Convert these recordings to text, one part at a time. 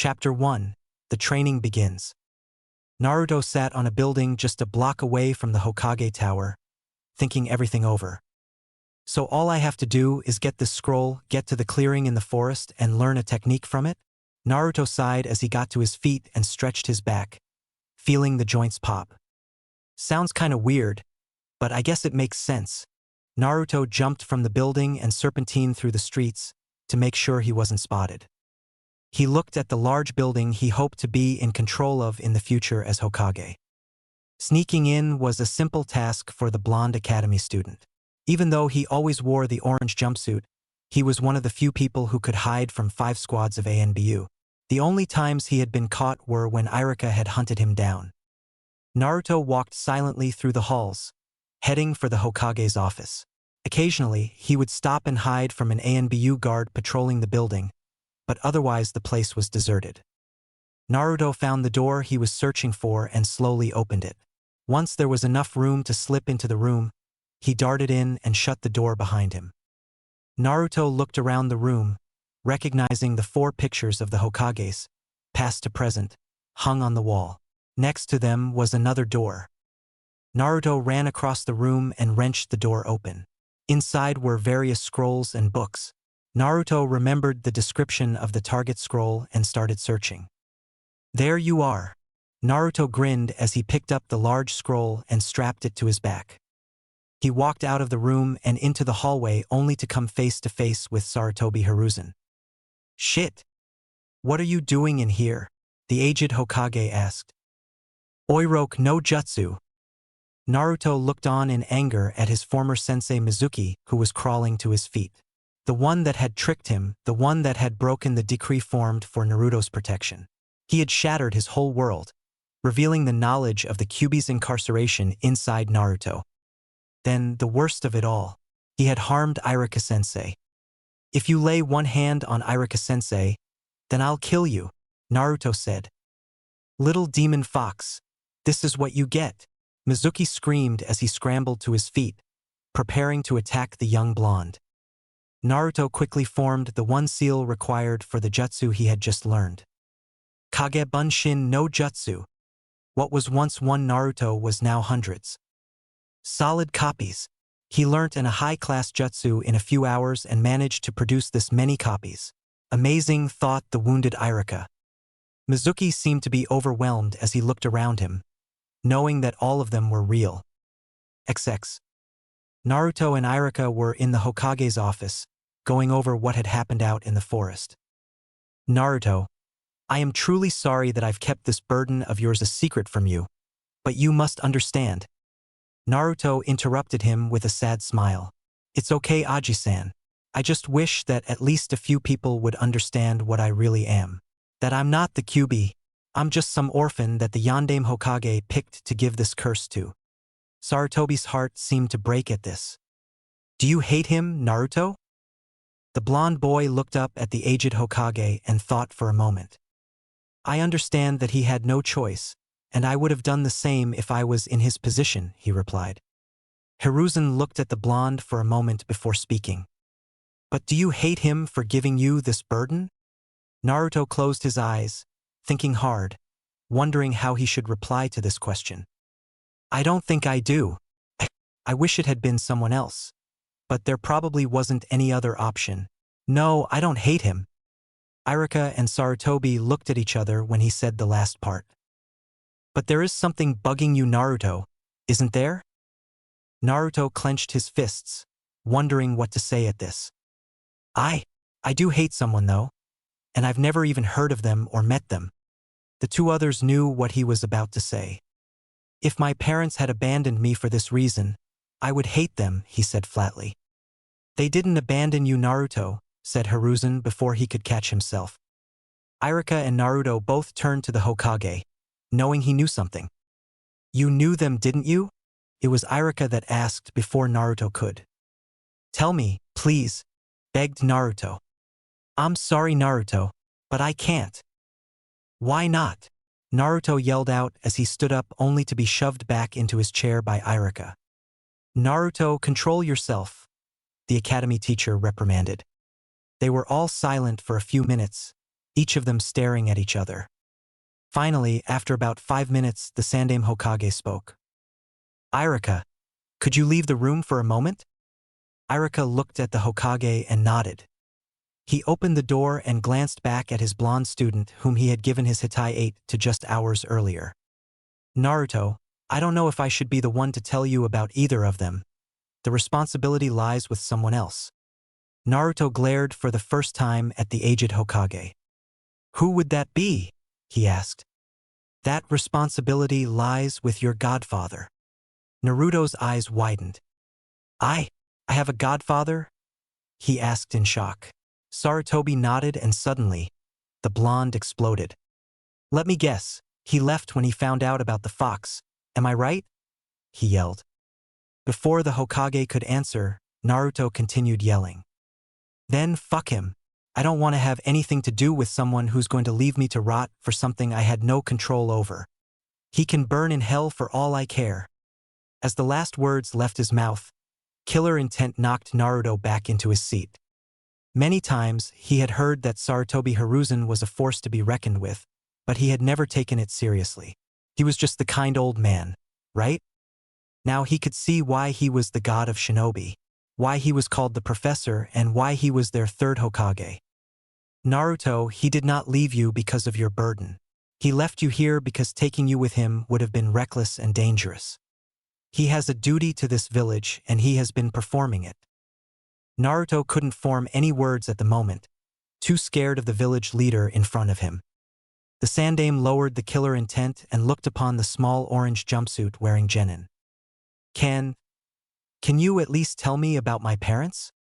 Chapter 1. The training begins. Naruto sat on a building just a block away from the Hokage Tower, thinking everything over. So all I have to do is get this scroll, get to the clearing in the forest, and learn a technique from it? Naruto sighed as he got to his feet and stretched his back, feeling the joints pop. Sounds kinda weird, but I guess it makes sense. Naruto jumped from the building and serpentined through the streets to make sure he wasn't spotted. He looked at the large building he hoped to be in control of in the future as Hokage. Sneaking in was a simple task for the blonde academy student. Even though he always wore the orange jumpsuit, he was one of the few people who could hide from 5 squads of ANBU. The only times he had been caught were when Irika had hunted him down. Naruto walked silently through the halls, heading for the Hokage's office. Occasionally, he would stop and hide from an ANBU guard patrolling the building, but otherwise the place was deserted. Naruto found the door he was searching for and slowly opened it. Once there was enough room to slip into the room, he darted in and shut the door behind him. Naruto looked around the room, recognizing the 4 pictures of the Hokages, past to present, hung on the wall. Next to them was another door. Naruto ran across the room and wrenched the door open. Inside were various scrolls and books. Naruto remembered the description of the target scroll and started searching. There you are. Naruto grinned as he picked up the large scroll and strapped it to his back. He walked out of the room and into the hallway only to come face to face with Sarutobi Hiruzen. Shit! What are you doing in here? The aged Hokage asked. Oiroke no jutsu. Naruto looked on in anger at his former sensei Mizuki, who was crawling to his feet. The one that had tricked him, the one that had broken the decree formed for Naruto's protection. He had shattered his whole world, revealing the knowledge of the Kyuubi's incarceration inside Naruto. Then, the worst of it all, he had harmed Irika-sensei. If you lay one hand on Irika-sensei, then I'll kill you, Naruto said. Little demon fox, this is what you get. Mizuki screamed as he scrambled to his feet, preparing to attack the young blonde. Naruto quickly formed the one seal required for the jutsu he had just learned. Kage Bunshin no Jutsu. What was once one Naruto was now hundreds. Solid copies. He learnt in a high-class jutsu in a few hours and managed to produce this many copies. Amazing, thought the wounded Irika. Mizuki seemed to be overwhelmed as he looked around him, knowing that all of them were real. XX. Naruto and Irika were in the Hokage's office, going over what had happened out in the forest. Naruto, I am truly sorry that I've kept this burden of yours a secret from you, but you must understand. Naruto interrupted him with a sad smile. It's okay, Aji-san. I just wish that at least a few people would understand what I really am. That I'm not the Kyuubi, I'm just some orphan that the Yondaime Hokage picked to give this curse to. Sarutobi's heart seemed to break at this. Do you hate him, Naruto? The blonde boy looked up at the aged Hokage and thought for a moment. I understand that he had no choice, and I would have done the same if I was in his position, he replied. Hiruzen looked at the blonde for a moment before speaking. But do you hate him for giving you this burden? Naruto closed his eyes, thinking hard, wondering how he should reply to this question. I don't think I do. I wish it had been someone else. But there probably wasn't any other option. No, I don't hate him. Irika and Sarutobi looked at each other when he said the last part. But there is something bugging you, Naruto, isn't there? Naruto clenched his fists, wondering what to say at this. I do hate someone though, and I've never even heard of them or met them. The 2 others knew what he was about to say. If my parents had abandoned me for this reason, I would hate them, he said flatly. They didn't abandon you, Naruto, said Hiruzen before he could catch himself. Irika and Naruto both turned to the Hokage, knowing he knew something. You knew them, didn't you? It was Irika that asked before Naruto could. Tell me, please, begged Naruto. I'm sorry, Naruto, but I can't. Why not? Naruto yelled out as he stood up only to be shoved back into his chair by Irika. Naruto, control yourself, the academy teacher reprimanded. They were all silent for a few minutes, each of them staring at each other. Finally, after about 5 minutes, the Sandaime Hokage spoke. "Irika, could you leave the room for a moment?" Irika looked at the Hokage and nodded. He opened the door and glanced back at his blonde student whom he had given his Hitai 8 to just hours earlier. "Naruto, I don't know if I should be the one to tell you about either of them. The responsibility lies with someone else." Naruto glared for the first time at the aged Hokage. "Who would that be?" he asked. "That responsibility lies with your godfather." Naruto's eyes widened. I have a godfather?" he asked in shock. Sarutobi nodded and suddenly, the blonde exploded. "Let me guess, he left when he found out about the fox, am I right?" he yelled. Before the Hokage could answer, Naruto continued yelling. "Then fuck him. I don't want to have anything to do with someone who's going to leave me to rot for something I had no control over. He can burn in hell for all I care." As the last words left his mouth, killer intent knocked Naruto back into his seat. Many times, he had heard that Sarutobi Hiruzen was a force to be reckoned with, but he had never taken it seriously. He was just the kind old man, right? Now he could see why he was the god of shinobi, why he was called the professor, and why he was their third Hokage. "Naruto, he did not leave you because of your burden. He left you here because taking you with him would have been reckless and dangerous. He has a duty to this village and he has been performing it." Naruto couldn't form any words at the moment, too scared of the village leader in front of him. The Sandaime lowered the killer intent and looked upon the small orange jumpsuit wearing Genin. Can you at least tell me about my parents?"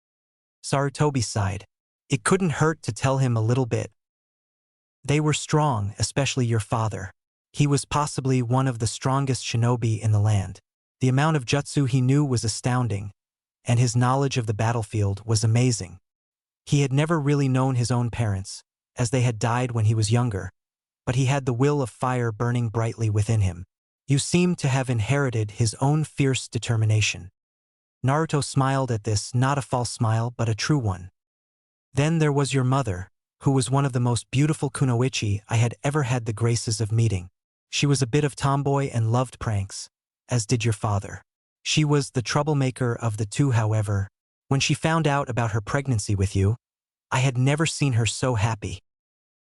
Sarutobi sighed. It couldn't hurt to tell him a little bit. "They were strong, especially your father. He was possibly one of the strongest shinobi in the land. The amount of jutsu he knew was astounding, and his knowledge of the battlefield was amazing. He had never really known his own parents, as they had died when he was younger, but he had the will of fire burning brightly within him. You seem to have inherited his own fierce determination." Naruto smiled at this, not a false smile but a true one. "Then there was your mother, who was one of the most beautiful kunoichi I had ever had the graces of meeting. She was a bit of tomboy and loved pranks, as did your father. She was the troublemaker of the two, however. When she found out about her pregnancy with you, I had never seen her so happy."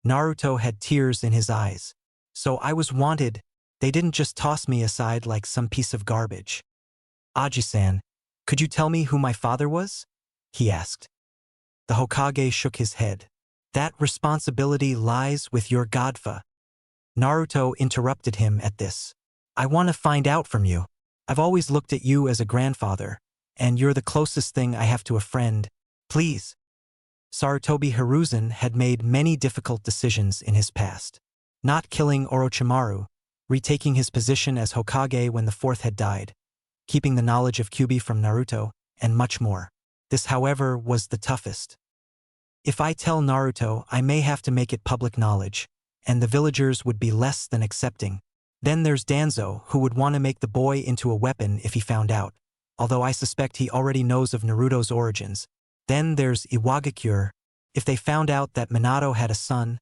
Naruto had tears in his eyes. "So I was wanted. They didn't just toss me aside like some piece of garbage." "Aji-san, could you tell me who my father was?" he asked. The Hokage shook his head. "That responsibility lies with your godfa." Naruto interrupted him at this. "I want to find out from you. I've always looked at you as a grandfather, and you're the closest thing I have to a friend. Please." Sarutobi Hiruzen had made many difficult decisions in his past. Not killing Orochimaru, retaking his position as Hokage when the fourth had died, keeping the knowledge of Kyuubi from Naruto, and much more. This, however, was the toughest. "If I tell Naruto, I may have to make it public knowledge, and the villagers would be less than accepting. Then there's Danzo, who would want to make the boy into a weapon if he found out, although I suspect he already knows of Naruto's origins. Then there's Iwagakure. If they found out that Minato had a son,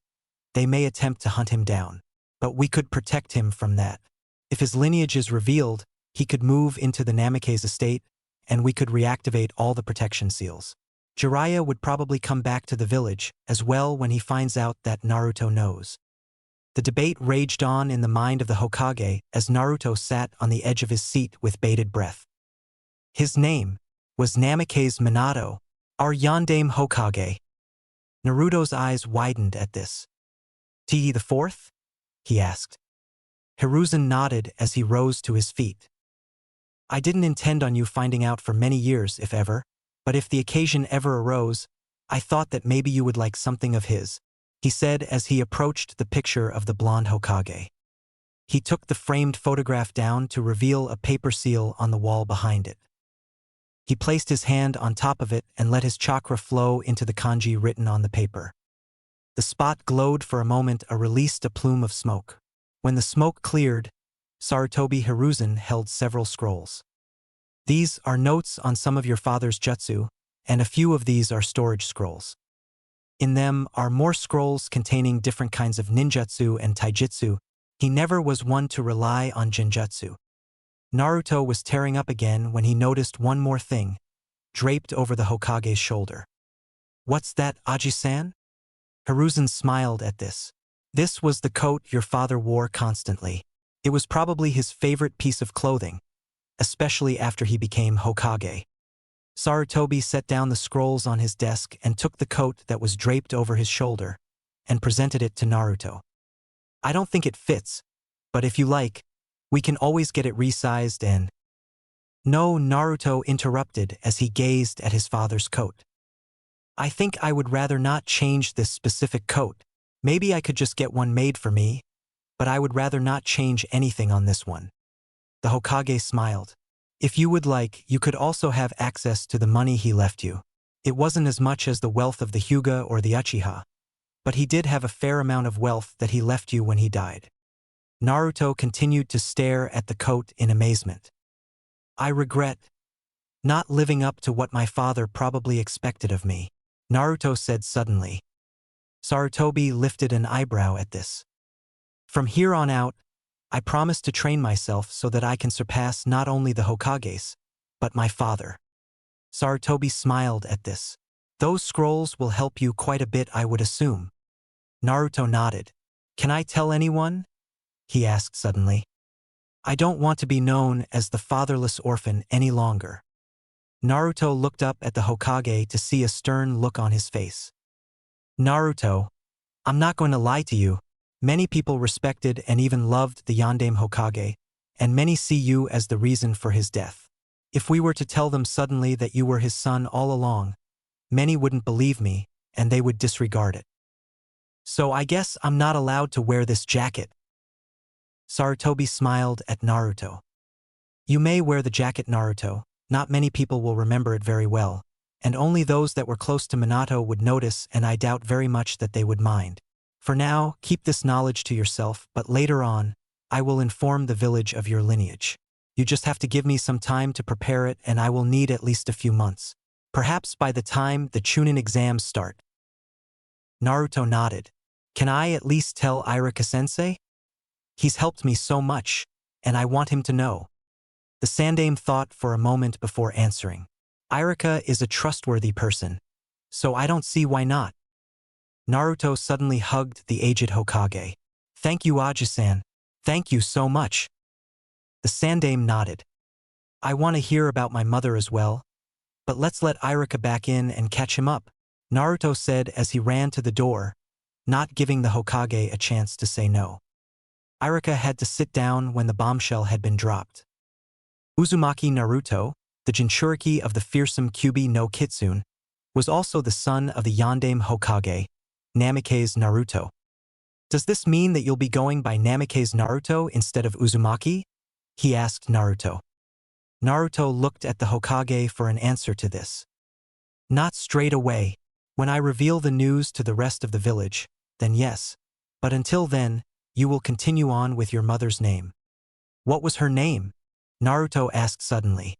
they may attempt to hunt him down. But we could protect him from that. If his lineage is revealed, he could move into the Namikaze estate, and we could reactivate all the protection seals. Jiraiya would probably come back to the village as well when he finds out that Naruto knows." The debate raged on in the mind of the Hokage as Naruto sat on the edge of his seat with bated breath. His name was Namikaze Minato, our Yondaime Hokage. Naruto's eyes widened at this. "Te the fourth?" he asked. Hiruzen nodded as he rose to his feet. "I didn't intend on you finding out for many years, if ever, but if the occasion ever arose, I thought that maybe you would like something of his," he said as he approached the picture of the blonde Hokage. He took the framed photograph down to reveal a paper seal on the wall behind it. He placed his hand on top of it and let his chakra flow into the kanji written on the paper. The spot glowed for a moment and released a plume of smoke. When the smoke cleared, Sarutobi Hiruzen held several scrolls. "These are notes on some of your father's jutsu, and a few of these are storage scrolls. In them are more scrolls containing different kinds of ninjutsu and taijutsu. He never was one to rely on genjutsu. Naruto was tearing up again when he noticed one more thing, draped over the Hokage's shoulder. "What's that, Aji-san?" Hiruzen smiled at this. This was the coat your father wore constantly. It was probably his favorite piece of clothing, especially after he became Hokage. Sarutobi set down the scrolls on his desk and took the coat that was draped over his shoulder and presented it to Naruto. "I don't think it fits, but if you like, we can always get it resized and—" "No," Naruto interrupted as he gazed at his father's coat. "I think I would rather not change this specific coat. Maybe I could just get one made for me, but I would rather not change anything on this one." The Hokage smiled. "If you would like, you could also have access to the money he left you. It wasn't as much as the wealth of the Hyuga or the Uchiha, but he did have a fair amount of wealth that he left you when he died." Naruto continued to stare at the coat in amazement. "I regret not living up to what my father probably expected of me," Naruto said suddenly. Sarutobi lifted an eyebrow at this. "From here on out, I promise to train myself so that I can surpass not only the Hokages, but my father." Sarutobi smiled at this. "Those scrolls will help you quite a bit, I would assume." Naruto nodded. "Can I tell anyone?" he asked suddenly. "I don't want to be known as the fatherless orphan any longer." Naruto looked up at the Hokage to see a stern look on his face. "Naruto, I'm not going to lie to you. Many people respected and even loved the Yondaime Hokage, and many see you as the reason for his death. If we were to tell them suddenly that you were his son all along, many wouldn't believe me, and they would disregard it. So I guess I'm not allowed to wear this jacket." Sarutobi smiled at Naruto. "You may wear the jacket, Naruto. Not many people will remember it very well, and only those that were close to Minato would notice, and I doubt very much that they would mind. For now, keep this knowledge to yourself, but later on, I will inform the village of your lineage. You just have to give me some time to prepare it, and I will need at least a few months. Perhaps by the time the Chunnin Exams start." Naruto nodded. "Can I at least tell Irika-sensei? He's helped me so much, and I want him to know." The Sandaime thought for a moment before answering. "Irika is a trustworthy person, so I don't see why not." Naruto suddenly hugged the aged Hokage. "Thank you, Aji-san. Thank you so much." The Sandaime nodded. "I want to hear about my mother as well, but let's let Irika back in and catch him up," Naruto said as he ran to the door, not giving the Hokage a chance to say no. Irika had to sit down when the bombshell had been dropped. Uzumaki Naruto, the Jinchuriki of the fearsome Kyuubi no Kitsune, was also the son of the Yondaime Hokage, Namikaze Naruto. "Does this mean that you'll be going by Namikaze Naruto instead of Uzumaki?" he asked Naruto. Naruto looked at the Hokage for an answer to this. "Not straight away. When I reveal the news to the rest of the village, then yes. But until then, you will continue on with your mother's name." "What was her name?" Naruto asked suddenly.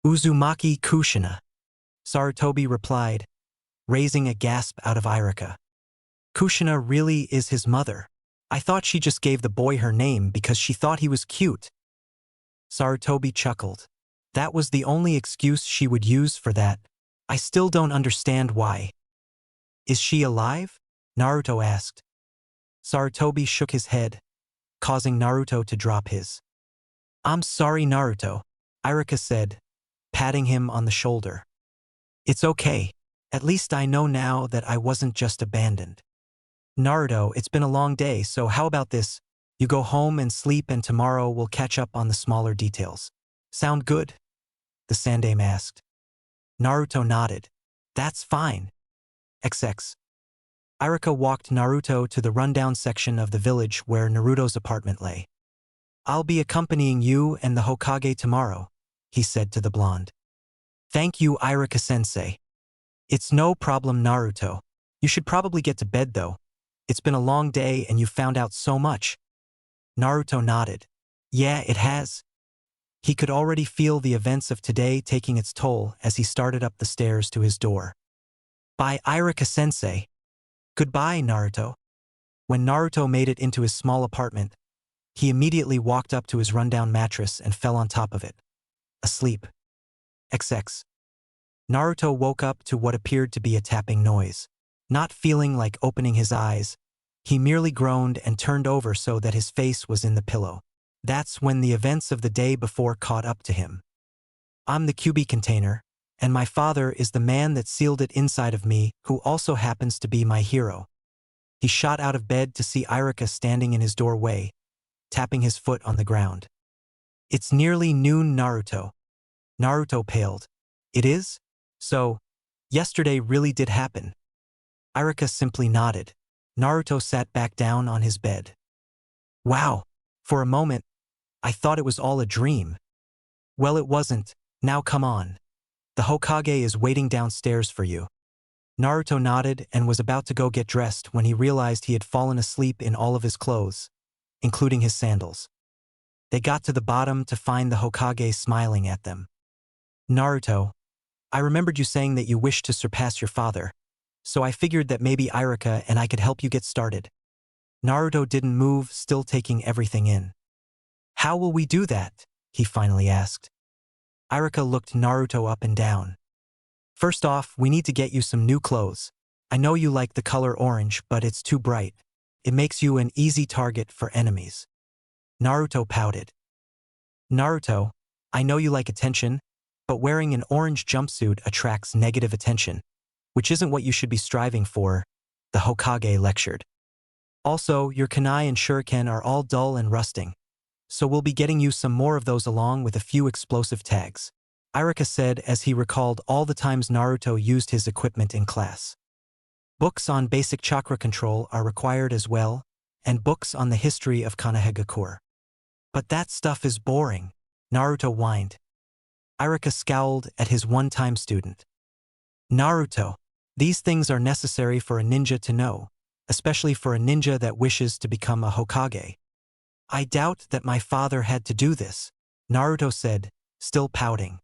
"Uzumaki Kushina," Sarutobi replied, raising a gasp out of Irika. "Kushina really is his mother. I thought she just gave the boy her name because she thought he was cute." Sarutobi chuckled. "That was the only excuse she would use for that. I still don't understand why." "Is she alive?" Naruto asked. Sarutobi shook his head, causing Naruto to drop his. "I'm sorry, Naruto," Irika said, patting him on the shoulder. "It's okay. At least I know now that I wasn't just abandoned. Naruto, it's been a long day, so how about this? You go home and sleep, and tomorrow we'll catch up on the smaller details. Sound good?" the Sandaime asked. Naruto nodded. "That's fine. XX." Irika walked Naruto to the rundown section of the village where Naruto's apartment lay. "I'll be accompanying you and the Hokage tomorrow," he said to the blonde. "Thank you, Irika-sensei." "It's no problem, Naruto. You should probably get to bed though. It's been a long day and you found out so much." Naruto nodded. "Yeah, it has." He could already feel the events of today taking its toll as he started up the stairs to his door. "Bye, Irika-sensei. Goodbye, Naruto. When Naruto made it into his small apartment, he immediately walked up to his rundown mattress and fell on top of it. Asleep. XX. Naruto woke up to what appeared to be a tapping noise. Not feeling like opening his eyes, he merely groaned and turned over so that his face was in the pillow. That's when the events of the day before caught up to him. I'm the QB container, and my father is the man that sealed it inside of me, who also happens to be my hero. He shot out of bed to see Irika standing in his doorway, tapping his foot on the ground. It's nearly noon, Naruto. Naruto paled. It is? So, yesterday really did happen. Irika simply nodded. Naruto sat back down on his bed. Wow, for a moment, I thought it was all a dream. Well, it wasn't. Now come on. The Hokage is waiting downstairs for you. Naruto nodded and was about to go get dressed when he realized he had fallen asleep in all of his clothes, including his sandals. They got to the bottom to find the Hokage smiling at them. Naruto, I remembered you saying that you wished to surpass your father, so I figured that maybe Irika and I could help you get started. Naruto didn't move, still taking everything in. How will we do that? He finally asked. Irika looked Naruto up and down. First off, we need to get you some new clothes. I know you like the color orange, but it's too bright. It makes you an easy target for enemies. Naruto pouted. Naruto, I know you like attention, but wearing an orange jumpsuit attracts negative attention, which isn't what you should be striving for, the Hokage lectured. Also, your kunai and shuriken are all dull and rusting, so we'll be getting you some more of those along with a few explosive tags, Irika said as he recalled all the times Naruto used his equipment in class. Books on basic chakra control are required as well, and books on the history of Konoha. But that stuff is boring, Naruto whined. Irika scowled at his one-time student. Naruto, these things are necessary for a ninja to know, especially for a ninja that wishes to become a Hokage. I doubt that my father had to do this, Naruto said, still pouting.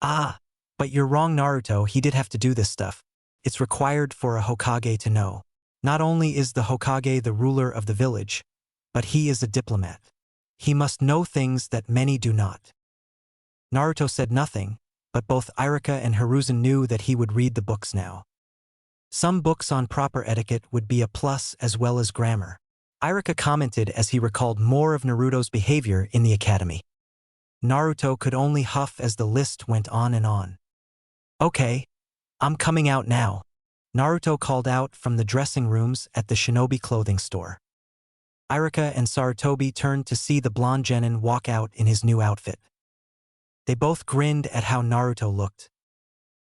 Ah, but you're wrong, Naruto, he did have to do this stuff. It's required for a Hokage to know. Not only is the Hokage the ruler of the village, but he is a diplomat. He must know things that many do not. Naruto said nothing, but both Irika and Hiruzen knew that he would read the books now. Some books on proper etiquette would be a plus as well as grammar. Irika commented as he recalled more of Naruto's behavior in the academy. Naruto could only huff as the list went on and on. Okay, I'm coming out now, Naruto called out from the dressing rooms at the shinobi clothing store. Irika and Sarutobi turned to see the blonde genin walk out in his new outfit. They both grinned at how Naruto looked.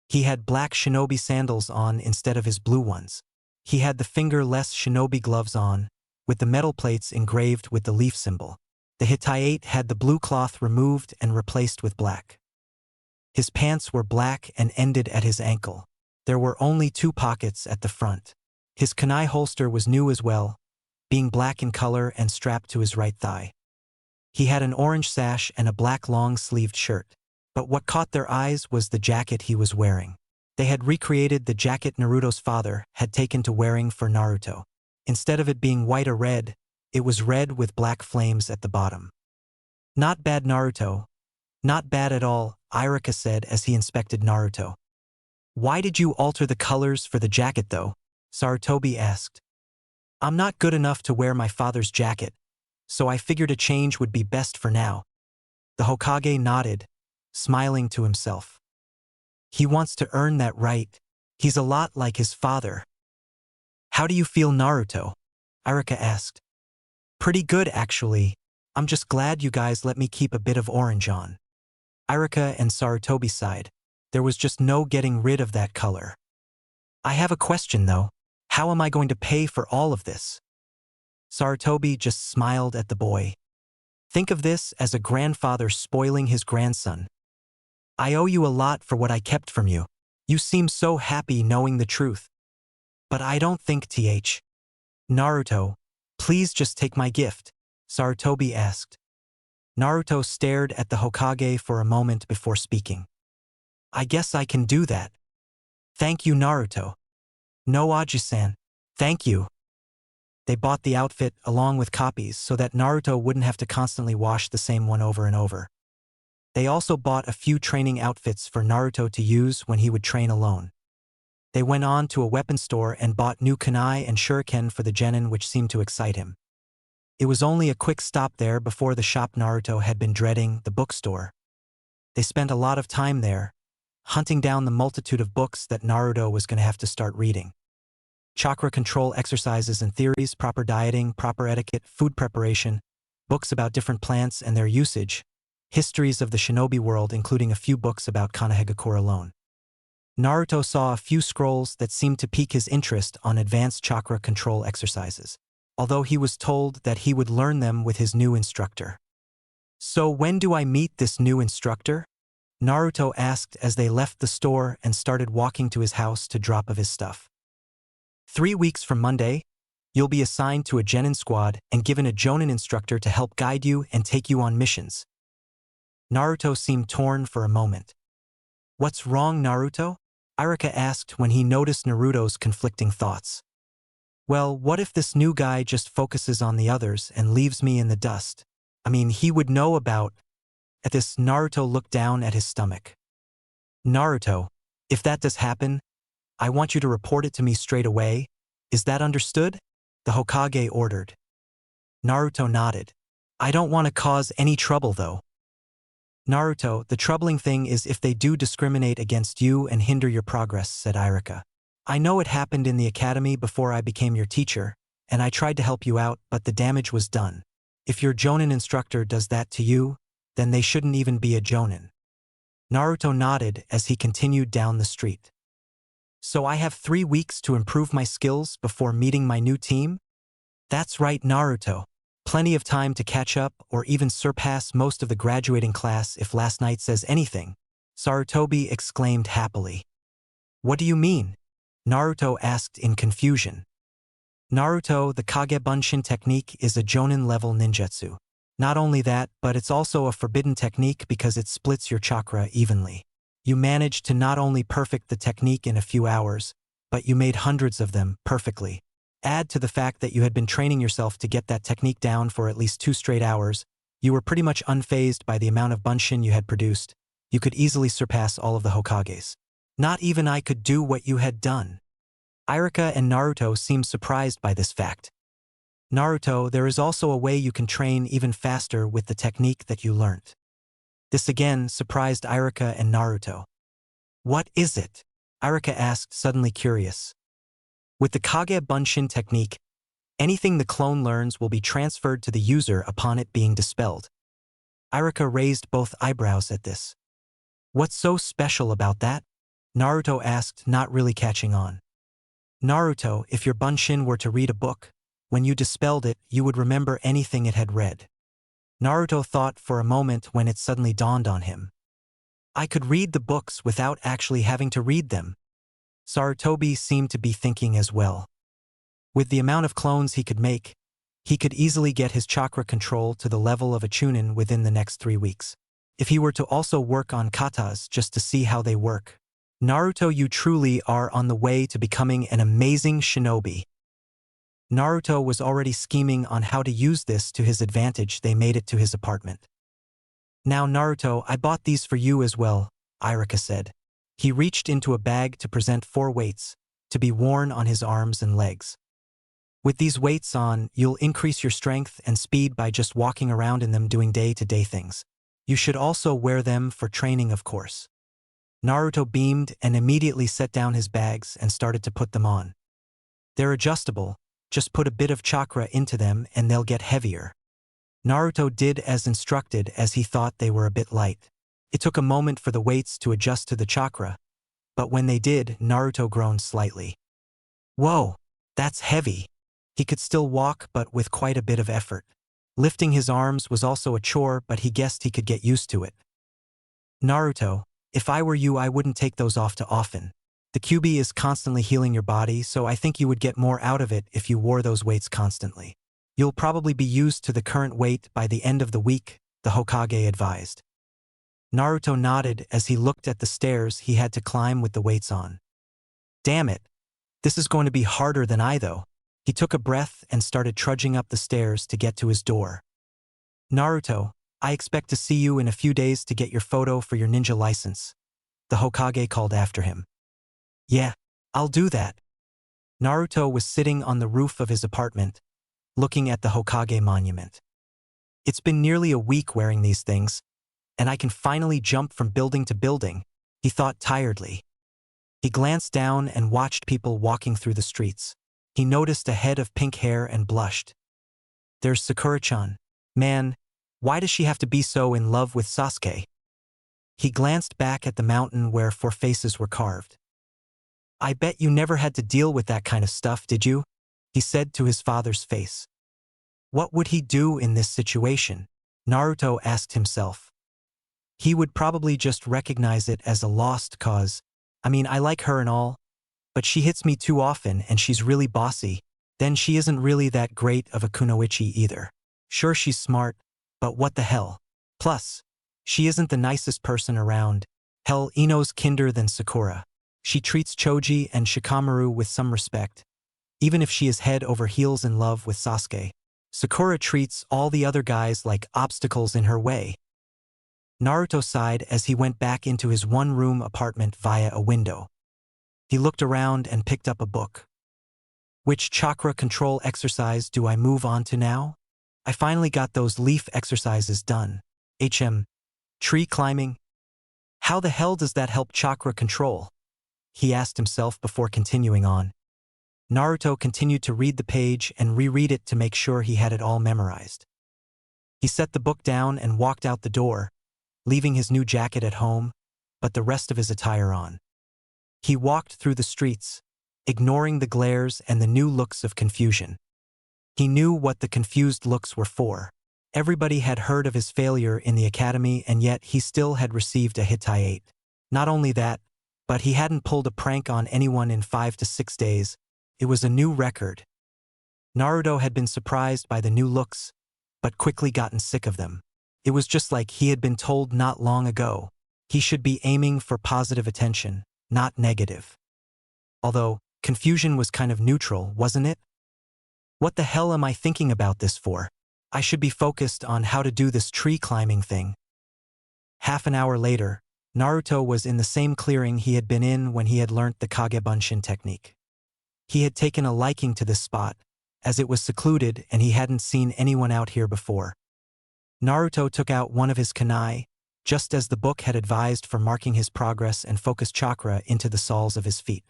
He had black shinobi sandals on instead of his blue ones. He had the fingerless shinobi gloves on, with the metal plates engraved with the leaf symbol. The Hittite had the blue cloth removed and replaced with black. His pants were black and ended at his ankle. There were only 2 pockets at the front. His kunai holster was new as well, being black in color and strapped to his right thigh. He had an orange sash and a black long-sleeved shirt. But what caught their eyes was the jacket he was wearing. They had recreated the jacket Naruto's father had taken to wearing for Naruto. Instead of it being white or red, it was red with black flames at the bottom. Not bad, Naruto. Not bad at all, Irika said as he inspected Naruto. Why did you alter the colors for the jacket though? Sarutobi asked. I'm not good enough to wear my father's jacket, so I figured a change would be best for now. The Hokage nodded, smiling to himself. He wants to earn that right. He's a lot like his father. How do you feel, Naruto? Irika asked. Pretty good, actually. I'm just glad you guys let me keep a bit of orange on. Irika and Sarutobi sighed. There was just no getting rid of that color. I have a question though. How am I going to pay for all of this? Sarutobi just smiled at the boy. Think of this as a grandfather spoiling his grandson. I owe you a lot for what I kept from you. You seem so happy knowing the truth. But I don't think Naruto, please just take my gift, Sarutobi asked. Naruto stared at the Hokage for a moment before speaking. I guess I can do that. Thank you, Naruto. No, Aji-san. Thank you. They bought the outfit along with copies so that Naruto wouldn't have to constantly wash the same one over and over. They also bought a few training outfits for Naruto to use when he would train alone. They went on to a weapon store and bought new kunai and shuriken for the genin, which seemed to excite him. It was only a quick stop there before the shop Naruto had been dreading, the bookstore. They spent a lot of time there, hunting down the multitude of books that Naruto was going to have to start reading. Chakra control exercises and theories, proper dieting, proper etiquette, food preparation, books about different plants and their usage, histories of the shinobi world, including a few books about Konoha alone. Naruto saw a few scrolls that seemed to pique his interest on advanced chakra control exercises, although he was told that he would learn them with his new instructor. So when do I meet this new instructor? Naruto asked as they left the store and started walking to his house to drop off his stuff. 3 weeks from Monday, you'll be assigned to a genin squad and given a jonin instructor to help guide you and take you on missions. Naruto seemed torn for a moment. What's wrong, Naruto? Iruka asked when he noticed Naruto's conflicting thoughts. Well, what if this new guy just focuses on the others and leaves me in the dust? I mean, he would know about... At this, Naruto looked down at his stomach. Naruto, if that does happen, I want you to report it to me straight away. Is that understood? The Hokage ordered. Naruto nodded. I don't want to cause any trouble though. Naruto, the troubling thing is if they do discriminate against you and hinder your progress, said Iruka. I know it happened in the academy before I became your teacher, and I tried to help you out, but the damage was done. If your jonin instructor does that to you, then they shouldn't even be a jonin. Naruto nodded as he continued down the street. So I have 3 weeks to improve my skills before meeting my new team? That's right, Naruto. Plenty of time to catch up or even surpass most of the graduating class if last night says anything, Sarutobi exclaimed happily. What do you mean? Naruto asked in confusion. Naruto, the Kage Bunshin technique is a jonin-level ninjutsu. Not only that, but it's also a forbidden technique because it splits your chakra evenly. You managed to not only perfect the technique in a few hours, but you made hundreds of them perfectly. Add to the fact that you had been training yourself to get that technique down for at least 2 straight hours, you were pretty much unfazed by the amount of bunshin you had produced. You could easily surpass all of the Hokages. Not even I could do what you had done. Iruka and Naruto seemed surprised by this fact. Naruto, there is also a way you can train even faster with the technique that you learnt. This again surprised Iruka and Naruto. What is it? Iruka asked, suddenly curious. With the Kage Bunshin technique, anything the clone learns will be transferred to the user upon it being dispelled. Iruka raised both eyebrows at this. What's so special about that? Naruto asked, not really catching on. Naruto, if your Bunshin were to read a book, when you dispelled it, you would remember anything it had read. Naruto thought for a moment when it suddenly dawned on him. I could read the books without actually having to read them. Sarutobi seemed to be thinking as well. With the amount of clones he could make, he could easily get his chakra control to the level of a Chunnin within the next 3 weeks. If he were to also work on katas just to see how they work. Naruto, you truly are on the way to becoming an amazing shinobi. Naruto was already scheming on how to use this to his advantage. They made it to his apartment. Now Naruto, I bought these for you as well, Iruka said. He reached into a bag to present 4 weights, to be worn on his arms and legs. With these weights on, you'll increase your strength and speed by just walking around in them doing day-to-day things. You should also wear them for training, of course. Naruto beamed and immediately set down his bags and started to put them on. They're adjustable, just put a bit of chakra into them and they'll get heavier. Naruto did as instructed as he thought they were a bit light. It took a moment for the weights to adjust to the chakra, but when they did, Naruto groaned slightly. Whoa, that's heavy. He could still walk, but with quite a bit of effort. Lifting his arms was also a chore, but he guessed he could get used to it. Naruto, if I were you, I wouldn't take those off too often. The QB is constantly healing your body, so I think you would get more out of it if you wore those weights constantly. You'll probably be used to the current weight by the end of the week, the Hokage advised. Naruto nodded as he looked at the stairs he had to climb with the weights on. Damn it. This is going to be harder than I though. He took a breath and started trudging up the stairs to get to his door. Naruto, I expect to see you in a few days to get your photo for your ninja license. The Hokage called after him. Yeah, I'll do that. Naruto was sitting on the roof of his apartment, looking at the Hokage monument. It's been nearly a week wearing these things, and I can finally jump from building to building, he thought tiredly. He glanced down and watched people walking through the streets. He noticed a head of pink hair and blushed. There's Sakura-chan. Man, why does she have to be so in love with Sasuke? He glanced back at the mountain where 4 faces were carved. I bet you never had to deal with that kind of stuff, did you? He said to his father's face. What would he do in this situation? Naruto asked himself. He would probably just recognize it as a lost cause. I mean, I like her and all, but she hits me too often and she's really bossy. Then she isn't really that great of a kunoichi either. Sure, she's smart, but what the hell? Plus, she isn't the nicest person around. Hell, Ino's kinder than Sakura. She treats Choji and Shikamaru with some respect, even if she is head over heels in love with Sasuke. Sakura treats all the other guys like obstacles in her way. Naruto sighed as he went back into his one-room apartment via a window. He looked around and picked up a book. Which chakra control exercise do I move on to now? I finally got those leaf exercises done. Tree climbing? How the hell does that help chakra control? He asked himself before continuing on. Naruto continued to read the page and reread it to make sure he had it all memorized. He set the book down and walked out the door, leaving his new jacket at home, but the rest of his attire on. He walked through the streets, ignoring the glares and the new looks of confusion. He knew what the confused looks were for. Everybody had heard of his failure in the academy and yet he still had received a Hittite. Not only that, but he hadn't pulled a prank on anyone in 5 to 6 days. It was a new record. Naruto had been surprised by the new looks, but quickly gotten sick of them. It was just like he had been told not long ago. He should be aiming for positive attention, not negative. Although, confusion was kind of neutral, wasn't it? What the hell am I thinking about this for? I should be focused on how to do this tree climbing thing. Half an hour later, Naruto was in the same clearing he had been in when he had learnt the Kagebunshin technique. He had taken a liking to this spot, as it was secluded and he hadn't seen anyone out here before. Naruto took out one of his kunai, just as the book had advised, for marking his progress and focus chakra into the soles of his feet.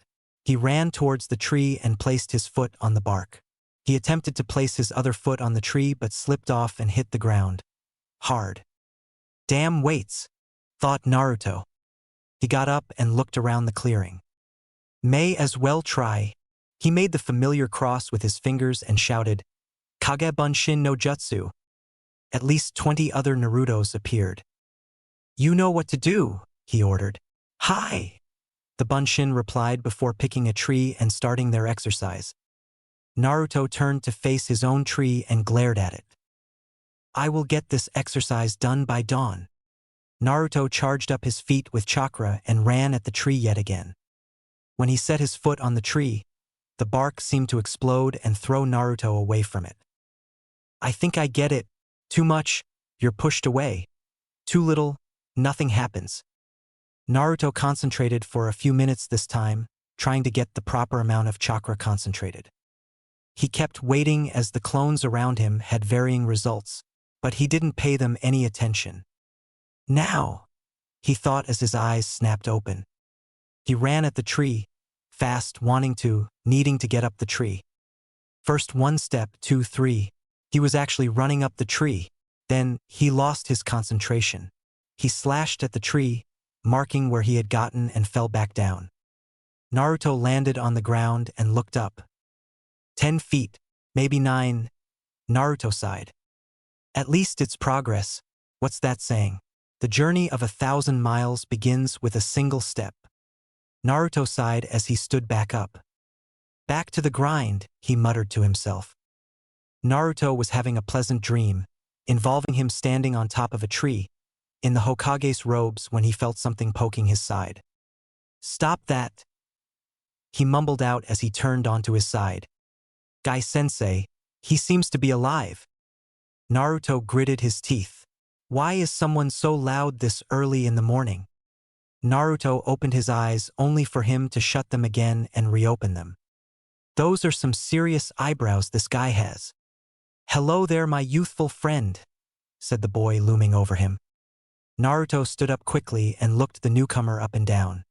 He ran towards the tree and placed his foot on the bark. He attempted to place his other foot on the tree but slipped off and hit the ground. Hard. Damn weights, thought Naruto. He got up and looked around the clearing. May as well try. He made the familiar cross with his fingers and shouted, Kagebunshin no jutsu. At least 20 other Narutos appeared. You know what to do, he ordered. Hi! The Bunshin replied before picking a tree and starting their exercise. Naruto turned to face his own tree and glared at it. I will get this exercise done by dawn. Naruto charged up his feet with chakra and ran at the tree yet again. When he set his foot on the tree, the bark seemed to explode and throw Naruto away from it. I think I get it. Too much, you're pushed away. Too little, nothing happens. Naruto concentrated for a few minutes this time, trying to get the proper amount of chakra concentrated. He kept waiting as the clones around him had varying results, but he didn't pay them any attention. Now, he thought as his eyes snapped open. He ran at the tree, fast, needing to get up the tree. First 1 step, 2, 3. He was actually running up the tree. Then, he lost his concentration. He slashed at the tree, marking where he had gotten, and fell back down. Naruto landed on the ground and looked up. 10 feet, maybe 9. Naruto sighed. At least it's progress. What's that saying? The journey of 1,000 miles begins with a single step. Naruto sighed as he stood back up. Back to the grind, he muttered to himself. Naruto was having a pleasant dream, involving him standing on top of a tree, in the Hokage's robes, when he felt something poking his side. Stop that! he mumbled out as he turned onto his side. Guy-sensei, he seems to be alive. Naruto gritted his teeth. Why is someone so loud this early in the morning? Naruto opened his eyes only for him to shut them again and reopen them. Those are some serious eyebrows this guy has. Hello there, my youthful friend, said the boy looming over him. Naruto stood up quickly and looked the newcomer up and down.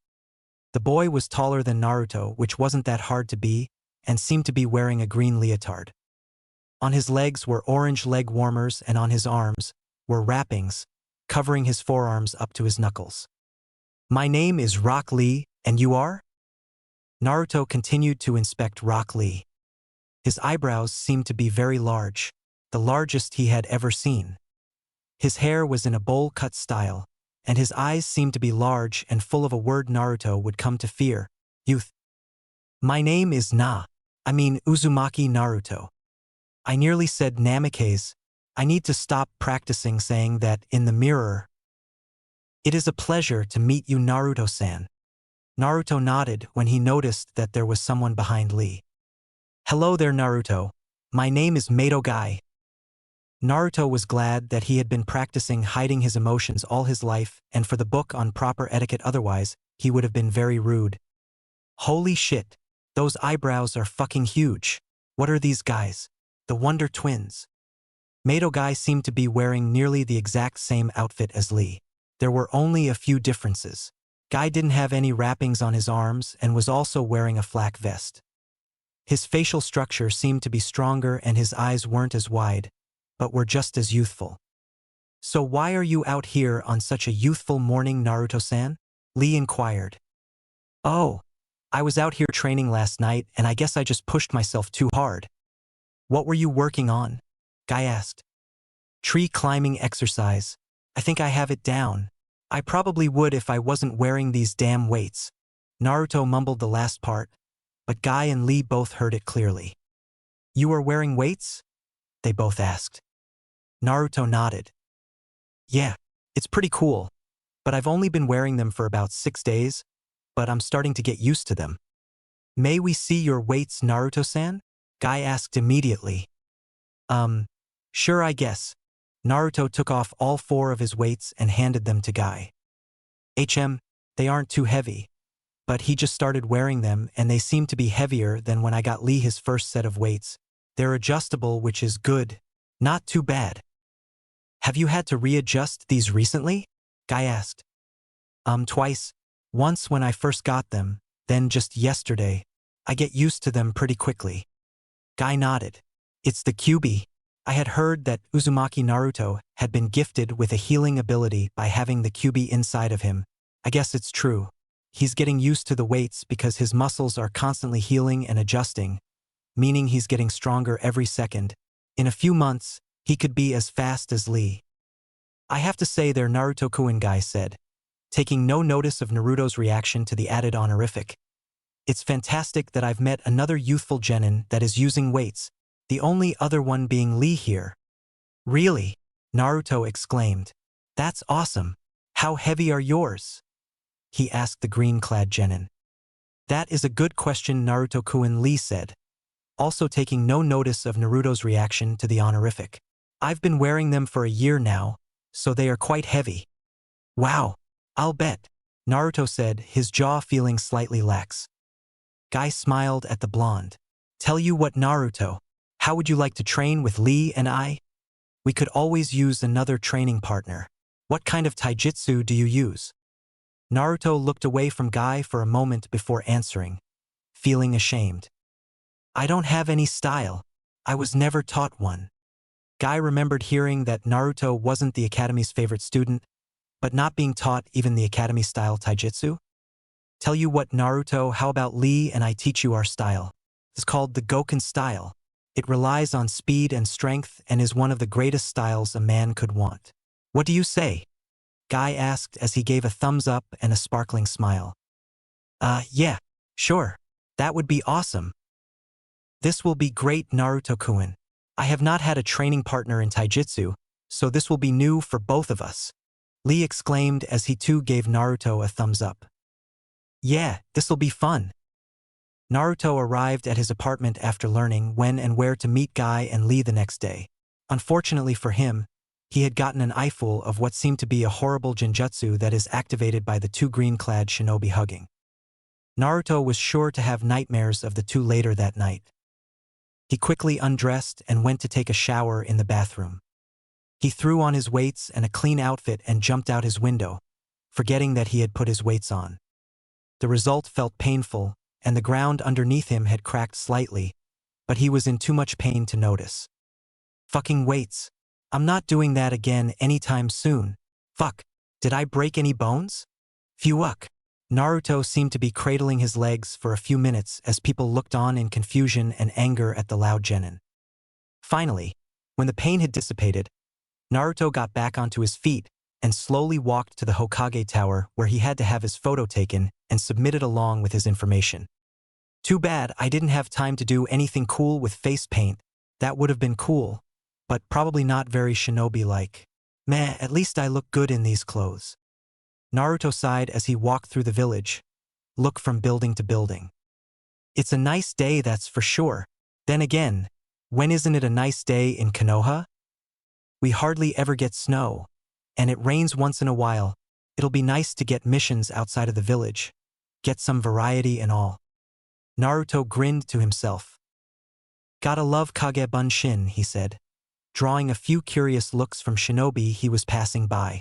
The boy was taller than Naruto, which wasn't that hard to be, and seemed to be wearing a green leotard. On his legs were orange leg warmers and on his arms were wrappings, covering his forearms up to his knuckles. My name is Rock Lee, and you are? Naruto continued to inspect Rock Lee. His eyebrows seemed to be very large, the largest he had ever seen. His hair was in a bowl-cut style, and his eyes seemed to be large and full of a word Naruto would come to fear, youth. My name is Uzumaki Naruto. I nearly said Namikaze. I need to stop practicing saying that in the mirror. It is a pleasure to meet you, Naruto-san. Naruto nodded when he noticed that there was someone behind Lee. Hello there, Naruto. My name is Mato Guy. Naruto was glad that he had been practicing hiding his emotions all his life, and for the book on proper etiquette otherwise, he would have been very rude. Holy shit, those eyebrows are fucking huge. What are these guys? The Wonder Twins. Mato Guy seemed to be wearing nearly the exact same outfit as Lee. There were only a few differences. Guy didn't have any wrappings on his arms and was also wearing a flak vest. His facial structure seemed to be stronger and his eyes weren't as wide, but were just as youthful. So why are you out here on such a youthful morning, Naruto-san? Lee inquired. Oh, I was out here training last night and I guess I just pushed myself too hard. What were you working on? Guy asked. Tree climbing exercise. I think I have it down. I probably would if I wasn't wearing these damn weights. Naruto mumbled the last part, but Guy and Lee both heard it clearly. You are wearing weights? They both asked. Naruto nodded. Yeah, it's pretty cool, but I've only been wearing them for about 6 days, but I'm starting to get used to them. May we see your weights, Naruto-san? Guy asked immediately. Sure, I guess. Naruto took off all 4 of his weights and handed them to Guy. They aren't too heavy, but he just started wearing them and they seem to be heavier than when I got Lee his first set of weights. They're adjustable, which is good. Not too bad. Have you had to readjust these recently? Guy asked. Twice. Once when I first got them, then just yesterday. I get used to them pretty quickly. Guy nodded. It's the QB. I had heard that Uzumaki Naruto had been gifted with a healing ability by having the QB inside of him. I guess it's true. He's getting used to the weights because his muscles are constantly healing and adjusting, meaning he's getting stronger every second. In a few months, he could be as fast as Lee. I have to say they're Naruto-kun, Guy said, taking no notice of Naruto's reaction to the added honorific. It's fantastic that I've met another youthful genin that is using weights, the only other one being Lee here. Really? Naruto exclaimed. That's awesome. How heavy are yours? He asked the green-clad genin. That is a good question, Naruto-kun, Lee said, also taking no notice of Naruto's reaction to the honorific. I've been wearing them for a year now, so they are quite heavy. Wow, I'll bet, Naruto said, his jaw feeling slightly lax. Guy smiled at the blonde. Tell you what, Naruto, how would you like to train with Lee and I? We could always use another training partner. What kind of taijutsu do you use? Naruto looked away from Guy for a moment before answering, feeling ashamed. I don't have any style. I was never taught one. Guy remembered hearing that Naruto wasn't the academy's favorite student, but not being taught even the academy-style taijutsu? Tell you what, Naruto, how about Lee and I teach you our style? It's called the Goken style. It relies on speed and strength and is one of the greatest styles a man could want. What do you say? Guy asked as he gave a thumbs up and a sparkling smile. Yeah, sure. That would be awesome. This will be great, Naruto-kun. I have not had a training partner in taijutsu, so this will be new for both of us. Lee exclaimed as he too gave Naruto a thumbs up. Yeah, this'll be fun. Naruto arrived at his apartment after learning when and where to meet Guy and Lee the next day. Unfortunately for him, he had gotten an eyeful of what seemed to be a horrible genjutsu that is activated by the two green-clad shinobi hugging. Naruto was sure to have nightmares of the two later that night. He quickly undressed and went to take a shower in the bathroom. He threw on his weights and a clean outfit and jumped out his window, forgetting that he had put his weights on. The result felt painful, and the ground underneath him had cracked slightly, but he was in too much pain to notice. Fucking weights. I'm not doing that again anytime soon. Fuck. Did I break any bones? Phew-uck. Naruto seemed to be cradling his legs for a few minutes as people looked on in confusion and anger at the loud genin. Finally, when the pain had dissipated, Naruto got back onto his feet and slowly walked to the Hokage tower where he had to have his photo taken and submitted along with his information. Too bad I didn't have time to do anything cool with face paint. That would have been cool, but probably not very shinobi-like. Meh, at least I look good in these clothes. Naruto sighed as he walked through the village, looked from building to building. It's a nice day, that's for sure. Then again, when isn't it a nice day in Konoha? We hardly ever get snow, and it rains once in a while. It'll be nice to get missions outside of the village, get some variety and all. Naruto grinned to himself. Gotta love Kage Bunshin, he said, drawing a few curious looks from shinobi he was passing by.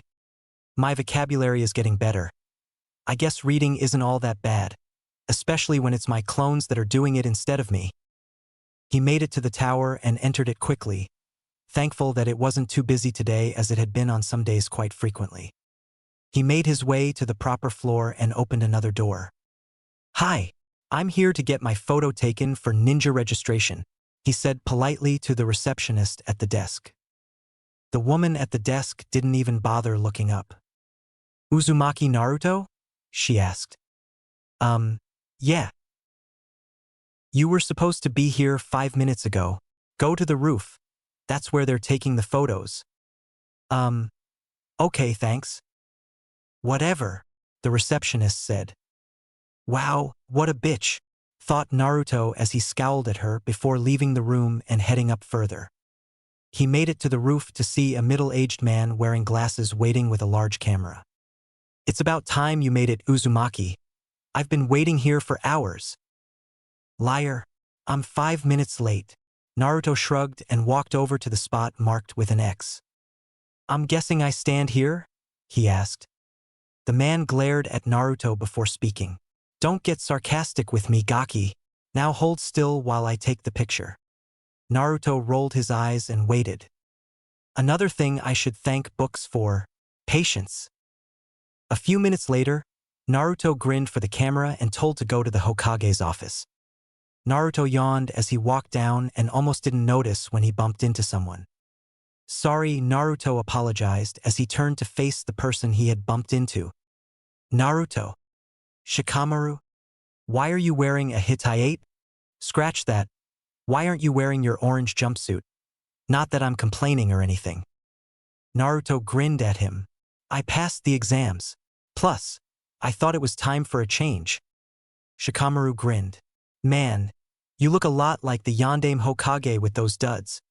My vocabulary is getting better. I guess reading isn't all that bad, especially when it's my clones that are doing it instead of me. He made it to the tower and entered it quickly, thankful that it wasn't too busy today as it had been on some days quite frequently. He made his way to the proper floor and opened another door. Hi, I'm here to get my photo taken for ninja registration, he said politely to the receptionist at the desk. The woman at the desk didn't even bother looking up. Uzumaki Naruto? She asked. Yeah. You were supposed to be here 5 minutes ago. Go to the roof. That's where they're taking the photos. Okay, thanks. Whatever, the receptionist said. Wow, what a bitch, thought Naruto as he scowled at her before leaving the room and heading up further. He made it to the roof to see a middle-aged man wearing glasses waiting with a large camera. It's about time you made it, Uzumaki. I've been waiting here for hours. Liar, I'm 5 minutes late. Naruto shrugged and walked over to the spot marked with an X. I'm guessing I stand here? He asked. The man glared at Naruto before speaking. Don't get sarcastic with me, Gaki. Now hold still while I take the picture. Naruto rolled his eyes and waited. Another thing I should thank books for: patience. A few minutes later, Naruto grinned for the camera and told to go to the Hokage's office. Naruto yawned as he walked down and almost didn't notice when he bumped into someone. Sorry, Naruto apologized as he turned to face the person he had bumped into. Naruto. Shikamaru? Why are you wearing a Hittite? Scratch that. Why aren't you wearing your orange jumpsuit? Not that I'm complaining or anything. Naruto grinned at him. I passed the exams. Plus, I thought it was time for a change. Shikamaru grinned. Man, you look a lot like the Yondaime Hokage with those duds.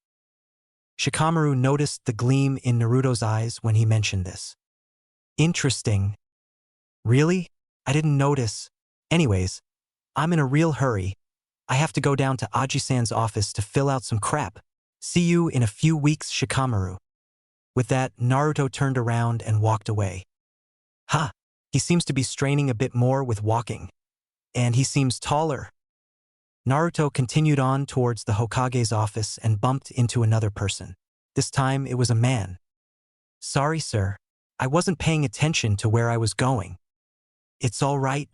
Shikamaru noticed the gleam in Naruto's eyes when he mentioned this. Interesting. Really? I didn't notice. Anyways, I'm in a real hurry. I have to go down to Aji-san's office to fill out some crap. See you in a few weeks, Shikamaru. With that, Naruto turned around and walked away. He seems to be straining a bit more with walking. And he seems taller. Naruto continued on towards the Hokage's office and bumped into another person. This time it was a man. Sorry, sir. I wasn't paying attention to where I was going. It's all right.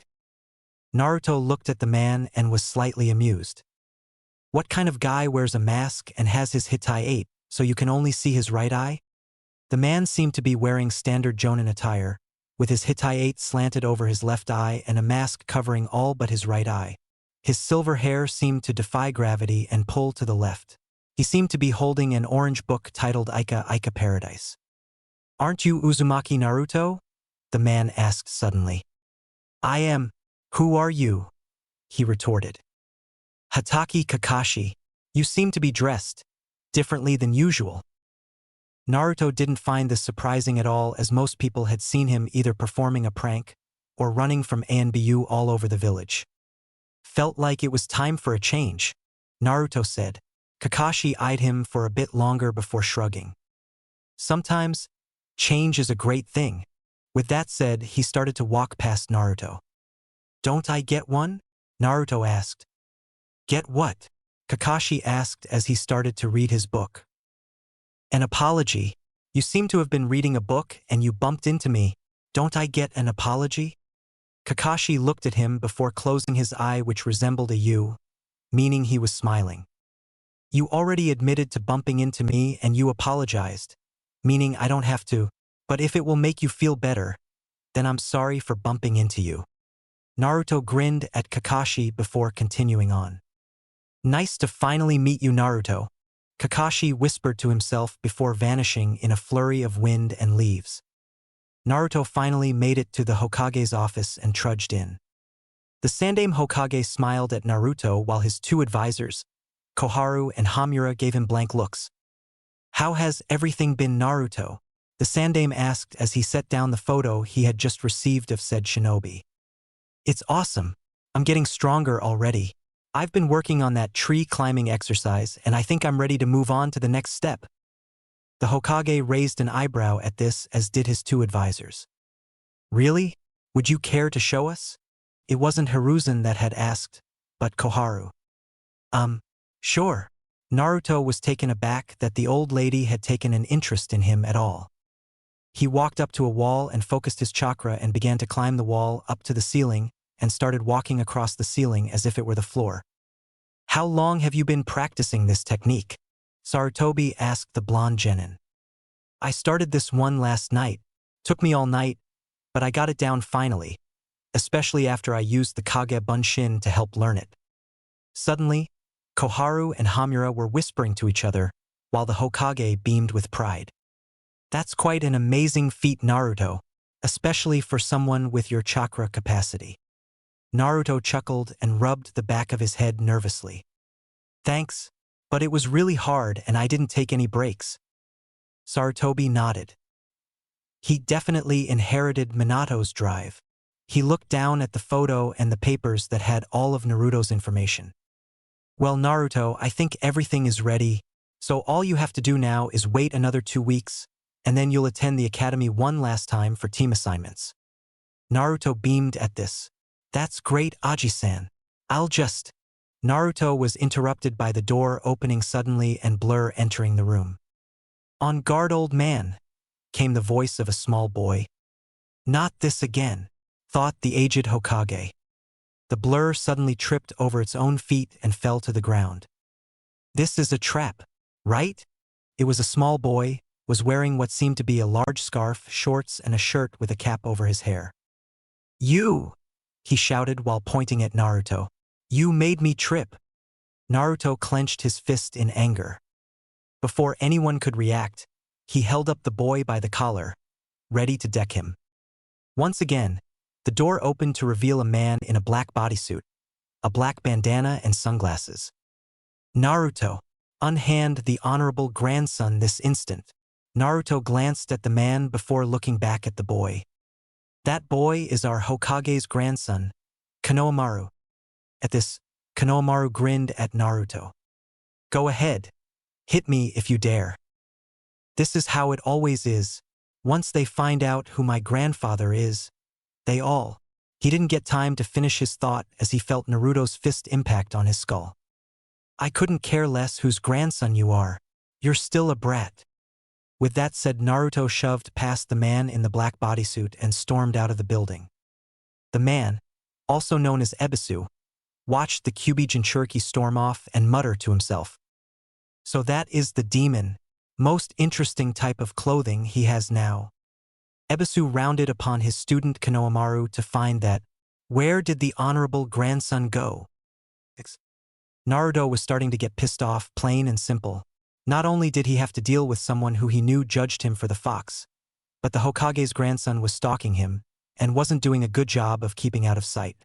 Naruto looked at the man and was slightly amused. What kind of guy wears a mask and has his Hittite so you can only see his right eye? The man seemed to be wearing standard Jonin attire, with his Hittite slanted over his left eye and a mask covering all but his right eye. His silver hair seemed to defy gravity and pull to the left. He seemed to be holding an orange book titled Ika Paradise. Aren't you Uzumaki Naruto? The man asked suddenly. I am. Who are you? He retorted. Hatake Kakashi, you seem to be dressed differently than usual. Naruto didn't find this surprising at all, as most people had seen him either performing a prank or running from Anbu all over the village. Felt like it was time for a change, Naruto said. Kakashi eyed him for a bit longer before shrugging. Sometimes, change is a great thing. With that said, he started to walk past Naruto. Don't I get one? Naruto asked. Get what? Kakashi asked as he started to read his book. An apology. You seem to have been reading a book and you bumped into me. Don't I get an apology? Kakashi looked at him before closing his eye, which resembled a U, meaning he was smiling. You already admitted to bumping into me and you apologized, meaning I don't have to, but if it will make you feel better, then I'm sorry for bumping into you. Naruto grinned at Kakashi before continuing on. Nice to finally meet you, Naruto, Kakashi whispered to himself before vanishing in a flurry of wind and leaves. Naruto finally made it to the Hokage's office and trudged in. The Sandaime Hokage smiled at Naruto while his two advisors, Koharu and Hamura, gave him blank looks. How has everything been, Naruto? The Sandaime asked as he set down the photo he had just received of said shinobi. It's awesome. I'm getting stronger already. I've been working on that tree climbing exercise and I think I'm ready to move on to the next step. The Hokage raised an eyebrow at this, as did his two advisors. Really? Would you care to show us? It wasn't Hiruzen that had asked, but Koharu. Sure. Naruto was taken aback that the old lady had taken an interest in him at all. He walked up to a wall and focused his chakra and began to climb the wall up to the ceiling and started walking across the ceiling as if it were the floor. How long have you been practicing this technique? Sarutobi asked the blonde genin. I started this one last night. Took me all night, but I got it down finally, especially after I used the Kage Bunshin to help learn it. Suddenly, Koharu and Hamura were whispering to each other, while the Hokage beamed with pride. That's quite an amazing feat, Naruto, especially for someone with your chakra capacity. Naruto chuckled and rubbed the back of his head nervously. Thanks, but it was really hard and I didn't take any breaks. Sarutobi nodded. He definitely inherited Minato's drive. He looked down at the photo and the papers that had all of Naruto's information. Well, Naruto, I think everything is ready, so all you have to do now is wait another 2 weeks, and then you'll attend the academy one last time for team assignments. Naruto beamed at this. That's great, Aji-san. I'll just... Naruto was interrupted by the door opening suddenly and Blur entering the room. On guard, old man, came the voice of a small boy. Not this again, thought the aged Hokage. The Blur suddenly tripped over its own feet and fell to the ground. This is a trap, right? It was a small boy, was wearing what seemed to be a large scarf, shorts, and a shirt with a cap over his hair. You! He shouted while pointing at Naruto. You made me trip. Naruto clenched his fist in anger. Before anyone could react, he held up the boy by the collar, ready to deck him. Once again, the door opened to reveal a man in a black bodysuit, a black bandana and sunglasses. Naruto, unhand the honorable grandson this instant. Naruto glanced at the man before looking back at the boy. That boy is our Hokage's grandson, Konohamaru. At this, Konohamaru grinned at Naruto. Go ahead. Hit me if you dare. This is how it always is. Once they find out who my grandfather is, they all... He didn't get time to finish his thought as he felt Naruto's fist impact on his skull. I couldn't care less whose grandson you are. You're still a brat. With that said, Naruto shoved past the man in the black bodysuit and stormed out of the building. The man, also known as Ebisu, watched the Kyuubi Jinchuriki storm off and mutter to himself. So that is the demon, most interesting type of clothing he has now. Ebisu rounded upon his student Konohamaru to find that, where did the honorable grandson go? Naruto was starting to get pissed off, plain and simple. Not only did he have to deal with someone who he knew judged him for the fox, but the Hokage's grandson was stalking him and wasn't doing a good job of keeping out of sight.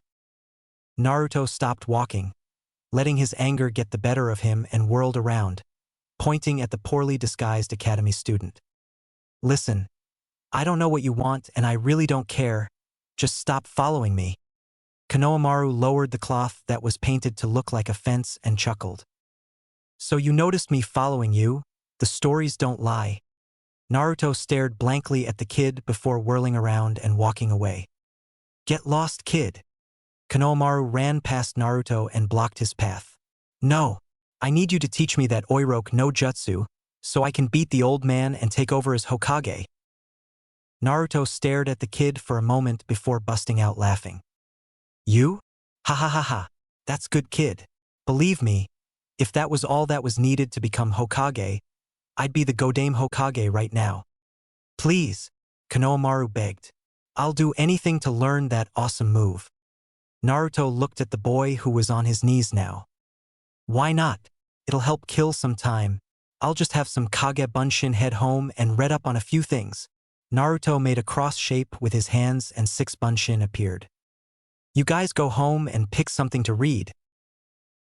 Naruto stopped walking, letting his anger get the better of him, and whirled around, pointing at the poorly disguised academy student. Listen, I don't know what you want and I really don't care. Just stop following me. Konohamaru lowered the cloth that was painted to look like a fence and chuckled. So you noticed me following you? The stories don't lie. Naruto stared blankly at the kid before whirling around and walking away. Get lost, kid. Konohamaru ran past Naruto and blocked his path. No, I need you to teach me that Oiroke no Jutsu, so I can beat the old man and take over as Hokage. Naruto stared at the kid for a moment before busting out laughing. You? Ha ha ha ha. That's good, kid. Believe me, if that was all that was needed to become Hokage, I'd be the Godame Hokage right now. Please, Konohamaru begged. I'll do anything to learn that awesome move. Naruto looked at the boy who was on his knees now. Why not? It'll help kill some time. I'll just have some Kage Bunshin, head home and read up on a few things. Naruto made a cross shape with his hands and 6 Bunshin appeared. You guys go home and pick something to read.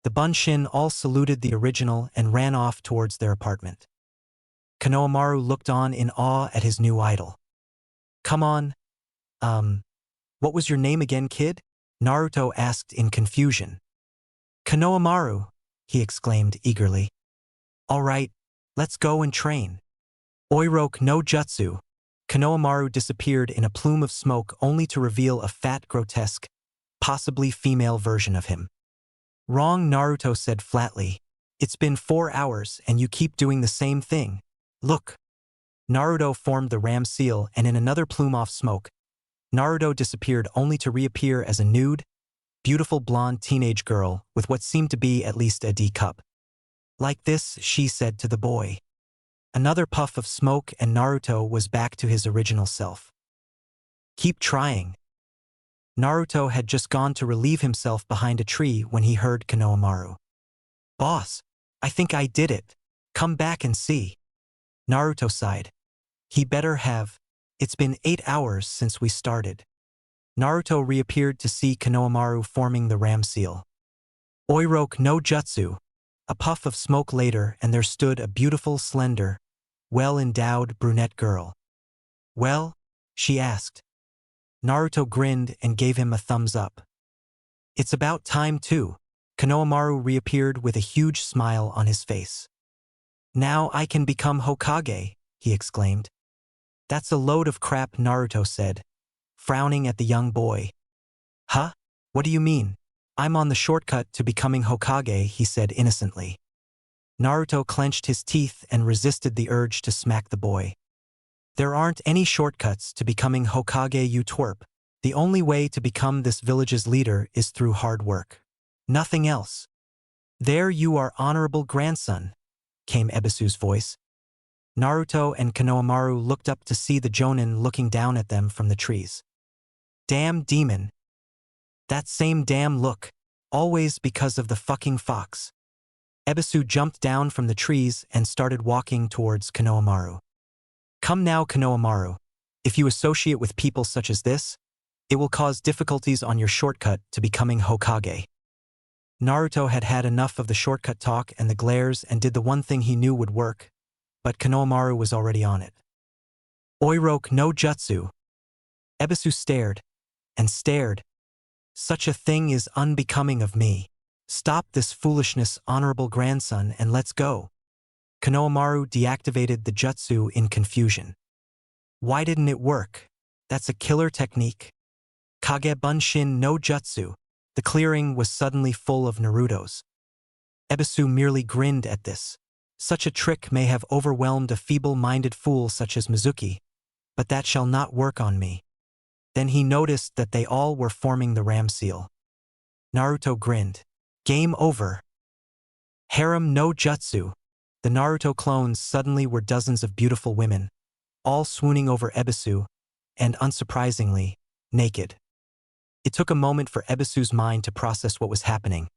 The Bunshin all saluted the original and ran off towards their apartment. Konohamaru looked on in awe at his new idol. Come on. What was your name again, kid? Naruto asked in confusion. Konohamaru, he exclaimed eagerly. All right, let's go and train. Oiroke no Jutsu. Konohamaru disappeared in a plume of smoke only to reveal a fat, grotesque, possibly female version of him. Wrong, Naruto said flatly. It's been 4 hours and you keep doing the same thing. Look. Naruto formed the ram seal and in another plume of smoke, Naruto disappeared only to reappear as a nude, beautiful blonde teenage girl with what seemed to be at least a D cup. Like this, she said to the boy. Another puff of smoke and Naruto was back to his original self. Keep trying. Naruto had just gone to relieve himself behind a tree when he heard Konohamaru. Boss, I think I did it. Come back and see. Naruto sighed. He better have. It's been 8 hours since we started. Naruto reappeared to see Konohamaru forming the ram seal. Oiroke no Jutsu. A puff of smoke later and there stood a beautiful, slender, well-endowed brunette girl. Well? She asked. Naruto grinned and gave him a thumbs up. It's about time too. Konohamaru reappeared with a huge smile on his face. Now I can become Hokage, he exclaimed. That's a load of crap, Naruto said, frowning at the young boy. Huh? What do you mean? I'm on the shortcut to becoming Hokage, he said innocently. Naruto clenched his teeth and resisted the urge to smack the boy. There aren't any shortcuts to becoming Hokage, you twerp. The only way to become this village's leader is through hard work. Nothing else. There you are, honorable grandson, came Ebisu's voice. Naruto and Konohamaru looked up to see the Jonin looking down at them from the trees. Damn demon. That same damn look. Always because of the fucking fox. Ebisu jumped down from the trees and started walking towards Konohamaru. Come now, Konohamaru. If you associate with people such as this, it will cause difficulties on your shortcut to becoming Hokage. Naruto had had enough of the shortcut talk and the glares and did the one thing he knew would work, but Konohamaru was already on it. Oiroke no Jutsu. Ebisu stared and stared. Such a thing is unbecoming of me. Stop this foolishness, honorable grandson, and let's go. Konohamaru deactivated the jutsu in confusion. Why didn't it work? That's a killer technique. Kage Bunshin no Jutsu. The clearing was suddenly full of Narutos. Ebisu merely grinned at this. Such a trick may have overwhelmed a feeble-minded fool such as Mizuki, but that shall not work on me. Then he noticed that they all were forming the ram seal. Naruto grinned. Game over. Harem no Jutsu. The Naruto clones suddenly were dozens of beautiful women, all swooning over Ebisu, and unsurprisingly, naked. It took a moment for Ebisu's mind to process what was happening,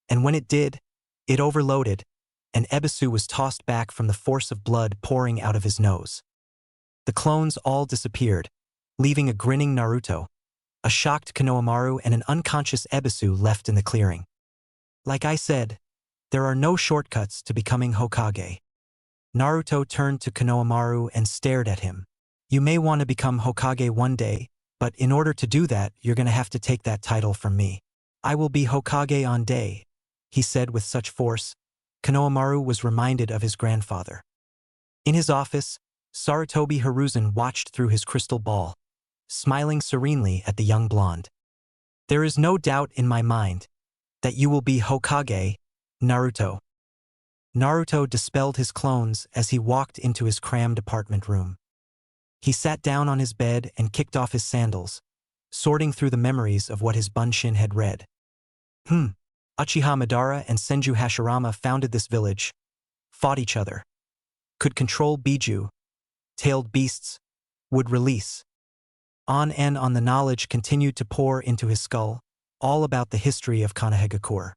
and when it did, it overloaded, and Ebisu was tossed back from the force of blood pouring out of his nose. The clones all disappeared, leaving a grinning Naruto, a shocked Konohamaru and an unconscious Ebisu left in the clearing. Like I said, there are no shortcuts to becoming Hokage. Naruto turned to Konohamaru and stared at him. You may want to become Hokage one day, but in order to do that, you're gonna have to take that title from me. I will be Hokage on day, he said with such force. Konohamaru was reminded of his grandfather. In his office, Sarutobi Hiruzen watched through his crystal ball, smiling serenely at the young blonde. There is no doubt in my mind that you will be Hokage, Naruto. Naruto dispelled his clones as he walked into his crammed apartment room. He sat down on his bed and kicked off his sandals, sorting through the memories of what his bunshin had read. Uchiha Madara and Senju Hashirama founded this village, fought each other, could control Biju, tailed beasts, would release. On and on the knowledge continued to pour into his skull, all about the history of Konohagakure.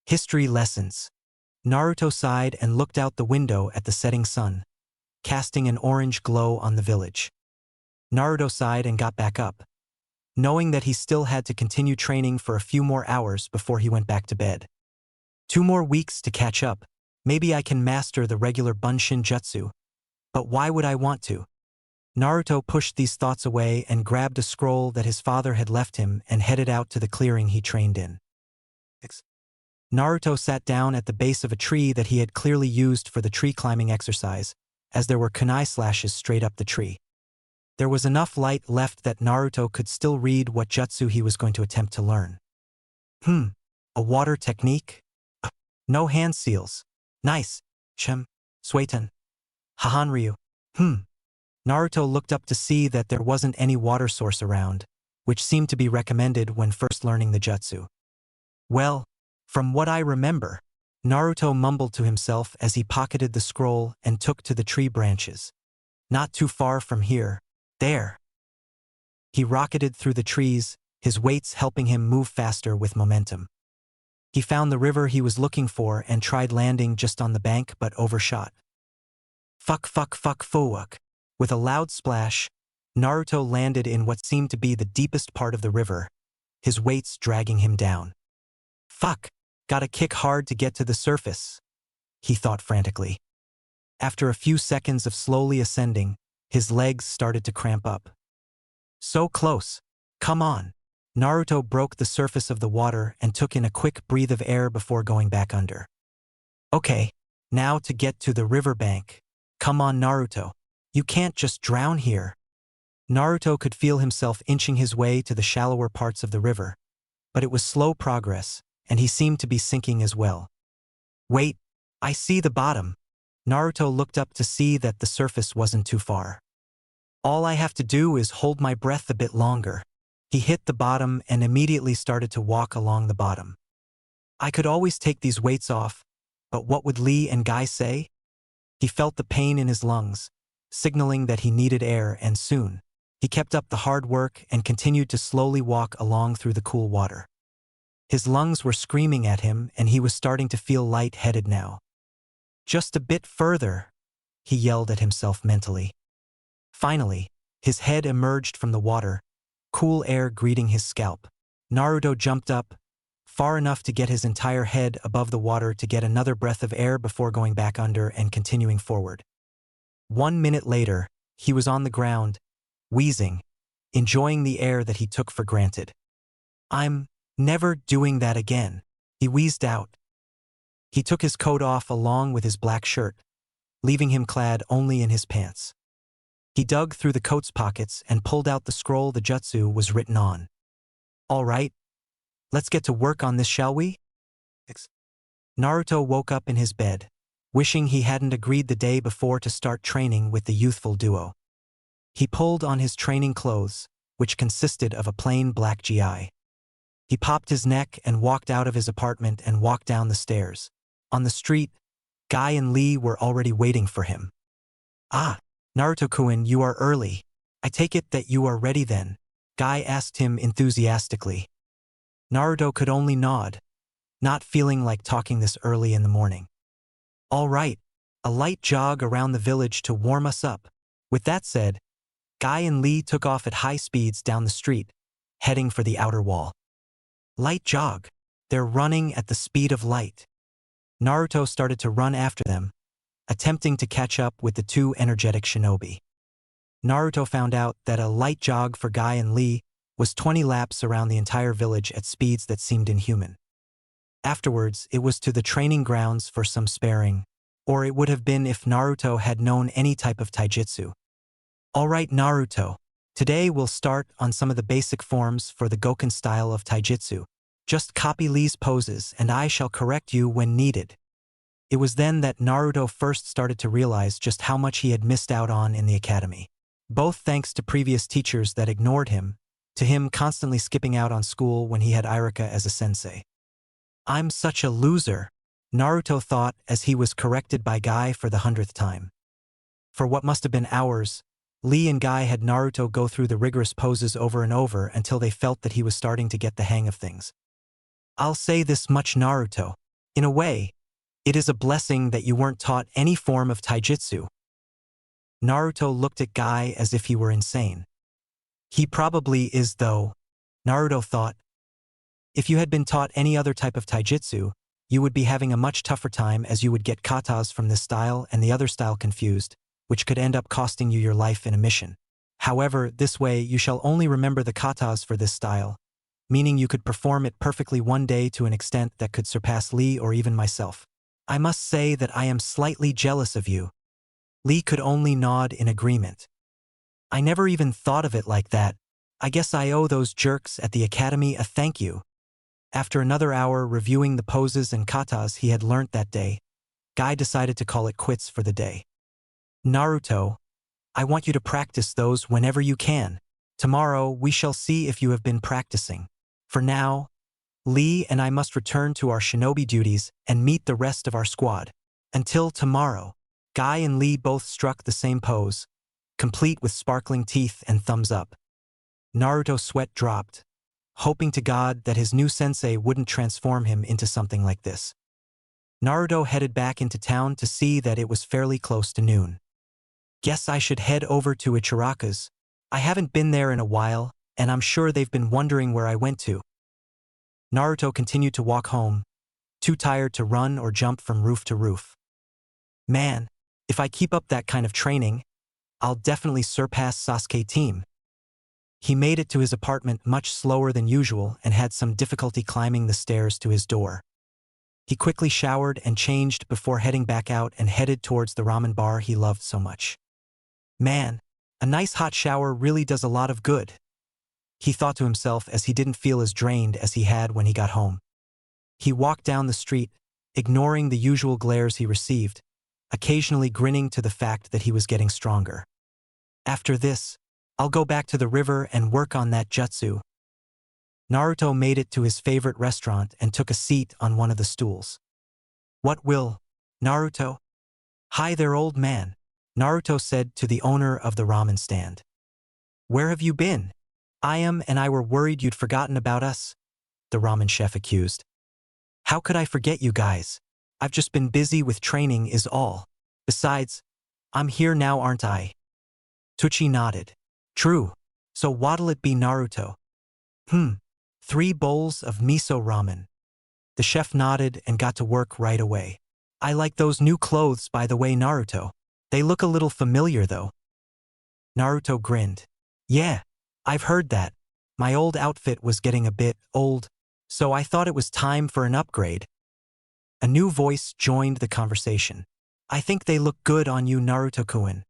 History lessons. Naruto sighed and looked out the window at the setting sun, casting an orange glow on the village. Naruto sighed and got back up, knowing that he still had to continue training for a few more hours before he went back to bed. 2 more weeks to catch up. Maybe I can master the regular bunshin jutsu. But why would I want to? Naruto pushed these thoughts away and grabbed a scroll that his father had left him and headed out to the clearing he trained in. Naruto sat down at the base of a tree that he had clearly used for the tree climbing exercise, as there were kunai slashes straight up the tree. There was enough light left that Naruto could still read what jutsu he was going to attempt to learn. A water technique? No hand seals. Nice. Sueten. Hahanryu. Naruto looked up to see that there wasn't any water source around, which seemed to be recommended when first learning the jutsu. Well, from what I remember, Naruto mumbled to himself as he pocketed the scroll and took to the tree branches. Not too far from here. There. He rocketed through the trees, his weights helping him move faster with momentum. He found the river he was looking for and tried landing just on the bank but overshot. Fuck. With a loud splash, Naruto landed in what seemed to be the deepest part of the river, his weights dragging him down. Fuck, gotta kick hard to get to the surface, he thought frantically. After a few seconds of slowly ascending, his legs started to cramp up. So close. Come on. Naruto broke the surface of the water and took in a quick breath of air before going back under. Okay, now to get to the riverbank. Come on, Naruto. You can't just drown here. Naruto could feel himself inching his way to the shallower parts of the river, but it was slow progress, and he seemed to be sinking as well. Wait, I see the bottom. Naruto looked up to see that the surface wasn't too far. All I have to do is hold my breath a bit longer. He hit the bottom and immediately started to walk along the bottom. I could always take these weights off, but what would Lee and Guy say? He felt the pain in his lungs, signaling that he needed air, and soon, he kept up the hard work and continued to slowly walk along through the cool water. His lungs were screaming at him and he was starting to feel light-headed now. Just a bit further, he yelled at himself mentally. Finally, his head emerged from the water, cool air greeting his scalp. Naruto jumped up, far enough to get his entire head above the water to get another breath of air before going back under and continuing forward. 1 minute later, he was on the ground, wheezing, enjoying the air that he took for granted. I'm never doing that again, he wheezed out. He took his coat off along with his black shirt, leaving him clad only in his pants. He dug through the coat's pockets and pulled out the scroll the jutsu was written on. All right, let's get to work on this, shall we? Naruto woke up in his bed, wishing he hadn't agreed the day before to start training with the youthful duo. He pulled on his training clothes, which consisted of a plain black gi. He popped his neck and walked out of his apartment and walked down the stairs. On the street, Guy and Lee were already waiting for him. Ah, Naruto-kun, you are early. I take it that you are ready then, Guy asked him enthusiastically. Naruto could only nod, not feeling like talking this early in the morning. All right, a light jog around the village to warm us up. With that said, Guy and Lee took off at high speeds down the street, heading for the outer wall. Light jog. They're running at the speed of light. Naruto started to run after them, attempting to catch up with the two energetic shinobi. Naruto found out that a light jog for Guy and Lee was 20 laps around the entire village at speeds that seemed inhuman. Afterwards, it was to the training grounds for some sparring, or it would have been if Naruto had known any type of taijutsu. Alright Naruto, today we'll start on some of the basic forms for the Goken style of taijutsu. Just copy Lee's poses and I shall correct you when needed. It was then that Naruto first started to realize just how much he had missed out on in the academy. Both thanks to previous teachers that ignored him, to him constantly skipping out on school when he had Irika as a sensei. I'm such a loser, Naruto thought as he was corrected by Guy for the 100th time. For what must have been hours, Lee and Guy had Naruto go through the rigorous poses over and over until they felt that he was starting to get the hang of things. I'll say this much Naruto, in a way, it is a blessing that you weren't taught any form of taijutsu. Naruto looked at Guy as if he were insane. He probably is though, Naruto thought. If you had been taught any other type of taijutsu, you would be having a much tougher time as you would get katas from this style and the other style confused, which could end up costing you your life in a mission. However, this way you shall only remember the katas for this style, meaning you could perform it perfectly one day to an extent that could surpass Lee or even myself. I must say that I am slightly jealous of you. Lee could only nod in agreement. I never even thought of it like that. I guess I owe those jerks at the academy a thank you. After another hour reviewing the poses and katas he had learnt that day, Guy decided to call it quits for the day. Naruto, I want you to practice those whenever you can. Tomorrow we shall see if you have been practicing. For now, Lee and I must return to our shinobi duties and meet the rest of our squad. Until tomorrow, Guy and Lee both struck the same pose, complete with sparkling teeth and thumbs up. Naruto's sweat dropped, hoping to God that his new sensei wouldn't transform him into something like this. Naruto headed back into town to see that it was fairly close to noon. Guess I should head over to Ichiraka's. I haven't been there in a while, and I'm sure they've been wondering where I went to. Naruto continued to walk home, too tired to run or jump from roof to roof. Man, if I keep up that kind of training, I'll definitely surpass Sasuke's team. He made it to his apartment much slower than usual and had some difficulty climbing the stairs to his door. He quickly showered and changed before heading back out and headed towards the ramen bar he loved so much. Man, a nice hot shower really does a lot of good, he thought to himself as he didn't feel as drained as he had when he got home. He walked down the street, ignoring the usual glares he received, occasionally grinning to the fact that he was getting stronger. After this, I'll go back to the river and work on that jutsu. Naruto made it to his favorite restaurant and took a seat on one of the stools. What will, Naruto? Hi there, old man, Naruto said to the owner of the ramen stand. Where have you been? I and I were worried you'd forgotten about us, the ramen chef accused. How could I forget you guys? I've just been busy with training is all. Besides, I'm here now, aren't I? Tucci nodded. True. So what'll it be, Naruto? 3 bowls of miso ramen. The chef nodded and got to work right away. I like those new clothes, by the way, Naruto. They look a little familiar though. Naruto grinned. Yeah, I've heard that. My old outfit was getting a bit old, so I thought it was time for an upgrade. A new voice joined the conversation. I think they look good on you, Naruto-kun.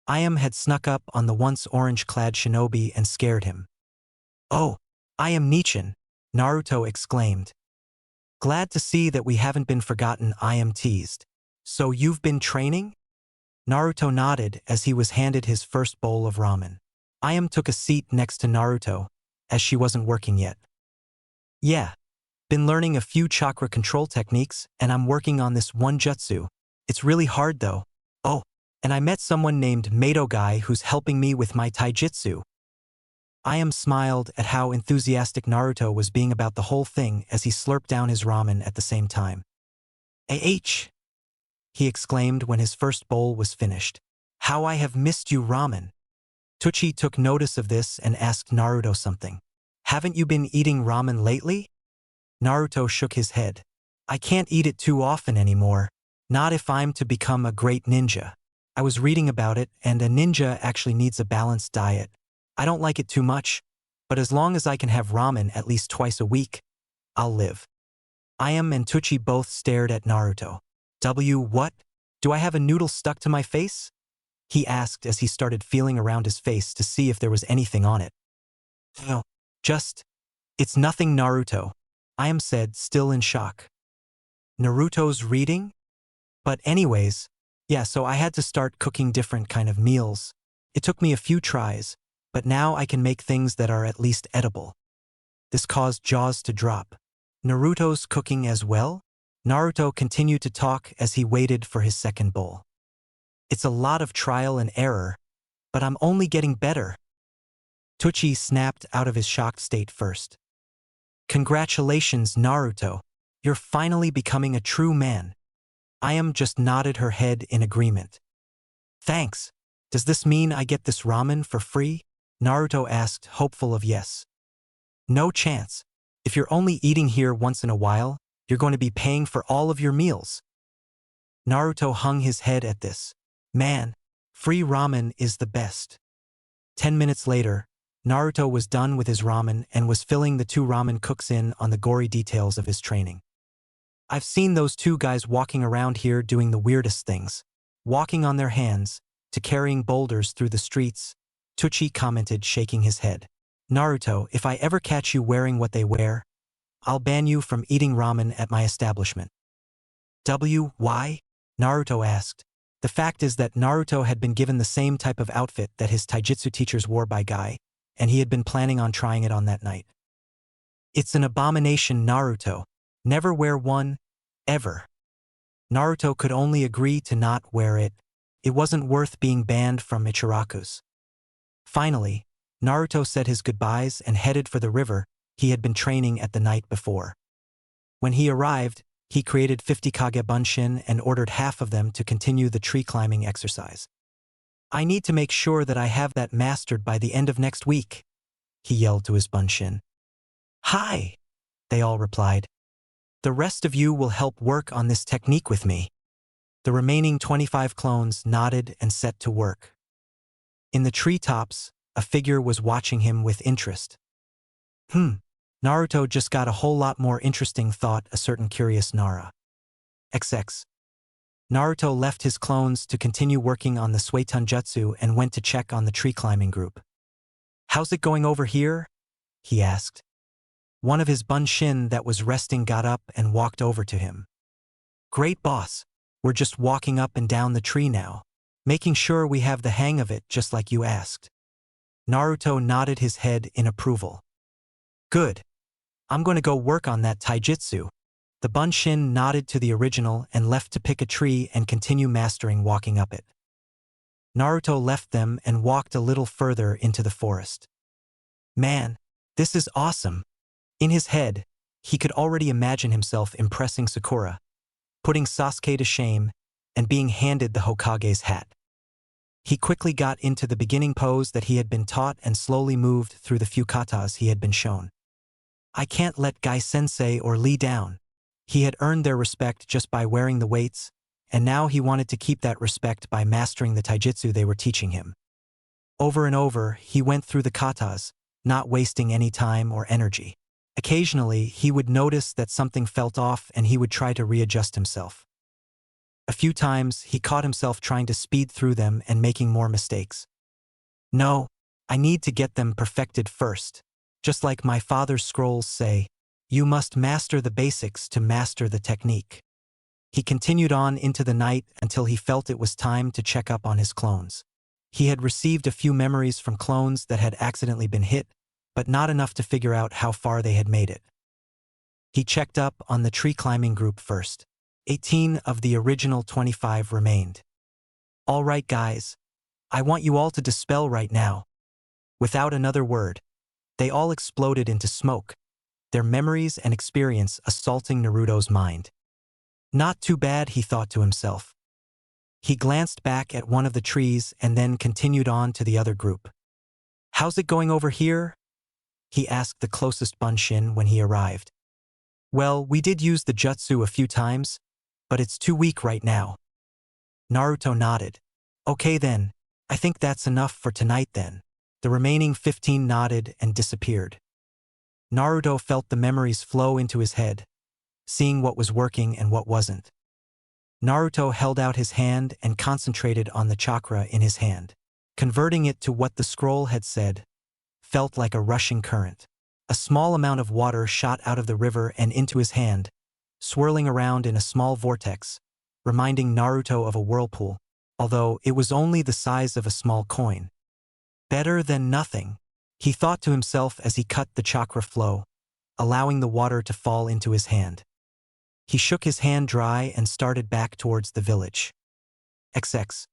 Had snuck up on the once orange-clad shinobi and scared him. Oh, Nichin, Naruto exclaimed. Glad to see that we haven't been forgotten, teased. So you've been training? Naruto nodded as he was handed his first bowl of ramen. Took a seat next to Naruto, as she wasn't working yet. Yeah, been learning a few chakra control techniques and I'm working on this one jutsu. It's really hard though. Oh, and I met someone named Mato Guy who's helping me with my taijutsu. Smiled at how enthusiastic Naruto was being about the whole thing as he slurped down his ramen at the same time. He exclaimed when his first bowl was finished. How I have missed you, ramen. Tucci took notice of this and asked Naruto something. Haven't you been eating ramen lately? Naruto shook his head. I can't eat it too often anymore. Not if I'm to become a great ninja. I was reading about it, and a ninja actually needs a balanced diet. I don't like it too much, but as long as I can have ramen at least twice a week, I'll live. Ayam and Tucci both stared at Naruto. What? Do I have a noodle stuck to my face? He asked as he started feeling around his face to see if there was anything on it. No, it's nothing, Naruto. Ayam said, still in shock. Naruto's reading? But anyways, yeah, so I had to start cooking different kind of meals. It took me a few tries, but now I can make things that are at least edible. This caused jaws to drop. Naruto's cooking as well? Naruto continued to talk as he waited for his second bowl. It's a lot of trial and error, but I'm only getting better. Tucci snapped out of his shocked state first. Congratulations, Naruto. You're finally becoming a true man. Ayam just nodded her head in agreement. Thanks. Does this mean I get this ramen for free? Naruto asked, hopeful of yes. No chance. If you're only eating here once in a while, you're going to be paying for all of your meals. Naruto hung his head at this. Man, free ramen is the best. 10 minutes later, Naruto was done with his ramen and was filling the two ramen cooks in on the gory details of his training. I've seen those two guys walking around here doing the weirdest things. Walking on their hands, to carrying boulders through the streets, Tucci commented, shaking his head. Naruto, if I ever catch you wearing what they wear, I'll ban you from eating ramen at my establishment. Why? Naruto asked. The fact is that Naruto had been given the same type of outfit that his taijutsu teachers wore by Guy, and he had been planning on trying it on that night. It's an abomination, Naruto. Never wear one, ever. Naruto could only agree to not wear it. It wasn't worth being banned from Ichiraku's. Finally, Naruto said his goodbyes and headed for the river he had been training at the night before. When he arrived, he created 50 Kage Bunshin and ordered half of them to continue the tree climbing exercise. I need to make sure that I have that mastered by the end of next week, he yelled to his Bunshin. Hi, they all replied. The rest of you will help work on this technique with me. The remaining 25 clones nodded and set to work. In the treetops, a figure was watching him with interest. Naruto just got a whole lot more interesting, thought a certain curious Nara. XX. Naruto left his clones to continue working on the Suitun Jutsu and went to check on the tree climbing group. How's it going over here? He asked. One of his Bunshin that was resting got up and walked over to him. Great boss, we're just walking up and down the tree now, making sure we have the hang of it just like you asked. Naruto nodded his head in approval. Good. I'm going to go work on that taijutsu. The Bunshin nodded to the original and left to pick a tree and continue mastering walking up it. Naruto left them and walked a little further into the forest. Man, this is awesome. In his head, he could already imagine himself impressing Sakura, putting Sasuke to shame, and being handed the Hokage's hat. He quickly got into the beginning pose that he had been taught and slowly moved through the few katas he had been shown. I can't let Gai-sensei or Lee down. He had earned their respect just by wearing the weights, and now he wanted to keep that respect by mastering the taijutsu they were teaching him. Over and over, he went through the katas, not wasting any time or energy. Occasionally, he would notice that something felt off and he would try to readjust himself. A few times, he caught himself trying to speed through them and making more mistakes. No, I need to get them perfected first. Just like my father's scrolls say, you must master the basics to master the technique. He continued on into the night until he felt it was time to check up on his clones. He had received a few memories from clones that had accidentally been hit, but not enough to figure out how far they had made it. He checked up on the tree climbing group first. 18 of the original 25 remained. All right, guys. I want you all to dispel right now. Without another word, they all exploded into smoke, their memories and experience assaulting Naruto's mind. Not too bad, he thought to himself. He glanced back at one of the trees and then continued on to the other group. How's it going over here? He asked the closest Bunshin when he arrived. Well, we did use the jutsu a few times, but it's too weak right now. Naruto nodded. Okay then, I think that's enough for tonight then. The remaining 15 nodded and disappeared. Naruto felt the memories flow into his head, seeing what was working and what wasn't. Naruto held out his hand and concentrated on the chakra in his hand. Converting it to what the scroll had said felt like a rushing current. A small amount of water shot out of the river and into his hand, swirling around in a small vortex, reminding Naruto of a whirlpool, although it was only the size of a small coin. Better than nothing, he thought to himself as he cut the chakra flow, allowing the water to fall into his hand. He shook his hand dry and started back towards the village. XX.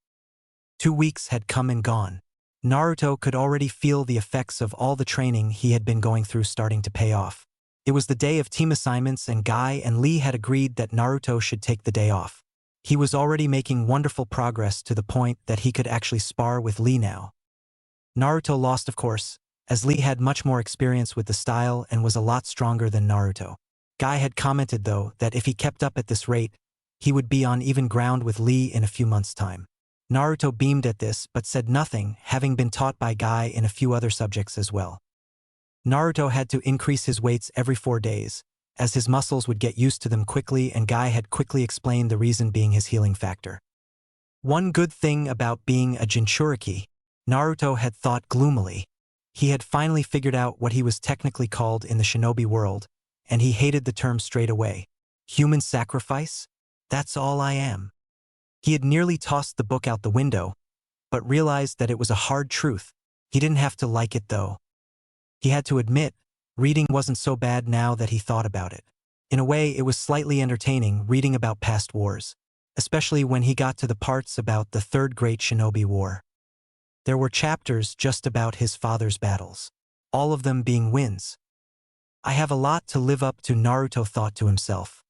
2 weeks had come and gone. Naruto could already feel the effects of all the training he had been going through starting to pay off. It was the day of team assignments and Guy and Lee had agreed that Naruto should take the day off. He was already making wonderful progress to the point that he could actually spar with Lee now. Naruto lost, of course, as Lee had much more experience with the style and was a lot stronger than Naruto. Guy had commented, though, that if he kept up at this rate, he would be on even ground with Lee in a few months' time. Naruto beamed at this but said nothing, having been taught by Guy in a few other subjects as well. Naruto had to increase his weights every 4 days, as his muscles would get used to them quickly, and Guy had quickly explained the reason being his healing factor. One good thing about being a Jinchuriki, Naruto had thought gloomily. He had finally figured out what he was technically called in the shinobi world, and he hated the term straight away. Human sacrifice? That's all I am. He had nearly tossed the book out the window, but realized that it was a hard truth. He didn't have to like it though. He had to admit, reading wasn't so bad now that he thought about it. In a way, it was slightly entertaining reading about past wars, especially when he got to the parts about the Third Great Shinobi War. There were chapters just about his father's battles, all of them being wins. I have a lot to live up to, Naruto thought to himself.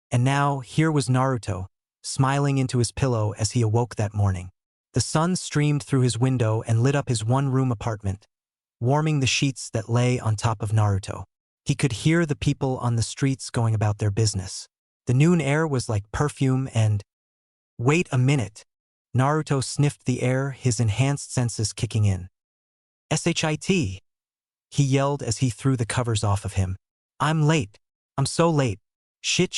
And now, here was Naruto, smiling into his pillow as he awoke that morning. The sun streamed through his window and lit up his one-room apartment, warming the sheets that lay on top of Naruto. He could hear the people on the streets going about their business. The noon air was like perfume and… Wait a minute! Naruto sniffed the air, his enhanced senses kicking in. Shit! He yelled as he threw the covers off of him. I'm late. I'm so late. Shit.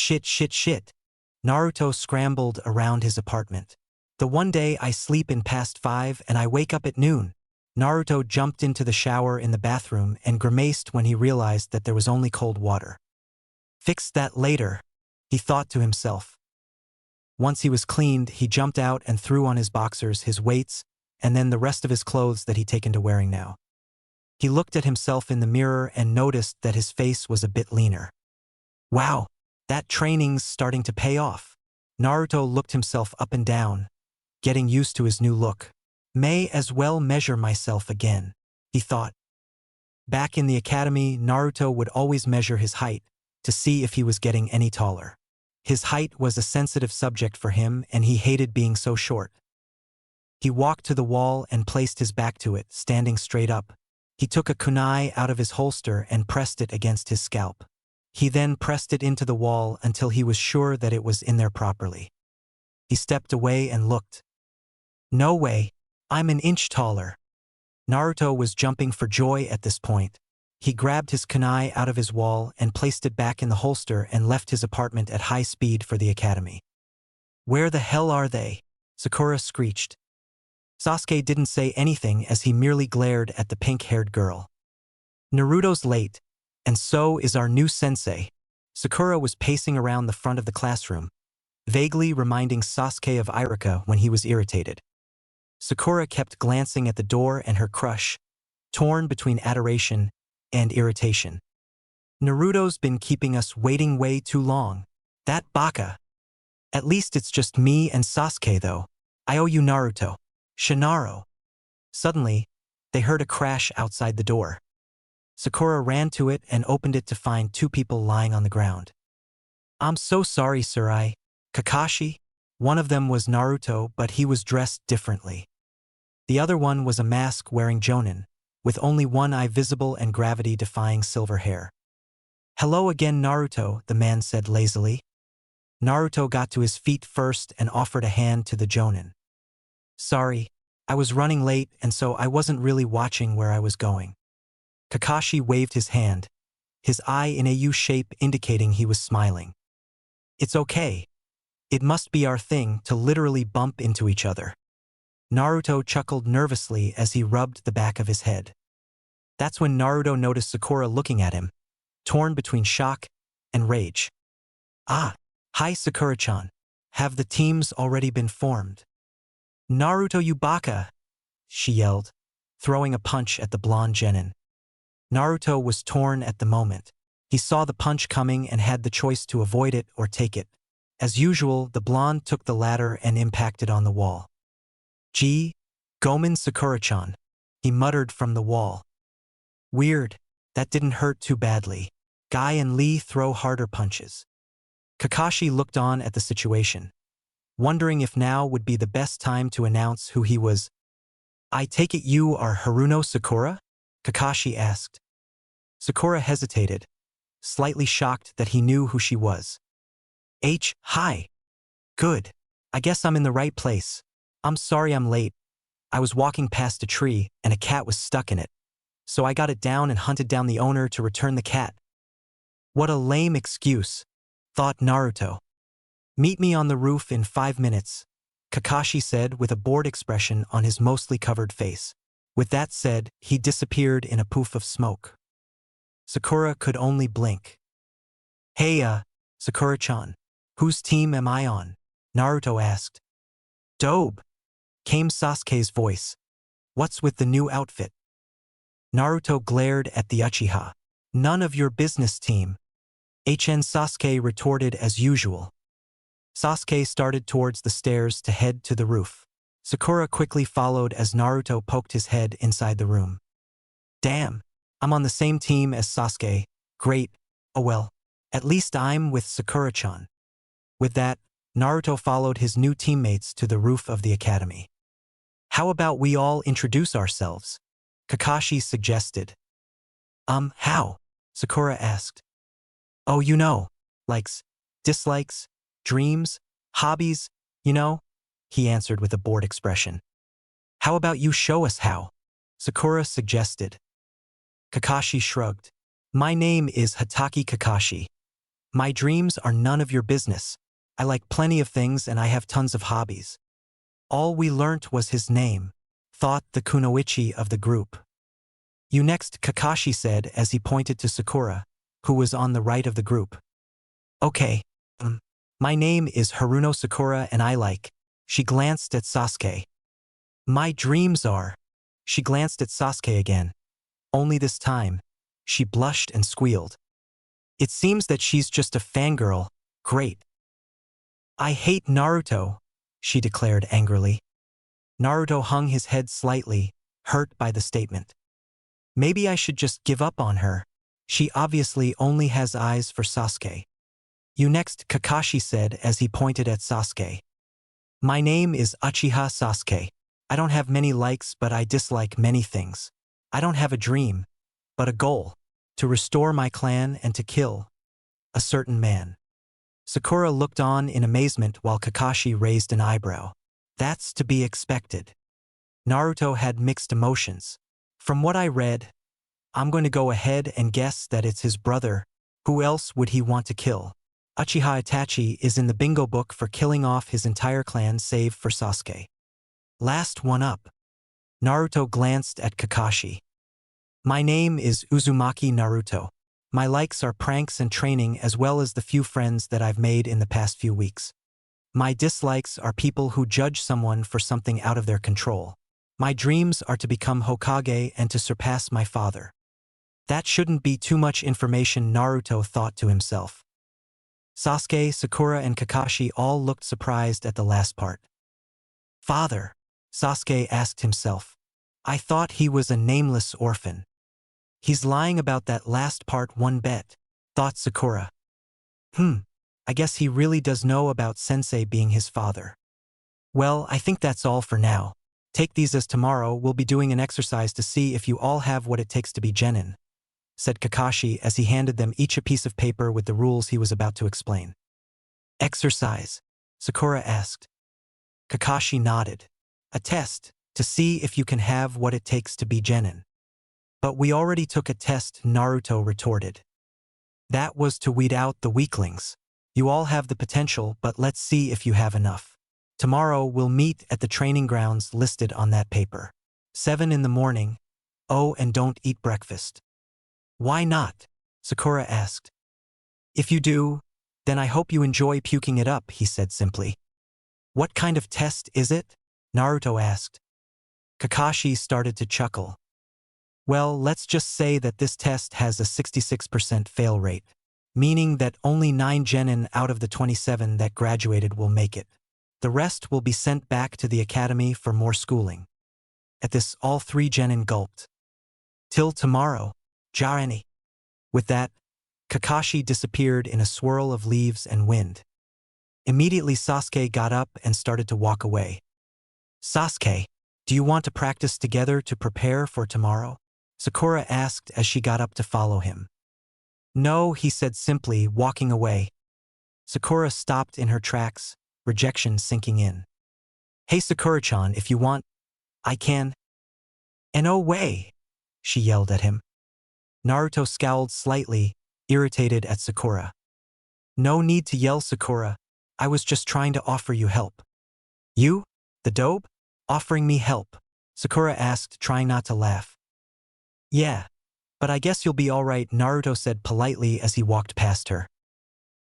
Naruto scrambled around his apartment. The one day I sleep in past 5 and I wake up at noon. Naruto jumped into the shower in the bathroom and grimaced when he realized that there was only cold water. Fix that later, he thought to himself. Once he was cleaned, he jumped out and threw on his boxers, his weights, and then the rest of his clothes that he'd taken to wearing now. He looked at himself in the mirror and noticed that his face was a bit leaner. Wow, that training's starting to pay off. Naruto looked himself up and down, getting used to his new look. May as well measure myself again, he thought. Back in the academy, Naruto would always measure his height to see if he was getting any taller. His height was a sensitive subject for him and he hated being so short. He walked to the wall and placed his back to it, standing straight up. He took a kunai out of his holster and pressed it against his scalp. He then pressed it into the wall until he was sure that it was in there properly. He stepped away and looked. No way, I'm an inch taller. Naruto was jumping for joy at this point. He grabbed his kunai out of his wall and placed it back in the holster and left his apartment at high speed for the academy. Where the hell are they? Sakura screeched. Sasuke didn't say anything as he merely glared at the pink-haired girl. Naruto's late, and so is our new sensei. Sakura was pacing around the front of the classroom, vaguely reminding Sasuke of Irika when he was irritated. Sakura kept glancing at the door and her crush, torn between adoration and irritation. Naruto's been keeping us waiting way too long. That baka. At least it's just me and Sasuke though. I owe you, Naruto. Shinaro. Suddenly, they heard a crash outside the door. Sakura ran to it and opened it to find 2 people lying on the ground. I'm so sorry, Surai. Kakashi? One of them was Naruto, but he was dressed differently. The other one was a mask-wearing jonin, with only one eye visible and gravity-defying silver hair. Hello again, Naruto, the man said lazily. Naruto got to his feet first and offered a hand to the jonin. Sorry, I was running late and so I wasn't really watching where I was going. Kakashi waved his hand, his eye in a U shape indicating he was smiling. It's okay. It must be our thing to literally bump into each other. Naruto chuckled nervously as he rubbed the back of his head. That's when Naruto noticed Sakura looking at him, torn between shock and rage. Ah, hi Sakura-chan. Have the teams already been formed? Naruto, you baka! She yelled, throwing a punch at the blonde genin. Naruto was torn at the moment. He saw the punch coming and had the choice to avoid it or take it. As usual, the blonde took the latter and impacted on the wall. Gee, Gomen Sakura-chan, he muttered from the wall. Weird, that didn't hurt too badly. Guy and Lee throw harder punches. Kakashi looked on at the situation, wondering if now would be the best time to announce who he was. I take it you are Haruno Sakura? Kakashi asked. Sakura hesitated, slightly shocked that he knew who she was. Hi. Good. I guess I'm in the right place. I'm sorry I'm late. I was walking past a tree and a cat was stuck in it. So I got it down and hunted down the owner to return the cat. What a lame excuse, thought Naruto. Meet me on the roof in 5 minutes, Kakashi said with a bored expression on his mostly covered face. With that said, he disappeared in a poof of smoke. Sakura could only blink. Hey, Sakura-chan, whose team am I on? Naruto asked. Dope, came Sasuke's voice. What's with the new outfit? Naruto glared at the Uchiha. None of your business, team. Sasuke retorted as usual. Sasuke started towards the stairs to head to the roof. Sakura quickly followed as Naruto poked his head inside the room. Damn, I'm on the same team as Sasuke. Great. Oh well, at least I'm with Sakura-chan. With that, Naruto followed his new teammates to the roof of the academy. How about we all introduce ourselves? Kakashi suggested. How? Sakura asked. Oh, you know, likes, dislikes, dreams, hobbies, you know? He answered with a bored expression. How about you show us how? Sakura suggested. Kakashi shrugged. My name is Hatake Kakashi. My dreams are none of your business. I like plenty of things and I have tons of hobbies. All we learnt was his name, thought the kunoichi of the group. You next, Kakashi said as he pointed to Sakura, who was on the right of the group. Okay, my name is Haruno Sakura and I like. She glanced at Sasuke. My dreams are. She glanced at Sasuke again. Only this time, she blushed and squealed. It seems that she's just a fangirl. Great. I hate Naruto, she declared angrily. Naruto hung his head slightly, hurt by the statement. Maybe I should just give up on her. She obviously only has eyes for Sasuke. You next, Kakashi said as he pointed at Sasuke. My name is Uchiha Sasuke. I don't have many likes but I dislike many things. I don't have a dream, but a goal. To restore my clan and to kill a certain man. Sakura looked on in amazement while Kakashi raised an eyebrow. That's to be expected. Naruto had mixed emotions. From what I read, I'm going to go ahead and guess that it's his brother. Who else would he want to kill? Uchiha Itachi is in the bingo book for killing off his entire clan save for Sasuke. Last one up. Naruto glanced at Kakashi. My name is Uzumaki Naruto. My likes are pranks and training as well as the few friends that I've made in the past few weeks. My dislikes are people who judge someone for something out of their control. My dreams are to become Hokage and to surpass my father. That shouldn't be too much information, Naruto thought to himself. Sasuke, Sakura, and Kakashi all looked surprised at the last part. Father, Sasuke asked himself. I thought he was a nameless orphan. He's lying about that last part, one bet, thought Sakura. I guess he really does know about Sensei being his father. Well, I think that's all for now. Take these as tomorrow we'll be doing an exercise to see if you all have what it takes to be genin. said Kakashi as he handed them each a piece of paper with the rules he was about to explain. Exercise? Sakura asked. Kakashi nodded. A test, to see if you can have what it takes to be genin. But we already took a test, Naruto retorted. That was to weed out the weaklings. You all have the potential, but let's see if you have enough. Tomorrow we'll meet at the training grounds listed on that paper. 7 in the morning. Oh, and don't eat breakfast. Why not? Sakura asked. If you do, then I hope you enjoy puking it up, he said simply. What kind of test is it? Naruto asked. Kakashi started to chuckle. Well, let's just say that this test has a 66% fail rate, meaning that only 9 genin out of the 27 that graduated will make it. The rest will be sent back to the academy for more schooling. At this, all 3 genin gulped. Till tomorrow, Jareni. With that, Kakashi disappeared in a swirl of leaves and wind. Immediately Sasuke got up and started to walk away. Sasuke, do you want to practice together to prepare for tomorrow? Sakura asked as she got up to follow him. No, he said simply, walking away. Sakura stopped in her tracks, rejection sinking in. Hey Sakura-chan, if you want, I can. No way, she yelled at him. Naruto scowled slightly, irritated at Sakura. No need to yell, Sakura. I was just trying to offer you help. You? The dope? Offering me help? Sakura asked, trying not to laugh. Yeah, but I guess you'll be all right, Naruto said politely as he walked past her.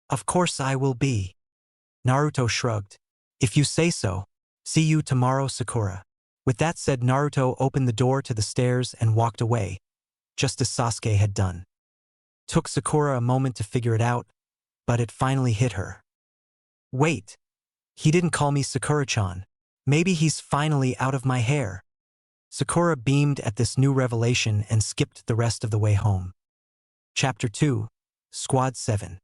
Of course I will be. Naruto shrugged. If you say so. See you tomorrow, Sakura. With that said, Naruto opened the door to the stairs and walked away, just as Sasuke had done. Took Sakura a moment to figure it out, but it finally hit her. Wait, he didn't call me Sakura-chan. Maybe he's finally out of my hair. Sakura beamed at this new revelation and skipped the rest of the way home. Chapter 2, Squad 7.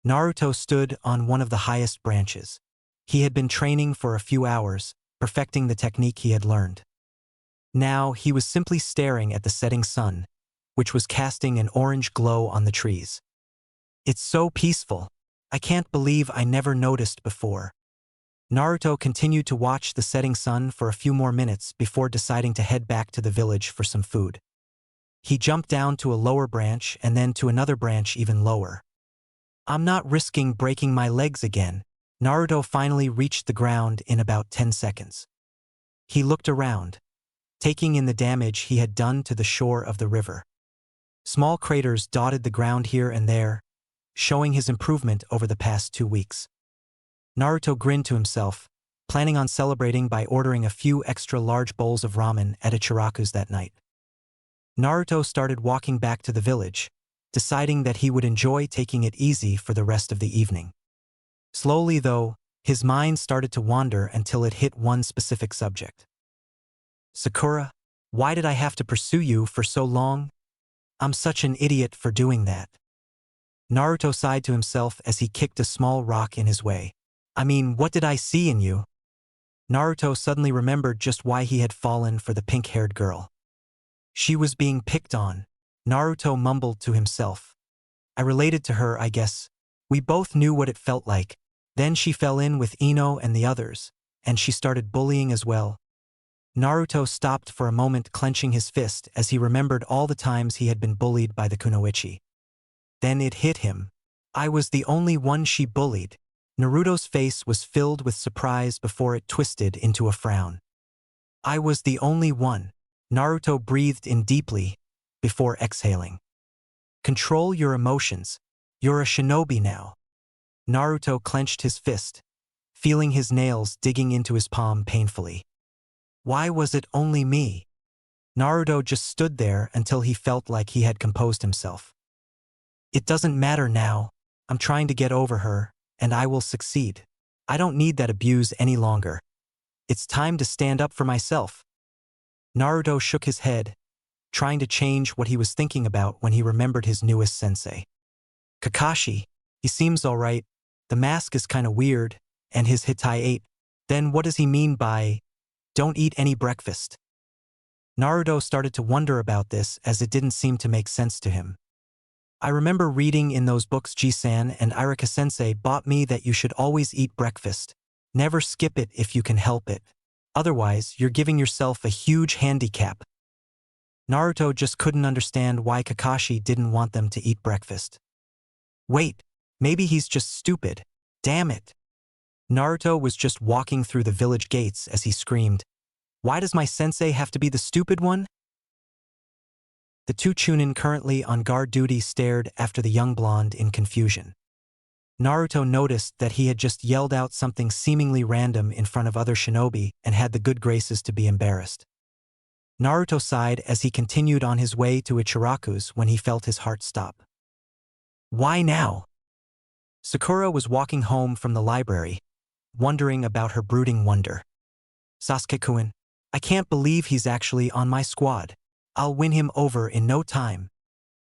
Naruto stood on one of the highest branches. He had been training for a few hours, perfecting the technique he had learned. Now he was simply staring at the setting sun, which was casting an orange glow on the trees. It's so peaceful. I can't believe I never noticed before. Naruto continued to watch the setting sun for a few more minutes before deciding to head back to the village for some food. He jumped down to a lower branch and then to another branch even lower. I'm not risking breaking my legs again. Naruto finally reached the ground in about 10 seconds. He looked around, taking in the damage he had done to the shore of the river. Small craters dotted the ground here and there, showing his improvement over the past 2 weeks. Naruto grinned to himself, planning on celebrating by ordering a few extra large bowls of ramen at Ichiraku's that night. Naruto started walking back to the village, deciding that he would enjoy taking it easy for the rest of the evening. Slowly, though, his mind started to wander until it hit one specific subject. Sakura, why did I have to pursue you for so long? I'm such an idiot for doing that. Naruto sighed to himself as he kicked a small rock in his way. I mean, what did I see in you? Naruto suddenly remembered just why he had fallen for the pink-haired girl. She was being picked on. Naruto mumbled to himself. I related to her, I guess. We both knew what it felt like. Then she fell in with Ino and the others, and she started bullying as well. Naruto stopped for a moment, clenching his fist as he remembered all the times he had been bullied by the kunoichi. Then it hit him. I was the only one she bullied. Naruto's face was filled with surprise before it twisted into a frown. I was the only one. Naruto breathed in deeply before exhaling. Control your emotions. You're a shinobi now. Naruto clenched his fist, feeling his nails digging into his palm painfully. Why was it only me? Naruto just stood there until he felt like he had composed himself. It doesn't matter now. I'm trying to get over her, and I will succeed. I don't need that abuse any longer. It's time to stand up for myself. Naruto shook his head, trying to change what he was thinking about when he remembered his newest sensei. Kakashi, he seems alright. The mask is kinda weird, and his Hitai ate. Then what does he mean by, don't eat any breakfast? Naruto started to wonder about this as it didn't seem to make sense to him. I remember reading in those books Ji-san and Irika-sensei bought me that you should always eat breakfast. Never skip it if you can help it. Otherwise, you're giving yourself a huge handicap. Naruto just couldn't understand why Kakashi didn't want them to eat breakfast. Wait, maybe he's just stupid. Damn it. Naruto was just walking through the village gates as he screamed, "Why does my sensei have to be the stupid one?" The two Chunnin currently on guard duty stared after the young blonde in confusion. Naruto noticed that he had just yelled out something seemingly random in front of other shinobi and had the good graces to be embarrassed. Naruto sighed as he continued on his way to Ichiraku's when he felt his heart stop. Why now? Sakura was walking home from the library, wondering about her brooding wonder. Sasuke-kun, I can't believe he's actually on my squad. I'll win him over in no time.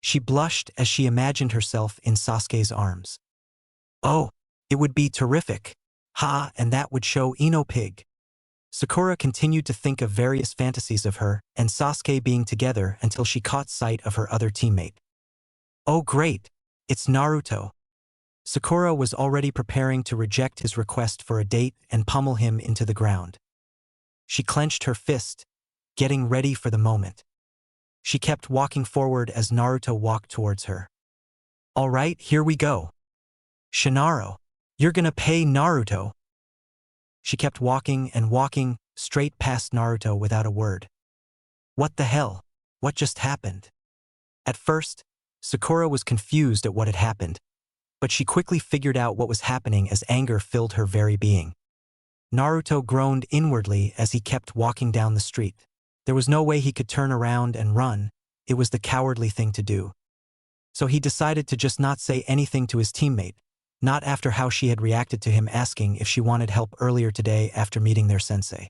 She blushed as she imagined herself in Sasuke's arms. Oh, it would be terrific. Ha, and that would show Ino Pig. Sakura continued to think of various fantasies of her and Sasuke being together until she caught sight of her other teammate. Oh great, it's Naruto. Sakura was already preparing to reject his request for a date and pummel him into the ground. She clenched her fist, getting ready for the moment. She kept walking forward as Naruto walked towards her. All right, here we go. Shinaro, you're gonna pay Naruto. She kept walking and walking, straight past Naruto without a word. What the hell? What just happened? At first, Sakura was confused at what had happened, but she quickly figured out what was happening as anger filled her very being. Naruto groaned inwardly as he kept walking down the street. There was no way he could turn around and run. It was the cowardly thing to do. So he decided to just not say anything to his teammate, not after how she had reacted to him asking if she wanted help earlier today after meeting their sensei.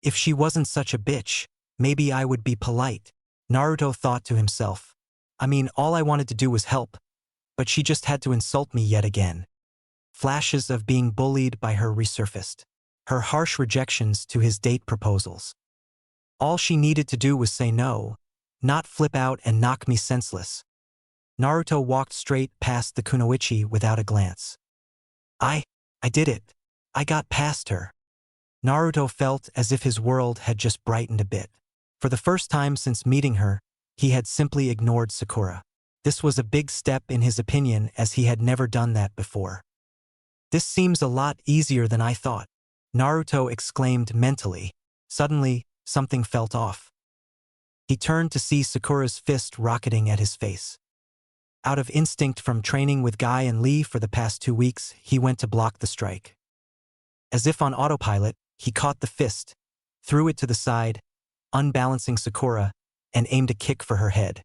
If she wasn't such a bitch, maybe I would be polite, Naruto thought to himself. I mean, all I wanted to do was help, but she just had to insult me yet again. Flashes of being bullied by her resurfaced. Her harsh rejections to his date proposals. All she needed to do was say no, not flip out and knock me senseless. Naruto walked straight past the kunoichi without a glance. I did it. I got past her. Naruto felt as if his world had just brightened a bit. For the first time since meeting her, he had simply ignored Sakura. This was a big step in his opinion as he had never done that before. This seems a lot easier than I thought, Naruto exclaimed mentally. Suddenly, something felt off. He turned to see Sakura's fist rocketing at his face. Out of instinct from training with Guy and Lee for the past 2 weeks, he went to block the strike. As if on autopilot, he caught the fist, threw it to the side, unbalancing Sakura, and aimed a kick for her head.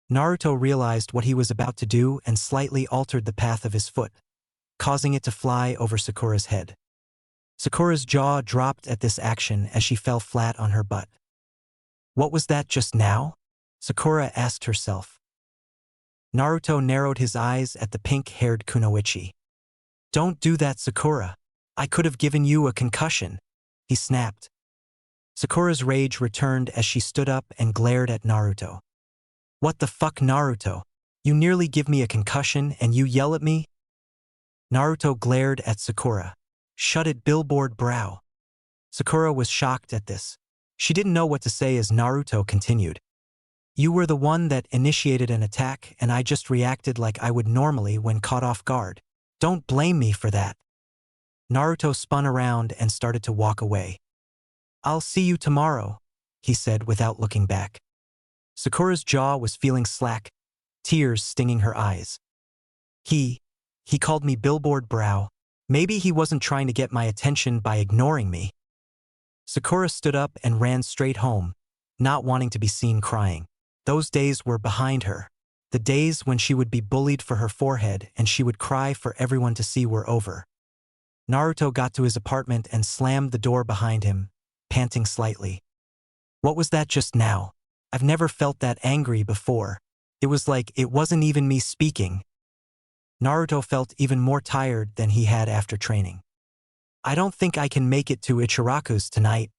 Naruto realized what he was about to do and slightly altered the path of his foot, causing it to fly over Sakura's head. Sakura's jaw dropped at this action as she fell flat on her butt. What was that just now? Sakura asked herself. Naruto narrowed his eyes at the pink-haired kunoichi. Don't do that, Sakura. I could have given you a concussion, he snapped. Sakura's rage returned as she stood up and glared at Naruto. What the fuck, Naruto? You nearly give me a concussion and you yell at me? Naruto glared at Sakura. Shut it, billboard brow. Sakura was shocked at this. She didn't know what to say as Naruto continued. You were the one that initiated an attack and I just reacted like I would normally when caught off guard. Don't blame me for that. Naruto spun around and started to walk away. I'll see you tomorrow, he said without looking back. Sakura's jaw was feeling slack, tears stinging her eyes. He called me billboard brow. Maybe he wasn't trying to get my attention by ignoring me. Sakura stood up and ran straight home, not wanting to be seen crying. Those days were behind her. The days when she would be bullied for her forehead and she would cry for everyone to see were over. Naruto got to his apartment and slammed the door behind him, panting slightly. What was that just now? I've never felt that angry before. It was like it wasn't even me speaking. Naruto felt even more tired than he had after training. I don't think I can make it to Ichiraku's tonight.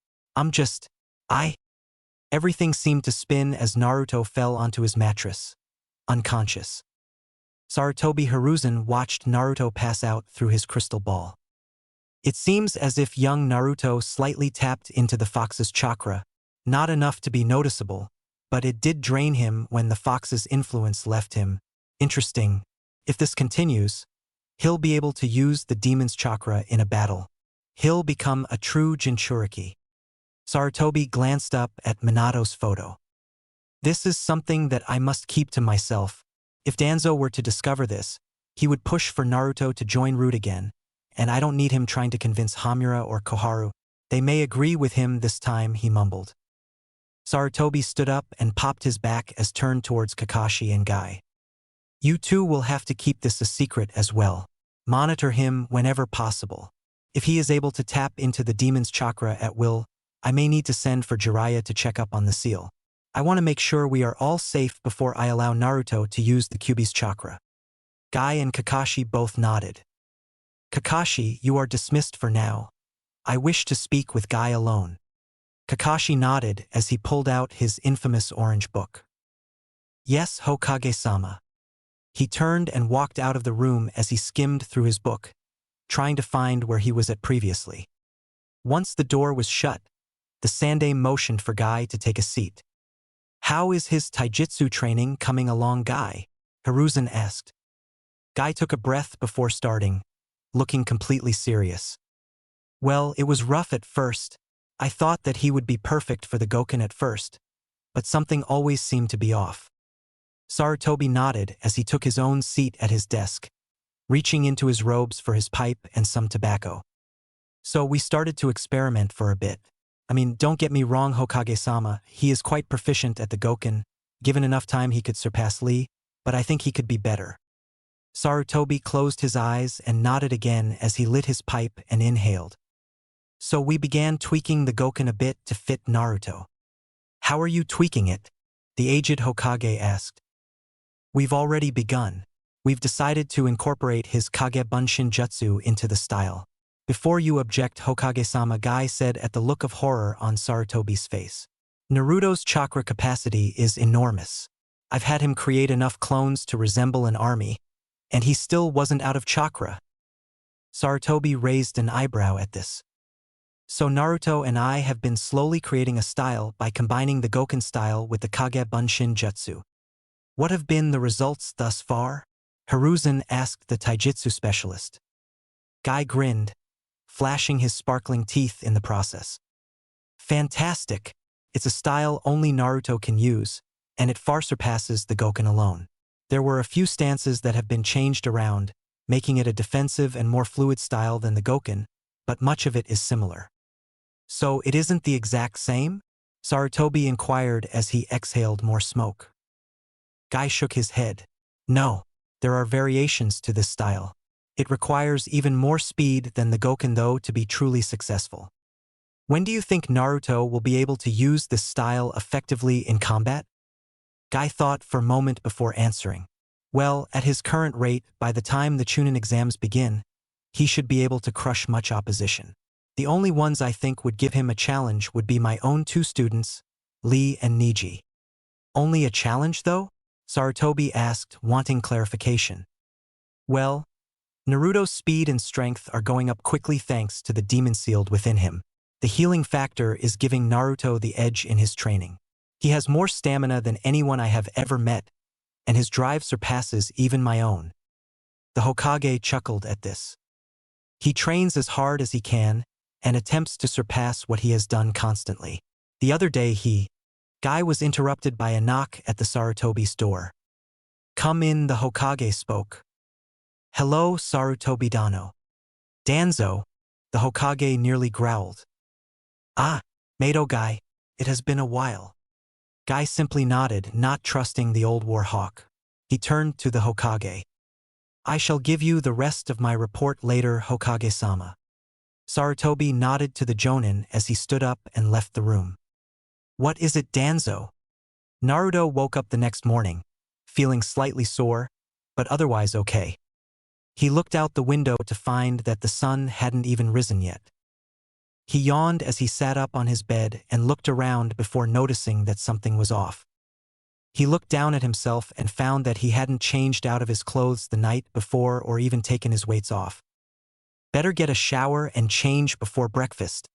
Everything seemed to spin as Naruto fell onto his mattress, unconscious. Sarutobi Hiruzen watched Naruto pass out through his crystal ball. It seems as if young Naruto slightly tapped into the fox's chakra, not enough to be noticeable, but it did drain him when the fox's influence left him. Interesting. If this continues, he'll be able to use the demon's chakra in a battle. He'll become a true Jinchuriki. Sarutobi glanced up at Minato's photo. This is something that I must keep to myself. If Danzo were to discover this, he would push for Naruto to join Root again, and I don't need him trying to convince Hamura or Koharu. They may agree with him this time, he mumbled. Sarutobi stood up and popped his back as turned towards Kakashi and Guy. You two will have to keep this a secret as well. Monitor him whenever possible. If he is able to tap into the demon's chakra at will, I may need to send for Jiraiya to check up on the seal. I want to make sure we are all safe before I allow Naruto to use the Kyuubi's chakra. Guy and Kakashi both nodded. Kakashi, you are dismissed for now. I wish to speak with Guy alone. Kakashi nodded as he pulled out his infamous orange book. Yes, Hokage-sama. He turned and walked out of the room as he skimmed through his book, trying to find where he was at previously. Once the door was shut, the Sandai motioned for Guy to take a seat. How is his taijutsu training coming along, Guy? Hiruzen asked. Guy took a breath before starting, looking completely serious. Well, it was rough at first. I thought that he would be perfect for the Goken at first, but something always seemed to be off. Sarutobi nodded as he took his own seat at his desk, reaching into his robes for his pipe and some tobacco. So we started to experiment for a bit. I mean, don't get me wrong, Hokage-sama, he is quite proficient at the Goken. Given enough time he could surpass Lee, but I think he could be better. Sarutobi closed his eyes and nodded again as he lit his pipe and inhaled. So we began tweaking the Goken a bit to fit Naruto. How are you tweaking it? The aged Hokage asked. We've already begun. We've decided to incorporate his Kage Bunshin Jutsu into the style. Before you object, Hokage-sama, Guy said at the look of horror on Sarutobi's face. Naruto's chakra capacity is enormous. I've had him create enough clones to resemble an army, and he still wasn't out of chakra. Sarutobi raised an eyebrow at this. So Naruto and I have been slowly creating a style by combining the Goken style with the Kage Bunshin Jutsu. What have been the results thus far? Hiruzen asked the taijutsu specialist. Guy grinned, flashing his sparkling teeth in the process. Fantastic! It's a style only Naruto can use, and it far surpasses the Goken alone. There were a few stances that have been changed around, making it a defensive and more fluid style than the Goken, but much of it is similar. So it isn't the exact same? Sarutobi inquired as he exhaled more smoke. Guy shook his head. No, there are variations to this style. It requires even more speed than the Goken though to be truly successful. When do you think Naruto will be able to use this style effectively in combat? Guy thought for a moment before answering. Well, at his current rate, by the time the Chunnin Exams begin, he should be able to crush much opposition. The only ones I think would give him a challenge would be my own two students, Lee and Niji. Only a challenge though? Sarutobi asked, wanting clarification. Well, Naruto's speed and strength are going up quickly thanks to the demon sealed within him. The healing factor is giving Naruto the edge in his training. He has more stamina than anyone I have ever met, and his drive surpasses even my own. The Hokage chuckled at this. He trains as hard as he can and attempts to surpass what he has done constantly. The other day Guy was interrupted by a knock at the Sarutobi's door. Come in, the Hokage spoke. Hello, Sarutobi-dano. Danzo, the Hokage nearly growled. Ah, Mato Guy, it has been a while. Guy simply nodded, not trusting the old war hawk. He turned to the Hokage. I shall give you the rest of my report later, Hokage-sama. Sarutobi nodded to the Jonin as he stood up and left the room. What is it, Danzo? Naruto woke up the next morning, feeling slightly sore, but otherwise okay. He looked out the window to find that the sun hadn't even risen yet. He yawned as he sat up on his bed and looked around before noticing that something was off. He looked down at himself and found that he hadn't changed out of his clothes the night before or even taken his weights off. Better get a shower and change before breakfast,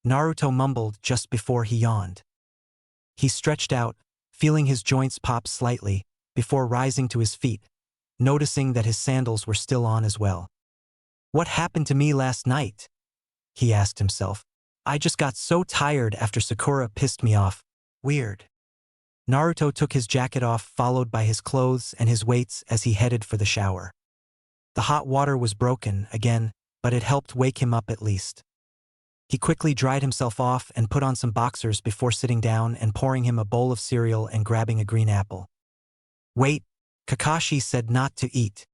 Naruto mumbled just before he yawned. He stretched out, feeling his joints pop slightly, before rising to his feet, noticing that his sandals were still on as well. What happened to me last night? He asked himself. I just got so tired after Sakura pissed me off. Weird. Naruto took his jacket off, followed by his clothes and his weights as he headed for the shower. The hot water was broken again, but it helped wake him up at least. He quickly dried himself off and put on some boxers before sitting down and pouring him a bowl of cereal and grabbing a green apple. Wait, Kakashi said not to eat.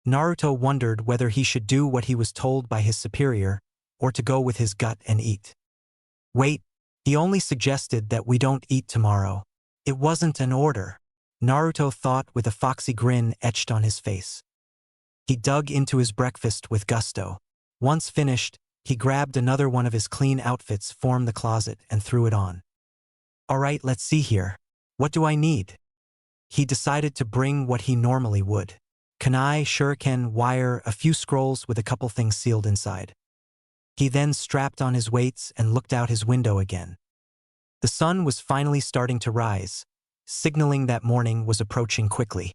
Naruto wondered whether he should do what he was told by his superior, or to go with his gut and eat. Wait, he only suggested that we don't eat tomorrow. It wasn't an order, Naruto thought with a foxy grin etched on his face. He dug into his breakfast with gusto. Once finished, he grabbed another one of his clean outfits from the closet and threw it on. All right, let's see here. What do I need? He decided to bring what he normally would. Kunai, shuriken, wire, a few scrolls with a couple things sealed inside. He then strapped on his weights and looked out his window again. The sun was finally starting to rise, signaling that morning was approaching quickly.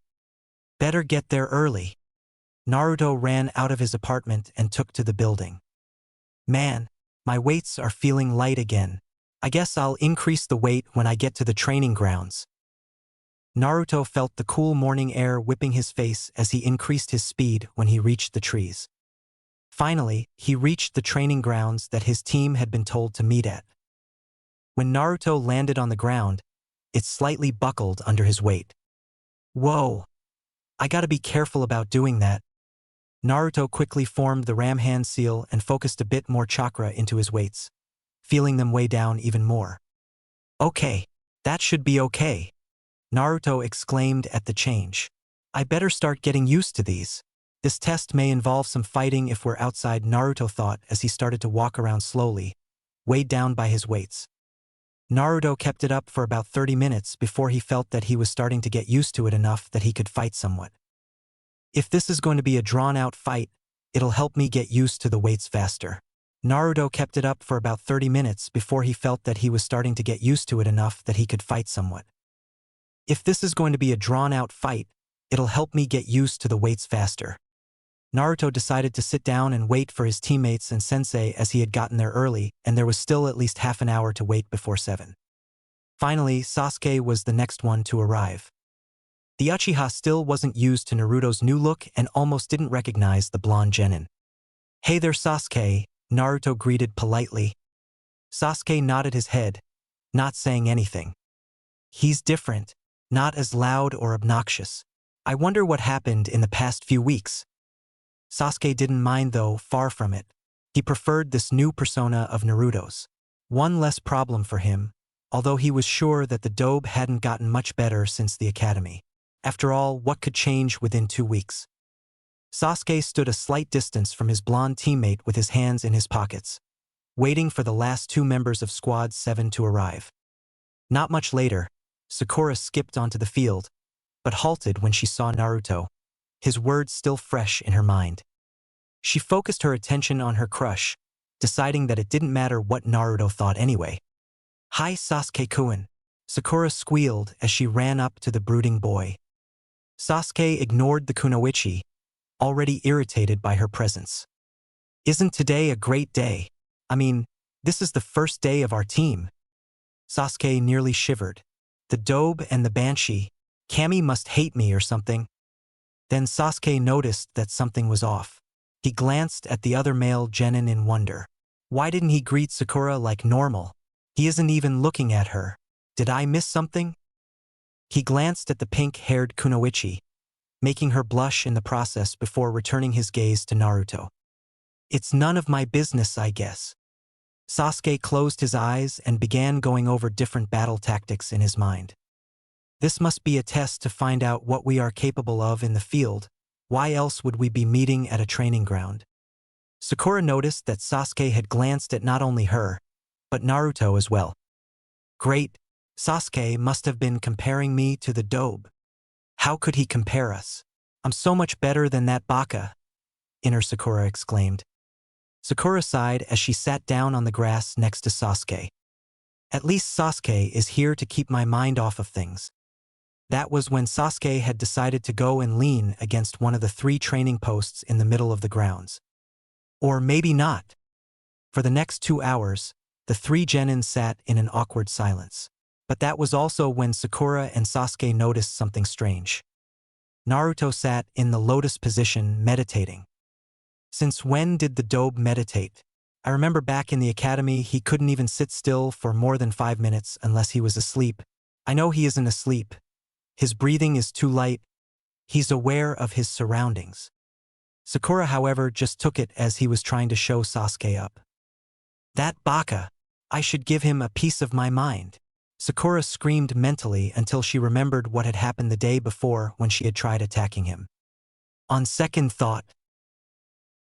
Better get there early. Naruto ran out of his apartment and took to the building. Man, my weights are feeling light again. I guess I'll increase the weight when I get to the training grounds. Naruto felt the cool morning air whipping his face as he increased his speed when he reached the trees. Finally, he reached the training grounds that his team had been told to meet at. When Naruto landed on the ground, it slightly buckled under his weight. Whoa! I gotta be careful about doing that. Naruto quickly formed the ram hand seal and focused a bit more chakra into his weights, feeling them weigh down even more. Okay, that should be okay, Naruto exclaimed at the change. I better start getting used to these. This test may involve some fighting if we're outside, Naruto thought as he started to walk around slowly, weighed down by his weights. Naruto kept it up for about 30 minutes before he felt that he was starting to get used to it enough that he could fight somewhat. If this is going to be a drawn-out fight, it'll help me get used to the weights faster. Naruto kept it up for about 30 minutes before he felt that he was starting to get used to it enough that he could fight somewhat. If this is going to be a drawn-out fight, it'll help me get used to the weights faster. Naruto decided to sit down and wait for his teammates and sensei as he had gotten there early, and there was still at least half an hour to wait before 7. Finally, Sasuke was the next one to arrive. The Uchiha still wasn't used to Naruto's new look and almost didn't recognize the blonde genin. Hey there, Sasuke, Naruto greeted politely. Sasuke nodded his head, not saying anything. He's different, not as loud or obnoxious. I wonder what happened in the past few weeks. Sasuke didn't mind though, far from it. He preferred this new persona of Naruto's. One less problem for him, although he was sure that the dobe hadn't gotten much better since the academy. After all, what could change within 2 weeks? Sasuke stood a slight distance from his blonde teammate with his hands in his pockets, waiting for the last 2 members of Squad 7 to arrive. Not much later, Sakura skipped onto the field, but halted when she saw Naruto, his words still fresh in her mind. She focused her attention on her crush, deciding that it didn't matter what Naruto thought anyway. Hi, Sasuke-kun, Sakura squealed as she ran up to the brooding boy. Sasuke ignored the kunoichi, already irritated by her presence. Isn't today a great day? I mean, this is the first day of our team. Sasuke nearly shivered. The dobe and the banshee, Kami must hate me or something. Then Sasuke noticed that something was off. He glanced at the other male genin in wonder. Why didn't he greet Sakura like normal? He isn't even looking at her. Did I miss something? He glanced at the pink-haired kunoichi, making her blush in the process before returning his gaze to Naruto. It's none of my business, I guess. Sasuke closed his eyes and began going over different battle tactics in his mind. This must be a test to find out what we are capable of in the field. Why else would we be meeting at a training ground? Sakura noticed that Sasuke had glanced at not only her, but Naruto as well. Great, Sasuke must have been comparing me to the dobe. How could he compare us? I'm so much better than that baka, inner Sakura exclaimed. Sakura sighed as she sat down on the grass next to Sasuke. At least Sasuke is here to keep my mind off of things. That was when Sasuke had decided to go and lean against one of the 3 training posts in the middle of the grounds. Or maybe not. For the next 2 hours, the 3 genin sat in an awkward silence. But that was also when Sakura and Sasuke noticed something strange. Naruto sat in the lotus position meditating. Since when did the dobe meditate? I remember back in the academy he couldn't even sit still for more than 5 minutes unless he was asleep. I know he isn't asleep. His breathing is too light. He's aware of his surroundings. Sakura, however, just took it as he was trying to show Sasuke up. That baka! I should give him a piece of my mind. Sakura screamed mentally until she remembered what had happened the day before when she had tried attacking him. On second thought,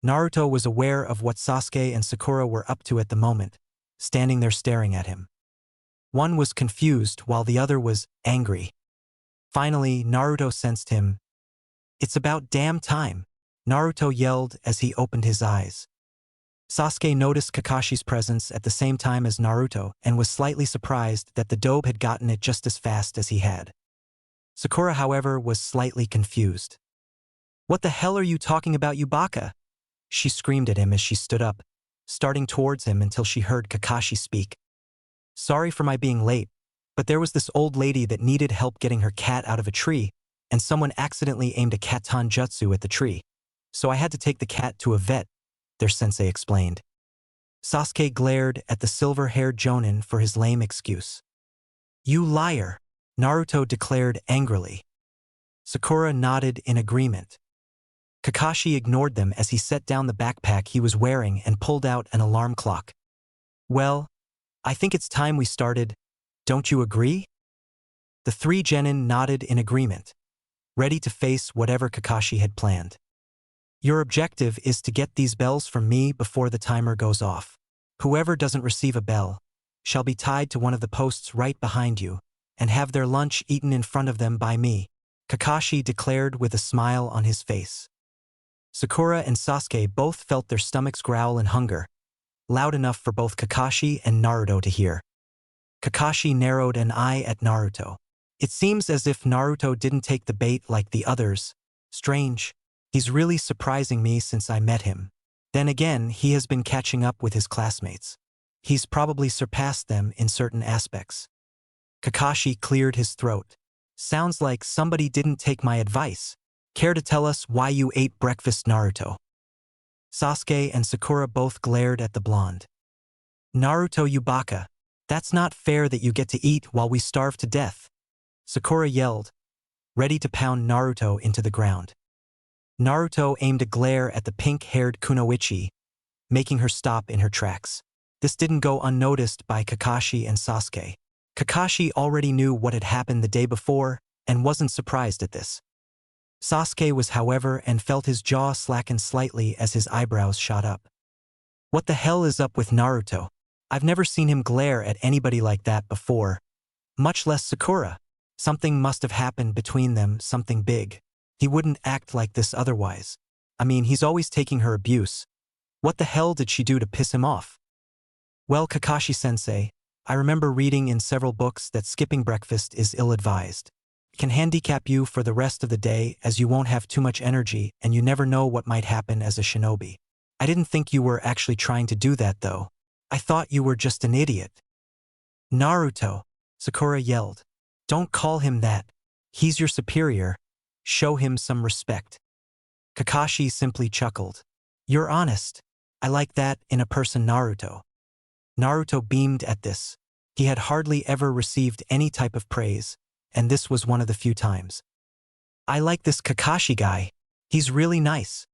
Naruto was aware of what Sasuke and Sakura were up to at the moment, standing there staring at him. One was confused while the other was angry. Finally, Naruto sensed him. It's about damn time, Naruto yelled as he opened his eyes. Sasuke noticed Kakashi's presence at the same time as Naruto and was slightly surprised that the dobe had gotten it just as fast as he had. Sakura, however, was slightly confused. What the hell are you talking about, you baka? She screamed at him as she stood up, starting towards him until she heard Kakashi speak. Sorry for my being late, but there was this old lady that needed help getting her cat out of a tree, and someone accidentally aimed a katon jutsu at the tree. So I had to take the cat to a vet, their sensei explained. Sasuke glared at the silver-haired jonin for his lame excuse. You liar, Naruto declared angrily. Sakura nodded in agreement. Kakashi ignored them as he set down the backpack he was wearing and pulled out an alarm clock. Well, I think it's time we started, don't you agree? The 3 genin nodded in agreement, ready to face whatever Kakashi had planned. Your objective is to get these bells from me before the timer goes off. Whoever doesn't receive a bell shall be tied to one of the posts right behind you and have their lunch eaten in front of them by me, Kakashi declared with a smile on his face. Sakura and Sasuke both felt their stomachs growl in hunger, loud enough for both Kakashi and Naruto to hear. Kakashi narrowed an eye at Naruto. It seems as if Naruto didn't take the bait like the others. Strange. He's really surprising me since I met him. Then again, he has been catching up with his classmates. He's probably surpassed them in certain aspects. Kakashi cleared his throat. Sounds like somebody didn't take my advice. Care to tell us why you ate breakfast, Naruto? Sasuke and Sakura both glared at the blonde. Naruto, you baka. That's not fair that you get to eat while we starve to death. Sakura yelled, ready to pound Naruto into the ground. Naruto aimed a glare at the pink-haired kunoichi, making her stop in her tracks. This didn't go unnoticed by Kakashi and Sasuke. Kakashi already knew what had happened the day before and wasn't surprised at this. Sasuke was, however, and felt his jaw slacken slightly as his eyebrows shot up. What the hell is up with Naruto? I've never seen him glare at anybody like that before, much less Sakura. Something must have happened between them, something big. He wouldn't act like this otherwise. I mean, he's always taking her abuse. What the hell did she do to piss him off? Well, Kakashi-sensei, I remember reading in several books that skipping breakfast is ill-advised. It can handicap you for the rest of the day as you won't have too much energy and you never know what might happen as a shinobi. I didn't think you were actually trying to do that, though. I thought you were just an idiot. Naruto, Sakura yelled. Don't call him that. He's your superior. Show him some respect. Kakashi simply chuckled. You're honest. I like that in a person, Naruto. Naruto beamed at this. He had hardly ever received any type of praise, and this was one of the few times. I like this Kakashi guy. He's really nice.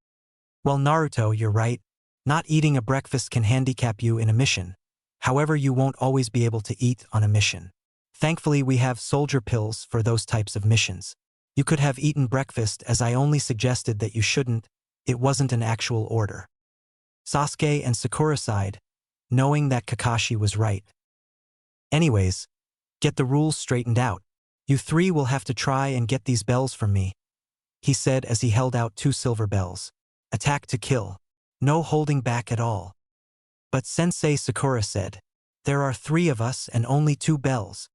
Well, Naruto, you're right. Not eating a breakfast can handicap you in a mission. However, you won't always be able to eat on a mission. Thankfully, we have soldier pills for those types of missions. You could have eaten breakfast as I only suggested that you shouldn't. It wasn't an actual order. Sasuke and Sakura sighed, knowing that Kakashi was right. Anyways, get the rules straightened out. You three will have to try and get these bells from me, he said as he held out 2 silver bells. Attack to kill. No holding back at all. But Sensei, Sakura said, there are 3 of us and only 2 bells.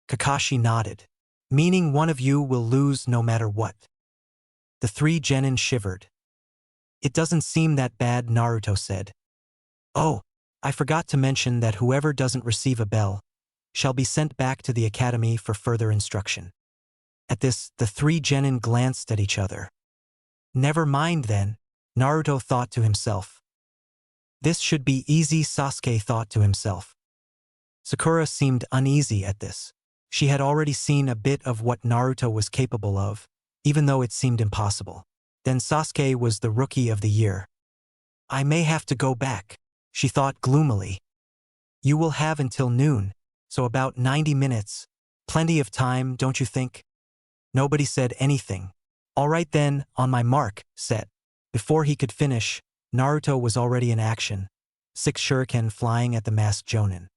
Kakashi nodded. Meaning one of you will lose no matter what. The 3 genin shivered. It doesn't seem that bad, Naruto said. Oh, I forgot to mention that whoever doesn't receive a bell shall be sent back to the academy for further instruction. At this, the 3 genin glanced at each other. Never mind then, Naruto thought to himself. This should be easy, Sasuke thought to himself. Sakura seemed uneasy at this. She had already seen a bit of what Naruto was capable of, even though it seemed impossible. Then Sasuke was the rookie of the year. I may have to go back, she thought gloomily. You will have until noon, so about 90 minutes. Plenty of time, don't you think? Nobody said anything. All right then, on my mark, set. Before he could finish, Naruto was already in action, 6 shuriken flying at the masked jonin.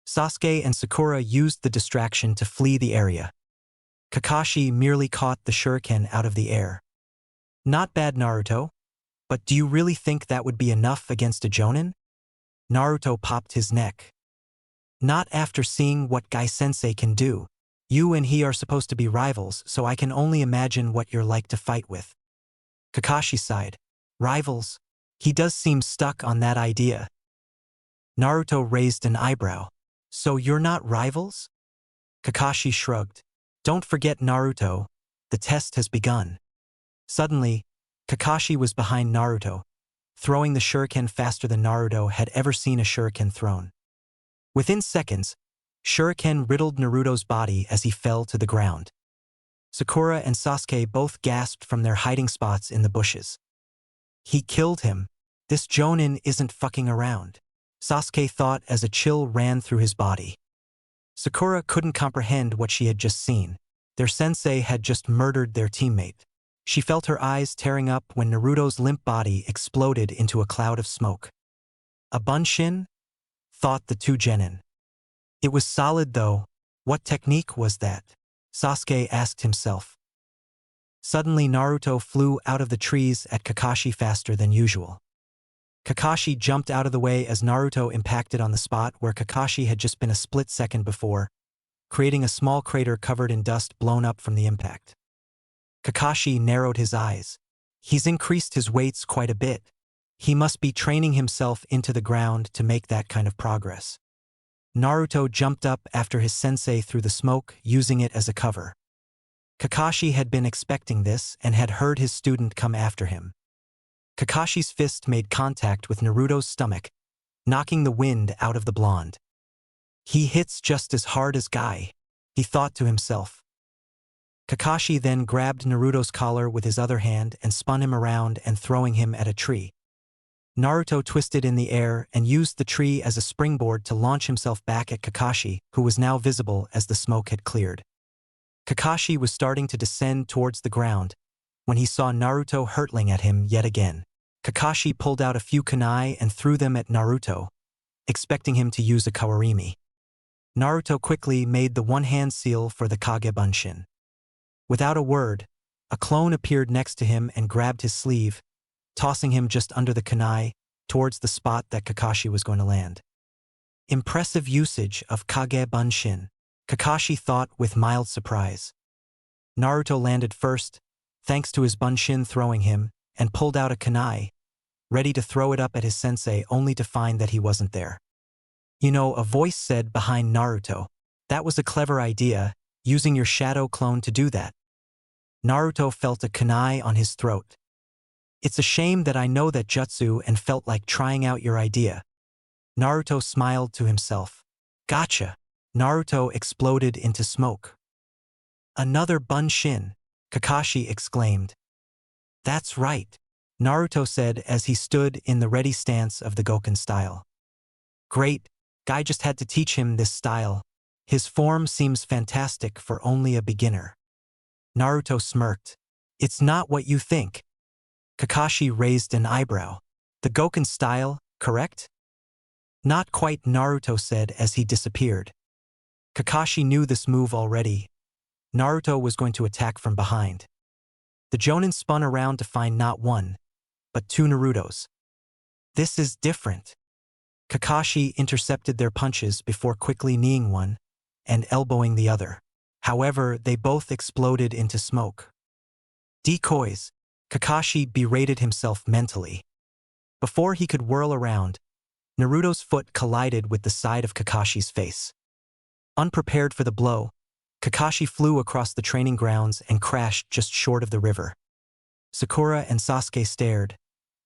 Sasuke and Sakura used the distraction to flee the area. Kakashi merely caught the shuriken out of the air. Not bad, Naruto. But do you really think that would be enough against a jonin? Naruto popped his neck. Not after seeing what Gai-sensei can do. You and he are supposed to be rivals, so I can only imagine what you're like to fight with. Kakashi sighed. Rivals? He does seem stuck on that idea. Naruto raised an eyebrow. So you're not rivals? Kakashi shrugged. Don't forget, Naruto. The test has begun. Suddenly, Kakashi was behind Naruto, throwing the shuriken faster than Naruto had ever seen a shuriken thrown. Within seconds, shuriken riddled Naruto's body as he fell to the ground. Sakura and Sasuke both gasped from their hiding spots in the bushes. He killed him. This jonin isn't fucking around, Sasuke thought as a chill ran through his body. Sakura couldn't comprehend what she had just seen. Their sensei had just murdered their teammate. She felt her eyes tearing up when Naruto's limp body exploded into a cloud of smoke. A bunshin? Thought the 2 genin. It was solid though. What technique was that? Sasuke asked himself. Suddenly Naruto flew out of the trees at Kakashi faster than usual. Kakashi jumped out of the way as Naruto impacted on the spot where Kakashi had just been a split second before, creating a small crater covered in dust blown up from the impact. Kakashi narrowed his eyes. He's increased his weights quite a bit. He must be training himself into the ground to make that kind of progress. Naruto jumped up after his sensei through the smoke, using it as a cover. Kakashi had been expecting this and had heard his student come after him. Kakashi's fist made contact with Naruto's stomach, knocking the wind out of the blonde. He hits just as hard as Guy, he thought to himself. Kakashi then grabbed Naruto's collar with his other hand and spun him around and throwing him at a tree. Naruto twisted in the air and used the tree as a springboard to launch himself back at Kakashi, who was now visible as the smoke had cleared. Kakashi was starting to descend towards the ground when he saw Naruto hurtling at him yet again. Kakashi pulled out a few kunai and threw them at Naruto, expecting him to use a kawarimi. Naruto quickly made the one-hand seal for the Kage Bunshin. Without a word, a clone appeared next to him and grabbed his sleeve, tossing him just under the kunai towards the spot that Kakashi was going to land. Impressive usage of Kage Bunshin, Kakashi thought with mild surprise. Naruto landed first, thanks to his Bunshin throwing him, and pulled out a kunai, ready to throw it up at his sensei only to find that he wasn't there. You know, a voice said behind Naruto, that was a clever idea, using your shadow clone to do that. Naruto felt a kunai on his throat. It's a shame that I know that jutsu and felt like trying out your idea. Naruto smiled to himself. Gotcha. Naruto exploded into smoke. Another Bunshin, Kakashi exclaimed. That's right, Naruto said as he stood in the ready stance of the Goken style. Great, Guy just had to teach him this style. His form seems fantastic for only a beginner. Naruto smirked. It's not what you think. Kakashi raised an eyebrow. The Goken style, correct? Not quite, Naruto said as he disappeared. Kakashi knew this move already. Naruto was going to attack from behind. The Jonin spun around to find not one, but two Narutos. This is different. Kakashi intercepted their punches before quickly kneeing one and elbowing the other. However, they both exploded into smoke. Decoys, Kakashi berated himself mentally. Before he could whirl around, Naruto's foot collided with the side of Kakashi's face. Unprepared for the blow, Kakashi flew across the training grounds and crashed just short of the river. Sakura and Sasuke stared,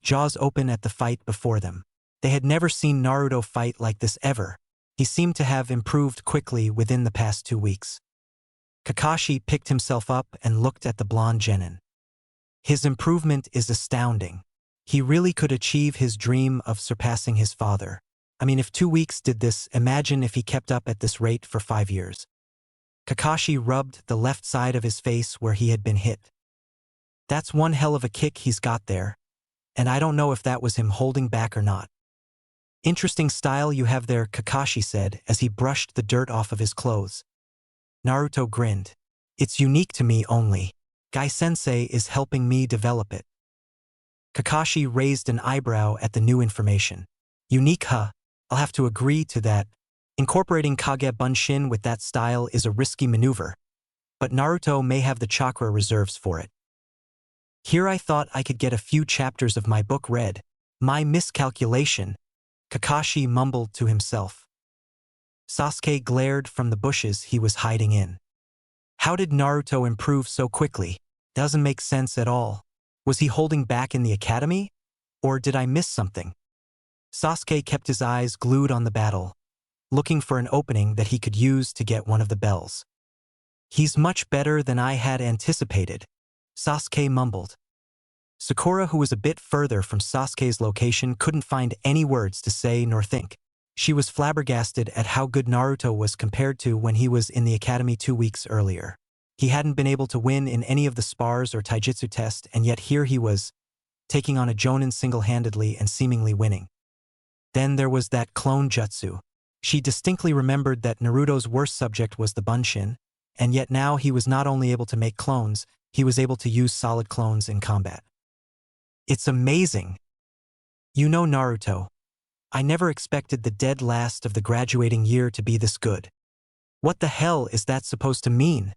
jaws open at the fight before them. They had never seen Naruto fight like this ever. He seemed to have improved quickly within the past 2 weeks. Kakashi picked himself up and looked at the blonde genin. His improvement is astounding. He really could achieve his dream of surpassing his father. I mean, if 2 weeks did this, imagine if he kept up at this rate for 5 years. Kakashi rubbed the left side of his face where he had been hit. That's one hell of a kick he's got there, and I don't know if that was him holding back or not. Interesting style you have there, Kakashi said as he brushed the dirt off of his clothes. Naruto grinned. It's unique to me only. Gai-sensei is helping me develop it. Kakashi raised an eyebrow at the new information. Unique, huh? I'll have to agree to that. Incorporating Kage Bunshin with that style is a risky maneuver, but Naruto may have the chakra reserves for it. Here I thought I could get a few chapters of my book read. My miscalculation, Kakashi mumbled to himself. Sasuke glared from the bushes he was hiding in. How did Naruto improve so quickly? Doesn't make sense at all. Was he holding back in the academy? Or did I miss something? Sasuke kept his eyes glued on the battle, looking for an opening that he could use to get one of the bells. He's much better than I had anticipated, Sasuke mumbled. Sakura, who was a bit further from Sasuke's location, couldn't find any words to say nor think. She was flabbergasted at how good Naruto was compared to when he was in the academy 2 weeks earlier. He hadn't been able to win in any of the spars or taijutsu test, and yet here he was, taking on a Jonin single-handedly and seemingly winning. Then there was that clone jutsu. She distinctly remembered that Naruto's worst subject was the Bunshin, and yet now he was not only able to make clones, he was able to use solid clones in combat. It's amazing. You know, Naruto, I never expected the dead last of the graduating year to be this good. What the hell is that supposed to mean?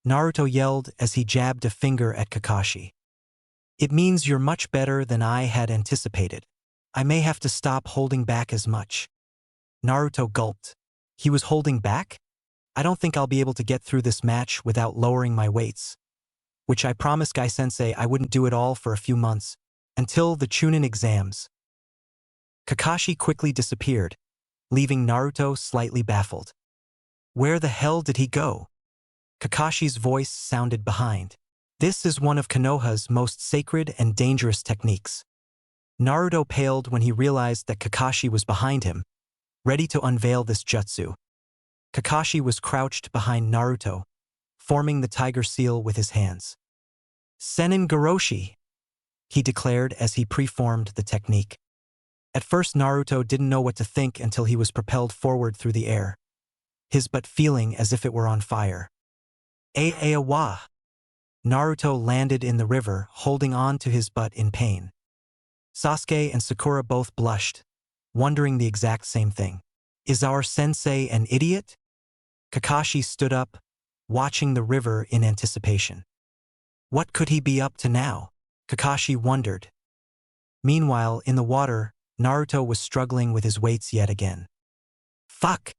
Naruto yelled as he jabbed a finger at Kakashi. It means you're much better than I had anticipated. I may have to stop holding back as much. Naruto gulped. He was holding back? I don't think I'll be able to get through this match without lowering my weights. Which I promised Gai-sensei I wouldn't do it all for a few months, until the Chunnin Exams. Kakashi quickly disappeared, leaving Naruto slightly baffled. Where the hell did he go? Kakashi's voice sounded behind. This is one of Konoha's most sacred and dangerous techniques. Naruto paled when he realized that Kakashi was behind him, ready to unveil this jutsu. Kakashi was crouched behind Naruto, forming the tiger seal with his hands. Senin Goroshi, he declared as he preformed the technique. At first Naruto didn't know what to think until he was propelled forward through the air, his butt feeling as if it were on fire. Wa! Naruto landed in the river, holding on to his butt in pain. Sasuke and Sakura both blushed, wondering the exact same thing. Is our sensei an idiot? Kakashi stood up, watching the river in anticipation. What could he be up to now? Kakashi wondered. Meanwhile, in the water, Naruto was struggling with his weights yet again. Fuck!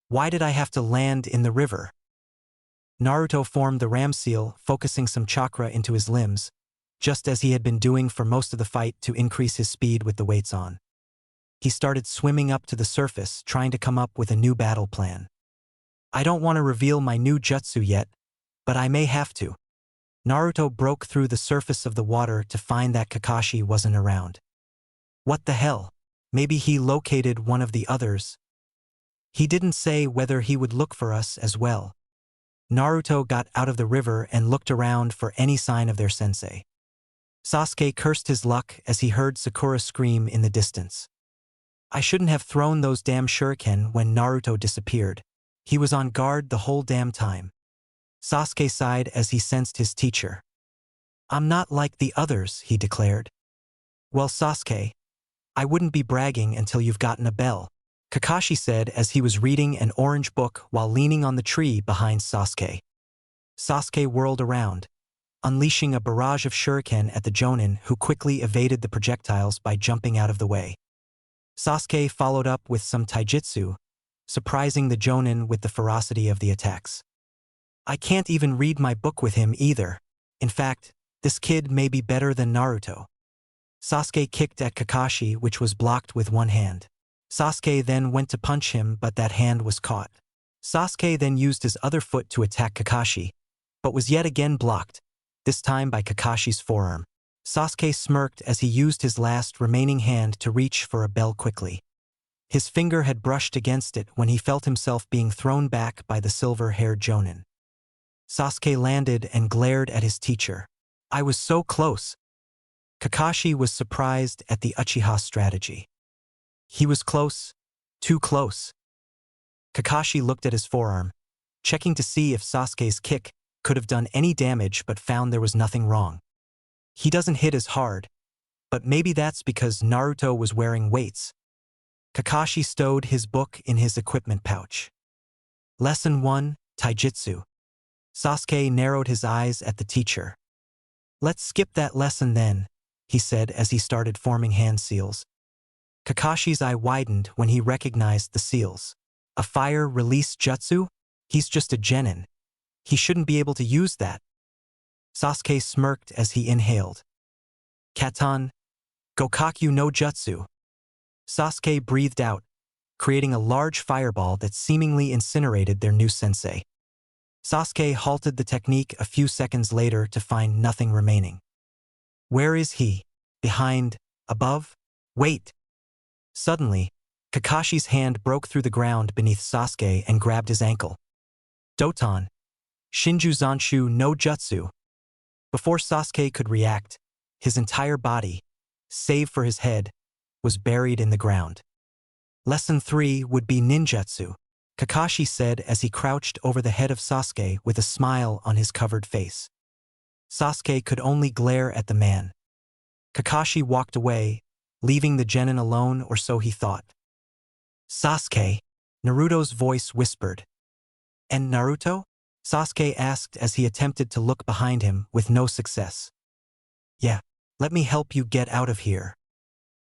Why did I have to land in the river? Naruto formed the ram seal, focusing some chakra into his limbs, just as he had been doing for most of the fight to increase his speed with the weights on. He started swimming up to the surface, trying to come up with a new battle plan. I don't want to reveal my new jutsu yet, but I may have to. Naruto broke through the surface of the water to find that Kakashi wasn't around. What the hell? Maybe he located one of the others. He didn't say whether he would look for us as well. Naruto got out of the river and looked around for any sign of their sensei. Sasuke cursed his luck as he heard Sakura scream in the distance. I shouldn't have thrown those damn shuriken when Naruto disappeared. He was on guard the whole damn time. Sasuke sighed as he sensed his teacher. I'm not like the others, he declared. Well, Sasuke, I wouldn't be bragging until you've gotten a bell, Kakashi said as he was reading an orange book while leaning on the tree behind Sasuke. Sasuke whirled around, unleashing a barrage of shuriken at the Jonin, who quickly evaded the projectiles by jumping out of the way. Sasuke followed up with some taijutsu, surprising the Jonin with the ferocity of the attacks. I can't even read my book with him either. In fact, this kid may be better than Naruto. Sasuke kicked at Kakashi, which was blocked with one hand. Sasuke then went to punch him, but that hand was caught. Sasuke then used his other foot to attack Kakashi, but was yet again blocked, this time by Kakashi's forearm. Sasuke smirked as he used his last remaining hand to reach for a bell quickly. His finger had brushed against it when he felt himself being thrown back by the silver-haired Jonin. Sasuke landed and glared at his teacher. I was so close. Kakashi was surprised at the Uchiha strategy. He was close, too close. Kakashi looked at his forearm, checking to see if Sasuke's kick could have done any damage, but found there was nothing wrong. He doesn't hit as hard, but maybe that's because Naruto was wearing weights. Kakashi stowed his book in his equipment pouch. Lesson 1, Taijutsu. Sasuke narrowed his eyes at the teacher. Let's skip that lesson then, he said as he started forming hand seals. Kakashi's eye widened when he recognized the seals. A fire release jutsu? He's just a genin. He shouldn't be able to use that. Sasuke smirked as he inhaled. Katan, Gokakyu no Jutsu. Sasuke breathed out, creating a large fireball that seemingly incinerated their new sensei. Sasuke halted the technique a few seconds later to find nothing remaining. Where is he? Behind? Above? Wait! Suddenly, Kakashi's hand broke through the ground beneath Sasuke and grabbed his ankle. Doton. Shinju Zanshu no Jutsu. Before Sasuke could react, his entire body, save for his head, was buried in the ground. Lesson 3 would be ninjutsu, Kakashi said as he crouched over the head of Sasuke with a smile on his covered face. Sasuke could only glare at the man. Kakashi walked away, leaving the genin alone, or so he thought. Sasuke, Naruto's voice whispered. And Naruto? Sasuke asked as he attempted to look behind him with no success. Yeah, let me help you get out of here.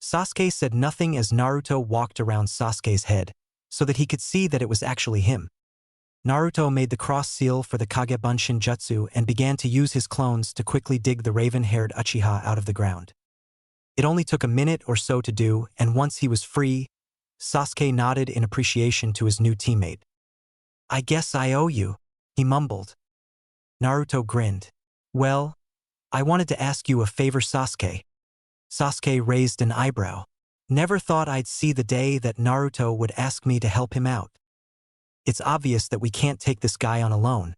Sasuke said nothing as Naruto walked around Sasuke's head, so that he could see that it was actually him. Naruto made the cross seal for the Kagebunshin jutsu and began to use his clones to quickly dig the raven-haired Uchiha out of the ground. It only took a minute or so to do, and once he was free, Sasuke nodded in appreciation to his new teammate. I guess I owe you, he mumbled. Naruto grinned. Well, I wanted to ask you a favor, Sasuke. Sasuke raised an eyebrow. Never thought I'd see the day that Naruto would ask me to help him out. It's obvious that we can't take this guy on alone.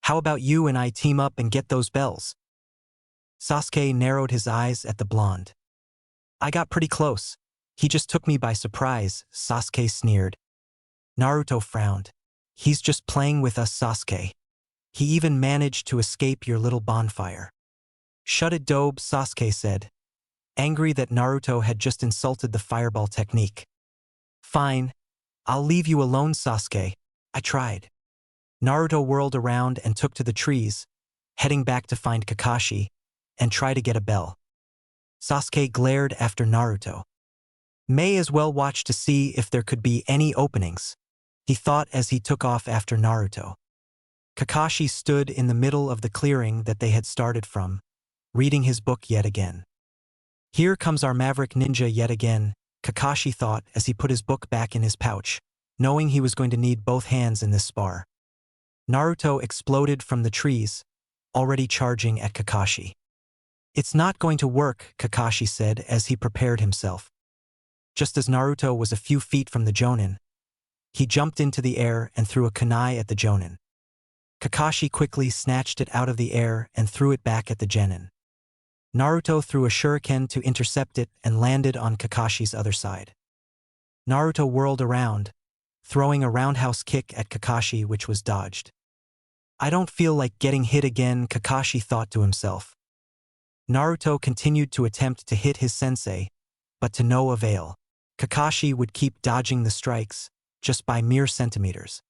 How about you and I team up and get those bells? Sasuke narrowed his eyes at the blonde. I got pretty close. He just took me by surprise, Sasuke sneered. Naruto frowned. He's just playing with us, Sasuke. He even managed to escape your little bonfire. Shut it, dobe, Sasuke said, angry that Naruto had just insulted the fireball technique. Fine. I'll leave you alone, Sasuke. I tried. Naruto whirled around and took to the trees, heading back to find Kakashi and try to get a bell. Sasuke glared after Naruto. May as well watch to see if there could be any openings, he thought as he took off after Naruto. Kakashi stood in the middle of the clearing that they had started from, reading his book yet again. Here comes our maverick ninja yet again, Kakashi thought as he put his book back in his pouch, knowing he was going to need both hands in this spar. Naruto exploded from the trees, already charging at Kakashi. It's not going to work, Kakashi said as he prepared himself. Just as Naruto was a few feet from the Jonin, he jumped into the air and threw a kunai at the Jonin. Kakashi quickly snatched it out of the air and threw it back at the genin. Naruto threw a shuriken to intercept it and landed on Kakashi's other side. Naruto whirled around, throwing a roundhouse kick at Kakashi which was dodged. I don't feel like getting hit again, Kakashi thought to himself. Naruto continued to attempt to hit his sensei, but to no avail. Kakashi would keep dodging the strikes, just by mere centimeters.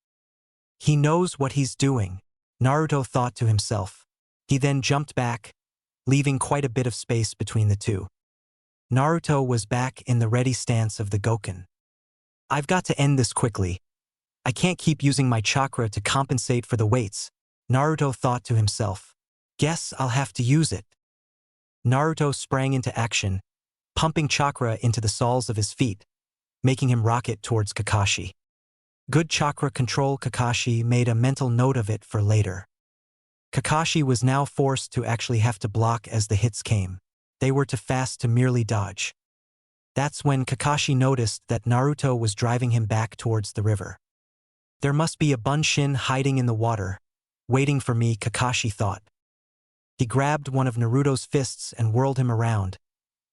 He knows what he's doing, Naruto thought to himself. He then jumped back, leaving quite a bit of space between the two. Naruto was back in the ready stance of the Goken. I've got to end this quickly. I can't keep using my chakra to compensate for the weights, Naruto thought to himself. Guess I'll have to use it. Naruto sprang into action, pumping chakra into the soles of his feet, making him rocket towards Kakashi. Good chakra control. Kakashi made a mental note of it for later. Kakashi was now forced to actually have to block as the hits came. They were too fast to merely dodge. That's when Kakashi noticed that Naruto was driving him back towards the river. There must be a bunshin hiding in the water, waiting for me, Kakashi thought. He grabbed one of Naruto's fists and whirled him around,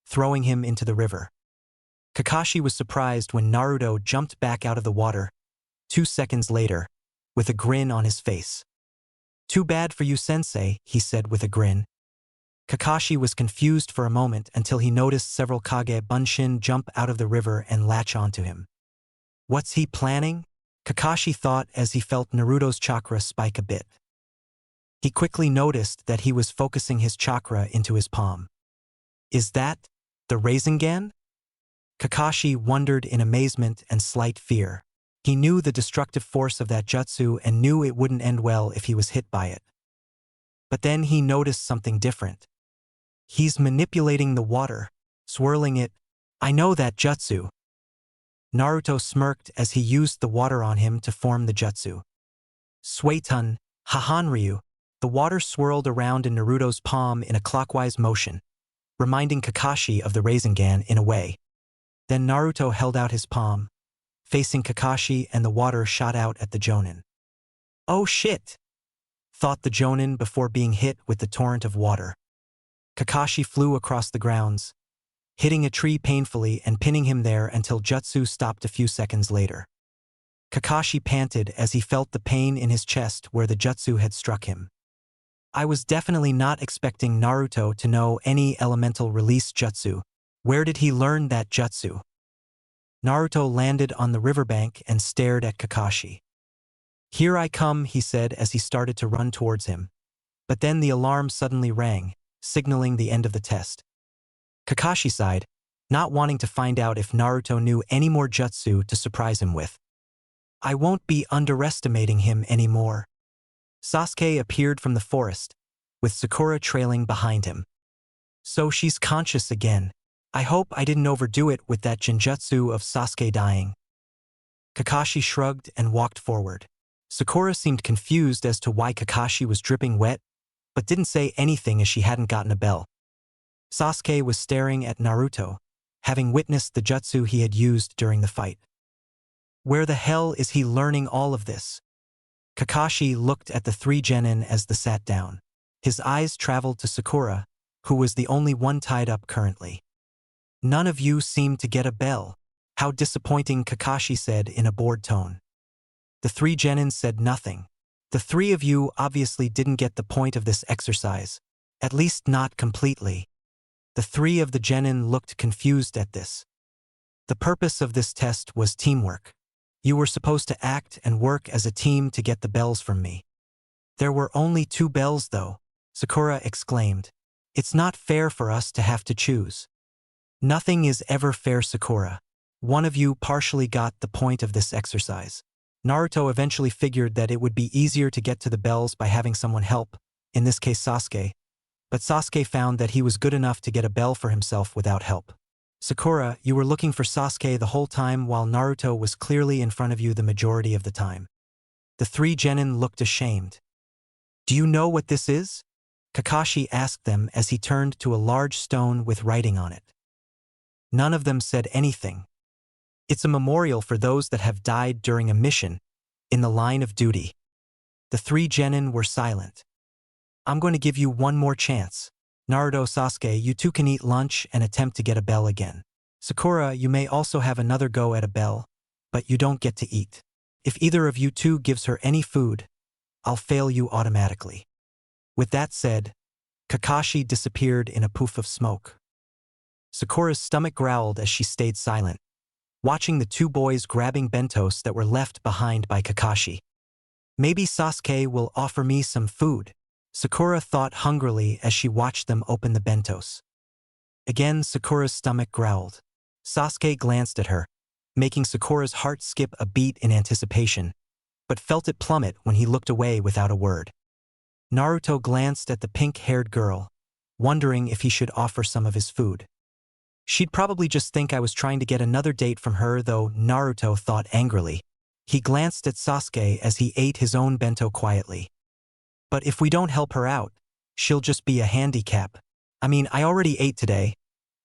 throwing him into the river. Kakashi was surprised when Naruto jumped back out of the water, 2 seconds later, with a grin on his face. Too bad for you, sensei, he said with a grin. Kakashi was confused for a moment until he noticed several Kage Bunshin jump out of the river and latch onto him. What's he planning? Kakashi thought as he felt Naruto's chakra spike a bit. He quickly noticed that he was focusing his chakra into his palm. Is that the Rasengan? Kakashi wondered in amazement and slight fear. He knew the destructive force of that jutsu and knew it wouldn't end well if he was hit by it. But then he noticed something different. He's manipulating the water, swirling it. I know that jutsu. Naruto smirked as he used the water on him to form the jutsu. Suetun, Hahanryu. The water swirled around in Naruto's palm in a clockwise motion, reminding Kakashi of the Rasengan in a way. Then Naruto held out his palm, facing Kakashi, and the water shot out at the Jonin. Oh shit! Thought the Jonin before being hit with the torrent of water. Kakashi flew across the grounds, hitting a tree painfully and pinning him there until jutsu stopped a few seconds later. Kakashi panted as he felt the pain in his chest where the jutsu had struck him. I was definitely not expecting Naruto to know any elemental release jutsu. Where did he learn that jutsu? Naruto landed on the riverbank and stared at Kakashi. Here I come, he said as he started to run towards him. But then the alarm suddenly rang, signaling the end of the test. Kakashi sighed, not wanting to find out if Naruto knew any more jutsu to surprise him with. I won't be underestimating him anymore. Sasuke appeared from the forest, with Sakura trailing behind him. So she's conscious again. I hope I didn't overdo it with that genjutsu of Sasuke dying. Kakashi shrugged and walked forward. Sakura seemed confused as to why Kakashi was dripping wet, but didn't say anything as she hadn't gotten a bell. Sasuke was staring at Naruto, having witnessed the jutsu he had used during the fight. Where the hell is he learning all of this? Kakashi looked at the 3 genin as they sat down. His eyes traveled to Sakura, who was the only one tied up currently. None of you seem to get a bell. How disappointing, Kakashi said in a bored tone. The 3 genin said nothing. The 3 of you obviously didn't get the point of this exercise, at least not completely. The 3 of the genin looked confused at this. The purpose of this test was teamwork. You were supposed to act and work as a team to get the bells from me. There were only 2 bells though, Sakura exclaimed. It's not fair for us to have to choose. Nothing is ever fair, Sakura. One of you partially got the point of this exercise. Naruto eventually figured that it would be easier to get to the bells by having someone help, in this case Sasuke. But Sasuke found that he was good enough to get a bell for himself without help. Sakura, you were looking for Sasuke the whole time while Naruto was clearly in front of you the majority of the time. The 3 genin looked ashamed. Do you know what this is? Kakashi asked them as he turned to a large stone with writing on it. None of them said anything. It's a memorial for those that have died during a mission, in the line of duty. The 3 genin were silent. I'm going to give you one more chance. Naruto, Sasuke, you two can eat lunch and attempt to get a bell again. Sakura, you may also have another go at a bell, but you don't get to eat. If either of you two gives her any food, I'll fail you automatically. With that said, Kakashi disappeared in a poof of smoke. Sakura's stomach growled as she stayed silent, watching the two boys grabbing bentos that were left behind by Kakashi. Maybe Sasuke will offer me some food, Sakura thought hungrily as she watched them open the bentos. Again, Sakura's stomach growled. Sasuke glanced at her, making Sakura's heart skip a beat in anticipation, but felt it plummet when he looked away without a word. Naruto glanced at the pink-haired girl, wondering if he should offer some of his food. She'd probably just think I was trying to get another date from her, though, Naruto thought angrily. He glanced at Sasuke as he ate his own bento quietly. But if we don't help her out, she'll just be a handicap. I mean, I already ate today.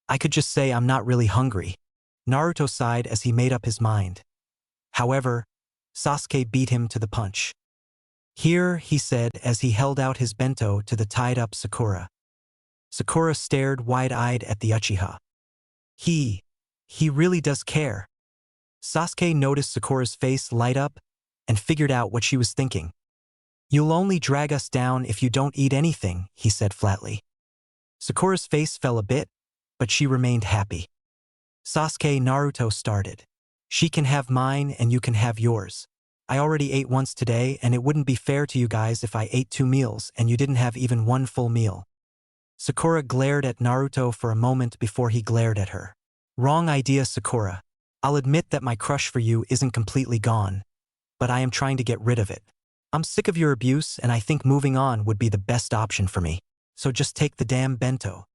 I could just say I'm not really hungry. Naruto sighed as he made up his mind. However, Sasuke beat him to the punch. Here, he said as he held out his bento to the tied-up Sakura. Sakura stared wide-eyed at the Uchiha. He really does care. Sasuke noticed Sakura's face light up and figured out what she was thinking. You'll only drag us down if you don't eat anything, he said flatly. Sakura's face fell a bit, but she remained happy. Sasuke, Naruto started. She can have mine and you can have yours. I already ate once today and it wouldn't be fair to you guys if I ate 2 meals and you didn't have even 1 full meal. Sakura glared at Naruto for a moment before he glared at her. Wrong idea, Sakura. I'll admit that my crush for you isn't completely gone, but I am trying to get rid of it. I'm sick of your abuse and I think moving on would be the best option for me. So just take the damn bento.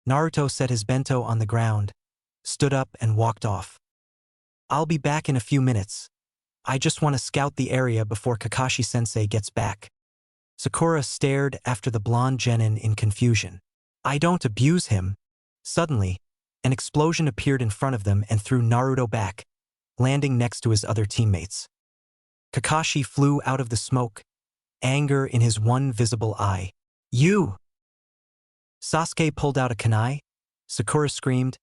Naruto set his bento on the ground, stood up and walked off. I'll be back in a few minutes. I just want to scout the area before Kakashi-sensei gets back. Sakura stared after the blonde genin in confusion. I don't abuse him. Suddenly, an explosion appeared in front of them and threw Naruto back, landing next to his other teammates. Kakashi flew out of the smoke, anger in his one visible eye. You! Sasuke pulled out a kunai, Sakura screamed,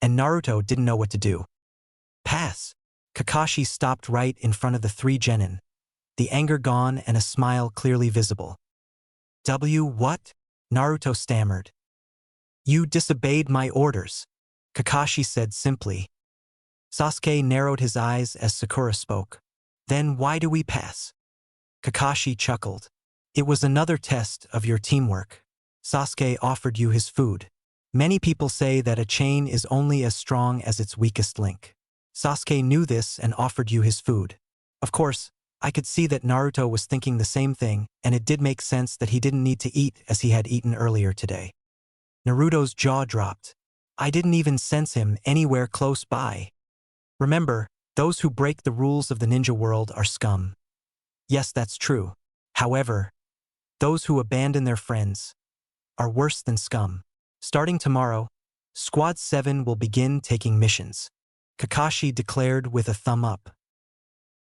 and Naruto didn't know what to do. Pass! Kakashi stopped right in front of the 3 genin, the anger gone and a smile clearly visible. What? Naruto stammered. You disobeyed my orders, Kakashi said simply. Sasuke narrowed his eyes as Sakura spoke. Then why do we pass? Kakashi chuckled. It was another test of your teamwork. Sasuke offered you his food. Many people say that a chain is only as strong as its weakest link. Sasuke knew this and offered you his food. Of course, I could see that Naruto was thinking the same thing, and it did make sense that he didn't need to eat as he had eaten earlier today. Naruto's jaw dropped. I didn't even sense him anywhere close by. Remember, those who break the rules of the ninja world are scum. Yes, that's true. However, those who abandon their friends are worse than scum. Starting tomorrow, Squad 7 will begin taking missions, Kakashi declared with a thumb up.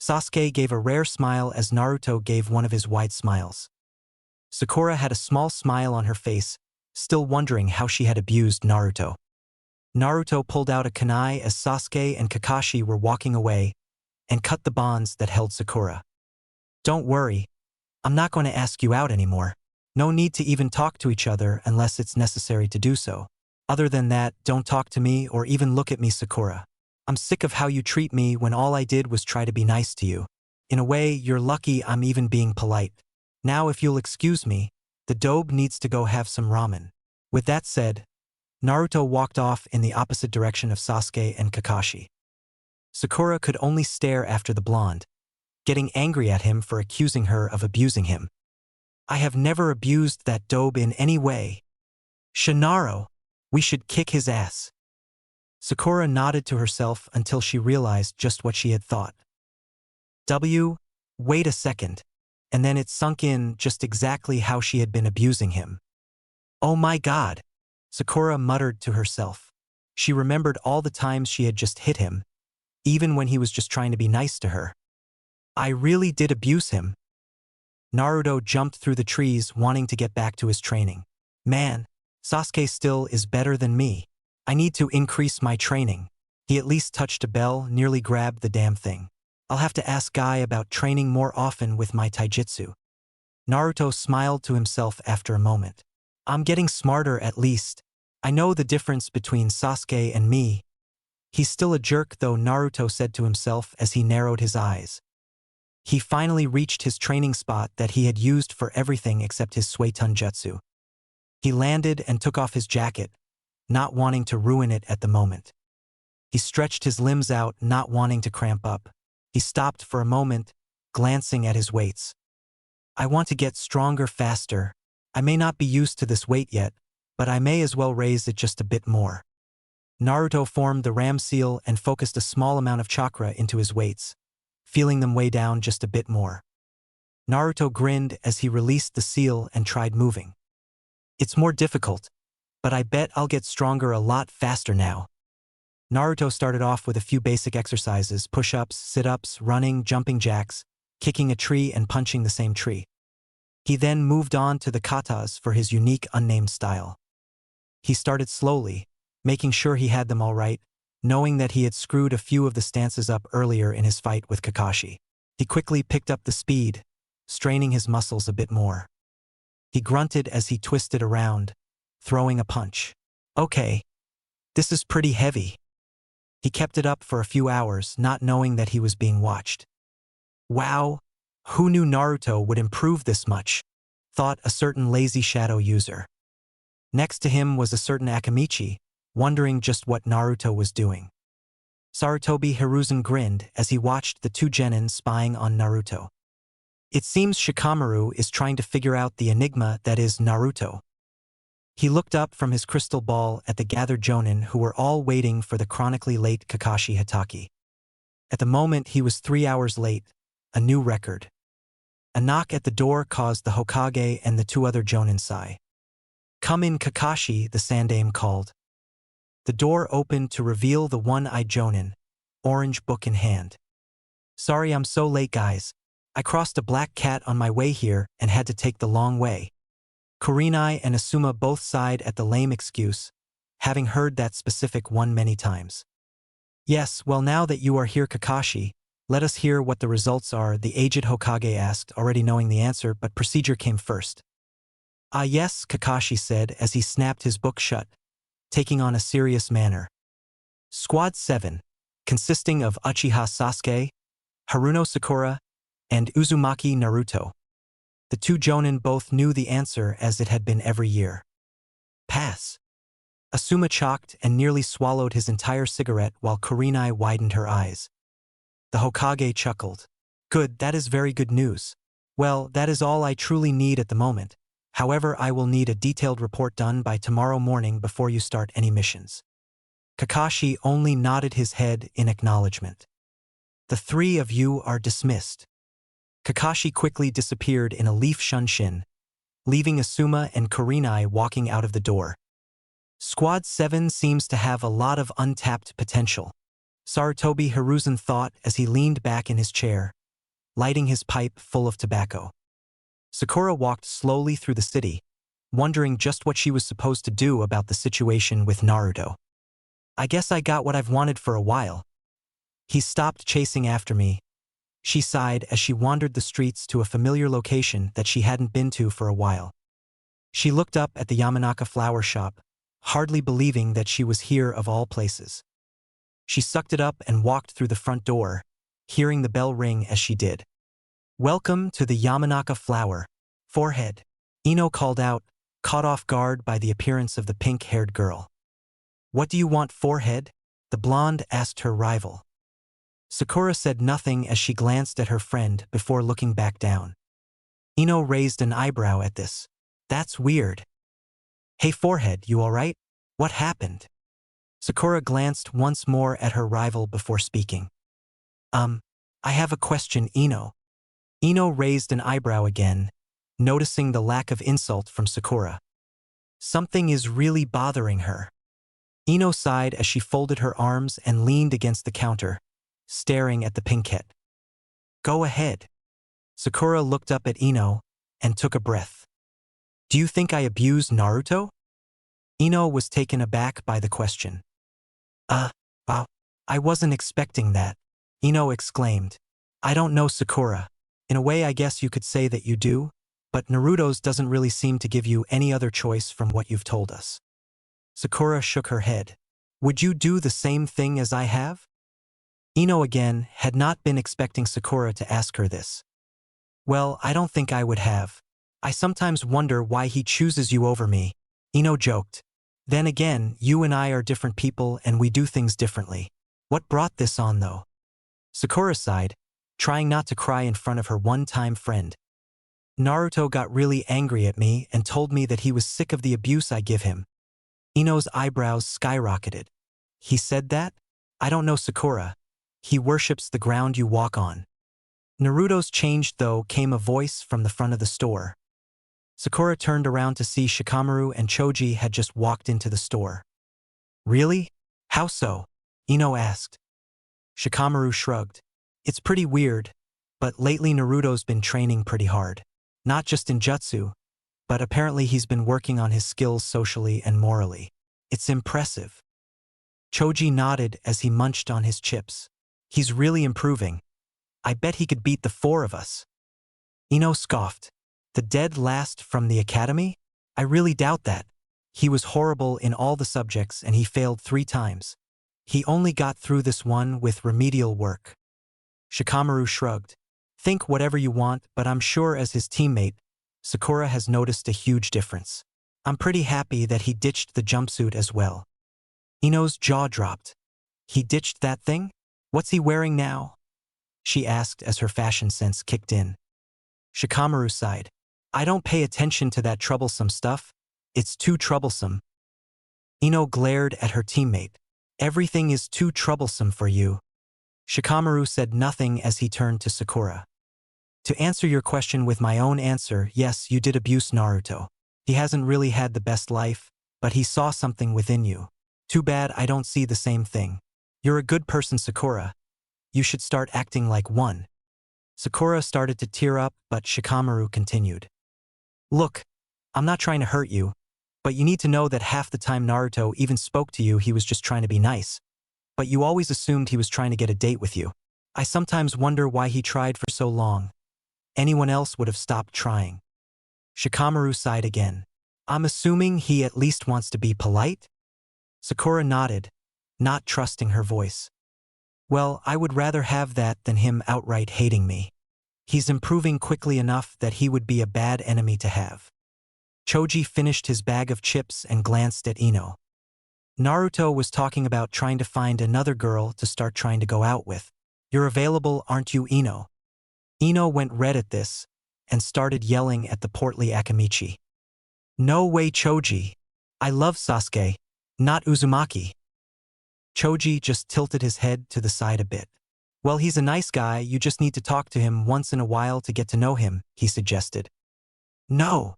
Sasuke gave a rare smile as Naruto gave one of his wide smiles. Sakura had a small smile on her face, still wondering how she had abused Naruto. Naruto pulled out a kunai as Sasuke and Kakashi were walking away and cut the bonds that held Sakura. Don't worry, I'm not going to ask you out anymore. No need to even talk to each other unless it's necessary to do so. Other than that, don't talk to me or even look at me, Sakura. I'm sick of how you treat me when all I did was try to be nice to you. In a way, you're lucky I'm even being polite. Now if you'll excuse me, the dobe needs to go have some ramen. With that said, Naruto walked off in the opposite direction of Sasuke and Kakashi. Sakura could only stare after the blonde, getting angry at him for accusing her of abusing him. I have never abused that dobe in any way. Shinaro, we should kick his ass. Sakura nodded to herself until she realized just what she had thought. Wait a second. And then it sunk in just exactly how she had been abusing him. Oh my God, Sakura muttered to herself. She remembered all the times she had just hit him, even when he was just trying to be nice to her. I really did abuse him. Naruto jumped through the trees wanting to get back to his training. Man, Sasuke still is better than me. I need to increase my training. He at least touched a bell, nearly grabbed the damn thing. I'll have to ask Guy about training more often with my taijutsu. Naruto smiled to himself after a moment. I'm getting smarter at least. I know the difference between Sasuke and me. He's still a jerk though, Naruto said to himself as he narrowed his eyes. He finally reached his training spot that he had used for everything except his Suetun jutsu. He landed and took off his jacket, not wanting to ruin it at the moment. He stretched his limbs out, not wanting to cramp up. He stopped for a moment, glancing at his weights. I want to get stronger faster. I may not be used to this weight yet, but I may as well raise it just a bit more. Naruto formed the ram seal and focused a small amount of chakra into his weights, feeling them weigh down just a bit more. Naruto grinned as he released the seal and tried moving. It's more difficult, but I bet I'll get stronger a lot faster now. Naruto started off with a few basic exercises: push-ups, sit-ups, running, jumping jacks, kicking a tree and punching the same tree. He then moved on to the katas for his unique unnamed style. He started slowly, making sure he had them all right, knowing that he had screwed a few of the stances up earlier in his fight with Kakashi. He quickly picked up the speed, straining his muscles a bit more. He grunted as he twisted around, throwing a punch. Okay, this is pretty heavy. He kept it up for a few hours, not knowing that he was being watched. Wow, who knew Naruto would improve this much? Thought a certain lazy shadow user. Next to him was a certain Akamichi, wondering just what Naruto was doing. Sarutobi Hiruzen grinned as he watched the two genin spying on Naruto. It seems Shikamaru is trying to figure out the enigma that is Naruto. He looked up from his crystal ball at the gathered jonin who were all waiting for the chronically late Kakashi Hatake. At the moment he was 3 hours late, a new record. A knock at the door caused the Hokage and the two other jonin sigh. Come in, Kakashi, the Sandaime called. The door opened to reveal the one-eyed jonin, orange book in hand. Sorry I'm so late, guys. I crossed a black cat on my way here and had to take the long way. Kurinai and Asuma both sighed at the lame excuse, having heard that specific one many times. Yes, well, now that you are here, Kakashi, let us hear what the results are, the aged Hokage asked, already knowing the answer, but procedure came first. Ah yes, Kakashi said as he snapped his book shut, taking on a serious manner. Squad 7, consisting of Uchiha Sasuke, Haruno Sakura, and Uzumaki Naruto. The two jonin both knew the answer as it had been every year. Pass. Asuma chalked and nearly swallowed his entire cigarette while Kurinai widened her eyes. The Hokage chuckled. Good, that is very good news. Well, that is all I truly need at the moment. However, I will need a detailed report done by tomorrow morning before you start any missions. Kakashi only nodded his head in acknowledgement. The three of you are dismissed. Kakashi quickly disappeared in a leaf shunshin, leaving Asuma and Kurinai walking out of the door. Squad 7 seems to have a lot of untapped potential, Sarutobi Hiruzen thought as he leaned back in his chair, lighting his pipe full of tobacco. Sakura walked slowly through the city, wondering just what she was supposed to do about the situation with Naruto. I guess I got what I've wanted for a while. He stopped chasing after me. She sighed as she wandered the streets to a familiar location that she hadn't been to for a while. She looked up at the Yamanaka flower shop, hardly believing that she was here of all places. She sucked it up and walked through the front door, hearing the bell ring as she did. Welcome to the Yamanaka flower. Forehead. Ino called out, caught off guard by the appearance of the pink-haired girl. What do you want, Forehead? The blonde asked her rival. Sakura said nothing as she glanced at her friend before looking back down. Ino raised an eyebrow at this. That's weird. Hey Forehead, you alright? What happened? Sakura glanced once more at her rival before speaking. I have a question, Ino. Ino raised an eyebrow again, noticing the lack of insult from Sakura. Something is really bothering her. Ino sighed as she folded her arms and leaned against the counter, staring at the pinkette. Go ahead. Sakura looked up at Ino and took a breath. Do you think I abuse Naruto? Ino was taken aback by the question. Wow. I wasn't expecting that, Ino exclaimed. I don't know Sakura. In a way I guess you could say that you do, but Naruto's doesn't really seem to give you any other choice from what you've told us. Sakura shook her head. Would you do the same thing as I have? Ino again had not been expecting Sakura to ask her this. Well, I don't think I would have. I sometimes wonder why he chooses you over me, Ino joked. Then again, you and I are different people and we do things differently. What brought this on though? Sakura sighed, trying not to cry in front of her one-time friend. Naruto got really angry at me and told me that he was sick of the abuse I give him. Ino's eyebrows skyrocketed. He said that? I don't know Sakura. He worships the ground you walk on. Naruto's changed though came a voice from the front of the store. Sakura turned around to see Shikamaru and Choji had just walked into the store. Really? How so? Ino asked. Shikamaru shrugged. It's pretty weird, but lately Naruto's been training pretty hard. Not just in jutsu, but apparently he's been working on his skills socially and morally. It's impressive. Choji nodded as he munched on his chips. He's really improving. I bet he could beat the four of us. Ino scoffed. The dead last from the academy? I really doubt that. He was horrible in all the subjects and he failed 3 times. He only got through this one with remedial work. Shikamaru shrugged. Think whatever you want, but I'm sure as his teammate, Sakura has noticed a huge difference. I'm pretty happy that he ditched the jumpsuit as well. Ino's jaw dropped. He ditched that thing? What's he wearing now? She asked as her fashion sense kicked in. Shikamaru sighed. I don't pay attention to that troublesome stuff. It's too troublesome. Ino glared at her teammate. Everything is too troublesome for you. Shikamaru said nothing as he turned to Sakura. To answer your question with my own answer, yes, you did abuse Naruto. He hasn't really had the best life, but he saw something within you. Too bad I don't see the same thing. You're a good person, Sakura. You should start acting like one. Sakura started to tear up, but Shikamaru continued. Look, I'm not trying to hurt you, but you need to know that half the time Naruto even spoke to you he was just trying to be nice. But you always assumed he was trying to get a date with you. I sometimes wonder why he tried for so long. Anyone else would have stopped trying. Shikamaru sighed again. I'm assuming he at least wants to be polite? Sakura nodded, not trusting her voice. Well, I would rather have that than him outright hating me. He's improving quickly enough that he would be a bad enemy to have. Choji finished his bag of chips and glanced at Ino. Naruto was talking about trying to find another girl to start trying to go out with. You're available, aren't you, Ino? Ino went red at this and started yelling at the portly Akamichi. No way, Choji. I love Sasuke, not Uzumaki. Choji just tilted his head to the side a bit. Well, he's a nice guy, you just need to talk to him once in a while to get to know him, he suggested. No.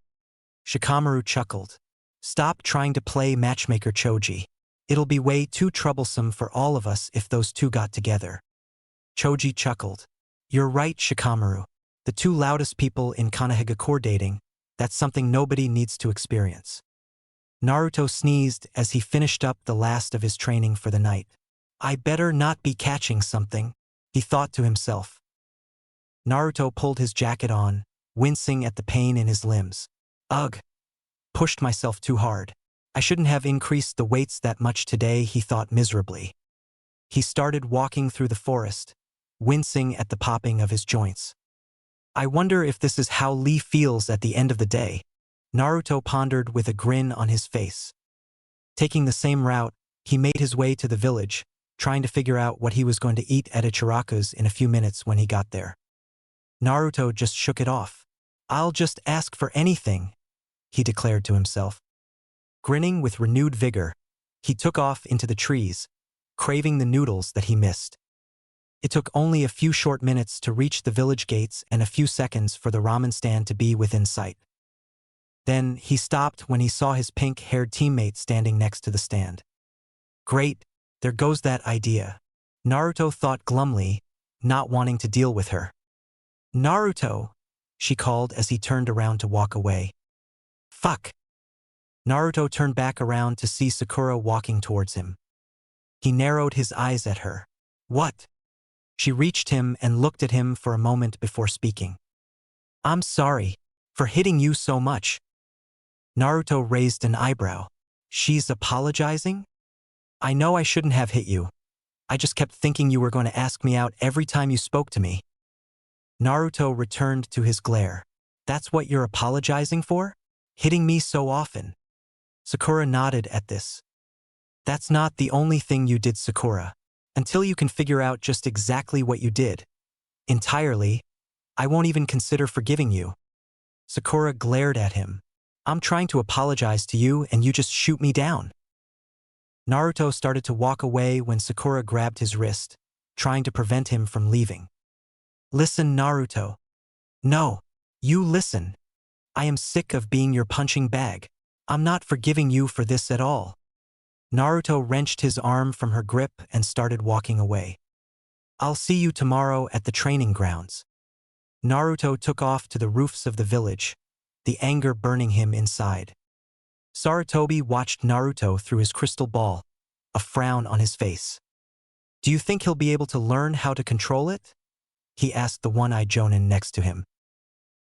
Shikamaru chuckled. Stop trying to play matchmaker, Choji. It'll be way too troublesome for all of us if those two got together. Choji chuckled. You're right, Shikamaru. The 2 loudest people in Konoha dating, that's something nobody needs to experience. Naruto sneezed as he finished up the last of his training for the night. I better not be catching something, he thought to himself. Naruto pulled his jacket on, wincing at the pain in his limbs. Ugh. Pushed myself too hard. I shouldn't have increased the weights that much today, he thought miserably. He started walking through the forest, wincing at the popping of his joints. I wonder if this is how Lee feels at the end of the day, Naruto pondered with a grin on his face. Taking the same route, he made his way to the village, trying to figure out what he was going to eat at Ichiraku's in a few minutes when he got there. Naruto just shook it off. I'll just ask for anything, he declared to himself. Grinning with renewed vigor, he took off into the trees, craving the noodles that he missed. It took only a few short minutes to reach the village gates and a few seconds for the ramen stand to be within sight. Then he stopped when he saw his pink-haired teammate standing next to the stand. Great, there goes that idea, Naruto thought glumly, not wanting to deal with her. Naruto, she called as he turned around to walk away. Fuck. Naruto turned back around to see Sakura walking towards him. He narrowed his eyes at her. What? She reached him and looked at him for a moment before speaking. I'm sorry for hitting you so much. Naruto raised an eyebrow. She's apologizing? I know I shouldn't have hit you. I just kept thinking you were going to ask me out every time you spoke to me. Naruto returned to his glare. That's what you're apologizing for? Hitting me so often? Sakura nodded at this. That's not the only thing you did, Sakura. Until you can figure out just exactly what you did entirely, I won't even consider forgiving you. Sakura glared at him. I'm trying to apologize to you and you just shoot me down. Naruto started to walk away when Sakura grabbed his wrist, trying to prevent him from leaving. Listen, Naruto. No, you listen. I am sick of being your punching bag. I'm not forgiving you for this at all. Naruto wrenched his arm from her grip and started walking away. I'll see you tomorrow at the training grounds. Naruto took off to the roofs of the village, the anger burning him inside. Sarutobi watched Naruto through his crystal ball, a frown on his face. Do you think he'll be able to learn how to control it? He asked the one-eyed Jonin next to him.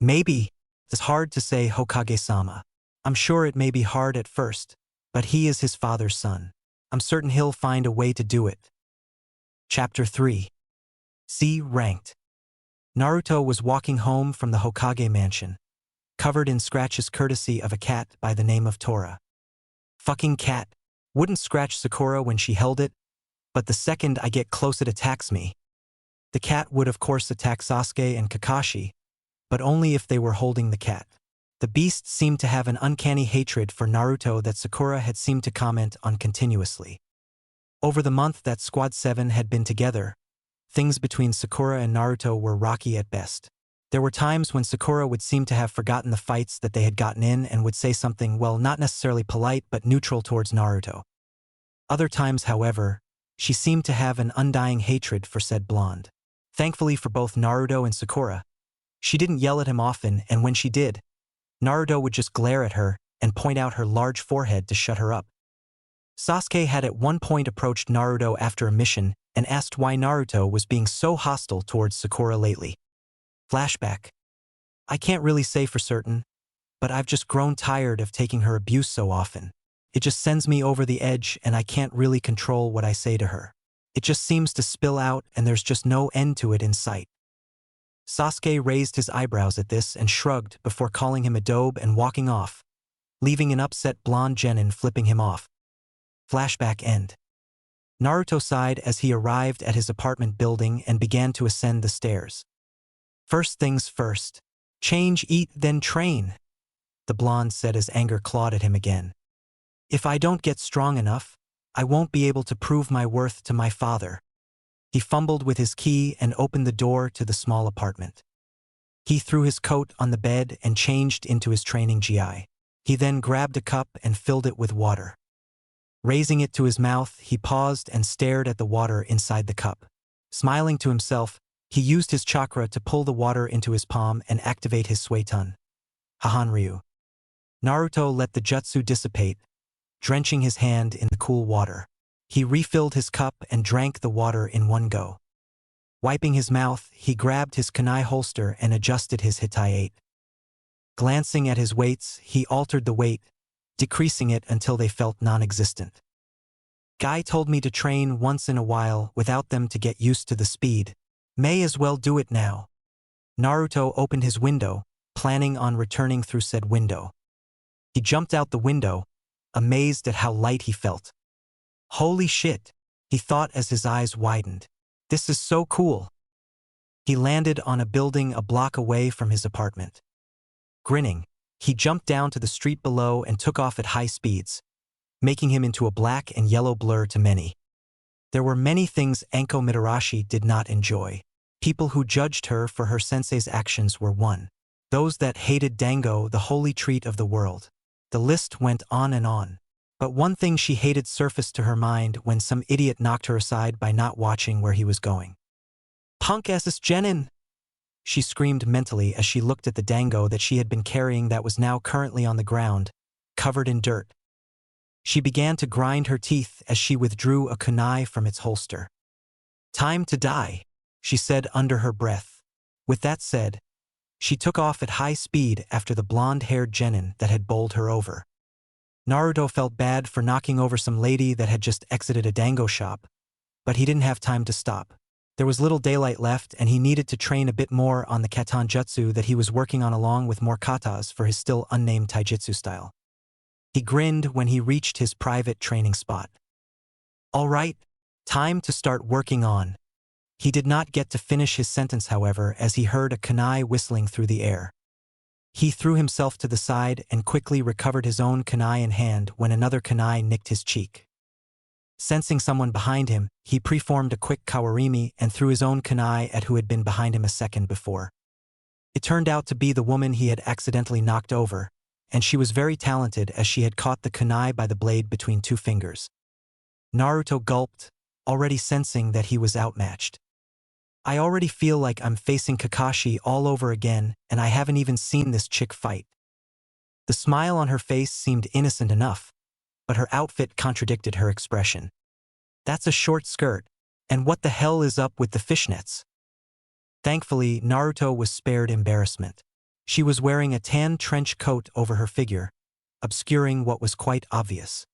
Maybe. It's hard to say, Hokage-sama. I'm sure it may be hard at first, but he is his father's son. I'm certain he'll find a way to do it. Chapter 3. C. Ranked. Naruto was walking home from the Hokage mansion, covered in scratches courtesy of a cat by the name of Tora. Fucking cat. Wouldn't scratch Sakura when she held it, but the second I get close it attacks me. The cat would of course attack Sasuke and Kakashi, but only if they were holding the cat. The beast seemed to have an uncanny hatred for Naruto that Sakura had seemed to comment on continuously. Over the month that Squad 7 had been together, things between Sakura and Naruto were rocky at best. There were times when Sakura would seem to have forgotten the fights that they had gotten in and would say something, well, not necessarily polite but neutral towards Naruto. Other times, however, she seemed to have an undying hatred for said blonde. Thankfully for both Naruto and Sakura, she didn't yell at him often, and when she did, Naruto would just glare at her and point out her large forehead to shut her up. Sasuke had at one point approached Naruto after a mission and asked why Naruto was being so hostile towards Sakura lately. Flashback. I can't really say for certain, but I've just grown tired of taking her abuse so often. It just sends me over the edge and I can't really control what I say to her. It just seems to spill out and there's just no end to it in sight. Sasuke raised his eyebrows at this and shrugged before calling him a dobe and walking off, leaving an upset blonde genin flipping him off. Flashback end. Naruto sighed as he arrived at his apartment building and began to ascend the stairs. First things first. Change, eat, then train, the blonde said as anger clawed at him again. If I don't get strong enough, I won't be able to prove my worth to my father. He fumbled with his key and opened the door to the small apartment. He threw his coat on the bed and changed into his training gi. He then grabbed a cup and filled it with water. Raising it to his mouth, he paused and stared at the water inside the cup. Smiling to himself, he used his chakra to pull the water into his palm and activate his Suetun. Hahanryu. Naruto let the jutsu dissipate, drenching his hand in the cool water. He refilled his cup and drank the water in one go. Wiping his mouth, he grabbed his kunai holster and adjusted his hitai-8. Glancing at his weights, he altered the weight, decreasing it until they felt non-existent. Guy told me to train once in a while without them to get used to the speed. May as well do it now. Naruto opened his window, planning on returning through said window. He jumped out the window, amazed at how light he felt. Holy shit, he thought as his eyes widened. This is so cool. He landed on a building a block away from his apartment. Grinning, he jumped down to the street below and took off at high speeds, making him into a black and yellow blur to many. There were many things Anko Mitarashi did not enjoy. People who judged her for her sensei's actions were one. Those that hated Dango, the holy treat of the world. The list went on and on. But one thing she hated surfaced to her mind when some idiot knocked her aside by not watching where he was going. Punk-ass genin! She screamed mentally as she looked at the dango that she had been carrying that was now currently on the ground, covered in dirt. She began to grind her teeth as she withdrew a kunai from its holster. "Time to die," she said under her breath. With that said, she took off at high speed after the blonde-haired genin that had bowled her over. Naruto felt bad for knocking over some lady that had just exited a dango shop, but he didn't have time to stop. There was little daylight left and he needed to train a bit more on the katan jutsu that he was working on along with more katas for his still unnamed taijutsu style. He grinned when he reached his private training spot. "All right, time to start working on." He did not get to finish his sentence, however, as he heard a kunai whistling through the air. He threw himself to the side and quickly recovered his own kunai in hand when another kunai nicked his cheek. Sensing someone behind him, he preformed a quick kawarimi and threw his own kunai at who had been behind him a second before. It turned out to be the woman he had accidentally knocked over, and she was very talented as she had caught the kunai by the blade between two fingers. Naruto gulped, already sensing that he was outmatched. "I already feel like I'm facing Kakashi all over again, and I haven't even seen this chick fight." The smile on her face seemed innocent enough, but her outfit contradicted her expression. "That's a short skirt, and what the hell is up with the fishnets?" Thankfully, Naruto was spared embarrassment. She was wearing a tan trench coat over her figure, obscuring what was quite obvious.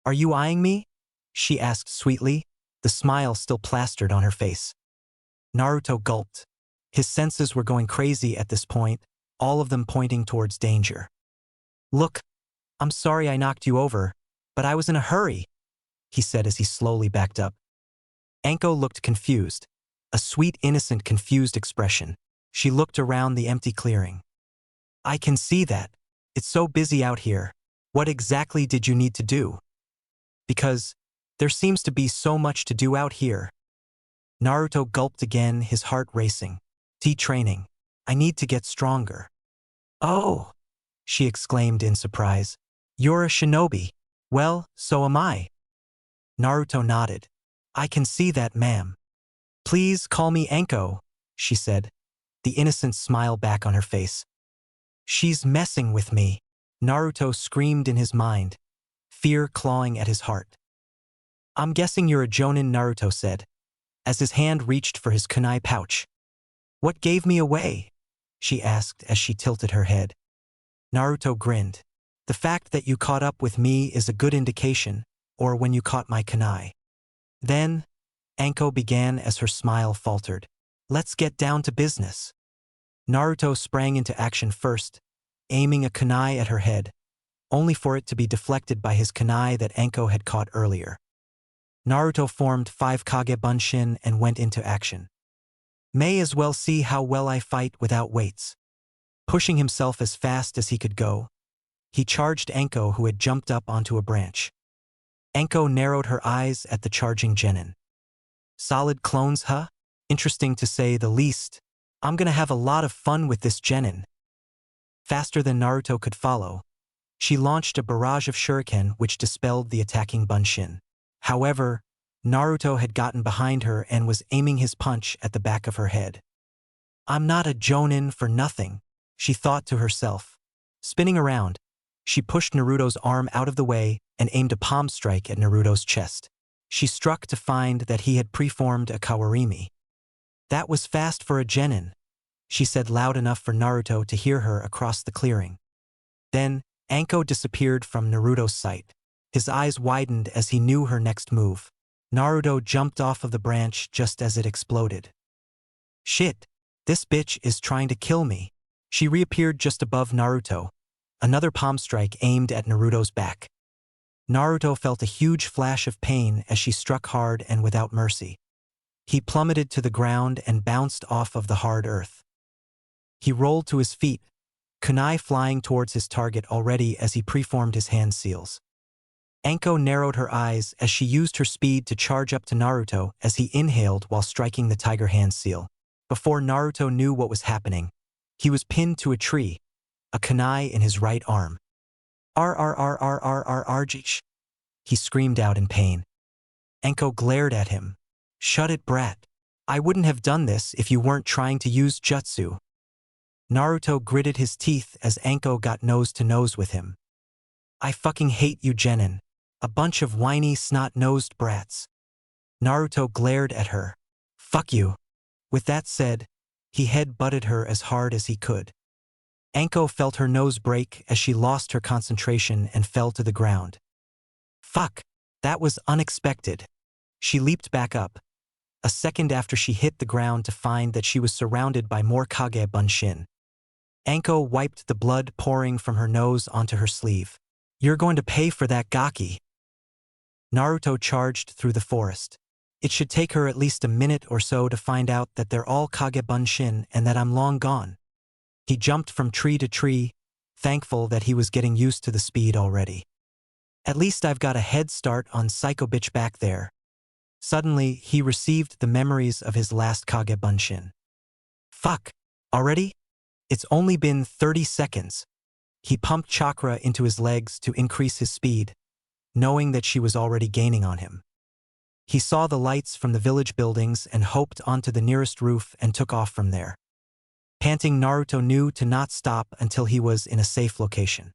"Are you eyeing me?" she asked sweetly, the smile still plastered on her face. Naruto gulped. His senses were going crazy at this point, all of them pointing towards danger. "Look, I'm sorry I knocked you over, but I was in a hurry," he said as he slowly backed up. Anko looked confused, a sweet, innocent, confused expression. She looked around the empty clearing. "I can see that. It's so busy out here. What exactly did you need to do?" "Because there seems to be so much to do out here." Naruto gulped again, his heart racing. "Training. I need to get stronger." "Oh!" she exclaimed in surprise. "You're a shinobi. Well, so am I." Naruto nodded. "I can see that, ma'am." "Please call me Anko," she said, the innocent smile back on her face. "She's messing with me," Naruto screamed in his mind, fear clawing at his heart. "I'm guessing you're a jonin," Naruto said, as his hand reached for his kunai pouch. "What gave me away?" she asked as she tilted her head. Naruto grinned. "The fact that you caught up with me is a good indication, or when you caught my kunai." "Then," Anko began as her smile faltered, "let's get down to business." Naruto sprang into action first, aiming a kunai at her head, only for it to be deflected by his kunai that Anko had caught earlier. Naruto formed 5 Kage Bunshin and went into action. "May as well see how well I fight without weights." Pushing himself as fast as he could go, he charged Anko, who had jumped up onto a branch. Anko narrowed her eyes at the charging genin. "Solid clones, huh? Interesting to say the least. I'm gonna have a lot of fun with this genin." Faster than Naruto could follow, she launched a barrage of shuriken which dispelled the attacking Bunshin. However, Naruto had gotten behind her and was aiming his punch at the back of her head. "I'm not a jonin for nothing," she thought to herself. Spinning around, she pushed Naruto's arm out of the way and aimed a palm strike at Naruto's chest. She struck to find that he had preformed a kawarimi. "That was fast for a genin," she said loud enough for Naruto to hear her across the clearing. Then, Anko disappeared from Naruto's sight. His eyes widened as he knew her next move. Naruto jumped off of the branch just as it exploded. "Shit, this bitch is trying to kill me." She reappeared just above Naruto, another palm strike aimed at Naruto's back. Naruto felt a huge flash of pain as she struck hard and without mercy. He plummeted to the ground and bounced off of the hard earth. He rolled to his feet, kunai flying towards his target already as he preformed his hand seals. Anko narrowed her eyes as she used her speed to charge up to Naruto as he inhaled while striking the tiger hand seal. Before Naruto knew what was happening, he was pinned to a tree, a kunai in his right arm. "RRRRRRRRGH," he screamed out in pain. Anko glared at him. "Shut it, brat. I wouldn't have done this if you weren't trying to use jutsu." Naruto gritted his teeth as Anko got nose to nose with him. "I fucking hate you, genin. A bunch of whiny, snot-nosed brats. Naruto glared at her. Fuck you. With that said, he head-butted her as hard as he could. Anko felt her nose break as she lost her concentration and fell to the ground. Fuck, that was unexpected. She leaped back up, a second after she hit the ground to find that she was surrounded by more Kage Bunshin. Anko wiped the blood pouring from her nose onto her sleeve. You're going to pay for that gaki. Naruto charged through the forest. It should take her at least a minute or so to find out that they're all Kage Bunshin and that I'm long gone. He jumped from tree to tree, thankful that he was getting used to the speed already. At least I've got a head start on Psycho Bitch back there. Suddenly, he received the memories of his last Kage Bunshin. Fuck, already? It's only been 30 seconds. He pumped chakra into his legs to increase his speed, knowing that she was already gaining on him. He saw the lights from the village buildings and hoped onto the nearest roof and took off from there. Panting, Naruto knew to not stop until he was in a safe location.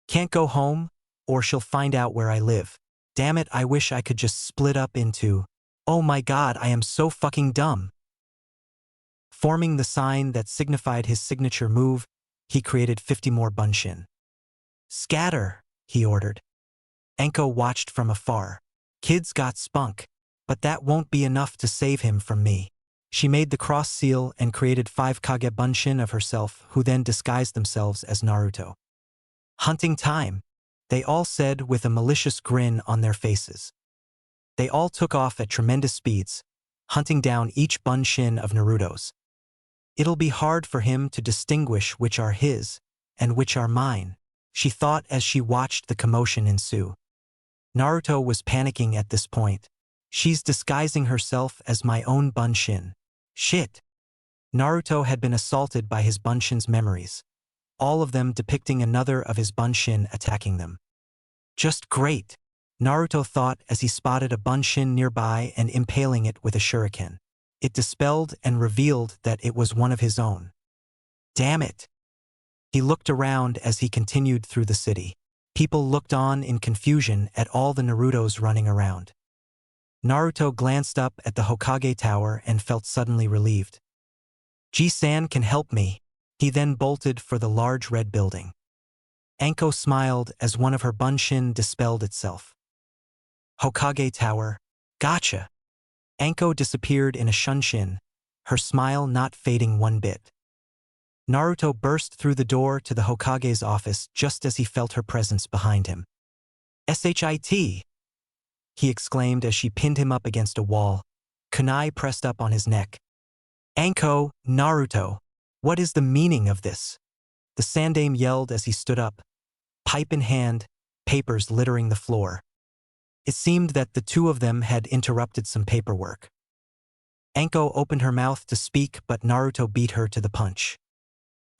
Can't go home, or she'll find out where I live. Damn it, I wish I could just split up into, oh my god, I am so fucking dumb. Forming the sign that signified his signature move, he created 50 more Bunshin. Scatter, he ordered. Anko watched from afar. Kid's got spunk, but that won't be enough to save him from me. She made the cross seal and created 5 Kage Bunshin of herself, who then disguised themselves as Naruto. Hunting time, they all said with a malicious grin on their faces. They all took off at tremendous speeds, hunting down each Bunshin of Naruto's. It'll be hard for him to distinguish which are his and which are mine, she thought as she watched the commotion ensue. Naruto was panicking at this point. She's disguising herself as my own Bunshin. Shit. Naruto had been assaulted by his Bunshin's memories, all of them depicting another of his Bunshin attacking them. Just great, Naruto thought as he spotted a Bunshin nearby and impaling it with a shuriken. It dispelled and revealed that it was one of his own. Damn it. He looked around as he continued through the city. People looked on in confusion at all the Narutos running around. Naruto glanced up at the Hokage tower and felt suddenly relieved. Ji-san can help me. He then bolted for the large red building. Anko smiled as one of her Bunshin dispelled itself. Hokage tower, gotcha. Anko disappeared in a shunshin, her smile not fading one bit. Naruto burst through the door to the Hokage's office just as he felt her presence behind him. "Shit!" he exclaimed as she pinned him up against a wall, kunai pressed up on his neck. "Anko, Naruto, what is the meaning of this?" The Sandaime yelled as he stood up, pipe in hand, papers littering the floor. It seemed that the two of them had interrupted some paperwork. Anko opened her mouth to speak, but Naruto beat her to the punch.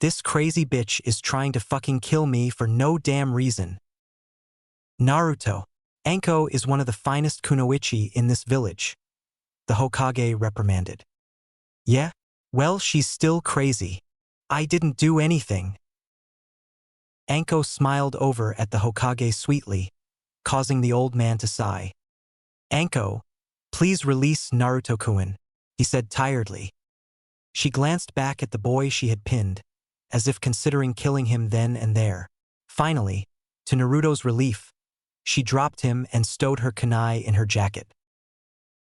"This crazy bitch is trying to fucking kill me for no damn reason." "Naruto, Anko is one of the finest kunoichi in this village," the Hokage reprimanded. "Yeah? Well, she's still crazy. I didn't do anything." Anko smiled over at the Hokage sweetly, causing the old man to sigh. "Anko, please release Naruto-kun," he said tiredly. She glanced back at the boy she had pinned, as if considering killing him then and there. Finally, to Naruto's relief, she dropped him and stowed her kunai in her jacket.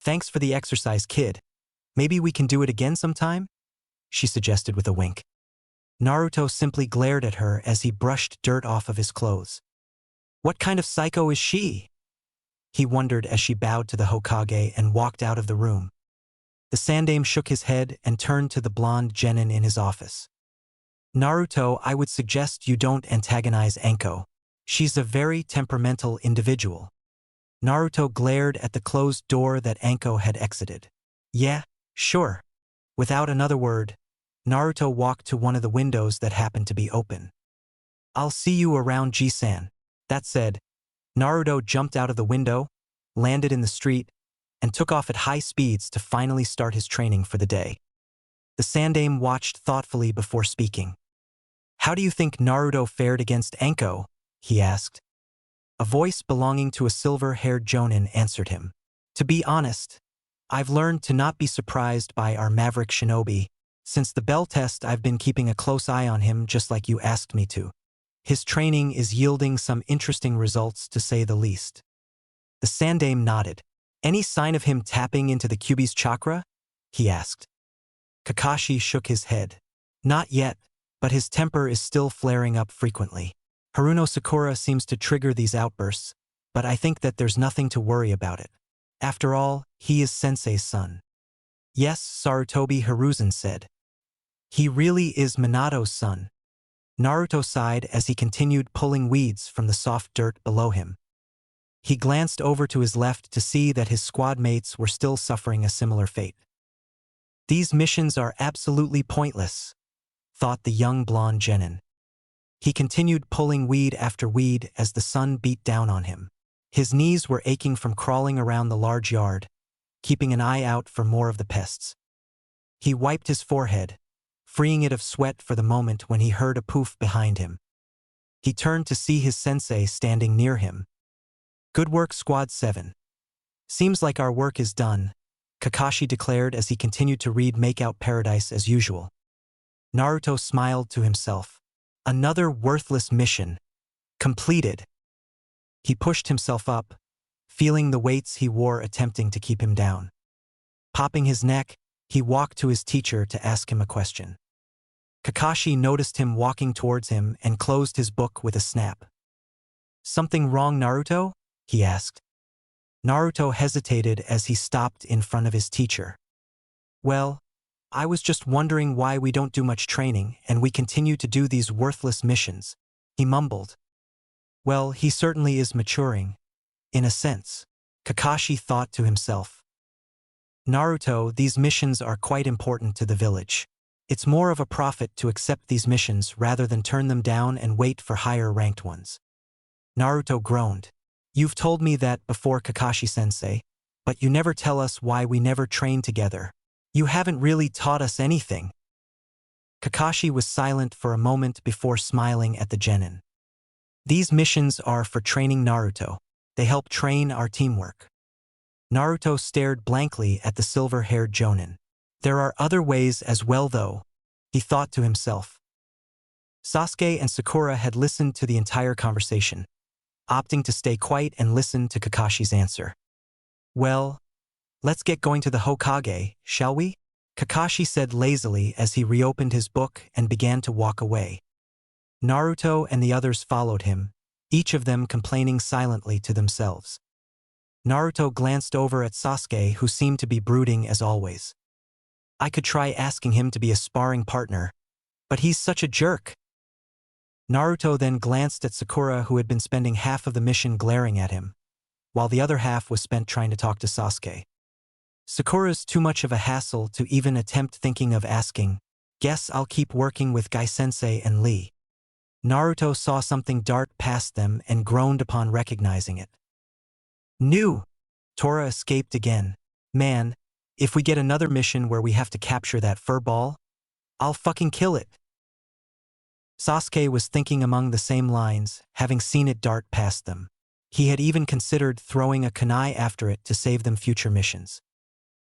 "Thanks for the exercise, kid. Maybe we can do it again sometime?" she suggested with a wink. Naruto simply glared at her as he brushed dirt off of his clothes. What kind of psycho is she? He wondered as she bowed to the Hokage and walked out of the room. The Sandaime shook his head and turned to the blonde genin in his office. "Naruto, I would suggest you don't antagonize Anko. She's a very temperamental individual." Naruto glared at the closed door that Anko had exited. "Yeah, sure." Without another word, Naruto walked to one of the windows that happened to be open. "I'll see you around, Ji-san." That said, Naruto jumped out of the window, landed in the street, and took off at high speeds to finally start his training for the day. The Sandaime watched thoughtfully before speaking. "How do you think Naruto fared against Anko?" he asked. A voice belonging to a silver-haired jonin answered him. To be honest, I've learned to not be surprised by our maverick shinobi. Since the bell test, I've been keeping a close eye on him just like you asked me to. His training is yielding some interesting results, to say the least. The Sandame nodded. Any sign of him tapping into the Kyuubi's chakra? He asked. Kakashi shook his head. Not yet, but his temper is still flaring up frequently. Haruno Sakura seems to trigger these outbursts, but I think that there's nothing to worry about it. After all, he is Sensei's son. Yes, Sarutobi Hiruzen said. He really is Minato's son. Naruto sighed as he continued pulling weeds from the soft dirt below him. He glanced over to his left to see that his squad mates were still suffering a similar fate. These missions are absolutely pointless, thought the young blonde genin. He continued pulling weed after weed as the sun beat down on him. His knees were aching from crawling around the large yard, keeping an eye out for more of the pests. He wiped his forehead, freeing it of sweat for the moment when he heard a poof behind him. He turned to see his sensei standing near him. Good work, Squad 7. Seems like our work is done, Kakashi declared as he continued to read Makeout Paradise as usual. Naruto smiled to himself. Another worthless mission. Completed. He pushed himself up, feeling the weights he wore attempting to keep him down. Popping his neck, he walked to his teacher to ask him a question. Kakashi noticed him walking towards him and closed his book with a snap. Something wrong, Naruto? He asked. Naruto hesitated as he stopped in front of his teacher. Well, I was just wondering why we don't do much training and we continue to do these worthless missions, he mumbled. Well, he certainly is maturing, in a sense, Kakashi thought to himself. Naruto, these missions are quite important to the village. It's more of a profit to accept these missions rather than turn them down and wait for higher-ranked ones. Naruto groaned. You've told me that before, Kakashi-sensei, but you never tell us why we never train together. You haven't really taught us anything. Kakashi was silent for a moment before smiling at the genin. These missions are for training Naruto. They help train our teamwork. Naruto stared blankly at the silver-haired jonin. There are other ways as well though, he thought to himself. Sasuke and Sakura had listened to the entire conversation, opting to stay quiet and listen to Kakashi's answer. Well, let's get going to the Hokage, shall we? Kakashi said lazily as he reopened his book and began to walk away. Naruto and the others followed him, each of them complaining silently to themselves. Naruto glanced over at Sasuke, who seemed to be brooding as always. I could try asking him to be a sparring partner, but he's such a jerk. Naruto then glanced at Sakura, who had been spending half of the mission glaring at him, while the other half was spent trying to talk to Sasuke. Sakura's too much of a hassle to even attempt thinking of asking. Guess I'll keep working with Gai-sensei and Lee. Naruto saw something dart past them and groaned upon recognizing it. New! Tora escaped again. Man, if we get another mission where we have to capture that fur ball, I'll fucking kill it. Sasuke was thinking among the same lines, having seen it dart past them. He had even considered throwing a kunai after it to save them future missions.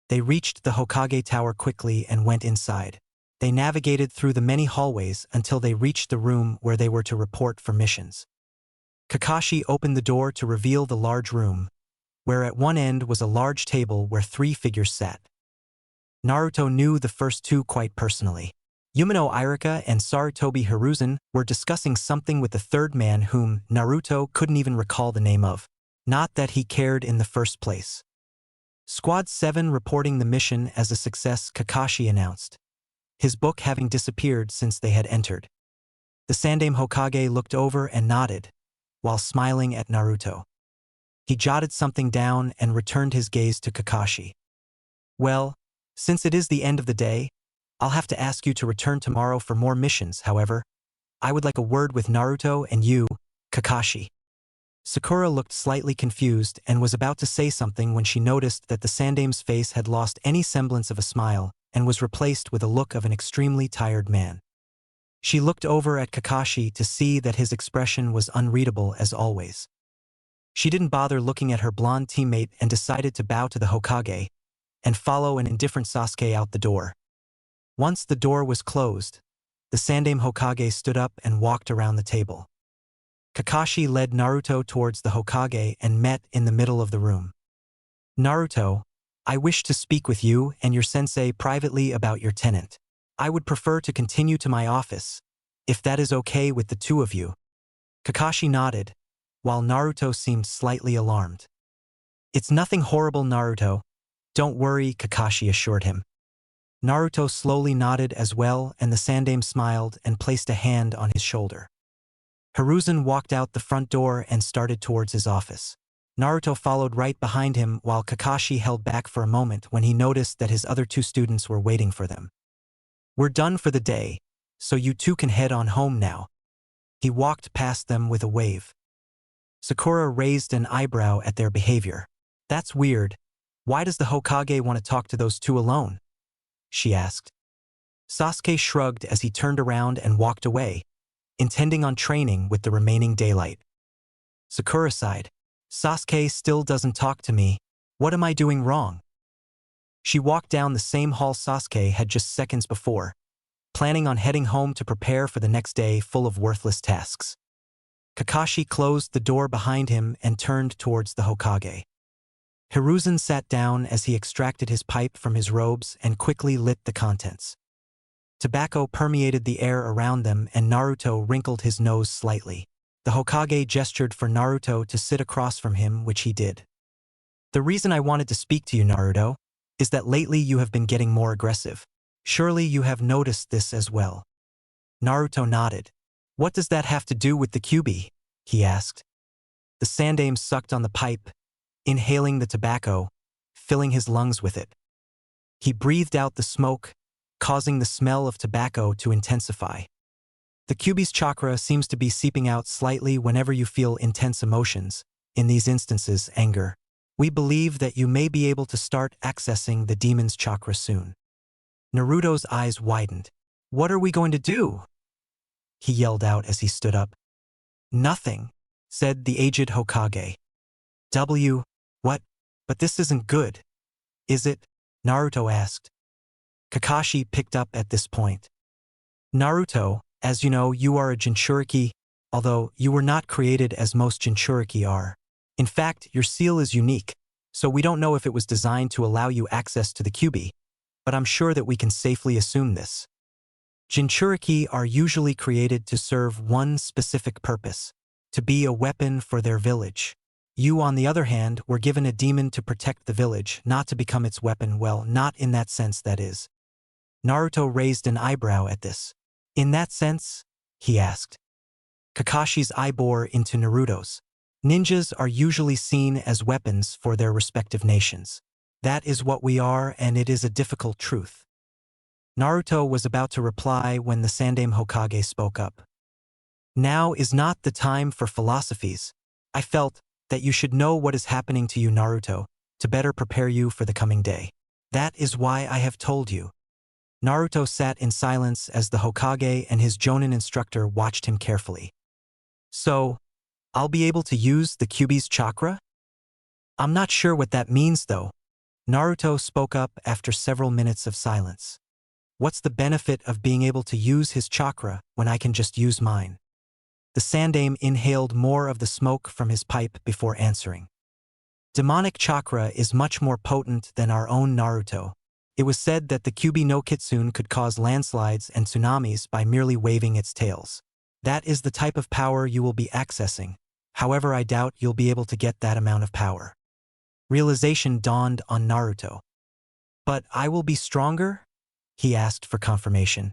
They reached the Hokage Tower quickly and went inside. They navigated through the many hallways until they reached the room where they were to report for missions. Kakashi opened the door to reveal the large room, where at one end was a large table where 3 figures sat. Naruto knew the first 2 quite personally. Umino Irika and Sarutobi Hiruzen were discussing something with the third man whom Naruto couldn't even recall the name of. Not that he cared in the first place. Squad 7 reporting the mission as a success, Kakashi announced, his book having disappeared since they had entered. The Sandame Hokage looked over and nodded, while smiling at Naruto. He jotted something down and returned his gaze to Kakashi. Well, since it is the end of the day, I'll have to ask you to return tomorrow for more missions. However, I would like a word with Naruto and you, Kakashi. Sakura looked slightly confused and was about to say something when she noticed that the Sandame's face had lost any semblance of a smile and was replaced with a look of an extremely tired man. She looked over at Kakashi to see that his expression was unreadable as always. She didn't bother looking at her blonde teammate and decided to bow to the Hokage and follow an indifferent Sasuke out the door. Once the door was closed, the Sandaime Hokage stood up and walked around the table. Kakashi led Naruto towards the Hokage and met in the middle of the room. Naruto, I wish to speak with you and your sensei privately about your tenant. I would prefer to continue to my office, if that is okay with the two of you. Kakashi nodded, while Naruto seemed slightly alarmed. It's nothing horrible, Naruto. Don't worry, Kakashi assured him. Naruto slowly nodded as well, and the Sandaime smiled and placed a hand on his shoulder. Hiruzen walked out the front door and started towards his office. Naruto followed right behind him while Kakashi held back for a moment when he noticed that his other two students were waiting for them. We're done for the day, so you two can head on home now. He walked past them with a wave. Sakura raised an eyebrow at their behavior. That's weird. Why does the Hokage want to talk to those two alone? She asked. Sasuke shrugged as he turned around and walked away, intending on training with the remaining daylight. Sakura sighed. Sasuke still doesn't talk to me. What am I doing wrong? She walked down the same hall Sasuke had just seconds before, planning on heading home to prepare for the next day full of worthless tasks. Kakashi closed the door behind him and turned towards the Hokage. Hiruzen sat down as he extracted his pipe from his robes and quickly lit the contents. Tobacco permeated the air around them and Naruto wrinkled his nose slightly. The Hokage gestured for Naruto to sit across from him, which he did. The reason I wanted to speak to you, Naruto, is that lately you have been getting more aggressive. Surely you have noticed this as well. Naruto nodded. What does that have to do with the Kyuubi? He asked. The Sandaime sucked on the pipe, inhaling the tobacco, filling his lungs with it. He breathed out the smoke, causing the smell of tobacco to intensify. The Kyuubi's chakra seems to be seeping out slightly whenever you feel intense emotions, in these instances anger. We believe that you may be able to start accessing the demon's chakra soon. Naruto's eyes widened. What are we going to do? He yelled out as he stood up. Nothing, said the aged Hokage. What? But this isn't good, is it? Naruto asked. Kakashi picked up at this point. Naruto, as you know, you are a Jinchuriki, although you were not created as most Jinchuriki are. In fact, your seal is unique, so we don't know if it was designed to allow you access to the Kyuubi, but I'm sure that we can safely assume this. Jinchuriki are usually created to serve one specific purpose, to be a weapon for their village. You, on the other hand, were given a demon to protect the village, not to become its weapon. Well, not in that sense, that is. Naruto raised an eyebrow at this. In that sense? He asked. Kakashi's eye bore into Naruto's. Ninjas are usually seen as weapons for their respective nations. That is what we are, and it is a difficult truth. Naruto was about to reply when the Sandaime Hokage spoke up. Now is not the time for philosophies. I felt that you should know what is happening to you, Naruto, to better prepare you for the coming day. That is why I have told you. Naruto sat in silence as the Hokage and his Jonin instructor watched him carefully. So, I'll be able to use the Kyuubi's chakra? I'm not sure what that means though. Naruto spoke up after several minutes of silence. What's the benefit of being able to use his chakra when I can just use mine? The Sandaime inhaled more of the smoke from his pipe before answering. Demonic chakra is much more potent than our own Naruto. It was said that the Kyuubi no Kitsune could cause landslides and tsunamis by merely waving its tails. That is the type of power you will be accessing. However, I doubt you'll be able to get that amount of power. Realization dawned on Naruto. But I will be stronger? He asked for confirmation.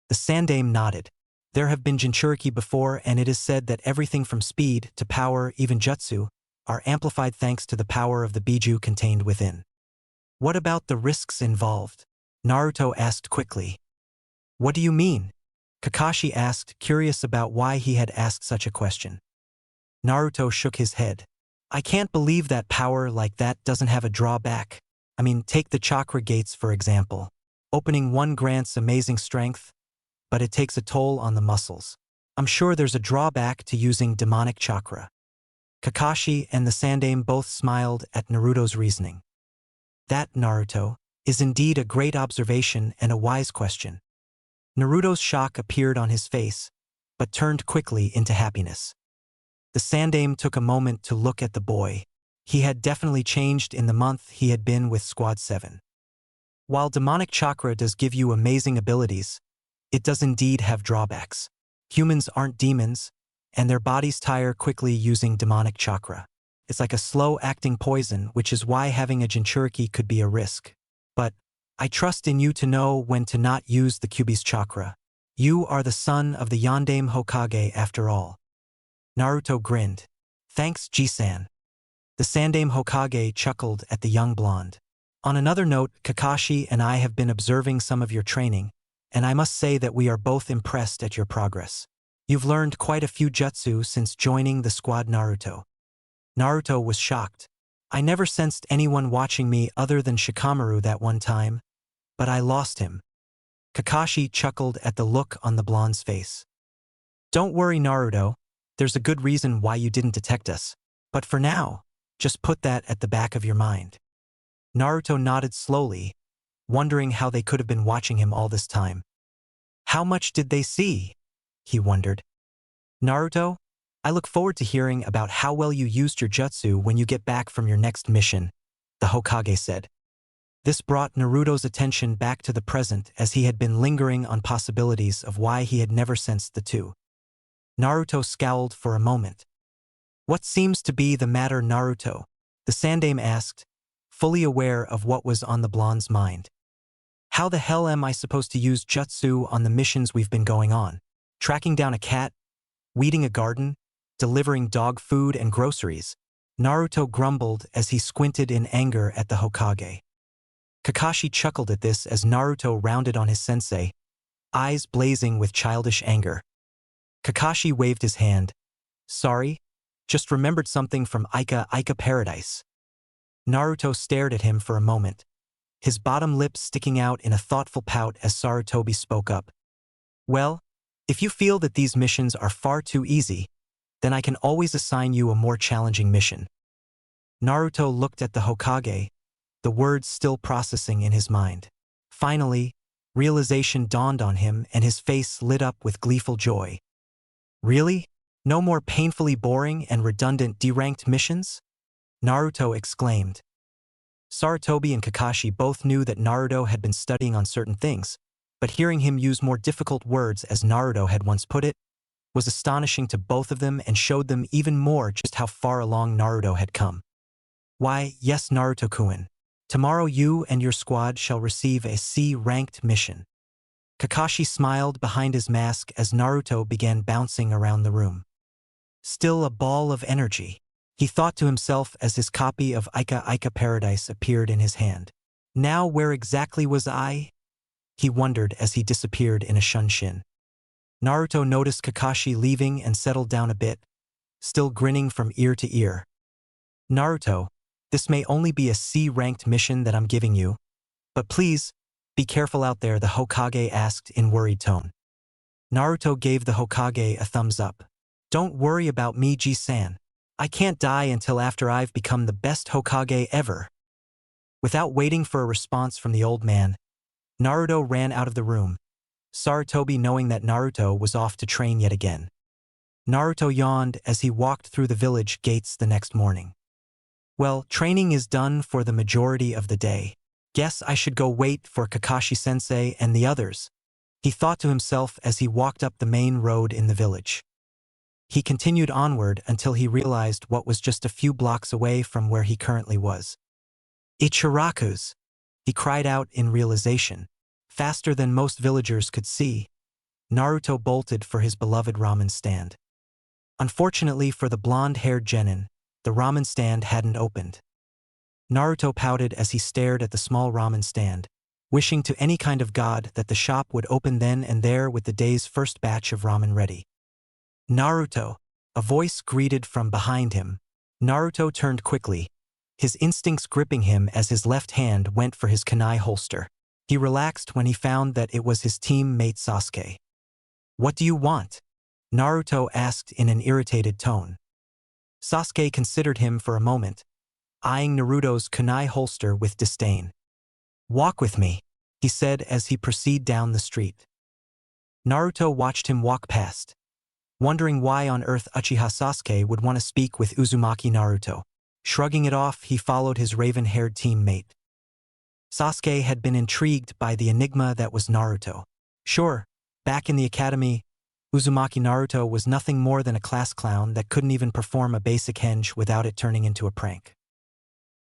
The Sandaime nodded. There have been Jinchuriki before, and it is said that everything from speed to power, even jutsu, are amplified thanks to the power of the Biju contained within. What about the risks involved? Naruto asked quickly. What do you mean? Kakashi asked, curious about why he had asked such a question. Naruto shook his head. I can't believe that power like that doesn't have a drawback. I mean, take the chakra gates for example. Opening one grants amazing strength, but it takes a toll on the muscles. I'm sure there's a drawback to using demonic chakra. Kakashi and the Sandaime both smiled at Naruto's reasoning. That, Naruto, is indeed a great observation and a wise question. Naruto's shock appeared on his face, but turned quickly into happiness. The Sandaime took a moment to look at the boy. He had definitely changed in the month he had been with Squad 7. While demonic chakra does give you amazing abilities, it does indeed have drawbacks. Humans aren't demons, and their bodies tire quickly using demonic chakra. It's like a slow-acting poison, which is why having a Jinchuriki could be a risk. But I trust in you to know when to not use the Kyuubi's chakra. You are the son of the Yondaime Hokage after all. Naruto grinned. Thanks, Ji-san. The Sandaime Hokage chuckled at the young blonde. On another note, Kakashi and I have been observing some of your training, and I must say that we are both impressed at your progress. You've learned quite a few jutsu since joining the squad Naruto. Naruto was shocked. I never sensed anyone watching me other than Shikamaru that one time, but I lost him. Kakashi chuckled at the look on the blonde's face. Don't worry, Naruto. There's a good reason why you didn't detect us. But for now, just put that at the back of your mind. Naruto nodded slowly, wondering how they could have been watching him all this time. How much did they see? He wondered. Naruto, I look forward to hearing about how well you used your jutsu when you get back from your next mission, the Hokage said. This brought Naruto's attention back to the present as he had been lingering on possibilities of why he had never sensed the two. Naruto scowled for a moment. What seems to be the matter, Naruto? The Sandaime asked, fully aware of what was on the blonde's mind. How the hell am I supposed to use jutsu on the missions we've been going on? Tracking down a cat? Weeding a garden? Delivering dog food and groceries? Naruto grumbled as he squinted in anger at the Hokage. Kakashi chuckled at this as Naruto rounded on his sensei, eyes blazing with childish anger. Kakashi waved his hand. Sorry, just remembered something from Ika Paradise. Naruto stared at him for a moment, his bottom lip sticking out in a thoughtful pout as Sarutobi spoke up. Well, if you feel that these missions are far too easy, then I can always assign you a more challenging mission. Naruto looked at the Hokage, the words still processing in his mind. Finally, realization dawned on him and his face lit up with gleeful joy. Really? No more painfully boring and redundant D-ranked missions? Naruto exclaimed. Sarutobi and Kakashi both knew that Naruto had been studying on certain things, but hearing him use more difficult words as Naruto had once put it, was astonishing to both of them and showed them even more just how far along Naruto had come. Why, yes, Naruto-kun. Tomorrow you and your squad shall receive a C-ranked mission. Kakashi smiled behind his mask as Naruto began bouncing around the room. Still a ball of energy, he thought to himself as his copy of Ika Paradise appeared in his hand. Now where exactly was I? He wondered as he disappeared in a shunshin. Naruto noticed Kakashi leaving and settled down a bit, still grinning from ear to ear. Naruto, this may only be a C-ranked mission that I'm giving you, but please, be careful out there, the Hokage asked in worried tone. Naruto gave the Hokage a thumbs up. Don't worry about me, Ji-san. I can't die until after I've become the best Hokage ever. Without waiting for a response from the old man, Naruto ran out of the room, Sarutobi knowing that Naruto was off to train yet again. Naruto yawned as he walked through the village gates the next morning. Well, training is done for the majority of the day. Guess I should go wait for Kakashi-sensei and the others, he thought to himself as he walked up the main road in the village. He continued onward until he realized what was just a few blocks away from where he currently was. Ichiraku's, he cried out in realization. Faster than most villagers could see, Naruto bolted for his beloved ramen stand. Unfortunately for the blonde-haired genin, the ramen stand hadn't opened. Naruto pouted as he stared at the small ramen stand, wishing to any kind of god that the shop would open then and there with the day's first batch of ramen ready. Naruto, a voice greeted from behind him. Naruto turned quickly, his instincts gripping him as his left hand went for his kunai holster. He relaxed when he found that it was his teammate Sasuke. What do you want? Naruto asked in an irritated tone. Sasuke considered him for a moment, eyeing Naruto's kunai holster with disdain. "Walk with me," he said as he proceeded down the street. Naruto watched him walk past, wondering why on earth Uchiha Sasuke would want to speak with Uzumaki Naruto. Shrugging it off, he followed his raven-haired teammate. Sasuke had been intrigued by the enigma that was Naruto. Sure, back in the academy, Uzumaki Naruto was nothing more than a class clown that couldn't even perform a basic henge without it turning into a prank.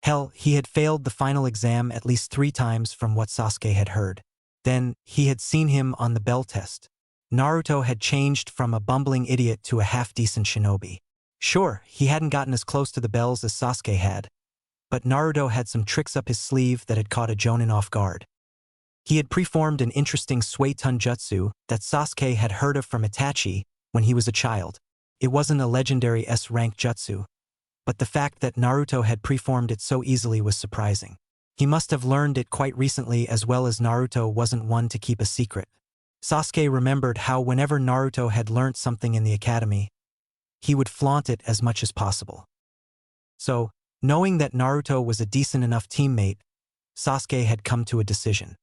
Hell, he had failed the final exam at least 3 times from what Sasuke had heard. Then, he had seen him on the bell test. Naruto had changed from a bumbling idiot to a half-decent shinobi. Sure, he hadn't gotten as close to the bells as Sasuke had, but Naruto had some tricks up his sleeve that had caught a jonin off guard. He had preformed an interesting Suetun jutsu that Sasuke had heard of from Itachi when he was a child. It wasn't a legendary S-rank jutsu, but the fact that Naruto had preformed it so easily was surprising. He must have learned it quite recently, as well as Naruto wasn't one to keep a secret. Sasuke remembered how whenever Naruto had learnt something in the academy, he would flaunt it as much as possible. So, knowing that Naruto was a decent enough teammate, Sasuke had come to a decision.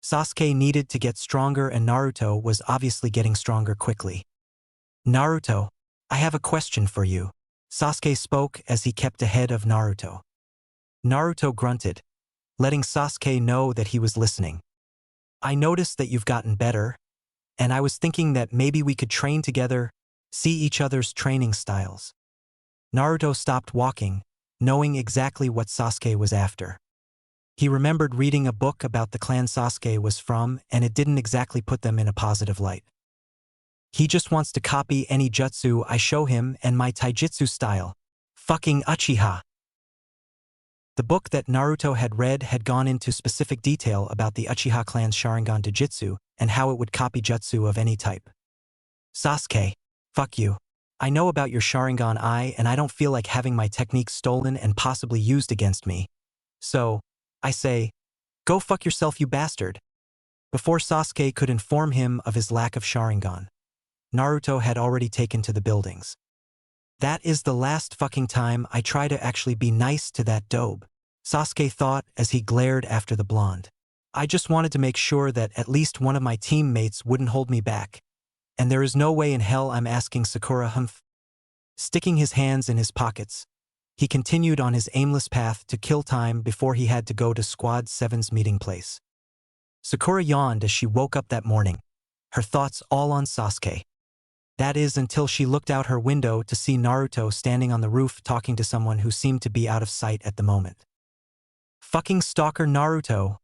Sasuke needed to get stronger, and Naruto was obviously getting stronger quickly. "Naruto, I have a question for you," Sasuke spoke as he kept ahead of Naruto. Naruto grunted, letting Sasuke know that he was listening. "I noticed that you've gotten better, and I was thinking that maybe we could train together, see each other's training styles." Naruto stopped walking, knowing exactly what Sasuke was after. He remembered reading a book about the clan Sasuke was from, and it didn't exactly put them in a positive light. "He just wants to copy any jutsu I show him and my taijutsu style. Fucking Uchiha." The book that Naruto had read had gone into specific detail about the Uchiha clan's Sharingan Jujutsu and how it would copy jutsu of any type. "Sasuke, fuck you. I know about your Sharingan eye, and I don't feel like having my techniques stolen and possibly used against me. So, I say, go fuck yourself, you bastard." Before Sasuke could inform him of his lack of Sharingan, Naruto had already taken to the buildings. "That is the last fucking time I try to actually be nice to that dope," Sasuke thought as he glared after the blonde. "I just wanted to make sure that at least one of my teammates wouldn't hold me back. And there is no way in hell I'm asking Sakura humph." Sticking his hands in his pockets, he continued on his aimless path to kill time before he had to go to Squad 7's meeting place. Sakura yawned as she woke up that morning, her thoughts all on Sasuke. That is, until she looked out her window to see Naruto standing on the roof talking to someone who seemed to be out of sight at the moment. "Fucking stalker Naruto,"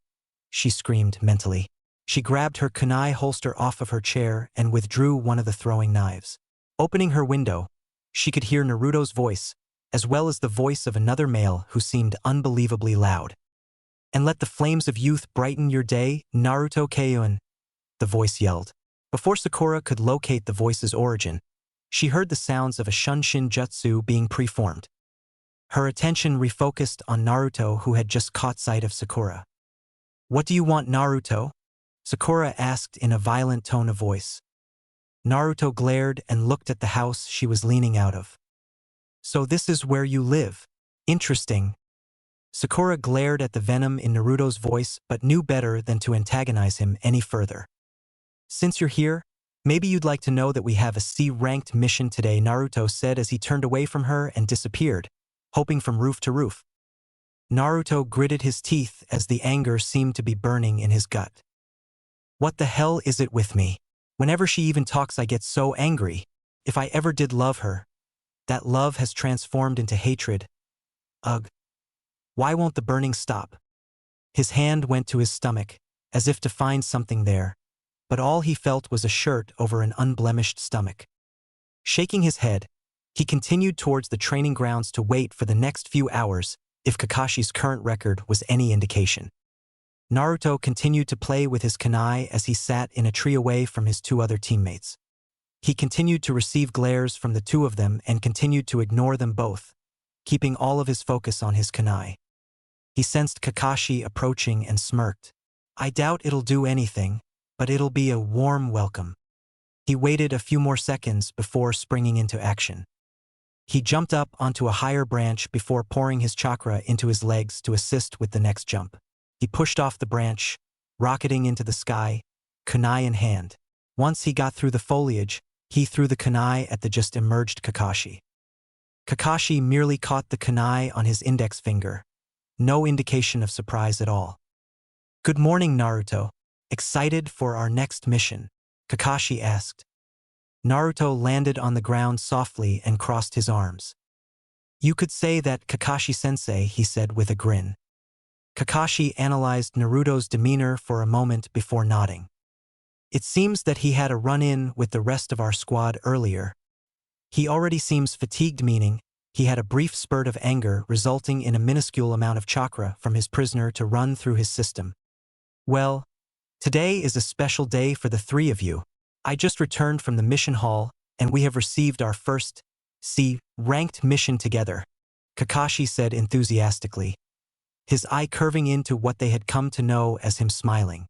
she screamed mentally. She grabbed her kunai holster off of her chair and withdrew one of the throwing knives. Opening her window, she could hear Naruto's voice, as well as the voice of another male who seemed unbelievably loud. "And let the flames of youth brighten your day, Naruto Keion," the voice yelled. Before Sakura could locate the voice's origin, she heard the sounds of a Shunshin jutsu being preformed. Her attention refocused on Naruto, who had just caught sight of Sakura. "What do you want, Naruto?" Sakura asked in a violent tone of voice. Naruto glared and looked at the house she was leaning out of. "So this is where you live? Interesting." Sakura glared at the venom in Naruto's voice but knew better than to antagonize him any further. "Since you're here, maybe you'd like to know that we have a C-ranked mission today," Naruto said as he turned away from her and disappeared, hopping from roof to roof. Naruto gritted his teeth as the anger seemed to be burning in his gut. "What the hell is it with me? Whenever she even talks I get so angry. If I ever did love her, that love has transformed into hatred. Ugh. Why won't the burning stop?" His hand went to his stomach, as if to find something there, but all he felt was a shirt over an unblemished stomach. Shaking his head, he continued towards the training grounds to wait for the next few hours if Kakashi's current record was any indication. Naruto continued to play with his kunai as he sat in a tree away from his 2 other teammates. He continued to receive glares from the 2 of them and continued to ignore them both, keeping all of his focus on his kunai. He sensed Kakashi approaching and smirked. "I doubt it'll do anything, but it'll be a warm welcome." He waited a few more seconds before springing into action. He jumped up onto a higher branch before pouring his chakra into his legs to assist with the next jump. He pushed off the branch, rocketing into the sky, kunai in hand. Once he got through the foliage, he threw the kunai at the just emerged Kakashi. Kakashi merely caught the kunai on his index finger. No indication of surprise at all. "Good morning, Naruto. Excited for our next mission?" Kakashi asked. Naruto landed on the ground softly and crossed his arms. "You could say that, Kakashi-sensei," he said with a grin. Kakashi analyzed Naruto's demeanor for a moment before nodding. "It seems that he had a run-in with the rest of our squad earlier. He already seems fatigued, meaning he had a brief spurt of anger resulting in a minuscule amount of chakra from his prisoner to run through his system. Well, today is a special day for the three of you. I just returned from the mission hall, and we have received our first C-ranked mission together," Kakashi said enthusiastically, his eye curving into what they had come to know as him smiling.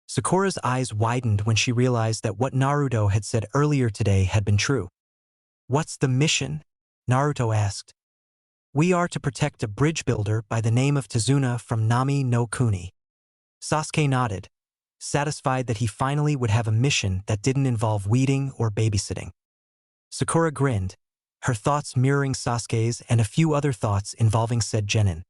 Sakura's eyes widened when she realized that what Naruto had said earlier today had been true. "What's the mission?" Naruto asked. "We are to protect a bridge builder by the name of Tazuna from Nami no Kuni." Sasuke nodded, satisfied that he finally would have a mission that didn't involve weeding or babysitting. Sakura grinned, her thoughts mirroring Sasuke's and a few other thoughts involving said genin.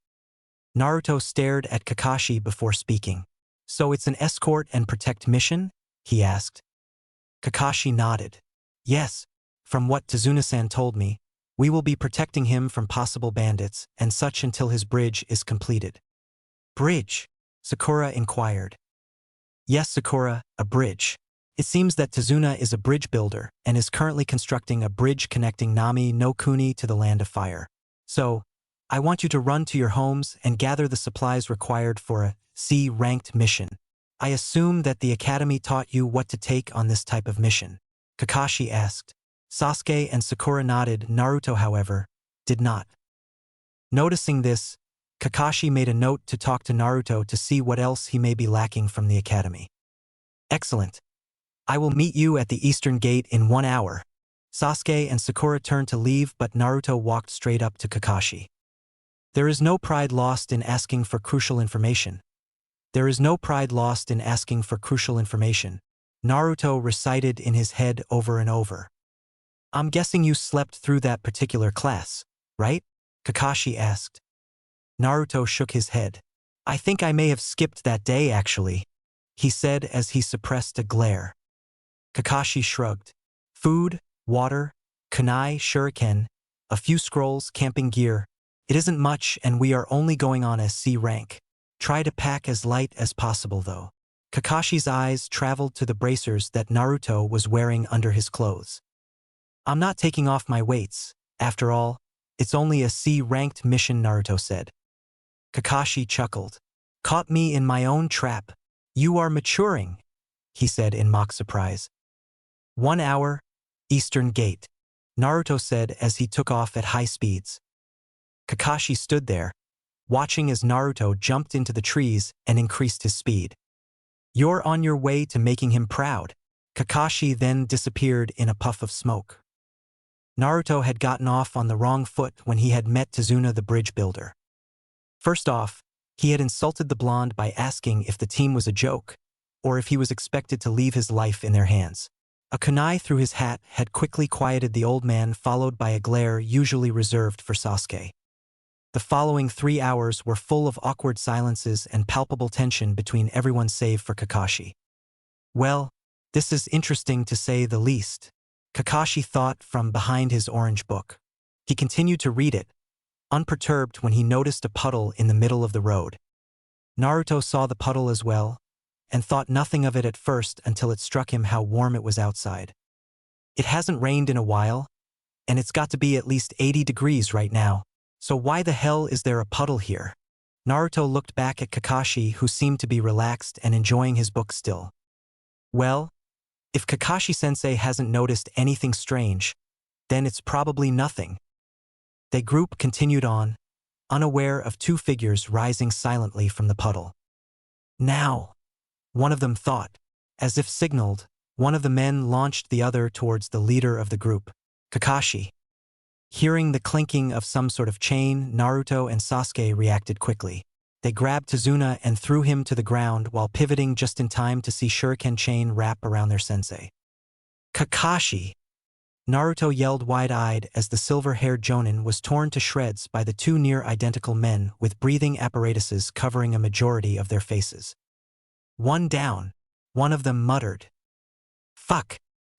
Naruto stared at Kakashi before speaking. "So it's an escort and protect mission?" he asked. Kakashi nodded. "Yes, from what Tazuna-san told me, we will be protecting him from possible bandits and such until his bridge is completed." "Bridge?" Sakura inquired. "Yes, Sakura, a bridge. It seems that Tazuna is a bridge builder and is currently constructing a bridge connecting Nami no Kuni to the Land of Fire. So, I want you to run to your homes and gather the supplies required for a C-ranked mission. I assume that the academy taught you what to take on this type of mission?" Kakashi asked. Sasuke and Sakura nodded. Naruto, however, did not. Noticing this, Kakashi made a note to talk to Naruto to see what else he may be lacking from the academy. "Excellent. I will meet you at the Eastern Gate in 1 hour." Sasuke and Sakura turned to leave, but Naruto walked straight up to Kakashi. "There is no pride lost in asking for crucial information. There is no pride lost in asking for crucial information," Naruto recited in his head over and over. "I'm guessing you slept through that particular class, right?" Kakashi asked. Naruto shook his head. "I think I may have skipped that day, actually," he said as he suppressed a glare. Kakashi shrugged. "Food, water, kunai, shuriken, a few scrolls, camping gear. It isn't much, and we are only going on a C rank. Try to pack as light as possible, though." Kakashi's eyes traveled to the bracers that Naruto was wearing under his clothes. "I'm not taking off my weights. After all, it's only a C-ranked mission," Naruto said. Kakashi chuckled. "Caught me in my own trap. You are maturing," he said in mock surprise. 1 hour, Eastern Gate," Naruto said as he took off at high speeds. Kakashi stood there, watching as Naruto jumped into the trees and increased his speed. "You're on your way to making him proud." Kakashi then disappeared in a puff of smoke. Naruto had gotten off on the wrong foot when he had met Tazuna the bridge builder. First off, he had insulted the blonde by asking if the team was a joke, or if he was expected to leave his life in their hands. A kunai through his hat had quickly quieted the old man, followed by a glare usually reserved for Sasuke. The following 3 hours were full of awkward silences and palpable tension between everyone save for Kakashi. "Well, this is interesting to say the least," Kakashi thought from behind his orange book. He continued to read it, unperturbed when he noticed a puddle in the middle of the road. Naruto saw the puddle as well, and thought nothing of it at first until it struck him how warm it was outside. It hasn't rained in a while, and it's got to be at least 80 degrees right now. So why the hell is there a puddle here? Naruto looked back at Kakashi, who seemed to be relaxed and enjoying his book still. Well, if Kakashi-sensei hasn't noticed anything strange, then it's probably nothing. The group continued on, unaware of two figures rising silently from the puddle. "Now," one of them thought. As if signaled, one of the men launched the other towards the leader of the group, Kakashi. Hearing the clinking of some sort of chain, Naruto and Sasuke reacted quickly. They grabbed Tazuna and threw him to the ground while pivoting just in time to see shuriken chain wrap around their sensei. Kakashi! Naruto yelled wide-eyed as the silver-haired jonin was torn to shreds by the two near-identical men with breathing apparatuses covering a majority of their faces. One down, one of them muttered. Fuck!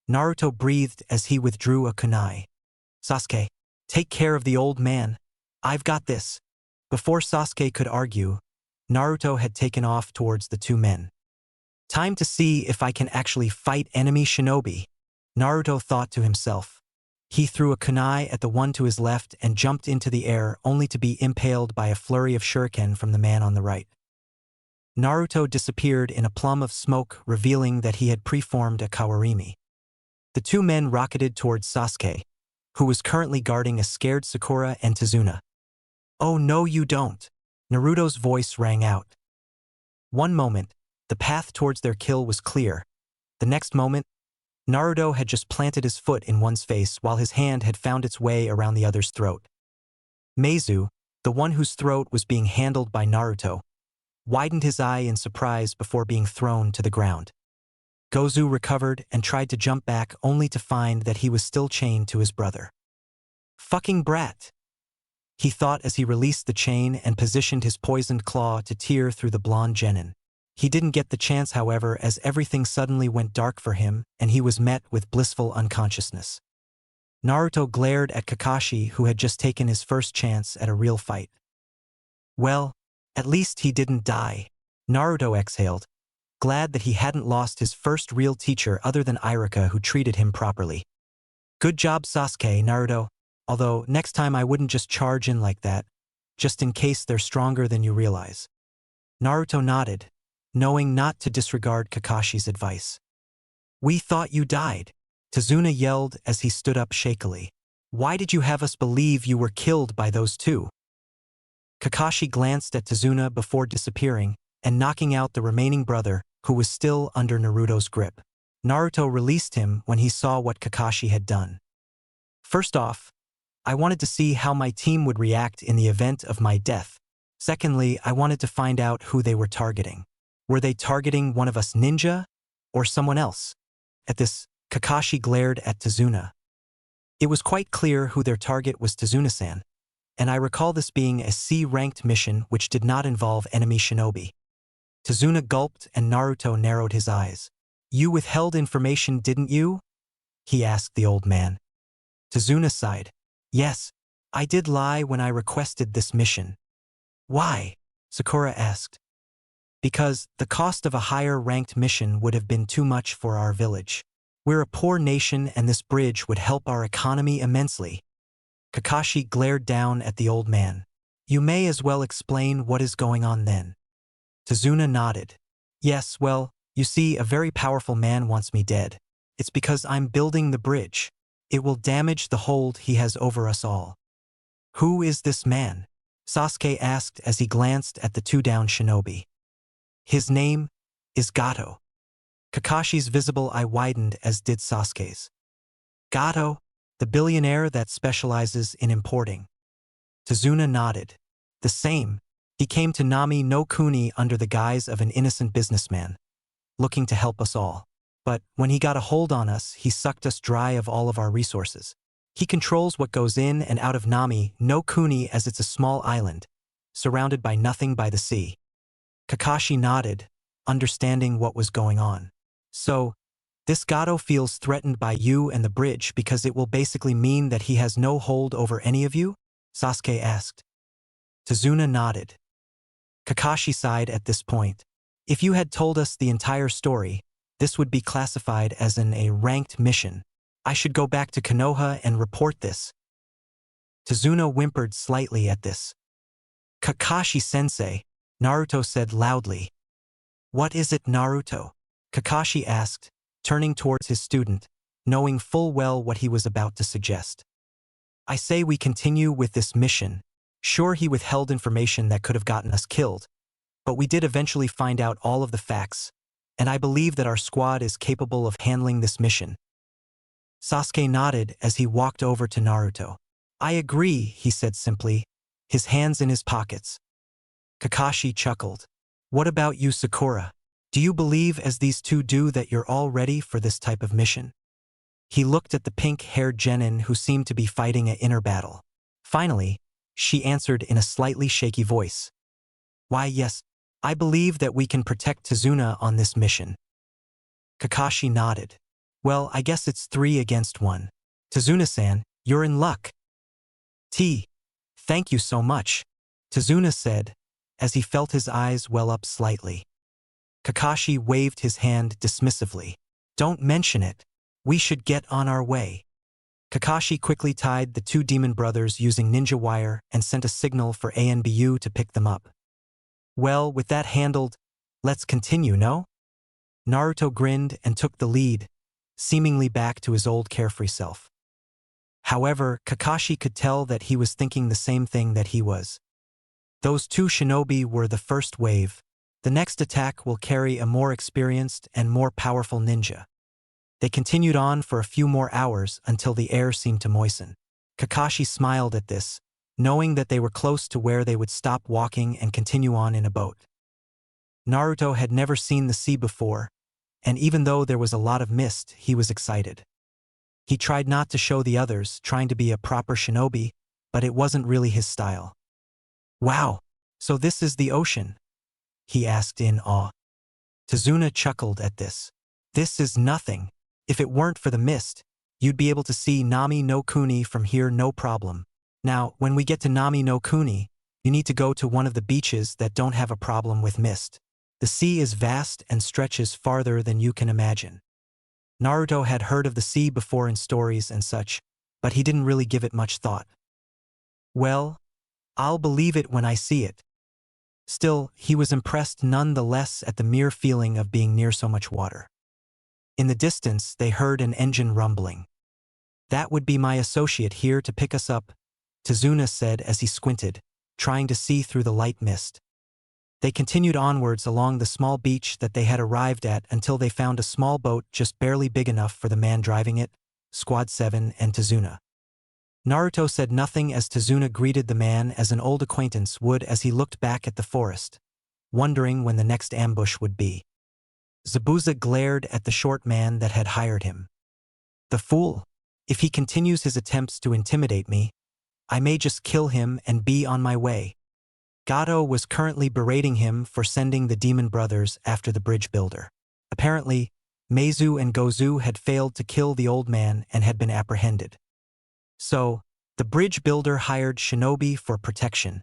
Naruto breathed as he withdrew a kunai. Sasuke, take care of the old man. I've got this. Before Sasuke could argue, Naruto had taken off towards the two men. Time to see if I can actually fight enemy shinobi, Naruto thought to himself. He threw a kunai at the one to his left and jumped into the air only to be impaled by a flurry of shuriken from the man on the right. Naruto disappeared in a plume of smoke, revealing that he had preformed a kawarimi. The two men rocketed towards Sasuke, who was currently guarding a scared Sakura and Tazuna. Oh no you don't, Naruto's voice rang out. One moment, the path towards their kill was clear. The next moment, Naruto had just planted his foot in one's face while his hand had found its way around the other's throat. Meizu, the one whose throat was being handled by Naruto, widened his eye in surprise before being thrown to the ground. Gozu recovered and tried to jump back only to find that he was still chained to his brother. Fucking brat! He thought as he released the chain and positioned his poisoned claw to tear through the blonde genin. He didn't get the chance, however, as everything suddenly went dark for him and he was met with blissful unconsciousness. Naruto glared at Kakashi, who had just taken his first chance at a real fight. Well, at least he didn't die, Naruto exhaled, glad that he hadn't lost his first real teacher other than Iruka, who treated him properly. Good job, Sasuke, Naruto, although next time I wouldn't just charge in like that, just in case they're stronger than you realize. Naruto nodded, knowing not to disregard Kakashi's advice. We thought you died, Tazuna yelled as he stood up shakily. Why did you have us believe you were killed by those two? Kakashi glanced at Tazuna before disappearing and knocking out the remaining brother, who was still under Naruto's grip. Naruto released him when he saw what Kakashi had done. First off, I wanted to see how my team would react in the event of my death. Secondly, I wanted to find out who they were targeting. Were they targeting one of us ninja or someone else? At this, Kakashi glared at Tazuna. It was quite clear who their target was, Tazuna-san, and I recall this being a C-ranked mission which did not involve enemy shinobi. Tazuna gulped and Naruto narrowed his eyes. You withheld information, didn't you? He asked the old man. Tazuna sighed. Yes, I did lie when I requested this mission. Why? Sakura asked. Because the cost of a higher-ranked mission would have been too much for our village. We're a poor nation and this bridge would help our economy immensely. Kakashi glared down at the old man. You may as well explain what is going on then. Tazuna nodded. Yes, well, you see, a very powerful man wants me dead. It's because I'm building the bridge. It will damage the hold he has over us all. Who is this man? Sasuke asked as he glanced at the two down shinobi. His name is Gato. Kakashi's visible eye widened, as did Sasuke's. Gato, the billionaire that specializes in importing. Tazuna nodded. The same. He came to Nami no Kuni under the guise of an innocent businessman, looking to help us all. But when he got a hold on us, he sucked us dry of all of our resources. He controls what goes in and out of Nami no Kuni, as it's a small island, surrounded by nothing by the sea. Kakashi nodded, understanding what was going on. So, this Gato feels threatened by you and the bridge because it will basically mean that he has no hold over any of you? Sasuke asked. Tazuna nodded. Kakashi sighed at this point. If you had told us the entire story, this would be classified as a ranked mission. I should go back to Konoha and report this. Tazuna whimpered slightly at this. Kakashi-sensei, Naruto said loudly. What is it, Naruto? Kakashi asked, turning towards his student, knowing full well what he was about to suggest. I say we continue with this mission. Sure, he withheld information that could have gotten us killed, but we did eventually find out all of the facts, and I believe that our squad is capable of handling this mission. Sasuke nodded as he walked over to Naruto. I agree, he said simply, his hands in his pockets. Kakashi chuckled. What about you, Sakura? Do you believe as these two do that you're all ready for this type of mission? He looked at the pink-haired genin who seemed to be fighting an inner battle. Finally, she answered in a slightly shaky voice. Why yes, I believe that we can protect Tazuna on this mission. Kakashi nodded. Well, I guess it's 3 against 1. Tazuna-san, you're in luck. Thank you so much, Tazuna said, as he felt his eyes well up slightly. Kakashi waved his hand dismissively. Don't mention it. We should get on our way. Kakashi quickly tied the 2 demon brothers using ninja wire and sent a signal for ANBU to pick them up. Well, with that handled, let's continue, no? Naruto grinned and took the lead, seemingly back to his old carefree self. However, Kakashi could tell that he was thinking the same thing that he was. Those 2 shinobi were the first wave. The next attack will carry a more experienced and more powerful ninja. They continued on for a few more hours until the air seemed to moisten. Kakashi smiled at this, knowing that they were close to where they would stop walking and continue on in a boat. Naruto had never seen the sea before, and even though there was a lot of mist, he was excited. He tried not to show the others, trying to be a proper shinobi, but it wasn't really his style. Wow, so this is the ocean? He asked in awe. Tazuna chuckled at this. This is nothing. If it weren't for the mist, you'd be able to see Nami no Kuni from here no problem. Now, when we get to Nami no Kuni, you need to go to one of the beaches that don't have a problem with mist. The sea is vast and stretches farther than you can imagine. Naruto had heard of the sea before in stories and such, but he didn't really give it much thought. Well, I'll believe it when I see it. Still, he was impressed nonetheless at the mere feeling of being near so much water. In the distance, they heard an engine rumbling. That would be my associate here to pick us up, Tazuna said as he squinted, trying to see through the light mist. They continued onwards along the small beach that they had arrived at until they found a small boat just barely big enough for the man driving it, Squad 7 and Tazuna. Naruto said nothing as Tazuna greeted the man as an old acquaintance would as he looked back at the forest, wondering when the next ambush would be. Zabuza glared at the short man that had hired him. The fool! If he continues his attempts to intimidate me, I may just kill him and be on my way. Gato was currently berating him for sending the demon brothers after the bridge builder. Apparently, Meizu and Gozu had failed to kill the old man and had been apprehended. So, the bridge builder hired shinobi for protection.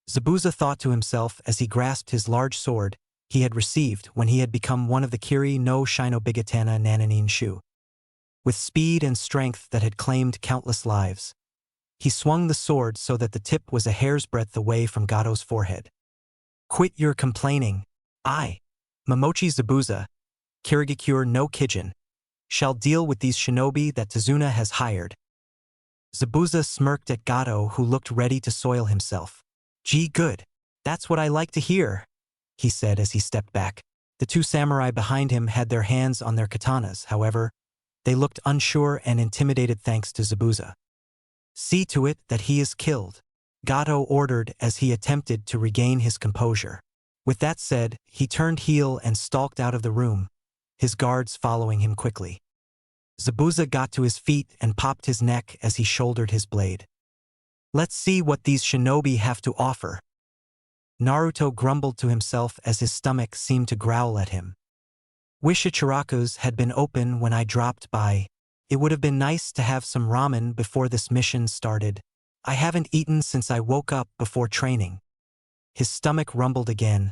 Zabuza thought to himself as he grasped his large sword he had received when he had become one of the Kiri no Shinobigatana Nananin Shu. With speed and strength that had claimed countless lives, he swung the sword so that the tip was a hair's breadth away from Gato's forehead. Quit your complaining. I, Momochi Zabuza, Kirigakure no Kijin, shall deal with these shinobi that Tazuna has hired. Zabuza smirked at Gato, who looked ready to soil himself. Gee, good. That's what I like to hear, he said as he stepped back. The 2 samurai behind him had their hands on their katanas, however, they looked unsure and intimidated thanks to Zabuza. See to it that he is killed, Gato ordered as he attempted to regain his composure. With that said, he turned heel and stalked out of the room, his guards following him quickly. Zabuza got to his feet and popped his neck as he shouldered his blade. Let's see what these shinobi have to offer. Naruto grumbled to himself as his stomach seemed to growl at him. Wish Ichiraku's had been open when I dropped by. It would have been nice to have some ramen before this mission started. I haven't eaten since I woke up before training. His stomach rumbled again,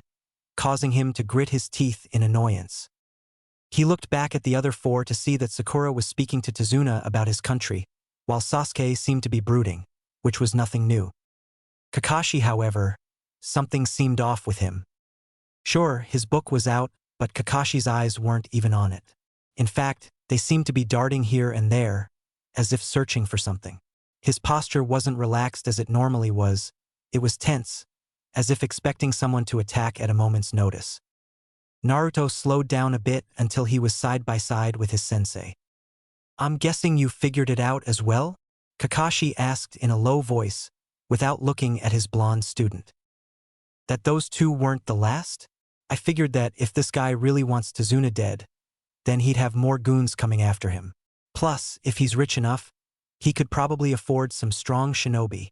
causing him to grit his teeth in annoyance. He looked back at the other 4 to see that Sakura was speaking to Tazuna about his country, while Sasuke seemed to be brooding, which was nothing new. Kakashi, however, something seemed off with him. Sure, his book was out, but Kakashi's eyes weren't even on it. In fact, they seemed to be darting here and there, as if searching for something. His posture wasn't relaxed as it normally was, it was tense, as if expecting someone to attack at a moment's notice. Naruto slowed down a bit until he was side by side with his sensei. I'm guessing you figured it out as well? Kakashi asked in a low voice, without looking at his blonde student. That those two weren't the last? I figured that if this guy really wants Tazuna dead, then he'd have more goons coming after him. Plus, if he's rich enough, he could probably afford some strong shinobi.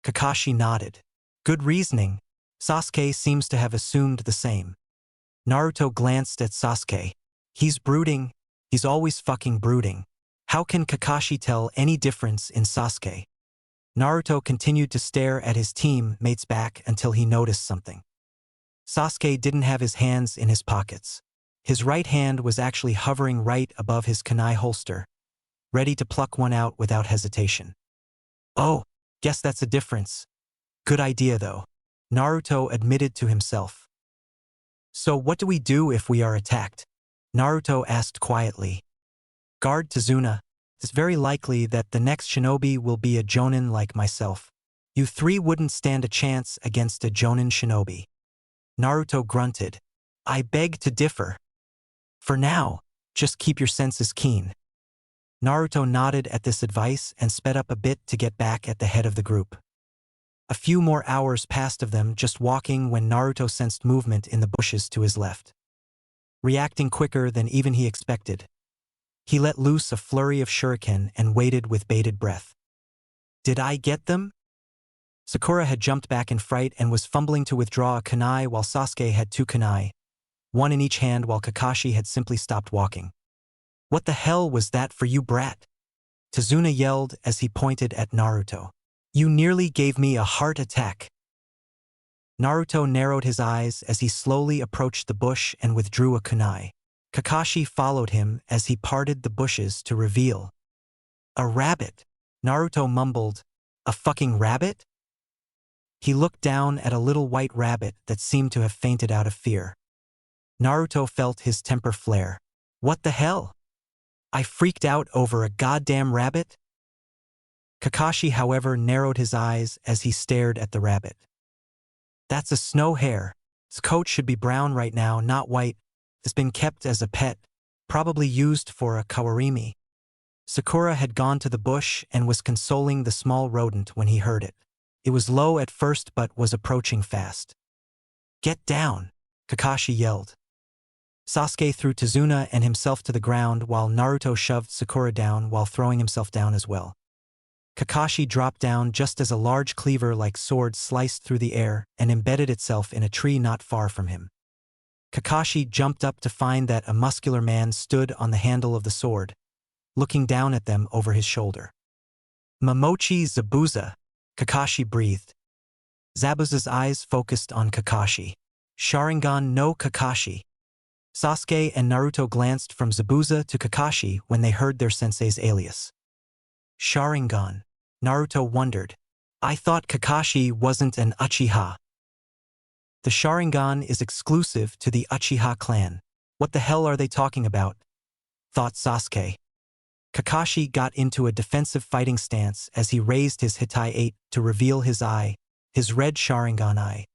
Kakashi nodded. Good reasoning. Sasuke seems to have assumed the same. Naruto glanced at Sasuke. He's brooding. He's always fucking brooding. How can Kakashi tell any difference in Sasuke? Naruto continued to stare at his teammate's back until he noticed something. Sasuke didn't have his hands in his pockets. His right hand was actually hovering right above his kunai holster, ready to pluck one out without hesitation. Oh, guess that's a difference. Good idea though, Naruto admitted to himself. So what do we do if we are attacked? Naruto asked quietly. Guard Tazuna. It's very likely that the next shinobi will be a jonin like myself. You three wouldn't stand a chance against a jonin shinobi. Naruto grunted. I beg to differ. For now, just keep your senses keen. Naruto nodded at this advice and sped up a bit to get back at the head of the group. A few more hours passed of them just walking when Naruto sensed movement in the bushes to his left. Reacting quicker than even he expected, he let loose a flurry of shuriken and waited with bated breath. Did I get them? Sakura had jumped back in fright and was fumbling to withdraw a kunai while Sasuke had two kunai, one in each hand while Kakashi had simply stopped walking. What the hell was that for you, brat? Tazuna yelled as he pointed at Naruto. You nearly gave me a heart attack. Naruto narrowed his eyes as he slowly approached the bush and withdrew a kunai. Kakashi followed him as he parted the bushes to reveal. A rabbit. Naruto mumbled, a fucking rabbit? He looked down at a little white rabbit that seemed to have fainted out of fear. Naruto felt his temper flare. What the hell? I freaked out over a goddamn rabbit? Kakashi, however, narrowed his eyes as he stared at the rabbit. That's a snow hare. Its coat should be brown right now, not white. It's been kept as a pet, probably used for a kawarimi. Sakura had gone to the bush and was consoling the small rodent when he heard it. It was low at first but was approaching fast. Get down, Kakashi yelled. Sasuke threw Tazuna and himself to the ground while Naruto shoved Sakura down while throwing himself down as well. Kakashi dropped down just as a large cleaver-like sword sliced through the air and embedded itself in a tree not far from him. Kakashi jumped up to find that a muscular man stood on the handle of the sword, looking down at them over his shoulder. Momochi Zabuza, Kakashi breathed. Zabuza's eyes focused on Kakashi. Sharingan no Kakashi. Sasuke and Naruto glanced from Zabuza to Kakashi when they heard their sensei's alias. Sharingan. Naruto wondered. I thought Kakashi wasn't an Uchiha. The Sharingan is exclusive to the Uchiha clan. What the hell are they talking about? Thought Sasuke. Kakashi got into a defensive fighting stance as he raised his Hitai 8 to reveal his eye, his red Sharingan eye.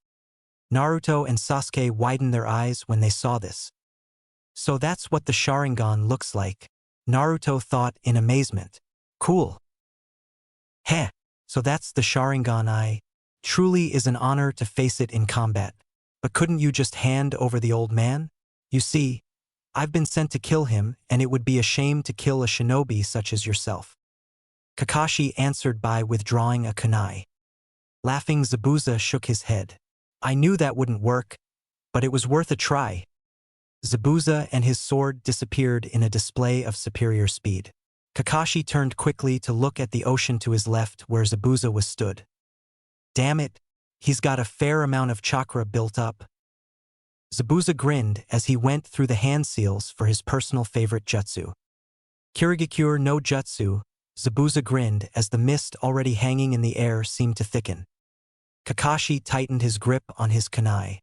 Naruto and Sasuke widened their eyes when they saw this. So that's what the Sharingan looks like, Naruto thought in amazement. Cool. Heh, so that's the Sharingan eye. Truly is an honor to face it in combat. But couldn't you just hand over the old man? You see, I've been sent to kill him, and it would be a shame to kill a shinobi such as yourself. Kakashi answered by withdrawing a kunai. Laughing, Zabuza shook his head. I knew that wouldn't work, but it was worth a try. Zabuza and his sword disappeared in a display of superior speed. Kakashi turned quickly to look at the ocean to his left where Zabuza was stood. Damn it, he's got a fair amount of chakra built up. Zabuza grinned as he went through the hand seals for his personal favorite jutsu. Kirigakure no jutsu, Zabuza grinned as the mist already hanging in the air seemed to thicken. Kakashi tightened his grip on his kunai.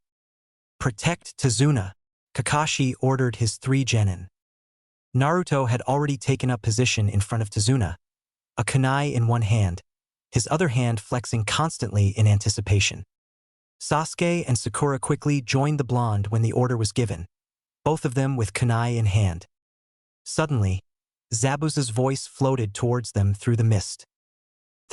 Protect Tazuna, Kakashi ordered his 3 genin. Naruto had already taken up position in front of Tazuna, a kunai in one hand, his other hand flexing constantly in anticipation. Sasuke and Sakura quickly joined the blonde when the order was given, both of them with kunai in hand. Suddenly, Zabuza's voice floated towards them through the mist.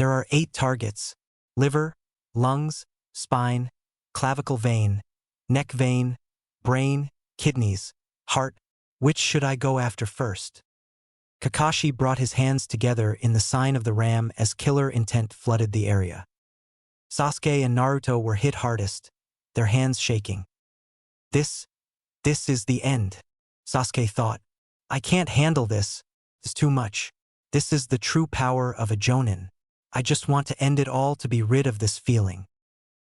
There are 8 targets: liver, lungs, spine, clavicle vein, neck vein, brain, kidneys, heart. Which should I go after first? Kakashi brought his hands together in the sign of the ram as killer intent flooded the area. Sasuke and Naruto were hit hardest, their hands shaking. This is the end, Sasuke thought. I can't handle this. It's too much. This is the true power of a jonin. I just want to end it all to be rid of this feeling.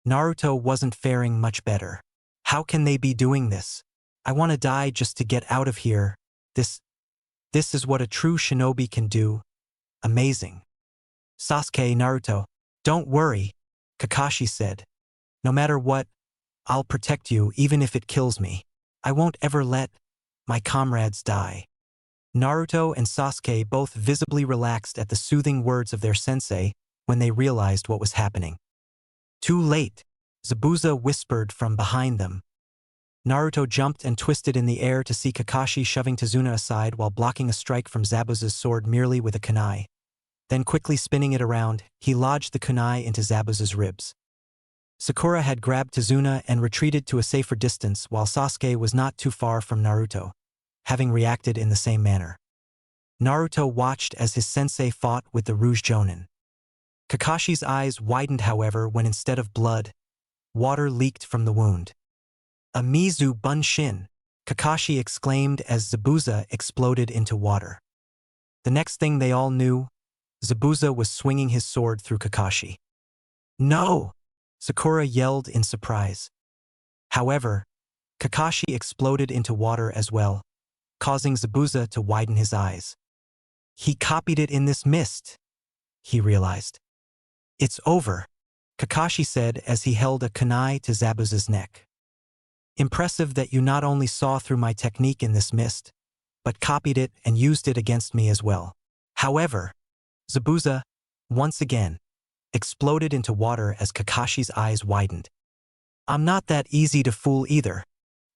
Naruto wasn't faring much better. How can they be doing this? I want to die just to get out of here. This is what a true shinobi can do. Amazing. Sasuke, Naruto, don't worry, Kakashi said. No matter what, I'll protect you even if it kills me. I won't ever let my comrades die. Naruto and Sasuke both visibly relaxed at the soothing words of their sensei when they realized what was happening. Too late, Zabuza whispered from behind them. Naruto jumped and twisted in the air to see Kakashi shoving Tazuna aside while blocking a strike from Zabuza's sword merely with a kunai. Then quickly spinning it around, he lodged the kunai into Zabuza's ribs. Sakura had grabbed Tazuna and retreated to a safer distance while Sasuke was not too far from Naruto, having reacted in the same manner. Naruto watched as his sensei fought with the Rouge Jonin. Kakashi's eyes widened, however, when instead of blood, water leaked from the wound. A Mizu Bunshin, Kakashi exclaimed as Zabuza exploded into water. The next thing they all knew, Zabuza was swinging his sword through Kakashi. No! Sakura yelled in surprise. However, Kakashi exploded into water as well, causing Zabuza to widen his eyes. He copied it in this mist, he realized. It's over, Kakashi said as he held a kunai to Zabuza's neck. Impressive that you not only saw through my technique in this mist, but copied it and used it against me as well. However, Zabuza, once again, exploded into water as Kakashi's eyes widened. I'm not that easy to fool either,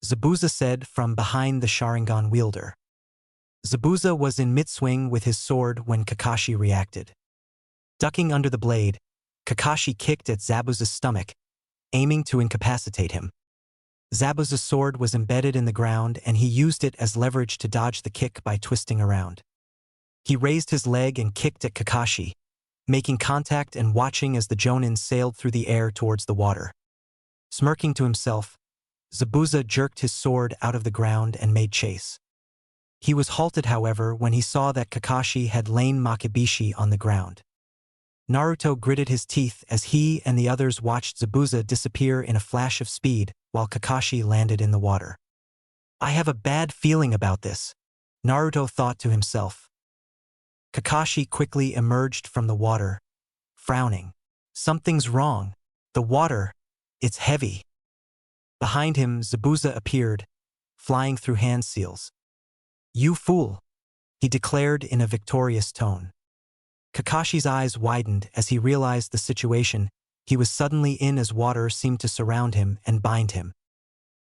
Zabuza said from behind the Sharingan wielder. Zabuza was in mid-swing with his sword when Kakashi reacted. Ducking under the blade, Kakashi kicked at Zabuza's stomach, aiming to incapacitate him. Zabuza's sword was embedded in the ground and he used it as leverage to dodge the kick by twisting around. He raised his leg and kicked at Kakashi, making contact and watching as the Jonin sailed through the air towards the water. Smirking to himself, Zabuza jerked his sword out of the ground and made chase. He was halted, however, when he saw that Kakashi had lain Makibishi on the ground. Naruto gritted his teeth as he and the others watched Zabuza disappear in a flash of speed while Kakashi landed in the water. I have a bad feeling about this, Naruto thought to himself. Kakashi quickly emerged from the water, frowning. Something's wrong. The water, it's heavy. Behind him, Zabuza appeared, flying through hand seals. You fool, he declared in a victorious tone. Kakashi's eyes widened as he realized the situation he was suddenly in as water seemed to surround him and bind him.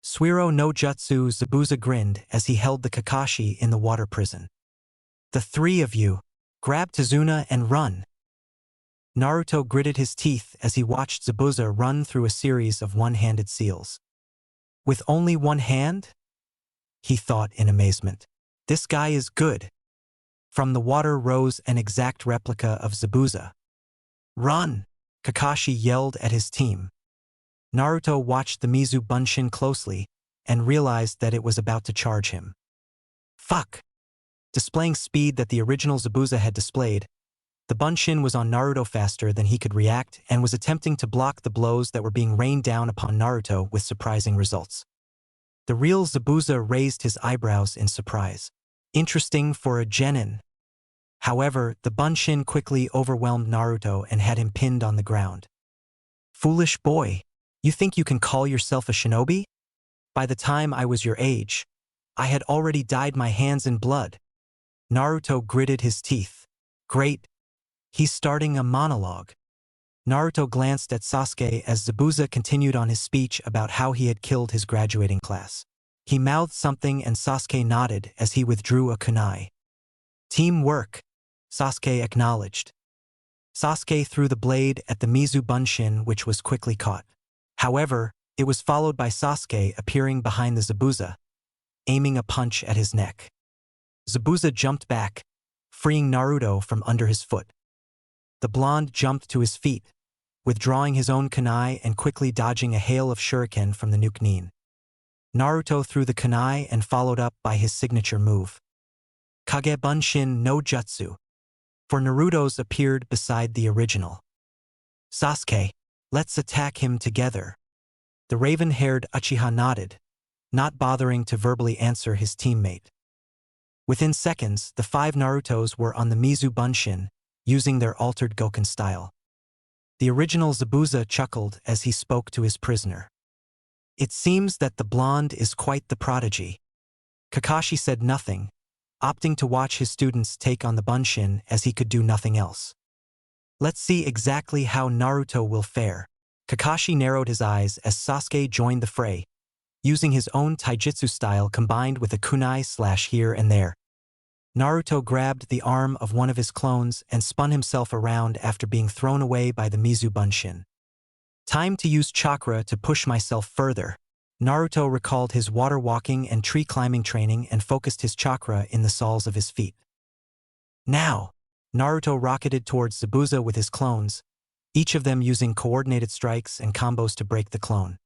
Suiro no Jutsu, Zabuza grinned as he held the Kakashi in the water prison. The 3 of you, grab Tazuna and run. Naruto gritted his teeth as he watched Zabuza run through a series of one-handed seals. With only one hand? He thought in amazement. This guy is good. From the water rose an exact replica of Zabuza. Run! Kakashi yelled at his team. Naruto watched the Mizu Bunshin closely and realized that it was about to charge him. Fuck! Displaying speed that the original Zabuza had displayed, the Bunshin was on Naruto faster than he could react and was attempting to block the blows that were being rained down upon Naruto with surprising results. The real Zabuza raised his eyebrows in surprise. Interesting for a genin. However, the Bunshin quickly overwhelmed Naruto and had him pinned on the ground. Foolish boy, you think you can call yourself a shinobi? By the time I was your age, I had already dyed my hands in blood. Naruto gritted his teeth. Great. He's starting a monologue. Naruto glanced at Sasuke as Zabuza continued on his speech about how he had killed his graduating class. He mouthed something and Sasuke nodded as he withdrew a kunai. Teamwork, Sasuke acknowledged. Sasuke threw the blade at the Mizu Bunshin, which was quickly caught. However, it was followed by Sasuke appearing behind the Zabuza, aiming a punch at his neck. Zabuza jumped back, freeing Naruto from under his foot. The blonde jumped to his feet, withdrawing his own kunai and quickly dodging a hail of shuriken from the Nuke-nin. Naruto threw the kunai and followed up by his signature move, Kage Bunshin no Jutsu, for Naruto's appeared beside the original. Sasuke, let's attack him together. The raven-haired Uchiha nodded, not bothering to verbally answer his teammate. Within seconds, the 5 Narutos were on the Mizu Bunshin, using their altered Goken style. The original Zabuza chuckled as he spoke to his prisoner. It seems that the blonde is quite the prodigy. Kakashi said nothing, opting to watch his students take on the Bunshin as he could do nothing else. Let's see exactly how Naruto will fare. Kakashi narrowed his eyes as Sasuke joined the fray, using his own taijutsu style combined with a kunai slash here and there. Naruto grabbed the arm of one of his clones and spun himself around after being thrown away by the Mizu Bunshin. Time to use chakra to push myself further. Naruto recalled his water walking and tree climbing training and focused his chakra in the soles of his feet. Now, Naruto rocketed towards Zabuza with his clones, each of them using coordinated strikes and combos to break the clone.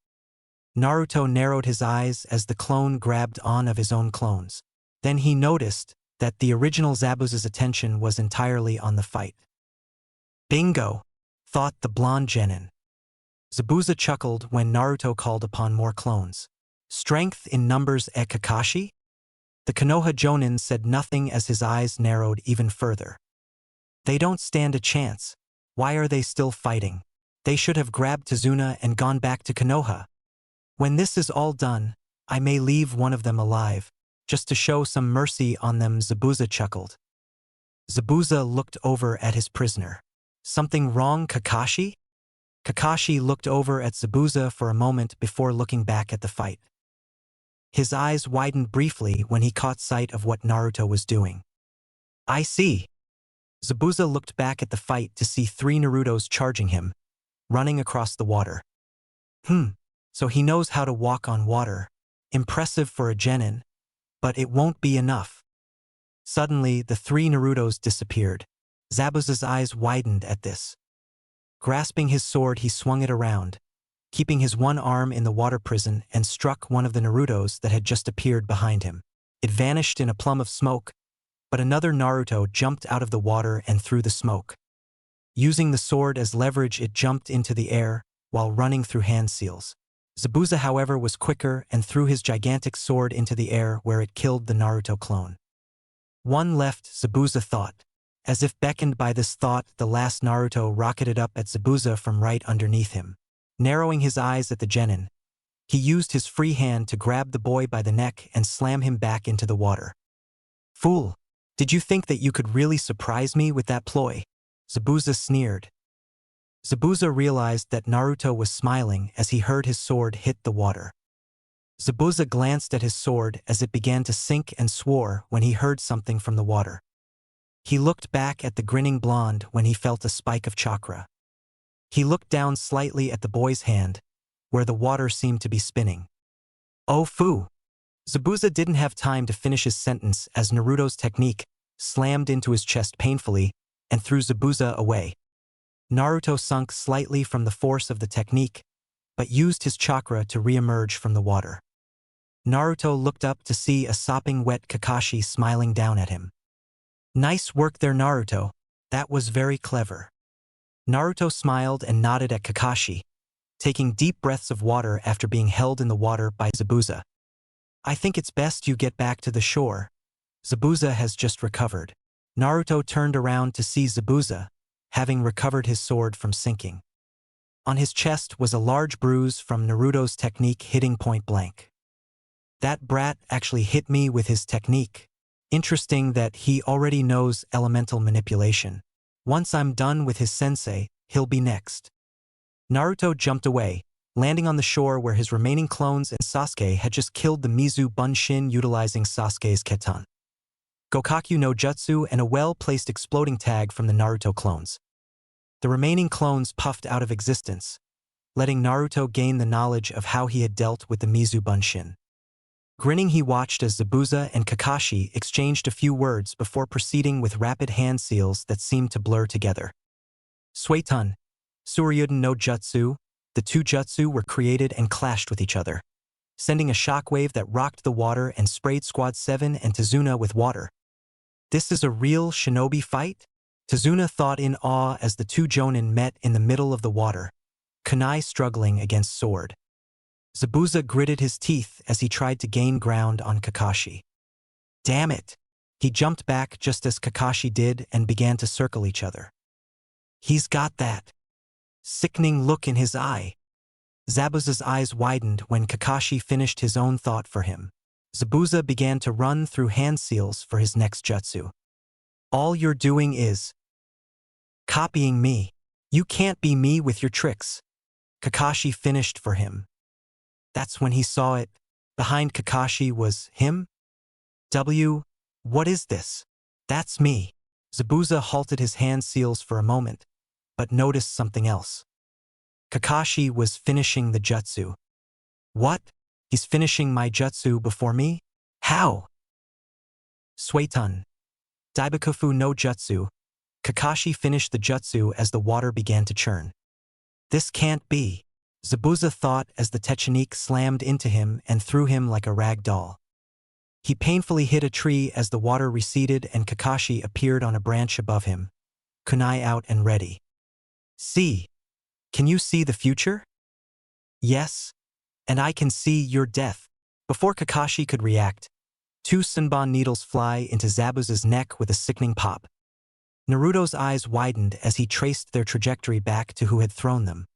Naruto narrowed his eyes as the clone grabbed on of his own clones. Then he noticed that the original Zabuza's attention was entirely on the fight. Bingo, thought the blonde genin. Zabuza chuckled when Naruto called upon more clones. Strength in numbers at Kakashi? The Konoha Jonin said nothing as his eyes narrowed even further. They don't stand a chance. Why are they still fighting? They should have grabbed Tazuna and gone back to Konoha. When this is all done, I may leave one of them alive, just to show some mercy on them, Zabuza chuckled. Zabuza looked over at his prisoner. Something wrong, Kakashi? Kakashi looked over at Zabuza for a moment before looking back at the fight. His eyes widened briefly when he caught sight of what Naruto was doing. I see. Zabuza looked back at the fight to see 3 Narutos charging him, running across the water. So he knows how to walk on water. Impressive for a genin, but it won't be enough. Suddenly, the 3 Narutos disappeared. Zabuza's eyes widened at this. Grasping his sword, he swung it around, keeping his one arm in the water prison, and struck one of the Narutos that had just appeared behind him. It vanished in a plume of smoke, but another Naruto jumped out of the water and through the smoke. Using the sword as leverage, it jumped into the air while running through hand seals. Zabuza, however, was quicker and threw his gigantic sword into the air where it killed the Naruto clone. One left, Zabuza thought. As if beckoned by this thought, the last Naruto rocketed up at Zabuza from right underneath him. Narrowing his eyes at the genin, he used his free hand to grab the boy by the neck and slam him back into the water. Fool! Did you think that you could really surprise me with that ploy? Zabuza sneered. Zabuza realized that Naruto was smiling as he heard his sword hit the water. Zabuza glanced at his sword as it began to sink and swore when he heard something from the water. He looked back at the grinning blonde when he felt a spike of chakra. He looked down slightly at the boy's hand, where the water seemed to be spinning. Oh fu! Zabuza didn't have time to finish his sentence as Naruto's technique slammed into his chest painfully and threw Zabuza away. Naruto sunk slightly from the force of the technique, but used his chakra to re-emerge from the water. Naruto looked up to see a sopping wet Kakashi smiling down at him. Nice work there, Naruto. That was very clever. Naruto smiled and nodded at Kakashi, taking deep breaths of water after being held in the water by Zabuza. I think it's best you get back to the shore. Zabuza has just recovered. Naruto turned around to see Zabuza, having recovered his sword from sinking. On his chest was a large bruise from Naruto's technique hitting point blank. That brat actually hit me with his technique. Interesting that he already knows elemental manipulation. Once I'm done with his sensei, he'll be next. Naruto jumped away, landing on the shore where his remaining clones and Sasuke had just killed the Mizu Bunshin utilizing Sasuke's Ketan, Gokaku no Jutsu, and a well-placed exploding tag from the Naruto clones. The remaining clones puffed out of existence, letting Naruto gain the knowledge of how he had dealt with the Mizubunshin. Grinning, he watched as Zabuza and Kakashi exchanged a few words before proceeding with rapid hand seals that seemed to blur together. Suetun, Suryuden no Jutsu, the two jutsu were created and clashed with each other, sending a shockwave that rocked the water and sprayed Squad 7 and Tazuna with water. This is a real shinobi fight? Tazuna thought in awe as the two jonin met in the middle of the water, kunai struggling against sword. Zabuza gritted his teeth as he tried to gain ground on Kakashi. Damn it! He jumped back just as Kakashi did and began to circle each other. He's got that sickening look in his eye. Zabuza's eyes widened when Kakashi finished his own thought for him. Zabuza began to run through hand seals for his next jutsu. All you're doing is copying me. You can't be me with your tricks. Kakashi finished for him. That's when he saw it. Behind Kakashi was him? What is this? That's me. Zabuza halted his hand seals for a moment, but noticed something else. Kakashi was finishing the jutsu. What? He's finishing my jutsu before me? How? Suetun, Daibakufu no Jutsu. Kakashi finished the jutsu as the water began to churn. This can't be, Zabuza thought as the technique slammed into him and threw him like a rag doll. He painfully hit a tree as the water receded and Kakashi appeared on a branch above him, kunai out and ready. See? Can you see the future? Yes. And I can see your death. Before Kakashi could react, two Senbon needles fly into Zabuza's neck with a sickening pop. Naruto's eyes widened as he traced their trajectory back to who had thrown them.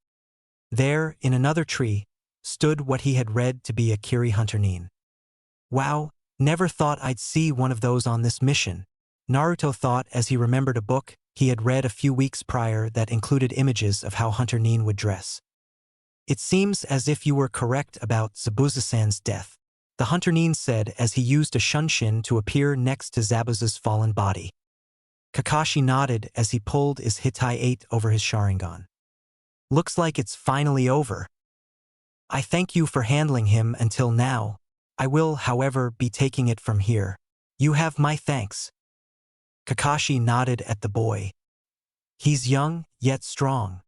There, in another tree, stood what he had read to be a Kiri Hunter-nin. Wow, never thought I'd see one of those on this mission, Naruto thought as he remembered a book he had read a few weeks prior that included images of how Hunter-nin would dress. It seems as if you were correct about Zabuza-san's death, the Hunter-nin said as he used a shunshin to appear next to Zabuza's fallen body. Kakashi nodded as he pulled his Hitai 8 over his Sharingan. Looks like it's finally over. I thank you for handling him until now. I will, however, be taking it from here. You have my thanks. Kakashi nodded at the boy. He's young, yet strong.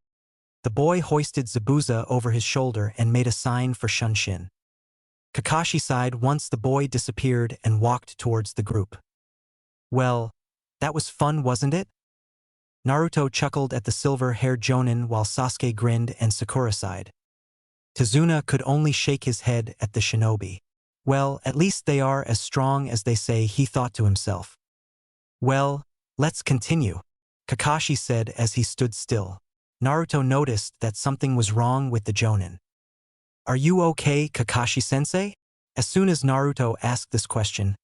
The boy hoisted Zabuza over his shoulder and made a sign for Shunshin. Kakashi sighed once the boy disappeared and walked towards the group. Well, that was fun, wasn't it? Naruto chuckled at the silver-haired jonin while Sasuke grinned and Sakura sighed. Tazuna could only shake his head at the shinobi. Well, at least they are as strong as they say, he thought to himself. Well, let's continue, Kakashi said as he stood still. Naruto noticed that something was wrong with the jonin. Are you okay, Kakashi-sensei? As soon as Naruto asked this question,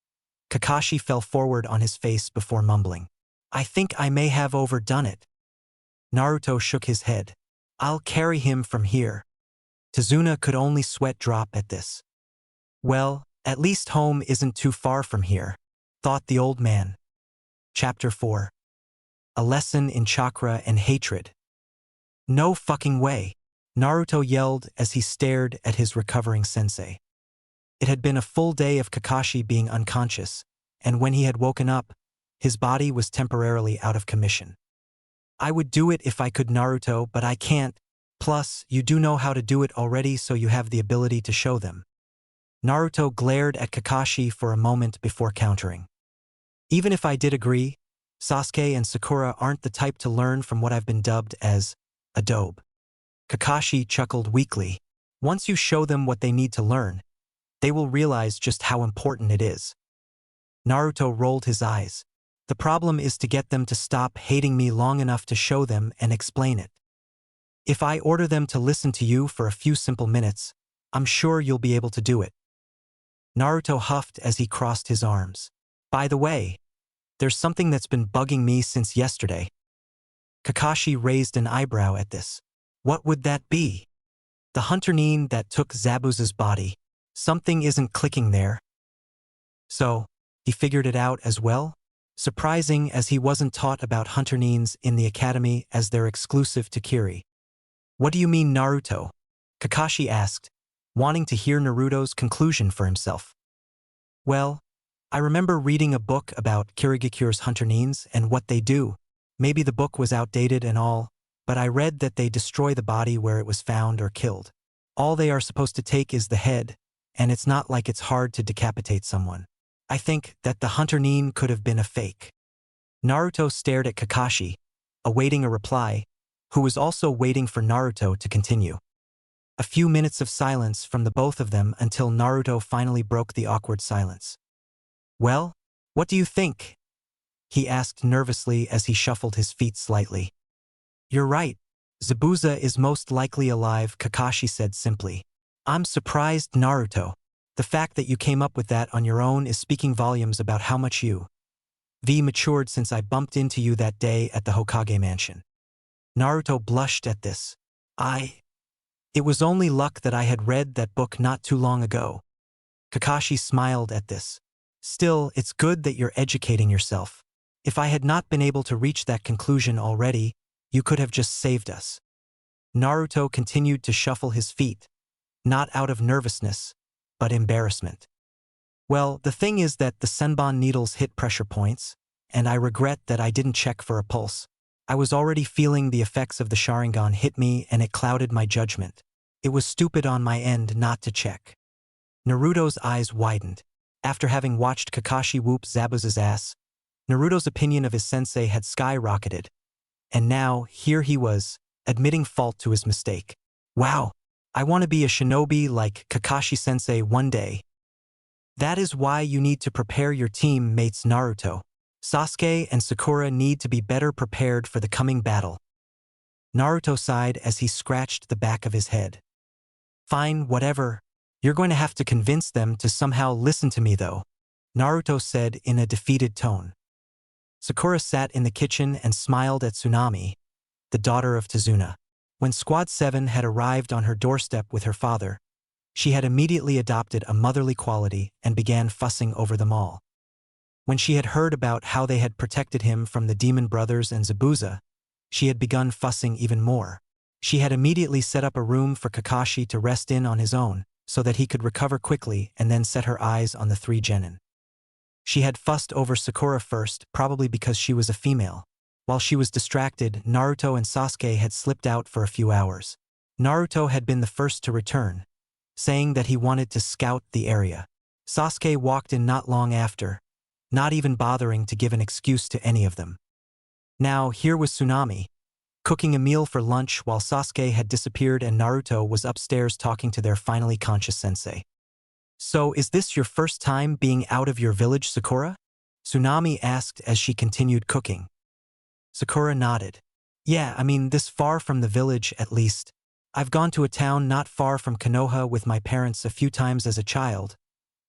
Kakashi fell forward on his face before mumbling. I think I may have overdone it. Naruto shook his head. I'll carry him from here. Tazuna could only sweat drop at this. Well, at least home isn't too far from here, thought the old man. Chapter 4. A lesson in chakra and hatred. No fucking way, Naruto yelled as he stared at his recovering sensei. It had been a full day of Kakashi being unconscious, and when he had woken up, his body was temporarily out of commission. I would do it if I could, Naruto, but I can't. Plus, you do know how to do it already, so you have the ability to show them. Naruto glared at Kakashi for a moment before countering. Even if I did agree, Sasuke and Sakura aren't the type to learn from what I've been dubbed as a dobe. Kakashi chuckled weakly. Once you show them what they need to learn, they will realize just how important it is. Naruto rolled his eyes. The problem is to get them to stop hating me long enough to show them and explain it. If I order them to listen to you for a few simple minutes, I'm sure you'll be able to do it. Naruto huffed as he crossed his arms. By the way, there's something that's been bugging me since yesterday. Kakashi raised an eyebrow at this. What would that be? The Hunter-nin that took Zabuza's body. Something isn't clicking there. So, he figured it out as well? Surprising as he wasn't taught about Hunter-nins in the academy as they're exclusive to Kiri. What do you mean Naruto? Kakashi asked, wanting to hear Naruto's conclusion for himself. Well, I remember reading a book about Kirigakure's Hunter-nins and what they do. Maybe the book was outdated and all, but I read that they destroy the body where it was found or killed. All they are supposed to take is the head, and it's not like it's hard to decapitate someone. I think that the Hunter-nin could have been a fake. Naruto stared at Kakashi, awaiting a reply, who was also waiting for Naruto to continue. A few minutes of silence from the both of them until Naruto finally broke the awkward silence. Well, what do you think? He asked nervously as he shuffled his feet slightly. You're right. Zabuza is most likely alive, Kakashi said simply. I'm surprised, Naruto. The fact that you came up with that on your own is speaking volumes about how much you matured since I bumped into you that day at the Hokage mansion. Naruto blushed at this. It was only luck that I had read that book not too long ago. Kakashi smiled at this. Still, it's good that you're educating yourself. If I had not been able to reach that conclusion already, you could have just saved us. Naruto continued to shuffle his feet, not out of nervousness, but embarrassment. Well, the thing is that the senbon needles hit pressure points, and I regret that I didn't check for a pulse. I was already feeling the effects of the Sharingan hit me and it clouded my judgment. It was stupid on my end not to check. Naruto's eyes widened. After having watched Kakashi whoop Zabuza's ass, Naruto's opinion of his sensei had skyrocketed. And now, here he was, admitting fault to his mistake. Wow, I want to be a shinobi like Kakashi-sensei one day. That is why you need to prepare your team mates, Naruto. Sasuke and Sakura need to be better prepared for the coming battle. Naruto sighed as he scratched the back of his head. Fine, whatever. You're going to have to convince them to somehow listen to me though, Naruto said in a defeated tone. Sakura sat in the kitchen and smiled at Tsunami, the daughter of Tazuna. When Squad 7 had arrived on her doorstep with her father, she had immediately adopted a motherly quality and began fussing over them all. When she had heard about how they had protected him from the demon brothers and Zabuza, she had begun fussing even more. She had immediately set up a room for Kakashi to rest in on his own, so that he could recover quickly and then set her eyes on the three genin. She had fussed over Sakura first, probably because she was a female. While she was distracted, Naruto and Sasuke had slipped out for a few hours. Naruto had been the first to return, saying that he wanted to scout the area. Sasuke walked in not long after, not even bothering to give an excuse to any of them. Now, here was Tsunami, cooking a meal for lunch while Sasuke had disappeared and Naruto was upstairs talking to their finally conscious sensei. So, is this your first time being out of your village, Sakura? Tsunami asked as she continued cooking. Sakura nodded. Yeah, I mean, this far from the village at least. I've gone to a town not far from Konoha with my parents a few times as a child,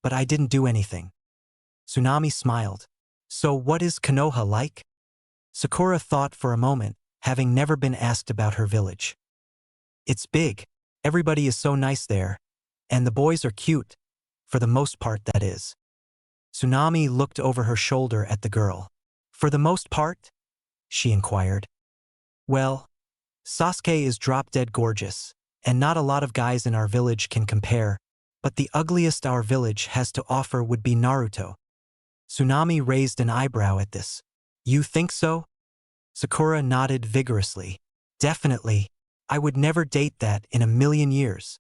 but I didn't do anything. Tsunami smiled. So what is Konoha like? Sakura thought for a moment, having never been asked about her village. It's big. Everybody is so nice there. And the boys are cute. For the most part, that is. Tsunami looked over her shoulder at the girl. For the most part? She inquired. Well, Sasuke is drop-dead gorgeous, and not a lot of guys in our village can compare, but the ugliest our village has to offer would be Naruto. Tsunami raised an eyebrow at this. You think so? Sakura nodded vigorously. Definitely. I would never date that in a million years.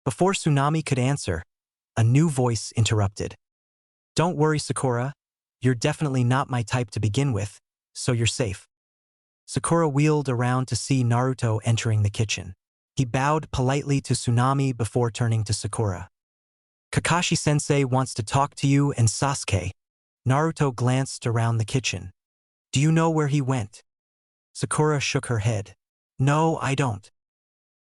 Before Tsunami could answer, a new voice interrupted. Don't worry, Sakura. You're definitely not my type to begin with, so you're safe. Sakura wheeled around to see Naruto entering the kitchen. He bowed politely to Tsunami before turning to Sakura. Kakashi-sensei wants to talk to you and Sasuke. Naruto glanced around the kitchen. Do you know where he went? Sakura shook her head. No, I don't.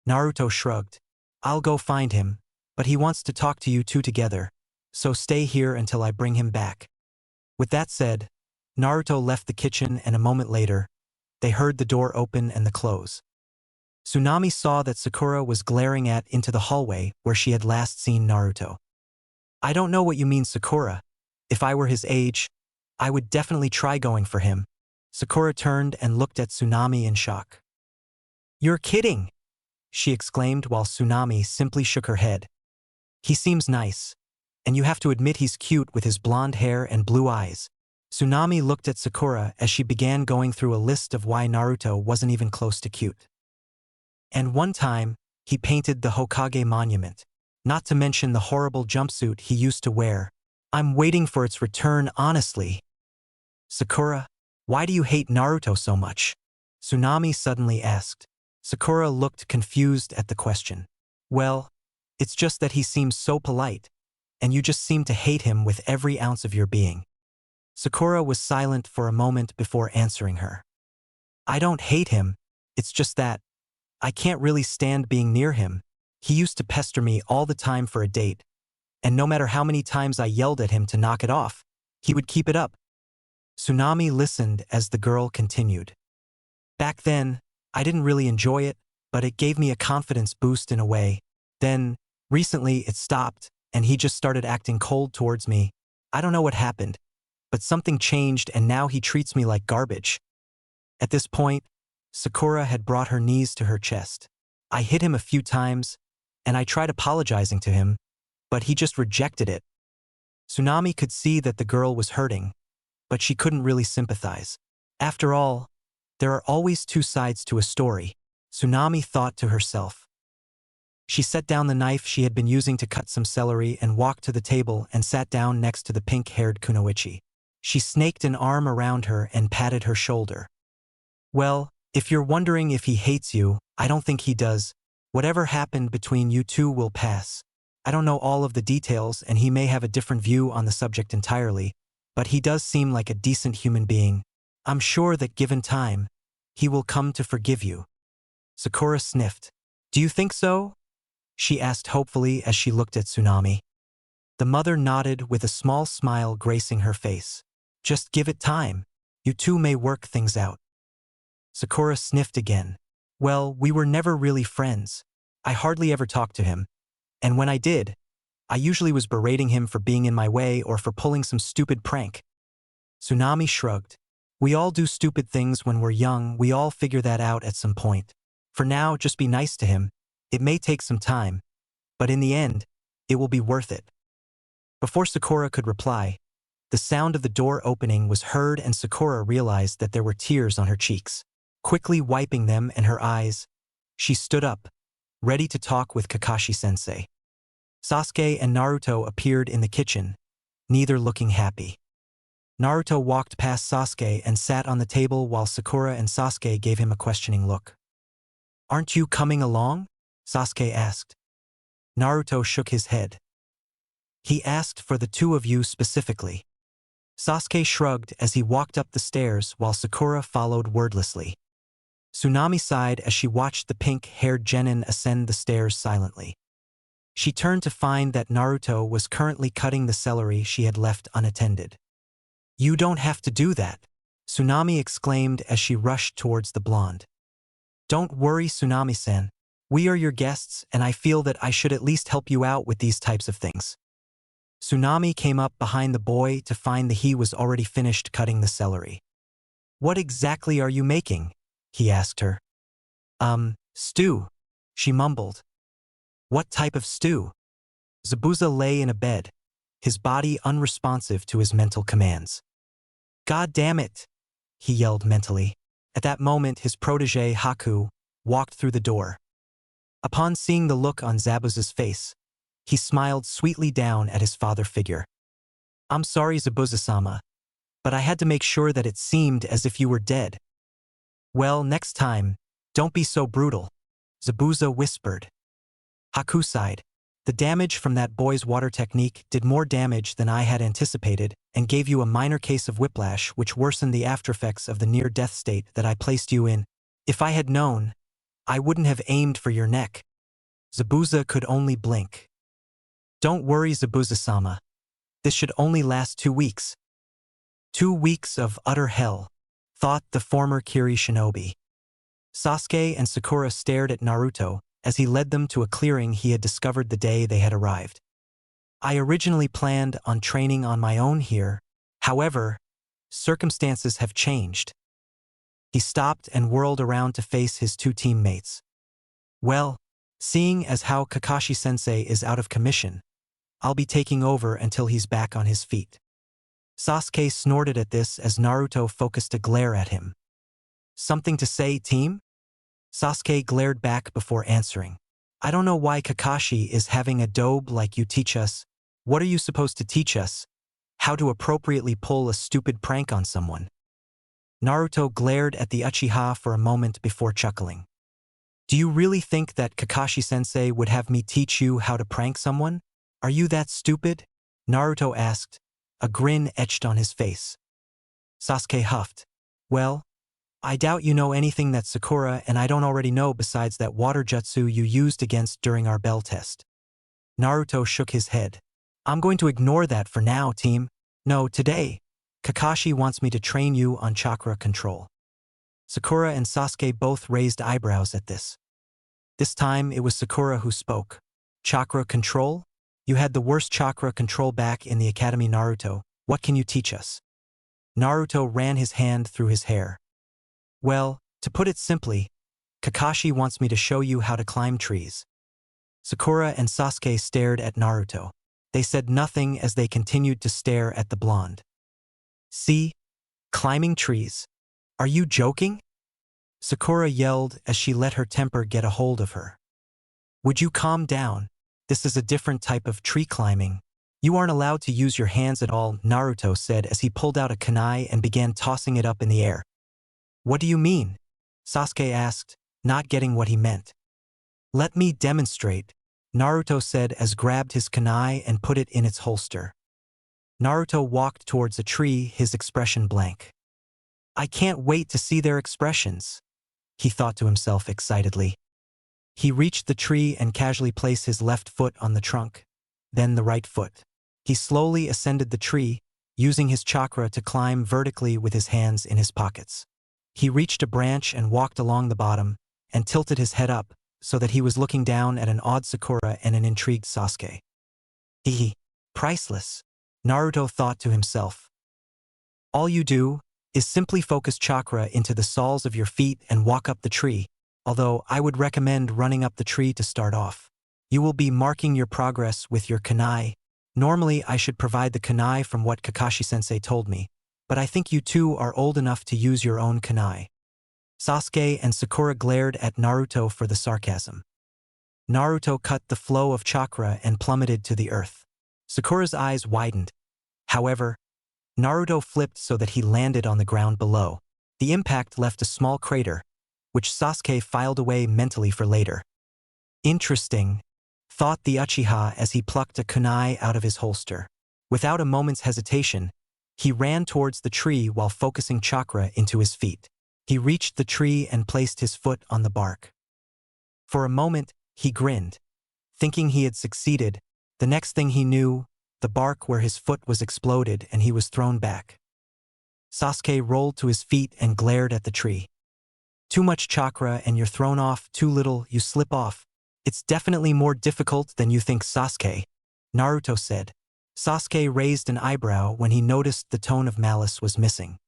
Naruto shrugged. I'll go find him, but he wants to talk to you two together, so stay here until I bring him back. With that said, Naruto left the kitchen and a moment later, they heard the door open and the close. Tsunami saw that Sakura was glaring into the hallway where she had last seen Naruto. I don't know what you mean, Sakura. If I were his age, I would definitely try going for him. Sakura turned and looked at Tsunami in shock. You're kidding, she exclaimed while Tsunami simply shook her head. He seems nice. And you have to admit he's cute with his blonde hair and blue eyes. Tsunami looked at Sakura as she began going through a list of why Naruto wasn't even close to cute. And one time, he painted the Hokage monument. Not to mention the horrible jumpsuit he used to wear. I'm waiting for its return, honestly. Sakura, why do you hate Naruto so much? Tsunami suddenly asked. Sakura looked confused at the question. Well, it's just that he seems so polite, and you just seem to hate him with every ounce of your being. Sakura was silent for a moment before answering her. I don't hate him, it's just that I can't really stand being near him. He used to pester me all the time for a date, and no matter how many times I yelled at him to knock it off, he would keep it up. Tsunami listened as the girl continued. Back then, I didn't really enjoy it, but it gave me a confidence boost in a way. Then, recently it stopped, and he just started acting cold towards me. I don't know what happened, but something changed and now he treats me like garbage. At this point, Sakura had brought her knees to her chest. I hit him a few times, and I tried apologizing to him, but he just rejected it. Tsunami could see that the girl was hurting, but she couldn't really sympathize. After all, there are always two sides to a story, Tsunami thought to herself. She set down the knife she had been using to cut some celery and walked to the table and sat down next to the pink-haired kunoichi. She snaked an arm around her and patted her shoulder. Well, if you're wondering if he hates you, I don't think he does. Whatever happened between you two will pass. I don't know all of the details and he may have a different view on the subject entirely, but he does seem like a decent human being. I'm sure that given time, he will come to forgive you. Sakura sniffed. Do you think so? She asked hopefully as she looked at Tsunami. The mother nodded with a small smile gracing her face. Just give it time. You two may work things out. Sakura sniffed again. Well, we were never really friends. I hardly ever talked to him. And when I did, I usually was berating him for being in my way or for pulling some stupid prank. Tsunami shrugged. We all do stupid things when we're young, we all figure that out at some point. For now, just be nice to him. It may take some time, but in the end, it will be worth it. Before Sakura could reply, the sound of the door opening was heard and Sakura realized that there were tears on her cheeks. Quickly wiping them and her eyes, she stood up, ready to talk with Kakashi-sensei. Sasuke and Naruto appeared in the kitchen, neither looking happy. Naruto walked past Sasuke and sat on the table while Sakura and Sasuke gave him a questioning look. Aren't you coming along? Sasuke asked. Naruto shook his head. He asked for the two of you specifically. Sasuke shrugged as he walked up the stairs while Sakura followed wordlessly. Tsunami sighed as she watched the pink-haired genin ascend the stairs silently. She turned to find that Naruto was currently cutting the celery she had left unattended. You don't have to do that, Tsunami exclaimed as she rushed towards the blonde. Don't worry, Tsunami-san. We are your guests and I feel that I should at least help you out with these types of things. Tsunami came up behind the boy to find that he was already finished cutting the celery. What exactly are you making? He asked her. Stew, she mumbled. What type of stew? Zabuza lay in a bed, his body unresponsive to his mental commands. God damn it, he yelled mentally. At that moment, his protege, Haku, walked through the door. Upon seeing the look on Zabuza's face, he smiled sweetly down at his father figure. I'm sorry, Zabuza-sama, but I had to make sure that it seemed as if you were dead. Well, next time, don't be so brutal, Zabuza whispered. Haku sighed. The damage from that boy's water technique did more damage than I had anticipated and gave you a minor case of whiplash which worsened the aftereffects of the near-death state that I placed you in. If I had known, I wouldn't have aimed for your neck. Zabuza could only blink. Don't worry, Zabuza-sama. This should only last 2 weeks. 2 weeks of utter hell, thought the former Kiri shinobi. Sasuke and Sakura stared at Naruto as he led them to a clearing he had discovered the day they had arrived. I originally planned on training on my own here. However, circumstances have changed. He stopped and whirled around to face his two teammates. Well, seeing as how Kakashi-sensei is out of commission, I'll be taking over until he's back on his feet. Sasuke snorted at this as Naruto focused a glare at him. Something to say, team? Sasuke glared back before answering. I don't know why Kakashi is having a dobe like you teach us. What are you supposed to teach us? How to appropriately pull a stupid prank on someone. Naruto glared at the Uchiha for a moment before chuckling. Do you really think that Kakashi-sensei would have me teach you how to prank someone? Are you that stupid? Naruto asked, a grin etched on his face. Sasuke huffed. Well, I doubt you know anything that Sakura and I don't already know besides that water jutsu you used against during our bell test. Naruto shook his head. I'm going to ignore that for now, team. No, today, Kakashi wants me to train you on chakra control. Sakura and Sasuke both raised eyebrows at this. This time, it was Sakura who spoke. Chakra control? You had the worst chakra control back in the academy, Naruto. What can you teach us? Naruto ran his hand through his hair. Well, to put it simply, Kakashi wants me to show you how to climb trees. Sakura and Sasuke stared at Naruto. They said nothing as they continued to stare at the blonde. See? Climbing trees. Are you joking? Sakura yelled as she let her temper get a hold of her. Would you calm down? This is a different type of tree climbing. You aren't allowed to use your hands at all, Naruto said as he pulled out a kunai and began tossing it up in the air. What do you mean? Sasuke asked, not getting what he meant. Let me demonstrate, Naruto said as grabbed his kunai and put it in its holster. Naruto walked towards a tree, his expression blank. I can't wait to see their expressions, he thought to himself excitedly. He reached the tree and casually placed his left foot on the trunk, then the right foot. He slowly ascended the tree, using his chakra to climb vertically with his hands in his pockets. He reached a branch and walked along the bottom, and tilted his head up, so that he was looking down at an awed Sakura and an intrigued Sasuke. Priceless, Naruto thought to himself. All you do is simply focus chakra into the soles of your feet and walk up the tree, although I would recommend running up the tree to start off. You will be marking your progress with your kunai. Normally I should provide the kunai from what Kakashi-sensei told me, but I think you two are old enough to use your own kunai. Sasuke and Sakura glared at Naruto for the sarcasm. Naruto cut the flow of chakra and plummeted to the earth. Sakura's eyes widened. However, Naruto flipped so that he landed on the ground below. The impact left a small crater, which Sasuke filed away mentally for later. Interesting, thought the Uchiha as he plucked a kunai out of his holster. Without a moment's hesitation, he ran towards the tree while focusing chakra into his feet. He reached the tree and placed his foot on the bark. For a moment, he grinned. Thinking he had succeeded, the next thing he knew, the bark where his foot was exploded and he was thrown back. Sasuke rolled to his feet and glared at the tree. Too much chakra and you're thrown off, too little, you slip off. It's definitely more difficult than you think, Sasuke, Naruto said. Sasuke raised an eyebrow when he noticed the tone of malice was missing.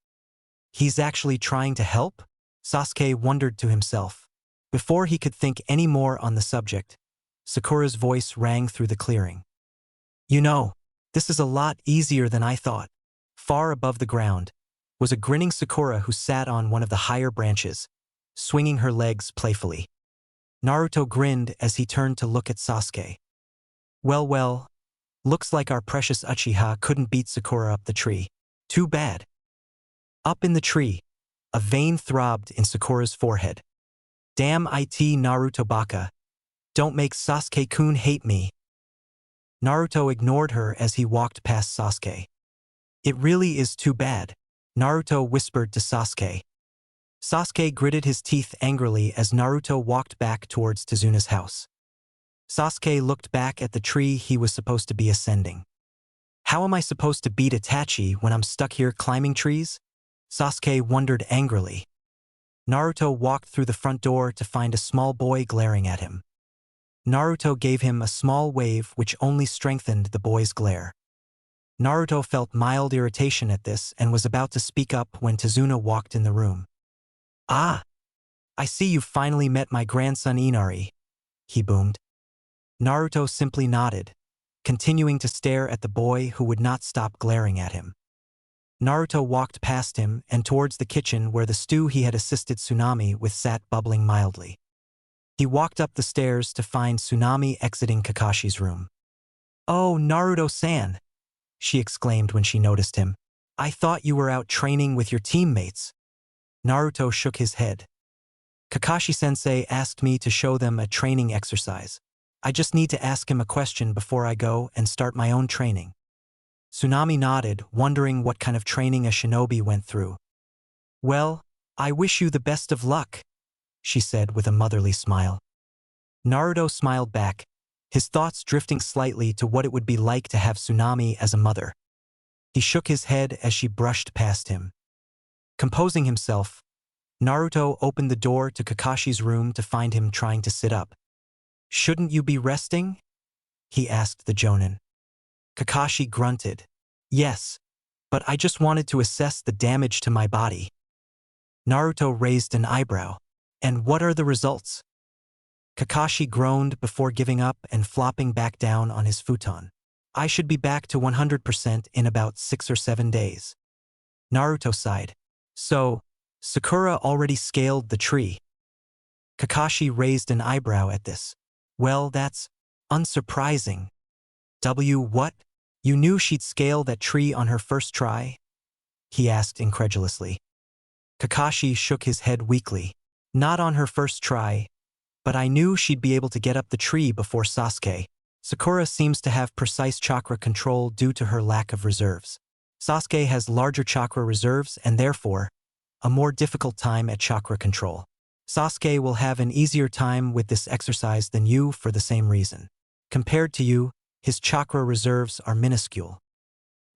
He's actually trying to help? Sasuke wondered to himself. Before he could think any more on the subject, Sakura's voice rang through the clearing. You know, this is a lot easier than I thought. Far above the ground was a grinning Sakura who sat on one of the higher branches, swinging her legs playfully. Naruto grinned as he turned to look at Sasuke. Well, looks like our precious Uchiha couldn't beat Sakura up the tree. Too bad. Up in the tree, a vein throbbed in Sakura's forehead. Damn it, Naruto baka. Don't make Sasuke-kun hate me. Naruto ignored her as he walked past Sasuke. It really is too bad, Naruto whispered to Sasuke. Sasuke gritted his teeth angrily as Naruto walked back towards Tazuna's house. Sasuke looked back at the tree he was supposed to be ascending. How am I supposed to beat Itachi when I'm stuck here climbing trees? Sasuke wondered angrily. Naruto walked through the front door to find a small boy glaring at him. Naruto gave him a small wave which only strengthened the boy's glare. Naruto felt mild irritation at this and was about to speak up when Tazuna walked in the room. "Ah, I see you've finally met my grandson Inari," he boomed. Naruto simply nodded, continuing to stare at the boy who would not stop glaring at him. Naruto walked past him and towards the kitchen where the stew he had assisted Tsunami with sat bubbling mildly. He walked up the stairs to find Tsunami exiting Kakashi's room. "Oh, Naruto-san," she exclaimed when she noticed him. "I thought you were out training with your teammates." Naruto shook his head. "Kakashi-sensei asked me to show them a training exercise. I just need to ask him a question before I go and start my own training." Tsunami nodded, wondering what kind of training a shinobi went through. "Well, I wish you the best of luck," she said with a motherly smile. Naruto smiled back, his thoughts drifting slightly to what it would be like to have Tsunami as a mother. He shook his head as she brushed past him. Composing himself, Naruto opened the door to Kakashi's room to find him trying to sit up. "Shouldn't you be resting?" he asked the Jonin. Kakashi grunted. "Yes, but I just wanted to assess the damage to my body." Naruto raised an eyebrow. "And what are the results?" Kakashi groaned before giving up and flopping back down on his futon. "I should be back to 100% in about 6 or 7 days." Naruto sighed. "So, Sakura already scaled the tree." Kakashi raised an eyebrow at this. "Well, that's unsurprising." What? You knew she'd scale that tree on her first try?" he asked incredulously. Kakashi shook his head weakly. "Not on her first try, but I knew she'd be able to get up the tree before Sasuke. Sakura seems to have precise chakra control due to her lack of reserves. Sasuke has larger chakra reserves and therefore, a more difficult time at chakra control. Sasuke will have an easier time with this exercise than you for the same reason. Compared to you, his chakra reserves are minuscule."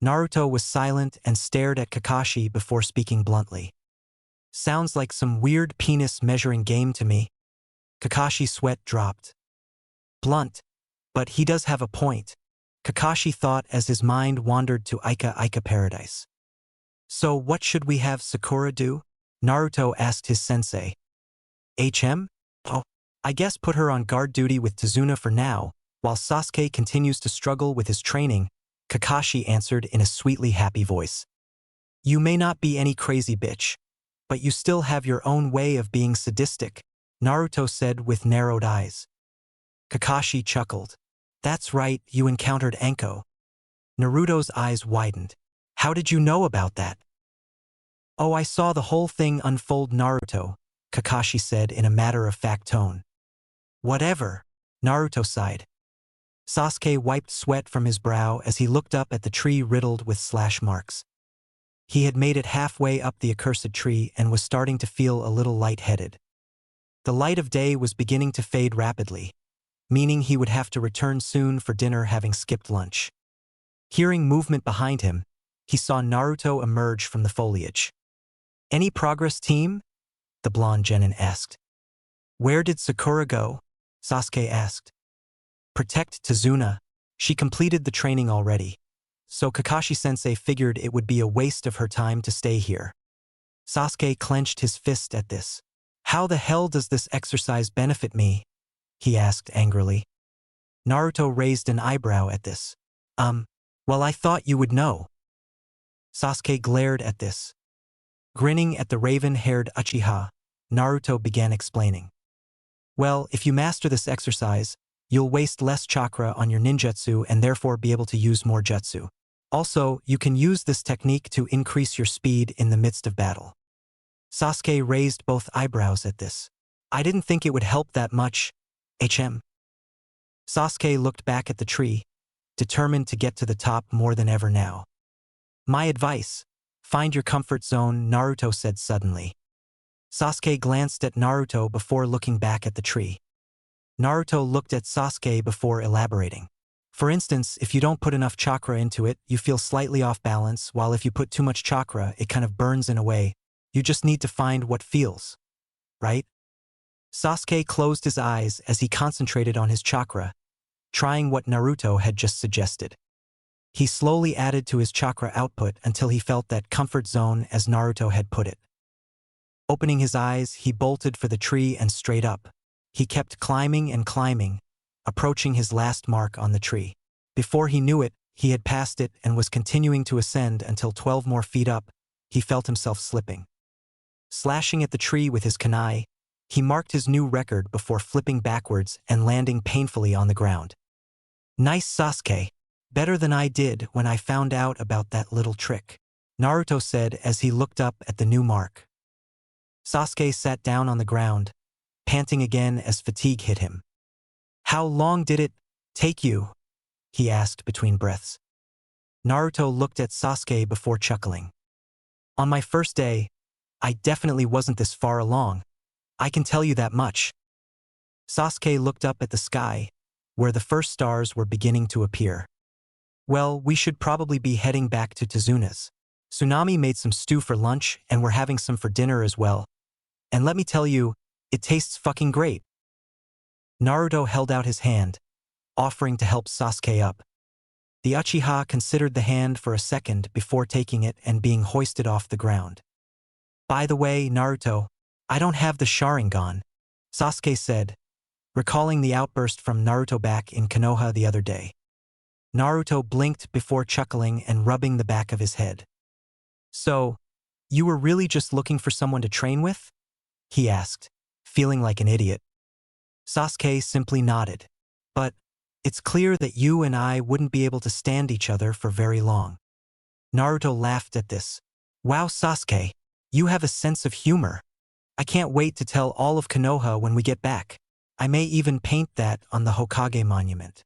Naruto was silent and stared at Kakashi before speaking bluntly. "Sounds like some weird penis measuring game to me." Kakashi's sweat dropped. "Blunt, but he does have a point," Kakashi thought as his mind wandered to Ika Paradise. "So what should we have Sakura do?" Naruto asked his sensei. "Oh, I guess put her on guard duty with Tazuna for now, while Sasuke continues to struggle with his training," Kakashi answered in a sweetly happy voice. "You may not be any crazy bitch, but you still have your own way of being sadistic," Naruto said with narrowed eyes. Kakashi chuckled. "That's right, you encountered Anko." Naruto's eyes widened. "How did you know about that?" "Oh, I saw the whole thing unfold, Naruto," Kakashi said in a matter-of-fact tone. "Whatever," Naruto sighed. Sasuke wiped sweat from his brow as he looked up at the tree riddled with slash marks. He had made it halfway up the accursed tree and was starting to feel a little lightheaded. The light of day was beginning to fade rapidly, meaning he would have to return soon for dinner having skipped lunch. Hearing movement behind him, he saw Naruto emerge from the foliage. "Any progress, team?" the blonde genin asked. "Where did Sakura go?" Sasuke asked. "Protect Tazuna. She completed the training already, so Kakashi-sensei figured it would be a waste of her time to stay here." Sasuke clenched his fist at this. "How the hell does this exercise benefit me?" he asked angrily. Naruto raised an eyebrow at this. Well, I thought you would know." Sasuke glared at this. Grinning at the raven-haired Uchiha, Naruto began explaining. "Well, if you master this exercise, you'll waste less chakra on your ninjutsu and therefore be able to use more jutsu. Also, you can use this technique to increase your speed in the midst of battle." Sasuke raised both eyebrows at this. "I didn't think it would help that much, HM." Sasuke looked back at the tree, determined to get to the top more than ever now. "My advice, find your comfort zone," Naruto said suddenly. Sasuke glanced at Naruto before looking back at the tree. Naruto looked at Sasuke before elaborating. "For instance, if you don't put enough chakra into it, you feel slightly off balance, while if you put too much chakra, it kind of burns in a way. You just need to find what feels. Right?" Sasuke closed his eyes as he concentrated on his chakra, trying what Naruto had just suggested. He slowly added to his chakra output until he felt that comfort zone, as Naruto had put it. Opening his eyes, he bolted for the tree and straight up. He kept climbing and climbing, approaching his last mark on the tree. Before he knew it, he had passed it and was continuing to ascend until 12 more feet up. He felt himself slipping. Slashing at the tree with his kunai, he marked his new record before flipping backwards and landing painfully on the ground. "Nice, Sasuke. Better than I did when I found out about that little trick," Naruto said as he looked up at the new mark. Sasuke sat down on the ground, panting again as fatigue hit him. "How long did it take you?" he asked between breaths. Naruto looked at Sasuke before chuckling. "On my first day, I definitely wasn't this far along. I can tell you that much." Sasuke looked up at the sky, where the first stars were beginning to appear. "Well, we should probably be heading back to Tazuna's. Tsunami made some stew for lunch and we're having some for dinner as well. And let me tell you, it tastes fucking great." Naruto held out his hand, offering to help Sasuke up. The Uchiha considered the hand for a second before taking it and being hoisted off the ground. "By the way, Naruto, I don't have the Sharingan," Sasuke said, recalling the outburst from Naruto back in Konoha the other day. Naruto blinked before chuckling and rubbing the back of his head. "So, you were really just looking for someone to train with?" he asked, feeling like an idiot. Sasuke simply nodded. "But it's clear that you and I wouldn't be able to stand each other for very long." Naruto laughed at this. "Wow, Sasuke, you have a sense of humor. I can't wait to tell all of Konoha when we get back. I may even paint that on the Hokage monument."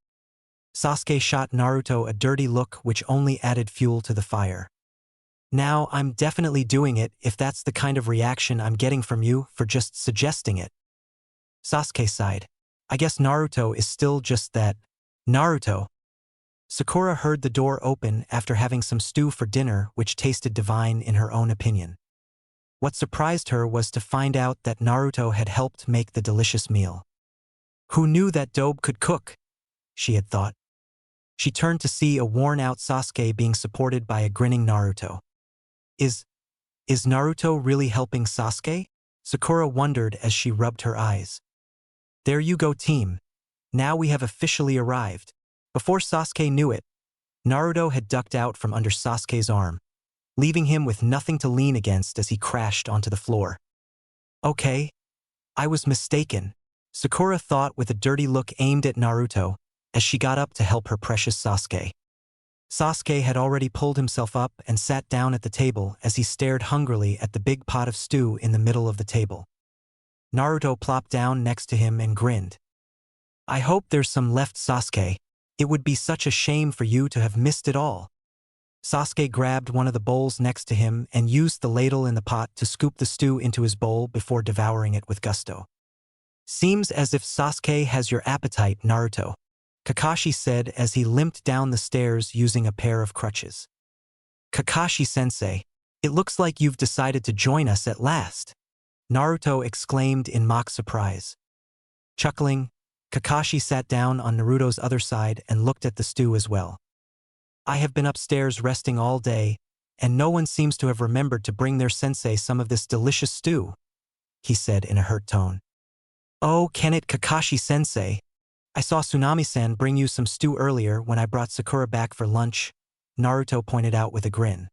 Sasuke shot Naruto a dirty look which only added fuel to the fire. "Now I'm definitely doing it if that's the kind of reaction I'm getting from you for just suggesting it." Sasuke sighed. "I guess Naruto is still just that. Naruto." Sakura heard the door open after having some stew for dinner which tasted divine in her own opinion. What surprised her was to find out that Naruto had helped make the delicious meal. Who knew that Dobe could cook? She had thought. She turned to see a worn-out Sasuke being supported by a grinning Naruto. Is Naruto really helping Sasuke? Sakura wondered as she rubbed her eyes. "There you go, team. Now we have officially arrived." Before Sasuke knew it, Naruto had ducked out from under Sasuke's arm, leaving him with nothing to lean against as he crashed onto the floor. "Okay, I was mistaken," Sakura thought with a dirty look aimed at Naruto as she got up to help her precious Sasuke. Sasuke had already pulled himself up and sat down at the table as he stared hungrily at the big pot of stew in the middle of the table. Naruto plopped down next to him and grinned. "I hope there's some left, Sasuke. It would be such a shame for you to have missed it all." Sasuke grabbed one of the bowls next to him and used the ladle in the pot to scoop the stew into his bowl before devouring it with gusto. "Seems as if Sasuke has your appetite, Naruto," Kakashi said as he limped down the stairs using a pair of crutches. "Kakashi-sensei, it looks like you've decided to join us at last," Naruto exclaimed in mock surprise. Chuckling, Kakashi sat down on Naruto's other side and looked at the stew as well. "I have been upstairs resting all day, and no one seems to have remembered to bring their sensei some of this delicious stew," he said in a hurt tone. "Oh, can it, Kakashi-sensei? I saw Tsunami-san bring you some stew earlier when I brought Sakura back for lunch," Naruto pointed out with a grin.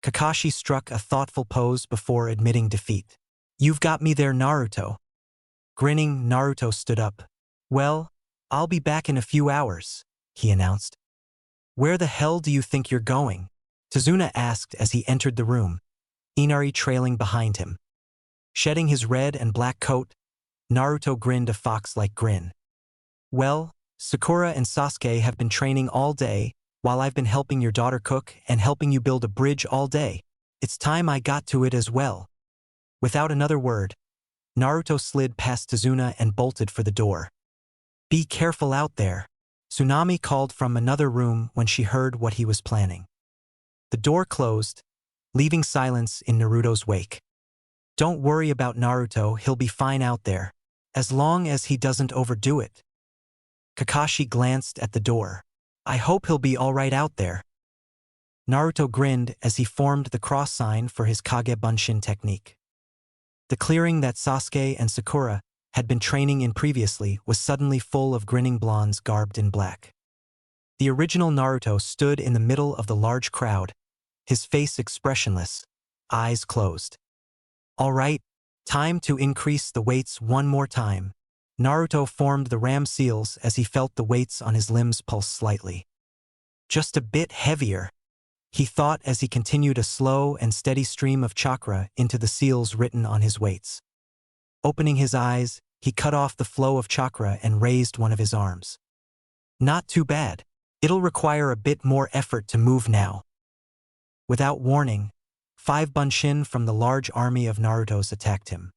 Kakashi struck a thoughtful pose before admitting defeat. "You've got me there, Naruto." Grinning, Naruto stood up. "Well, I'll be back in a few hours," he announced. "Where the hell do you think you're going?" Tazuna asked as he entered the room, Inari trailing behind him. Shedding his red and black coat, Naruto grinned a fox-like grin. "Well, Sakura and Sasuke have been training all day, while I've been helping your daughter cook and helping you build a bridge all day. It's time I got to it as well." Without another word, Naruto slid past Tazuna and bolted for the door. "Be careful out there," Tsunami called from another room when she heard what he was planning. The door closed, leaving silence in Naruto's wake. "Don't worry about Naruto, he'll be fine out there, as long as he doesn't overdo it." Kakashi glanced at the door. I hope he'll be alright out there. Naruto grinned as he formed the cross sign for his Kage Bunshin technique. The clearing that Sasuke and Sakura had been training in previously was suddenly full of grinning blondes garbed in black. The original Naruto stood in the middle of the large crowd, his face expressionless, eyes closed. All right, time to increase the weights one more time. Naruto formed the ram seals as he felt the weights on his limbs pulse slightly. Just a bit heavier, he thought as he continued a slow and steady stream of chakra into the seals written on his weights. Opening his eyes, he cut off the flow of chakra and raised one of his arms. Not too bad. It'll require a bit more effort to move now. Without warning, 5 Bunshin from the large army of Naruto's attacked him.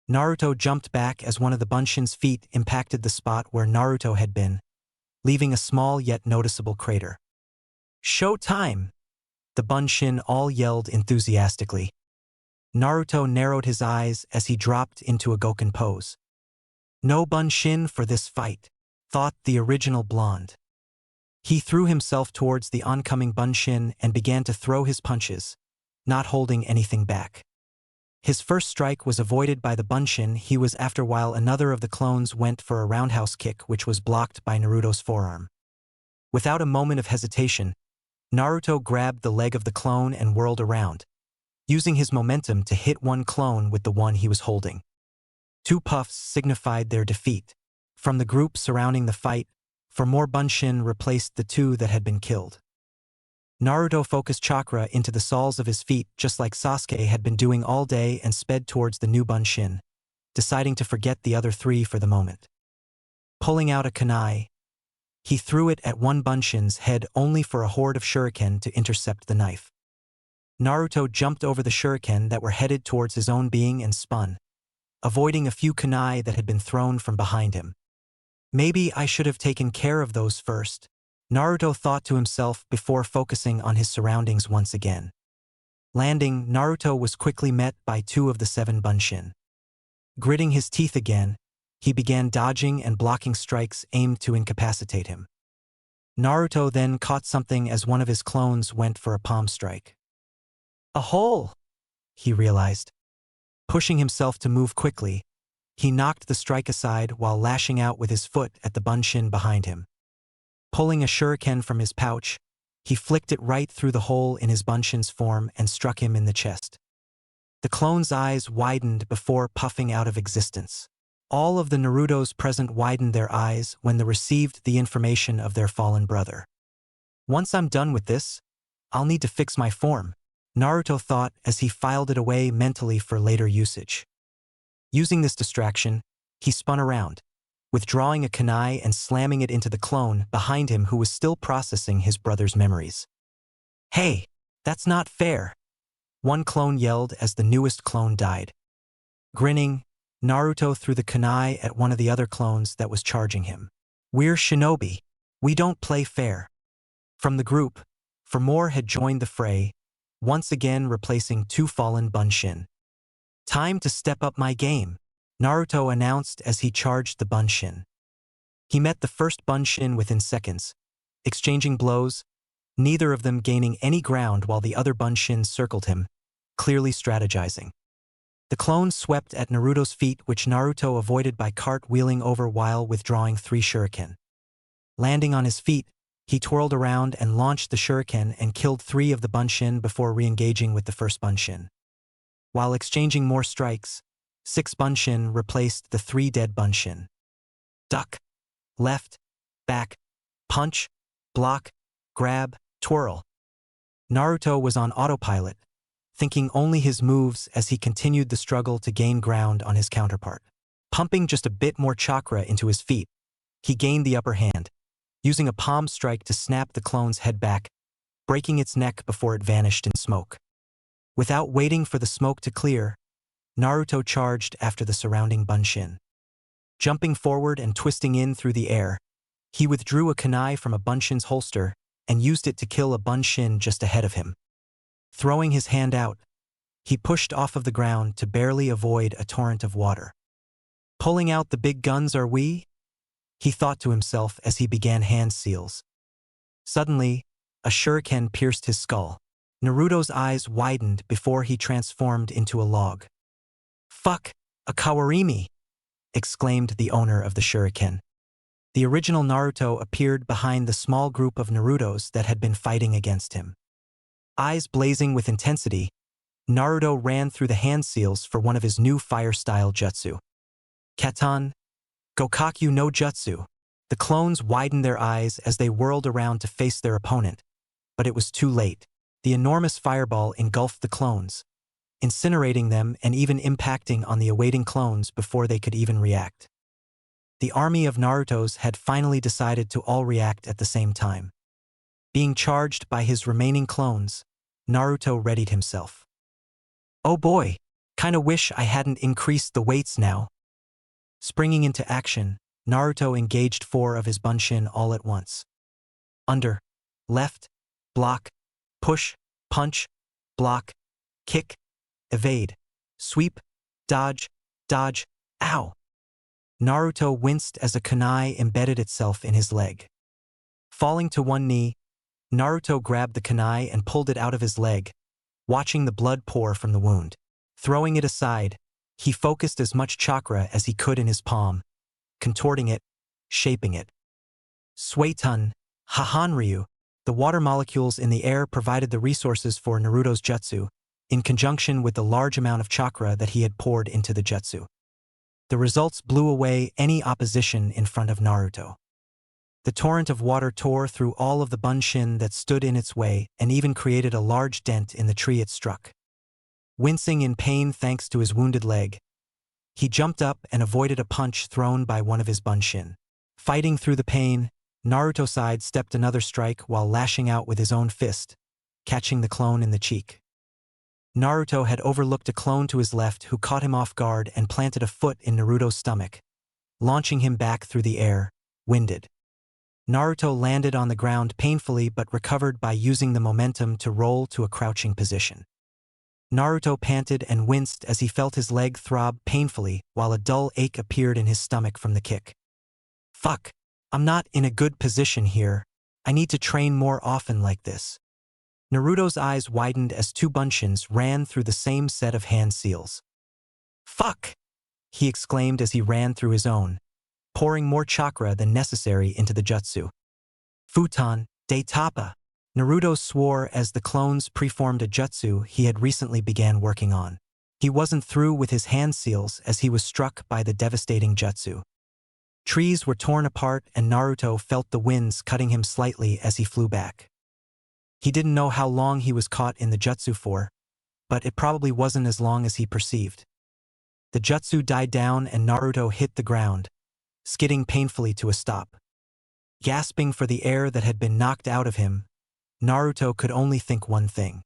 Naruto jumped back as one of the Bunshin's feet impacted the spot where Naruto had been, leaving a small yet noticeable crater. Show time! The Bunshin all yelled enthusiastically. Naruto narrowed his eyes as he dropped into a Goken pose. No Bunshin for this fight, thought the original blonde. He threw himself towards the oncoming Bunshin and began to throw his punches, not holding anything back. His first strike was avoided by the Bunshin he was after, while another of the clones went for a roundhouse kick which was blocked by Naruto's forearm. Without a moment of hesitation, Naruto grabbed the leg of the clone and whirled around, using his momentum to hit one clone with the one he was holding. 2 puffs signified their defeat. From the group surrounding the fight, for more Bunshin replaced the 2 that had been killed. Naruto focused chakra into the soles of his feet just like Sasuke had been doing all day and sped towards the new Bunshin, deciding to forget the other 3 for the moment. Pulling out a kunai, he threw it at one Bunshin's head only for a horde of shuriken to intercept the knife. Naruto jumped over the shuriken that were headed towards his own being and spun, avoiding a few kunai that had been thrown from behind him. Maybe I should have taken care of those first, Naruto thought to himself before focusing on his surroundings once again. Landing, Naruto was quickly met by 2 of the 7 Bunshin. Gritting his teeth again, he began dodging and blocking strikes aimed to incapacitate him. Naruto then caught something as one of his clones went for a palm strike. A hole! He realized. Pushing himself to move quickly, he knocked the strike aside while lashing out with his foot at the Bunshin behind him. Pulling a shuriken from his pouch, he flicked it right through the hole in his Bunshin's form and struck him in the chest. The clone's eyes widened before puffing out of existence. All of the Narutos present widened their eyes when they received the information of their fallen brother. Once I'm done with this, I'll need to fix my form, Naruto thought as he filed it away mentally for later usage. Using this distraction, he spun around, withdrawing a kunai and slamming it into the clone behind him who was still processing his brother's memories. Hey, that's not fair! One clone yelled as the newest clone died. Grinning, Naruto threw the kunai at one of the other clones that was charging him. We're shinobi. We don't play fair. From the group, for more had joined the fray, once again replacing 2 fallen Bunshin. Time to step up my game, Naruto announced as he charged the Bunshin. He met the first Bunshin within seconds, exchanging blows, neither of them gaining any ground while the other Bunshin circled him, clearly strategizing. The clone swept at Naruto's feet, which Naruto avoided by cart-wheeling over while withdrawing 3 shuriken. Landing on his feet, he twirled around and launched the shuriken and killed 3 of the Bunshin before re-engaging with the first Bunshin. While exchanging more strikes, 6 Bunshin replaced the 3 dead Bunshin. Duck, left, back, punch, block, grab, twirl. Naruto was on autopilot, thinking only his moves as he continued the struggle to gain ground on his counterpart. Pumping just a bit more chakra into his feet, he gained the upper hand, using a palm strike to snap the clone's head back, breaking its neck before it vanished in smoke. Without waiting for the smoke to clear, Naruto charged after the surrounding Bunshin. Jumping forward and twisting in through the air, he withdrew a kunai from a Bunshin's holster and used it to kill a Bunshin just ahead of him. Throwing his hand out, he pushed off of the ground to barely avoid a torrent of water. Pulling out the big guns are we? He thought to himself as he began hand seals. Suddenly, a shuriken pierced his skull. Naruto's eyes widened before he transformed into a log. "Fuck, a kawarimi!" exclaimed the owner of the shuriken. The original Naruto appeared behind the small group of Narutos that had been fighting against him. Eyes blazing with intensity, Naruto ran through the hand seals for one of his new fire-style jutsu. Katan, Gokakyu no Jutsu. The clones widened their eyes as they whirled around to face their opponent, but it was too late. The enormous fireball engulfed the clones, incinerating them and even impacting on the awaiting clones before they could even react. The army of Narutos had finally decided to all react at the same time. Being charged by his remaining clones, Naruto readied himself. "Oh boy, kinda wish I hadn't increased the weights now." Springing into action, Naruto engaged 4 of his bunshin all at once. Under, left, block, push, punch, block, kick, evade, sweep, dodge, dodge, ow. Naruto winced as a kunai embedded itself in his leg. Falling to one knee, Naruto grabbed the kunai and pulled it out of his leg, watching the blood pour from the wound. Throwing it aside, he focused as much chakra as he could in his palm, contorting it, shaping it. Suetun, Hahanryu, the water molecules in the air provided the resources for Naruto's jutsu, in conjunction with the large amount of chakra that he had poured into the jutsu. The results blew away any opposition in front of Naruto. The torrent of water tore through all of the bunshin that stood in its way and even created a large dent in the tree it struck. Wincing in pain thanks to his wounded leg, he jumped up and avoided a punch thrown by one of his bunshin. Fighting through the pain, Naruto sidestepped another strike while lashing out with his own fist, catching the clone in the cheek. Naruto had overlooked a clone to his left who caught him off guard and planted a foot in Naruto's stomach, launching him back through the air, winded. Naruto landed on the ground painfully but recovered by using the momentum to roll to a crouching position. Naruto panted and winced as he felt his leg throb painfully while a dull ache appeared in his stomach from the kick. "Fuck, I'm not in a good position here. I need to train more often like this." Naruto's eyes widened as 2 bunshins ran through the same set of hand seals. "Fuck!" he exclaimed as he ran through his own, pouring more chakra than necessary into the jutsu. "Futon, de Tapa." Naruto swore as the clones preformed a jutsu he had recently began working on. He wasn't through with his hand seals as he was struck by the devastating jutsu. Trees were torn apart and Naruto felt the winds cutting him slightly as he flew back. He didn't know how long he was caught in the jutsu for, but it probably wasn't as long as he perceived. The jutsu died down and Naruto hit the ground, skidding painfully to a stop. Gasping for the air that had been knocked out of him, Naruto could only think one thing.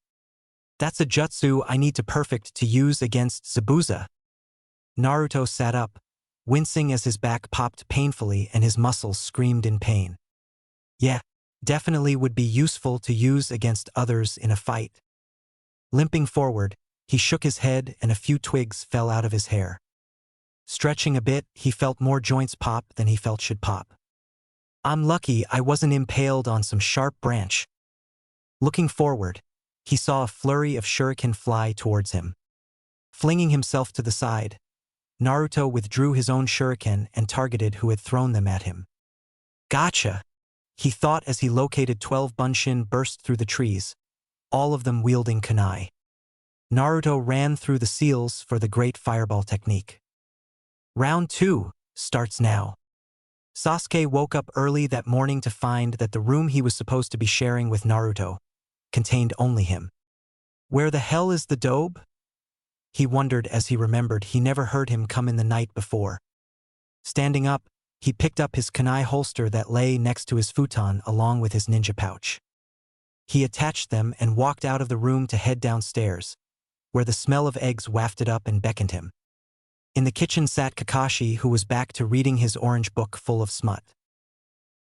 "That's a jutsu I need to perfect to use against Zabuza." Naruto sat up, wincing as his back popped painfully and his muscles screamed in pain. Yeah, definitely would be useful to use against others in a fight. Limping forward, he shook his head and a few twigs fell out of his hair. Stretching a bit, he felt more joints pop than he felt should pop. "I'm lucky I wasn't impaled on some sharp branch." Looking forward, he saw a flurry of shuriken fly towards him. Flinging himself to the side, Naruto withdrew his own shuriken and targeted who had thrown them at him. "Gotcha!" he thought as he located 12 bunshin burst through the trees, all of them wielding kunai. Naruto ran through the seals for the great fireball technique. Round 2 starts now. Sasuke woke up early that morning to find that the room he was supposed to be sharing with Naruto contained only him. Where the hell is the dobe? He wondered as he remembered he never heard him come in the night before. Standing up, he picked up his kunai holster that lay next to his futon along with his ninja pouch. He attached them and walked out of the room to head downstairs, where the smell of eggs wafted up and beckoned him. In the kitchen sat Kakashi, who was back to reading his orange book full of smut.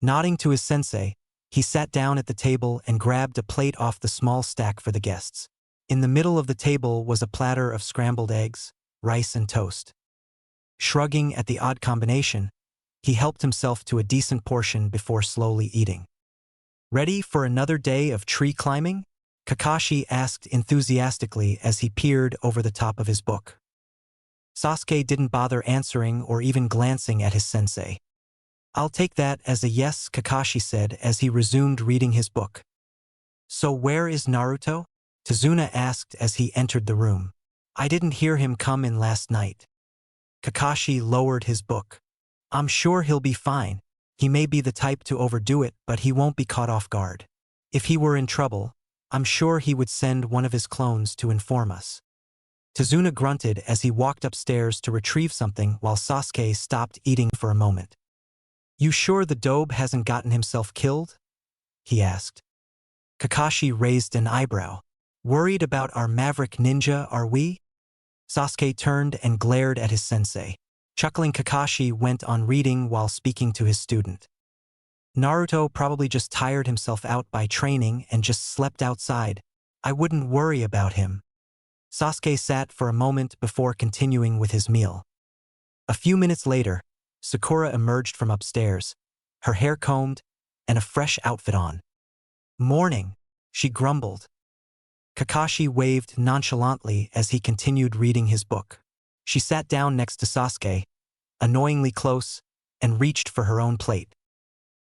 Nodding to his sensei, he sat down at the table and grabbed a plate off the small stack for the guests. In the middle of the table was a platter of scrambled eggs, rice and toast. Shrugging at the odd combination, he helped himself to a decent portion before slowly eating. Ready for another day of tree climbing? Kakashi asked enthusiastically as he peered over the top of his book. Sasuke didn't bother answering or even glancing at his sensei. I'll take that as a yes, Kakashi said as he resumed reading his book. So where is Naruto? Tazuna asked as he entered the room. I didn't hear him come in last night. Kakashi lowered his book. I'm sure he'll be fine. He may be the type to overdo it, but he won't be caught off guard. If he were in trouble, I'm sure he would send one of his clones to inform us. Tazuna grunted as he walked upstairs to retrieve something while Sasuke stopped eating for a moment. You sure the dobe hasn't gotten himself killed? He asked. Kakashi raised an eyebrow. Worried about our maverick ninja, are we? Sasuke turned and glared at his sensei. Chuckling, Kakashi went on reading while speaking to his student. Naruto probably just tired himself out by training and just slept outside. I wouldn't worry about him. Sasuke sat for a moment before continuing with his meal. A few minutes later, Sakura emerged from upstairs, her hair combed and a fresh outfit on. Morning, she grumbled. Kakashi waved nonchalantly as he continued reading his book. She sat down next to Sasuke, annoyingly close, and reached for her own plate.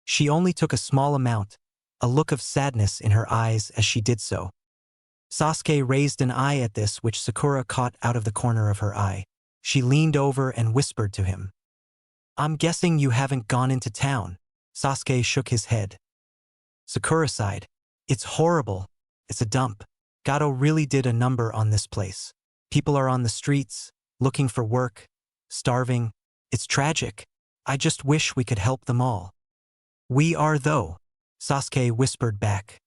She only took a small amount, a look of sadness in her eyes as she did so. Sasuke raised an eye at this, which Sakura caught out of the corner of her eye. She leaned over and whispered to him. I'm guessing you haven't gone into town. Sasuke shook his head. Sakura sighed. It's horrible. It's a dump. Gato really did a number on this place. People are on the streets, looking for work, starving. It's tragic. I just wish we could help them all. We are though, Sasuke whispered back.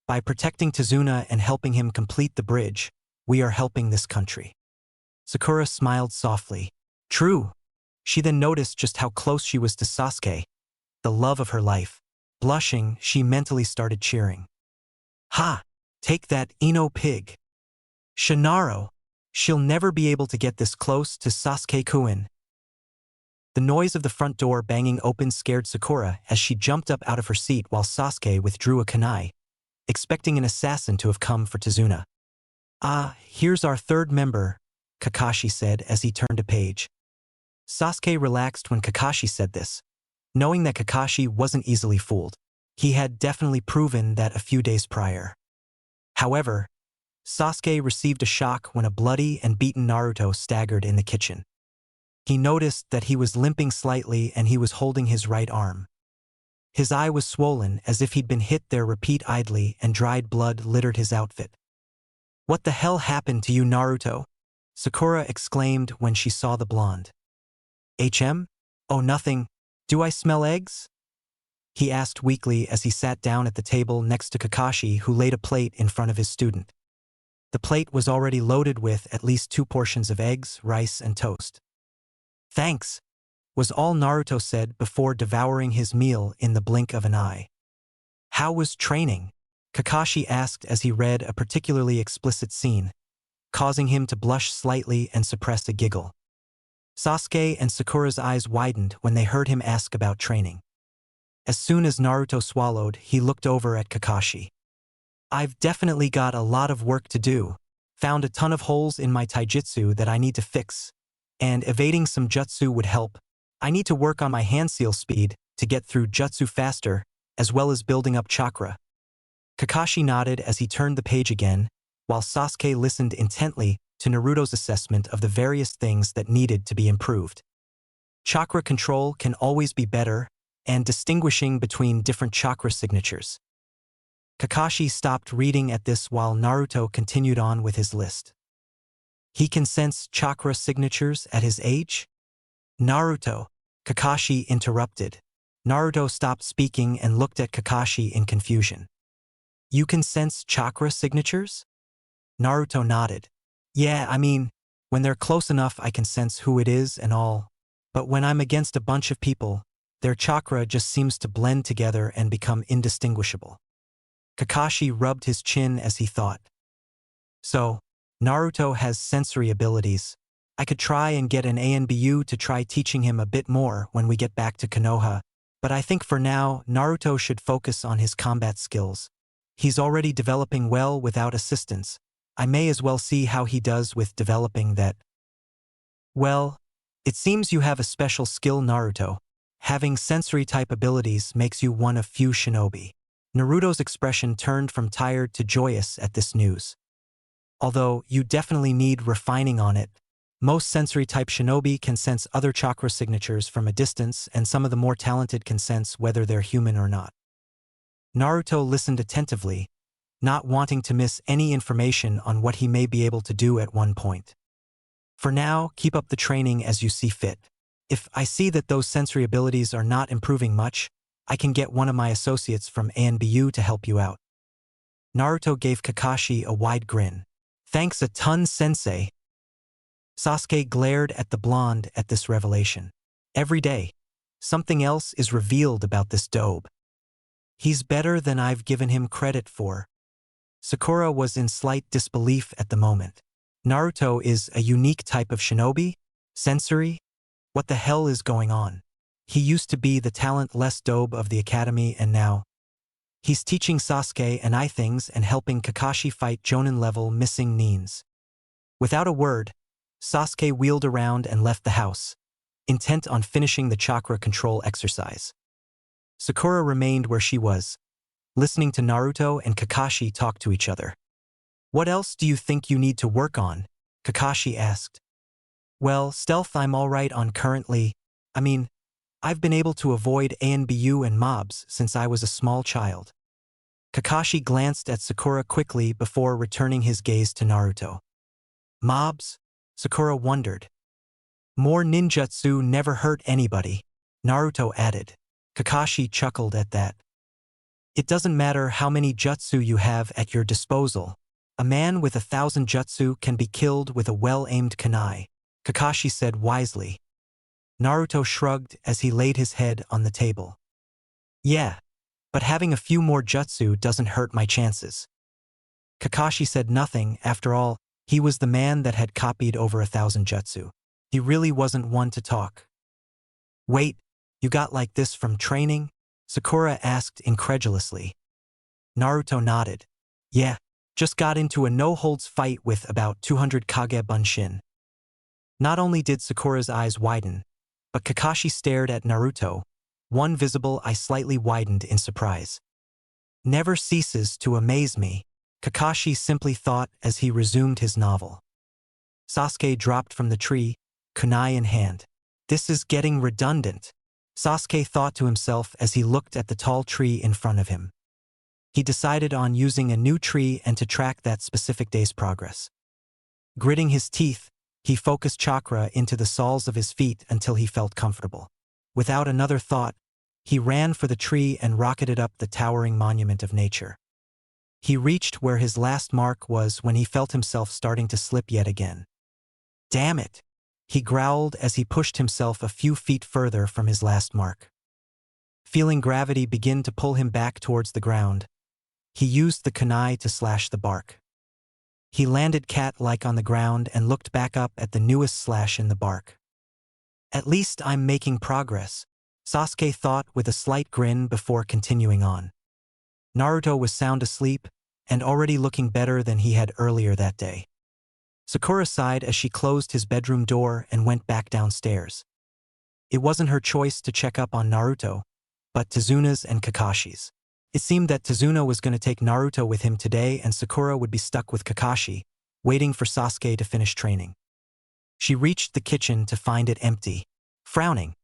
By protecting Tazuna and helping him complete the bridge, we are helping this country. Sakura smiled softly. True. She then noticed just how close she was to Sasuke, the love of her life. Blushing, she mentally started cheering. Ha! Take that, Ino pig. Shinaro. She'll never be able to get this close to Sasuke-kun. The noise of the front door banging open scared Sakura as she jumped up out of her seat while Sasuke withdrew a kunai, expecting an assassin to have come for Tazuna. Ah, here's our third member, Kakashi said as he turned a page. Sasuke relaxed when Kakashi said this, knowing that Kakashi wasn't easily fooled. He had definitely proven that a few days prior. However, Sasuke received a shock when a bloody and beaten Naruto staggered in the kitchen. He noticed that he was limping slightly and he was holding his right arm. His eye was swollen as if he'd been hit there repeatedly and dried blood littered his outfit. What the hell happened to you, Naruto? Sakura exclaimed when she saw the blonde. Oh, nothing. Do I smell eggs? He asked weakly as he sat down at the table next to Kakashi, who laid a plate in front of his student. The plate was already loaded with at least 2 portions of eggs, rice, and toast. Thanks, was all Naruto said before devouring his meal in the blink of an eye. How was training? Kakashi asked as he read a particularly explicit scene, causing him to blush slightly and suppress a giggle. Sasuke and Sakura's eyes widened when they heard him ask about training. As soon as Naruto swallowed, he looked over at Kakashi. I've definitely got a lot of work to do. Found a ton of holes in my taijutsu that I need to fix. And evading some jutsu would help. I need to work on my hand seal speed to get through jutsu faster, as well as building up chakra. Kakashi nodded as he turned the page again, while Sasuke listened intently to Naruto's assessment of the various things that needed to be improved. Chakra control can always be better, and distinguishing between different chakra signatures. Kakashi stopped reading at this while Naruto continued on with his list. He can sense chakra signatures at his age? Naruto, Kakashi interrupted. Naruto stopped speaking and looked at Kakashi in confusion. You can sense chakra signatures? Naruto nodded. Yeah, I mean, when they're close enough I can sense who it is and all. But when I'm against a bunch of people, their chakra just seems to blend together and become indistinguishable. Kakashi rubbed his chin as he thought. So, Naruto has sensory abilities. I could try and get an ANBU to try teaching him a bit more when we get back to Konoha, But I think for now, Naruto should focus on his combat skills. He's already developing well without assistance. I may as well see how he does with developing that. Well, it seems you have a special skill, Naruto. Having sensory-type abilities makes you one of few shinobi. Naruto's expression turned from tired to joyous at this news. Although you definitely need refining on it. Most sensory-type shinobi can sense other chakra signatures from a distance, and some of the more talented can sense whether they're human or not. Naruto listened attentively, not wanting to miss any information on what he may be able to do at one point. For now, keep up the training as you see fit. If I see that those sensory abilities are not improving much, I can get one of my associates from ANBU to help you out. Naruto gave Kakashi a wide grin. Thanks a ton, sensei. Sasuke glared at the blonde at this revelation. Every day, something else is revealed about this dobe. He's better than I've given him credit for. Sakura was in slight disbelief at the moment. Naruto is a unique type of shinobi? Sensory? What the hell is going on? He used to be the talentless dobe of the academy, and now he's teaching Sasuke and I things and helping Kakashi fight Jonin-level missing nins. Without a word, Sasuke wheeled around and left the house, intent on finishing the chakra control exercise. Sakura remained where she was, listening to Naruto and Kakashi talk to each other. What else do you think you need to work on? Kakashi asked. Well, stealth I'm alright on currently. I've been able to avoid ANBU and mobs since I was a small child. Kakashi glanced at Sakura quickly before returning his gaze to Naruto. Mobs? Sakura wondered. More ninjutsu never hurt anybody, Naruto added. Kakashi chuckled at that. It doesn't matter how many jutsu you have at your disposal. A man with 1,000 jutsu can be killed with a well-aimed kunai, Kakashi said wisely. Naruto shrugged as he laid his head on the table. Yeah, but having a few more jutsu doesn't hurt my chances. Kakashi said nothing. After all, he was the man that had copied over 1,000 jutsu. He really wasn't one to talk. Wait, you got like this from training? Sakura asked incredulously. Naruto nodded. Yeah, just got into a no-holds fight with about 200 Kage Bunshin. Not only did Sakura's eyes widen, but Kakashi stared at Naruto, one visible eye slightly widened in surprise. Never ceases to amaze me, Kakashi simply thought as he resumed his novel. Sasuke dropped from the tree, kunai in hand. This is getting redundant, Sasuke thought to himself as he looked at the tall tree in front of him. He decided on using a new tree and to track that specific day's progress. Gritting his teeth, he focused chakra into the soles of his feet until he felt comfortable. Without another thought, he ran for the tree and rocketed up the towering monument of nature. He reached where his last mark was when he felt himself starting to slip yet again. Damn it! He growled as he pushed himself a few feet further from his last mark. Feeling gravity begin to pull him back towards the ground, he used the kunai to slash the bark. He landed cat-like on the ground and looked back up at the newest slash in the bark. At least I'm making progress, Sasuke thought with a slight grin before continuing on. Naruto was sound asleep and already looking better than he had earlier that day. Sakura sighed as she closed his bedroom door and went back downstairs. It wasn't her choice to check up on Naruto, but Tazuna's and Kakashi's. It seemed that Tazuna was going to take Naruto with him today and Sakura would be stuck with Kakashi, waiting for Sasuke to finish training. She reached the kitchen to find it empty. Frowning,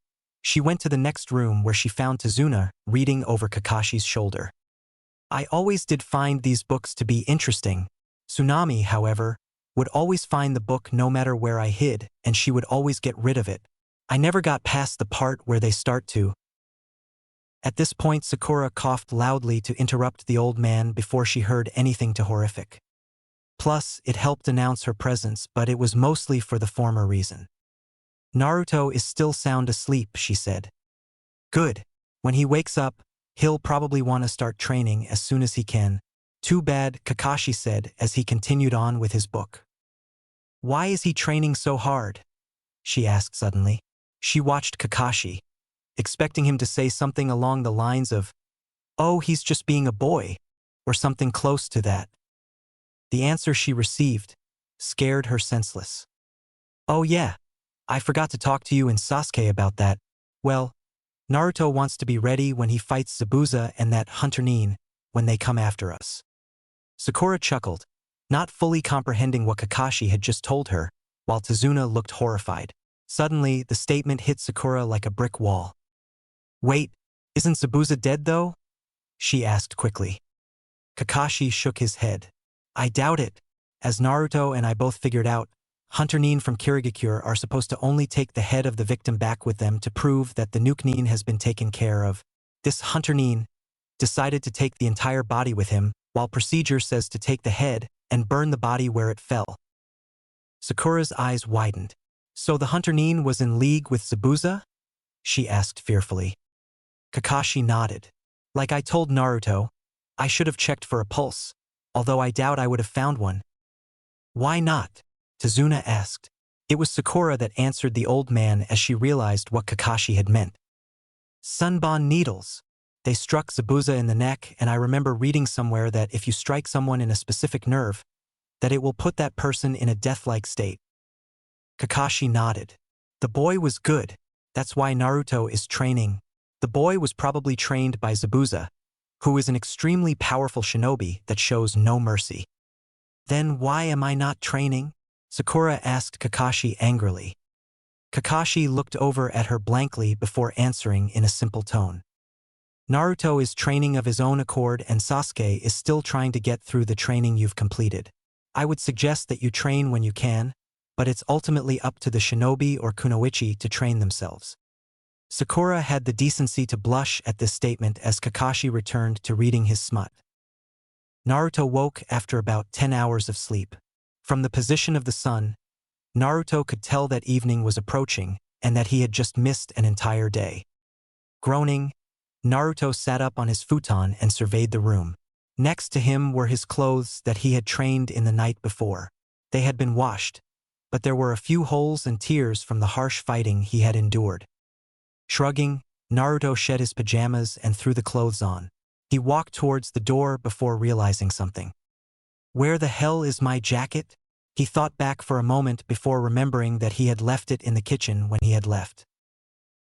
she went to the next room where she found Tazuna reading over Kakashi's shoulder. I always did find these books to be interesting. Tsunami, however, would always find the book no matter where I hid, and she would always get rid of it. I never got past the part where they start to. At this point, Sakura coughed loudly to interrupt the old man before she heard anything too horrific. Plus, it helped announce her presence, but it was mostly for the former reason. Naruto is still sound asleep, she said. Good. When he wakes up, he'll probably want to start training as soon as he can. Too bad, Kakashi said as he continued on with his book. Why is he training so hard? She asked suddenly. She watched Kakashi. expecting him to say something along the lines of, "Oh, he's just being a boy," or something close to that. The answer she received scared her senseless. "Oh yeah, I forgot to talk to you and Sasuke about that. Well, Naruto wants to be ready when he fights Zabuza and that Hunter-nin when they come after us." Sakura chuckled, not fully comprehending what Kakashi had just told her, while Tazuna looked horrified. Suddenly, the statement hit Sakura like a brick wall. "Wait, isn't Zabuza dead though?" she asked quickly. Kakashi shook his head. "I doubt it. As Naruto and I both figured out, Hunter-nin from Kirigakure are supposed to only take the head of the victim back with them to prove that the nuke-nin has been taken care of. This Hunter-nin decided to take the entire body with him, while procedure says to take the head and burn the body where it fell." Sakura's eyes widened. "So the Hunter-nin was in league with Zabuza?" she asked fearfully. Kakashi nodded. "Like I told Naruto, I should have checked for a pulse, although I doubt I would have found one." "Why not?" Tazuna asked. It was Sakura that answered the old man as she realized what Kakashi had meant. "Sunbon needles. They struck Zabuza in the neck, and I remember reading somewhere that if you strike someone in a specific nerve, that it will put that person in a death-like state." Kakashi nodded. "The boy was good. That's why Naruto is training." The boy was probably trained by Zabuza, who is an extremely powerful shinobi that shows no mercy. "Then why am I not training?" Sakura asked Kakashi angrily. Kakashi looked over at her blankly before answering in a simple tone. "Naruto is training of his own accord and Sasuke is still trying to get through the training you've completed. I would suggest that you train when you can, but it's ultimately up to the shinobi or kunoichi to train themselves." Sakura had the decency to blush at this statement as Kakashi returned to reading his smut. Naruto woke after about 10 hours of sleep. From the position of the sun, Naruto could tell that evening was approaching and that he had just missed an entire day. Groaning, Naruto sat up on his futon and surveyed the room. Next to him were his clothes that he had trained in the night before. They had been washed, but there were a few holes and tears from the harsh fighting he had endured. Shrugging, Naruto shed his pajamas and threw the clothes on. He walked towards the door before realizing something. "Where the hell is my jacket?" He thought back for a moment before remembering that he had left it in the kitchen when he had left.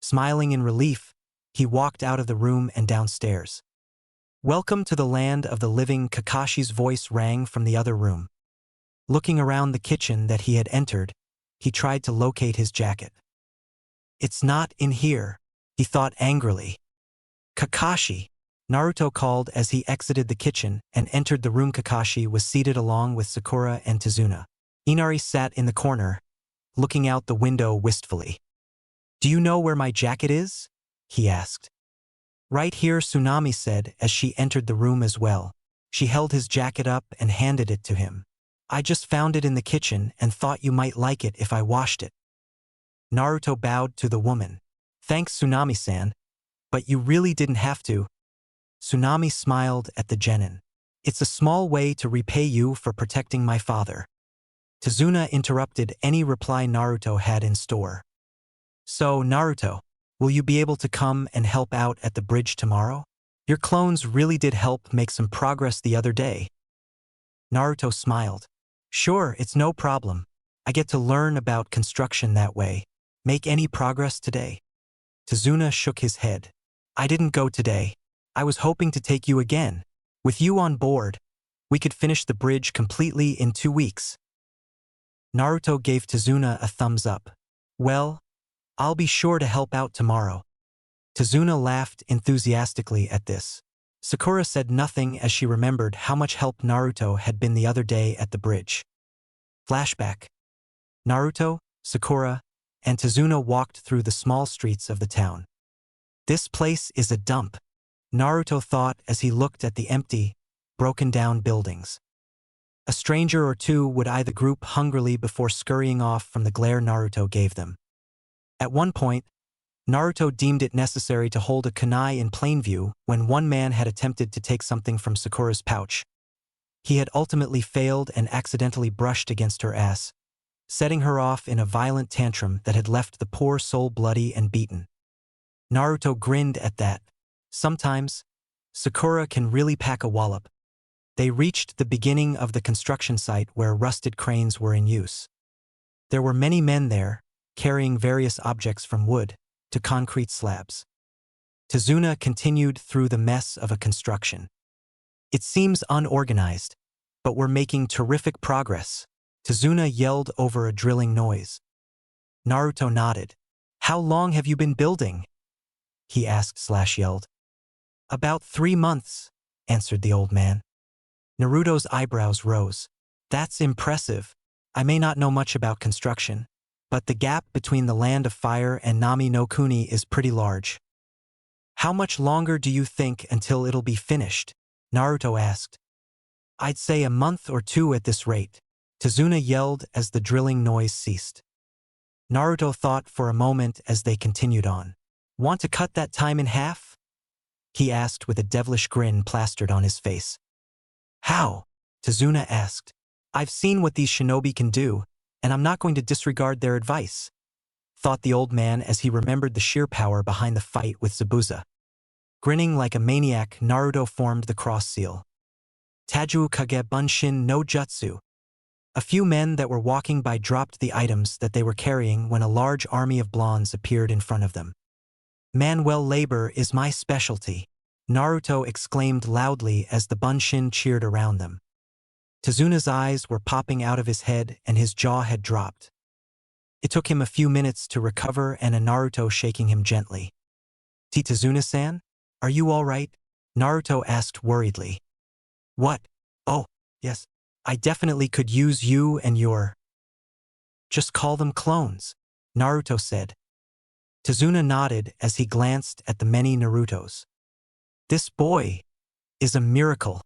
Smiling in relief, he walked out of the room and downstairs. "Welcome to the land of the living," Kakashi's voice rang from the other room. Looking around the kitchen that he had entered, he tried to locate his jacket. "It's not in here," he thought angrily. "Kakashi!" Naruto called as he exited the kitchen and entered the room. Kakashi was seated along with Sakura and Tazuna. Inari sat in the corner, looking out the window wistfully. "Do you know where my jacket is?" he asked. "Right here," Tsunami said as she entered the room as well. She held his jacket up and handed it to him. "I just found it in the kitchen and thought you might like it if I washed it." Naruto bowed to the woman. "Thanks, Tsunami-san, but you really didn't have to." Tsunami smiled at the genin. "It's a small way to repay you for protecting my father." Tazuna interrupted any reply Naruto had in store. "So, Naruto, will you be able to come and help out at the bridge tomorrow? Your clones really did help make some progress the other day." Naruto smiled. "Sure, it's no problem. I get to learn about construction that way. Make any progress today?" Tazuna shook his head. "I didn't go today. I was hoping to take you again. With you on board, we could finish the bridge completely in 2 weeks." Naruto gave Tazuna a thumbs up. "Well, I'll be sure to help out tomorrow." Tazuna laughed enthusiastically at this. Sakura said nothing as she remembered how much help Naruto had been the other day at the bridge. Flashback. Naruto, Sakura, and Tazuna walked through the small streets of the town. "This place is a dump," Naruto thought as he looked at the empty, broken-down buildings. A stranger or two would eye the group hungrily before scurrying off from the glare Naruto gave them. At one point, Naruto deemed it necessary to hold a kunai in plain view when one man had attempted to take something from Sakura's pouch. He had ultimately failed and accidentally brushed against her ass, setting her off in a violent tantrum that had left the poor soul bloody and beaten. Naruto grinned at that. Sometimes, Sakura can really pack a wallop. They reached the beginning of the construction site where rusted cranes were in use. There were many men there, carrying various objects from wood to concrete slabs. Tazuna continued through the mess of a construction. It seems unorganized, but we're making terrific progress, Tazuna yelled over a drilling noise. Naruto nodded. How long have you been building? He asked/yelled. About 3 months, answered the old man. Naruto's eyebrows rose. That's impressive. I may not know much about construction, but the gap between the Land of Fire and Nami no Kuni is pretty large. How much longer do you think until it'll be finished? Naruto asked. I'd say a month or 2 at this rate, Tazuna yelled as the drilling noise ceased. Naruto thought for a moment as they continued on. Want to cut that time in half? He asked with a devilish grin plastered on his face. How? Tazuna asked. I've seen what these shinobi can do, and I'm not going to disregard their advice, thought the old man as he remembered the sheer power behind the fight with Zabuza. Grinning like a maniac, Naruto formed the cross seal. Taju kage bunshin no jutsu. A few men that were walking by dropped the items that they were carrying when a large army of blondes appeared in front of them. Manual labor is my specialty, Naruto exclaimed loudly as the bunshin cheered around them. Tazuna's eyes were popping out of his head and his jaw had dropped. It took him a few minutes to recover and a Naruto shaking him gently. Tazuna-san, are you all right? Naruto asked worriedly. What? Oh, yes. I definitely could use you and your… Just call them clones, Naruto said. Tazuna nodded as he glanced at the many Narutos. This boy is a miracle,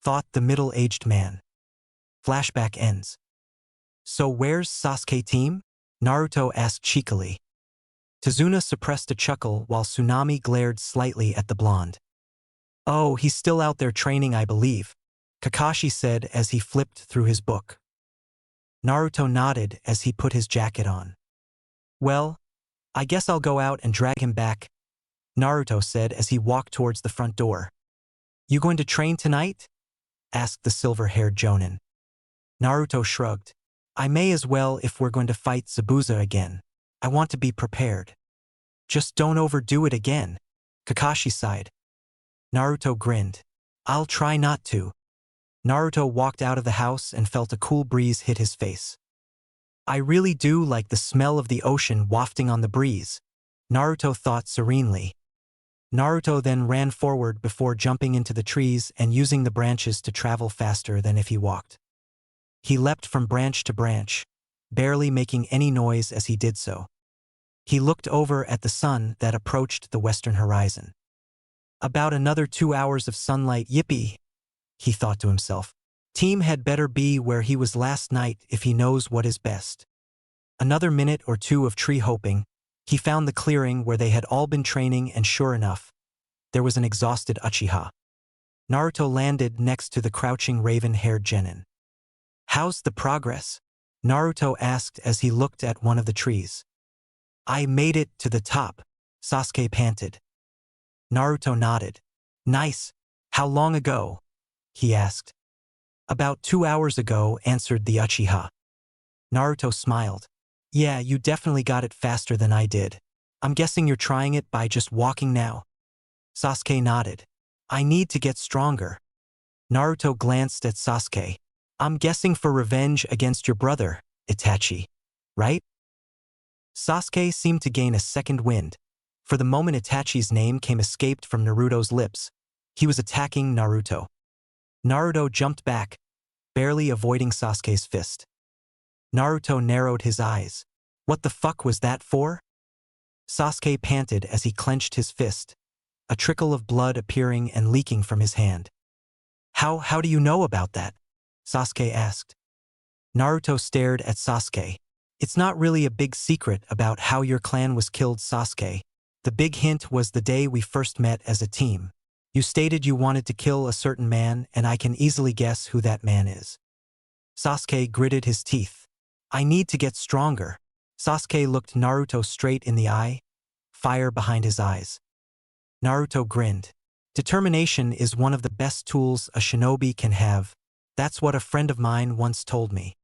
thought the middle-aged man. Flashback ends. So where's Sasuke team? Naruto asked cheekily. Tazuna suppressed a chuckle while Tsunami glared slightly at the blonde. Oh, he's still out there training, I believe, Kakashi said as he flipped through his book. Naruto nodded as he put his jacket on. Well, I guess I'll go out and drag him back, Naruto said as he walked towards the front door. You going to train tonight? Asked the silver-haired Jonin. Naruto shrugged. I may as well if we're going to fight Zabuza again. I want to be prepared. Just don't overdo it again, Kakashi sighed. Naruto grinned. I'll try not to. Naruto walked out of the house and felt a cool breeze hit his face. I really do like the smell of the ocean wafting on the breeze, Naruto thought serenely. Naruto then ran forward before jumping into the trees and using the branches to travel faster than if he walked. He leapt from branch to branch, barely making any noise as he did so. He looked over at the sun that approached the western horizon. About another 2 hours of sunlight, yippee, he thought to himself. Team had better be where he was last night if he knows what is best. Another minute or 2 of tree hopping, he found the clearing where they had all been training and sure enough, there was an exhausted Uchiha. Naruto landed next to the crouching raven-haired genin. How's the progress? Naruto asked as he looked at one of the trees. I made it to the top, Sasuke panted. Naruto nodded. Nice. How long ago? He asked. About 2 hours ago, answered the Uchiha. Naruto smiled. Yeah, you definitely got it faster than I did. I'm guessing you're trying it by just walking now. Sasuke nodded. I need to get stronger. Naruto glanced at Sasuke. I'm guessing for revenge against your brother, Itachi, right? Sasuke seemed to gain a second wind. For the moment Itachi's name came escaped from Naruto's lips, he was attacking Naruto. Naruto jumped back, barely avoiding Sasuke's fist. Naruto narrowed his eyes. What the fuck was that for? Sasuke panted as he clenched his fist, a trickle of blood appearing and leaking from his hand. How do you know about that? Sasuke asked. Naruto stared at Sasuke. It's not really a big secret about how your clan was killed, Sasuke. The big hint was the day we first met as a team. You stated you wanted to kill a certain man and I can easily guess who that man is. Sasuke gritted his teeth. I need to get stronger. Sasuke looked Naruto straight in the eye, fire behind his eyes. Naruto grinned. Determination is one of the best tools a shinobi can have. That's what a friend of mine once told me.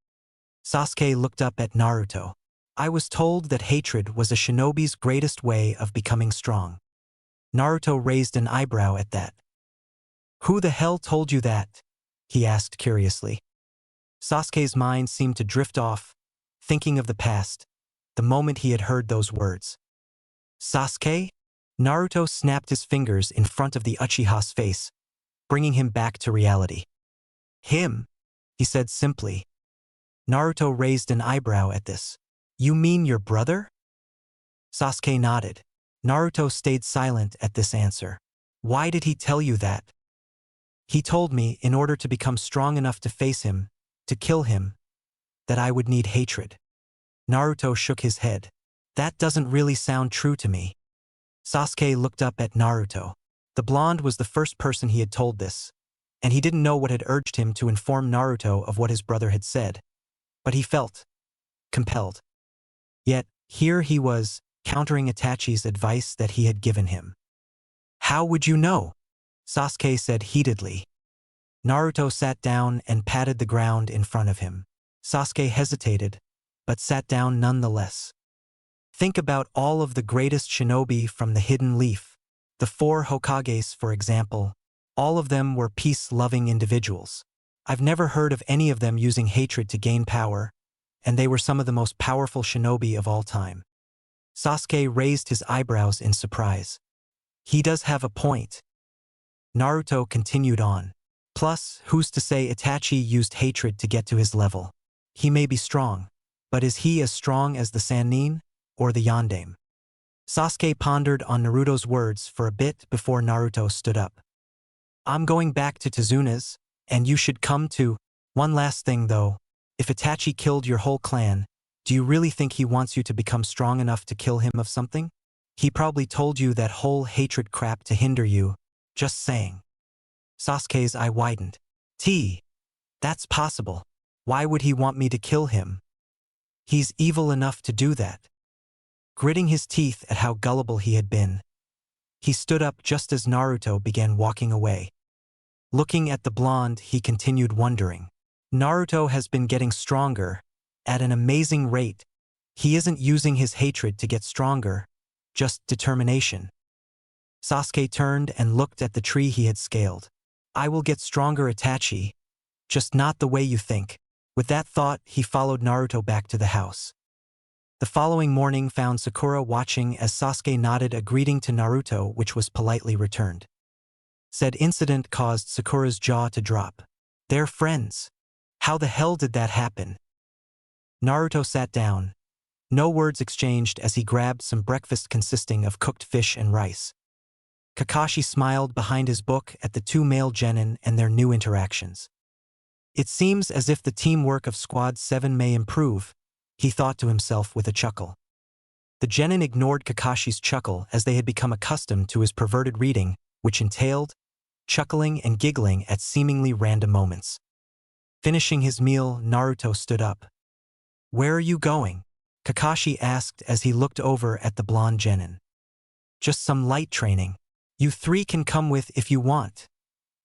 Sasuke looked up at Naruto. I was told that hatred was a shinobi's greatest way of becoming strong. Naruto raised an eyebrow at that. Who the hell told you that? He asked curiously. Sasuke's mind seemed to drift off, thinking of the past, the moment he had heard those words. Sasuke? Naruto snapped his fingers in front of the Uchiha's face, bringing him back to reality. Him? He said simply. Naruto raised an eyebrow at this. You mean your brother? Sasuke nodded. Naruto stayed silent at this answer. Why did he tell you that? He told me in order to become strong enough to face him, to kill him, that I would need hatred. Naruto shook his head. That doesn't really sound true to me. Sasuke looked up at Naruto. The blonde was the first person he had told this, and he didn't know what had urged him to inform Naruto of what his brother had said, but he felt compelled. Yet, here he was, countering Itachi's advice that he had given him. How would you know? Sasuke said heatedly. Naruto sat down and patted the ground in front of him. Sasuke hesitated, but sat down nonetheless. Think about all of the greatest shinobi from the Hidden Leaf. The 4 Hokages, for example. All of them were peace-loving individuals. I've never heard of any of them using hatred to gain power, and they were some of the most powerful shinobi of all time. Sasuke raised his eyebrows in surprise. He does have a point. Naruto continued on. Plus, who's to say Itachi used hatred to get to his level? He may be strong, but is he as strong as the Sannin or the Yondaime? Sasuke pondered on Naruto's words for a bit before Naruto stood up. I'm going back to Tazuna's, and you should come too. One last thing though, if Itachi killed your whole clan, do you really think he wants you to become strong enough to kill him of something? He probably told you that whole hatred crap to hinder you. Just saying. Sasuke's eye widened. That's possible. Why would he want me to kill him? He's evil enough to do that. Gritting his teeth at how gullible he had been, he stood up just as Naruto began walking away. Looking at the blonde, he continued wondering. Naruto has been getting stronger, at an amazing rate. He isn't using his hatred to get stronger, just determination. Sasuke turned and looked at the tree he had scaled. I will get stronger, Itachi, just not the way you think. With that thought, he followed Naruto back to the house. The following morning found Sakura watching as Sasuke nodded a greeting to Naruto, which was politely returned. Said incident caused Sakura's jaw to drop. They're friends. How the hell did that happen? Naruto sat down. No words exchanged as he grabbed some breakfast consisting of cooked fish and rice. Kakashi smiled behind his book at the 2 male genin and their new interactions. It seems as if the teamwork of Squad 7 may improve, he thought to himself with a chuckle. The genin ignored Kakashi's chuckle as they had become accustomed to his perverted reading, which entailed chuckling and giggling at seemingly random moments. Finishing his meal, Naruto stood up. Where are you going? Kakashi asked as he looked over at the blonde genin. Just some light training. You 3 can come with if you want,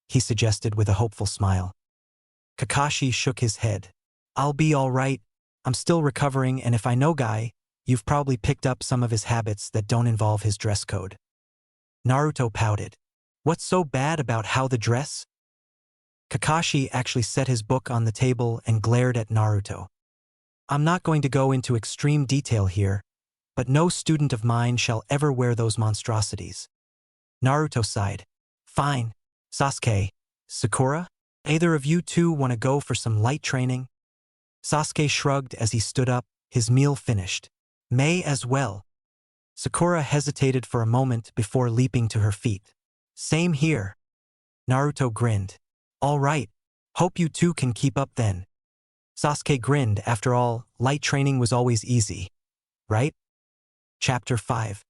he suggested with a hopeful smile. Kakashi shook his head. I'll be all right. I'm still recovering, and if I know Guy, you've probably picked up some of his habits that don't involve his dress code. Naruto pouted. What's so bad about how the dress? Kakashi actually set his book on the table and glared at Naruto. I'm not going to go into extreme detail here, but no student of mine shall ever wear those monstrosities. Naruto sighed. Fine. Sasuke, Sakura? Either of you 2 want to go for some light training? Sasuke shrugged as he stood up, his meal finished. May as well. Sakura hesitated for a moment before leaping to her feet. Same here. Naruto grinned. All right. Hope you 2 can keep up then. Sasuke grinned. After all, light training was always easy, right? Chapter 5.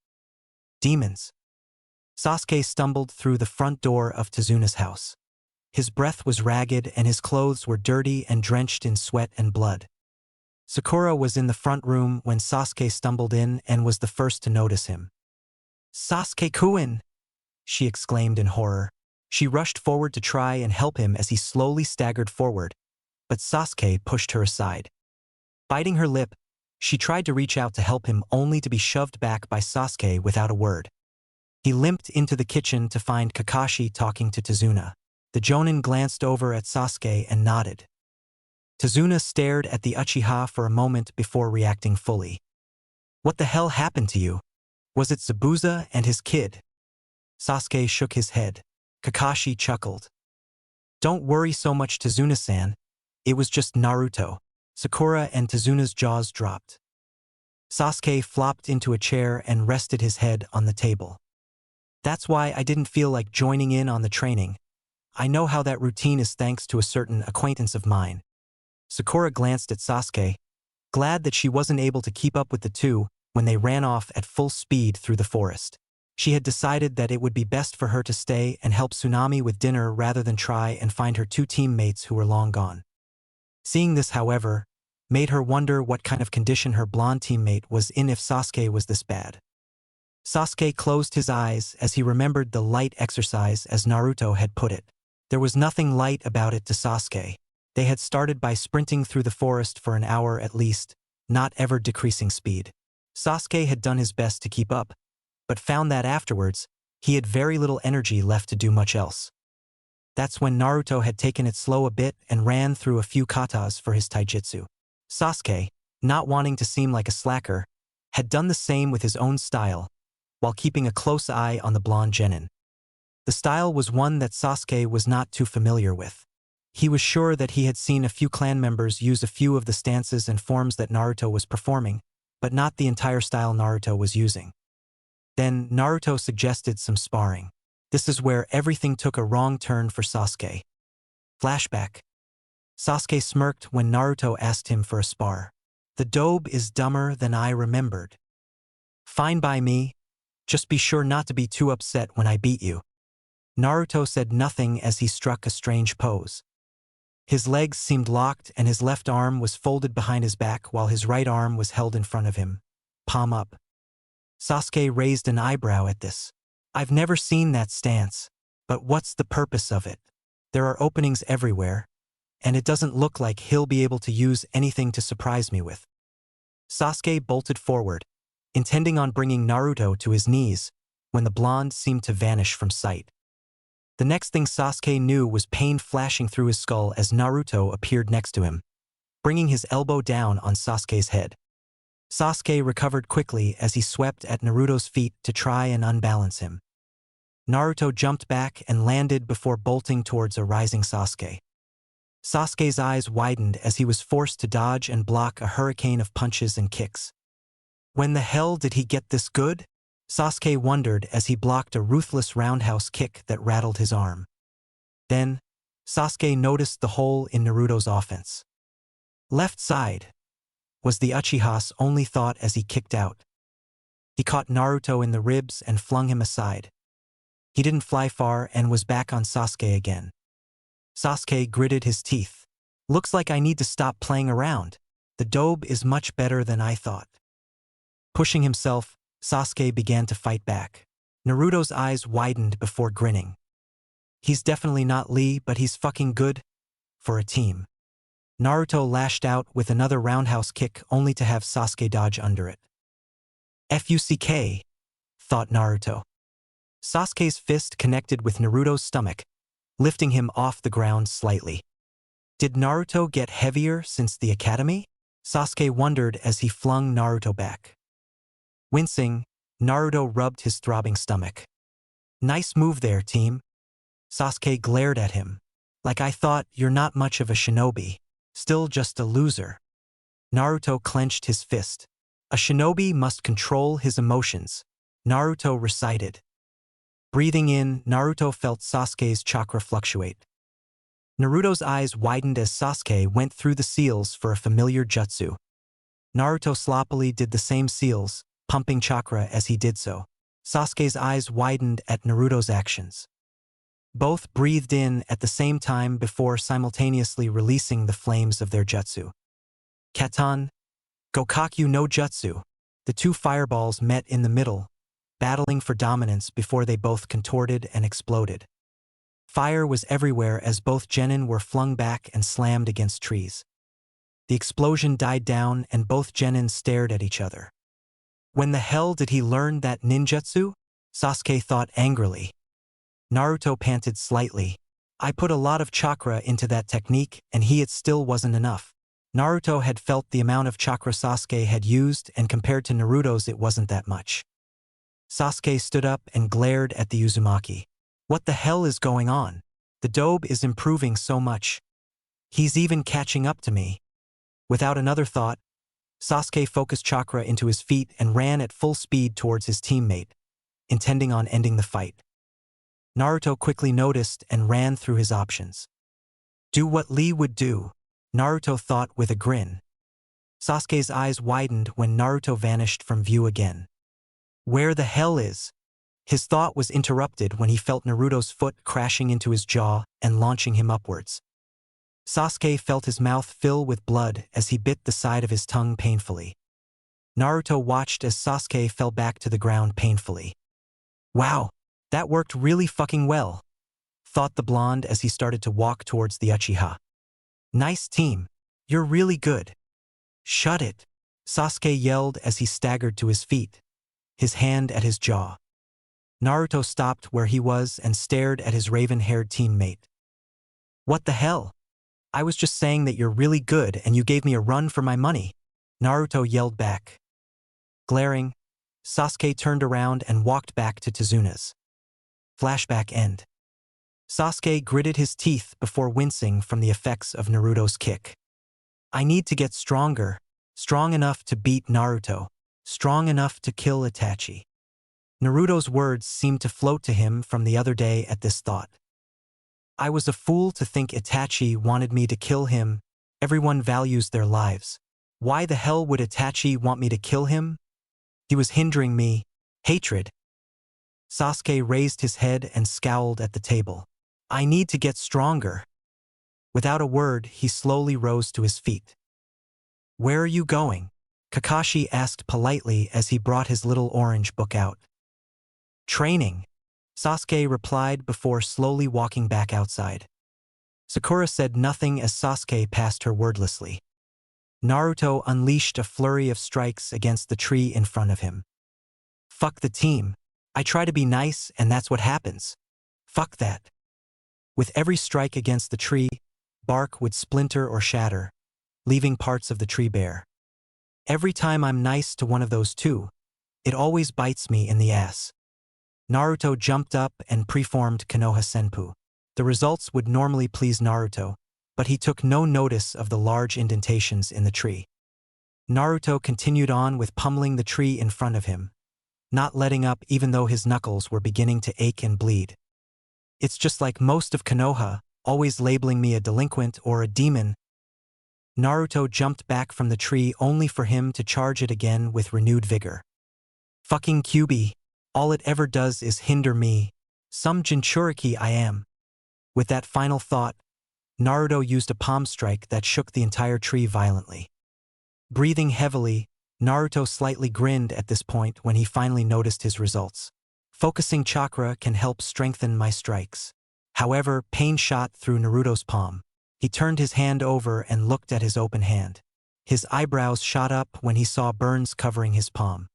Demons. Sasuke stumbled through the front door of Tazuna's house. His breath was ragged and his clothes were dirty and drenched in sweat and blood. Sakura was in the front room when Sasuke stumbled in and was the first to notice him. Sasuke-kun! She exclaimed in horror. She rushed forward to try and help him as he slowly staggered forward, but Sasuke pushed her aside. Biting her lip, she tried to reach out to help him only to be shoved back by Sasuke without a word. He limped into the kitchen to find Kakashi talking to Tazuna. The Jonin glanced over at Sasuke and nodded. Tazuna stared at the Uchiha for a moment before reacting fully. What the hell happened to you? Was it Zabuza and his kid? Sasuke shook his head. Kakashi chuckled. Don't worry so much, Tazuna-san. It was just Naruto. Sakura and Tazuna's jaws dropped. Sasuke flopped into a chair and rested his head on the table. That's why I didn't feel like joining in on the training. I know how that routine is thanks to a certain acquaintance of mine. Sakura glanced at Sasuke, glad that she wasn't able to keep up with the two when they ran off at full speed through the forest. She had decided that it would be best for her to stay and help Tsunami with dinner rather than try and find her two teammates who were long gone. Seeing this, however, made her wonder what kind of condition her blonde teammate was in if Sasuke was this bad. Sasuke closed his eyes as he remembered the light exercise as Naruto had put it. There was nothing light about it to Sasuke. They had started by sprinting through the forest for an hour at least, not ever decreasing speed. Sasuke had done his best to keep up, but found that afterwards, he had very little energy left to do much else. That's when Naruto had taken it slow a bit and ran through a few katas for his taijutsu. Sasuke, not wanting to seem like a slacker, had done the same with his own style, while keeping a close eye on the blonde genin. The style was one that Sasuke was not too familiar with. He was sure that he had seen a few clan members use a few of the stances and forms that Naruto was performing, but not the entire style Naruto was using. Then Naruto suggested some sparring. This is where everything took a wrong turn for Sasuke. Flashback. Sasuke smirked when Naruto asked him for a spar. The dobe is dumber than I remembered. Fine by me. Just be sure not to be too upset when I beat you. Naruto said nothing as he struck a strange pose. His legs seemed locked and his left arm was folded behind his back while his right arm was held in front of him, palm up. Sasuke raised an eyebrow at this. I've never seen that stance, but what's the purpose of it? There are openings everywhere, and it doesn't look like he'll be able to use anything to surprise me with. Sasuke bolted forward, intending on bringing Naruto to his knees, when the blonde seemed to vanish from sight. The next thing Sasuke knew was pain flashing through his skull as Naruto appeared next to him, bringing his elbow down on Sasuke's head. Sasuke recovered quickly as he swept at Naruto's feet to try and unbalance him. Naruto jumped back and landed before bolting towards a rising Sasuke. Sasuke's eyes widened as he was forced to dodge and block a hurricane of punches and kicks. When the hell did he get this good? Sasuke wondered as he blocked a ruthless roundhouse kick that rattled his arm. Then, Sasuke noticed the hole in Naruto's offense. Left side, was the Uchiha's only thought as he kicked out. He caught Naruto in the ribs and flung him aside. He didn't fly far and was back on Sasuke again. Sasuke gritted his teeth. Looks like I need to stop playing around. The dobe is much better than I thought. Pushing himself, Sasuke began to fight back. Naruto's eyes widened before grinning. He's definitely not Lee, but he's fucking good for a team. Naruto lashed out with another roundhouse kick only to have Sasuke dodge under it. Fuck, thought Naruto. Sasuke's fist connected with Naruto's stomach, lifting him off the ground slightly. Did Naruto get heavier since the academy? Sasuke wondered as he flung Naruto back. Wincing, Naruto rubbed his throbbing stomach. Nice move there, team. Sasuke glared at him. Like I thought, you're not much of a shinobi. Still just a loser. Naruto clenched his fist. A shinobi must control his emotions, Naruto recited. Breathing in, Naruto felt Sasuke's chakra fluctuate. Naruto's eyes widened as Sasuke went through the seals for a familiar jutsu. Naruto sloppily did the same seals, pumping chakra as he did so. Sasuke's eyes widened at Naruto's actions. Both breathed in at the same time before simultaneously releasing the flames of their jutsu. Katan, Gokakyu no Jutsu. The two fireballs met in the middle, battling for dominance before they both contorted and exploded. Fire was everywhere as both genin were flung back and slammed against trees. The explosion died down and both genin stared at each other. When the hell did he learn that ninjutsu? Sasuke thought angrily. Naruto panted slightly. I put a lot of chakra into that technique and it still wasn't enough. Naruto had felt the amount of chakra Sasuke had used and compared to Naruto's it wasn't that much. Sasuke stood up and glared at the Uzumaki. What the hell is going on? The dobe is improving so much. He's even catching up to me. Without another thought, Sasuke focused chakra into his feet and ran at full speed towards his teammate, intending on ending the fight. Naruto quickly noticed and ran through his options. Do what Lee would do, Naruto thought with a grin. Sasuke's eyes widened when Naruto vanished from view again. Where the hell is? His thought was interrupted when he felt Naruto's foot crashing into his jaw and launching him upwards. Sasuke felt his mouth fill with blood as he bit the side of his tongue painfully. Naruto watched as Sasuke fell back to the ground painfully. Wow, that worked really fucking well, thought the blonde as he started to walk towards the Uchiha. Nice team. You're really good. Shut it, Sasuke yelled as he staggered to his feet, his hand at his jaw. Naruto stopped where he was and stared at his raven-haired teammate. What the hell? I was just saying that you're really good and you gave me a run for my money, Naruto yelled back. Glaring, Sasuke turned around and walked back to Tazuna's. Flashback end. Sasuke gritted his teeth before wincing from the effects of Naruto's kick. I need to get stronger, strong enough to beat Naruto, strong enough to kill Itachi. Naruto's words seemed to float to him from the other day at this thought. I was a fool to think Itachi wanted me to kill him. Everyone values their lives. Why the hell would Itachi want me to kill him? He was hindering me. Hatred. Sasuke raised his head and scowled at the table. I need to get stronger. Without a word, he slowly rose to his feet. Where are you going? Kakashi asked politely as he brought his little orange book out. Training, Sasuke replied before slowly walking back outside. Sakura said nothing as Sasuke passed her wordlessly. Naruto unleashed a flurry of strikes against the tree in front of him. Fuck the team. I try to be nice and that's what happens. Fuck that. With every strike against the tree, bark would splinter or shatter, leaving parts of the tree bare. Every time I'm nice to one of those two, it always bites me in the ass. Naruto jumped up and preformed Konoha Senpu. The results would normally please Naruto, but he took no notice of the large indentations in the tree. Naruto continued on with pummeling the tree in front of him, not letting up even though his knuckles were beginning to ache and bleed. It's just like most of Konoha, always labeling me a delinquent or a demon. Naruto jumped back from the tree only for him to charge it again with renewed vigor. Fucking Kyuubi, all it ever does is hinder me. Some Jinchuriki I am. With that final thought, Naruto used a palm strike that shook the entire tree violently. Breathing heavily, Naruto slightly grinned at this point when he finally noticed his results. Focusing chakra can help strengthen my strikes. However, pain shot through Naruto's palm. He turned his hand over and looked at his open hand. His eyebrows shot up when he saw burns covering his palm.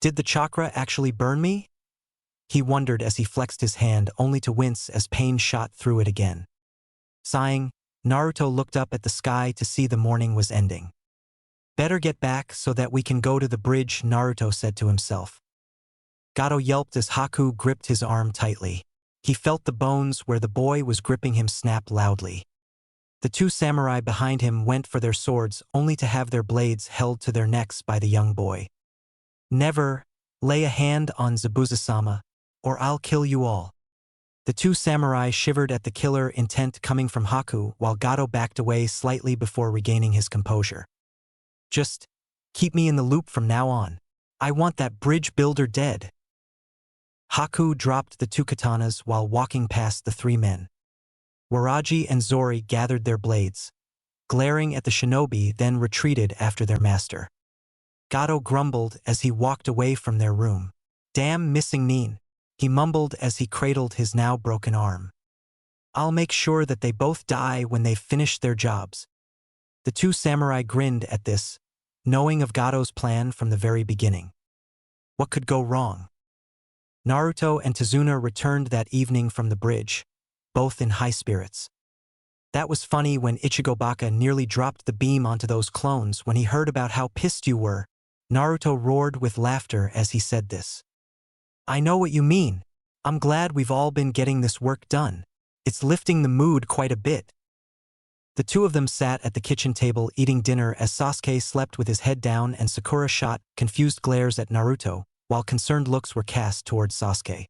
Did the chakra actually burn me? He wondered as he flexed his hand only to wince as pain shot through it again. Sighing, Naruto looked up at the sky to see the morning was ending. Better get back so that we can go to the bridge, Naruto said to himself. Gato yelped as Haku gripped his arm tightly. He felt the bones where the boy was gripping him snap loudly. The two samurai behind him went for their swords only to have their blades held to their necks by the young boy. Never lay a hand on Zabuza-sama, or I'll kill you all. The two samurai shivered at the killer intent coming from Haku while Gato backed away slightly before regaining his composure. Just keep me in the loop from now on. I want that bridge builder dead. Haku dropped the two katanas while walking past the three men. Waraji and Zori gathered their blades, glaring at the shinobi, then retreated after their master. Gato grumbled as he walked away from their room. Damn missing Nin, he mumbled as he cradled his now broken arm. I'll make sure that they both die when they've finished their jobs. The two samurai grinned at this, knowing of Gato's plan from the very beginning. What could go wrong? Naruto and Tazuna returned that evening from the bridge, both in high spirits. That was funny when Ichigo Baka nearly dropped the beam onto those clones when he heard about how pissed you were. Naruto roared with laughter as he said this. I know what you mean. I'm glad we've all been getting this work done. It's lifting the mood quite a bit. The two of them sat at the kitchen table eating dinner as Sasuke slept with his head down and Sakura shot confused glares at Naruto, while concerned looks were cast towards Sasuke.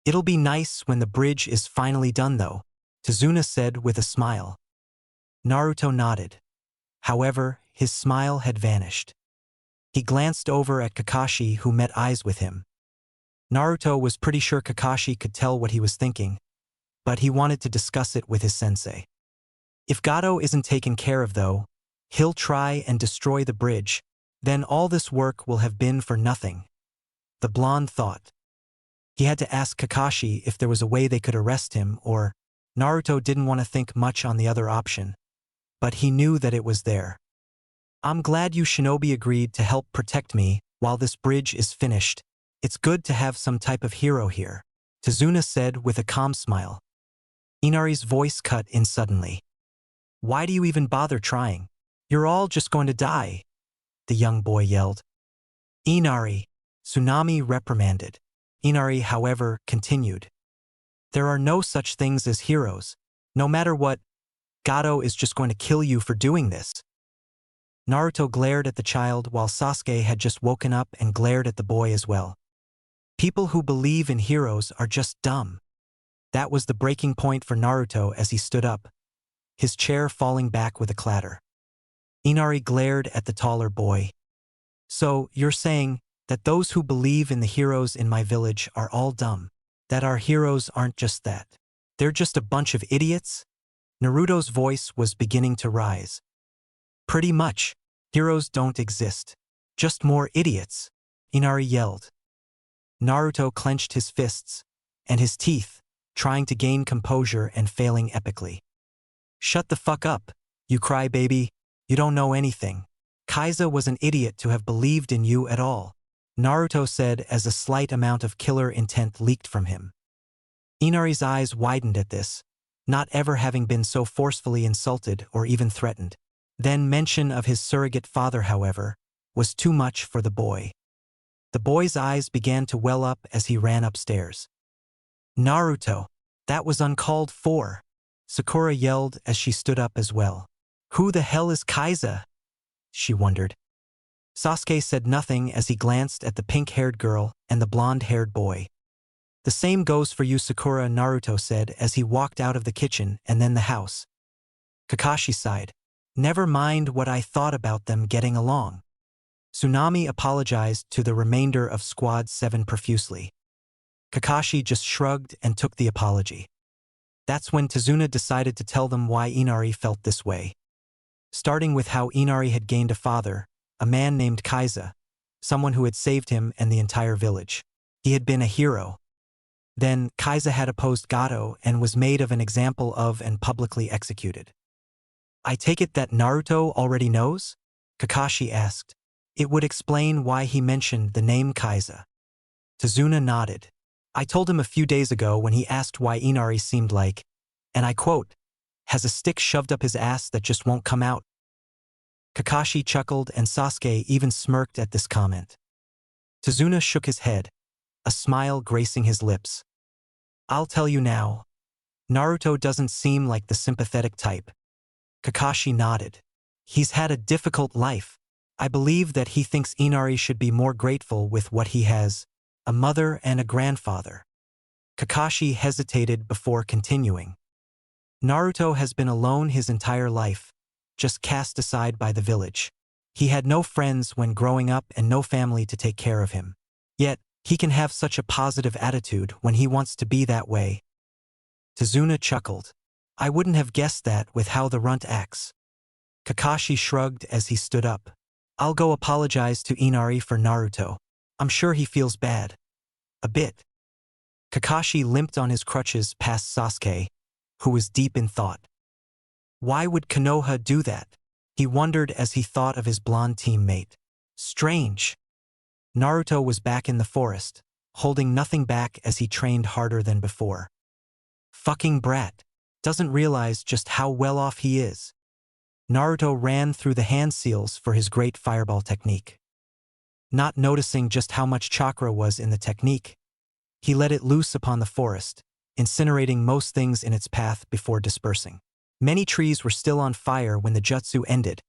It'll be nice when the bridge is finally done though, Tazuna said with a smile. Naruto nodded. However, his smile had vanished. He glanced over at Kakashi, who met eyes with him. Naruto was pretty sure Kakashi could tell what he was thinking, but he wanted to discuss it with his sensei. If Gato isn't taken care of though, he'll try and destroy the bridge, then all this work will have been for nothing. The blonde thought. He had to ask Kakashi if there was a way they could arrest him, or Naruto didn't want to think much on the other option, but he knew that it was there. I'm glad you shinobi agreed to help protect me while this bridge is finished. It's good to have some type of hero here, Tazuna said with a calm smile. Inari's voice cut in suddenly. Why do you even bother trying? You're all just going to die, the young boy yelled. Inari, Tsunami reprimanded. Inari, however, continued. There are no such things as heroes. No matter what, Gato is just going to kill you for doing this. Naruto glared at the child while Sasuke had just woken up and glared at the boy as well. People who believe in heroes are just dumb. That was the breaking point for Naruto as he stood up, his chair falling back with a clatter. Inari glared at the taller boy. So, you're saying that those who believe in the heroes in my village are all dumb? That our heroes aren't just that? They're just a bunch of idiots? Naruto's voice was beginning to rise. Pretty much. Heroes don't exist. Just more idiots, Inari yelled. Naruto clenched his fists and his teeth, trying to gain composure and failing epically. Shut the fuck up, you crybaby. You don't know anything. Kaiza was an idiot to have believed in you at all, Naruto said as a slight amount of killer intent leaked from him. Inari's eyes widened at this, not ever having been so forcefully insulted or even threatened. Then mention of his surrogate father, however, was too much for the boy. The boy's eyes began to well up as he ran upstairs. Naruto, that was uncalled for, Sakura yelled as she stood up as well. Who the hell is Kaiza? She wondered. Sasuke said nothing as he glanced at the pink-haired girl and the blonde-haired boy. The same goes for you, Sakura, Naruto said as he walked out of the kitchen and then the house. Kakashi sighed. Never mind what I thought about them getting along. Tsunami apologized to the remainder of Squad 7 profusely. Kakashi just shrugged and took the apology. That's when Tazuna decided to tell them why Inari felt this way. Starting with how Inari had gained a father, a man named Kaiza, someone who had saved him and the entire village. He had been a hero. Then Kaiza had opposed Gato and was made of an example of and publicly executed. I take it that Naruto already knows? Kakashi asked. It would explain why he mentioned the name Kaiza. Tazuna nodded. I told him a few days ago when he asked why Inari seemed like, and I quote, has a stick shoved up his ass that just won't come out. Kakashi chuckled and Sasuke even smirked at this comment. Tazuna shook his head, a smile gracing his lips. I'll tell you now. Naruto doesn't seem like the sympathetic type. Kakashi nodded. He's had a difficult life. I believe that he thinks Inari should be more grateful with what he has, a mother and a grandfather. Kakashi hesitated before continuing. Naruto has been alone his entire life, just cast aside by the village. He had no friends when growing up and no family to take care of him. Yet, he can have such a positive attitude when he wants to be that way. Tazuna chuckled. I wouldn't have guessed that with how the runt acts. Kakashi shrugged as he stood up. I'll go apologize to Inari for Naruto. I'm sure he feels bad. A bit. Kakashi limped on his crutches past Sasuke, who was deep in thought. Why would Konoha do that? He wondered as he thought of his blonde teammate. Strange. Naruto was back in the forest, holding nothing back as he trained harder than before. Fucking brat. Doesn't realize just how well off he is. Naruto ran through the hand seals for his great fireball technique. Not noticing just how much chakra was in the technique, he let it loose upon the forest, incinerating most things in its path before dispersing. Many trees were still on fire when the jutsu ended,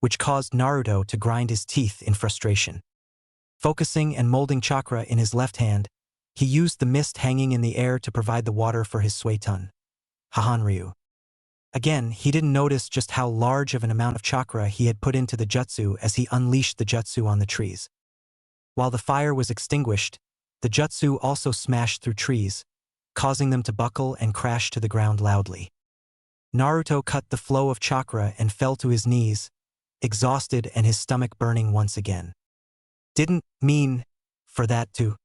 which caused Naruto to grind his teeth in frustration. Focusing and molding chakra in his left hand, he used the mist hanging in the air to provide the water for his Suetun, Hahanryu. Again, he didn't notice just how large of an amount of chakra he had put into the jutsu as he unleashed the jutsu on the trees. While the fire was extinguished, the jutsu also smashed through trees, causing them to buckle and crash to the ground loudly. Naruto cut the flow of chakra and fell to his knees, exhausted and his stomach burning once again. Didn't mean for that to.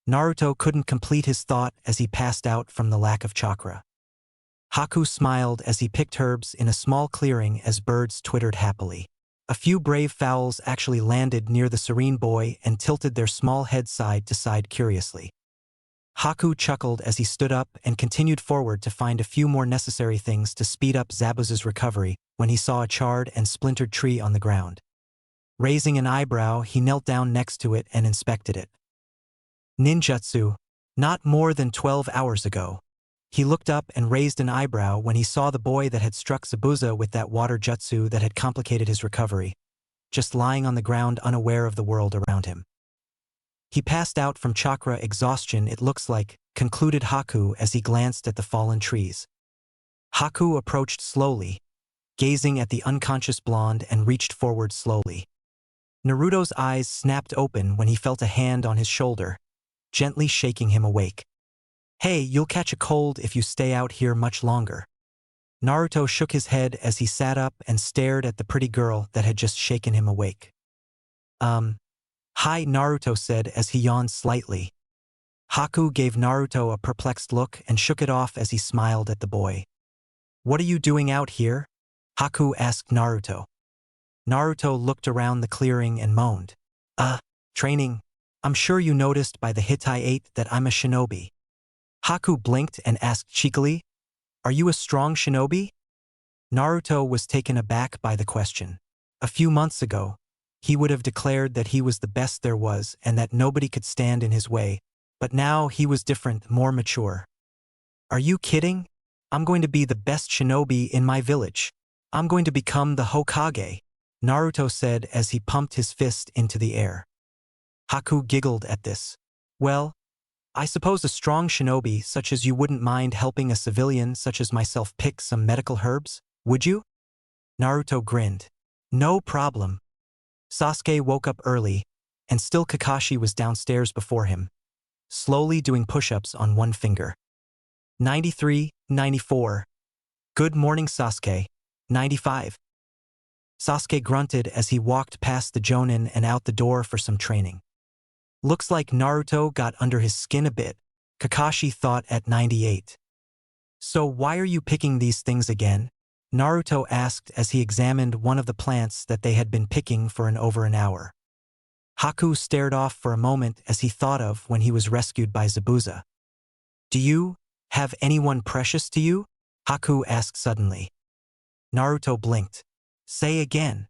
Naruto couldn't complete his thought as he passed out from the lack of chakra. Haku smiled as he picked herbs in a small clearing as birds twittered happily. A few brave fowls actually landed near the serene boy and tilted their small heads side to side curiously. Haku chuckled as he stood up and continued forward to find a few more necessary things to speed up Zabuza's recovery when he saw a charred and splintered tree on the ground. Raising an eyebrow, he knelt down next to it and inspected it. Ninjutsu, not more than 12 hours ago. He looked up and raised an eyebrow when he saw the boy that had struck Zabuza with that water jutsu that had complicated his recovery, just lying on the ground unaware of the world around him. He passed out from chakra exhaustion, it looks like, concluded Haku as he glanced at the fallen trees. Haku approached slowly, gazing at the unconscious blonde and reached forward slowly. Naruto's eyes snapped open when he felt a hand on his shoulder, gently shaking him awake. Hey, you'll catch a cold if you stay out here much longer. Naruto shook his head as he sat up and stared at the pretty girl that had just shaken him awake. Hi, Naruto said as he yawned slightly. Haku gave Naruto a perplexed look and shook it off as he smiled at the boy. What are you doing out here? Haku asked Naruto. Naruto looked around the clearing and moaned. Training. I'm sure you noticed by the hit I ate that I'm a shinobi. Haku blinked and asked cheekily, Are you a strong shinobi? Naruto was taken aback by the question. A few months ago, he would have declared that he was the best there was and that nobody could stand in his way, but now he was different, more mature. Are you kidding? I'm going to be the best shinobi in my village. I'm going to become the Hokage, Naruto said as he pumped his fist into the air. Haku giggled at this. Well, I suppose a strong shinobi such as you wouldn't mind helping a civilian such as myself pick some medical herbs, would you? Naruto grinned. No problem. Sasuke woke up early, and still Kakashi was downstairs before him, slowly doing push-ups on one finger. 93, 94. Good morning, Sasuke. 95. Sasuke grunted as he walked past the Jonin and out the door for some training. Looks like Naruto got under his skin a bit, Kakashi thought at 98. So why are you picking these things again? Naruto asked as he examined one of the plants that they had been picking for over an hour. Haku stared off for a moment as he thought of when he was rescued by Zabuza. Do you have anyone precious to you? Haku asked suddenly. Naruto blinked. Say again.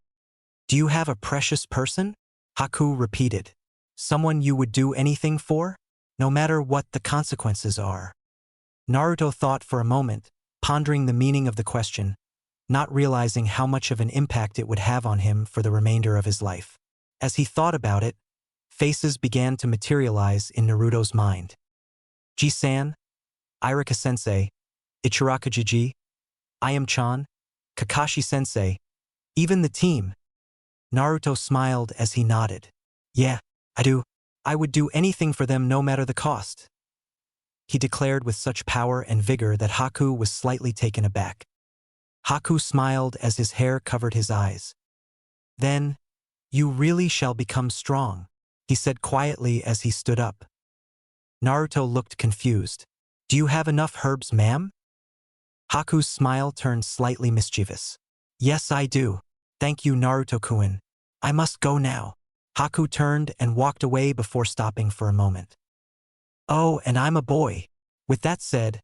Do you have a precious person? Haku repeated. Someone you would do anything for? No matter what the consequences are. Naruto thought for a moment, pondering the meaning of the question, not realizing how much of an impact it would have on him for the remainder of his life. As he thought about it, faces began to materialize in Naruto's mind. Ji-san, Irika-sensei, Ichiraka-jiji, Ayam-chan, Kakashi-sensei, even the team. Naruto smiled as he nodded. Yeah, I do. I would do anything for them no matter the cost. He declared with such power and vigor that Haku was slightly taken aback. Haku smiled as his hair covered his eyes. Then, You really shall become strong, he said quietly as he stood up. Naruto looked confused. Do you have enough herbs, ma'am? Haku's smile turned slightly mischievous. Yes, I do. Thank you, Naruto-kun. I must go now. Haku turned and walked away before stopping for a moment. Oh, and I'm a boy. With that said,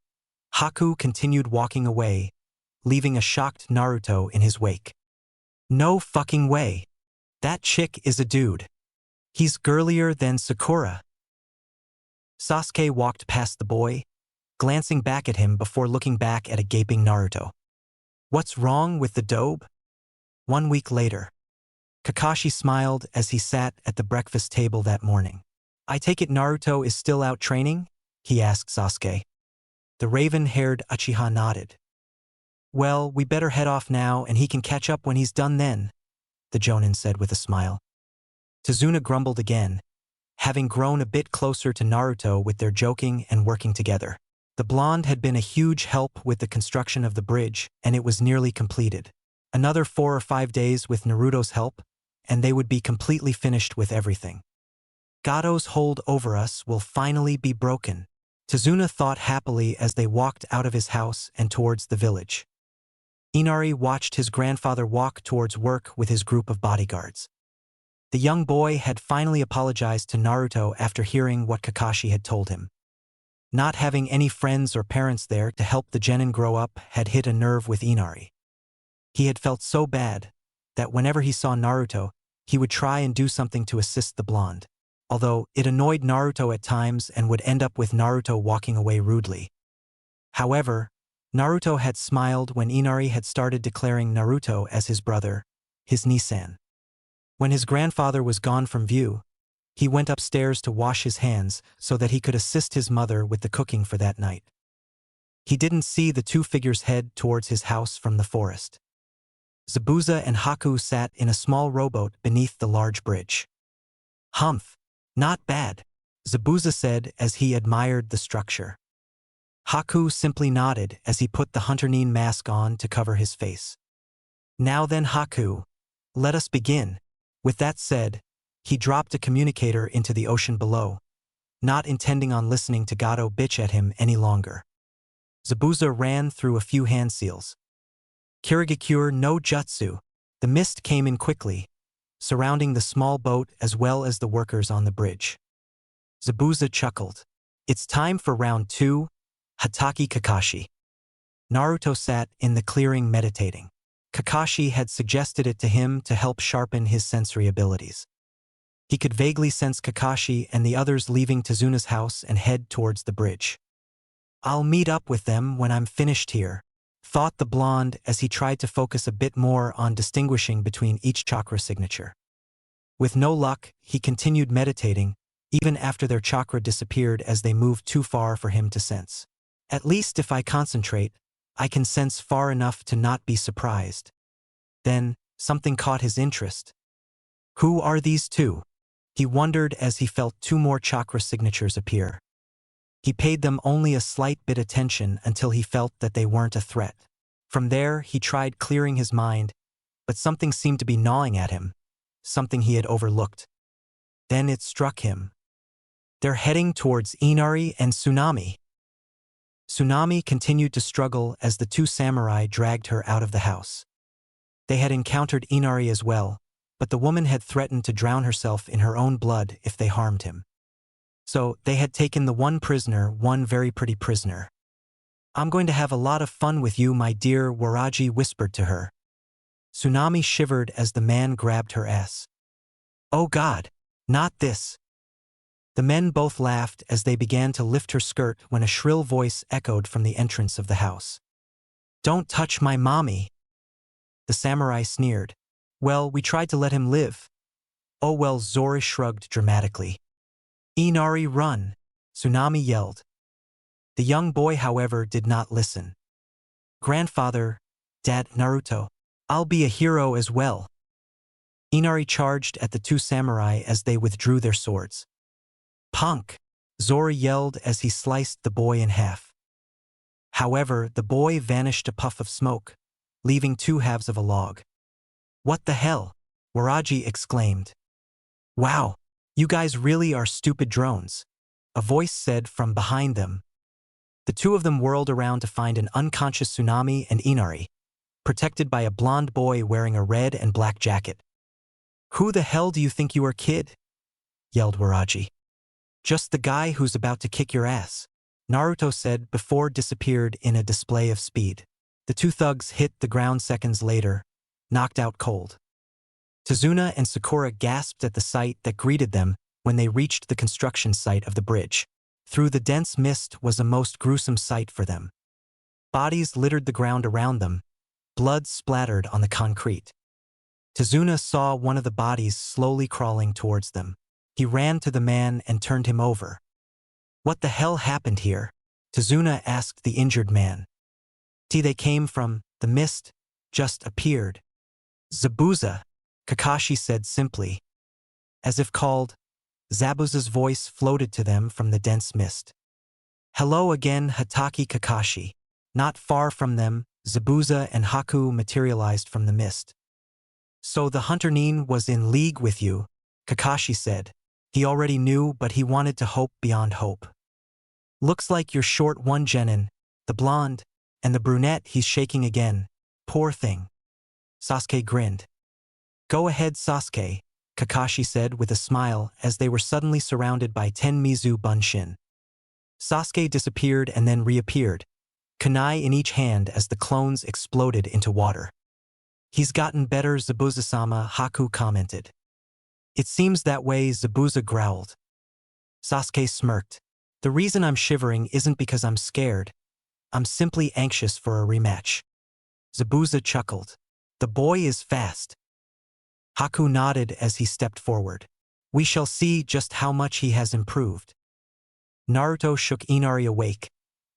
Haku continued walking away, leaving a shocked Naruto in his wake. No fucking way. That chick is a dude. He's girlier than Sakura. Sasuke walked past the boy, glancing back at him before looking back at a gaping Naruto. What's wrong with the dobe? 1 week later. Kakashi smiled as he sat at the breakfast table that morning. I take it Naruto is still out training? He asked Sasuke. The raven-haired Uchiha nodded. Well, we better head off now and he can catch up when he's done then, the Jonin said with a smile. Tazuna grumbled again, having grown a bit closer to Naruto with their joking and working together. The blonde had been a huge help with the construction of the bridge, and it was nearly completed. Another 4 or 5 days with Naruto's help, and they would be completely finished with everything. Gado's hold over us will finally be broken, Tazuna thought happily as they walked out of his house and towards the village. Inari watched his grandfather walk towards work with his group of bodyguards. The young boy had finally apologized to Naruto after hearing what Kakashi had told him. Not having any friends or parents there to help the genin grow up had hit a nerve with Inari. He had felt so bad that whenever he saw Naruto, he would try and do something to assist the blonde, although it annoyed Naruto at times and would end up with Naruto walking away rudely. However, Naruto had smiled when Inari had started declaring Naruto as his brother, his Nisan. When his grandfather was gone from view, he went upstairs to wash his hands so that he could assist his mother with the cooking for that night. He didn't see the two figures head towards his house from the forest. Zabuza and Haku sat in a small rowboat beneath the large bridge. Humph, not bad, Zabuza said as he admired the structure. Haku simply nodded as he put the Hunter-nin mask on to cover his face. Now then, Haku, let us begin. With that said, he dropped a communicator into the ocean below, not intending on listening to Gado bitch at him any longer. Zabuza ran through a few hand seals. Kirigakure no jutsu. The mist came in quickly, surrounding the small boat as well as the workers on the bridge. Zabuza chuckled. It's time for round 2, Hatake Kakashi. Naruto sat in the clearing meditating. Kakashi had suggested it to him to help sharpen his sensory abilities. He could vaguely sense Kakashi and the others leaving Tazuna's house and head towards the bridge. I'll meet up with them when I'm finished here, thought the blonde as he tried to focus a bit more on distinguishing between each chakra signature. With no luck, he continued meditating, even after their chakra disappeared as they moved too far for him to sense. At least if I concentrate, I can sense far enough to not be surprised. Then, something caught his interest. Who are these two? He wondered as he felt 2 more chakra signatures appear. He paid them only a slight bit attention until he felt that they weren't a threat. From there, he tried clearing his mind, but something seemed to be gnawing at him, something he had overlooked. Then it struck him. They're heading towards Inari and Tsunami. Tsunami continued to struggle as the 2 samurai dragged her out of the house. They had encountered Inari as well, but the woman had threatened to drown herself in her own blood if they harmed him. So they had taken the one prisoner, one very pretty prisoner. I'm going to have a lot of fun with you, my dear, Waraji whispered to her. Tsunami shivered as the man grabbed her ass. Oh God, not this. The men both laughed as they began to lift her skirt when a shrill voice echoed from the entrance of the house. Don't touch my mommy. The samurai sneered. Well, we tried to let him live. Oh well, Zora shrugged dramatically. Inari, run, Tsunami yelled. The young boy, however, did not listen. Grandfather, Dad, Naruto, I'll be a hero as well. Inari charged at the 2 samurai as they withdrew their swords. Punk, Zora yelled as he sliced the boy in half. However, the boy vanished a puff of smoke, leaving 2 halves of a log. What the hell? Waraji exclaimed. Wow, you guys really are stupid drones, a voice said from behind them. The two of them whirled around to find an unconscious Tsunami and Inari, protected by a blonde boy wearing a red and black jacket. Who the hell do you think you are, kid? Yelled Waraji. Just the guy who's about to kick your ass, Naruto said before disappeared in a display of speed. The two thugs hit the ground seconds later, knocked out cold. Tazuna and Sakura gasped at the sight that greeted them when they reached the construction site of the bridge. Through the dense mist was a most gruesome sight for them. Bodies littered the ground around them, blood splattered on the concrete. Tazuna saw one of the bodies slowly crawling towards them. He ran to the man and turned him over. What the hell happened here? Tazuna asked the injured man. They came from, the mist just appeared. Zabuza, Kakashi said simply. As if called, Zabuza's voice floated to them from the dense mist. Hello again, Hatake Kakashi. Not far from them, Zabuza and Haku materialized from the mist. So the Hunter-nin was in league with you, Kakashi said. He already knew, but he wanted to hope beyond hope. Looks like you're short one genin, the blonde, and the brunette he's shaking again. Poor thing. Sasuke grinned. Go ahead, Sasuke, Kakashi said with a smile as they were suddenly surrounded by 10 Mizu Bunshin. Sasuke disappeared and then reappeared, kunai in each hand as the clones exploded into water. He's gotten better, Zabuza-sama, Haku commented. It seems that way, Zabuza growled. Sasuke smirked. The reason I'm shivering isn't because I'm scared. I'm simply anxious for a rematch. Zabuza chuckled. The boy is fast. Haku nodded as he stepped forward. We shall see just how much he has improved. Naruto shook Inari awake,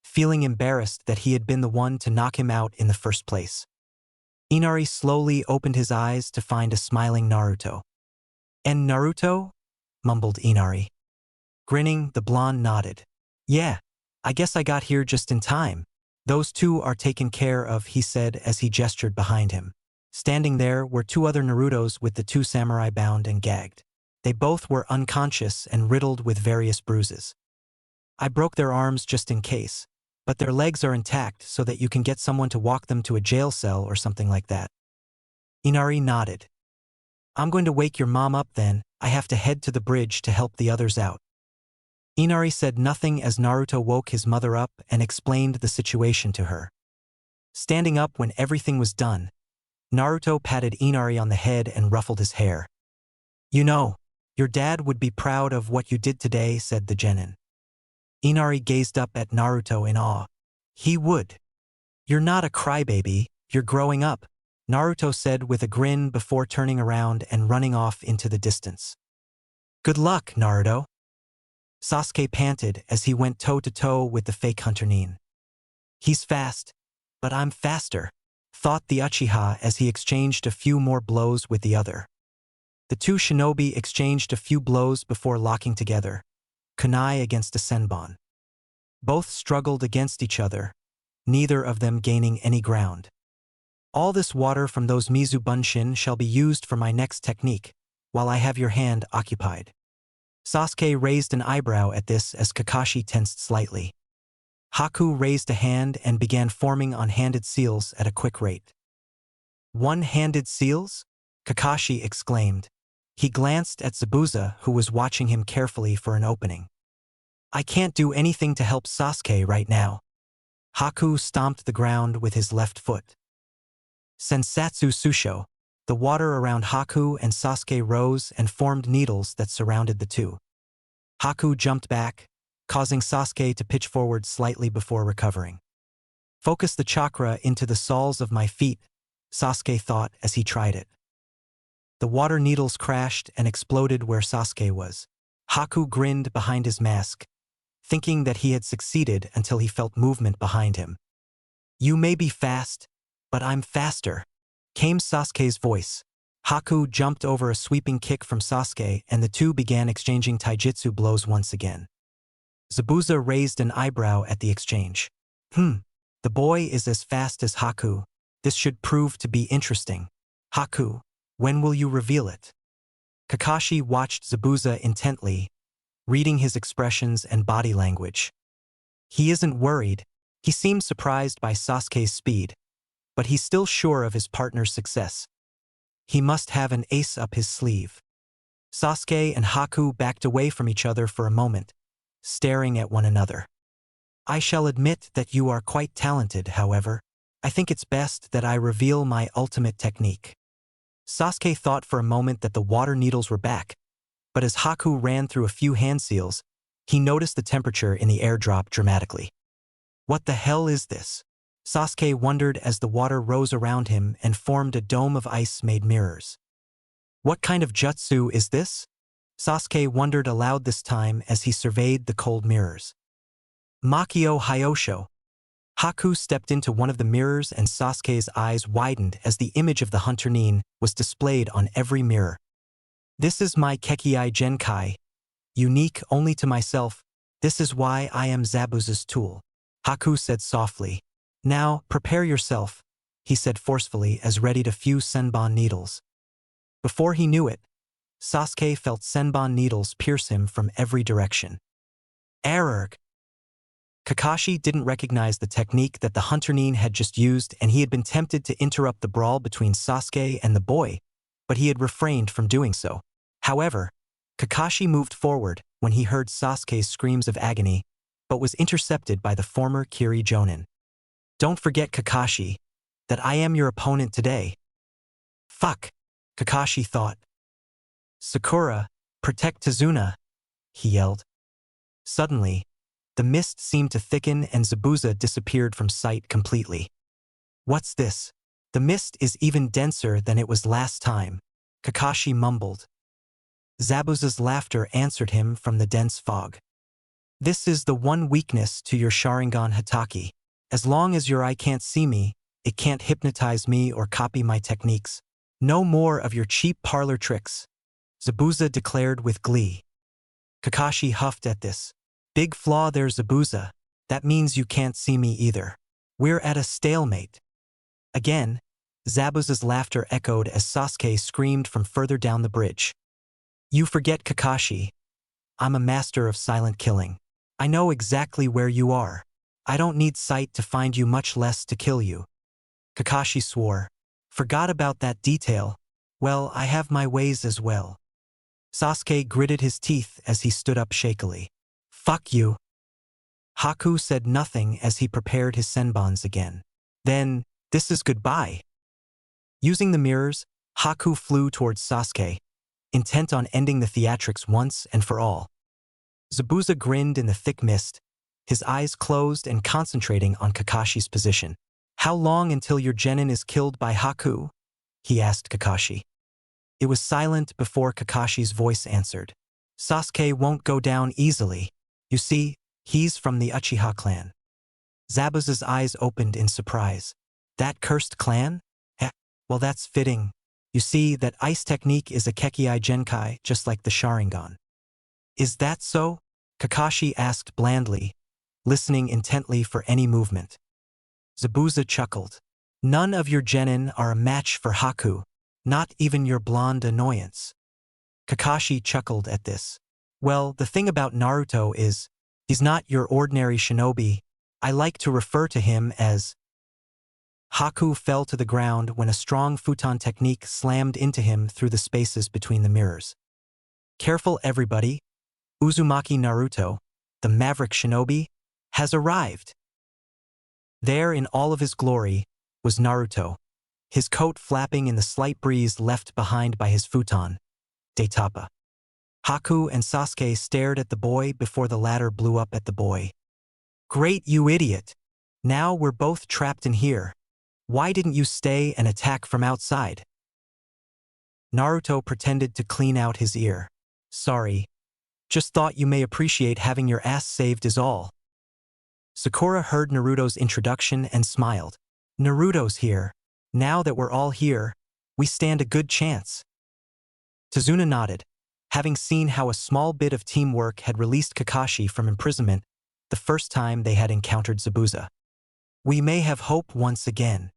feeling embarrassed that he had been the one to knock him out in the first place. Inari slowly opened his eyes to find a smiling Naruto. And Naruto? Mumbled Inari. Grinning, the blonde nodded. Yeah, I guess I got here just in time. Those two are taken care of, he said as he gestured behind him. Standing there were two other Narutos with the two samurai bound and gagged. They both were unconscious and riddled with various bruises. I broke their arms just in case, but their legs are intact so that you can get someone to walk them to a jail cell or something like that. Inari nodded. I'm going to wake your mom up then. I have to head to the bridge to help the others out. Inari said nothing as Naruto woke his mother up and explained the situation to her. Standing up when everything was done, Naruto patted Inari on the head and ruffled his hair. You know, your dad would be proud of what you did today, said the genin. Inari gazed up at Naruto in awe. He would. You're not a crybaby, you're growing up, Naruto said with a grin before turning around and running off into the distance. Good luck, Naruto. Sasuke panted as he went toe-to-toe with the fake Hunter-nin. He's fast, but I'm faster, thought the Uchiha as he exchanged a few more blows with the other. The two shinobi exchanged a few blows before locking together, kunai against a senbon. Both struggled against each other, neither of them gaining any ground. All this water from those Mizu Bunshin shall be used for my next technique, while I have your hand occupied. Sasuke raised an eyebrow at this as Kakashi tensed slightly. Haku raised a hand and began forming on-handed seals at a quick rate. One-handed seals? Kakashi exclaimed. He glanced at Zabuza, who was watching him carefully for an opening. I can't do anything to help Sasuke right now. Haku stomped the ground with his left foot. Sensatsu Susho. The water around Haku and Sasuke rose and formed needles that surrounded the two. Haku jumped back, causing Sasuke to pitch forward slightly before recovering. Focus the chakra into the soles of my feet, Sasuke thought as he tried it. The water needles crashed and exploded where Sasuke was. Haku grinned behind his mask, thinking that he had succeeded until he felt movement behind him. You may be fast, but I'm faster, came Sasuke's voice. Haku jumped over a sweeping kick from Sasuke and the two began exchanging taijutsu blows once again. Zabuza raised an eyebrow at the exchange. The boy is as fast as Haku. This should prove to be interesting. Haku, When will you reveal it? Kakashi watched Zabuza intently, reading his expressions and body language. He isn't worried. He seemed surprised by Sasuke's speed, but he's still sure of his partner's success. He must have an ace up his sleeve. Sasuke and Haku backed away from each other for a moment, staring at one another. I shall admit that you are quite talented, however. I think it's best that I reveal my ultimate technique. Sasuke thought for a moment that the water needles were back, but as Haku ran through a few hand seals, he noticed the temperature in the air drop dramatically. What the hell is this? Sasuke wondered as the water rose around him and formed a dome of ice-made mirrors. What kind of jutsu is this? Sasuke wondered aloud this time as he surveyed the cold mirrors. Makio Hyosho. Haku stepped into one of the mirrors and Sasuke's eyes widened as the image of the Hunter-nin was displayed on every mirror. This is my Kekkei Genkai, unique only to myself. This is why I am Zabuza's tool. Haku said softly. Now, prepare yourself, he said forcefully as ready to fuse senbon needles. Before he knew it, Sasuke felt senbon needles pierce him from every direction. Erg! Kakashi didn't recognize the technique that the Hunter-nin had just used and he had been tempted to interrupt the brawl between Sasuke and the boy, but he had refrained from doing so. However, Kakashi moved forward when he heard Sasuke's screams of agony, but was intercepted by the former Kiri Jonin. Don't forget, Kakashi, that I am your opponent today. Fuck, Kakashi thought. Sakura, protect Tazuna, he yelled. Suddenly, the mist seemed to thicken and Zabuza disappeared from sight completely. What's this? The mist is even denser than it was last time, Kakashi mumbled. Zabuza's laughter answered him from the dense fog. This is the one weakness to your Sharingan Hatake. As long as your eye can't see me, it can't hypnotize me or copy my techniques. No more of your cheap parlor tricks, Zabuza declared with glee. Kakashi huffed at this. Big flaw there, Zabuza. That means you can't see me either. We're at a stalemate. Again, Zabuza's laughter echoed as Sasuke screamed from further down the bridge. You forget, Kakashi. I'm a master of silent killing. I know exactly where you are. I don't need sight to find you, much less to kill you. Kakashi swore. Forgot about that detail. Well, I have my ways as well. Sasuke gritted his teeth as he stood up shakily. Fuck you. Haku said nothing as he prepared his senbons again. Then, this is goodbye. Using the mirrors, Haku flew towards Sasuke, intent on ending the theatrics once and for all. Zabuza grinned in the thick mist, his eyes closed and concentrating on Kakashi's position. How long until your genin is killed by Haku? He asked Kakashi. It was silent before Kakashi's voice answered. Sasuke won't go down easily. You see, he's from the Uchiha clan. Zabuza's eyes opened in surprise. That cursed clan? Well, that's fitting. You see, that ice technique is a Kekkei Genkai, just like the Sharingan. Is that so? Kakashi asked blandly, listening intently for any movement. Zabuza chuckled. None of your genin are a match for Haku, not even your blonde annoyance. Kakashi chuckled at this. Well, the thing about Naruto is, he's not your ordinary shinobi. I like to refer to him as... Haku fell to the ground when a strong futon technique slammed into him through the spaces between the mirrors. Careful, everybody. Uzumaki Naruto, the maverick shinobi, has arrived. There in all of his glory was Naruto, his coat flapping in the slight breeze left behind by his futon, Detapa. Haku and Sasuke stared at the boy before the latter blew up at the boy. Great, you idiot! Now we're both trapped in here. Why didn't you stay and attack from outside? Naruto pretended to clean out his ear. Sorry. Just thought you may appreciate having your ass saved is all. Sakura heard Naruto's introduction and smiled. Naruto's here. Now that we're all here, we stand a good chance. Tazuna nodded, having seen how a small bit of teamwork had released Kakashi from imprisonment the first time they had encountered Zabuza. We may have hope once again.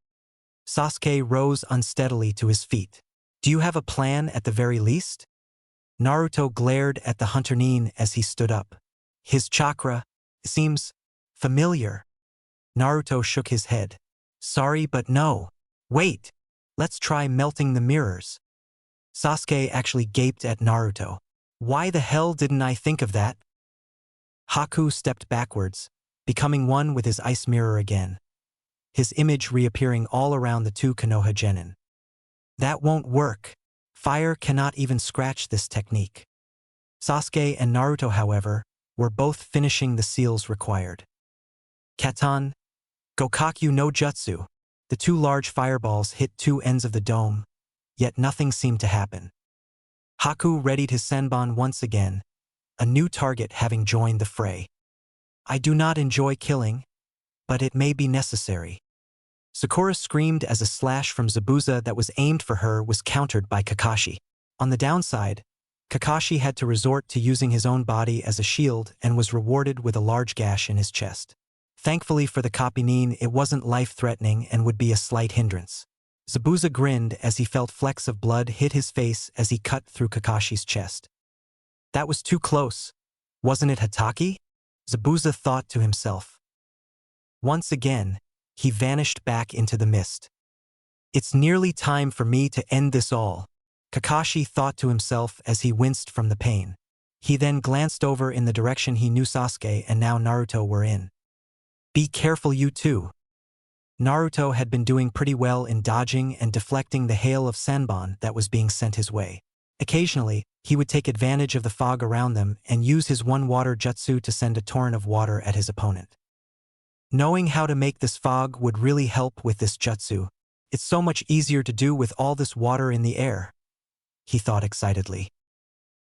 Sasuke rose unsteadily to his feet. Do you have a plan at the very least? Naruto glared at the Hunter-nin as he stood up. His chakra seems familiar. Naruto shook his head. Sorry, but no. Wait. Let's try melting the mirrors. Sasuke actually gaped at Naruto. Why the hell didn't I think of that? Haku stepped backwards, becoming one with his ice mirror again, his image reappearing all around the two Konoha genin. That won't work. Fire cannot even scratch this technique. Sasuke and Naruto, however, were both finishing the seals required. Katan, Gokakyu no Jutsu. The two large fireballs hit two ends of the dome, yet nothing seemed to happen. Haku readied his senbon once again, a new target having joined the fray. I do not enjoy killing, but it may be necessary. Sakura screamed as a slash from Zabuza that was aimed for her was countered by Kakashi. On the downside, Kakashi had to resort to using his own body as a shield and was rewarded with a large gash in his chest. Thankfully for the Kopinin, it wasn't life-threatening and would be a slight hindrance. Zabuza grinned as he felt flecks of blood hit his face as he cut through Kakashi's chest. That was too close. Wasn't it Hatake? Zabuza thought to himself. Once again, he vanished back into the mist. It's nearly time for me to end this all, Kakashi thought to himself as he winced from the pain. He then glanced over in the direction he knew Sasuke and now Naruto were in. Be careful, you two. Naruto had been doing pretty well in dodging and deflecting the hail of senbon that was being sent his way. Occasionally, he would take advantage of the fog around them and use his one water jutsu to send a torrent of water at his opponent. Knowing how to make this fog would really help with this jutsu. It's so much easier to do with all this water in the air, he thought excitedly.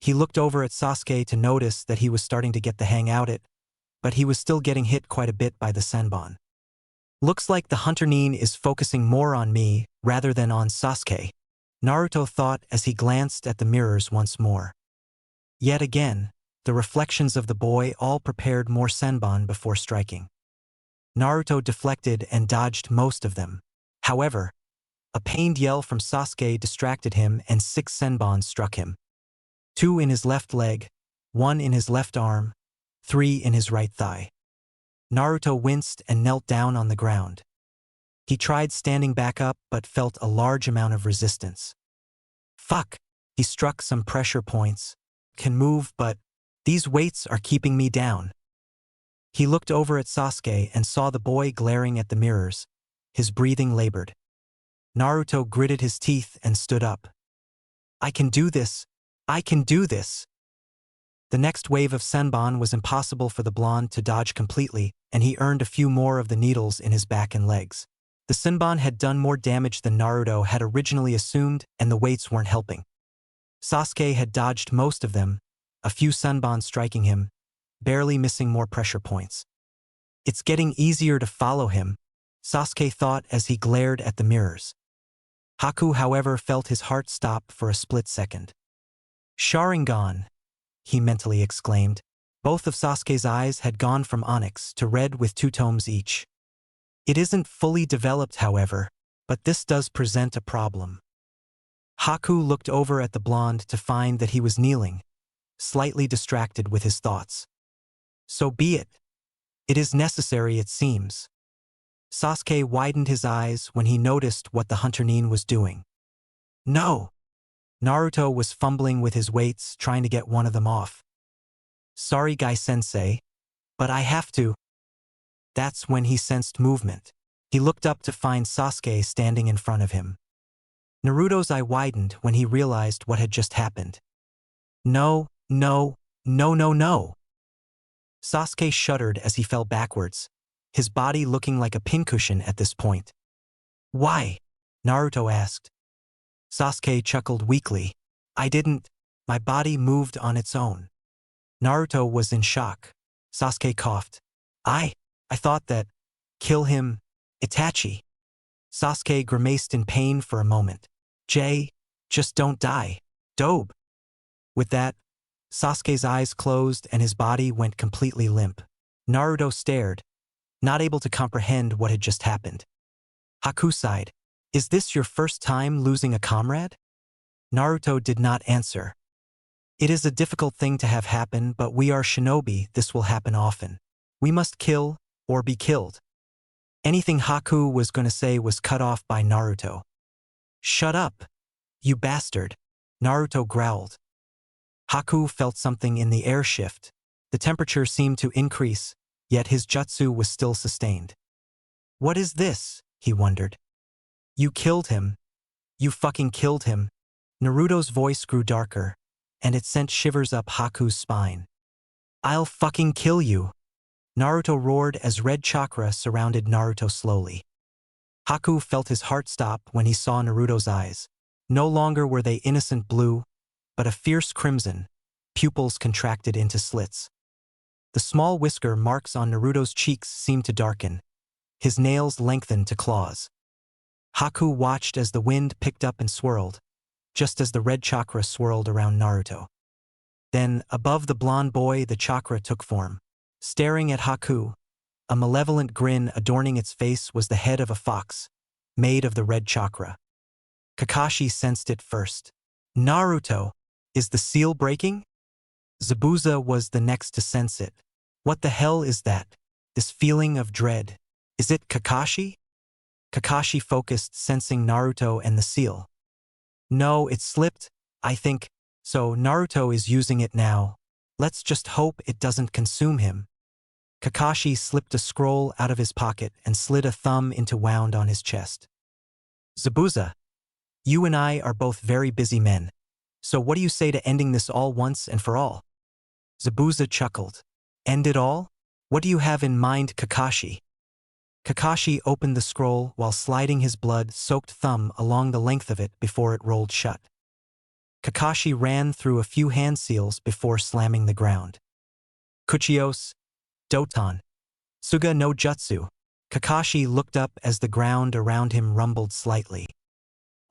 He looked over at Sasuke to notice that he was starting to get the hang out it, but he was still getting hit quite a bit by the senbon. Looks like the Hunter-nin is focusing more on me rather than on Sasuke, Naruto thought as he glanced at the mirrors once more. Yet again, the reflections of the boy all prepared more senbon before striking. Naruto deflected and dodged most of them. However, a pained yell from Sasuke distracted him and 6 senbon struck him. 2 in his left leg, 1 in his left arm, 3 in his right thigh. Naruto winced and knelt down on the ground. He tried standing back up but felt a large amount of resistance. Fuck! He struck some pressure points. Can move, but these weights are keeping me down. He looked over at Sasuke and saw the boy glaring at the mirrors. His breathing labored. Naruto gritted his teeth and stood up. I can do this! I can do this! The next wave of senbon was impossible for the blonde to dodge completely, and he earned a few more of the needles in his back and legs. The senbon had done more damage than Naruto had originally assumed, and the weights weren't helping. Sasuke had dodged most of them, a few senbon striking him, barely missing more pressure points. It's getting easier to follow him, Sasuke thought as he glared at the mirrors. Haku, however, felt his heart stop for a split second. Sharingan, he mentally exclaimed. Both of Sasuke's eyes had gone from onyx to red with 2 tomes each. It isn't fully developed, however, but this does present a problem. Haku looked over at the blonde to find that he was kneeling, slightly distracted with his thoughts. So be it. It is necessary, it seems. Sasuke widened his eyes when he noticed what the Hunter-nin was doing. No! Naruto was fumbling with his weights, trying to get one of them off. Sorry, Guy-sensei, but I have to. That's when he sensed movement. He looked up to find Sasuke standing in front of him. Naruto's eye widened when he realized what had just happened. No, no, no, no, no! Sasuke shuddered as he fell backwards, his body looking like a pincushion at this point. Why? Naruto asked. Sasuke chuckled weakly. I didn't. My body moved on its own. Naruto was in shock. Sasuke coughed. I thought that. Kill him, Itachi. Sasuke grimaced in pain for a moment. Just don't die. Dobe. With that, Sasuke's eyes closed and his body went completely limp. Naruto stared, not able to comprehend what had just happened. Haku sighed. Is this your first time losing a comrade? Naruto did not answer. It is a difficult thing to have happen, but we are shinobi, this will happen often. We must kill, or be killed. Anything Haku was going to say was cut off by Naruto. Shut up, you bastard, Naruto growled. Haku felt something in the air shift. The temperature seemed to increase, yet his jutsu was still sustained. What is this? He wondered. You killed him. You fucking killed him. Naruto's voice grew darker, and it sent shivers up Haku's spine. I'll fucking kill you. Naruto roared as red chakra surrounded Naruto slowly. Haku felt his heart stop when he saw Naruto's eyes. No longer were they innocent blue, but a fierce crimson, pupils contracted into slits. The small whisker marks on Naruto's cheeks seemed to darken. His nails lengthened to claws. Haku watched as the wind picked up and swirled, just as the red chakra swirled around Naruto. Then, above the blonde boy, the chakra took form. Staring at Haku, a malevolent grin adorning its face was the head of a fox, made of the red chakra. Kakashi sensed it first. Naruto, is the seal breaking? Zabuza was the next to sense it. What the hell is that? This feeling of dread. Is it Kakashi? Kakashi focused, sensing Naruto and the seal. No, it slipped, I think, so Naruto is using it now. Let's just hope it doesn't consume him. Kakashi slipped a scroll out of his pocket and slid a thumb into wound on his chest. Zabuza, you and I are both very busy men, so what do you say to ending this all once and for all? Zabuza chuckled. End it all? What do you have in mind, Kakashi? Kakashi opened the scroll while sliding his blood-soaked thumb along the length of it before it rolled shut. Kakashi ran through a few hand seals before slamming the ground. Kuchios, Doton, Suga no Jutsu. Kakashi looked up as the ground around him rumbled slightly.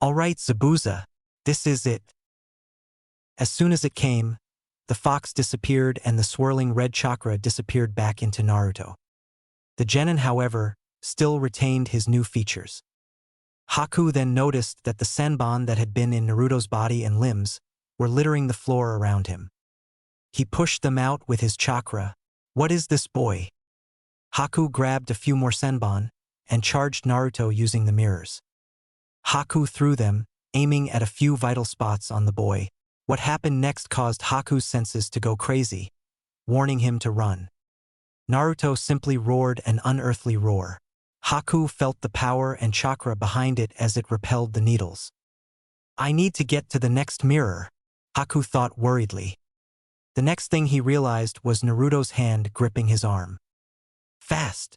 All right, Zabuza, this is it. As soon as it came, the fox disappeared and the swirling red chakra disappeared back into Naruto. The genin, however, still retained his new features. Haku then noticed that the senbon that had been in Naruto's body and limbs were littering the floor around him. He pushed them out with his chakra. What is this, boy? Haku grabbed a few more senbon and charged Naruto using the mirrors. Haku threw them, aiming at a few vital spots on the boy. What happened next caused Haku's senses to go crazy, warning him to run. Naruto simply roared an unearthly roar. Haku felt the power and chakra behind it as it repelled the needles. I need to get to the next mirror, Haku thought worriedly. The next thing he realized was Naruto's hand gripping his arm. Fast!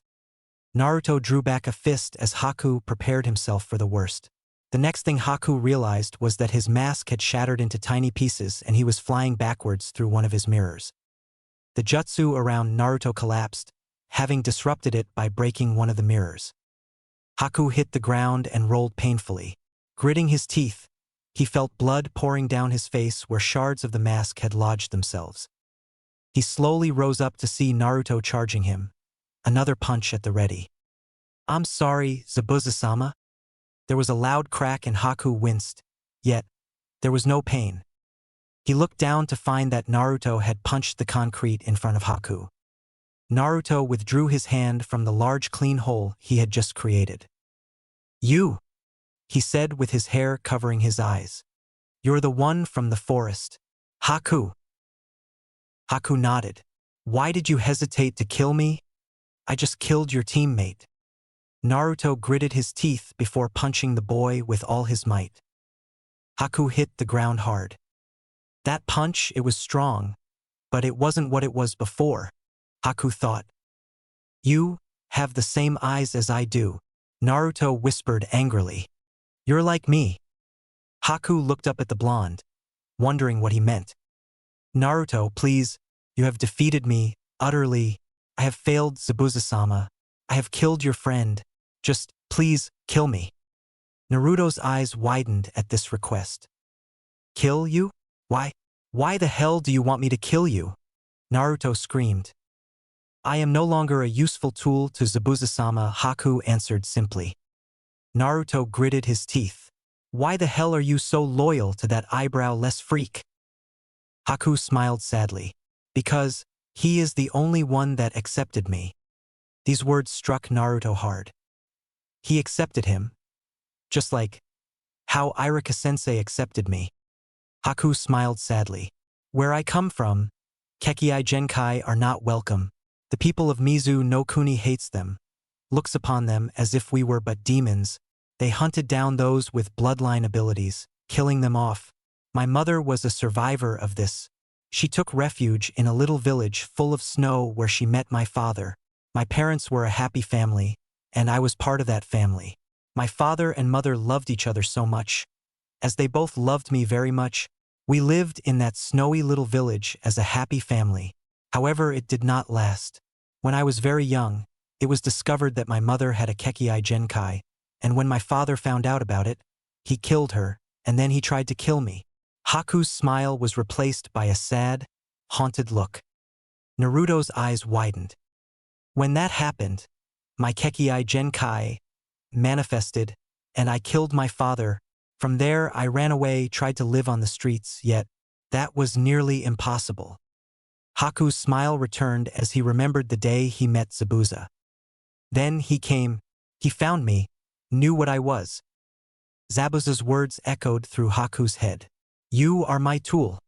Naruto drew back a fist as Haku prepared himself for the worst. The next thing Haku realized was that his mask had shattered into tiny pieces and he was flying backwards through one of his mirrors. The jutsu around Naruto collapsed, having disrupted it by breaking one of the mirrors. Haku hit the ground and rolled painfully. Gritting his teeth, he felt blood pouring down his face where shards of the mask had lodged themselves. He slowly rose up to see Naruto charging him. Another punch at the ready. I'm sorry, Zabuza-sama. There was a loud crack and Haku winced, yet there was no pain. He looked down to find that Naruto had punched the concrete in front of Haku. Naruto withdrew his hand from the large clean hole he had just created. You, he said with his hair covering his eyes. You're the one from the forest. Haku. Haku nodded. Why did you hesitate to kill me? I just killed your teammate. Naruto gritted his teeth before punching the boy with all his might. Haku hit the ground hard. That punch, it was strong, but it wasn't what it was before, Haku thought. You have the same eyes as I do, Naruto whispered angrily. You're like me. Haku looked up at the blonde, wondering what he meant. Naruto, please, you have defeated me, utterly. I have failed, Zabuza-sama. I have killed your friend. Just, please, kill me. Naruto's eyes widened at this request. Kill you? Why the hell do you want me to kill you? Naruto screamed. I am no longer a useful tool to Zabuza-sama, Haku answered simply. Naruto gritted his teeth. Why the hell are you so loyal to that eyebrow-less freak? Haku smiled sadly. Because he is the only one that accepted me. These words struck Naruto hard. He accepted him. Just like how Irika-sensei accepted me. Haku smiled sadly. Where I come from, Kekei Genkai are not welcome. The people of Mizu no Kuni hates them, looks upon them as if we were but demons. They hunted down those with bloodline abilities, killing them off. My mother was a survivor of this. She took refuge in a little village full of snow where she met my father. My parents were a happy family, and I was part of that family. My father and mother loved each other so much. As they both loved me very much, we lived in that snowy little village as a happy family. However, it did not last. When I was very young, it was discovered that my mother had a Kekei Genkai, and when my father found out about it, he killed her, and then he tried to kill me. Haku's smile was replaced by a sad, haunted look. Naruto's eyes widened. When that happened, my Kekei Genkai manifested, and I killed my father. From there I ran away, tried to live on the streets, yet that was nearly impossible. Haku's smile returned as he remembered the day he met Zabuza. Then he came, he found me, knew what I was. Zabuza's words echoed through Haku's head. You are my tool.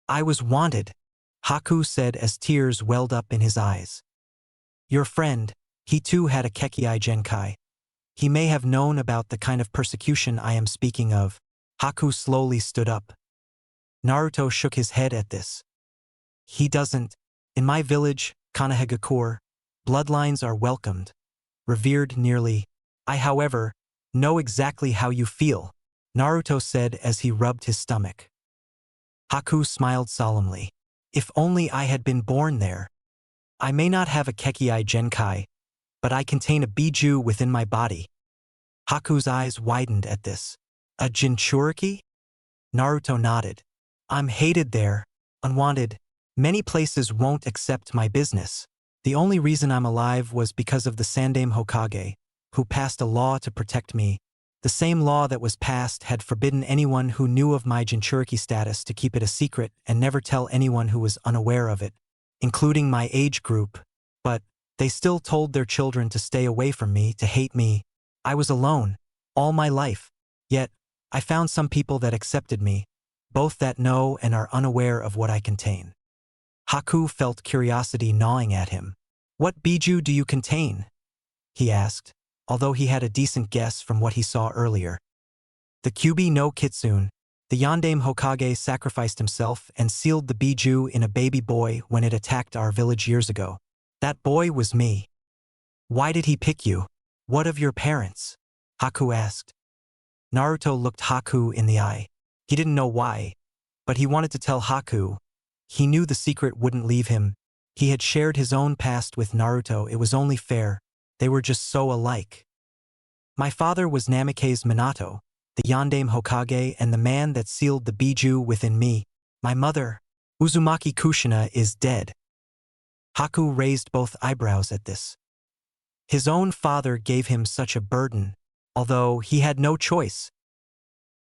I was wanted, Haku said as tears welled up in his eyes. Your friend, he too had a Kekei Genkai. He may have known about the kind of persecution I am speaking of. Haku slowly stood up. Naruto shook his head at this. He doesn't. In my village, Konoha, bloodlines are welcomed, revered nearly. I, however, know exactly how you feel, Naruto said as he rubbed his stomach. Haku smiled solemnly. If only I had been born there. I may not have a Kekei Genkai, but I contain a Biju within my body. Haku's eyes widened at this. A Jinchuriki? Naruto nodded. I'm hated there, unwanted. Many places won't accept my business. The only reason I'm alive was because of the Sandaime Hokage, who passed a law to protect me. The same law that was passed had forbidden anyone who knew of my Jinchuriki status to keep it a secret and never tell anyone who was unaware of it, including my age group. But they still told their children to stay away from me, to hate me. I was alone, all my life. Yet, I found some people that accepted me, both that know and are unaware of what I contain. Haku felt curiosity gnawing at him. What Biju do you contain? He asked, although he had a decent guess from what he saw earlier. The Kyubi no Kitsune, the Yondaime Hokage sacrificed himself and sealed the Biju in a baby boy when it attacked our village years ago. That boy was me. Why did he pick you? What of your parents? Haku asked. Naruto looked Haku in the eye. He didn't know why, but he wanted to tell Haku. He knew the secret wouldn't leave him. He had shared his own past with Naruto. It was only fair. They were just so alike. My father was Namikaze Minato, the Yondaime Hokage and the man that sealed the Biju within me. My mother, Uzumaki Kushina, is dead. Haku raised both eyebrows at this. His own father gave him such a burden, although he had no choice.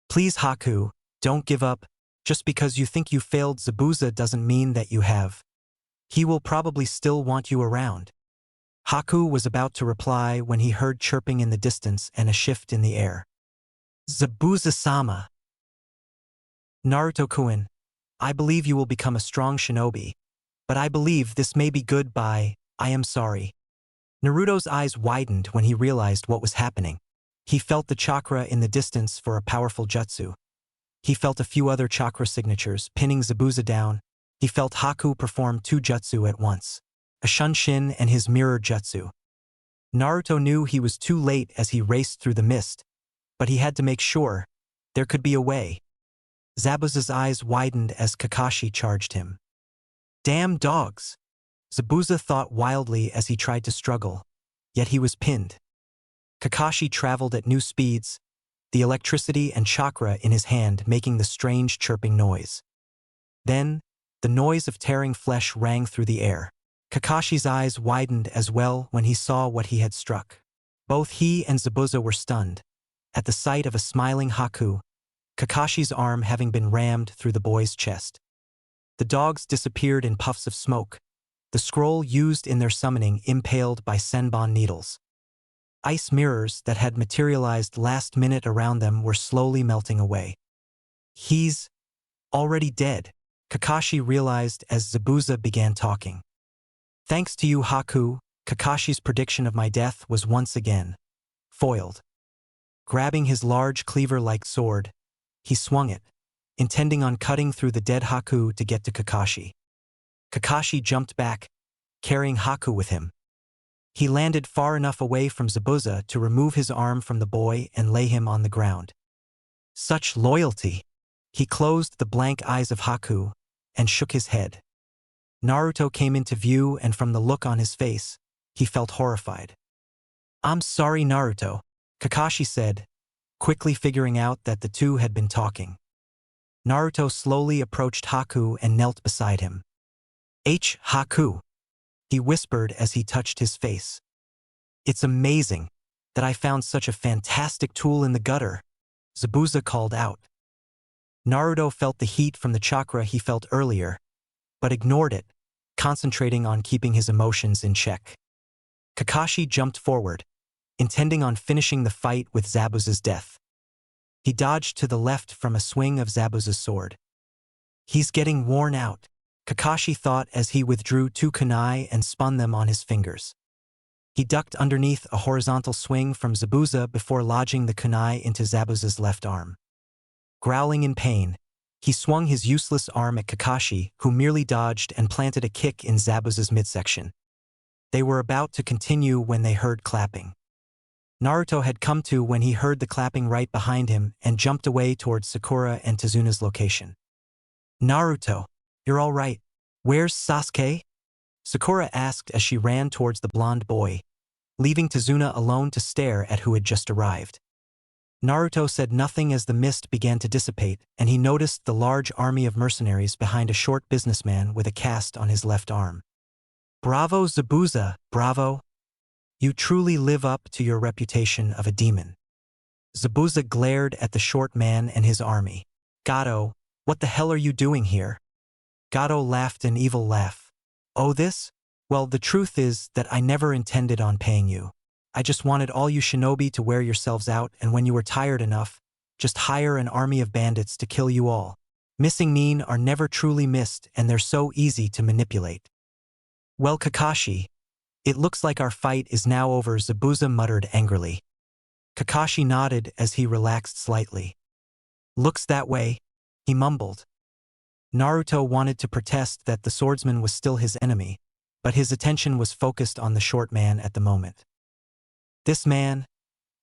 Please, Haku, don't give up. Just because you think you failed Zabuza doesn't mean that you have. He will probably still want you around. Haku was about to reply when he heard chirping in the distance and a shift in the air. Zabuza-sama. Naruto-kun, I believe you will become a strong shinobi, but I believe this may be goodbye. I am sorry. Naruto's eyes widened when he realized what was happening. He felt the chakra in the distance for a powerful jutsu. He felt a few other chakra signatures pinning Zabuza down. He felt Haku perform two jutsu at once, a Shunshin and his mirror jutsu. Naruto knew he was too late as he raced through the mist, but he had to make sure there could be a way. Zabuza's eyes widened as Kakashi charged him. Damn dogs! Zabuza thought wildly as he tried to struggle, yet he was pinned. Kakashi traveled at new speeds, the electricity and chakra in his hand making the strange chirping noise. Then, the noise of tearing flesh rang through the air. Kakashi's eyes widened as well when he saw what he had struck. Both he and Zabuza were stunned. at the sight of a smiling Haku, Kakashi's arm having been rammed through the boy's chest. The dogs disappeared in puffs of smoke, the scroll used in their summoning impaled by senbon needles. Ice mirrors that had materialized last minute around them were slowly melting away. He's already dead, Kakashi realized as Zabuza began talking. Thanks to you, Haku, Kakashi's prediction of my death was once again foiled. Grabbing his large cleaver-like sword, he swung it, intending on cutting through the dead Haku to get to Kakashi. Kakashi jumped back, carrying Haku with him. He landed far enough away from Zabuza to remove his arm from the boy and lay him on the ground. Such loyalty! He closed the blank eyes of Haku and shook his head. Naruto came into view, and from the look on his face, he felt horrified. I'm sorry, Naruto, Kakashi said, quickly figuring out that the two had been talking. Naruto slowly approached Haku and knelt beside him. Haku, he whispered as he touched his face. It's amazing that I found such a fantastic tool in the gutter, Zabuza called out. Naruto felt the heat from the chakra he felt earlier, but ignored it, concentrating on keeping his emotions in check. Kakashi jumped forward, intending on finishing the fight with Zabuza's death. He dodged to the left from a swing of Zabuza's sword. He's getting worn out, Kakashi thought as he withdrew 2 kunai and spun them on his fingers. He ducked underneath a horizontal swing from Zabuza before lodging the kunai into Zabuza's left arm. Growling in pain, he swung his useless arm at Kakashi, who merely dodged and planted a kick in Zabuza's midsection. They were about to continue when they heard clapping. Naruto had come to when he heard the clapping right behind him and jumped away towards Sakura and Tazuna's location. Naruto, you're all right. Where's Sasuke? Sakura asked as she ran towards the blonde boy, leaving Tazuna alone to stare at who had just arrived. Naruto said nothing as the mist began to dissipate, and he noticed the large army of mercenaries behind a short businessman with a cast on his left arm. Bravo, Zabuza, bravo. You truly live up to your reputation of a demon. Zabuza glared at the short man and his army. Gato, what the hell are you doing here? Gato laughed an evil laugh. Oh, this? Well, the truth is that I never intended on paying you. I just wanted all you shinobi to wear yourselves out, and when you were tired enough, just hire an army of bandits to kill you all. Missing nin are never truly missed, and they're so easy to manipulate. Well, Kakashi, it looks like our fight is now over, Zabuza muttered angrily. Kakashi nodded as he relaxed slightly. Looks that way, he mumbled. Naruto wanted to protest that the swordsman was still his enemy, but his attention was focused on the short man at the moment. This man,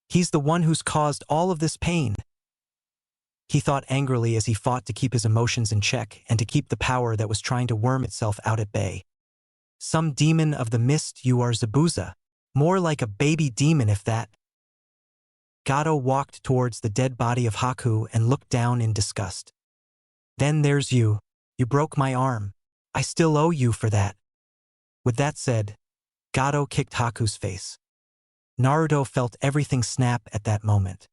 he's the one who's caused all of this pain. He thought angrily as he fought to keep his emotions in check and to keep the power that was trying to worm itself out at bay. Some demon of the mist, you are, Zabuza. More like a baby demon, if that. Gato walked towards the dead body of Haku and looked down in disgust. Then there's you. You broke my arm. I still owe you for that. With that said, Gato kicked Haku's face. Naruto felt everything snap at that moment.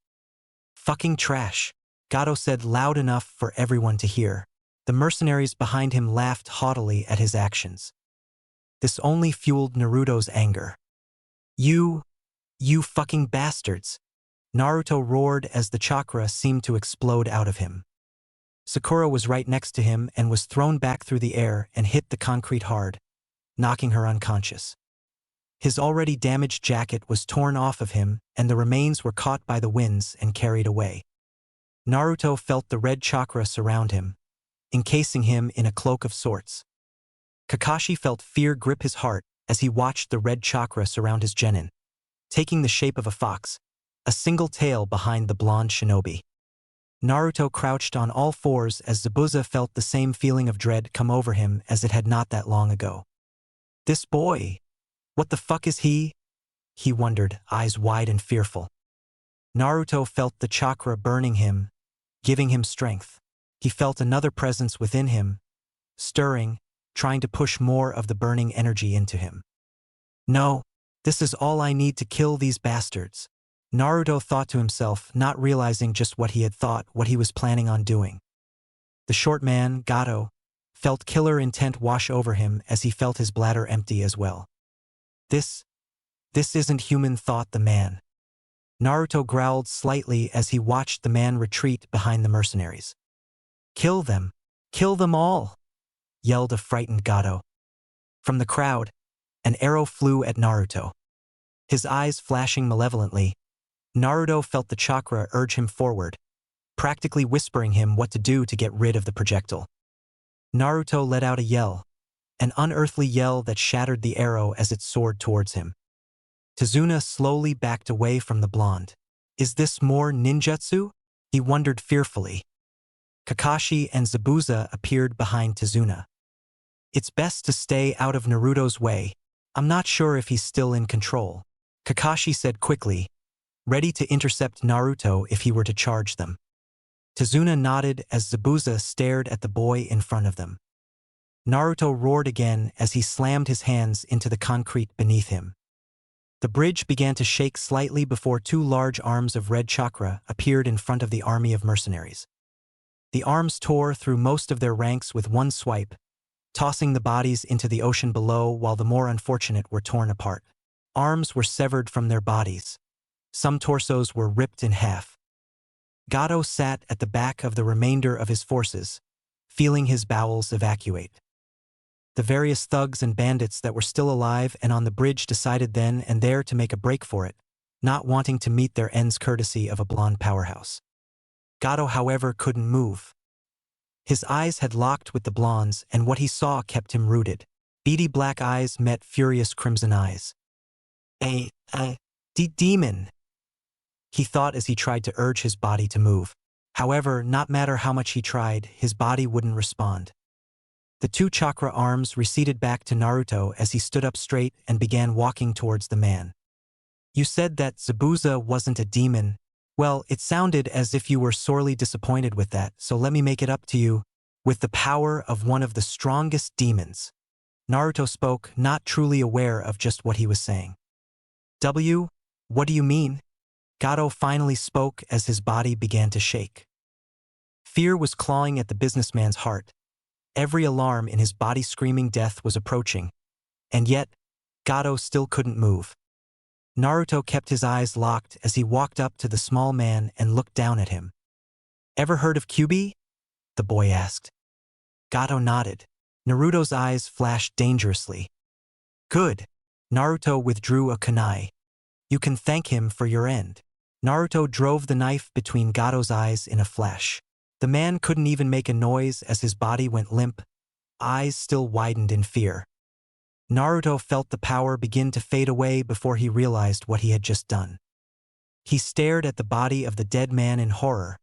Fucking trash, Gato said loud enough for everyone to hear. The mercenaries behind him laughed haughtily at his actions. This only fueled Naruto's anger. You fucking bastards! Naruto roared as the chakra seemed to explode out of him. Sakura was right next to him and was thrown back through the air and hit the concrete hard, knocking her unconscious. His already damaged jacket was torn off of him, and the remains were caught by the winds and carried away. Naruto felt the red chakra surround him, encasing him in a cloak of sorts. Kakashi felt fear grip his heart as he watched the red chakra surround his genin, taking the shape of a fox, a single tail behind the blonde shinobi. Naruto crouched on all fours as Zabuza felt the same feeling of dread come over him as it had not that long ago. This boy, what the fuck is he? He wondered, eyes wide and fearful. Naruto felt the chakra burning him, giving him strength. He felt another presence within him, stirring, trying to push more of the burning energy into him. No, this is all I need to kill these bastards. Naruto thought to himself, not realizing just what he had thought, what he was planning on doing. The short man, Gato, felt killer intent wash over him as he felt his bladder empty as well. This isn't human, thought the man. Naruto growled slightly as he watched the man retreat behind the mercenaries. Kill them all, yelled a frightened Gato. From the crowd, an arrow flew at Naruto. His eyes flashing malevolently, Naruto felt the chakra urge him forward, practically whispering him what to do to get rid of the projectile. Naruto let out a yell, an unearthly yell that shattered the arrow as it soared towards him. Tazuna slowly backed away from the blonde. Is this more ninjutsu? He wondered fearfully. Kakashi and Zabuza appeared behind Tazuna. It's best to stay out of Naruto's way. I'm not sure if he's still in control, Kakashi said quickly, ready to intercept Naruto if he were to charge them. Tazuna nodded as Zabuza stared at the boy in front of them. Naruto roared again as he slammed his hands into the concrete beneath him. The bridge began to shake slightly before two large arms of red chakra appeared in front of the army of mercenaries. The arms tore through most of their ranks with one swipe, tossing the bodies into the ocean below while the more unfortunate were torn apart. Arms were severed from their bodies. Some torsos were ripped in half. Gato sat at the back of the remainder of his forces, feeling his bowels evacuate. The various thugs and bandits that were still alive and on the bridge decided then and there to make a break for it, not wanting to meet their ends courtesy of a blonde powerhouse. Gato, however, couldn't move. His eyes had locked with the blonde's, and what he saw kept him rooted. Beady black eyes met furious crimson eyes. Demon, he thought as he tried to urge his body to move. However, not matter how much he tried, his body wouldn't respond. The two chakra arms receded back to Naruto as he stood up straight and began walking towards the man. You said that Zabuza wasn't a demon. Well, it sounded as if you were sorely disappointed with that, so let me make it up to you. With the power of one of the strongest demons. Naruto spoke, not truly aware of just what he was saying. What do you mean? Gato finally spoke as his body began to shake. Fear was clawing at the businessman's heart. Every alarm in his body screaming death was approaching. And yet, Gato still couldn't move. Naruto kept his eyes locked as he walked up to the small man and looked down at him. Ever heard of Kyuubi? The boy asked. Gato nodded. Naruto's eyes flashed dangerously. Good. Naruto withdrew a kunai. You can thank him for your end. Naruto drove the knife between Gato's eyes in a flash. The man couldn't even make a noise as his body went limp, eyes still widened in fear. Naruto felt the power begin to fade away before he realized what he had just done. He stared at the body of the dead man in horror,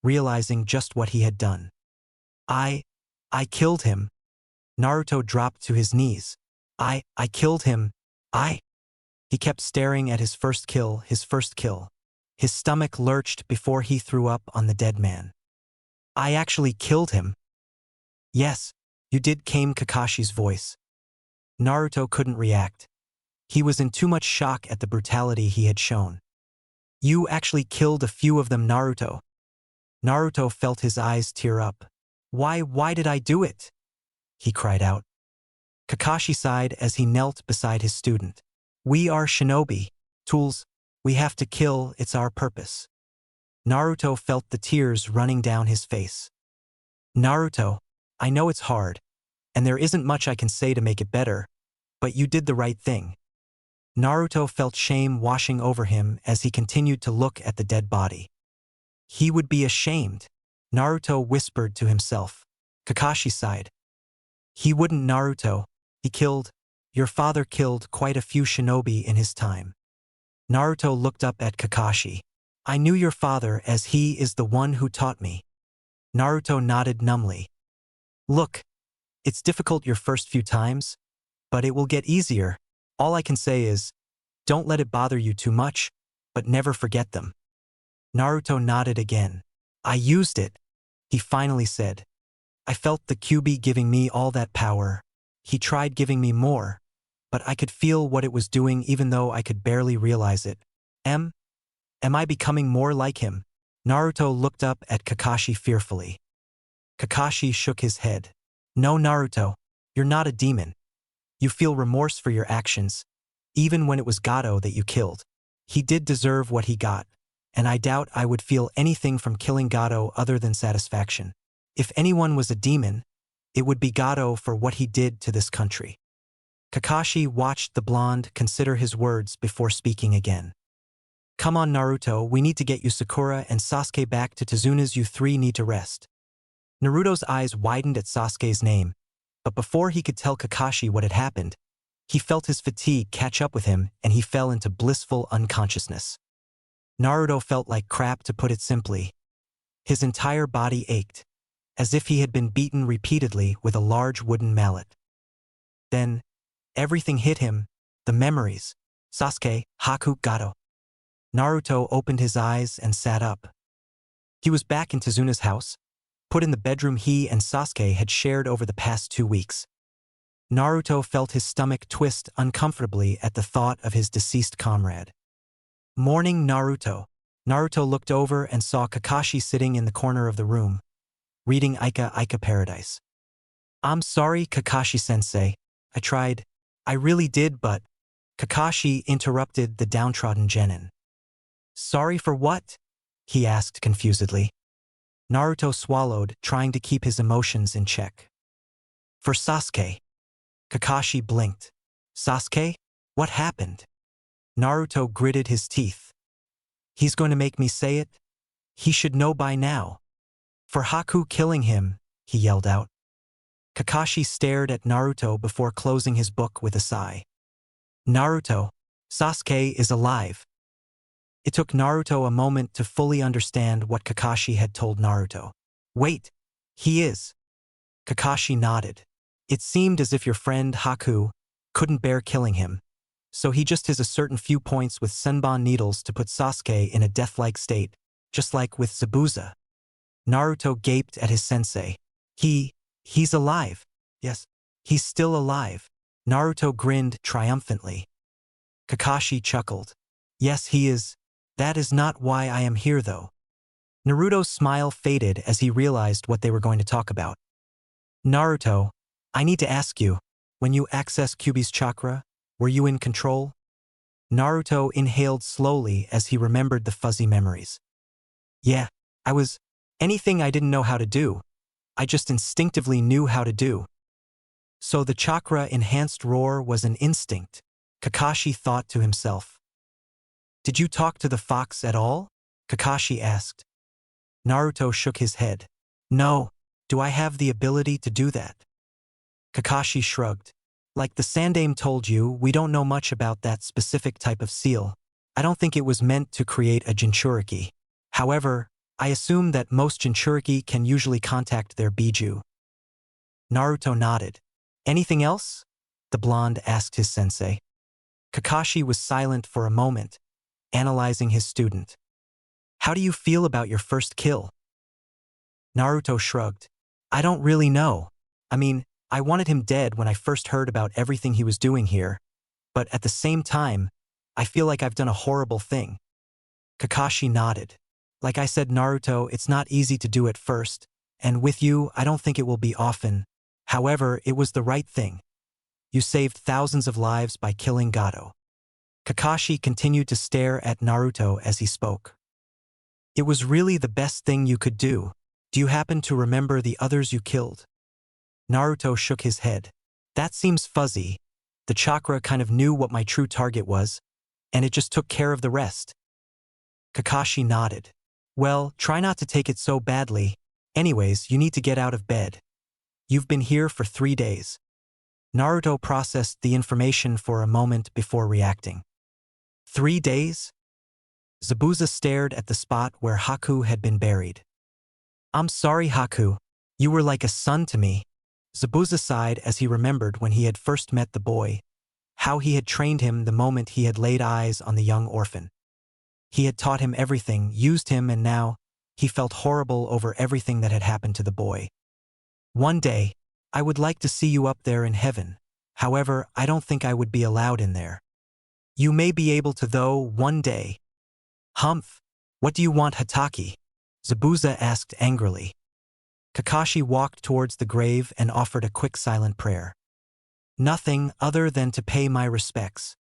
realizing just what he had done. I killed him. Naruto dropped to his knees. I killed him. He kept staring at his first kill. His stomach lurched before he threw up on the dead man. I actually killed him. Yes, you did, came Kakashi's voice. Naruto couldn't react. He was in too much shock at the brutality he had shown. You actually killed a few of them, Naruto. Naruto felt his eyes tear up. Why did I do it? He cried out. Kakashi sighed as he knelt beside his student. We are shinobi, tools. We have to kill, it's our purpose. Naruto felt the tears running down his face. Naruto, I know it's hard, and there isn't much I can say to make it better, but you did the right thing. Naruto felt shame washing over him as he continued to look at the dead body. He would be ashamed, Naruto whispered to himself. Kakashi sighed. He wouldn't, Naruto. Your father killed quite a few shinobi in his time. Naruto looked up at Kakashi. I knew your father as he is the one who taught me. Naruto nodded numbly. Look, it's difficult your first few times, but it will get easier. All I can say is, don't let it bother you too much, but never forget them. Naruto nodded again. I used it, he finally said. I felt the Kyuubi giving me all that power. He tried giving me more, but I could feel what it was doing even though I could barely realize it. Am I becoming more like him? Naruto looked up at Kakashi fearfully. Kakashi shook his head. No, Naruto, you're not a demon. You feel remorse for your actions, even when it was Gato that you killed. He did deserve what he got, and I doubt I would feel anything from killing Gato other than satisfaction. If anyone was a demon, it would be Gato for what he did to this country. Kakashi watched the blonde consider his words before speaking again. Come on, Naruto, we need to get you Sakura and Sasuke back to Tazuna's. You three need to rest. Naruto's eyes widened at Sasuke's name, but before he could tell Kakashi what had happened, he felt his fatigue catch up with him and he fell into blissful unconsciousness. Naruto felt like crap, to put it simply. His entire body ached, as if he had been beaten repeatedly with a large wooden mallet. Then, everything hit him, the memories. Sasuke, Haku, Gato. Naruto opened his eyes and sat up. He was back in Tazuna's house, put in the bedroom he and Sasuke had shared over the past 2 weeks. Naruto felt his stomach twist uncomfortably at the thought of his deceased comrade. Morning, Naruto. Naruto looked over and saw Kakashi sitting in the corner of the room, reading Ika Paradise. I'm sorry, Kakashi-sensei. I tried. I really did, but… Kakashi interrupted the downtrodden genin. Sorry for what? He asked confusedly. Naruto swallowed, trying to keep his emotions in check. For Sasuke. Kakashi blinked. Sasuke? What happened? Naruto gritted his teeth. He's going to make me say it? He should know by now. For Haku killing him, he yelled out. Kakashi stared at Naruto before closing his book with a sigh. Naruto, Sasuke is alive. It took Naruto a moment to fully understand what Kakashi had told Naruto. Wait, he is. Kakashi nodded. It seemed as if your friend Haku couldn't bear killing him, so he just has a certain few points with Senbon needles to put Sasuke in a death-like state, just like with Zabuza. Naruto gaped at his sensei. He's alive. Yes, he's still alive. Naruto grinned triumphantly. Kakashi chuckled. Yes, he is. That is not why I am here, though. Naruto's smile faded as he realized what they were going to talk about. Naruto, I need to ask you, when you accessed Kyuubi's chakra, were you in control? Naruto inhaled slowly as he remembered the fuzzy memories. Yeah, I was. Anything I didn't know how to do, I just instinctively knew how to do. So the chakra-enhanced roar was an instinct, Kakashi thought to himself. Did you talk to the fox at all? Kakashi asked. Naruto shook his head. No, do I have the ability to do that? Kakashi shrugged. Like the Sandaime told you, we don't know much about that specific type of seal. I don't think it was meant to create a Jinchuriki. However, I assume that most Jinchuriki can usually contact their Biju. Naruto nodded. Anything else? The blonde asked his sensei. Kakashi was silent for a moment, analyzing his student. How do you feel about your first kill? Naruto shrugged. I don't really know. I mean, I wanted him dead when I first heard about everything he was doing here, but at the same time, I feel like I've done a horrible thing. Kakashi nodded. Like I said, Naruto, it's not easy to do at first, and with you, I don't think it will be often. However, it was the right thing. You saved thousands of lives by killing Gato. Kakashi continued to stare at Naruto as he spoke. It was really the best thing you could do. Do you happen to remember the others you killed? Naruto shook his head. That seems fuzzy. The chakra kind of knew what my true target was, and it just took care of the rest. Kakashi nodded. Well, try not to take it so badly. Anyways, you need to get out of bed. You've been here for 3 days. Naruto processed the information for a moment before reacting. 3 days? Zabuza stared at the spot where Haku had been buried. I'm sorry, Haku. You were like a son to me. Zabuza sighed as he remembered when he had first met the boy, how he had trained him the moment he had laid eyes on the young orphan. He had taught him everything, used him, and now he felt horrible over everything that had happened to the boy. One day, I would like to see you up there in heaven. However, I don't think I would be allowed in there. You may be able to, though, one day. Humph! What do you want, Hatake? Zabuza asked angrily. Kakashi walked towards the grave and offered a quick silent prayer. Nothing other than to pay my respects.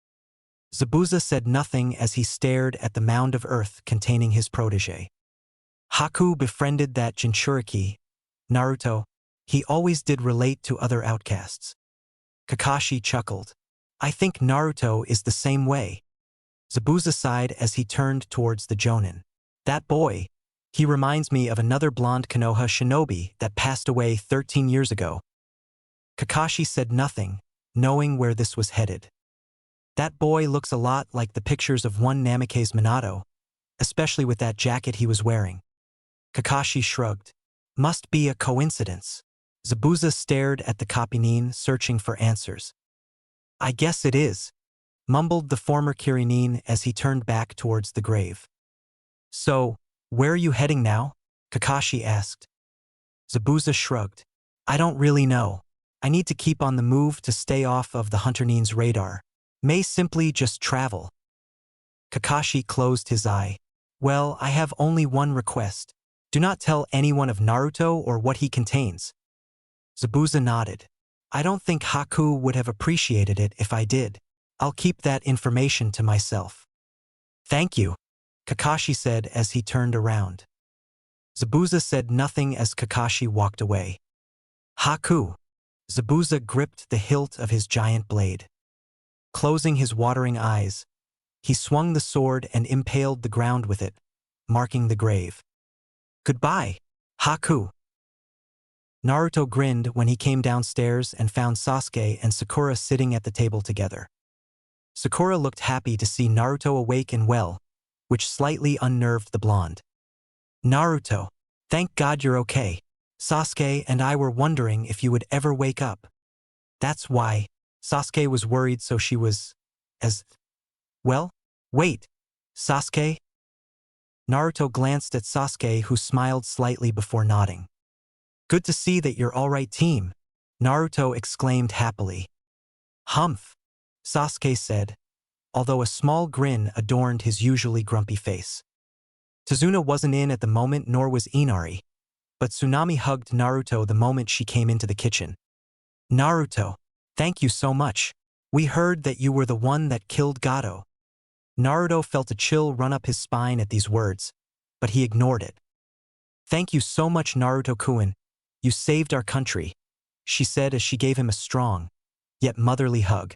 Zabuza said nothing as he stared at the mound of earth containing his protege. Haku befriended that Jinchuriki, Naruto. He always did relate to other outcasts. Kakashi chuckled. I think Naruto is the same way. Zabuza sighed as he turned towards the Jonin. That boy. He reminds me of another blonde Konoha shinobi that passed away 13 years ago. Kakashi said nothing, knowing where this was headed. That boy looks a lot like the pictures of one Namikaze Minato, especially with that jacket he was wearing. Kakashi shrugged. Must be a coincidence. Zabuza stared at the Kappinin, searching for answers. I guess it is, mumbled the former Kirinin as he turned back towards the grave. So, where are you heading now? Kakashi asked. Zabuza shrugged. I don't really know. I need to keep on the move to stay off of the Hunter-nin's radar. May simply just travel. Kakashi closed his eye. Well, I have only one request. Do not tell anyone of Naruto or what he contains. Zabuza nodded. I don't think Haku would have appreciated it if I did. I'll keep that information to myself. Thank you, Kakashi said as he turned around. Zabuza said nothing as Kakashi walked away. Haku. Zabuza gripped the hilt of his giant blade. Closing his watering eyes, he swung the sword and impaled the ground with it, marking the grave. Goodbye, Haku. Naruto grinned when he came downstairs and found Sasuke and Sakura sitting at the table together. Sakura looked happy to see Naruto awake and well, which slightly unnerved the blonde. Naruto, thank God you're okay. Sasuke and I were wondering if you would ever wake up. That's why. Sasuke was worried, so she was well, wait, Sasuke? Naruto glanced at Sasuke, who smiled slightly before nodding. Good to see that you're all right, team, Naruto exclaimed happily. Humph, Sasuke said, although a small grin adorned his usually grumpy face. Tazuna wasn't in at the moment, nor was Inari, but Tsunami hugged Naruto the moment she came into the kitchen. Naruto, thank you so much. We heard that you were the one that killed Gato. Naruto felt a chill run up his spine at these words, but he ignored it. Thank you so much, Naruto-kun. You saved our country, she said as she gave him a strong, yet motherly hug.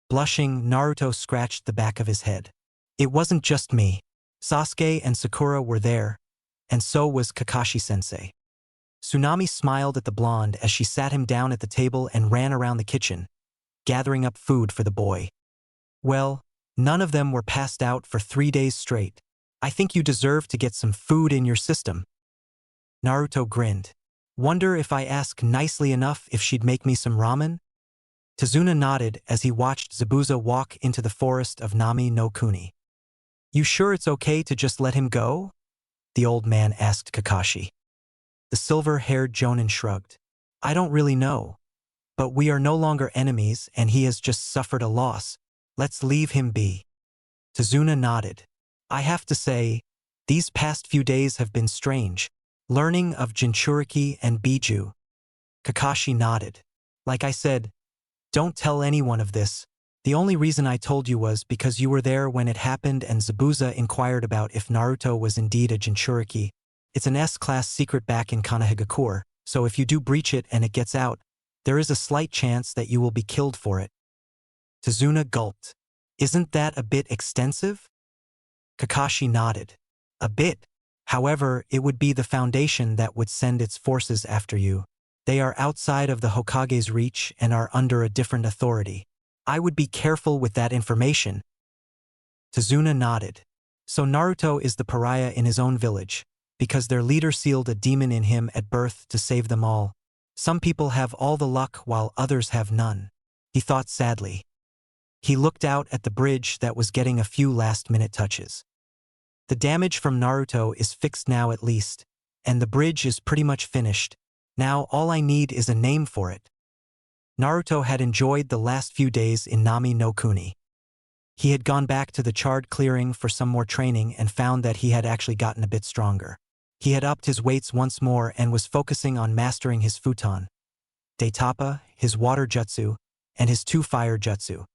Blushing, Naruto scratched the back of his head. It wasn't just me. Sasuke and Sakura were there, and so was Kakashi-sensei. Tsunami smiled at the blonde as she sat him down at the table and ran around the kitchen, gathering up food for the boy. Well, none of them were passed out for 3 days straight. I think you deserve to get some food in your system. Naruto grinned. Wonder if I ask nicely enough if she'd make me some ramen? Tazuna nodded as he watched Zabuza walk into the forest of Nami no Kuni. You sure it's okay to just let him go? The old man asked Kakashi. The silver-haired Jonin shrugged. I don't really know. But we are no longer enemies and he has just suffered a loss. Let's leave him be. Tazuna nodded. I have to say, these past few days have been strange. Learning of Jinchuriki and Biju. Kakashi nodded. Like I said, don't tell anyone of this. The only reason I told you was because you were there when it happened and Zabuza inquired about if Naruto was indeed a Jinchuriki. It's an S-class secret back in Konohamaru, so if you do breach it and it gets out, there is a slight chance that you will be killed for it. Tazuna gulped. Isn't that a bit extensive? Kakashi nodded. A bit. However, it would be the Foundation that would send its forces after you. They are outside of the Hokage's reach and are under a different authority. I would be careful with that information. Tazuna nodded. So Naruto is the pariah in his own village, because their leader sealed a demon in him at birth to save them all. Some people have all the luck while others have none. He thought sadly. He looked out at the bridge that was getting a few last-minute touches. The damage from Naruto is fixed now at least, and the bridge is pretty much finished. Now all I need is a name for it. Naruto had enjoyed the last few days in Nami no Kuni. He had gone back to the charred clearing for some more training and found that he had actually gotten a bit stronger. He had upped his weights once more and was focusing on mastering his futon, Daitapa, his water jutsu, and his two fire jutsu.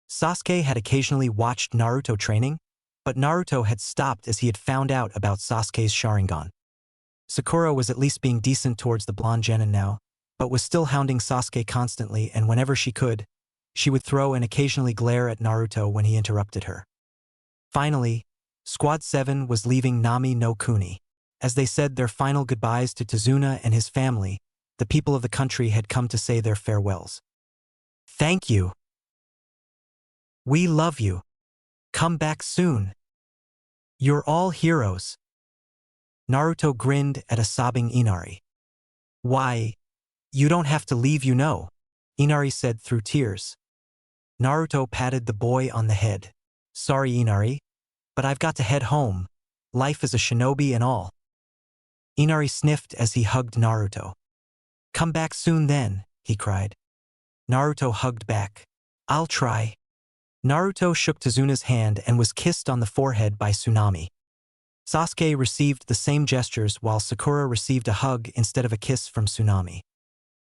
Sasuke had occasionally watched Naruto training, but Naruto had stopped as he had found out about Sasuke's Sharingan. Sakura was at least being decent towards the blonde genin now, but was still hounding Sasuke constantly, and whenever she could, she would throw and occasionally glare at Naruto when he interrupted her. Finally, Squad 7 was leaving Nami no Kuni. As they said their final goodbyes to Tazuna and his family, the people of the country had come to say their farewells. "Thank you. We love you. Come back soon. You're all heroes." Naruto grinned at a sobbing Inari. "Why, you don't have to leave, you know," Inari said through tears. Naruto patted the boy on the head. "Sorry, Inari, but I've got to head home. Life as a shinobi and all." Inari sniffed as he hugged Naruto. "Come back soon then," he cried. Naruto hugged back. "I'll try." Naruto shook Tazuna's hand and was kissed on the forehead by Tsunami. Sasuke received the same gestures while Sakura received a hug instead of a kiss from Tsunami.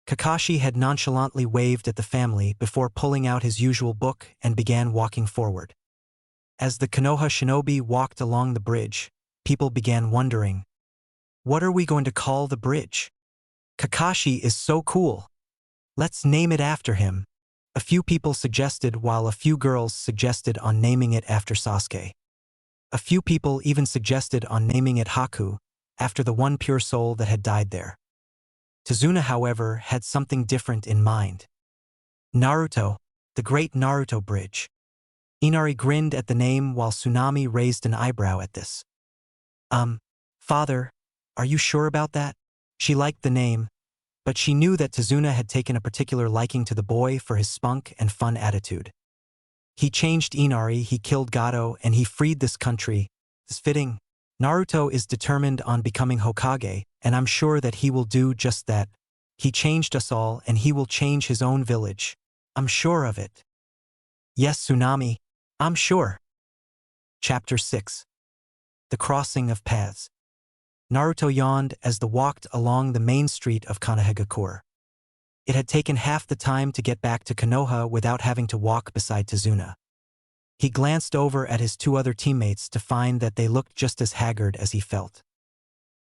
Kakashi had nonchalantly waved at the family before pulling out his usual book and began walking forward. As the Konoha shinobi walked along the bridge, people began wondering, what are we going to call the bridge? Kakashi is so cool. Let's name it after him. A few people suggested, while a few girls suggested on naming it after Sasuke. A few people even suggested on naming it Haku, after the one pure soul that had died there. Tazuna, however, had something different in mind. Naruto, the Great Naruto Bridge. Inari grinned at the name while Tsunami raised an eyebrow at this. Father, are you sure about that? She liked the name, but she knew that Tazuna had taken a particular liking to the boy for his spunk and fun attitude. He changed Inari, he killed Gato, and he freed this country. It's fitting. Naruto is determined on becoming Hokage, and I'm sure that he will do just that. He changed us all, and he will change his own village. I'm sure of it. Yes, Tsunami, I'm sure. Chapter 6. The Crossing of Paths. Naruto yawned as they walked along the main street of Konohamaru. It had taken half the time to get back to Konoha without having to walk beside Tazuna. He glanced over at his two other teammates to find that they looked just as haggard as he felt.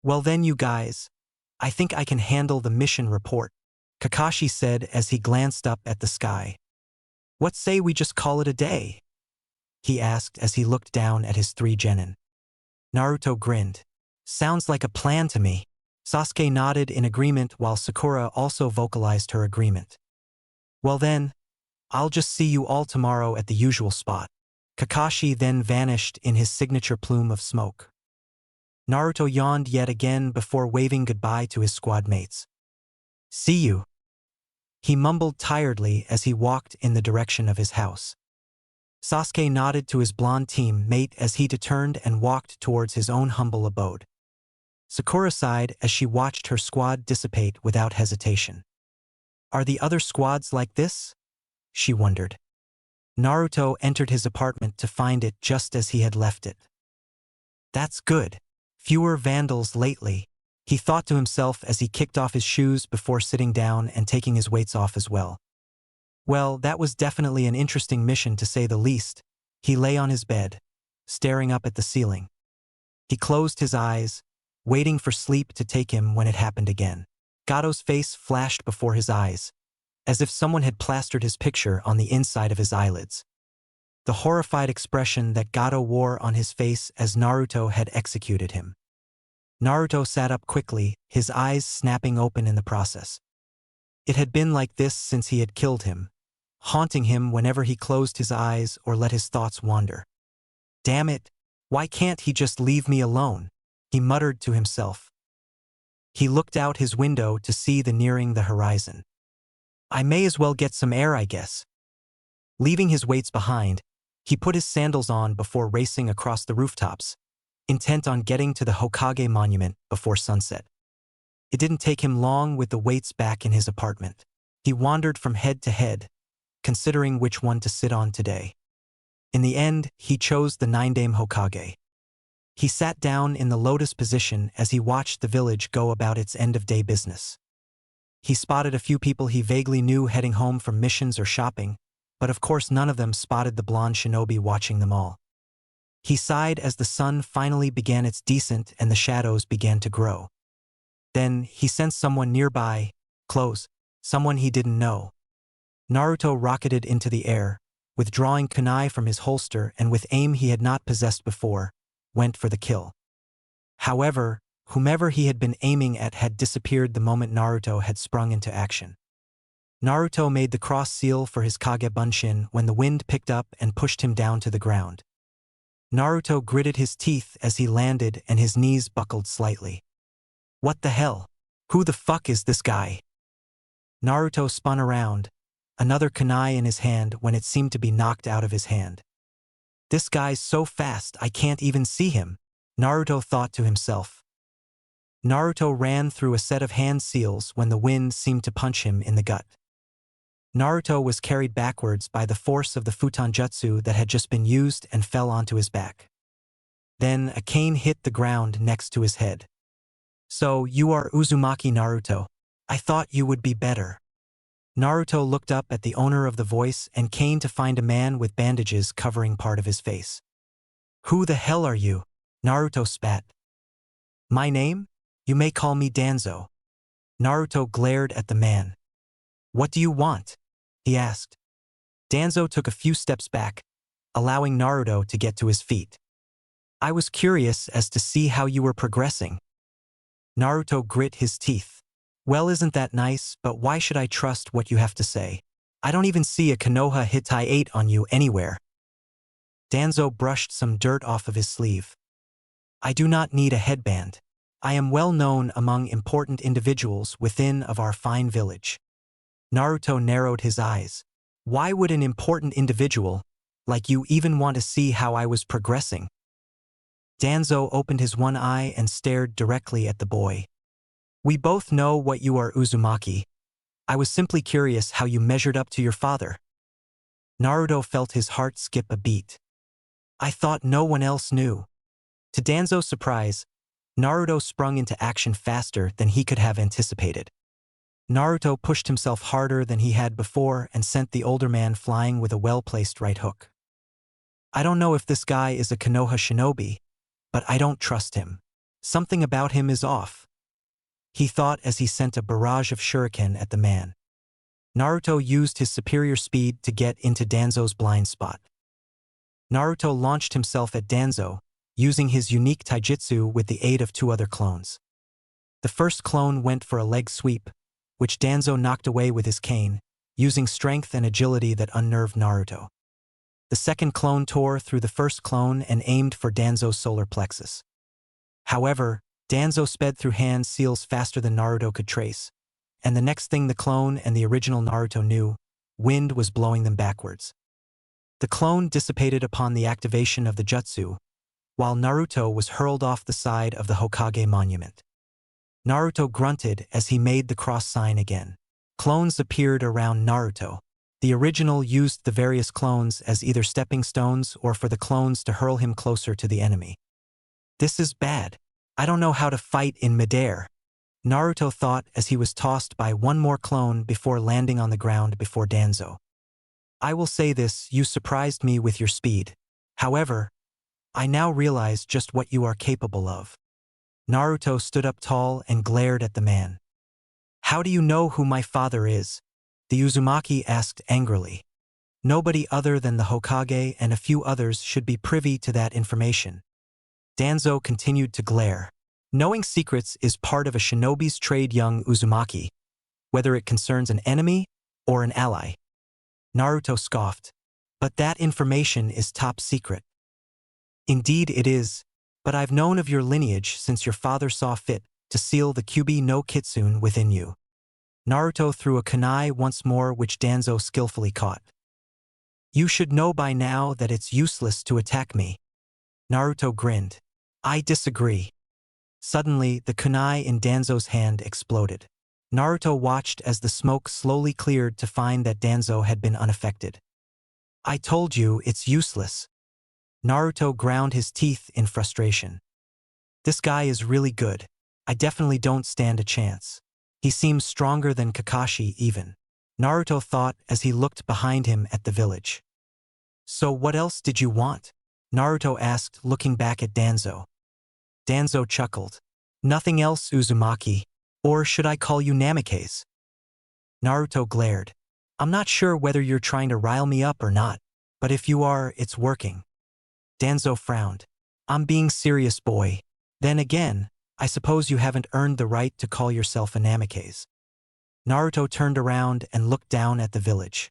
"Well then, you guys, I think I can handle the mission report," Kakashi said as he glanced up at the sky. "What say we just call it a day?" he asked as he looked down at his three genin. Naruto grinned. "Sounds like a plan to me." Sasuke nodded in agreement while Sakura also vocalized her agreement. "Well then, I'll just see you all tomorrow at the usual spot." Kakashi then vanished in his signature plume of smoke. Naruto yawned yet again before waving goodbye to his squad mates. "See you," he mumbled tiredly as he walked in the direction of his house. Sasuke nodded to his blonde team mate as he turned and walked towards his own humble abode. Sakura sighed as she watched her squad dissipate without hesitation. Are the other squads like this? She wondered. Naruto entered his apartment to find it just as he had left it. That's good. Fewer vandals lately, he thought to himself as he kicked off his shoes before sitting down and taking his weights off as well. Well, that was definitely an interesting mission to say the least. He lay on his bed, staring up at the ceiling. He closed his eyes, waiting for sleep to take him when it happened again. Gato's face flashed before his eyes, as if someone had plastered his picture on the inside of his eyelids. The horrified expression that Gato wore on his face as Naruto had executed him. Naruto sat up quickly, his eyes snapping open in the process. It had been like this since he had killed him, haunting him whenever he closed his eyes or let his thoughts wander. Damn it, why can't he just leave me alone? He muttered to himself. He looked out his window to see the nearing the horizon. I may as well get some air, I guess. Leaving his weights behind, he put his sandals on before racing across the rooftops, intent on getting to the Hokage monument before sunset. It didn't take him long with the weights back in his apartment. He wandered from head to head, considering which one to sit on today. In the end, he chose the nine-dame Hokage. He sat down in the lotus position as he watched the village go about its end-of-day business. He spotted a few people he vaguely knew heading home from missions or shopping, but of course none of them spotted the blonde shinobi watching them all. He sighed as the sun finally began its descent and the shadows began to grow. Then, he sensed someone nearby, close, someone he didn't know. Naruto rocketed into the air, withdrawing kunai from his holster and with aim he had not possessed before, went for the kill. However, whomever he had been aiming at had disappeared the moment Naruto had sprung into action. Naruto made the cross seal for his Kage Bunshin when the wind picked up and pushed him down to the ground. Naruto gritted his teeth as he landed and his knees buckled slightly. What the hell? Who the fuck is this guy? Naruto spun around, another kunai in his hand when it seemed to be knocked out of his hand. This guy's so fast I can't even see him, Naruto thought to himself. Naruto ran through a set of hand seals when the wind seemed to punch him in the gut. Naruto was carried backwards by the force of the futon jutsu that had just been used and fell onto his back. Then a cane hit the ground next to his head. So, you are Uzumaki Naruto. I thought you would be better. Naruto looked up at the owner of the voice and cane to find a man with bandages covering part of his face. Who the hell are you? Naruto spat. My name? You may call me Danzo. Naruto glared at the man. What do you want? He asked. Danzo took a few steps back, allowing Naruto to get to his feet. I was curious as to see how you were progressing. Naruto grit his teeth. Well, isn't that nice, but why should I trust what you have to say? I don't even see a Konoha Hitai 8 on you anywhere. Danzo brushed some dirt off of his sleeve. I do not need a headband. I am well known among important individuals within of our fine village. Naruto narrowed his eyes. Why would an important individual, like you, even want to see how I was progressing? Danzo opened his one eye and stared directly at the boy. We both know what you are, Uzumaki. I was simply curious how you measured up to your father. Naruto felt his heart skip a beat. I thought no one else knew. To Danzo's surprise, Naruto sprung into action faster than he could have anticipated. Naruto pushed himself harder than he had before and sent the older man flying with a well-placed right hook. I don't know if this guy is a Konoha shinobi, but I don't trust him. Something about him is off. He thought as he sent a barrage of shuriken at the man. Naruto used his superior speed to get into Danzo's blind spot. Naruto launched himself at Danzo, using his unique taijutsu with the aid of two other clones. The first clone went for a leg sweep, which Danzo knocked away with his cane, using strength and agility that unnerved Naruto. The second clone tore through the first clone and aimed for Danzo's solar plexus. However, Danzo sped through hand seals faster than Naruto could trace, and the next thing the clone and the original Naruto knew, wind was blowing them backwards. The clone dissipated upon the activation of the jutsu, while Naruto was hurled off the side of the Hokage monument. Naruto grunted as he made the cross sign again. Clones appeared around Naruto. The original used the various clones as either stepping stones or for the clones to hurl him closer to the enemy. This is bad. I don't know how to fight in midair, Naruto thought as he was tossed by one more clone before landing on the ground before Danzo. I will say this, you surprised me with your speed. However, I now realize just what you are capable of. Naruto stood up tall and glared at the man. How do you know who my father is? The Uzumaki asked angrily. Nobody other than the Hokage and a few others should be privy to that information. Danzo continued to glare. Knowing secrets is part of a shinobi's trade, young Uzumaki, whether it concerns an enemy or an ally. Naruto scoffed. But that information is top secret. Indeed it is, but I've known of your lineage since your father saw fit to seal the Kyubi no Kitsune within you. Naruto threw a kunai once more, which Danzo skillfully caught. You should know by now that it's useless to attack me. Naruto grinned. I disagree. Suddenly, the kunai in Danzo's hand exploded. Naruto watched as the smoke slowly cleared to find that Danzo had been unaffected. I told you it's useless. Naruto ground his teeth in frustration. This guy is really good. I definitely don't stand a chance. He seems stronger than Kakashi even. Naruto thought as he looked behind him at the village. So what else did you want? Naruto asked, looking back at Danzo. Danzo chuckled. Nothing else, Uzumaki. Or should I call you Namikaze? Naruto glared. I'm not sure whether you're trying to rile me up or not, but if you are, it's working. Danzo frowned. I'm being serious, boy. Then again, I suppose you haven't earned the right to call yourself a Namikaze. Naruto turned around and looked down at the village.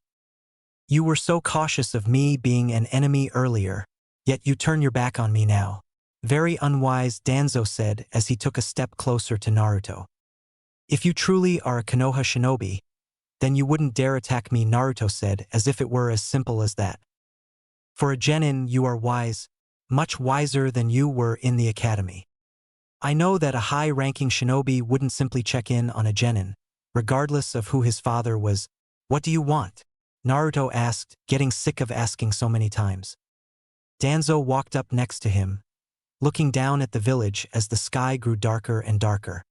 You were so cautious of me being an enemy earlier, yet you turn your back on me now. Very unwise, Danzo said as he took a step closer to Naruto. If you truly are a Konoha shinobi, then you wouldn't dare attack me, Naruto said, as if it were as simple as that. For a genin, you are wise, much wiser than you were in the academy. I know that a high-ranking shinobi wouldn't simply check in on a genin, regardless of who his father was. What do you want? Naruto asked, getting sick of asking so many times. Danzo walked up next to him, looking down at the village as the sky grew darker and darker.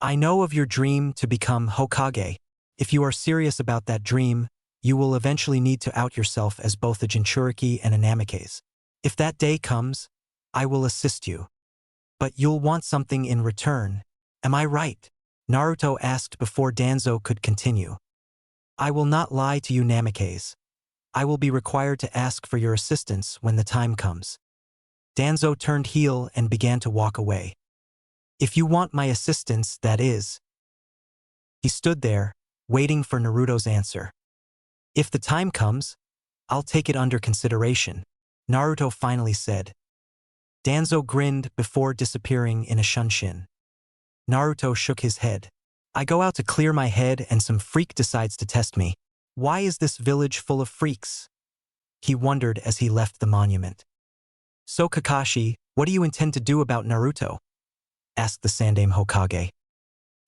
I know of your dream to become Hokage. If you are serious about that dream, you will eventually need to out yourself as both a Jinchuriki and a Namikaze. If that day comes, I will assist you. But you'll want something in return. Am I right? Naruto asked before Danzo could continue. I will not lie to you, Namikaze. I will be required to ask for your assistance when the time comes. Danzo turned heel and began to walk away. If you want my assistance, that is. He stood there, waiting for Naruto's answer. If the time comes, I'll take it under consideration, Naruto finally said. Danzo grinned before disappearing in a shunshin. Naruto shook his head. I go out to clear my head and some freak decides to test me. Why is this village full of freaks? He wondered as he left the monument. So Kakashi, what do you intend to do about Naruto? Asked the Sandaime Hokage.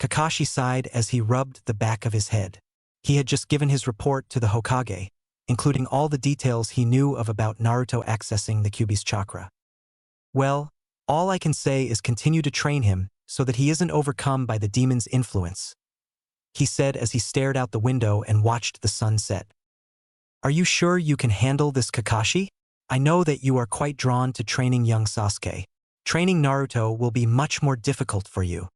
Kakashi sighed as he rubbed the back of his head. He had just given his report to the Hokage, including all the details he knew of about Naruto accessing the Kyuubi's chakra. Well, all I can say is continue to train him so that he isn't overcome by the demon's influence, he said as he stared out the window and watched the sun set. Are you sure you can handle this, Kakashi? I know that you are quite drawn to training young Sasuke. Training Naruto will be much more difficult for you.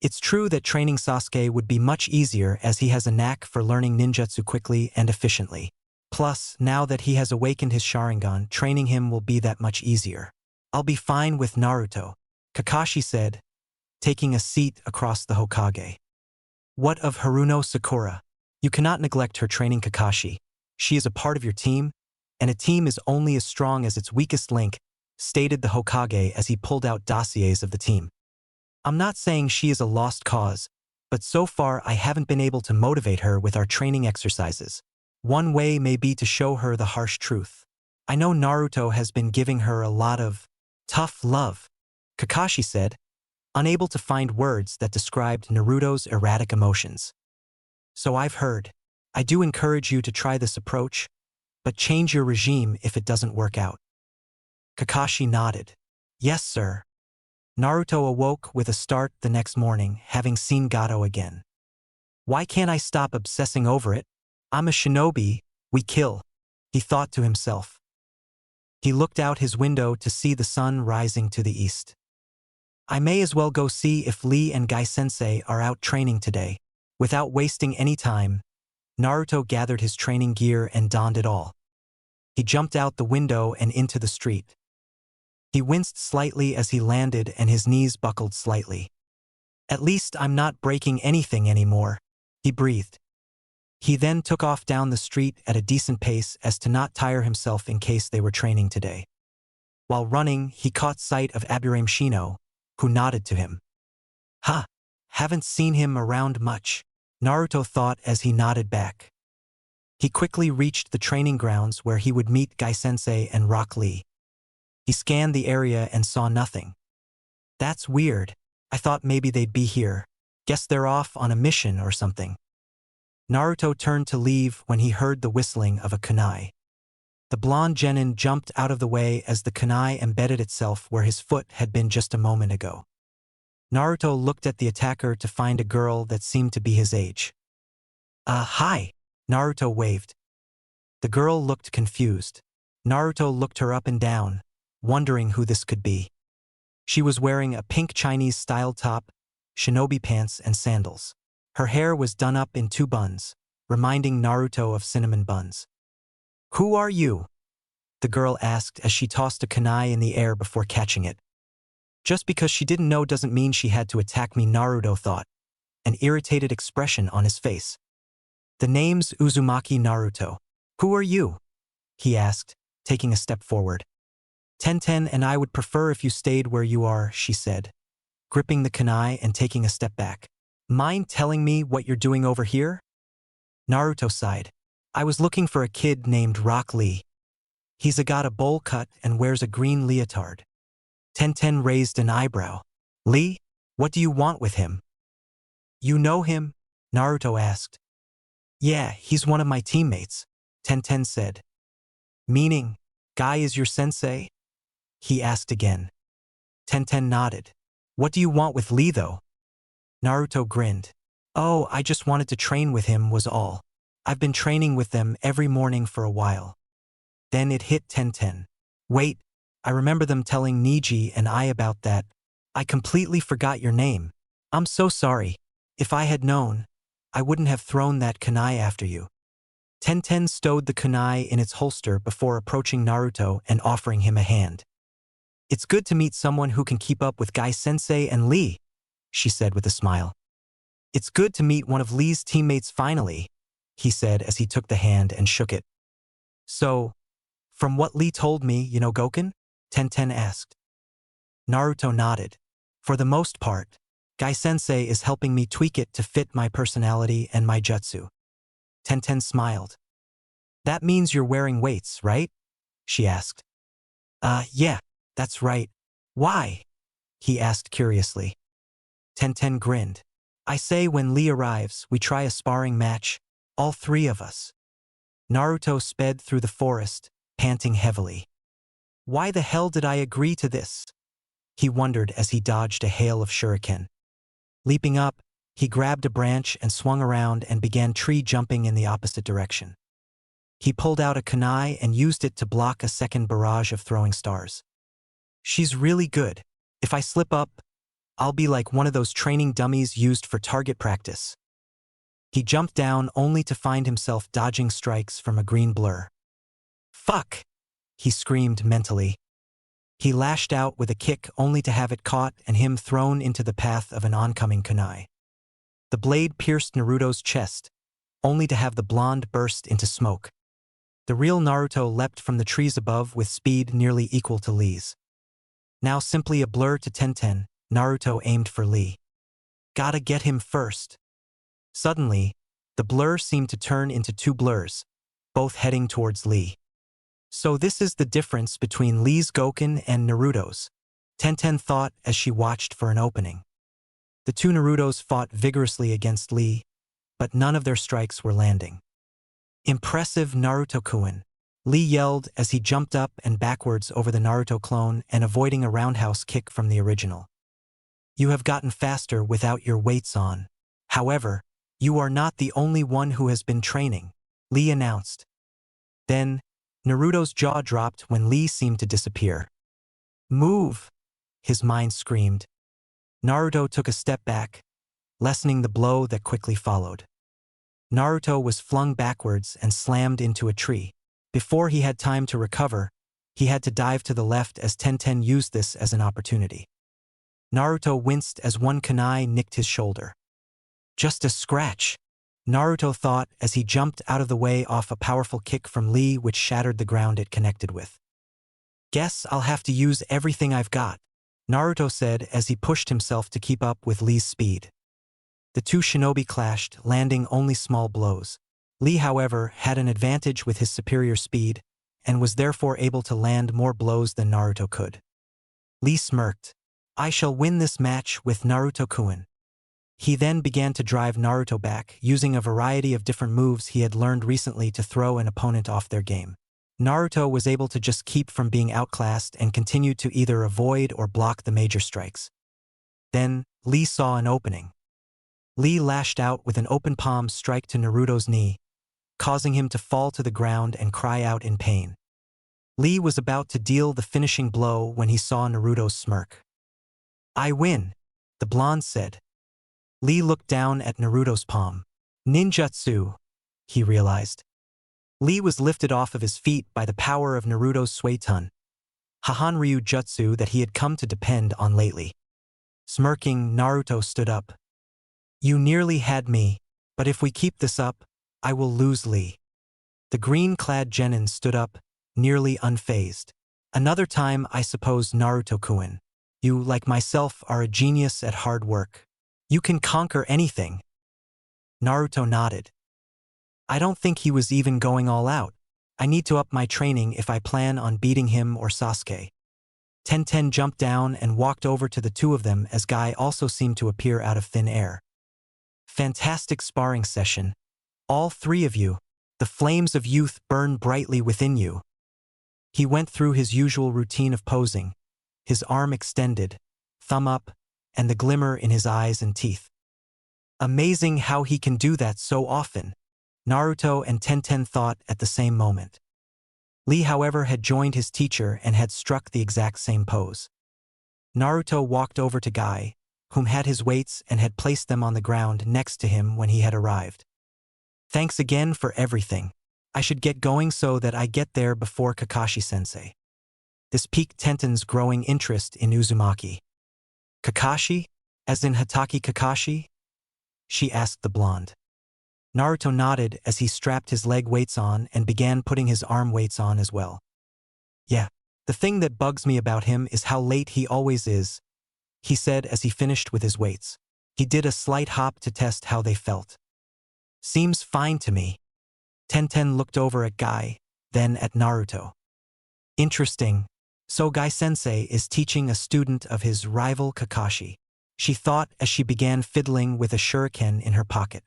It's true that training Sasuke would be much easier as he has a knack for learning ninjutsu quickly and efficiently. Plus, now that he has awakened his Sharingan, training him will be that much easier. I'll be fine with Naruto, Kakashi said, taking a seat across the Hokage. What of Haruno Sakura? You cannot neglect her training, Kakashi. She is a part of your team, and a team is only as strong as its weakest link, stated the Hokage as he pulled out dossiers of the team. I'm not saying she is a lost cause, but so far I haven't been able to motivate her with our training exercises. One way may be to show her the harsh truth. I know Naruto has been giving her a lot of tough love, Kakashi said, unable to find words that described Naruto's erratic emotions. So I've heard. I do encourage you to try this approach, but change your regime if it doesn't work out. Kakashi nodded. Yes, sir. Naruto awoke with a start the next morning, having seen Gato again. Why can't I stop obsessing over it? I'm a shinobi, we kill, he thought to himself. He looked out his window to see the sun rising to the east. I may as well go see if Lee and Gai-sensei are out training today. Without wasting any time, Naruto gathered his training gear and donned it all. He jumped out the window and into the street. He winced slightly as he landed and his knees buckled slightly. At least I'm not breaking anything anymore, he breathed. He then took off down the street at a decent pace as to not tire himself in case they were training today. While running, he caught sight of Aburame Shino, who nodded to him. Ha! Haven't seen him around much, Naruto thought as he nodded back. He quickly reached the training grounds where he would meet Gai-sensei and Rock Lee. He scanned the area and saw nothing. That's weird. I thought maybe they'd be here. Guess they're off on a mission or something. Naruto turned to leave when he heard the whistling of a kunai. The blonde genin jumped out of the way as the kunai embedded itself where his foot had been just a moment ago. Naruto looked at the attacker to find a girl that seemed to be his age. Hi, Naruto waved. The girl looked confused. Naruto looked her up and down, wondering who this could be. She was wearing a pink Chinese-style top, shinobi pants, and sandals. Her hair was done up in 2 buns, reminding Naruto of cinnamon buns. "Who are you?" the girl asked as she tossed a kunai in the air before catching it. Just because she didn't know doesn't mean she had to attack me, Naruto thought, an irritated expression on his face. "The name's Uzumaki Naruto. Who are you?" he asked, taking a step forward. "Tenten and I would prefer if you stayed where you are," she said, gripping the kunai and taking a step back. "Mind telling me what you're doing over here?" Naruto sighed. "I was looking for a kid named Rock Lee. He's got a bowl cut and wears a green leotard." Tenten raised an eyebrow. "Lee? What do you want with him?" "You know him?" Naruto asked. "Yeah, he's one of my teammates," Tenten said. "Meaning, Guy is your sensei?" he asked again. Tenten nodded. "What do you want with Lee, though?" Naruto grinned. "Oh, I just wanted to train with him was all. I've been training with them every morning for a while." Then it hit Tenten. "Wait, I remember them telling Niji and I about that. I completely forgot your name. I'm so sorry. If I had known, I wouldn't have thrown that kunai after you." Tenten stowed the kunai in its holster before approaching Naruto and offering him a hand. "It's good to meet someone who can keep up with Guy-sensei and Lee," she said with a smile. "It's good to meet one of Lee's teammates finally," he said as he took the hand and shook it. "So, from what Lee told me, you know Goken?" Tenten asked. Naruto nodded. "For the most part, Guy-sensei is helping me tweak it to fit my personality and my jutsu." Tenten smiled. "That means you're wearing weights, right?" she asked. Yeah, that's right. Why?" he asked curiously. Tenten grinned. "I say when Lee arrives, we try a sparring match, all 3 of us." Naruto sped through the forest, panting heavily. "Why the hell did I agree to this?" he wondered as he dodged a hail of shuriken. Leaping up, he grabbed a branch and swung around and began tree jumping in the opposite direction. He pulled out a kunai and used it to block a second barrage of throwing stars. "She's really good. If I slip up, I'll be like one of those training dummies used for target practice." He jumped down only to find himself dodging strikes from a green blur. "Fuck!" he screamed mentally. He lashed out with a kick only to have it caught and him thrown into the path of an oncoming kunai. The blade pierced Naruto's chest, only to have the blonde burst into smoke. The real Naruto leapt from the trees above with speed nearly equal to Lee's. Now simply a blur to Tenten, Naruto aimed for Lee. "Gotta get him first." Suddenly, the blur seemed to turn into 2 blurs, both heading towards Lee. "So this is the difference between Lee's Goken and Naruto's," Tenten thought as she watched for an opening. The 2 Narutos fought vigorously against Lee, but none of their strikes were landing. "Impressive, Naruto-kun," Lee yelled as he jumped up and backwards over the Naruto clone and avoiding a roundhouse kick from the original. "You have gotten faster without your weights on. However, you are not the only one who has been training," Lee announced. Then, Naruto's jaw dropped when Lee seemed to disappear. "Move!" his mind screamed. Naruto took a step back, lessening the blow that quickly followed. Naruto was flung backwards and slammed into a tree. Before he had time to recover, he had to dive to the left as Tenten used this as an opportunity. Naruto winced as one kunai nicked his shoulder. "Just a scratch," Naruto thought as he jumped out of the way off a powerful kick from Lee which shattered the ground it connected with. "Guess I'll have to use everything I've got," Naruto said as he pushed himself to keep up with Lee's speed. The 2 shinobi clashed, landing only small blows. Lee, however, had an advantage with his superior speed, and was therefore able to land more blows than Naruto could. Lee smirked. "I shall win this match with Naruto-kun." He then began to drive Naruto back, using a variety of different moves he had learned recently to throw an opponent off their game. Naruto was able to just keep from being outclassed and continued to either avoid or block the major strikes. Then, Lee saw an opening. Lee lashed out with an open palm strike to Naruto's knee, causing him to fall to the ground and cry out in pain. Lee was about to deal the finishing blow when he saw Naruto's smirk. "I win," the blonde said. Lee looked down at Naruto's palm. "Ninjutsu," he realized. Lee was lifted off of his feet by the power of Naruto's Suiton, Hahanryu jutsu that he had come to depend on lately. Smirking, Naruto stood up. "You nearly had me, but if we keep this up, I will lose Lee." The green-clad genin stood up, nearly unfazed. "Another time, I suppose, Naruto-kun. You, like myself, are a genius at hard work. You can conquer anything." Naruto nodded. "I don't think he was even going all out. I need to up my training if I plan on beating him or Sasuke." Tenten jumped down and walked over to the two of them as Guy also seemed to appear out of thin air. "Fantastic sparring session. All three of you. The flames of youth burn brightly within you." He went through his usual routine of posing, his arm extended, thumb up, and the glimmer in his eyes and teeth. Amazing how he can do that so often, Naruto and Tenten thought at the same moment. Lee, however, had joined his teacher and had struck the exact same pose. Naruto walked over to Guy, whom had his weights and had placed them on the ground next to him when he had arrived. "Thanks again for everything. I should get going so that I get there before Kakashi-sensei." This piqued Tenten's growing interest in Uzumaki. "Kakashi? As in Hatake Kakashi?" she asked the blonde. Naruto nodded as he strapped his leg weights on and began putting his arm weights on as well. "Yeah, the thing that bugs me about him is how late he always is," he said as he finished with his weights. He did a slight hop to test how they felt. "Seems fine to me." Tenten looked over at Guy, then at Naruto. "Interesting. So Guy-sensei is teaching a student of his rival Kakashi," she thought as she began fiddling with a shuriken in her pocket.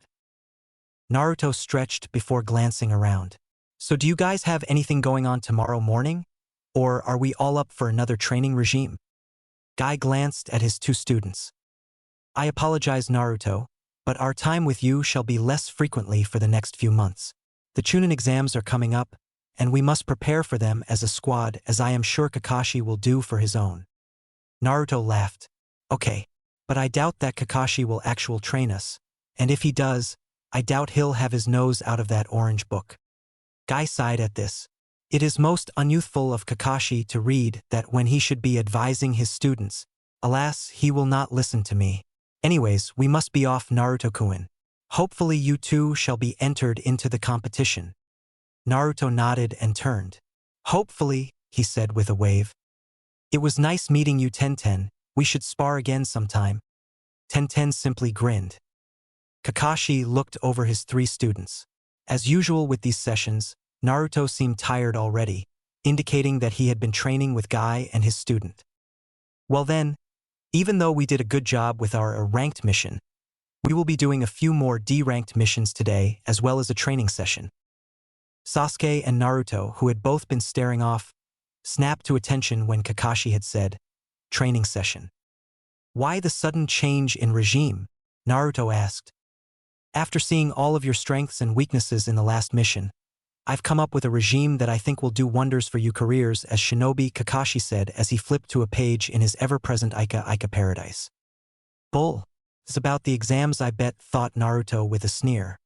Naruto stretched before glancing around. "So do you guys have anything going on tomorrow morning? Or are we all up for another training regime?" Guy glanced at his two students. "I apologize, Naruto, but our time with you shall be less frequently for the next few months. The Chunnin Exams are coming up, and we must prepare for them as a squad, as I am sure Kakashi will do for his own." Naruto laughed. "Okay, but I doubt that Kakashi will actually train us, and if he does, I doubt he'll have his nose out of that orange book." Guy sighed at this. It is most unyouthful of Kakashi to read that when he should be advising his students. Alas, he will not listen to me. Anyways, we must be off, Naruto-kun. Hopefully you two shall be entered into the competition. Naruto nodded and turned. "Hopefully," he said with a wave. "It was nice meeting you, Tenten. We should spar again sometime." Tenten simply grinned. Kakashi looked over his three students. As usual with these sessions, Naruto seemed tired already, indicating that he had been training with Guy and his student. "Well then, even though we did a good job with our ranked mission, we will be doing a few more D-ranked missions today as well as a training session." Sasuke and Naruto, who had both been staring off, snapped to attention when Kakashi had said, "Training session." "Why the sudden change in regime?" Naruto asked. "After seeing all of your strengths and weaknesses in the last mission, I've come up with a regime that I think will do wonders for you careers as shinobi," Kakashi said as he flipped to a page in his ever-present Ika Paradise. "Bull. It's about the exams, I bet," thought Naruto with a sneer.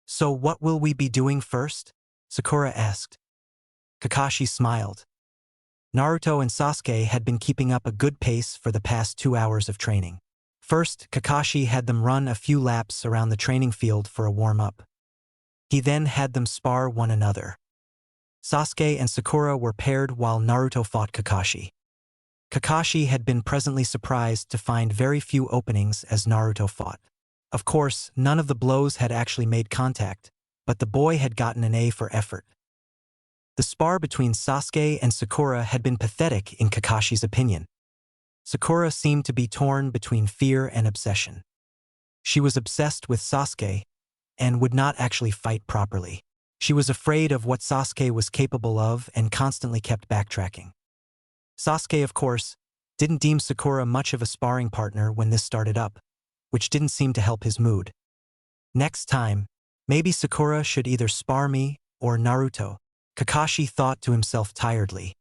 "So what will we be doing first?" Sakura asked. Kakashi smiled. Naruto and Sasuke had been keeping up a good pace for the past 2 hours of training. First, Kakashi had them run a few laps around the training field for a warm-up. He then had them spar one another. Sasuke and Sakura were paired while Naruto fought Kakashi. Kakashi had been pleasantly surprised to find very few openings as Naruto fought. Of course, none of the blows had actually made contact, but the boy had gotten an A for effort. The spar between Sasuke and Sakura had been pathetic in Kakashi's opinion. Sakura seemed to be torn between fear and obsession. She was obsessed with Sasuke and would not actually fight properly. She was afraid of what Sasuke was capable of and constantly kept backtracking. Sasuke, of course, didn't deem Sakura much of a sparring partner when this started up, which didn't seem to help his mood. Next time, maybe Sakura should either spar me or Naruto, Kakashi thought to himself tiredly.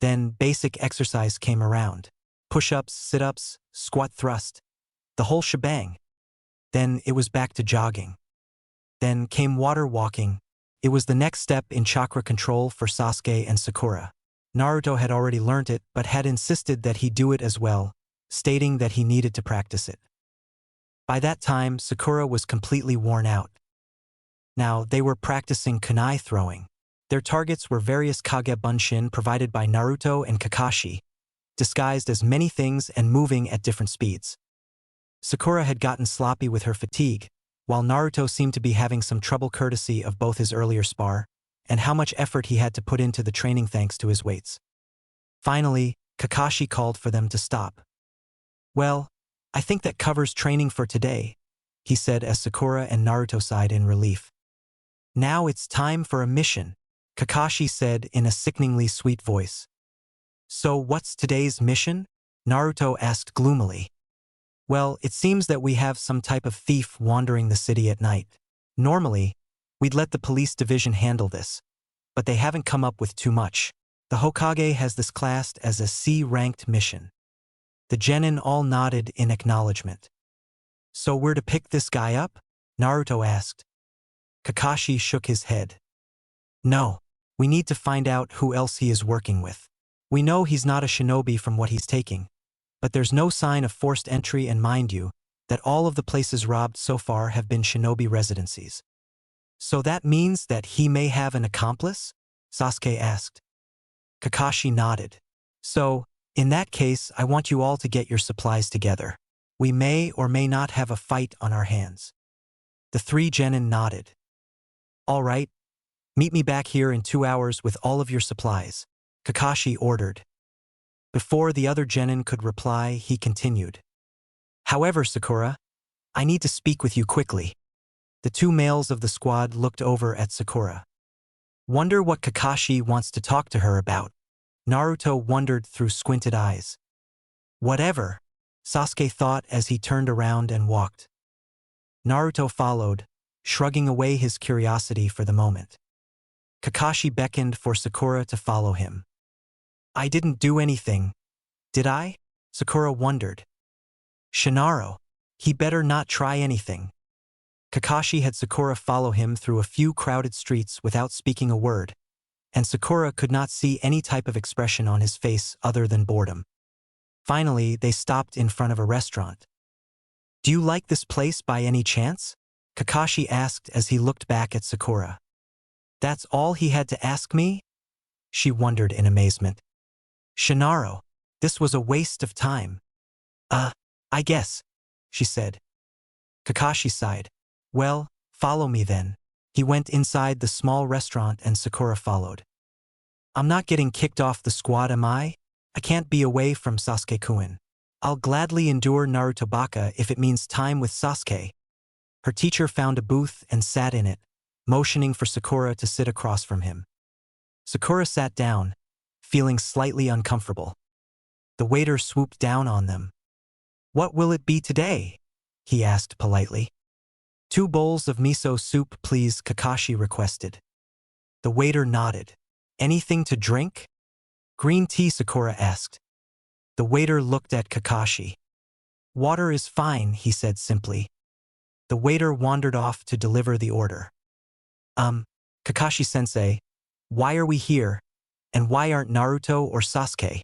Then basic exercise came around. Push-ups, sit-ups, squat thrust, the whole shebang. Then it was back to jogging. Then came water walking. It was the next step in chakra control for Sasuke and Sakura. Naruto had already learnt it but had insisted that he do it as well, stating that he needed to practice it. By that time, Sakura was completely worn out. Now, they were practicing kunai throwing. Their targets were various kage bunshin provided by Naruto and Kakashi, disguised as many things and moving at different speeds. Sakura had gotten sloppy with her fatigue, while Naruto seemed to be having some trouble courtesy of both his earlier spar and how much effort he had to put into the training thanks to his weights. Finally, Kakashi called for them to stop. "Well, I think that covers training for today," he said as Sakura and Naruto sighed in relief. "Now it's time for a mission," Kakashi said in a sickeningly sweet voice. "So what's today's mission?" Naruto asked gloomily. "Well, it seems that we have some type of thief wandering the city at night. Normally, we'd let the police division handle this, but they haven't come up with too much. The Hokage has this classed as a C-ranked mission." The genin all nodded in acknowledgement. "So we're to pick this guy up?" Naruto asked. Kakashi shook his head. "No, we need to find out who else he is working with. We know he's not a shinobi from what he's taking, but there's no sign of forced entry, and mind you, that all of the places robbed so far have been shinobi residencies. So that means that he may have an accomplice?" Sasuke asked. Kakashi nodded. "So, in that case, I want you all to get your supplies together. We may or may not have a fight on our hands." The three genin nodded. "All right, meet me back here in 2 hours with all of your supplies," Kakashi ordered. Before the other genin could reply, he continued. "However, Sakura, I need to speak with you quickly." The two males of the squad looked over at Sakura. Wonder what Kakashi wants to talk to her about. Naruto wondered through squinted eyes. Whatever, Sasuke thought as he turned around and walked. Naruto followed, shrugging away his curiosity for the moment. Kakashi beckoned for Sakura to follow him. "I didn't do anything, did I?" Sakura wondered. "Shinaro, he better not try anything." Kakashi had Sakura follow him through a few crowded streets without speaking a word, and Sakura could not see any type of expression on his face other than boredom. Finally, they stopped in front of a restaurant. "Do you like this place by any chance?" Kakashi asked as he looked back at Sakura. "That's all he had to ask me?" She wondered in amazement. "Shinaro, this was a waste of time." I guess," she said. Kakashi sighed. "Well, follow me then." He went inside the small restaurant and Sakura followed. "I'm not getting kicked off the squad, am I? I can't be away from Sasuke-kun. I'll gladly endure Naruto Baka if it means time with Sasuke." Her teacher found a booth and sat in it, motioning for Sakura to sit across from him. Sakura sat down, feeling slightly uncomfortable. The waiter swooped down on them. "What will it be today?" he asked politely. "2 bowls of miso soup, please," Kakashi requested. The waiter nodded. "Anything to drink?" "Green tea," Sakura asked. The waiter looked at Kakashi. "Water is fine," he said simply. The waiter wandered off to deliver the order. Kakashi-sensei, why are we here, and why aren't Naruto or Sasuke?"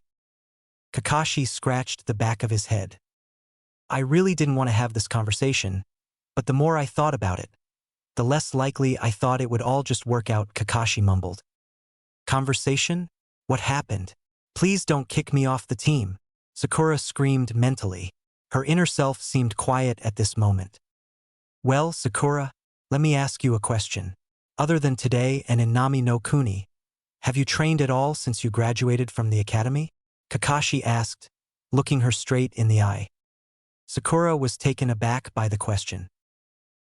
Kakashi scratched the back of his head. "I really didn't want to have this conversation, but the more I thought about it, the less likely I thought it would all just work out," Kakashi mumbled. "Conversation? What happened? Please don't kick me off the team," Sakura screamed mentally. Her inner self seemed quiet at this moment. "Well, Sakura, let me ask you a question. Other than today and in Nami no Kuni, have you trained at all since you graduated from the academy?" Kakashi asked, looking her straight in the eye. Sakura was taken aback by the question.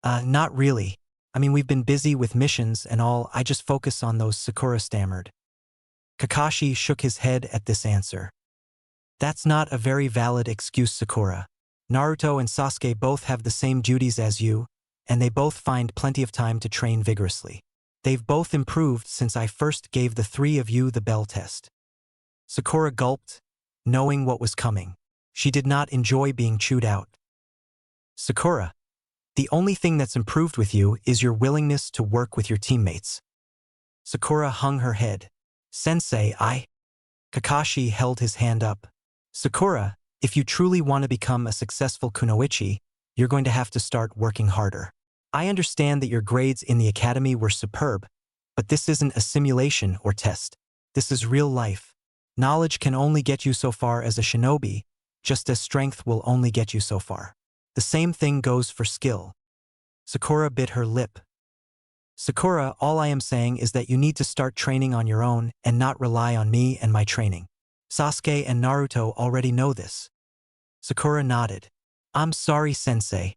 Not really. I mean, we've been busy with missions and all, I just focus on those, Sakura stammered. Kakashi shook his head at this answer. That's not a very valid excuse, Sakura. Naruto and Sasuke both have the same duties as you, and they both find plenty of time to train vigorously. They've both improved since I first gave the three of you the bell test. Sakura gulped, knowing what was coming. She did not enjoy being chewed out. Sakura, the only thing that's improved with you is your willingness to work with your teammates. Sakura hung her head. Sensei, Kakashi held his hand up. Sakura, if you truly want to become a successful kunoichi, you're going to have to start working harder. I understand that your grades in the academy were superb, but this isn't a simulation or test. This is real life. Knowledge can only get you so far as a shinobi, just as strength will only get you so far. The same thing goes for skill. Sakura bit her lip. Sakura, all I am saying is that you need to start training on your own and not rely on me and my training. Sasuke and Naruto already know this. Sakura nodded. I'm sorry, Sensei.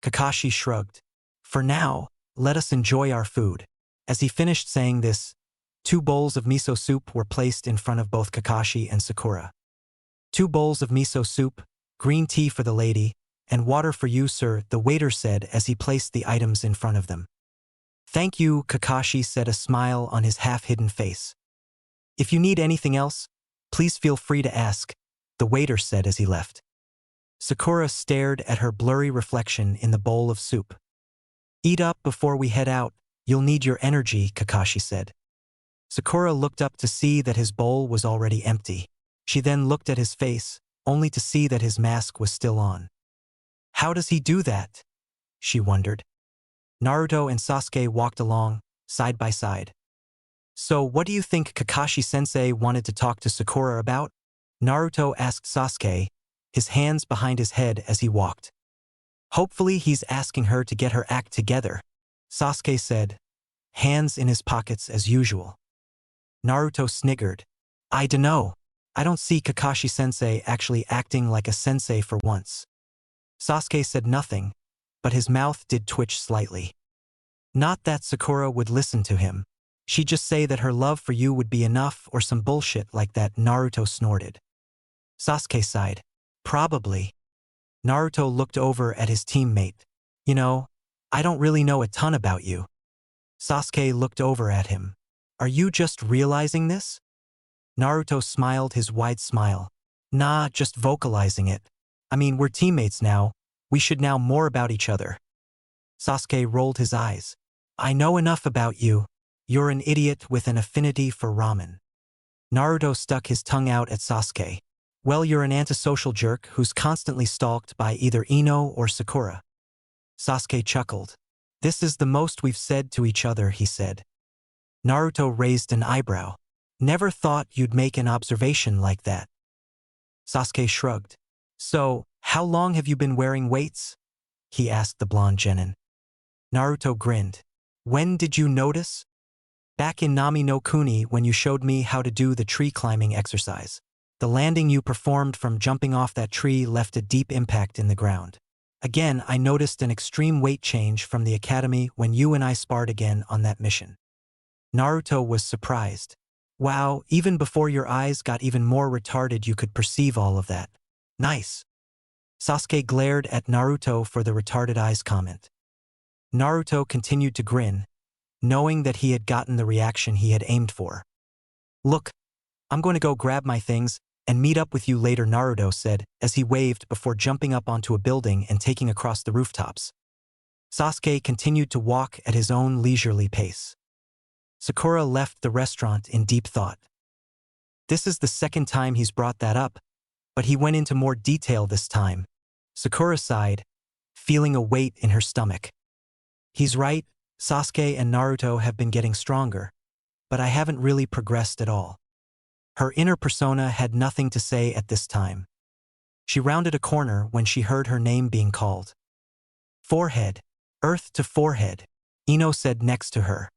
Kakashi shrugged. For now, let us enjoy our food. As he finished saying this, 2 bowls of miso soup were placed in front of both Kakashi and Sakura. 2 bowls of miso soup, green tea for the lady, and water for you, sir, the waiter said as he placed the items in front of them. Thank you, Kakashi said, a smile on his half-hidden face. If you need anything else, please feel free to ask, the waiter said as he left. Sakura stared at her blurry reflection in the bowl of soup. Eat up before we head out, you'll need your energy, Kakashi said. Sakura looked up to see that his bowl was already empty. She then looked at his face, only to see that his mask was still on. How does he do that? She wondered. Naruto and Sasuke walked along, side by side. So what do you think Kakashi-sensei wanted to talk to Sakura about? Naruto asked Sasuke, his hands behind his head as he walked. Hopefully he's asking her to get her act together, Sasuke said, hands in his pockets as usual. Naruto sniggered. I dunno. I don't see Kakashi-sensei actually acting like a sensei for once. Sasuke said nothing, but his mouth did twitch slightly. Not that Sakura would listen to him. She'd just say that her love for you would be enough or some bullshit like that, Naruto snorted. Sasuke sighed. Probably. Naruto looked over at his teammate. You know, I don't really know a ton about you. Sasuke looked over at him. Are you just realizing this? Naruto smiled his wide smile. Nah, just vocalizing it. I mean, we're teammates now. We should know more about each other. Sasuke rolled his eyes. I know enough about you. You're an idiot with an affinity for ramen. Naruto stuck his tongue out at Sasuke. Well, you're an antisocial jerk who's constantly stalked by either Ino or Sakura. Sasuke chuckled. This is the most we've said to each other, he said. Naruto raised an eyebrow. Never thought you'd make an observation like that. Sasuke shrugged. So, how long have you been wearing weights? He asked the blonde genin. Naruto grinned. When did you notice? Back in Nami no Kuni when you showed me how to do the tree climbing exercise. The landing you performed from jumping off that tree left a deep impact in the ground. Again, I noticed an extreme weight change from the academy when you and I sparred again on that mission. Naruto was surprised. Wow, even before your eyes got even more retarded you could perceive all of that. Nice. Sasuke glared at Naruto for the retarded eyes comment. Naruto continued to grin, knowing that he had gotten the reaction he had aimed for. Look, I'm going to go grab my things and meet up with you later, Naruto said as he waved before jumping up onto a building and taking across the rooftops. Sasuke continued to walk at his own leisurely pace. Sakura left the restaurant in deep thought. This is the second time he's brought that up, but he went into more detail this time. Sakura sighed, feeling a weight in her stomach. He's right, Sasuke and Naruto have been getting stronger, but I haven't really progressed at all. Her inner persona had nothing to say at this time. She rounded a corner when she heard her name being called. Forehead. Earth to forehead, Ino said next to her.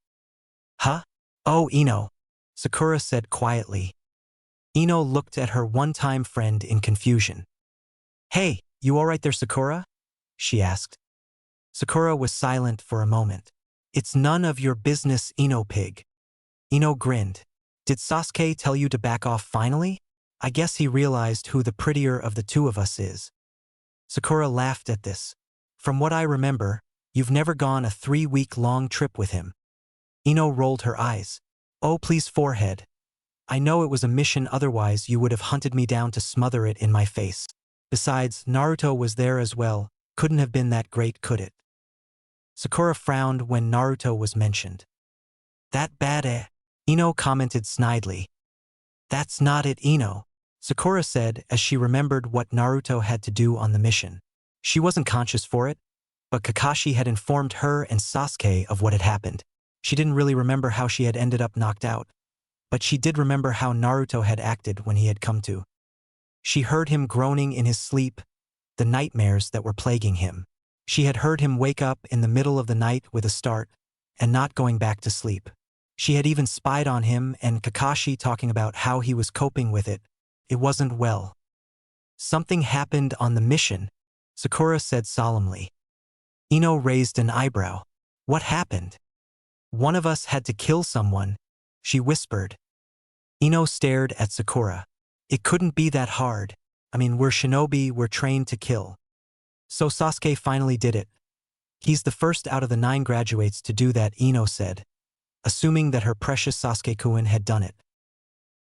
Huh? Oh, Ino, Sakura said quietly. Ino looked at her one-time friend in confusion. Hey, you alright there, Sakura? She asked. Sakura was silent for a moment. It's none of your business, Ino pig. Ino grinned. Did Sasuke tell you to back off finally? I guess he realized who the prettier of the two of us is. Sakura laughed at this. From what I remember, you've never gone a 3-week-long trip with him. Ino rolled her eyes. Oh, please, forehead. I know it was a mission, otherwise you would have hunted me down to smother it in my face. Besides, Naruto was there as well. Couldn't have been that great, could it? Sakura frowned when Naruto was mentioned. That bad, eh? Ino commented snidely. That's not it, Ino, Sakura said as she remembered what Naruto had to do on the mission. She wasn't conscious for it, but Kakashi had informed her and Sasuke of what had happened. She didn't really remember how she had ended up knocked out, but she did remember how Naruto had acted when he had come to. She heard him groaning in his sleep, the nightmares that were plaguing him. She had heard him wake up in the middle of the night with a start and not going back to sleep. She had even spied on him and Kakashi talking about how he was coping with it. It wasn't well. Something happened on the mission, Sakura said solemnly. Ino raised an eyebrow. What happened? One of us had to kill someone, she whispered. Ino stared at Sakura. It couldn't be that hard. I mean, we're shinobi, we're trained to kill. So Sasuke finally did it. He's the first out of the 9 graduates to do that, Ino said, assuming that her precious Sasuke-kun had done it.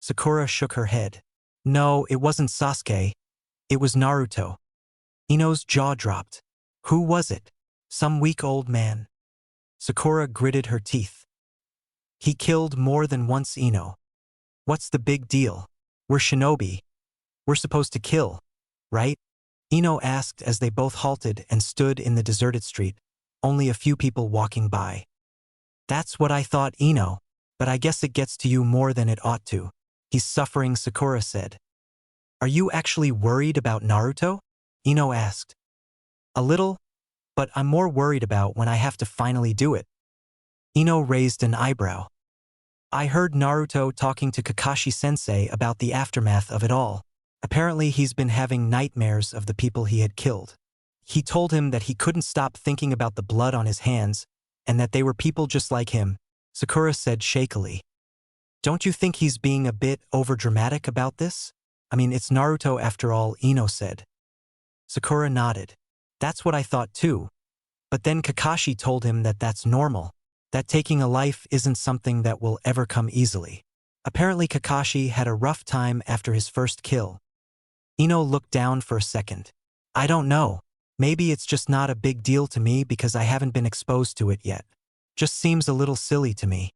Sakura shook her head. No, it wasn't Sasuke. It was Naruto. Ino's jaw dropped. Who was it? Some weak old man. Sakura gritted her teeth. He killed more than once, Ino. What's the big deal? We're shinobi. We're supposed to kill, right? Ino asked as they both halted and stood in the deserted street, only a few people walking by. That's what I thought, Ino, but I guess it gets to you more than it ought to. He's suffering, Sakura said. Are you actually worried about Naruto? Ino asked. A little, but I'm more worried about when I have to finally do it. Ino raised an eyebrow. I heard Naruto talking to Kakashi-sensei about the aftermath of it all. Apparently he's been having nightmares of the people he had killed. He told him that he couldn't stop thinking about the blood on his hands and that they were people just like him, Sakura said shakily. Don't you think he's being a bit overdramatic about this? I mean, it's Naruto after all, Ino said. Sakura nodded. That's what I thought too. But then Kakashi told him that that's normal, that taking a life isn't something that will ever come easily. Apparently Kakashi had a rough time after his first kill. Ino looked down for a second. I don't know. Maybe it's just not a big deal to me because I haven't been exposed to it yet. Just seems a little silly to me.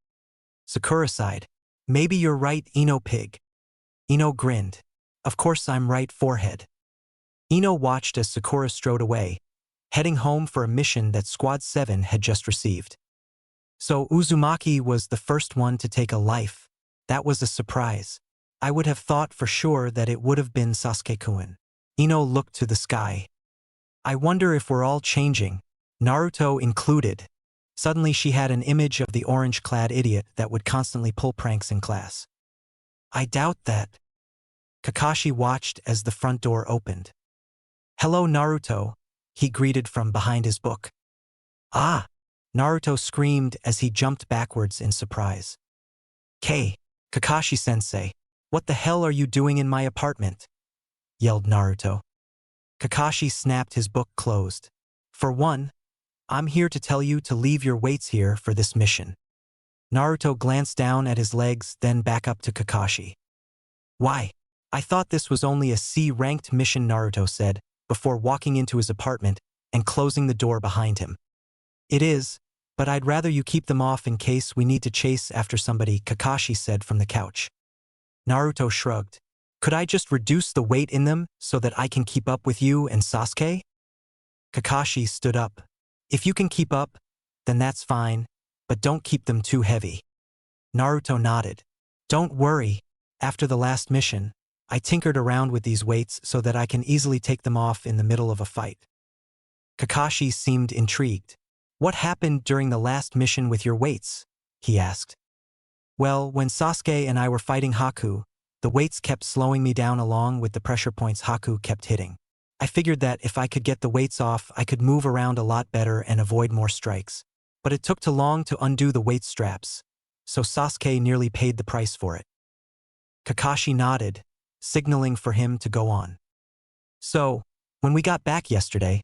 Sakura sighed. Maybe you're right, Ino pig. Ino grinned. Of course I'm right, forehead. Ino watched as Sakura strode away, heading home for a mission that Squad 7 had just received. So Uzumaki was the first one to take a life. That was a surprise. I would have thought for sure that it would have been Sasuke-kun. Ino looked to the sky. I wonder if we're all changing, Naruto included. Suddenly she had an image of the orange-clad idiot that would constantly pull pranks in class. I doubt that. Kakashi watched as the front door opened. Hello, Naruto, he greeted from behind his book. Ah! Naruto screamed as he jumped backwards in surprise. Kakashi-sensei, what the hell are you doing in my apartment? Yelled Naruto. Kakashi snapped his book closed. For one, I'm here to tell you to leave your weights here for this mission. Naruto glanced down at his legs, then back up to Kakashi. Why? I thought this was only a C-ranked mission, Naruto said, before walking into his apartment and closing the door behind him. It is, but I'd rather you keep them off in case we need to chase after somebody, Kakashi said from the couch. Naruto shrugged. Could I just reduce the weight in them so that I can keep up with you and Sasuke? Kakashi stood up. If you can keep up, then that's fine, but don't keep them too heavy. Naruto nodded. Don't worry, after the last mission, I tinkered around with these weights so that I can easily take them off in the middle of a fight. Kakashi seemed intrigued. What happened during the last mission with your weights? He asked. Well, when Sasuke and I were fighting Haku, the weights kept slowing me down along with the pressure points Haku kept hitting. I figured that if I could get the weights off, I could move around a lot better and avoid more strikes. but it took too long to undo the weight straps, so Sasuke nearly paid the price for it. Kakashi nodded, signaling for him to go on. So, when we got back yesterday,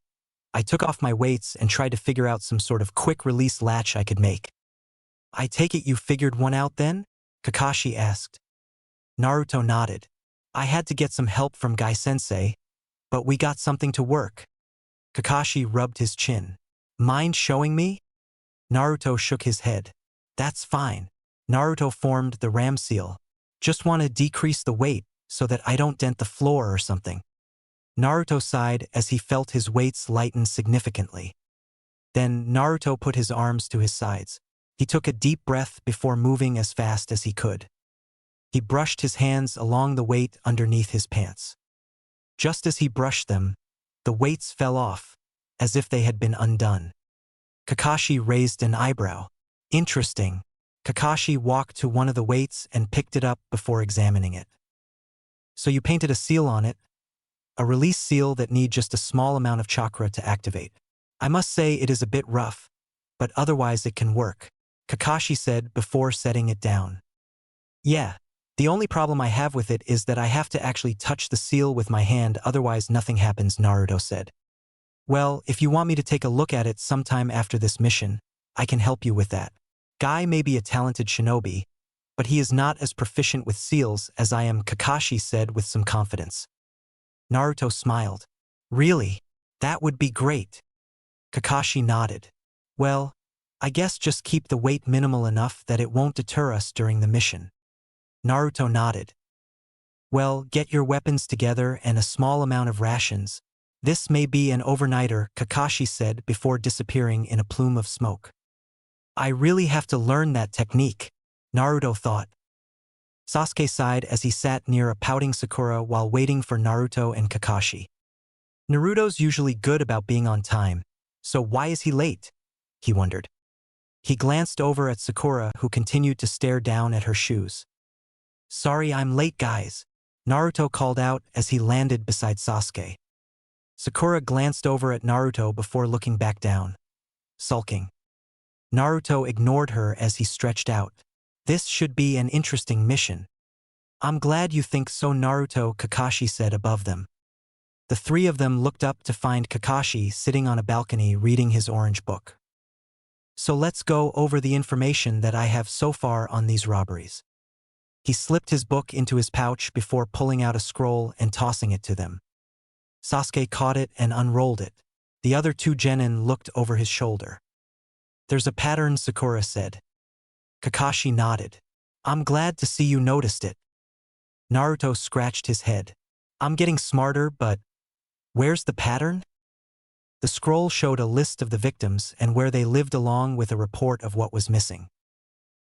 I took off my weights and tried to figure out some sort of quick-release latch I could make. I take it you figured one out then? Kakashi asked. Naruto nodded. I had to get some help from Gai-sensei, but we got something to work. Kakashi rubbed his chin. Mind showing me? Naruto shook his head. That's fine. Naruto formed the ram seal. Just want to decrease the weight so that I don't dent the floor or something. Naruto sighed as he felt his weights lighten significantly. Then Naruto put his arms to his sides. He took a deep breath before moving as fast as he could. He brushed his hands along the weight underneath his pants. Just as he brushed them, the weights fell off, as if they had been undone. Kakashi raised an eyebrow. Interesting. Kakashi walked to one of the weights and picked it up before examining it. So you painted a seal on it? A release seal that needs just a small amount of chakra to activate. I must say it is a bit rough, but otherwise it can work, Kakashi said before setting it down. Yeah, the only problem I have with it is that I have to actually touch the seal with my hand, otherwise nothing happens, Naruto said. Well, if you want me to take a look at it sometime after this mission, I can help you with that. Guy may be a talented shinobi, but he is not as proficient with seals as I am, Kakashi said with some confidence. Naruto smiled. Really? That would be great. Kakashi nodded. Well, I guess just keep the weight minimal enough that it won't deter us during the mission. Naruto nodded. Well, get your weapons together and a small amount of rations. This may be an overnighter, Kakashi said before disappearing in a plume of smoke. I really have to learn that technique, Naruto thought. Sasuke sighed as he sat near a pouting Sakura while waiting for Naruto and Kakashi. Naruto's usually good about being on time, so why is he late? He wondered. He glanced over at Sakura, who continued to stare down at her shoes. Sorry I'm late, guys, Naruto called out as he landed beside Sasuke. Sakura glanced over at Naruto before looking back down, sulking. Naruto ignored her as he stretched out. This should be an interesting mission. I'm glad you think so, Naruto, Kakashi said above them. The three of them looked up to find Kakashi sitting on a balcony reading his orange book. So let's go over the information that I have so far on these robberies. He slipped his book into his pouch before pulling out a scroll and tossing it to them. Sasuke caught it and unrolled it. The other two genin looked over his shoulder. There's a pattern, Sakura said. Kakashi nodded. I'm glad to see you noticed it. Naruto scratched his head. I'm getting smarter, but where's the pattern? The scroll showed a list of the victims and where they lived along with a report of what was missing.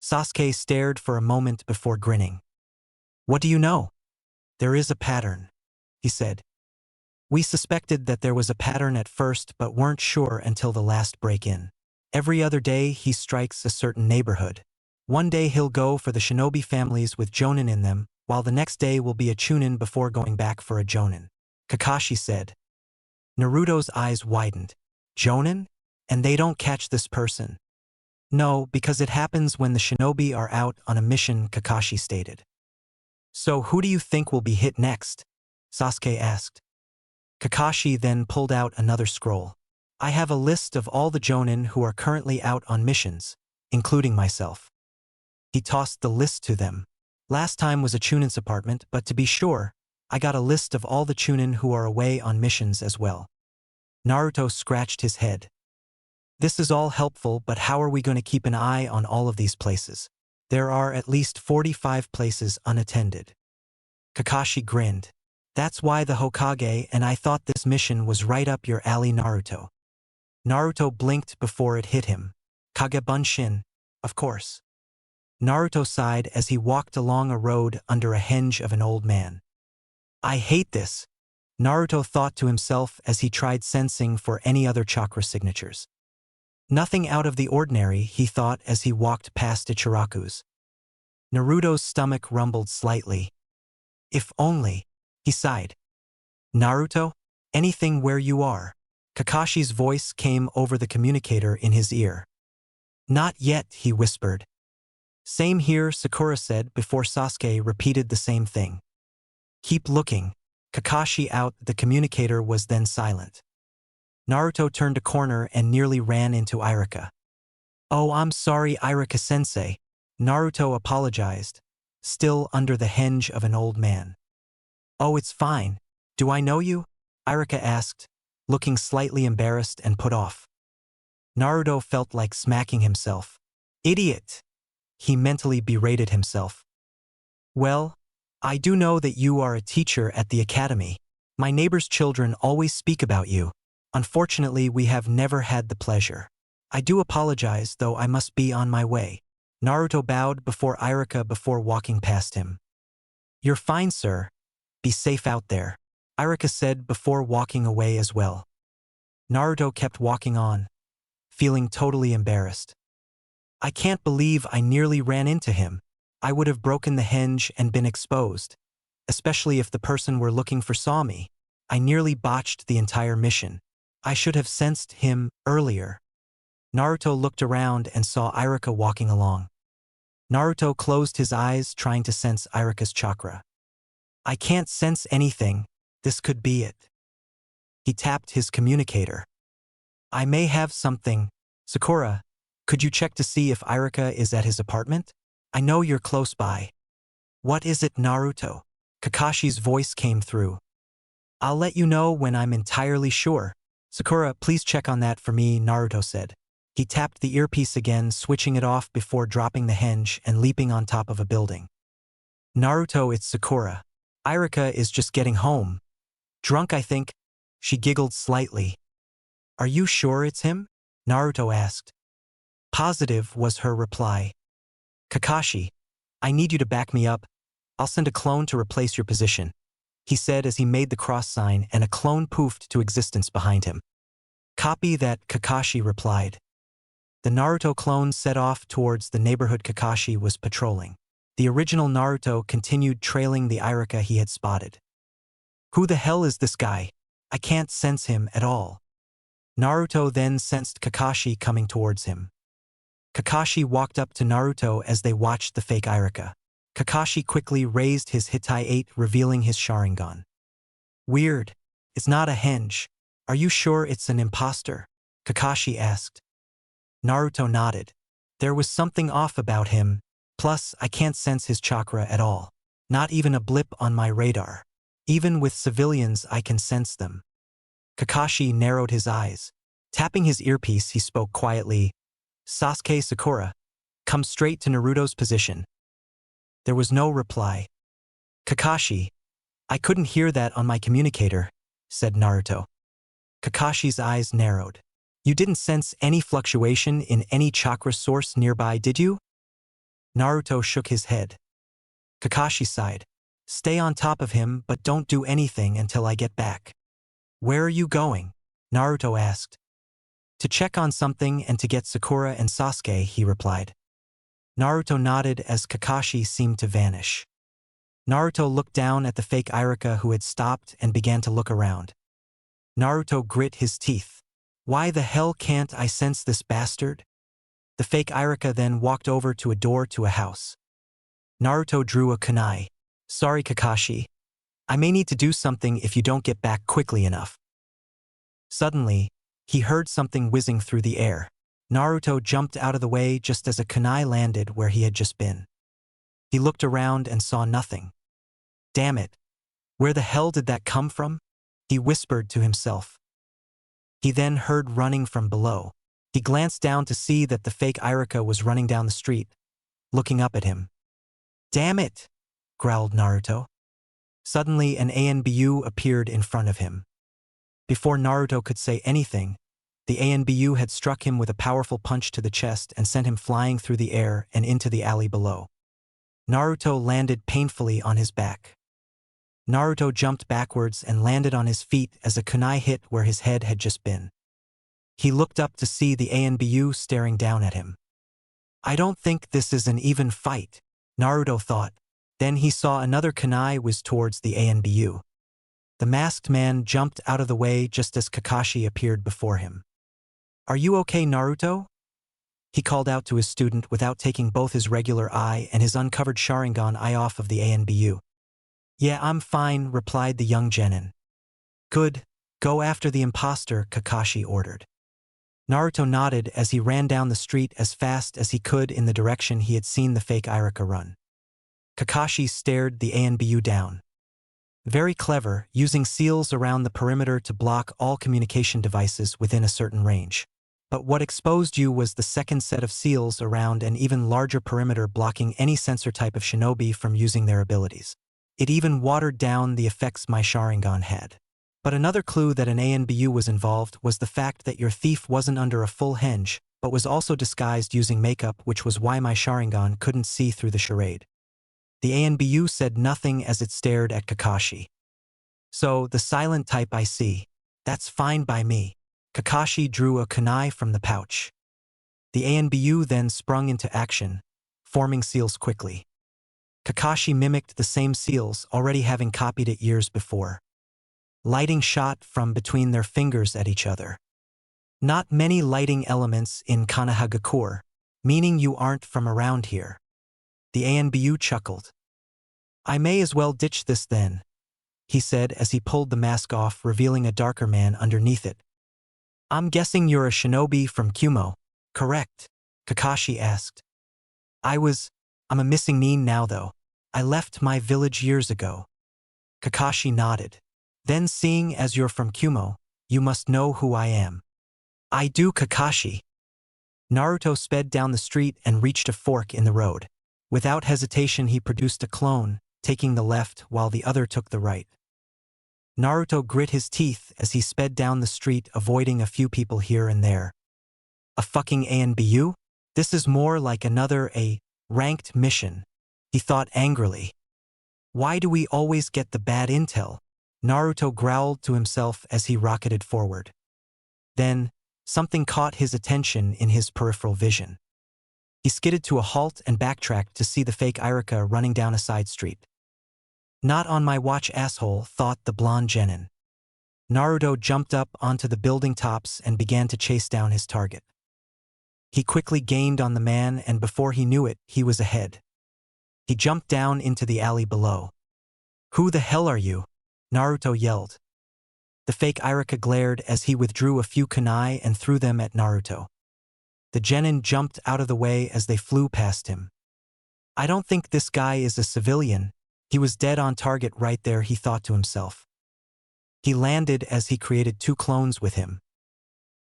Sasuke stared for a moment before grinning. What do you know? There is a pattern, he said. We suspected that there was a pattern at first but weren't sure until the last break-in. Every other day he strikes a certain neighborhood. One day he'll go for the shinobi families with jonin in them, while the next day will be a chunin before going back for a jonin, Kakashi said. Naruto's eyes widened. Jonin? And they don't catch this person? No, because it happens when the shinobi are out on a mission, Kakashi stated. So who do you think will be hit next? Sasuke asked. Kakashi then pulled out another scroll. I have a list of all the jonin who are currently out on missions, including myself. He tossed the list to them. Last time was a chunin's apartment, but to be sure, I got a list of all the chunin who are away on missions as well. Naruto scratched his head. This is all helpful, but how are we going to keep an eye on all of these places? There are at least 45 places unattended. Kakashi grinned. That's why the Hokage and I thought this mission was right up your alley, Naruto. Naruto blinked before it hit him. Kagebunshin, of course. Naruto sighed as he walked along a road under a henge of an old man. I hate this, Naruto thought to himself as he tried sensing for any other chakra signatures. Nothing out of the ordinary, he thought as he walked past Ichiraku's. Naruto's stomach rumbled slightly. If only, he sighed. Naruto, anything where you are. Kakashi's voice came over the communicator in his ear. Not yet, he whispered. Same here, Sakura said before Sasuke repeated the same thing. Keep looking. Kakashi out, the communicator was then silent. Naruto turned a corner and nearly ran into Irika. Oh, I'm sorry, Irika-sensei. Naruto apologized, still under the henge of an old man. Oh, it's fine. Do I know you? Irika asked, looking slightly embarrassed and put off. Naruto felt like smacking himself. Idiot! He mentally berated himself. Well, I do know that you are a teacher at the academy. My neighbor's children always speak about you. Unfortunately, we have never had the pleasure. I do apologize, though I must be on my way. Naruto bowed before Irika before walking past him. You're fine, sir. Be safe out there, Irika said before walking away as well. Naruto kept walking on, feeling totally embarrassed. I can't believe I nearly ran into him. I would have broken the henge and been exposed, especially if the person we're looking for saw me. I nearly botched the entire mission. I should have sensed him earlier. Naruto looked around and saw Irika walking along. Naruto closed his eyes, trying to sense Irika's chakra. I can't sense anything. This could be it. He tapped his communicator. I may have something. Sakura, could you check to see if Irika is at his apartment? I know you're close by. What is it, Naruto? Kakashi's voice came through. I'll let you know when I'm entirely sure. Sakura, please check on that for me, Naruto said. He tapped the earpiece again, switching it off before dropping the henge and leaping on top of a building. Naruto, it's Sakura. Irika is just getting home. Drunk, I think. She giggled slightly. Are you sure it's him? Naruto asked. Positive, was her reply. Kakashi, I need you to back me up. I'll send a clone to replace your position, he said as he made the cross sign and a clone poofed to existence behind him. Copy that, Kakashi replied. The Naruto clone set off towards the neighborhood Kakashi was patrolling. The original Naruto continued trailing the Irika he had spotted. Who the hell is this guy? I can't sense him at all. Naruto then sensed Kakashi coming towards him. Kakashi walked up to Naruto as they watched the fake Irika. Kakashi quickly raised his Hitai-8, revealing his Sharingan. Weird. It's not a henge. Are you sure it's an imposter? Kakashi asked. Naruto nodded. There was something off about him. Plus, I can't sense his chakra at all. Not even a blip on my radar. Even with civilians, I can sense them. Kakashi narrowed his eyes. Tapping his earpiece, he spoke quietly. Sasuke, Sakura, come straight to Naruto's position. There was no reply. Kakashi, I couldn't hear that on my communicator, said Naruto. Kakashi's eyes narrowed. You didn't sense any fluctuation in any chakra source nearby, did you? Naruto shook his head. Kakashi sighed. Stay on top of him, but don't do anything until I get back. Where are you going? Naruto asked. To check on something and to get Sakura and Sasuke, he replied. Naruto nodded as Kakashi seemed to vanish. Naruto looked down at the fake Irika who had stopped and began to look around. Naruto grit his teeth. Why the hell can't I sense this bastard? The fake Irika then walked over to a door to a house. Naruto drew a kunai. Sorry, Kakashi. I may need to do something if you don't get back quickly enough. Suddenly, he heard something whizzing through the air. Naruto jumped out of the way just as a kunai landed where he had just been. He looked around and saw nothing. Damn it. Where the hell did that come from? He whispered to himself. He then heard running from below. He glanced down to see that the fake Irika was running down the street, looking up at him. Damn it, growled Naruto. Suddenly an ANBU appeared in front of him. Before Naruto could say anything, the ANBU had struck him with a powerful punch to the chest and sent him flying through the air and into the alley below. Naruto landed painfully on his back. Naruto jumped backwards and landed on his feet as a kunai hit where his head had just been. He looked up to see the ANBU staring down at him. I don't think this is an even fight, Naruto thought. Then he saw another kunai whiz towards the ANBU. The masked man jumped out of the way just as Kakashi appeared before him. Are you okay, Naruto? he called out to his student without taking both his regular eye and his uncovered Sharingan eye off of the ANBU. Yeah, I'm fine, replied the young genin. Good, go after the imposter, Kakashi ordered. Naruto nodded as he ran down the street as fast as he could in the direction he had seen the fake Irika run. Kakashi stared the ANBU down. Very clever, using seals around the perimeter to block all communication devices within a certain range. But what exposed you was the second set of seals around an even larger perimeter blocking any sensor type of shinobi from using their abilities. It even watered down the effects my Sharingan had. But another clue that an ANBU was involved was the fact that your thief wasn't under a full henge, but was also disguised using makeup, which was why my Sharingan couldn't see through the charade. The ANBU said nothing as it stared at Kakashi. So, the silent type I see. That's fine by me. Kakashi drew a kunai from the pouch. The ANBU then sprung into action, forming seals quickly. Kakashi mimicked the same seals, already having copied it years before. Lighting shot from between their fingers at each other. Not many lighting elements in Konoha, meaning you aren't from around here. The ANBU chuckled. I may as well ditch this then, he said as he pulled the mask off, revealing a darker man underneath it. I'm guessing you're a shinobi from Kumo, correct? Kakashi asked. I'm a missing nin now though. I left my village years ago. Kakashi nodded. Then seeing as you're from Kumo, you must know who I am. I do, Kakashi. Naruto sped down the street and reached a fork in the road. Without hesitation he produced a clone, taking the left while the other took the right. Naruto grit his teeth as he sped down the street, avoiding a few people here and there. A fucking ANBU? This is more like another ranked mission, he thought angrily. Why do we always get the bad intel? Naruto growled to himself as he rocketed forward. Then, something caught his attention in his peripheral vision. He skidded to a halt and backtracked to see the fake Irika running down a side street. Not on my watch, asshole, thought the blonde genin. Naruto jumped up onto the building tops and began to chase down his target. He quickly gained on the man and before he knew it, he was ahead. He jumped down into the alley below. Who the hell are you? Naruto yelled. The fake Irika glared as he withdrew a few kunai and threw them at Naruto. The genin jumped out of the way as they flew past him. I don't think this guy is a civilian. He was dead on target right there, he thought to himself. He landed as he created two clones with him.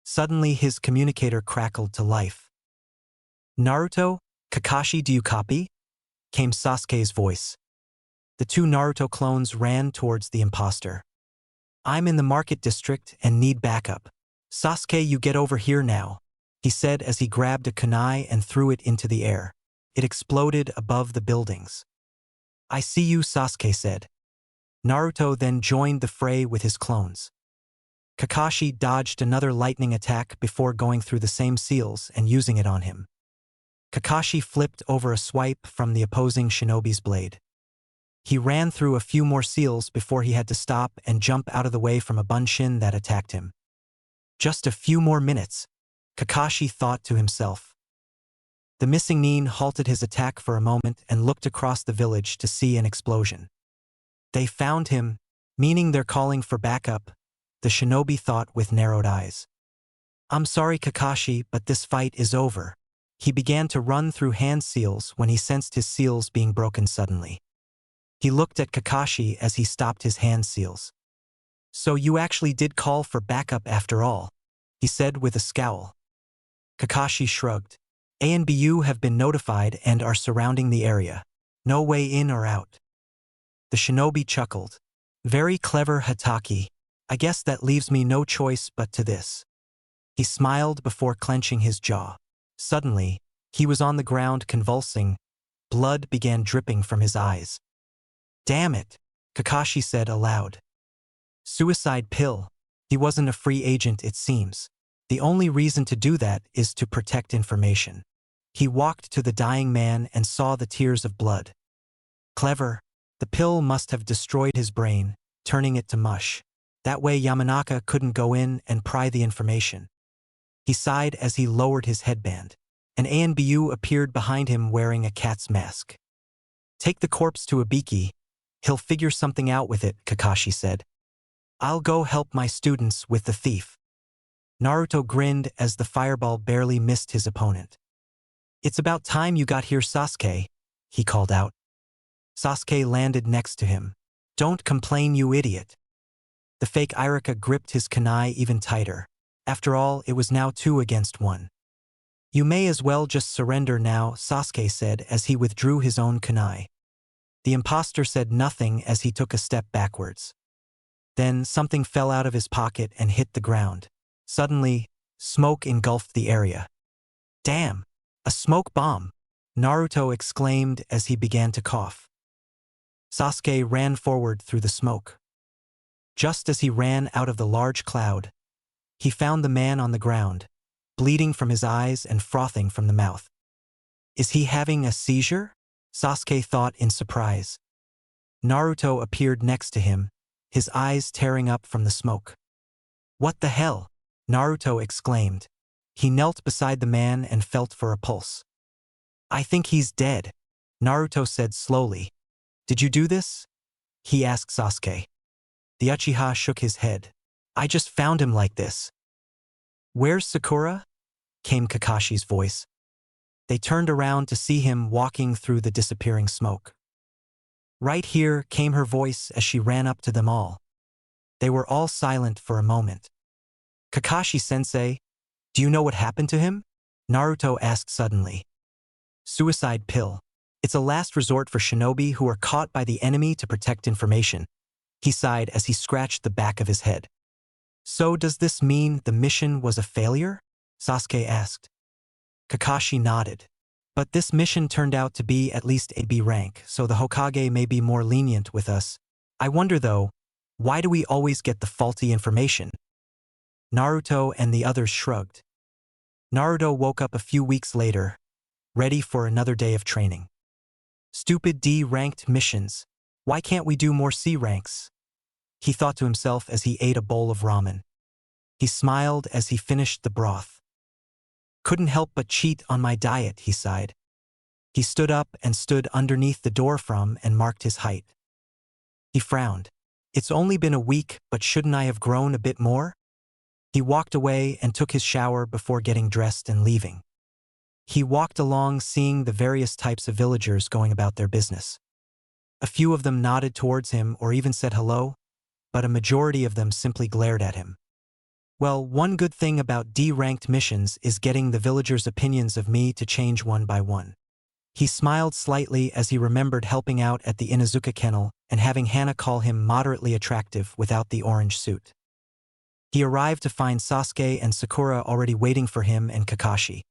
Suddenly his communicator crackled to life. Naruto, Kakashi, do you copy? Came Sasuke's voice. The two Naruto clones ran towards the imposter. I'm in the market district and need backup. Sasuke, you get over here now, he said as he grabbed a kunai and threw it into the air. It exploded above the buildings. I see you, Sasuke said. Naruto then joined the fray with his clones. Kakashi dodged another lightning attack before going through the same seals and using it on him. Kakashi flipped over a swipe from the opposing shinobi's blade. He ran through a few more seals before he had to stop and jump out of the way from a bunshin that attacked him. Just a few more minutes, Kakashi thought to himself. The missing nin halted his attack for a moment and looked across the village to see an explosion. They found him, meaning they're calling for backup, the shinobi thought with narrowed eyes. I'm sorry, Kakashi, but this fight is over. He began to run through hand seals when he sensed his seals being broken suddenly. He looked at Kakashi as he stopped his hand seals. So you actually did call for backup after all, he said with a scowl. Kakashi shrugged. ANBU have been notified and are surrounding the area. No way in or out. The shinobi chuckled. Very clever, Hatake. I guess that leaves me no choice but to this. He smiled before clenching his jaw. Suddenly, he was on the ground convulsing. Blood began dripping from his eyes. Damn it, Kakashi said aloud. Suicide pill. He wasn't a free agent, it seems. The only reason to do that is to protect information. He walked to the dying man and saw the tears of blood. Clever. The pill must have destroyed his brain, turning it to mush. That way Yamanaka couldn't go in and pry the information. He sighed as he lowered his headband. An ANBU appeared behind him wearing a cat's mask. "Take the corpse to Ibiki. He'll figure something out with it," Kakashi said. "I'll go help my students with the thief." Naruto grinned as the fireball barely missed his opponent. "It's about time you got here, Sasuke," he called out. Sasuke landed next to him. "Don't complain, you idiot." The fake Irika gripped his kunai even tighter. After all, it was now 2 against 1. "You may as well just surrender now," Sasuke said as he withdrew his own kunai. The imposter said nothing as he took a step backwards. Then something fell out of his pocket and hit the ground. Suddenly, smoke engulfed the area. "Damn! A smoke bomb!" Naruto exclaimed as he began to cough. Sasuke ran forward through the smoke. Just as he ran out of the large cloud, he found the man on the ground, bleeding from his eyes and frothing from the mouth. "Is he having a seizure?" Sasuke thought in surprise. Naruto appeared next to him, his eyes tearing up from the smoke. "What the hell?" Naruto exclaimed. He knelt beside the man and felt for a pulse. "I think he's dead," Naruto said slowly. "Did you do this?" he asked Sasuke. The Uchiha shook his head. "I just found him like this." "Where's Sakura?" came Kakashi's voice. They turned around to see him walking through the disappearing smoke. "Right here," came her voice as she ran up to them all. They were all silent for a moment. "Kakashi-sensei, do you know what happened to him?" Naruto asked suddenly. "Suicide pill. It's a last resort for shinobi who are caught by the enemy to protect information," he sighed as he scratched the back of his head. "So does this mean the mission was a failure?" Sasuke asked. Kakashi nodded. "But this mission turned out to be at least a B rank, so the Hokage may be more lenient with us. I wonder though, why do we always get the faulty information?" Naruto and the others shrugged. Naruto woke up a few weeks later, ready for another day of training. "Stupid D-ranked missions. Why can't we do more C ranks?" he thought to himself as he ate a bowl of ramen. He smiled as he finished the broth. "Couldn't help but cheat on my diet," he sighed. He stood up and stood underneath the door from and marked his height. He frowned. "It's only been a week, but shouldn't I have grown a bit more?" He walked away and took his shower before getting dressed and leaving. He walked along seeing the various types of villagers going about their business. A few of them nodded towards him or even said hello, but a majority of them simply glared at him. Well, one good thing about D-ranked missions is getting the villagers' opinions of me to change one by one. He smiled slightly as he remembered helping out at the Inuzuka kennel and having Hana call him moderately attractive without the orange suit. He arrived to find Sasuke and Sakura already waiting for him and Kakashi.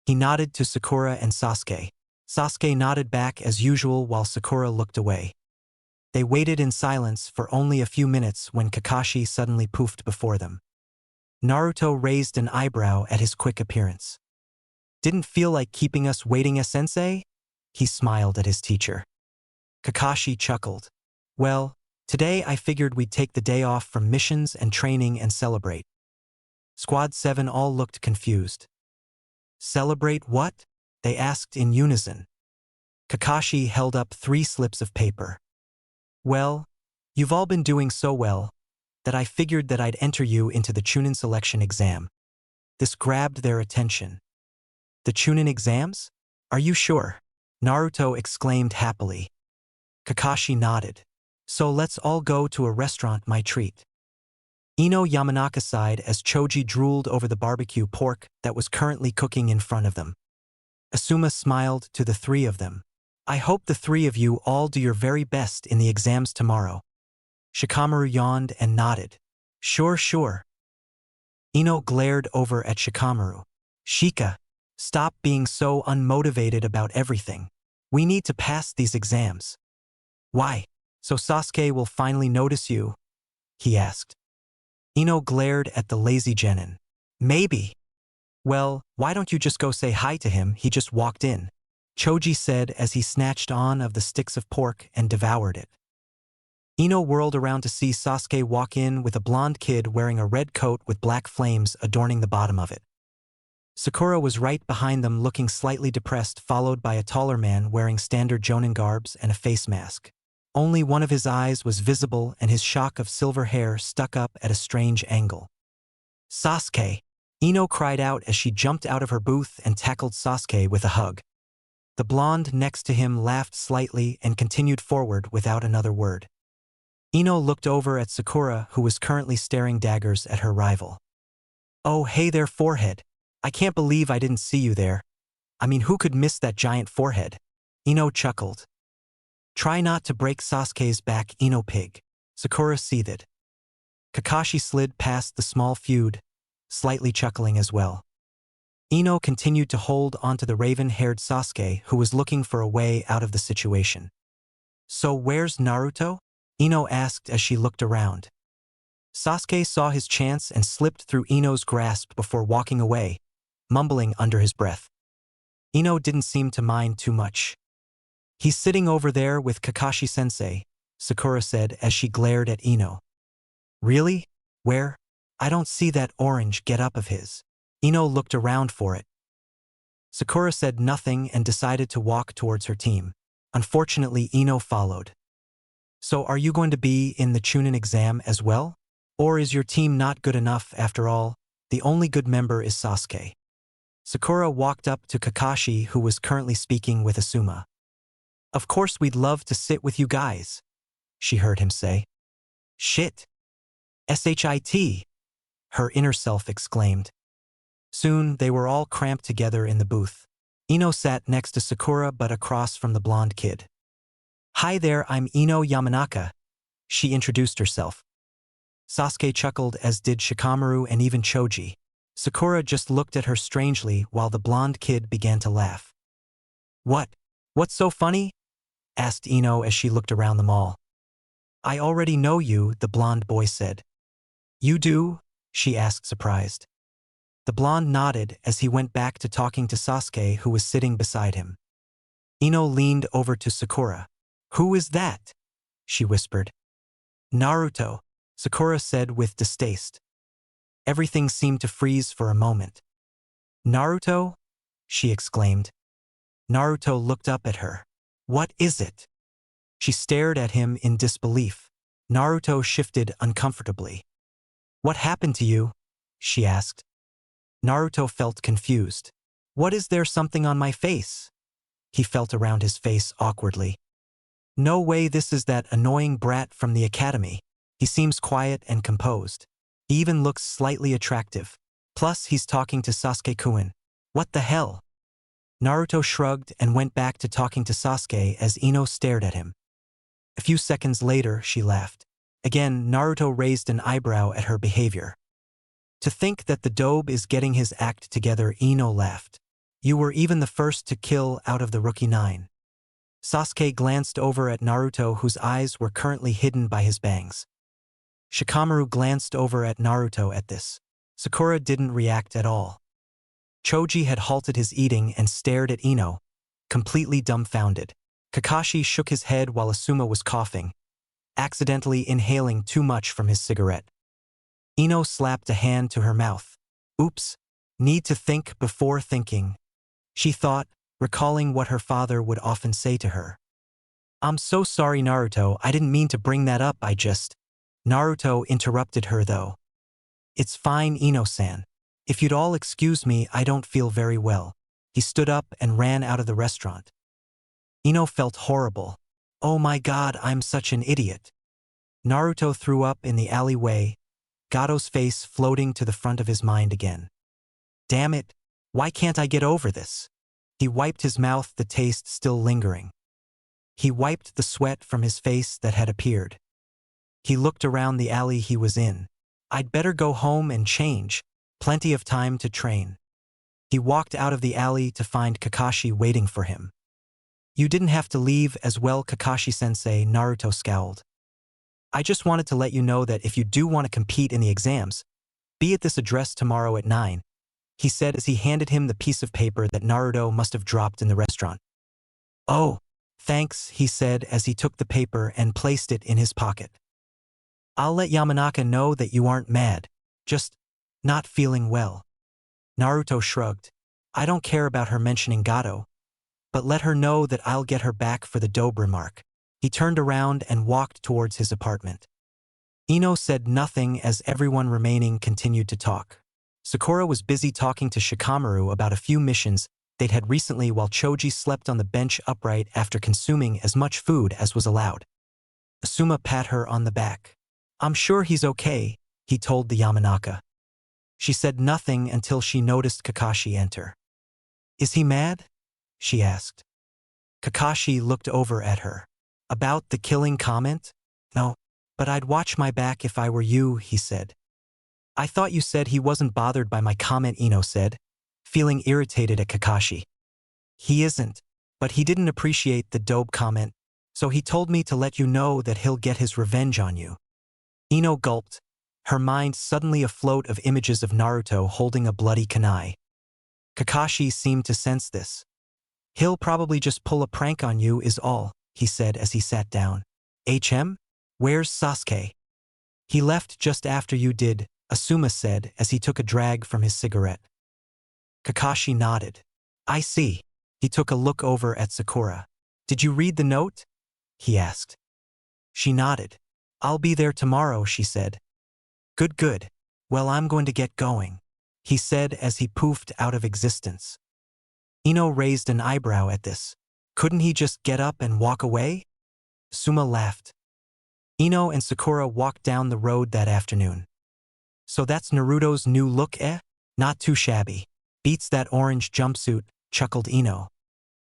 He nodded to Sakura and Sasuke. Sasuke nodded back as usual while Sakura looked away. They waited in silence for only a few minutes when Kakashi suddenly poofed before them. Naruto raised an eyebrow at his quick appearance. "Didn't feel like keeping us waiting, sensei?" He smiled at his teacher. Kakashi chuckled. "Well, today I figured we'd take the day off from missions and training and celebrate." Squad 7 all looked confused. "Celebrate what?" they asked in unison. Kakashi held up 3 slips of paper. "Well, you've all been doing so well that I figured that I'd enter you into the Chunnin selection exam." This grabbed their attention. "The Chunnin Exams? Are you sure?" Naruto exclaimed happily. Kakashi nodded. "So let's all go to a restaurant, my treat." Ino Yamanaka sighed as Choji drooled over the barbecue pork that was currently cooking in front of them. Asuma smiled to the 3 of them. "I hope the 3 of you all do your very best in the exams tomorrow." Shikamaru yawned and nodded. "Sure, sure." Ino glared over at Shikamaru. "Shika, stop being so unmotivated about everything. We need to pass these exams." "Why? So Sasuke will finally notice you?" he asked. Ino glared at the lazy genin. "Maybe." "Well, why don't you just go say hi to him? He just walked in," Choji said as he snatched on of the sticks of pork and devoured it. Ino whirled around to see Sasuke walk in with a blonde kid wearing a red coat with black flames adorning the bottom of it. Sakura was right behind them looking slightly depressed, followed by a taller man wearing standard jonin garbs and a face mask. Only one of his eyes was visible and his shock of silver hair stuck up at a strange angle. Sasuke! Ino cried out as she jumped out of her booth and tackled Sasuke with a hug. The blonde next to him laughed slightly and continued forward without another word. Ino looked over at Sakura, who was currently staring daggers at her rival. "Oh, hey there, forehead. I can't believe I didn't see you there. I mean, who could miss that giant forehead?" Ino chuckled. "Try not to break Sasuke's back, Ino pig." Sakura seethed. Kakashi slid past the small feud, slightly chuckling as well. Ino continued to hold onto the raven-haired Sasuke, who was looking for a way out of the situation. "So where's Naruto?" Ino asked as she looked around. Sasuke saw his chance and slipped through Ino's grasp before walking away, mumbling under his breath. Ino didn't seem to mind too much. "He's sitting over there with Kakashi-sensei," Sakura said as she glared at Ino. "Really? Where? I don't see that orange get-up of his." Ino looked around for it. Sakura said nothing and decided to walk towards her team. Unfortunately, Ino followed. "So are you going to be in the Chunnin exam as well? Or is your team not good enough after all? The only good member is Sasuke." Sakura walked up to Kakashi, who was currently speaking with Asuma. "Of course we'd love to sit with you guys," she heard him say. "Shit. SHIT, her inner self exclaimed. Soon they were all cramped together in the booth. Ino sat next to Sakura but across from the blonde kid. "Hi there, I'm Ino Yamanaka," she introduced herself. Sasuke chuckled, as did Shikamaru and even Choji. Sakura just looked at her strangely while the blonde kid began to laugh. What's so funny?" asked Ino as she looked around them all. "I already know you," the blonde boy said. "You do?" she asked, surprised. The blonde nodded as he went back to talking to Sasuke, who was sitting beside him. Ino leaned over to Sakura. "Who is that?" she whispered. "Naruto," Sakura said with distaste. Everything seemed to freeze for a moment. "Naruto?" she exclaimed. Naruto looked up at her. "What is it?" She stared at him in disbelief. Naruto shifted uncomfortably. "What happened to you?" she asked. Naruto felt confused. "What, is there something on my face?" He felt around his face awkwardly. "No way, this is that annoying brat from the academy. He seems quiet and composed. He even looks slightly attractive. Plus, he's talking to Sasuke-kun. What the hell?" Naruto shrugged and went back to talking to Sasuke as Ino stared at him. A few seconds later, she laughed. Again, Naruto raised an eyebrow at her behavior. "To think that the dobe is getting his act together," Ino laughed. "You were even the first to kill out of the rookie 9. Sasuke glanced over at Naruto, whose eyes were currently hidden by his bangs. Shikamaru glanced over at Naruto at this. Sakura didn't react at all. Choji had halted his eating and stared at Ino, completely dumbfounded. Kakashi shook his head while Asuma was coughing, accidentally inhaling too much from his cigarette. Ino slapped a hand to her mouth. "Oops, need to think before thinking," she thought, recalling what her father would often say to her. "I'm so sorry, Naruto, I didn't mean to bring that up, I just—" Naruto interrupted her though. "It's fine, Ino-san. If you'd all excuse me, I don't feel very well." He stood up and ran out of the restaurant. Ino felt horrible. "Oh my god, I'm such an idiot." Naruto threw up in the alleyway, Gato's face floating to the front of his mind again. "Damn it, why can't I get over this?" He wiped his mouth, the taste still lingering. He wiped the sweat from his face that had appeared. He looked around the alley he was in. "I'd better go home and change. Plenty of time to train." He walked out of the alley to find Kakashi waiting for him. "You didn't have to leave as well, Kakashi-sensei," Naruto scowled. "I just wanted to let you know that if you do want to compete in the exams, be at this address tomorrow at 9, he said as he handed him the piece of paper that Naruto must have dropped in the restaurant. "Oh, thanks," he said as he took the paper and placed it in his pocket. "I'll let Yamanaka know that you aren't mad, just not feeling well." Naruto shrugged. I don't care about her mentioning Gato, but let her know that I'll get her back for the dobe remark. He turned around and walked towards his apartment. Ino said nothing as everyone remaining continued to talk. Sakura was busy talking to Shikamaru about a few missions they'd had recently while Choji slept on the bench upright after consuming as much food as was allowed. Asuma pat her on the back. I'm sure he's okay, he told the Yamanaka. She said nothing until she noticed Kakashi enter. Is he mad? She asked. Kakashi looked over at her. About the killing comment? No, but I'd watch my back if I were you, he said. I thought you said he wasn't bothered by my comment, Ino said, feeling irritated at Kakashi. He isn't, but he didn't appreciate the dope comment, so he told me to let you know that he'll get his revenge on you. Ino gulped, her mind suddenly afloat of images of Naruto holding a bloody kunai. Kakashi seemed to sense this. He'll probably just pull a prank on you is all, he said as he sat down. Where's Sasuke? He left just after you did, Asuma said as he took a drag from his cigarette. Kakashi nodded. I see. He took a look over at Sakura. Did you read the note? He asked. She nodded. I'll be there tomorrow, she said. Good. Well, I'm going to get going, he said as he poofed out of existence. Ino raised an eyebrow at this. Couldn't he just get up and walk away? Suma laughed. Ino and Sakura walked down the road that afternoon. So that's Naruto's new look, eh? Not too shabby. Beats that orange jumpsuit, chuckled Ino.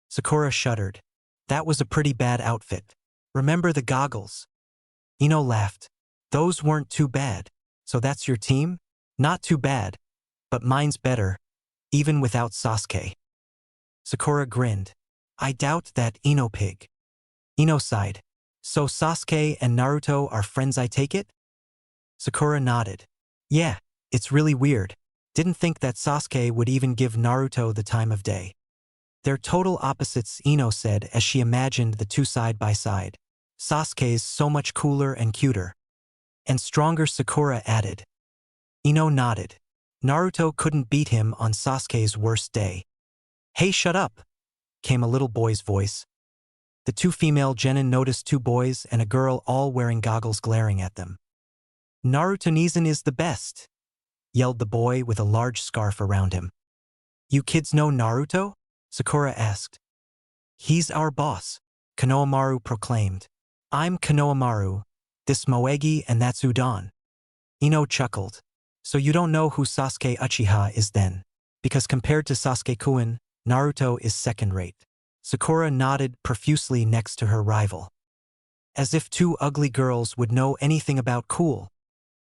Sakura shuddered. That was a pretty bad outfit. Remember the goggles? Ino laughed. Those weren't too bad. So that's your team? Not too bad. But mine's better, even without Sasuke. Sakura grinned. I doubt that, Ino pig. Ino sighed. So Sasuke and Naruto are friends, I take it? Sakura nodded. Yeah, it's really weird. Didn't think that Sasuke would even give Naruto the time of day. They're total opposites, Ino said as she imagined the two side by side. Sasuke's so much cooler and cuter. And stronger, Sakura added. Ino nodded. Naruto couldn't beat him on Sasuke's worst day. Hey, shut up, came a little boy's voice. The two female genin noticed two boys and a girl all wearing goggles glaring at them. Naruto-nin is the best, yelled the boy with a large scarf around him. You kids know Naruto? Sakura asked. He's our boss, Konohamaru proclaimed. I'm Konohamaru, this Moegi and that's Udon. Ino chuckled. So you don't know who Sasuke Uchiha is then? Because compared to Sasuke-kun, Naruto is second-rate. Sakura nodded profusely next to her rival. As if two ugly girls would know anything about cool.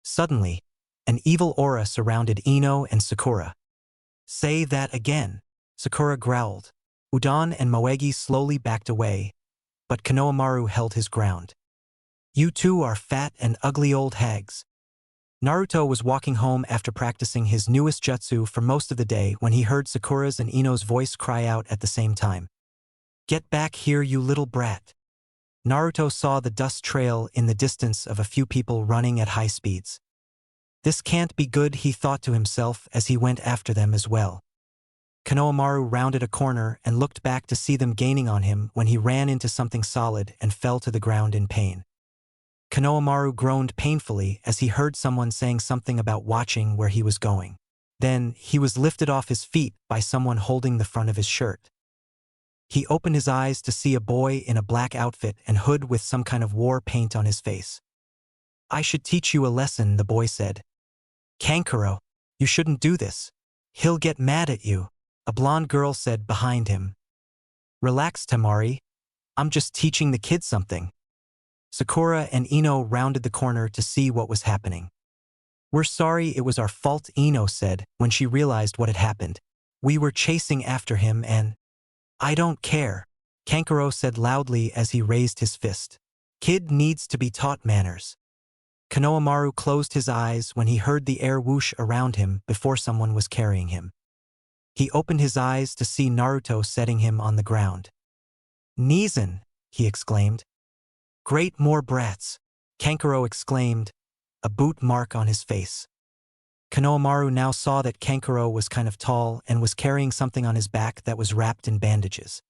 Suddenly, an evil aura surrounded Ino and Sakura. Say that again, Sakura growled. Udon and Moegi slowly backed away, but Konohamaru held his ground. You two are fat and ugly old hags. Naruto was walking home after practicing his newest jutsu for most of the day when he heard Sakura's and Ino's voice cry out at the same time. Get back here, you little brat. Naruto saw the dust trail in the distance of a few people running at high speeds. This can't be good, he thought to himself as he went after them as well. Konohamaru rounded a corner and looked back to see them gaining on him when he ran into something solid and fell to the ground in pain. Konohamaru groaned painfully as he heard someone saying something about watching where he was going. Then, he was lifted off his feet by someone holding the front of his shirt. He opened his eyes to see a boy in a black outfit and hood with some kind of war paint on his face. I should teach you a lesson, the boy said. Kankuro, you shouldn't do this. He'll get mad at you, a blonde girl said behind him. Relax, Tamari. I'm just teaching the kid something. Sakura and Ino rounded the corner to see what was happening. We're sorry, it was our fault, Ino said when she realized what had happened. We were chasing after him and… I don't care, Kankuro said loudly as he raised his fist. Kid needs to be taught manners. Konohamaru closed his eyes when he heard the air whoosh around him before someone was carrying him. He opened his eyes to see Naruto setting him on the ground. Nizan, he exclaimed. Great, more brats, Kankuro exclaimed, a boot mark on his face. Konohamaru now saw that Kankuro was kind of tall and was carrying something on his back that was wrapped in bandages.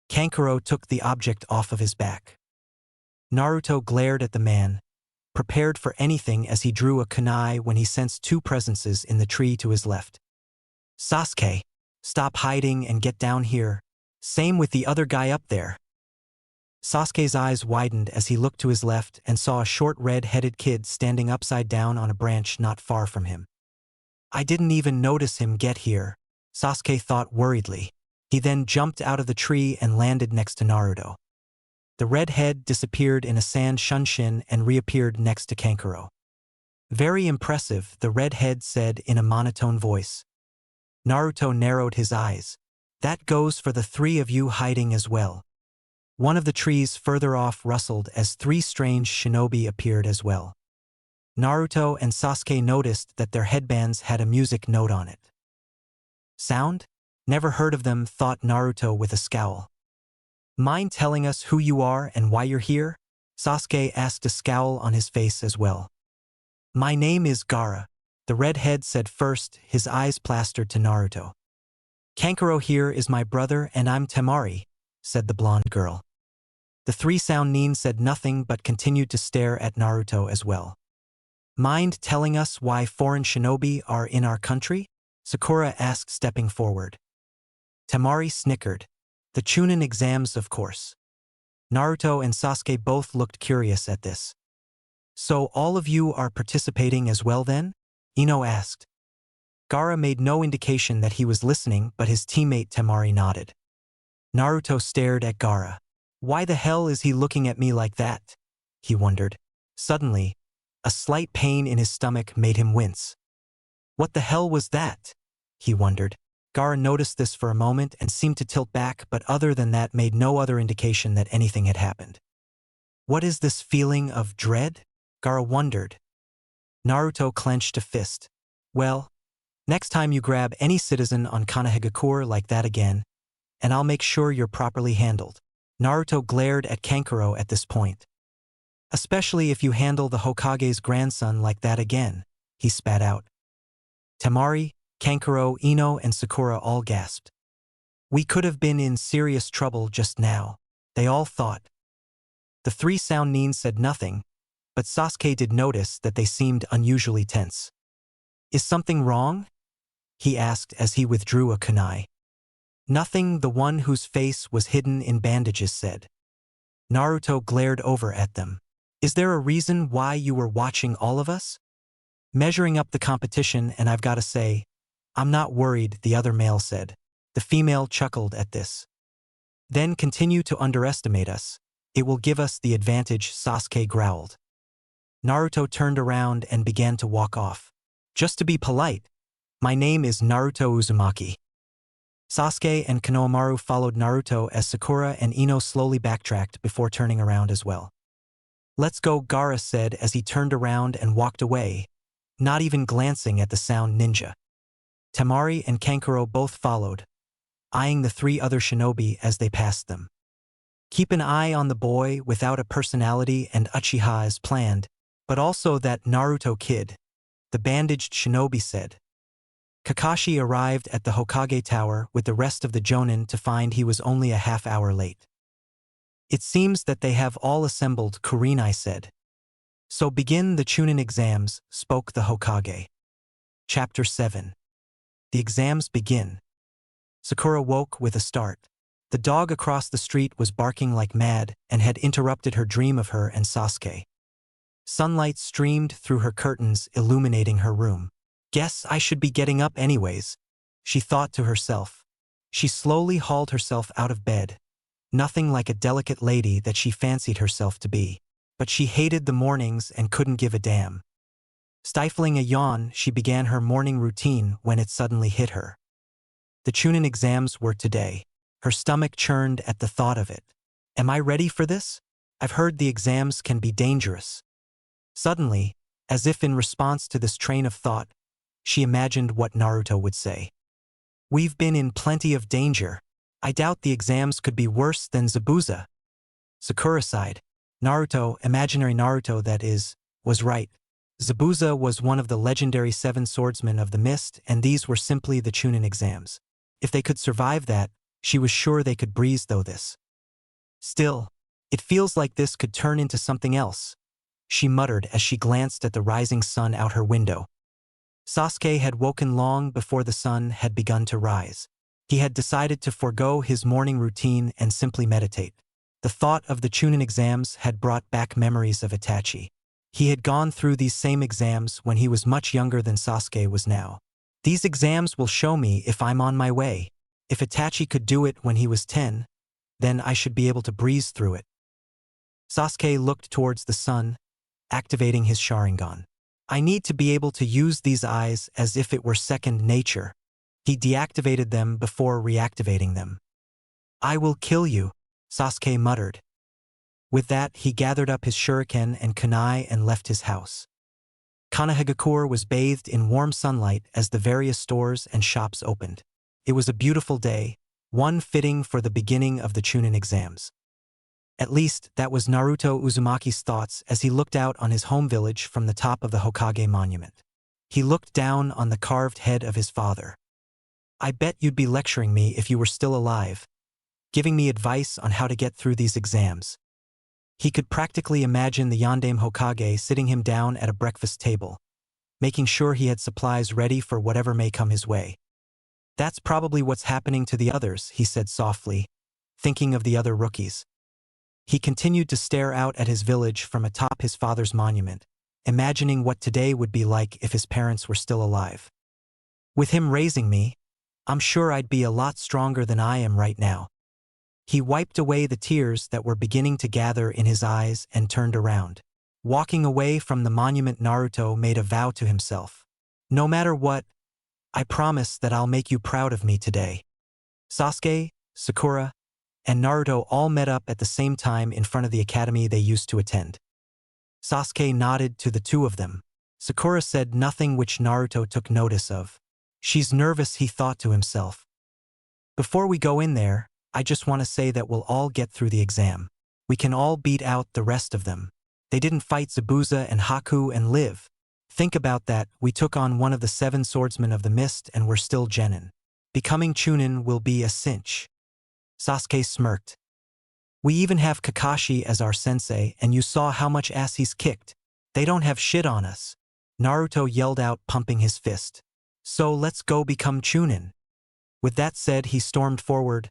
Kankuro took the object off of his back. Naruto glared at the man, prepared for anything as he drew a kunai when he sensed two presences in the tree to his left. Sasuke, stop hiding and get down here. Same with the other guy up there. Sasuke's eyes widened as he looked to his left and saw a short red-headed kid standing upside down on a branch not far from him. I didn't even notice him get here, Sasuke thought worriedly. He then jumped out of the tree and landed next to Naruto. The red head disappeared in a sand shunshin and reappeared next to Kankuro. Very impressive, the red head said in a monotone voice. Naruto narrowed his eyes. That goes for the three of you hiding as well. One of the trees further off rustled as three strange shinobi appeared as well. Naruto and Sasuke noticed that their headbands had a music note on it. Sound? Never heard of them, thought Naruto with a scowl. Mind telling us who you are and why you're here? Sasuke asked, a scowl on his face as well. My name is Gaara, the redhead said first, his eyes plastered to Naruto. Kankuro here is my brother and I'm Temari, said the blonde girl. The three Chunnin said nothing but continued to stare at Naruto as well. Mind telling us why foreign shinobi are in our country? Sakura asked, stepping forward. Temari snickered. The Chunnin Exams, of course. Naruto and Sasuke both looked curious at this. So all of you are participating as well then? Ino asked. Gaara made no indication that he was listening, but his teammate Temari nodded. Naruto stared at Gaara. Why the hell is he looking at me like that? He wondered. Suddenly, a slight pain in his stomach made him wince. What the hell was that? He wondered. Gaara noticed this for a moment and seemed to tilt back, but other than that made no other indication that anything had happened. What is this feeling of dread? Gaara wondered. Naruto clenched a fist. Well, next time you grab any citizen on Konohagakure like that again, and I'll make sure you're properly handled. Naruto glared at Kankuro at this point. Especially if you handle the Hokage's grandson like that again, he spat out. Temari, Kankuro, Ino, and Sakura all gasped. We could have been in serious trouble just now, they all thought. The three Chunnin said nothing, but Sasuke did notice that they seemed unusually tense. Is something wrong? He asked as he withdrew a kunai. Nothing, the one whose face was hidden in bandages said. Naruto glared over at them. Is there a reason why you were watching all of us? Measuring up the competition, and I've got to say, I'm not worried, the other male said. The female chuckled at this. Then continue to underestimate us. It will give us the advantage, Sasuke growled. Naruto turned around and began to walk off. Just to be polite, my name is Naruto Uzumaki. Sasuke and Konohamaru followed Naruto as Sakura and Ino slowly backtracked before turning around as well. Let's go, Gaara said as he turned around and walked away, not even glancing at the sound ninja. Temari and Kankuro both followed, eyeing the three other shinobi as they passed them. Keep an eye on the boy without a personality and Uchiha as planned, but also that Naruto kid, the bandaged shinobi said. Kakashi arrived at the Hokage Tower with the rest of the Jonin to find he was only a half-hour late. It seems that they have all assembled, Kurinai said. So begin the Chunnin Exams, spoke the Hokage. Chapter 7. The exams begin. Sakura woke with a start. The dog across the street was barking like mad and had interrupted her dream of her and Sasuke. Sunlight streamed through her curtains, illuminating her room. Guess I should be getting up anyways, she thought to herself. She slowly hauled herself out of bed. Nothing like a delicate lady that she fancied herself to be. But she hated the mornings and couldn't give a damn. Stifling a yawn, she began her morning routine when it suddenly hit her. The Chunnin Exams were today. Her stomach churned at the thought of it. Am I ready for this? I've heard the exams can be dangerous. Suddenly, as if in response to this train of thought, she imagined what Naruto would say. We've been in plenty of danger. I doubt the exams could be worse than Zabuza. Sakura sighed. Naruto, imaginary Naruto that is, was right. Zabuza was one of the legendary 7 swordsmen of the mist, and these were simply the Chunnin Exams. If they could survive that, she was sure they could breeze through this. Still, it feels like this could turn into something else, she muttered as she glanced at the rising sun out her window. Sasuke had woken long before the sun had begun to rise. He had decided to forego his morning routine and simply meditate. The thought of the Chunnin Exams had brought back memories of Itachi. He had gone through these same exams when he was much younger than Sasuke was now. These exams will show me if I'm on my way. If Itachi could do it when he was 10, then I should be able to breeze through it. Sasuke looked towards the sun, activating his Sharingan. I need to be able to use these eyes as if it were second nature. He deactivated them before reactivating them. I will kill you, Sasuke muttered. With that, he gathered up his shuriken and kunai and left his house. Konoha was bathed in warm sunlight as the various stores and shops opened. It was a beautiful day, one fitting for the beginning of the Chunnin Exams. At least, that was Naruto Uzumaki's thoughts as he looked out on his home village from the top of the Hokage monument. He looked down on the carved head of his father. I bet you'd be lecturing me if you were still alive, giving me advice on how to get through these exams. He could practically imagine the Yondaime Hokage sitting him down at a breakfast table, making sure he had supplies ready for whatever may come his way. That's probably what's happening to the others, he said softly, thinking of the other rookies. He continued to stare out at his village from atop his father's monument, imagining what today would be like if his parents were still alive. With him raising me, I'm sure I'd be a lot stronger than I am right now. He wiped away the tears that were beginning to gather in his eyes and turned around. Walking away from the monument, Naruto made a vow to himself. No matter what, I promise that I'll make you proud of me today. Sasuke, Sakura, and Naruto all met up at the same time in front of the academy they used to attend. Sasuke nodded to the two of them. Sakura said nothing, which Naruto took notice of. She's nervous, he thought to himself. Before we go in there, I just want to say that we'll all get through the exam. We can all beat out the rest of them. They didn't fight Zabuza and Haku and live. Think about that, we took on one of the 7 swordsmen of the mist and we're still Genin. Becoming Chunnin will be a cinch. Sasuke smirked. We even have Kakashi as our sensei, and you saw how much ass he's kicked. They don't have shit on us. Naruto yelled out, pumping his fist. So let's go become Chunnin. With that said, he stormed forward,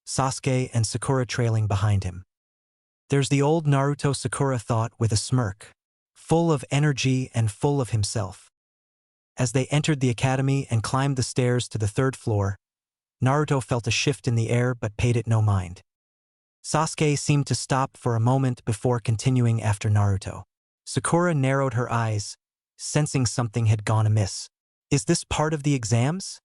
Sasuke and Sakura trailing behind him. There's the old Naruto, Sakura thought with a smirk, full of energy and full of himself. As they entered the academy and climbed the stairs to the 3rd floor, Naruto felt a shift in the air but paid it no mind. Sasuke seemed to stop for a moment before continuing after Naruto. Sakura narrowed her eyes, sensing something had gone amiss. Is this part of the exams?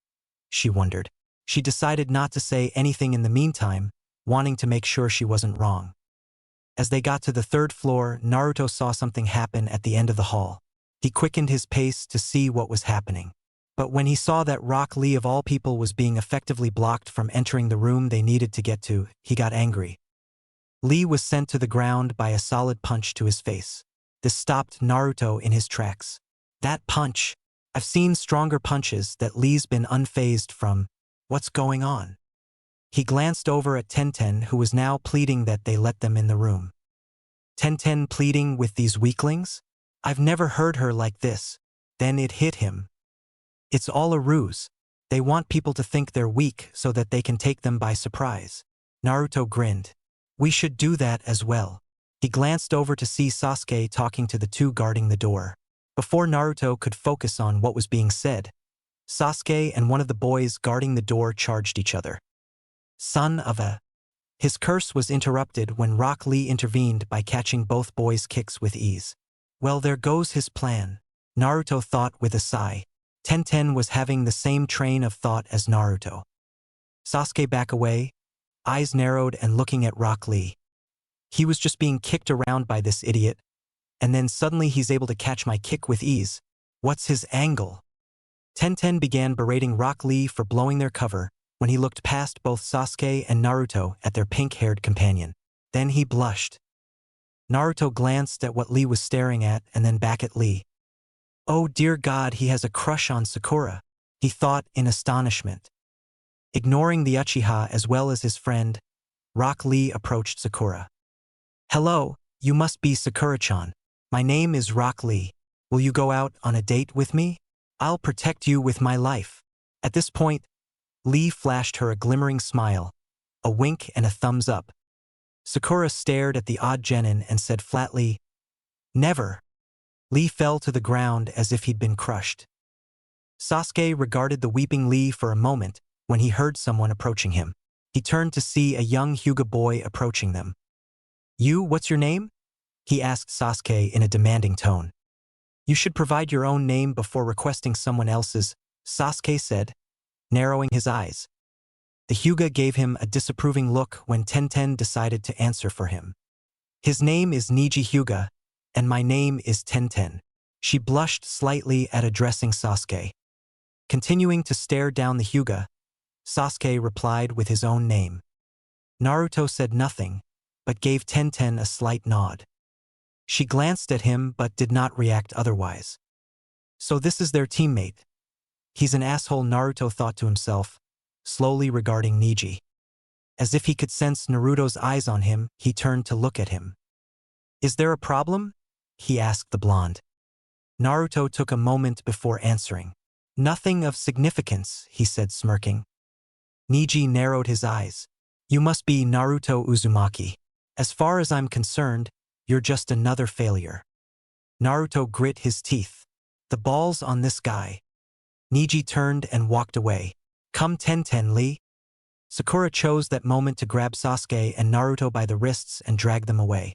She wondered. She decided not to say anything in the meantime, wanting to make sure she wasn't wrong. As they got to the 3rd floor, Naruto saw something happen at the end of the hall. He quickened his pace to see what was happening. But when he saw that Rock Lee of all people was being effectively blocked from entering the room they needed to get to, he got angry. Lee was sent to the ground by a solid punch to his face. This stopped Naruto in his tracks. That punch! I've seen stronger punches that Lee's been unfazed from. What's going on? He glanced over at Tenten, who was now pleading that they let them in the room. Tenten pleading with these weaklings? I've never heard her like this. Then it hit him. It's all a ruse. They want people to think they're weak so that they can take them by surprise. Naruto grinned. We should do that as well. He glanced over to see Sasuke talking to the two guarding the door. Before Naruto could focus on what was being said, Sasuke and one of the boys guarding the door charged each other. Son of a... His curse was interrupted when Rock Lee intervened by catching both boys' kicks with ease. Well, there goes his plan, Naruto thought with a sigh. Tenten was having the same train of thought as Naruto. Sasuke back away, eyes narrowed and looking at Rock Lee. He was just being kicked around by this idiot, and then suddenly he's able to catch my kick with ease. What's his angle? Tenten began berating Rock Lee for blowing their cover when he looked past both Sasuke and Naruto at their pink-haired companion. Then he blushed. Naruto glanced at what Lee was staring at and then back at Lee. Oh dear God, he has a crush on Sakura, he thought in astonishment. Ignoring the Uchiha as well as his friend, Rock Lee approached Sakura. Hello, you must be Sakura-chan. My name is Rock Lee. Will you go out on a date with me? I'll protect you with my life. At this point, Lee flashed her a glimmering smile, a wink and a thumbs up. Sakura stared at the odd genin and said flatly, Never. Lee fell to the ground as if he'd been crushed. Sasuke regarded the weeping Lee for a moment when he heard someone approaching him. He turned to see a young Hyuga boy approaching them. You, what's your name? He asked Sasuke in a demanding tone. You should provide your own name before requesting someone else's, Sasuke said, narrowing his eyes. The Hyuga gave him a disapproving look when Tenten decided to answer for him. His name is Niji Hyuga, and my name is Tenten. She blushed slightly at addressing Sasuke. Continuing to stare down the Hyuga, Sasuke replied with his own name. Naruto said nothing, but gave Tenten a slight nod. She glanced at him but did not react otherwise. So this is their teammate. He's an asshole, Naruto thought to himself, slowly regarding Niji. As if he could sense Naruto's eyes on him, he turned to look at him. Is there a problem? He asked the blonde. Naruto took a moment before answering. Nothing of significance, he said smirking. Niji narrowed his eyes. You must be Naruto Uzumaki. As far as I'm concerned, you're just another failure. Naruto grit his teeth. The ball's on this guy. Niji turned and walked away. Come Tenten, Lee. Sakura chose that moment to grab Sasuke and Naruto by the wrists and drag them away.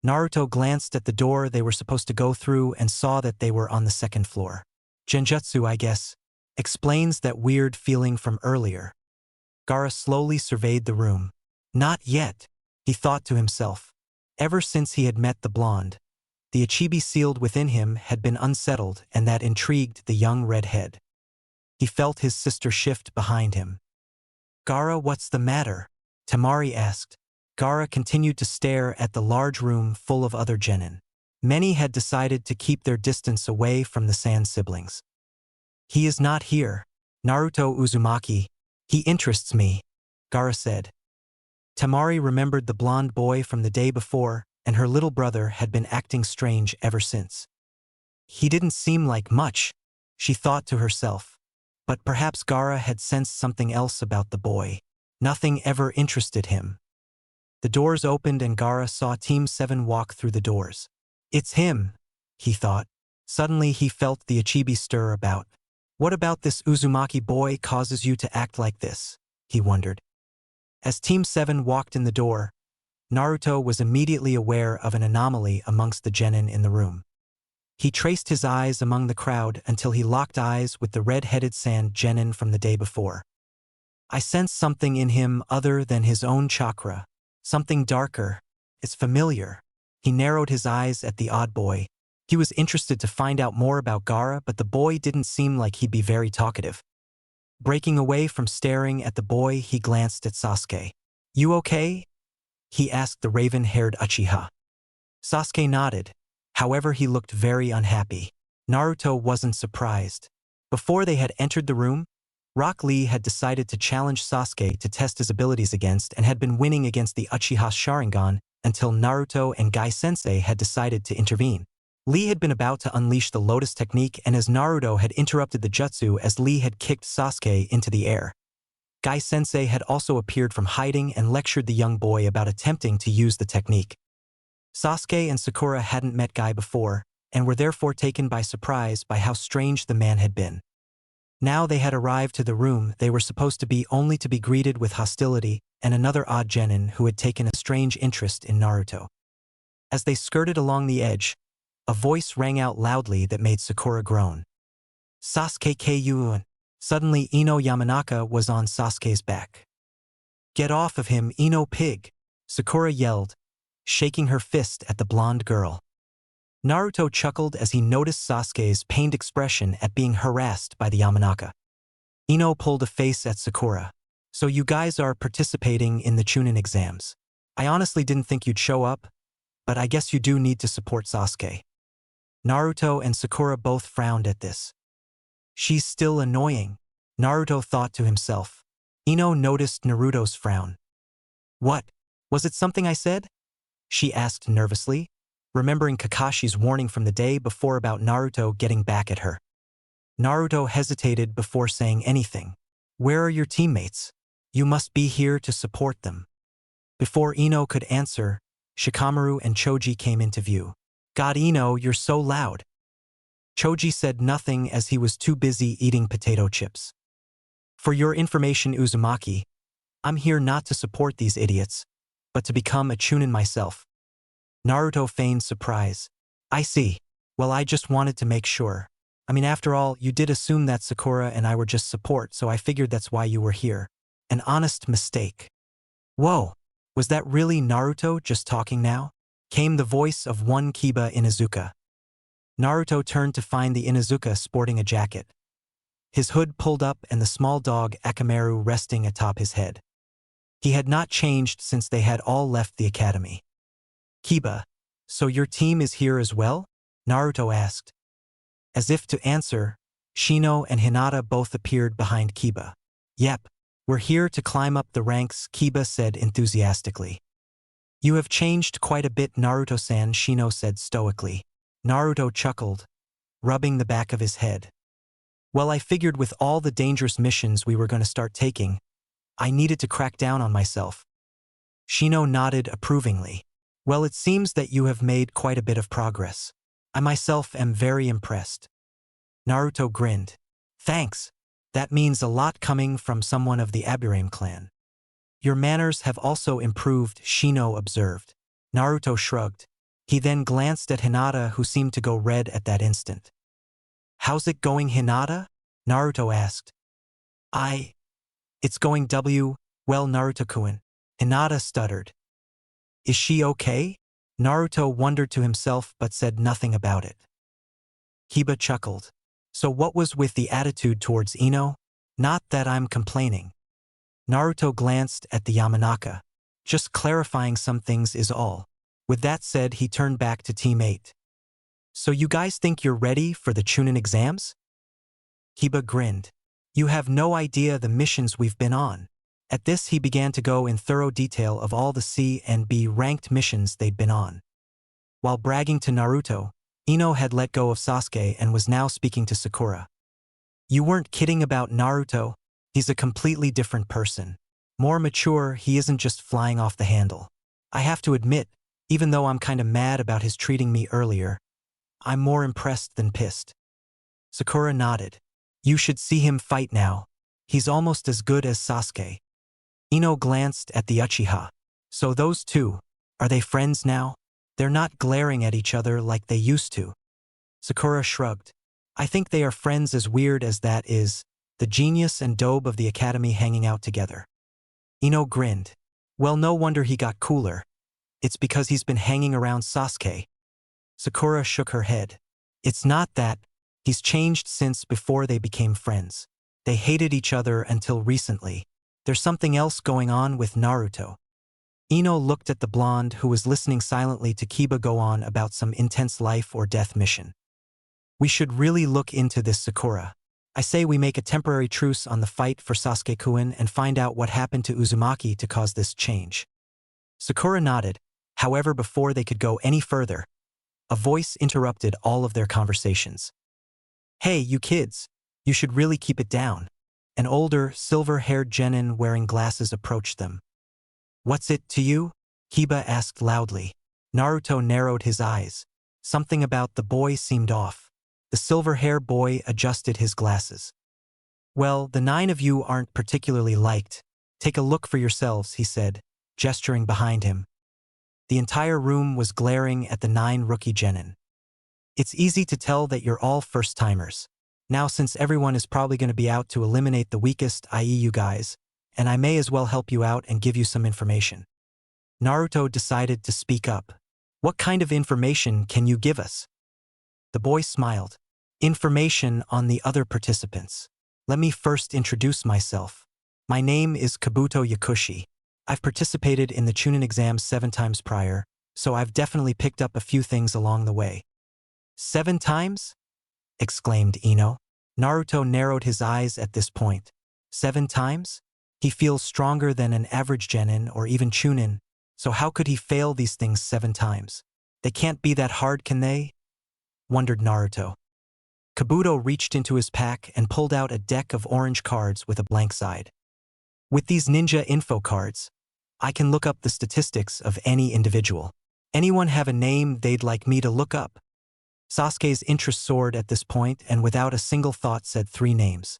Naruto glanced at the door they were supposed to go through and saw that they were on the second floor. Genjutsu, I guess, explains that weird feeling from earlier. Gaara slowly surveyed the room. Not yet, he thought to himself. Ever since he had met the blonde, the Ichibi sealed within him had been unsettled, and that intrigued the young redhead. He felt his sister shift behind him. Gaara, what's the matter? Temari asked. Gaara continued to stare at the large room full of other genin. Many had decided to keep their distance away from the Sand siblings. He is not here. Naruto Uzumaki. He interests me, Gaara said. Temari remembered the blonde boy from the day before, and her little brother had been acting strange ever since. He didn't seem like much, she thought to herself. But perhaps Gaara had sensed something else about the boy. Nothing ever interested him. The doors opened and Gaara saw Team 7 walk through the doors. It's him, he thought. Suddenly he felt the Ichibi stir about. What about this Uzumaki boy causes you to act like this? He wondered. As Team 7 walked in the door, Naruto was immediately aware of an anomaly amongst the genin in the room. He traced his eyes among the crowd until he locked eyes with the red-headed sand genin from the day before. I sensed something in him other than his own chakra, something darker. It's familiar. He narrowed his eyes at the odd boy. He was interested to find out more about Gaara, but the boy didn't seem like he'd be very talkative. Breaking away from staring at the boy, he glanced at Sasuke. You okay? He asked the raven-haired Uchiha. Sasuke nodded. However, he looked very unhappy. Naruto wasn't surprised. Before they had entered the room, Rock Lee had decided to challenge Sasuke to test his abilities against and had been winning against the Uchiha Sharingan until Naruto and Gai-sensei had decided to intervene. Lee had been about to unleash the Lotus technique, and as Naruto had interrupted the jutsu as Lee had kicked Sasuke into the air. Gai-sensei had also appeared from hiding and lectured the young boy about attempting to use the technique. Sasuke and Sakura hadn't met Gai before, and were therefore taken by surprise by how strange the man had been. Now they had arrived to the room they were supposed to be only to be greeted with hostility and another odd genin who had taken a strange interest in Naruto. As they skirted along the edge, a voice rang out loudly that made Sakura groan. Sasuke Kyuun. Suddenly Ino Yamanaka was on Sasuke's back. Get off of him, Ino pig, Sakura yelled, shaking her fist at the blonde girl. Naruto chuckled as he noticed Sasuke's pained expression at being harassed by the Yamanaka. Ino pulled a face at Sakura. So you guys are participating in the Chunnin Exams. I honestly didn't think you'd show up, but I guess you do need to support Sasuke. Naruto and Sakura both frowned at this. She's still annoying, Naruto thought to himself. Ino noticed Naruto's frown. What? Was it something I said? She asked nervously, remembering Kakashi's warning from the day before about Naruto getting back at her. Naruto hesitated before saying anything. Where are your teammates? You must be here to support them. Before Ino could answer, Shikamaru and Choji came into view. God, Ino, you're so loud. Choji said nothing as he was too busy eating potato chips. For your information, Uzumaki, I'm here not to support these idiots, but to become a Chunnin myself. Naruto feigned surprise. I see. Well, I just wanted to make sure. I mean, after all, you did assume that Sakura and I were just support, so I figured that's why you were here. An honest mistake. Whoa, was that really Naruto just talking now? Came the voice of one Kiba Inuzuka. Naruto turned to find the Inuzuka sporting a jacket. His hood pulled up and the small dog Akamaru resting atop his head. He had not changed since they had all left the academy. Kiba, so your team is here as well? Naruto asked. As if to answer, Shino and Hinata both appeared behind Kiba. Yep, we're here to climb up the ranks, Kiba said enthusiastically. You have changed quite a bit, Naruto-san, Shino said stoically. Naruto chuckled, rubbing the back of his head. Well, I figured with all the dangerous missions we were going to start taking, I needed to crack down on myself. Shino nodded approvingly. Well, it seems that you have made quite a bit of progress. I myself am very impressed. Naruto grinned. Thanks. That means a lot coming from someone of the Aburame clan. Your manners have also improved, Shino observed. Naruto shrugged. He then glanced at Hinata, who seemed to go red at that instant. How's it going, Hinata? Naruto asked. It's going well, Naruto-kun. Hinata stuttered. Is she okay? Naruto wondered to himself but said nothing about it. Kiba chuckled. So what was with the attitude towards Ino? Not that I'm complaining. Naruto glanced at the Yamanaka. Just clarifying some things is all. With that said, he turned back to Team 8. So you guys think you're ready for the Chunnin Exams? Kiba grinned. You have no idea the missions we've been on. At this, he began to go in thorough detail of all the C and B ranked missions they'd been on. While bragging to Naruto, Ino had let go of Sasuke and was now speaking to Sakura. You weren't kidding about Naruto. He's a completely different person. More mature, he isn't just flying off the handle. I have to admit, even though I'm kinda mad about his treating me earlier, I'm more impressed than pissed. Sakura nodded. You should see him fight now. He's almost as good as Sasuke. Ino glanced at the Uchiha. So those two, are they friends now? They're not glaring at each other like they used to. Sakura shrugged. I think they are friends, as weird as that is, the genius and dope of the academy hanging out together. Ino grinned. Well, no wonder he got cooler. It's because he's been hanging around Sasuke. Sakura shook her head. It's not that. He's changed since before they became friends. They hated each other until recently. There's something else going on with Naruto. Ino looked at the blonde who was listening silently to Kiba go on about some intense life or death mission. We should really look into this, Sakura. I say we make a temporary truce on the fight for Sasuke-kun and find out what happened to Uzumaki to cause this change. Sakura nodded. However, before they could go any further, a voice interrupted all of their conversations. Hey, you kids, you should really keep it down. An older, silver-haired genin wearing glasses approached them. What's it to you? Kiba asked loudly. Naruto narrowed his eyes. Something about the boy seemed off. The silver-haired boy adjusted his glasses. Well, the 9 of you aren't particularly liked. Take a look for yourselves, he said, gesturing behind him. The entire room was glaring at the 9 rookie genin. It's easy to tell that you're all first-timers. Now, since everyone is probably going to be out to eliminate the weakest, i.e. you guys, and I may as well help you out and give you some information. Naruto decided to speak up. What kind of information can you give us? The boy smiled. Information on the other participants. Let me first introduce myself. My name is Kabuto Yakushi. I've participated in the Chunnin Exams 7 times prior, so I've definitely picked up a few things along the way. 7 times? Exclaimed Ino. Naruto narrowed his eyes at this point. 7 times? He feels stronger than an average genin or even Chunnin, so how could he fail these things 7 times? They can't be that hard, can they? Wondered Naruto. Kabuto reached into his pack and pulled out a deck of orange cards with a blank side. With these ninja info cards, I can look up the statistics of any individual. Anyone have a name they'd like me to look up? Sasuke's interest soared at this point and without a single thought said 3 names.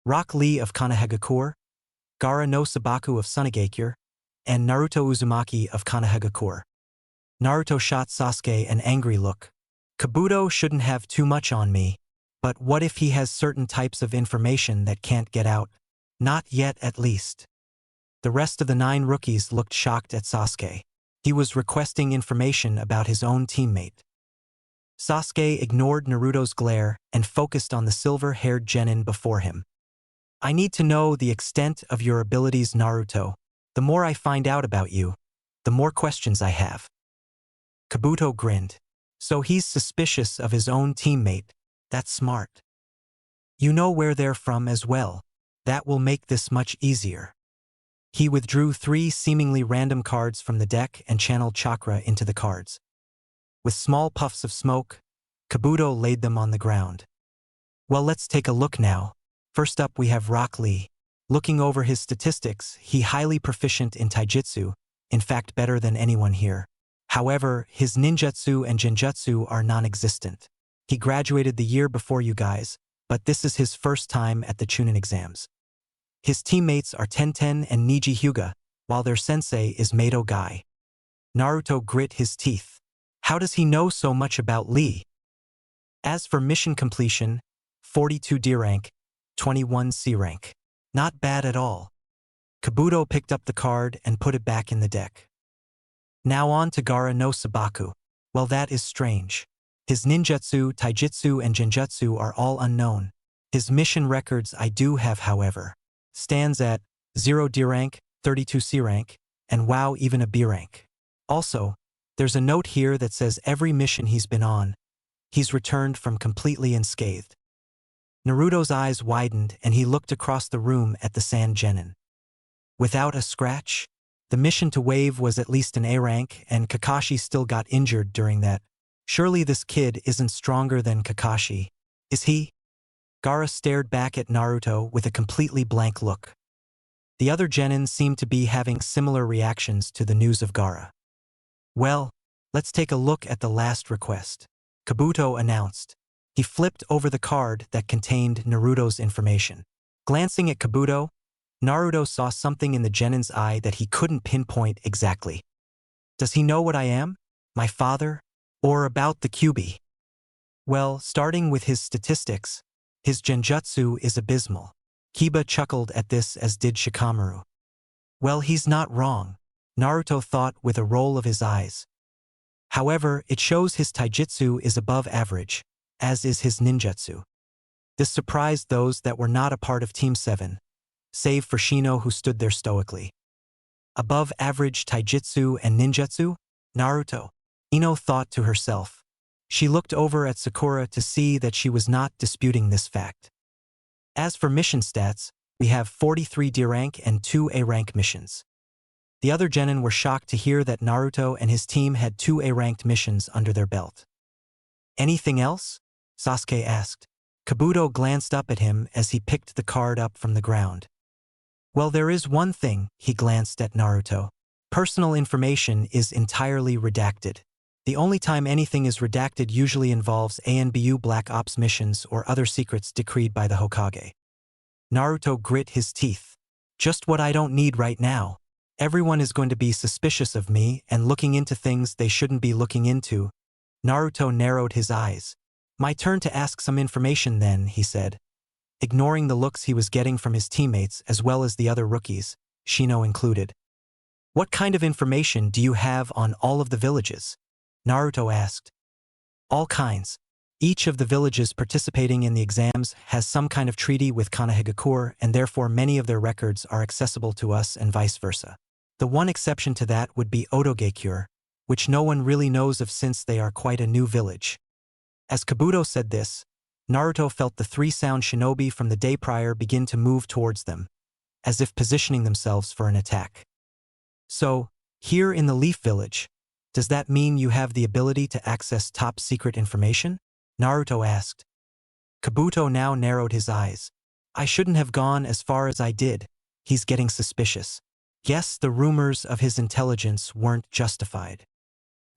Rock Lee of Konohamaru, Gaara no Sabaku of Sunagakure, and Naruto Uzumaki of Konohamaru. Naruto shot Sasuke an angry look. Kabuto shouldn't have too much on me, but what if he has certain types of information that can't get out? Not yet, at least. The rest of the 9 rookies looked shocked at Sasuke. He was requesting information about his own teammate. Sasuke ignored Naruto's glare and focused on the silver-haired genin before him. I need to know the extent of your abilities, Naruto. The more I find out about you, the more questions I have. Kabuto grinned. So he's suspicious of his own teammate. That's smart. You know where they're from as well. That will make this much easier. He withdrew 3 seemingly random cards from the deck and channeled chakra into the cards. With small puffs of smoke, Kabuto laid them on the ground. Well, let's take a look now. First up we have Rock Lee. Looking over his statistics, he's highly proficient in taijutsu, in fact better than anyone here. However, his ninjutsu and genjutsu are non-existent. He graduated the year before you guys, but this is his first time at the Chunnin Exams. His teammates are Tenten and Niji Hyuga, while their sensei is Mado Guy. Naruto grit his teeth. How does he know so much about Lee? As for mission completion, 42 D rank, 21 C rank. Not bad at all. Kabuto picked up the card and put it back in the deck. Now on to Gaara no Sabaku. Well, that is strange. His ninjutsu, taijutsu, and genjutsu are all unknown. His mission records I do have, however. Stands at 0 D rank, 32 C rank, and wow, even a B rank. Also, there's a note here that says every mission he's been on, he's returned from completely unscathed. Naruto's eyes widened and he looked across the room at the Sand Genin. Without a scratch? The mission to Wave was at least an A rank, and Kakashi still got injured during that. Surely this kid isn't stronger than Kakashi, is he? Gaara stared back at Naruto with a completely blank look. The other Genin seemed to be having similar reactions to the news of Gaara. Well, let's take a look at the last request, Kabuto announced. He flipped over the card that contained Naruto's information. Glancing at Kabuto, Naruto saw something in the Genin's eye that he couldn't pinpoint exactly. Does he know what I am? My father? Or about the Kyuubi? Well, starting with his statistics, his genjutsu is abysmal. Kiba chuckled at this, as did Shikamaru. Well, he's not wrong, Naruto thought with a roll of his eyes. However, it shows his taijutsu is above average, as is his ninjutsu. This surprised those that were not a part of Team 7, save for Shino, who stood there stoically. Above average taijutsu and ninjutsu? Naruto, Ino thought to herself. She looked over at Sakura to see that she was not disputing this fact. As for mission stats, we have 43 D rank and 2 A rank missions. The other Genin were shocked to hear that Naruto and his team had 2 A-ranked missions under their belt. Anything else? Sasuke asked. Kabuto glanced up at him as he picked the card up from the ground. Well, there is one thing, he glanced at Naruto. Personal information is entirely redacted. The only time anything is redacted usually involves ANBU Black Ops missions or other secrets decreed by the Hokage. Naruto grit his teeth. Just what I don't need right now. Everyone is going to be suspicious of me and looking into things they shouldn't be looking into. Naruto narrowed his eyes. My turn to ask some information then, he said. Ignoring the looks he was getting from his teammates as well as the other rookies, Shino included. What kind of information do you have on all of the villages? Naruto asked. All kinds. Each of the villages participating in the exams has some kind of treaty with Konohamaru, and therefore many of their records are accessible to us and vice versa. The one exception to that would be Otogakure, which no one really knows of since they are quite a new village. As Kabuto said this, Naruto felt the three-sound shinobi from the day prior begin to move towards them, as if positioning themselves for an attack. So, here in the Leaf Village, does that mean you have the ability to access top-secret information? Naruto asked. Kabuto now narrowed his eyes. I shouldn't have gone as far as I did. He's getting suspicious. Yes, the rumors of his intelligence weren't justified.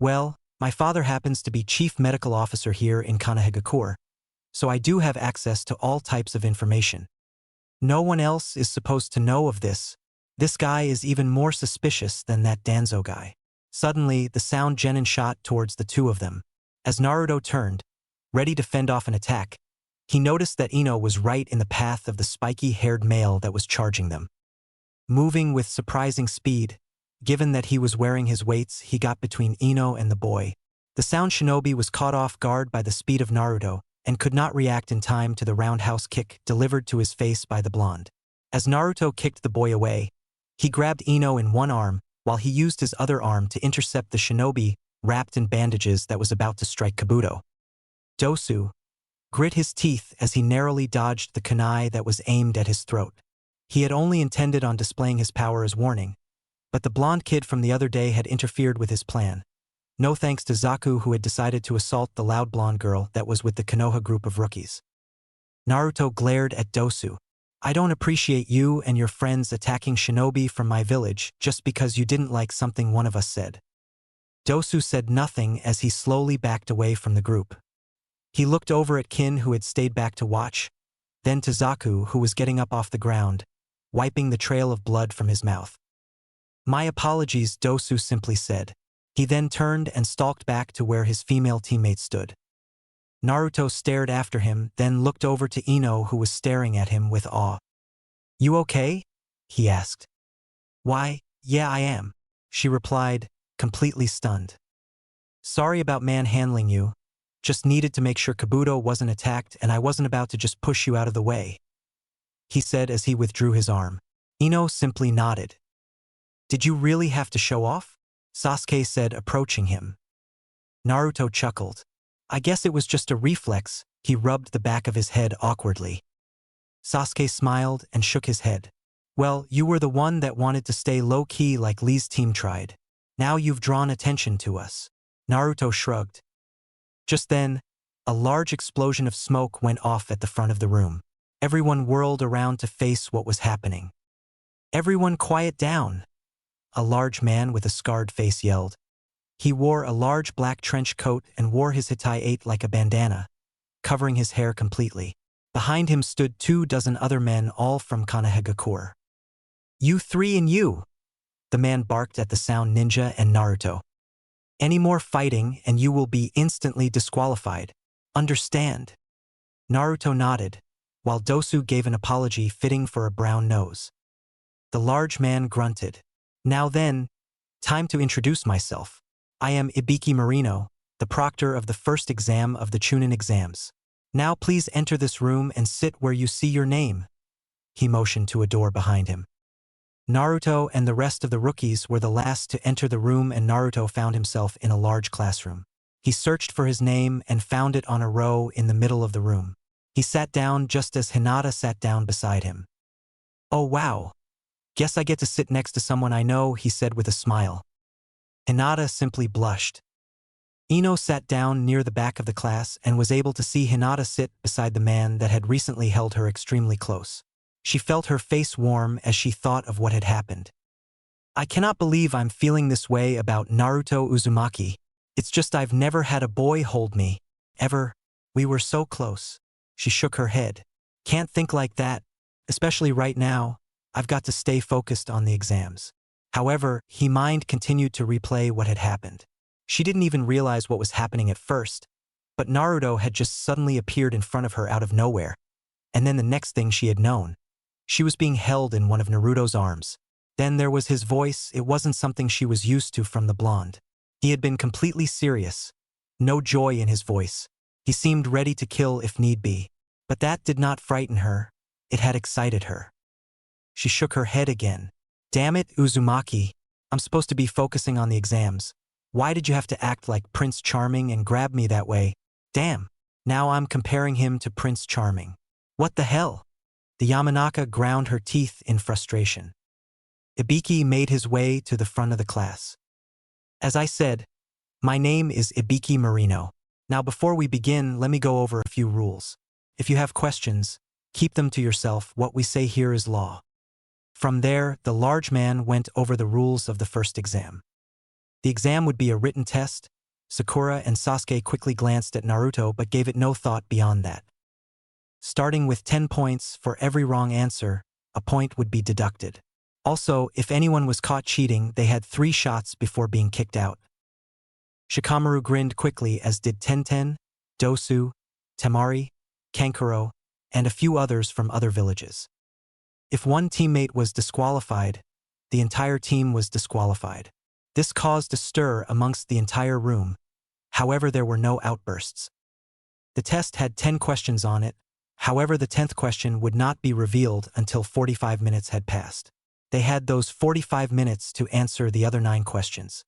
Well, my father happens to be chief medical officer here in Konoha, so I do have access to all types of information. No one else is supposed to know of this. This guy is even more suspicious than that Danzo guy. Suddenly, the sound Genin shot towards the two of them. As Naruto turned, ready to fend off an attack, he noticed that Ino was right in the path of the spiky-haired male that was charging them. Moving with surprising speed, given that he was wearing his weights, he got between Ino and the boy. The sound shinobi was caught off guard by the speed of Naruto and could not react in time to the roundhouse kick delivered to his face by the blonde. As Naruto kicked the boy away, he grabbed Ino in one arm while he used his other arm to intercept the shinobi wrapped in bandages that was about to strike Kabuto. Dosu grit his teeth as he narrowly dodged the kunai that was aimed at his throat. He had only intended on displaying his power as warning, but the blonde kid from the other day had interfered with his plan. No thanks to Zaku, who had decided to assault the loud blonde girl that was with the Konoha group of rookies. Naruto glared at Dosu. I don't appreciate you and your friends attacking shinobi from my village just because you didn't like something one of us said. Dosu said nothing as he slowly backed away from the group. He looked over at Kin, who had stayed back to watch, then to Zaku, who was getting up off the ground, wiping the trail of blood from his mouth. My apologies, Dosu simply said. He then turned and stalked back to where his female teammate stood. Naruto stared after him, then looked over to Ino, who was staring at him with awe. You okay? He asked. Why, yeah, I am, she replied, completely stunned. Sorry about manhandling you. Just needed to make sure Kabuto wasn't attacked and I wasn't about to just push you out of the way, he said as he withdrew his arm. Ino simply nodded. Did you really have to show off? Sasuke said, approaching him. Naruto chuckled. I guess it was just a reflex. He rubbed the back of his head awkwardly. Sasuke smiled and shook his head. Well, you were the one that wanted to stay low-key like Lee's team tried. Now you've drawn attention to us. Naruto shrugged. Just then, a large explosion of smoke went off at the front of the room. Everyone whirled around to face what was happening. Everyone quiet down, a large man with a scarred face yelled. He wore a large black trench coat and wore his hitai like a bandana, covering his hair completely. Behind him stood 24 other men, all from Konoha. You three and you! The man barked at the sound ninja and Naruto. Any more fighting and you will be instantly disqualified. Understand? Naruto nodded, while Dosu gave an apology fitting for a brown nose. The large man grunted. Now then, time to introduce myself. I am Ibiki Marino, the proctor of the first exam of the Chunnin Exams. Now please enter this room and sit where you see your name. He motioned to a door behind him. Naruto and the rest of the rookies were the last to enter the room, and Naruto found himself in a large classroom. He searched for his name and found it on a row in the middle of the room. He sat down just as Hinata sat down beside him. Oh wow. Guess I get to sit next to someone I know, he said with a smile. Hinata simply blushed. Ino sat down near the back of the class and was able to see Hinata sit beside the man that had recently held her extremely close. She felt her face warm as she thought of what had happened. I cannot believe I'm feeling this way about Naruto Uzumaki. It's just I've never had a boy hold me. Ever. We were so close. She shook her head. Can't think like that. Especially right now. I've got to stay focused on the exams. However, her mind continued to replay what had happened. She didn't even realize what was happening at first, but Naruto had just suddenly appeared in front of her out of nowhere. And then the next thing she had known, she was being held in one of Naruto's arms. Then there was his voice. It wasn't something she was used to from the blonde. He had been completely serious. No joy in his voice. He seemed ready to kill if need be. But that did not frighten her. It had excited her. She shook her head again. Damn it, Uzumaki. I'm supposed to be focusing on the exams. Why did you have to act like Prince Charming and grab me that way? Damn. Now I'm comparing him to Prince Charming. What the hell? The Yamanaka ground her teeth in frustration. Ibiki made his way to the front of the class. As I said, my name is Ibiki Marino. Now before we begin, let me go over a few rules. If you have questions, keep them to yourself. What we say here is law. From there, the large man went over the rules of the first exam. The exam would be a written test. Sakura and Sasuke quickly glanced at Naruto but gave it no thought beyond that. Starting with 10 points for every wrong answer, a point would be deducted. Also, if anyone was caught cheating, they had 3 shots before being kicked out. Shikamaru grinned quickly, as did Tenten, Dosu, Temari, Kankuro, and a few others from other villages. If one teammate was disqualified, the entire team was disqualified. This caused a stir amongst the entire room. However, there were no outbursts. The test had 10 questions on it. However, the 10th question would not be revealed until 45 minutes had passed. They had those 45 minutes to answer the other 9 questions.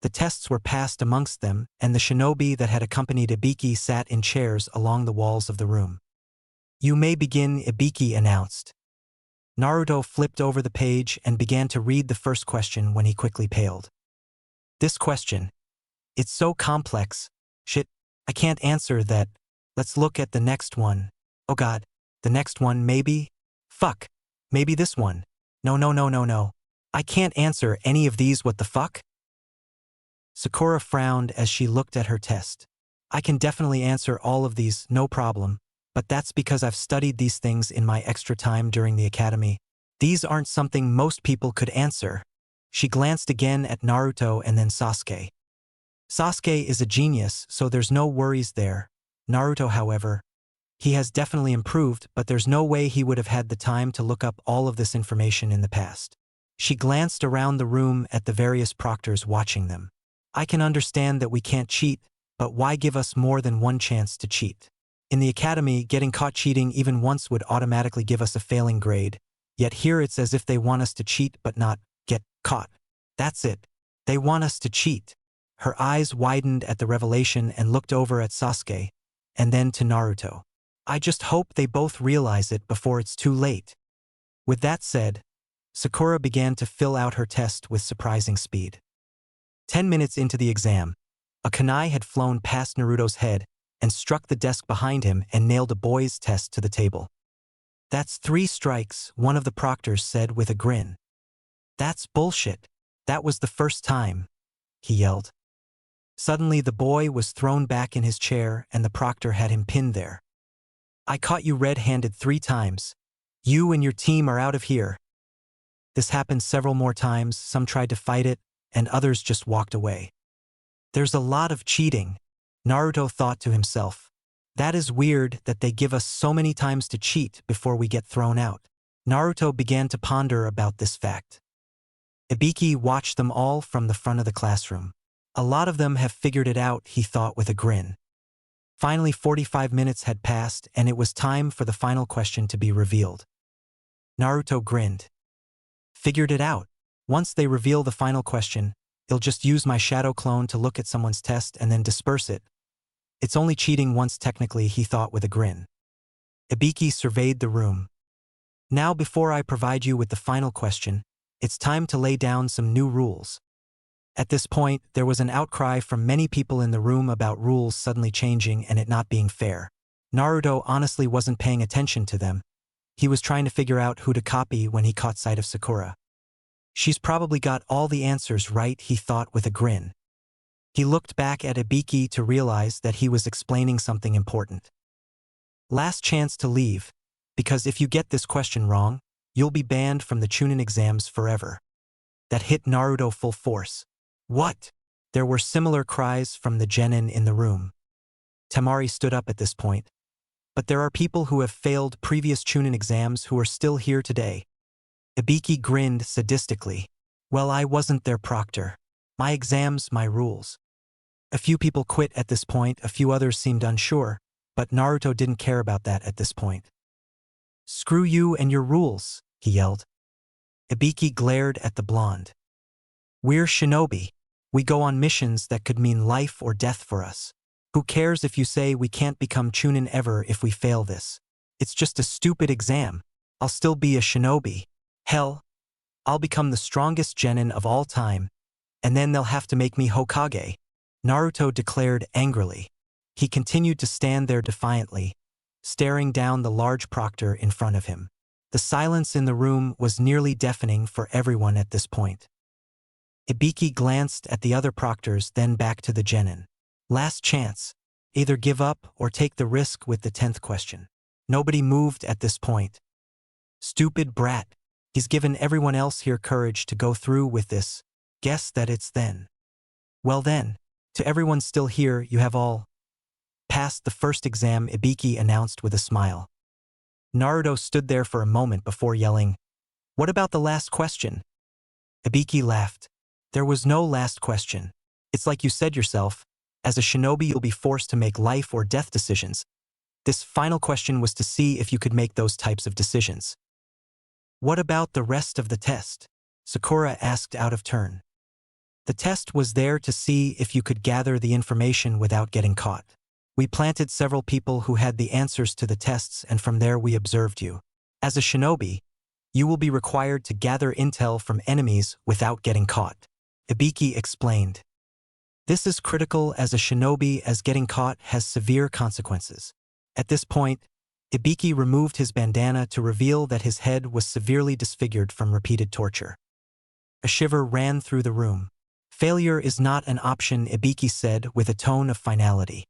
The tests were passed amongst them, and the shinobi that had accompanied Ibiki sat in chairs along the walls of the room. "You may begin," Ibiki announced. Naruto flipped over the page and began to read the first question when he quickly paled. "This question. It's so complex. Shit, I can't answer that. Let's look at the next one. Oh god, the next one maybe? Fuck, maybe this one. No. I can't answer any of these, what the fuck?" Sakura frowned as she looked at her test. "I can definitely answer all of these, no problem, but that's because I've studied these things in my extra time during the academy. These aren't something most people could answer." She glanced again at Naruto and then Sasuke. Sasuke is a genius, so there's no worries there. Naruto, however, he has definitely improved, but there's no way he would have had the time to look up all of this information in the past. She glanced around the room at the various proctors watching them. "I can understand that we can't cheat, but why give us more than one chance to cheat? In the academy, getting caught cheating even once would automatically give us a failing grade, yet here it's as if they want us to cheat but not get caught. That's it. They want us to cheat." Her eyes widened at the revelation and looked over at Sasuke, and then to Naruto. "I just hope they both realize it before it's too late." With that said, Sakura began to fill out her test with surprising speed. 10 minutes into the exam, a kunai had flown past Naruto's head and struck the desk behind him and nailed a boy's test to the table. "That's 3 strikes, one of the proctors said with a grin. "That's bullshit. That was the first time," he yelled. Suddenly the boy was thrown back in his chair and the proctor had him pinned there. "I caught you red-handed 3 times. You and your team are out of here." This happened several more times. Some tried to fight it, and others just walked away. "There's a lot of cheating," Naruto thought to himself. "That is weird that they give us so many times to cheat before we get thrown out." Naruto began to ponder about this fact. Ibiki watched them all from the front of the classroom. A lot of them have figured it out, he thought with a grin. Finally, 45 minutes had passed, and it was time for the final question to be revealed. Naruto grinned. "Figured it out. Once they reveal the final question, I'll just use my shadow clone to look at someone's test and then disperse it. It's only cheating once technically," he thought with a grin. Ibiki surveyed the room. "Now before I provide you with the final question, it's time to lay down some new rules." At this point, there was an outcry from many people in the room about rules suddenly changing and it not being fair. Naruto honestly wasn't paying attention to them. He was trying to figure out who to copy when he caught sight of Sakura. "She's probably got all the answers right," he thought with a grin. He looked back at Ibiki to realize that he was explaining something important. "Last chance to leave, because if you get this question wrong, you'll be banned from the Chunnin Exams forever." That hit Naruto full force. "What?" There were similar cries from the genin in the room. Temari stood up at this point. "But there are people who have failed previous Chunnin Exams who are still here today." Ibiki grinned sadistically. "Well, I wasn't their proctor. My exams, my rules." A few people quit at this point, a few others seemed unsure, but Naruto didn't care about that at this point. "Screw you and your rules," he yelled. Ibiki glared at the blonde. "We're shinobi. We go on missions that could mean life or death for us. Who cares if you say we can't become Chunnin ever if we fail this? It's just a stupid exam. I'll still be a shinobi. Hell, I'll become the strongest genin of all time, and then they'll have to make me Hokage, Naruto declared angrily. He continued to stand there defiantly, staring down the large proctor in front of him. The silence in the room was nearly deafening for everyone at this point. Ibiki glanced at the other proctors, then back to the genin. Last chance. Either give up or take the risk with the 10th question. Nobody moved at this point. Stupid brat. He's given everyone else here courage to go through with this. Guess that it's then. Well then, to everyone still here, you have all passed the first exam, Ibiki announced with a smile. Naruto stood there for a moment before yelling, "What about the last question?" Ibiki laughed. There was no last question. It's like you said yourself, as a shinobi you'll be forced to make life or death decisions. This final question was to see if you could make those types of decisions. What about the rest of the test? Sakura asked out of turn. The test was there to see if you could gather the information without getting caught. We planted several people who had the answers to the tests, and from there we observed you. As a shinobi, you will be required to gather intel from enemies without getting caught, Ibiki explained. This is critical as a shinobi, as getting caught has severe consequences. At this point, Ibiki removed his bandana to reveal that his head was severely disfigured from repeated torture. A shiver ran through the room. Failure is not an option, Ibiki said with a tone of finality.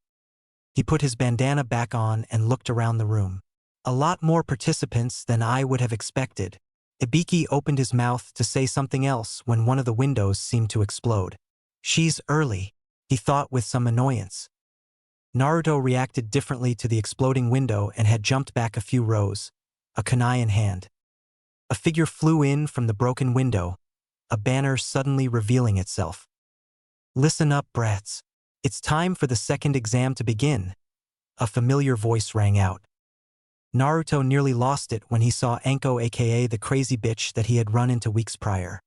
He put his bandana back on and looked around the room. A lot more participants than I would have expected. Ibiki opened his mouth to say something else when one of the windows seemed to explode. She's early, he thought with some annoyance. Naruto reacted differently to the exploding window and had jumped back a few rows, a kunai in hand. A figure flew in from the broken window, a banner suddenly revealing itself. Listen up, brats. It's time for the second exam to begin. A familiar voice rang out. Naruto nearly lost it when he saw Anko, aka the crazy bitch that he had run into weeks prior.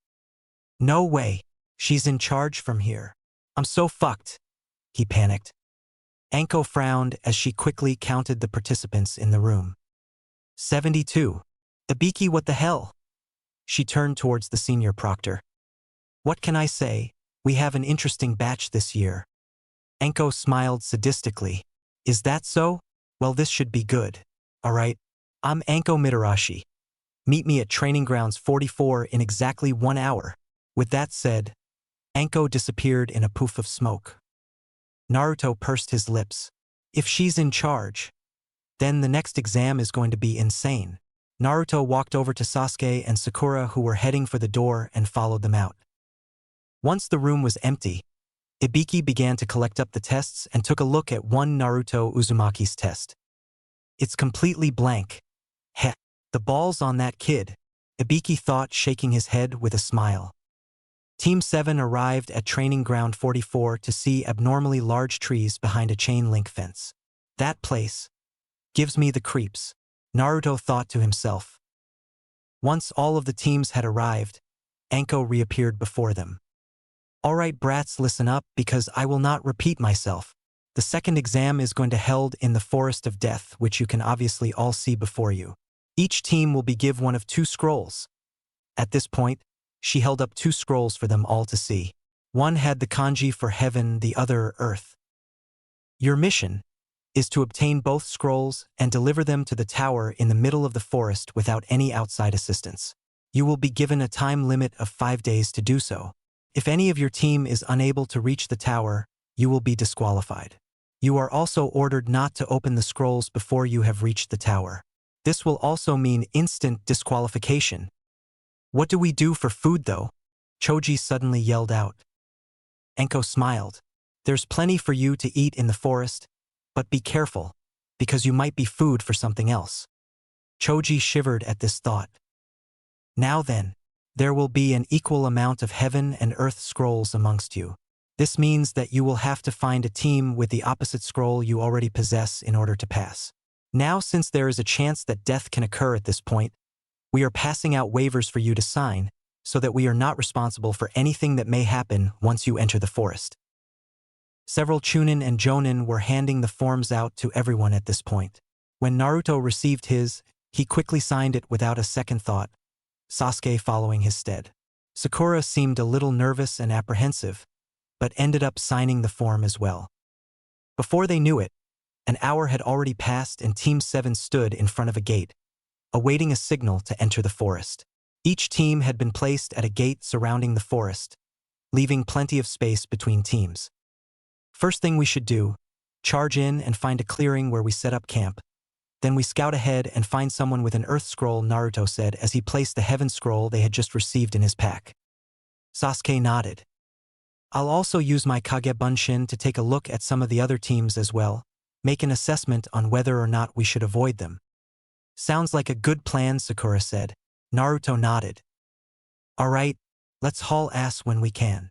No way, she's in charge from here. I'm so fucked, he panicked. Anko frowned as she quickly counted the participants in the room. 72. Ibiki, what the hell? She turned towards the senior proctor. What can I say? We have an interesting batch this year. Anko smiled sadistically. Is that so? Well, this should be good. All right. I'm Anko Mitarashi. Meet me at Training Grounds 44 in exactly 1 hour. With that said, Anko disappeared in a poof of smoke. Naruto pursed his lips. If she's in charge, then the next exam is going to be insane. Naruto walked over to Sasuke and Sakura, who were heading for the door, and followed them out. Once the room was empty, Ibiki began to collect up the tests and took a look at one Naruto Uzumaki's test. It's completely blank. Heh, the ball's on that kid, Ibiki thought, shaking his head with a smile. Team 7 arrived at Training Ground 44 to see abnormally large trees behind a chain-link fence. That place gives me the creeps, Naruto thought to himself. Once all of the teams had arrived, Anko reappeared before them. All right, brats, listen up, because I will not repeat myself. The second exam is going to held in the Forest of Death, which you can obviously all see before you. Each team will be given one of 2 scrolls. At this point, she held up 2 scrolls for them all to see. One had the kanji for heaven, the other earth. Your mission is to obtain both scrolls and deliver them to the tower in the middle of the forest without any outside assistance. You will be given a time limit of 5 days to do so. If any of your team is unable to reach the tower, you will be disqualified. You are also ordered not to open the scrolls before you have reached the tower. This will also mean instant disqualification. What do we do for food though? Choji suddenly yelled out. Anko smiled. There's plenty for you to eat in the forest, but be careful, because you might be food for something else. Choji shivered at this thought. Now then, there will be an equal amount of heaven and earth scrolls amongst you. This means that you will have to find a team with the opposite scroll you already possess in order to pass. Now, since there is a chance that death can occur at this point, we are passing out waivers for you to sign, so that we are not responsible for anything that may happen once you enter the forest. Several Chunnin and Jonin were handing the forms out to everyone at this point. When Naruto received his, he quickly signed it without a second thought, Sasuke following his stead. Sakura seemed a little nervous and apprehensive, but ended up signing the form as well. Before they knew it, an hour had already passed and Team 7 stood in front of a gate, awaiting a signal to enter the forest. Each team had been placed at a gate surrounding the forest, leaving plenty of space between teams. First thing we should do, charge in and find a clearing where we set up camp. Then we scout ahead and find someone with an earth scroll, Naruto said as he placed the heaven scroll they had just received in his pack. Sasuke nodded. I'll also use my Kage Bunshin to take a look at some of the other teams as well, make an assessment on whether or not we should avoid them. Sounds like a good plan, Sakura said. Naruto nodded. Alright, let's haul ass when we can.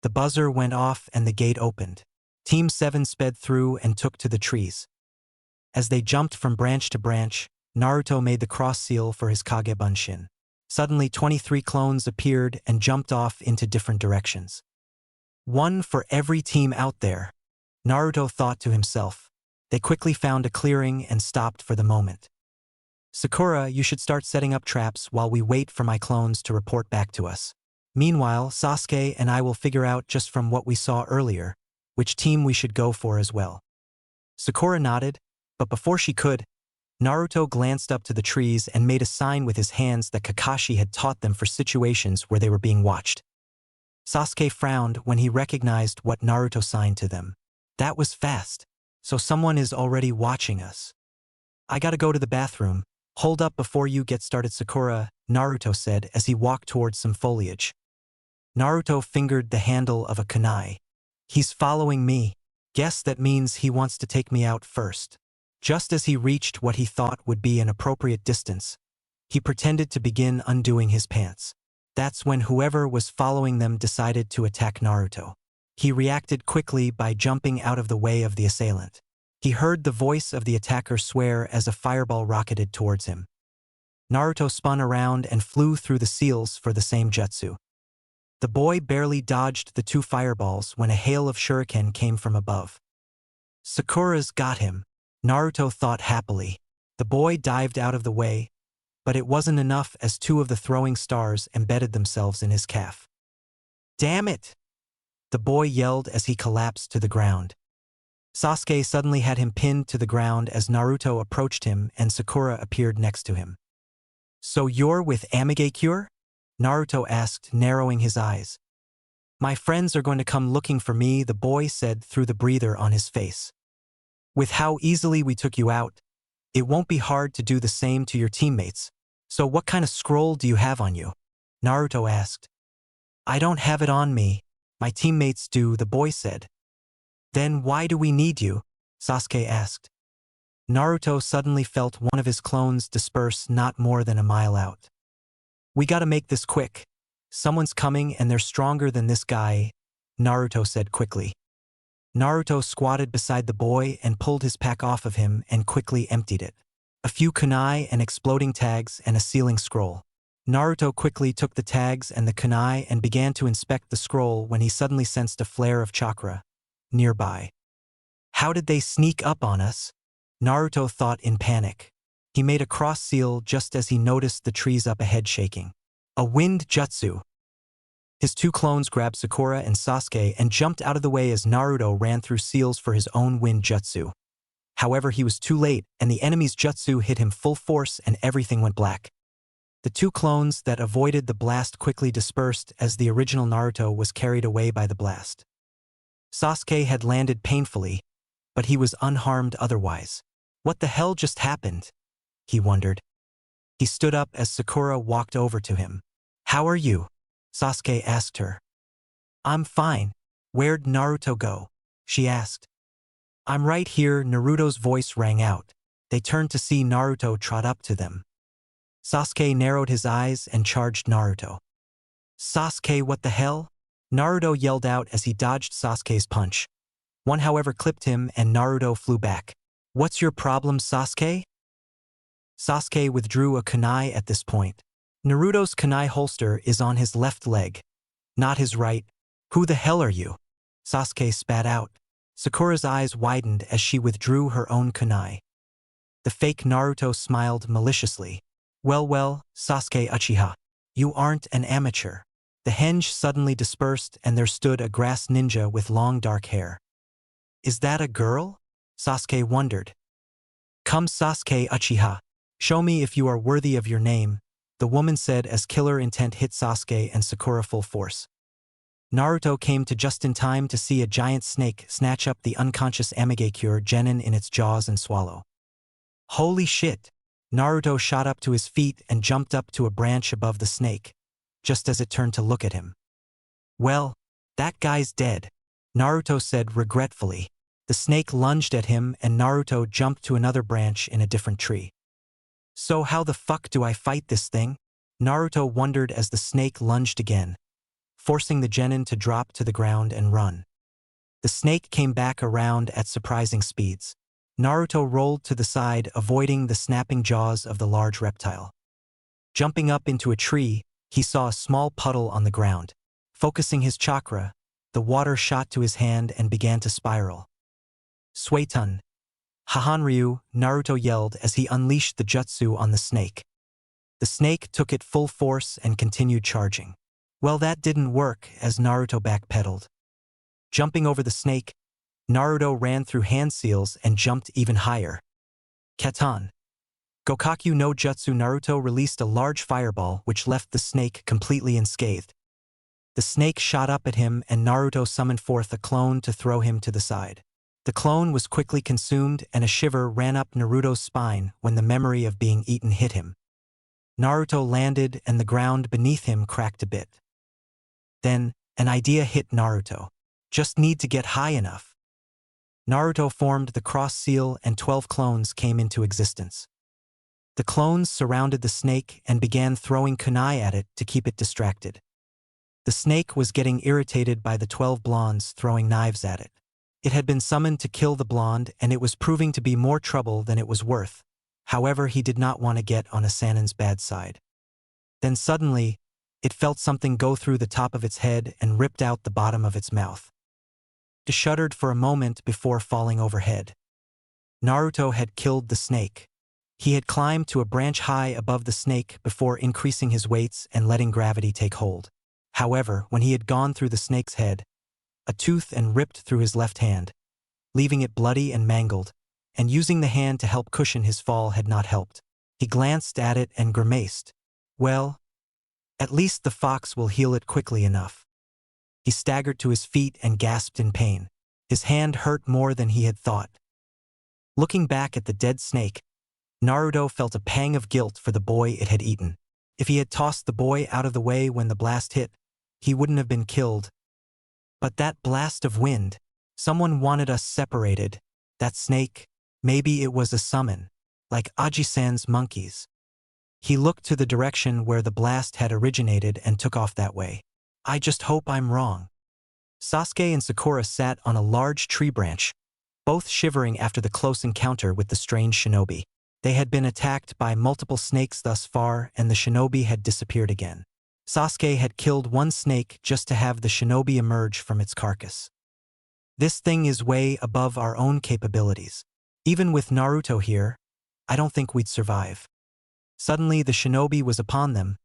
The buzzer went off and the gate opened. Team 7 sped through and took to the trees. As they jumped from branch to branch, Naruto made the cross seal for his Kage Bunshin. Suddenly 23 clones appeared and jumped off into different directions. One for every team out there, Naruto thought to himself. They quickly found a clearing and stopped for the moment. Sakura, you should start setting up traps while we wait for my clones to report back to us. Meanwhile, Sasuke and I will figure out just from what we saw earlier, which team we should go for as well. Sakura nodded, but before she could, Naruto glanced up to the trees and made a sign with his hands that Kakashi had taught them for situations where they were being watched. Sasuke frowned when he recognized what Naruto signed to them. That was fast, so someone is already watching us. I gotta go to the bathroom. Hold up before you get started, Sakura, Naruto said as he walked towards some foliage. Naruto fingered the handle of a kunai. He's following me. Guess that means he wants to take me out first. Just as he reached what he thought would be an appropriate distance, he pretended to begin undoing his pants. That's when whoever was following them decided to attack Naruto. He reacted quickly by jumping out of the way of the assailant. He heard the voice of the attacker swear as a fireball rocketed towards him. Naruto spun around and flew through the seals for the same jutsu. The boy barely dodged the two fireballs when a hail of shuriken came from above. Sakura's got him, Naruto thought happily. The boy dived out of the way, but it wasn't enough as two of the throwing stars embedded themselves in his calf. Damn it! The boy yelled as he collapsed to the ground. Sasuke suddenly had him pinned to the ground as Naruto approached him and Sakura appeared next to him. So you're with Amigakure? Naruto asked, narrowing his eyes. My friends are going to come looking for me, the boy said through the breather on his face. With how easily we took you out, it won't be hard to do the same to your teammates. So what kind of scroll do you have on you? Naruto asked. I don't have it on me. My teammates do, the boy said. Then why do we need you? Sasuke asked. Naruto suddenly felt one of his clones disperse not more than a mile out. We gotta make this quick. Someone's coming and they're stronger than this guy, Naruto said quickly. Naruto squatted beside the boy and pulled his pack off of him and quickly emptied it. A few kunai and exploding tags and a sealing scroll. Naruto quickly took the tags and the kunai and began to inspect the scroll when he suddenly sensed a flare of chakra nearby. How did they sneak up on us? Naruto thought in panic. He made a cross seal just as he noticed the trees up ahead shaking. A wind jutsu. His two clones grabbed Sakura and Sasuke and jumped out of the way as Naruto ran through seals for his own wind jutsu. However, he was too late and the enemy's jutsu hit him full force and everything went black. The two clones that avoided the blast quickly dispersed as the original Naruto was carried away by the blast. Sasuke had landed painfully, but he was unharmed otherwise. What the hell just happened? He wondered. He stood up as Sakura walked over to him. How are you? Sasuke asked her. I'm fine. Where'd Naruto go? She asked. I'm right here, Naruto's voice rang out. They turned to see Naruto trot up to them. Sasuke narrowed his eyes and charged Naruto. Sasuke, what the hell? Naruto yelled out as he dodged Sasuke's punch. One however clipped him and Naruto flew back. What's your problem, Sasuke? Sasuke withdrew a kunai at this point. Naruto's kunai holster is on his left leg, not his right. Who the hell are you? Sasuke spat out. Sakura's eyes widened as she withdrew her own kunai. The fake Naruto smiled maliciously. Well, Sasuke Uchiha. You aren't an amateur. The henge suddenly dispersed and there stood a grass ninja with long dark hair. Is that a girl? Sasuke wondered. Come Sasuke Uchiha. Show me if you are worthy of your name, the woman said as killer intent hit Sasuke and Sakura full force. Naruto came to just in time to see a giant snake snatch up the unconscious Amigekure genin in its jaws and swallow. Holy shit! Naruto shot up to his feet and jumped up to a branch above the snake, just as it turned to look at him. Well, that guy's dead, Naruto said regretfully. The snake lunged at him and Naruto jumped to another branch in a different tree. So how the fuck do I fight this thing? Naruto wondered as the snake lunged again, forcing the genin to drop to the ground and run. The snake came back around at surprising speeds. Naruto rolled to the side, avoiding the snapping jaws of the large reptile. Jumping up into a tree, he saw a small puddle on the ground. Focusing his chakra, the water shot to his hand and began to spiral. Suetun. Hahanryu, Naruto yelled as he unleashed the jutsu on the snake. The snake took it full force and continued charging. Well, that didn't work as Naruto backpedaled. Jumping over the snake, Naruto ran through hand seals and jumped even higher. Katan. Gokaku no Jutsu. Naruto released a large fireball which left the snake completely unscathed. The snake shot up at him and Naruto summoned forth a clone to throw him to the side. The clone was quickly consumed and a shiver ran up Naruto's spine when the memory of being eaten hit him. Naruto landed and the ground beneath him cracked a bit. Then, an idea hit Naruto. Just need to get high enough. Naruto formed the cross seal and 12 clones came into existence. The clones surrounded the snake and began throwing kunai at it to keep it distracted. The snake was getting irritated by the 12 blondes throwing knives at it. It had been summoned to kill the blonde and it was proving to be more trouble than it was worth. However, he did not want to get on Asanin's bad side. Then suddenly, it felt something go through the top of its head and ripped out the bottom of its mouth. It shuddered for a moment before falling overhead. Naruto had killed the snake. He had climbed to a branch high above the snake before increasing his weights and letting gravity take hold. However, when he had gone through the snake's head, a tooth and ripped through his left hand, leaving it bloody and mangled, and using the hand to help cushion his fall had not helped. He glanced at it and grimaced. Well, at least the fox will heal it quickly enough. He staggered to his feet and gasped in pain. His hand hurt more than he had thought. Looking back at the dead snake, Naruto felt a pang of guilt for the boy it had eaten. If he had tossed the boy out of the way when the blast hit, he wouldn't have been killed. But that blast of wind, someone wanted us separated. That snake, maybe it was a summon, like Aji-san's monkeys. He looked to the direction where the blast had originated and took off that way. I just hope I'm wrong. Sasuke and Sakura sat on a large tree branch, both shivering after the close encounter with the strange shinobi. They had been attacked by multiple snakes thus far and the shinobi had disappeared again. Sasuke had killed one snake just to have the shinobi emerge from its carcass. This thing is way above our own capabilities. Even with Naruto here, I don't think we'd survive. Suddenly the shinobi was upon them.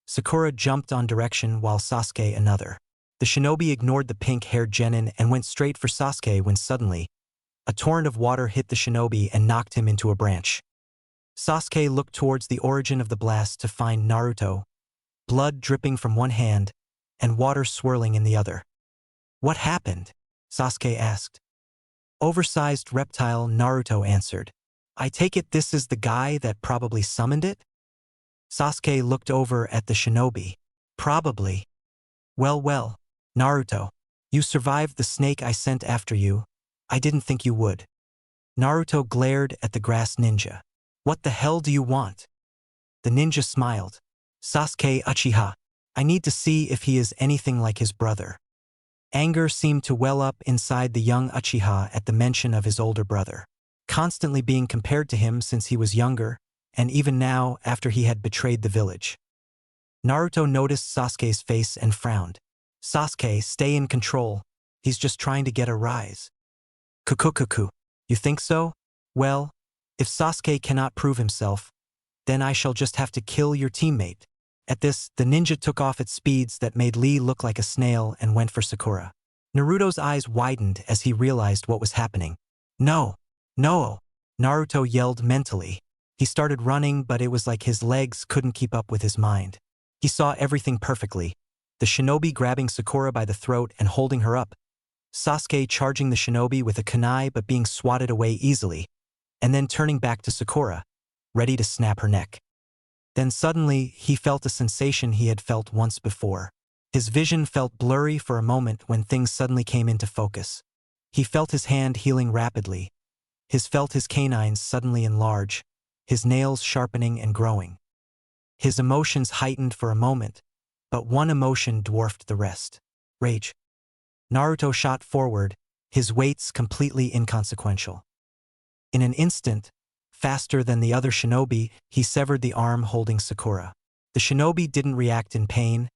Sakura jumped on direction while Sasuke another. The shinobi ignored the pink-haired genin and went straight for Sasuke when suddenly, a torrent of water hit the shinobi and knocked him into a branch. Sasuke looked towards the origin of the blast to find Naruto, blood dripping from one hand and water swirling in the other. What happened? Sasuke asked. Oversized reptile, Naruto answered. I take it this is the guy that probably summoned it? Sasuke looked over at the shinobi. Probably. Well, Naruto, you survived the snake I sent after you. I didn't think you would. Naruto glared at the grass ninja. What the hell do you want? The ninja smiled. Sasuke Uchiha, I need to see if he is anything like his brother. Anger seemed to well up inside the young Uchiha at the mention of his older brother, constantly being compared to him since he was younger, and even now after he had betrayed the village. Naruto noticed Sasuke's face and frowned. Sasuke, stay in control. He's just trying to get a rise. Kukukuku. You think so? Well, if Sasuke cannot prove himself, then I shall just have to kill your teammate. At this, the ninja took off at speeds that made Lee look like a snail and went for Sakura. Naruto's eyes widened as he realized what was happening. No! No! Naruto yelled mentally. He started running, but it was like his legs couldn't keep up with his mind. He saw everything perfectly. The shinobi grabbing Sakura by the throat and holding her up. Sasuke charging the shinobi with a kunai but being swatted away easily. And then turning back to Sakura, ready to snap her neck. Then suddenly, he felt a sensation he had felt once before. His vision felt blurry for a moment when things suddenly came into focus. He felt his hand healing rapidly. Felt his canines suddenly enlarge, his nails sharpening and growing. His emotions heightened for a moment, but one emotion dwarfed the rest. Rage. Naruto shot forward, his weights completely inconsequential. In an instant, faster than the other shinobi, he severed the arm holding Sakura. The shinobi didn't react in pain,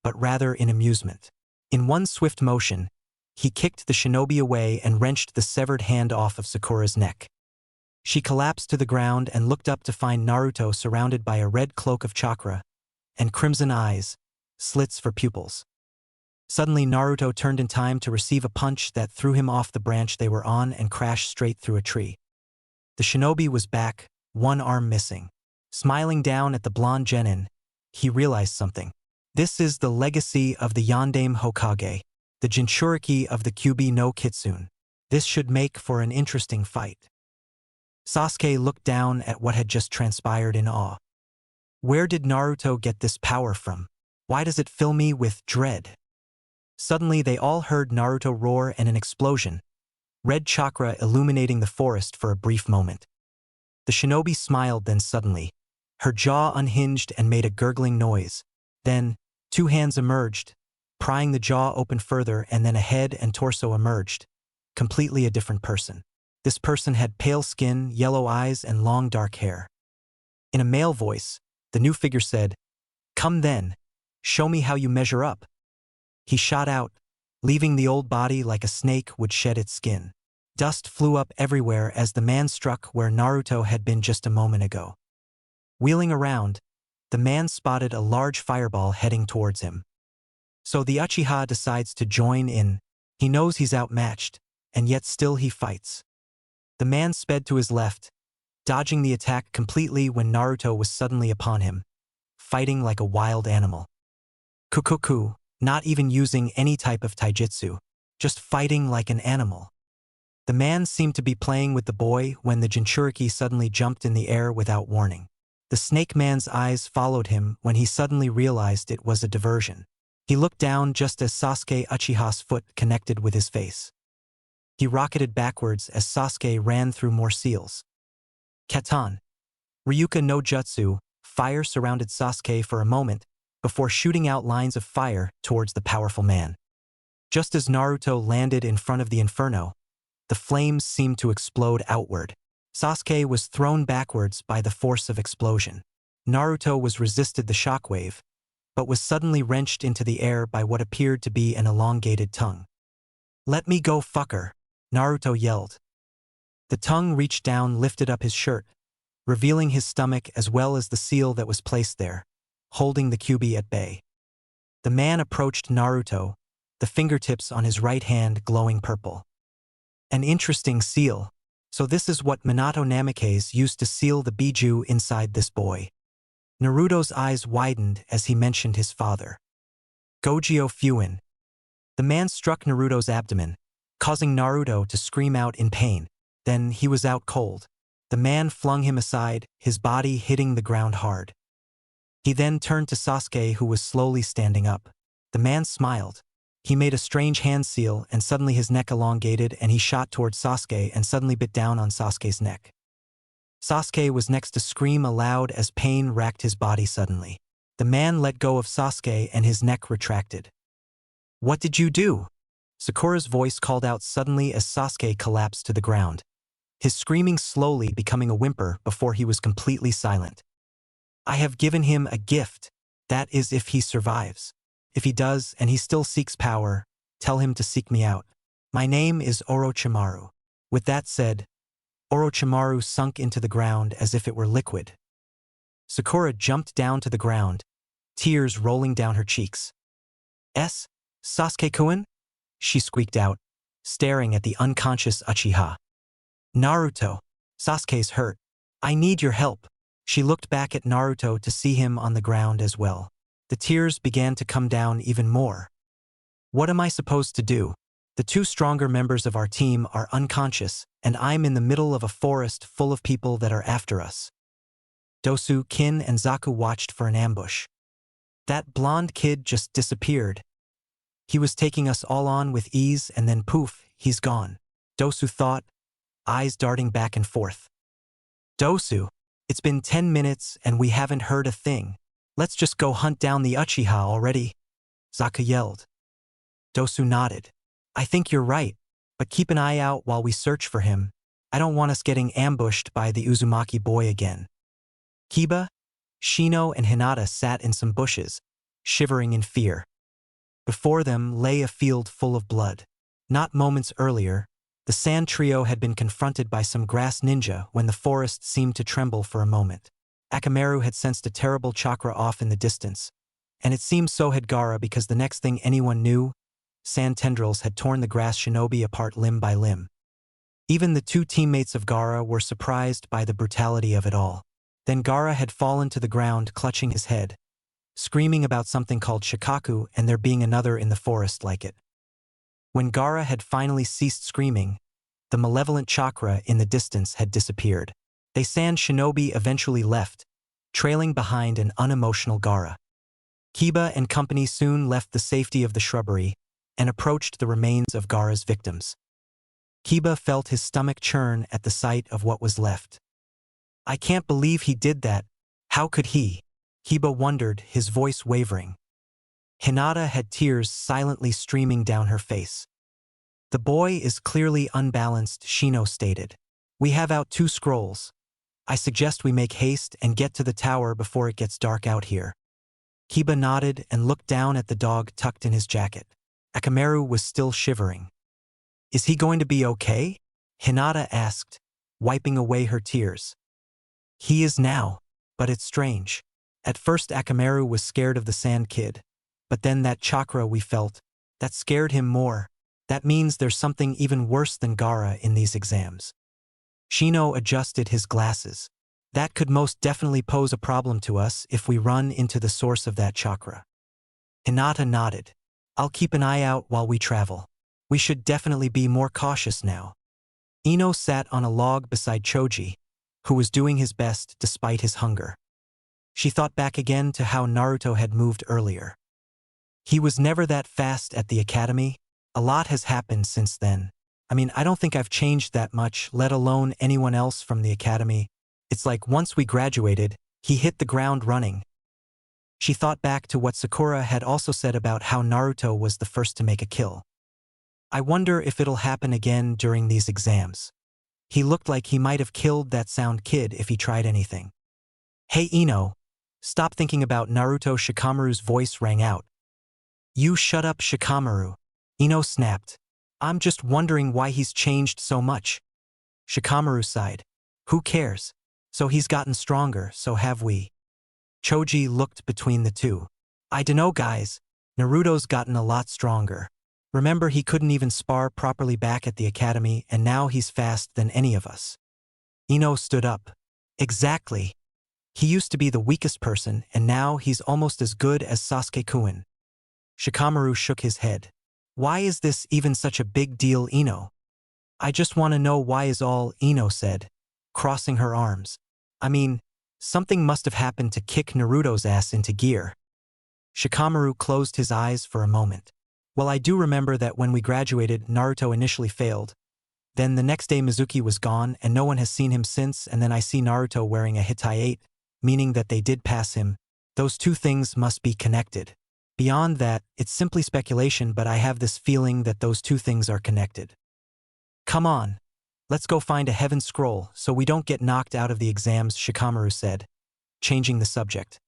but rather in amusement. In one swift motion, he kicked the shinobi away and wrenched the severed hand off of Sakura's neck. She collapsed to the ground and looked up to find Naruto surrounded by a red cloak of chakra and crimson eyes, slits for pupils. Suddenly Naruto turned in time to receive a punch that threw him off the branch they were on and crashed straight through a tree. The shinobi was back, one arm missing. Smiling down at the blonde genin, he realized something. This is the legacy of the Yondaime Hokage, the Jinchuriki of the Kyuubi no Kitsune. This should make for an interesting fight. Sasuke looked down at what had just transpired in awe. Where did Naruto get this power from? Why does it fill me with dread? Suddenly they all heard Naruto roar and an explosion, red chakra illuminating the forest for a brief moment. The shinobi smiled then suddenly. Her jaw unhinged and made a gurgling noise. Then, two hands emerged, prying the jaw open further, and then a head and torso emerged, completely a different person. This person had pale skin, yellow eyes, and long dark hair. In a male voice, the new figure said, "Come then, show me how you measure up." He shot out, leaving the old body like a snake would shed its skin. Dust flew up everywhere as the man struck where Naruto had been just a moment ago. Wheeling around, the man spotted a large fireball heading towards him. So the Uchiha decides to join in. He knows he's outmatched, and yet still he fights. The man sped to his left, dodging the attack completely when Naruto was suddenly upon him, fighting like a wild animal. Kukuku, not even using any type of taijutsu, just fighting like an animal. The man seemed to be playing with the boy when the Jinchuriki suddenly jumped in the air without warning. The snake man's eyes followed him when he suddenly realized it was a diversion. He looked down just as Sasuke Uchiha's foot connected with his face. He rocketed backwards as Sasuke ran through more seals. Katan. Ryuka no Jutsu, fire surrounded Sasuke for a moment before shooting out lines of fire towards the powerful man. Just as Naruto landed in front of the inferno, the flames seemed to explode outward. Sasuke was thrown backwards by the force of explosion. Naruto was resisted the shockwave, but was suddenly wrenched into the air by what appeared to be an elongated tongue. "Let me go, fucker," Naruto yelled. The tongue reached down, lifted up his shirt, revealing his stomach as well as the seal that was placed there, holding the Kyuubi at bay. The man approached Naruto, the fingertips on his right hand glowing purple. An interesting seal. So this is what Minato Namikaze used to seal the Biju inside this boy. Naruto's eyes widened as he mentioned his father. Gojio Fuin. The man struck Naruto's abdomen, causing Naruto to scream out in pain. Then he was out cold. The man flung him aside, his body hitting the ground hard. He then turned to Sasuke, who was slowly standing up. The man smiled. He made a strange hand seal and suddenly his neck elongated and he shot towards Sasuke and suddenly bit down on Sasuke's neck. Sasuke was next to scream aloud as pain racked his body suddenly. The man let go of Sasuke and his neck retracted. "What did you do?" Sakura's voice called out suddenly as Sasuke collapsed to the ground, his screaming slowly becoming a whimper before he was completely silent. "I have given him a gift. That is if he survives. If he does and he still seeks power, tell him to seek me out." My name is Orochimaru. With that said, Orochimaru sunk into the ground as if it were liquid. Sakura jumped down to the ground, tears rolling down her cheeks. Sasuke-kun? She squeaked out, staring at the unconscious Uchiha. Naruto, Sasuke's hurt. I need your help. She looked back at Naruto to see him on the ground as well. The tears began to come down even more. What am I supposed to do? The two stronger members of our team are unconscious, and I'm in the middle of a forest full of people that are after us. Dosu, Kin, and Zaku watched for an ambush. That blonde kid just disappeared. He was taking us all on with ease, and then poof, he's gone. Dosu thought, eyes darting back and forth. Dosu, it's been 10 minutes and we haven't heard a thing. Let's just go hunt down the Uchiha already, Zaku yelled. Dosu nodded. I think you're right, but keep an eye out while we search for him. I don't want us getting ambushed by the Uzumaki boy again. Kiba, Shino, and Hinata sat in some bushes, shivering in fear. Before them lay a field full of blood. Not moments earlier, the sand trio had been confronted by some grass ninja when the forest seemed to tremble for a moment. Akamaru had sensed a terrible chakra off in the distance, and it seemed so had Gaara because the next thing anyone knew, sand tendrils had torn the grass shinobi apart limb by limb. Even the two teammates of Gaara were surprised by the brutality of it all. Then Gaara had fallen to the ground clutching his head, screaming about something called shikaku and there being another in the forest like it. When Gaara had finally ceased screaming, the malevolent chakra in the distance had disappeared. The sand shinobi eventually left, trailing behind an unemotional Gaara. Kiba and company soon left the safety of the shrubbery and approached the remains of Gaara's victims. Kiba felt his stomach churn at the sight of what was left. I can't believe he did that. How could he? Kiba wondered, his voice wavering. Hinata had tears silently streaming down her face. The boy is clearly unbalanced, Shino stated. We have out 2 scrolls. I suggest we make haste and get to the tower before it gets dark out here. Kiba nodded and looked down at the dog tucked in his jacket. Akamaru was still shivering. Is he going to be okay? Hinata asked, wiping away her tears. He is now, but it's strange. At first Akamaru was scared of the sand kid, but then that chakra we felt, that scared him more. That means there's something even worse than Gaara in these exams. Shino adjusted his glasses. That could most definitely pose a problem to us if we run into the source of that chakra. Hinata nodded. I'll keep an eye out while we travel. We should definitely be more cautious now. Ino sat on a log beside Choji, who was doing his best despite his hunger. She thought back again to how Naruto had moved earlier. He was never that fast at the academy. A lot has happened since then. I don't think I've changed that much, let alone anyone else from the academy. It's like once we graduated, he hit the ground running. She thought back to what Sakura had also said about how Naruto was the first to make a kill. I wonder if it'll happen again during these exams. He looked like he might have killed that sound kid if he tried anything. Hey Ino, stop thinking about Naruto. Shikamaru's voice rang out. You shut up, Shikamaru. Ino snapped. I'm just wondering why he's changed so much. Shikamaru sighed. Who cares? So he's gotten stronger, so have we. Choji looked between the two. I dunno guys, Naruto's gotten a lot stronger. Remember he couldn't even spar properly back at the academy and now he's fast than any of us. Ino stood up. Exactly. He used to be the weakest person and now he's almost as good as Sasuke-kun. Shikamaru shook his head. Why is this even such a big deal, Ino? I just want to know why is all, Ino said, crossing her arms. Something must have happened to kick Naruto's ass into gear. Shikamaru closed his eyes for a moment. Well, I do remember that when we graduated, Naruto initially failed. Then the next day Mizuki was gone and no one has seen him since, and then I see Naruto wearing a Hitai-8, meaning that they did pass him. Those two things must be connected. Beyond that, it's simply speculation, but I have this feeling that those two things are connected. Come on. Let's go find a heaven scroll so we don't get knocked out of the exams, Shikamaru said, changing the subject.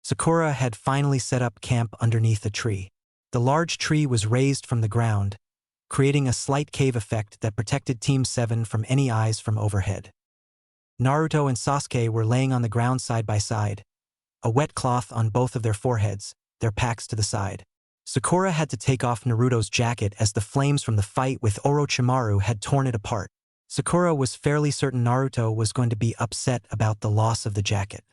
Sakura had finally set up camp underneath a tree. The large tree was raised from the ground, creating a slight cave effect that protected Team 7 from any eyes from overhead. Naruto and Sasuke were laying on the ground side by side, a wet cloth on both of their foreheads, their packs to the side. Sakura had to take off Naruto's jacket as the flames from the fight with Orochimaru had torn it apart. Sakura was fairly certain Naruto was going to be upset about the loss of the jacket.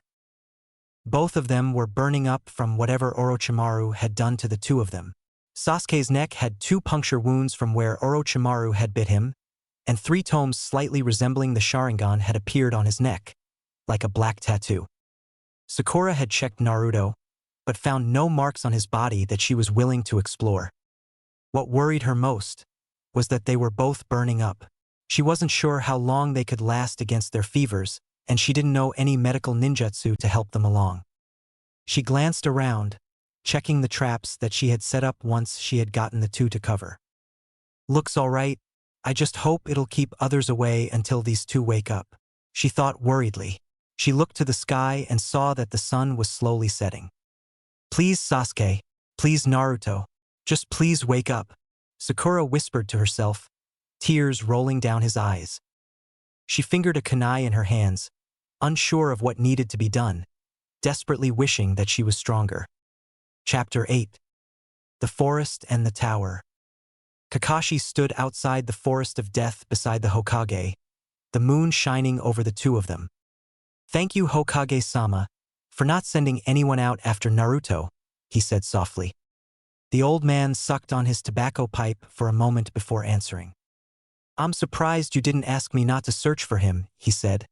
Both of them were burning up from whatever Orochimaru had done to the two of them. Sasuke's neck had 2 puncture wounds from where Orochimaru had bit him, and 3 tomes slightly resembling the Sharingan had appeared on his neck, like a black tattoo. Sakura had checked Naruto, but found no marks on his body that she was willing to explore. What worried her most was that they were both burning up. She wasn't sure how long they could last against their fevers, and she didn't know any medical ninjutsu to help them along. She glanced around, checking the traps that she had set up once she had gotten the 2 to cover. "Looks all right. I just hope it'll keep others away until these 2 wake up," she thought worriedly. She looked to the sky and saw that the sun was slowly setting. "Please, Sasuke. Please, Naruto. Just please wake up," Sakura whispered to herself, tears rolling down his eyes. She fingered a kunai in her hands, unsure of what needed to be done, desperately wishing that she was stronger. Chapter 8. The Forest and the Tower. Kakashi stood outside the Forest of Death beside the Hokage, the moon shining over the 2 of them. "Thank you, Hokage-sama, for not sending anyone out after Naruto," he said softly. The old man sucked on his tobacco pipe for a moment before answering. "I'm surprised you didn't ask me not to search for him," he said,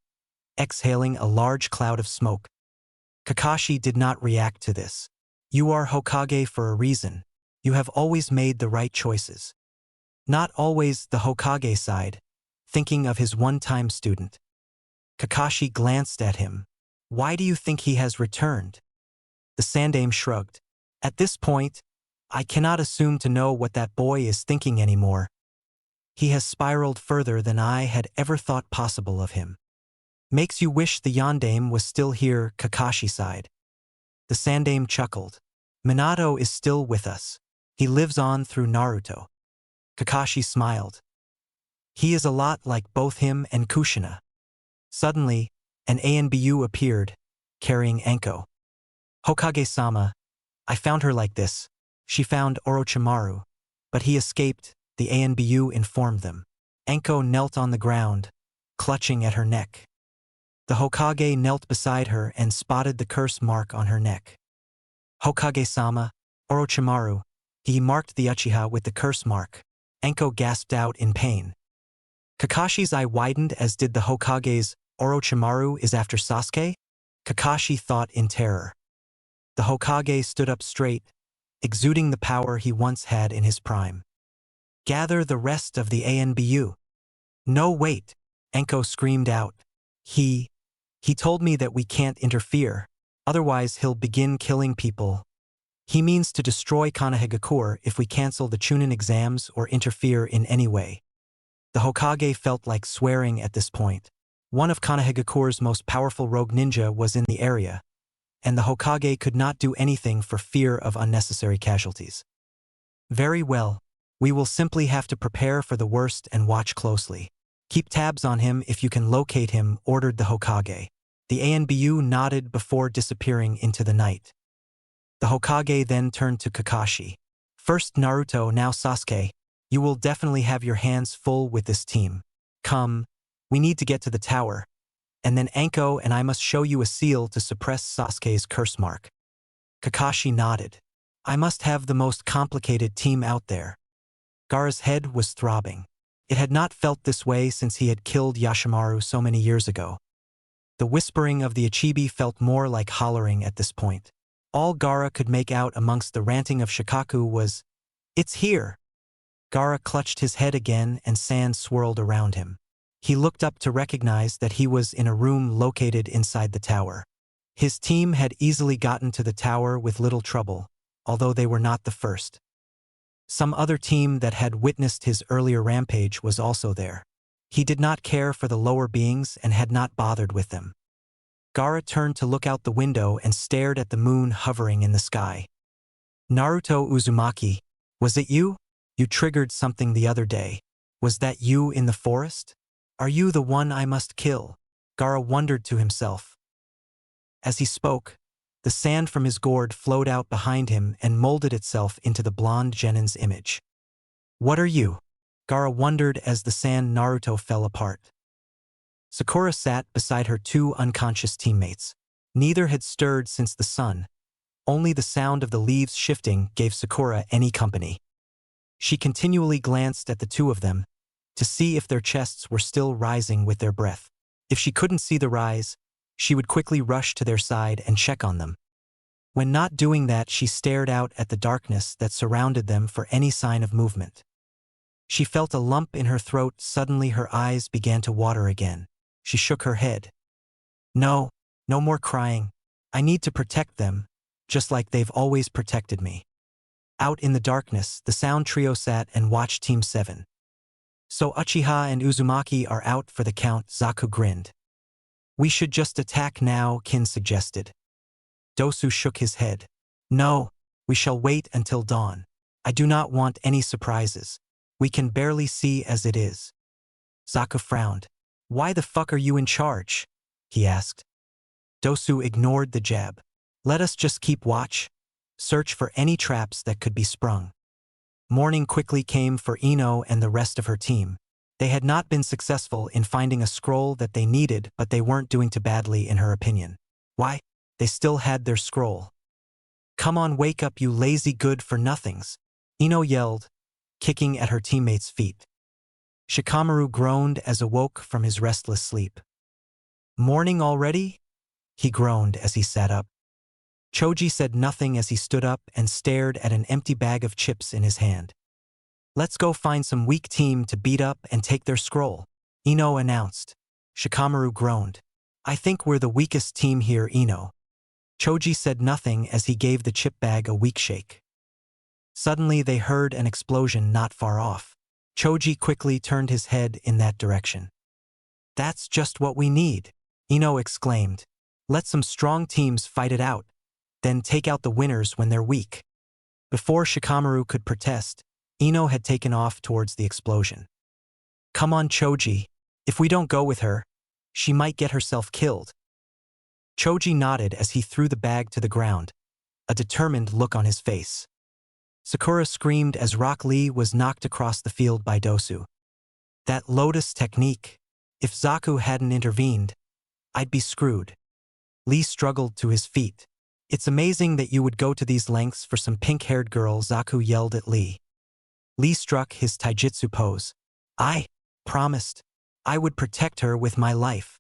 exhaling a large cloud of smoke. Kakashi did not react to this. "You are Hokage for a reason. You have always made the right choices." Not always the Hokage side, thinking of his one-time student. Kakashi glanced at him. "Why do you think he has returned?" The Sandaime shrugged. "At this point, I cannot assume to know what that boy is thinking anymore. He has spiraled further than I had ever thought possible of him." "Makes you wish the Yondaime was still here," Kakashi sighed. The Sandaime chuckled. "Minato is still with us. He lives on through Naruto." Kakashi smiled. "He is a lot like both him and Kushina." Suddenly, an ANBU appeared, carrying Anko. "Hokage-sama, I found her like this. She found Orochimaru, but he escaped," the ANBU informed them. Anko knelt on the ground, clutching at her neck. The Hokage knelt beside her and spotted the curse mark on her neck. "Hokage-sama, Orochimaru," he marked the Uchiha with the curse mark. Anko gasped out in pain. Kakashi's eye widened, as did the Hokage's. "Orochimaru is after Sasuke?" Kakashi thought in terror. The Hokage stood up straight, exuding the power he once had in his prime. "Gather the rest of the ANBU." "No, wait," Anko screamed out. He told me that we can't interfere, otherwise he'll begin killing people. He means to destroy Konohamaru if we cancel the Chunnin Exams or interfere in any way." The Hokage felt like swearing at this point. One of Konohamaru's most powerful rogue ninja was in the area, and the Hokage could not do anything for fear of unnecessary casualties. "Very well, we will simply have to prepare for the worst and watch closely. Keep tabs on him if you can locate him," ordered the Hokage. The ANBU nodded before disappearing into the night. The Hokage then turned to Kakashi. "First Naruto, now Sasuke. You will definitely have your hands full with this team. Come, we need to get to the tower. And then Anko and I must show you a seal to suppress Sasuke's curse mark." Kakashi nodded. "I must have the most complicated team out there." Gaara's head was throbbing. It had not felt this way since he had killed Yashimaru so many years ago. The whispering of the Ichibi felt more like hollering at this point. All Gaara could make out amongst the ranting of Shikaku was, "It's here!" Gaara clutched his head again and sand swirled around him. He looked up to recognize that he was in a room located inside the tower. His team had easily gotten to the tower with little trouble, although they were not the first. Some other team that had witnessed his earlier rampage was also there. He did not care for the lower beings and had not bothered with them. Gaara turned to look out the window and stared at the moon hovering in the sky. "Naruto Uzumaki, was it you?" You triggered something the other day. Was that you in the forest? Are you the one I must kill? Gaara wondered to himself. As he spoke, the sand from his gourd flowed out behind him and molded itself into the blonde Genin's image. What are you? Gaara wondered as the sand Naruto fell apart. Sakura sat beside her two unconscious teammates. Neither had stirred since the sun. Only the sound of the leaves shifting gave Sakura any company. She continually glanced at the two of them to see if their chests were still rising with their breath. If she couldn't see the rise, she would quickly rush to their side and check on them. When not doing that, she stared out at the darkness that surrounded them for any sign of movement. She felt a lump in her throat. Suddenly her eyes began to water again. She shook her head. No, no more crying. I need to protect them, just like they've always protected me. Out in the darkness, the sound trio sat and watched Team 7. So Uchiha and Uzumaki are out for the count, Zaku grinned. We should just attack now, Kin suggested. Dosu shook his head. No, we shall wait until dawn. I do not want any surprises. We can barely see as it is. Zaku frowned. Why the fuck are you in charge? He asked. Dosu ignored the jab. Let us just keep watch. Search for any traps that could be sprung. Morning quickly came for Ino and the rest of her team. They had not been successful in finding a scroll that they needed, but they weren't doing too badly in her opinion. Why? They still had their scroll. Come on, wake up, you lazy good-for-nothings, Ino yelled, kicking at her teammates' feet. Shikamaru groaned as awoke from his restless sleep. Morning already? He groaned as he sat up. Choji said nothing as he stood up and stared at an empty bag of chips in his hand. Let's go find some weak team to beat up and take their scroll, Ino announced. Shikamaru groaned. I think we're the weakest team here, Ino. Choji said nothing as he gave the chip bag a weak shake. Suddenly they heard an explosion not far off. Choji quickly turned his head in that direction. That's just what we need, Ino exclaimed. Let some strong teams fight it out, then take out the winners when they're weak. Before Shikamaru could protest, Ino had taken off towards the explosion. Come on, Choji. If we don't go with her, she might get herself killed. Choji nodded as he threw the bag to the ground, a determined look on his face. Sakura screamed as Rock Lee was knocked across the field by Dosu. That lotus technique. If Zaku hadn't intervened, I'd be screwed. Lee struggled to his feet. It's amazing that you would go to these lengths for some pink-haired girl, Zaku yelled at Lee. Lee struck his taijutsu pose. I promised I would protect her with my life.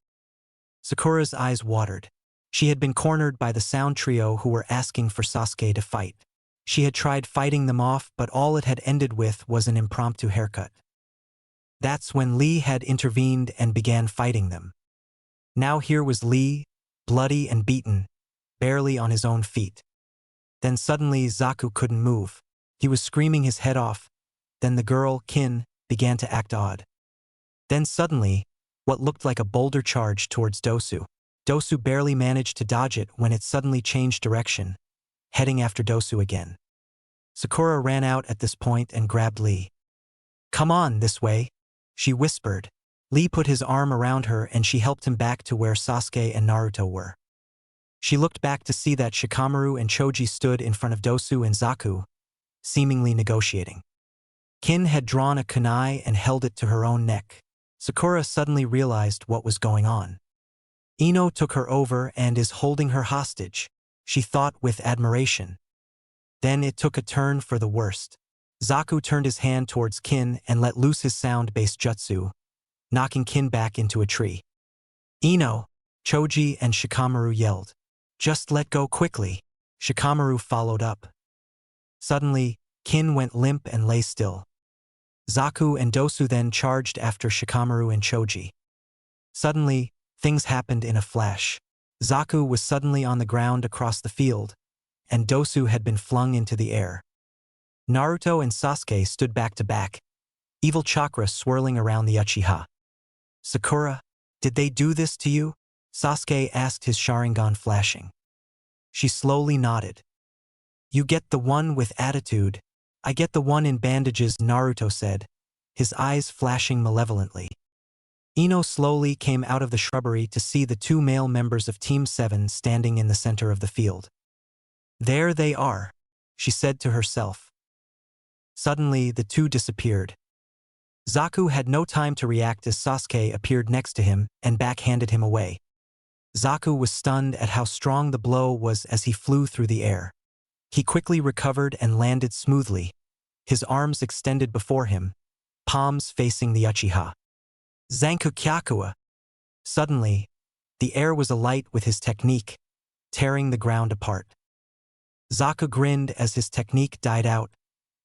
Sakura's eyes watered. She had been cornered by the sound trio who were asking for Sasuke to fight. She had tried fighting them off, but all it had ended with was an impromptu haircut. That's when Lee had intervened and began fighting them. Now here was Lee, bloody and beaten, barely on his own feet. Then suddenly Zaku couldn't move. He was screaming his head off. Then the girl, Kin, began to act odd. Then suddenly, what looked like a boulder charged towards Dosu. Dosu barely managed to dodge it when it suddenly changed direction, heading after Dosu again. Sakura ran out at this point and grabbed Lee. Come on, this way, she whispered. Lee put his arm around her and she helped him back to where Sasuke and Naruto were. She looked back to see that Shikamaru and Choji stood in front of Dosu and Zaku, seemingly negotiating. Kin had drawn a kunai and held it to her own neck. Sakura suddenly realized what was going on. Ino took her over and is holding her hostage, she thought with admiration. Then it took a turn for the worst. Zaku turned his hand towards Kin and let loose his sound-based jutsu, knocking Kin back into a tree. Ino, Choji and Shikamaru yelled. Just let go quickly. Shikamaru followed up. Suddenly, Kin went limp and lay still. Zaku and Dosu then charged after Shikamaru and Choji. Suddenly, things happened in a flash. Zaku was suddenly on the ground across the field, and Dosu had been flung into the air. Naruto and Sasuke stood back to back, evil chakra swirling around the Uchiha. Sakura, did they do this to you? Sasuke asked, his Sharingan flashing. She slowly nodded. You get the one with attitude, I get the one in bandages, Naruto said, his eyes flashing malevolently. Ino slowly came out of the shrubbery to see the two male members of Team 7 standing in the center of the field. There they are, she said to herself. Suddenly, the two disappeared. Zaku had no time to react as Sasuke appeared next to him and backhanded him away. Zaku was stunned at how strong the blow was as he flew through the air. He quickly recovered and landed smoothly, his arms extended before him, palms facing the Uchiha. Zankukyakua. Suddenly, the air was alight with his technique, tearing the ground apart. Zaku grinned as his technique died out,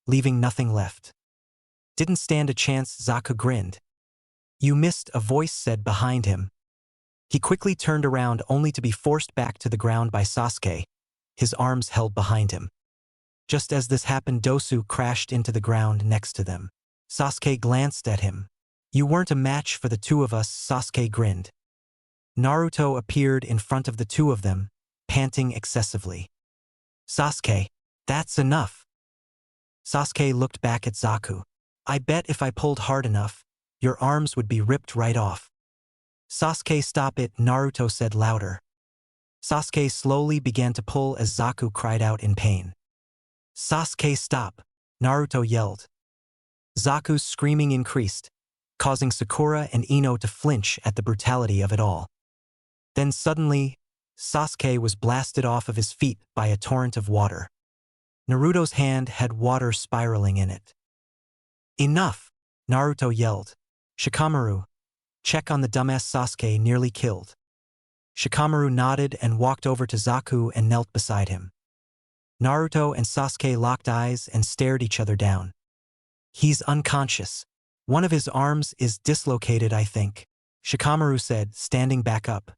leaving nothing left. Didn't stand a chance, Zaku grinned. You missed, a voice said behind him. He quickly turned around only to be forced back to the ground by Sasuke, his arms held behind him. Just as this happened, Dosu crashed into the ground next to them. Sasuke glanced at him. You weren't a match for the two of us, Sasuke grinned. Naruto appeared in front of the two of them, panting excessively. Sasuke, that's enough. Sasuke looked back at Zaku. I bet if I pulled hard enough, your arms would be ripped right off. Sasuke, stop it, Naruto said louder. Sasuke slowly began to pull as Zaku cried out in pain. Sasuke, stop, Naruto yelled. Zaku's screaming increased, causing Sakura and Ino to flinch at the brutality of it all. Then suddenly, Sasuke was blasted off of his feet by a torrent of water. Naruto's hand had water spiraling in it. Enough, Naruto yelled. Shikamaru, check on the dumbass Sasuke nearly killed. Shikamaru nodded and walked over to Zaku and knelt beside him. Naruto and Sasuke locked eyes and stared each other down. He's unconscious. One of his arms is dislocated, I think, Shikamaru said, standing back up.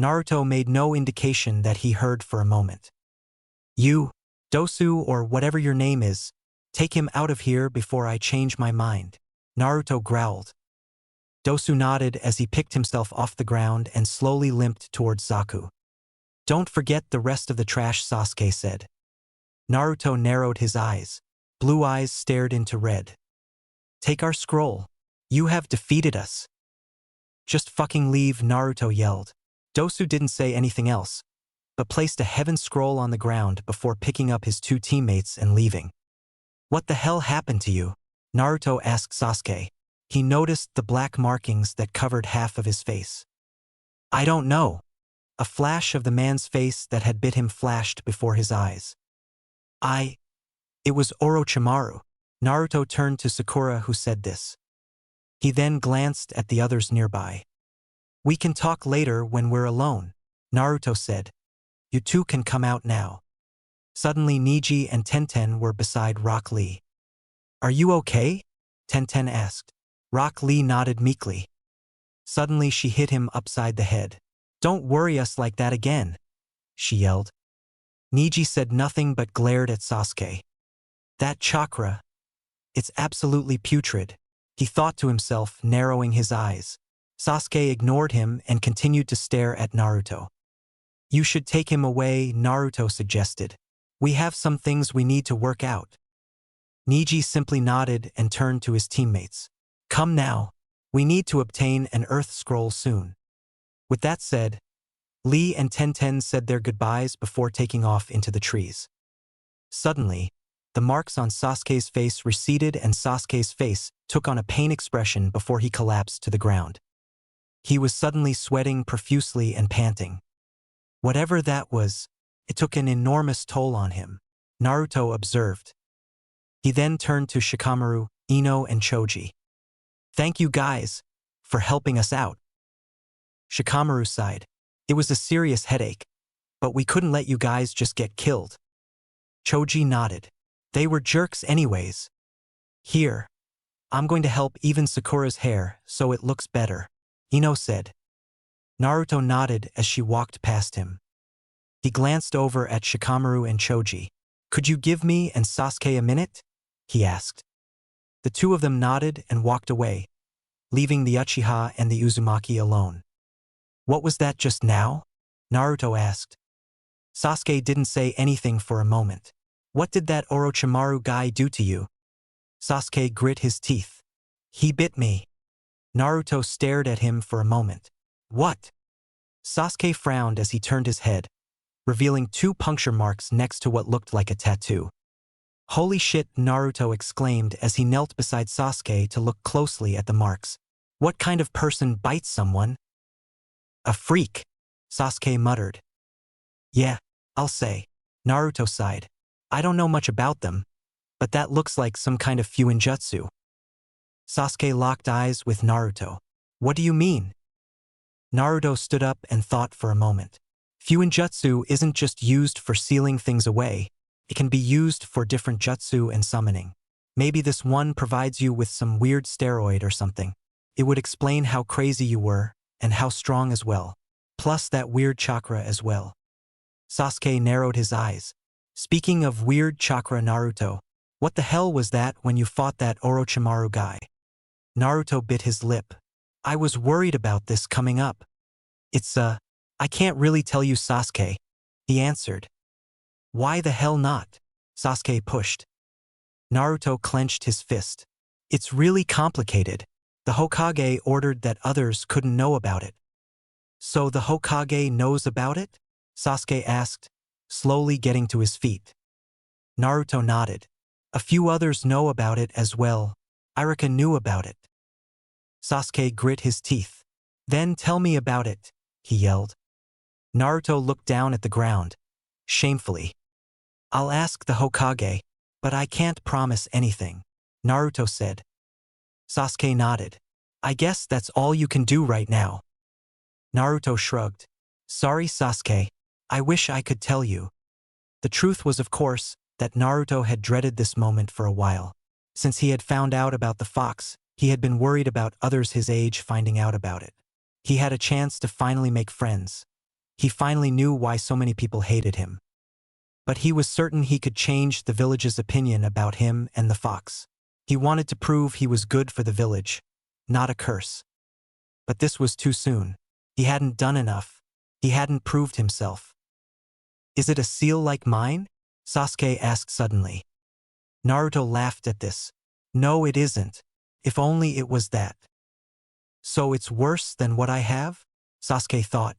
Naruto made no indication that he heard for a moment. You, Dosu or whatever your name is, take him out of here before I change my mind, Naruto growled. Dosu nodded as he picked himself off the ground and slowly limped towards Zaku. Don't forget the rest of the trash, Sasuke said. Naruto narrowed his eyes. Blue eyes stared into red. Take our scroll. You have defeated us. Just fucking leave, Naruto yelled. Dosu didn't say anything else, but placed a heaven scroll on the ground before picking up his two teammates and leaving. What the hell happened to you? Naruto asked Sasuke. He noticed the black markings that covered half of his face. I don't know. A flash of the man's face that had bit him flashed before his eyes. It was Orochimaru. Naruto turned to Sakura, who said this. He then glanced at the others nearby. We can talk later when we're alone, Naruto said. You two can come out now. Suddenly Niji and Tenten were beside Rock Lee. Are you okay? Tenten asked. Rock Lee nodded meekly. Suddenly she hit him upside the head. Don't worry us like that again, she yelled. Niji said nothing but glared at Sasuke. That chakra, it's absolutely putrid, he thought to himself, narrowing his eyes. Sasuke ignored him and continued to stare at Naruto. You should take him away, Naruto suggested. We have some things we need to work out. Niji simply nodded and turned to his teammates. Come now. We need to obtain an Earth Scroll soon. With that said, Lee and Tenten said their goodbyes before taking off into the trees. Suddenly, the marks on Sasuke's face receded and Sasuke's face took on a pain expression before he collapsed to the ground. He was suddenly sweating profusely and panting. Whatever that was, it took an enormous toll on him, Naruto observed. He then turned to Shikamaru, Ino and Choji. Thank you guys for helping us out. Shikamaru sighed. It was a serious headache, but we couldn't let you guys just get killed. Choji nodded. They were jerks anyways. Here, I'm going to help even Sakura's hair so it looks better, Ino said. Naruto nodded as she walked past him. He glanced over at Shikamaru and Choji. Could you give me and Sasuke a minute? He asked. The two of them nodded and walked away, leaving the Uchiha and the Uzumaki alone. What was that just now? Naruto asked. Sasuke didn't say anything for a moment. What did that Orochimaru guy do to you? Sasuke grit his teeth. He bit me. Naruto stared at him for a moment. What? Sasuke frowned as he turned his head, revealing 2 puncture marks next to what looked like a tattoo. Holy shit, Naruto exclaimed as he knelt beside Sasuke to look closely at the marks. What kind of person bites someone? A freak, Sasuke muttered. Yeah, I'll say. Naruto sighed. I don't know much about them, but that looks like some kind of jutsu. Sasuke locked eyes with Naruto. What do you mean? Naruto stood up and thought for a moment. Jutsu isn't just used for sealing things away. It can be used for different jutsu and summoning. Maybe this one provides you with some weird steroid or something. It would explain how crazy you were, and how strong as well. Plus that weird chakra as well. Sasuke narrowed his eyes. Speaking of weird chakra, Naruto, what the hell was that when you fought that Orochimaru guy? Naruto bit his lip. I was worried about this coming up. I can't really tell you, Sasuke, he answered. Why the hell not? Sasuke pushed. Naruto clenched his fist. It's really complicated. The Hokage ordered that others couldn't know about it. So the Hokage knows about it? Sasuke asked, slowly getting to his feet. Naruto nodded. A few others know about it as well. Iruka knew about it. Sasuke grit his teeth. Then tell me about it, he yelled. Naruto looked down at the ground, shamefully. I'll ask the Hokage, but I can't promise anything, Naruto said. Sasuke nodded. I guess that's all you can do right now. Naruto shrugged. Sorry, Sasuke. I wish I could tell you. The truth was, of course, that Naruto had dreaded this moment for a while. Since he had found out about the fox, he had been worried about others his age finding out about it. He had a chance to finally make friends. He finally knew why so many people hated him. But he was certain he could change the village's opinion about him and the fox. He wanted to prove he was good for the village, not a curse. But this was too soon. He hadn't done enough. He hadn't proved himself. Is it a seal like mine? Sasuke asked suddenly. Naruto laughed at this. No, it isn't. If only it was that. So it's worse than what I have? Sasuke thought.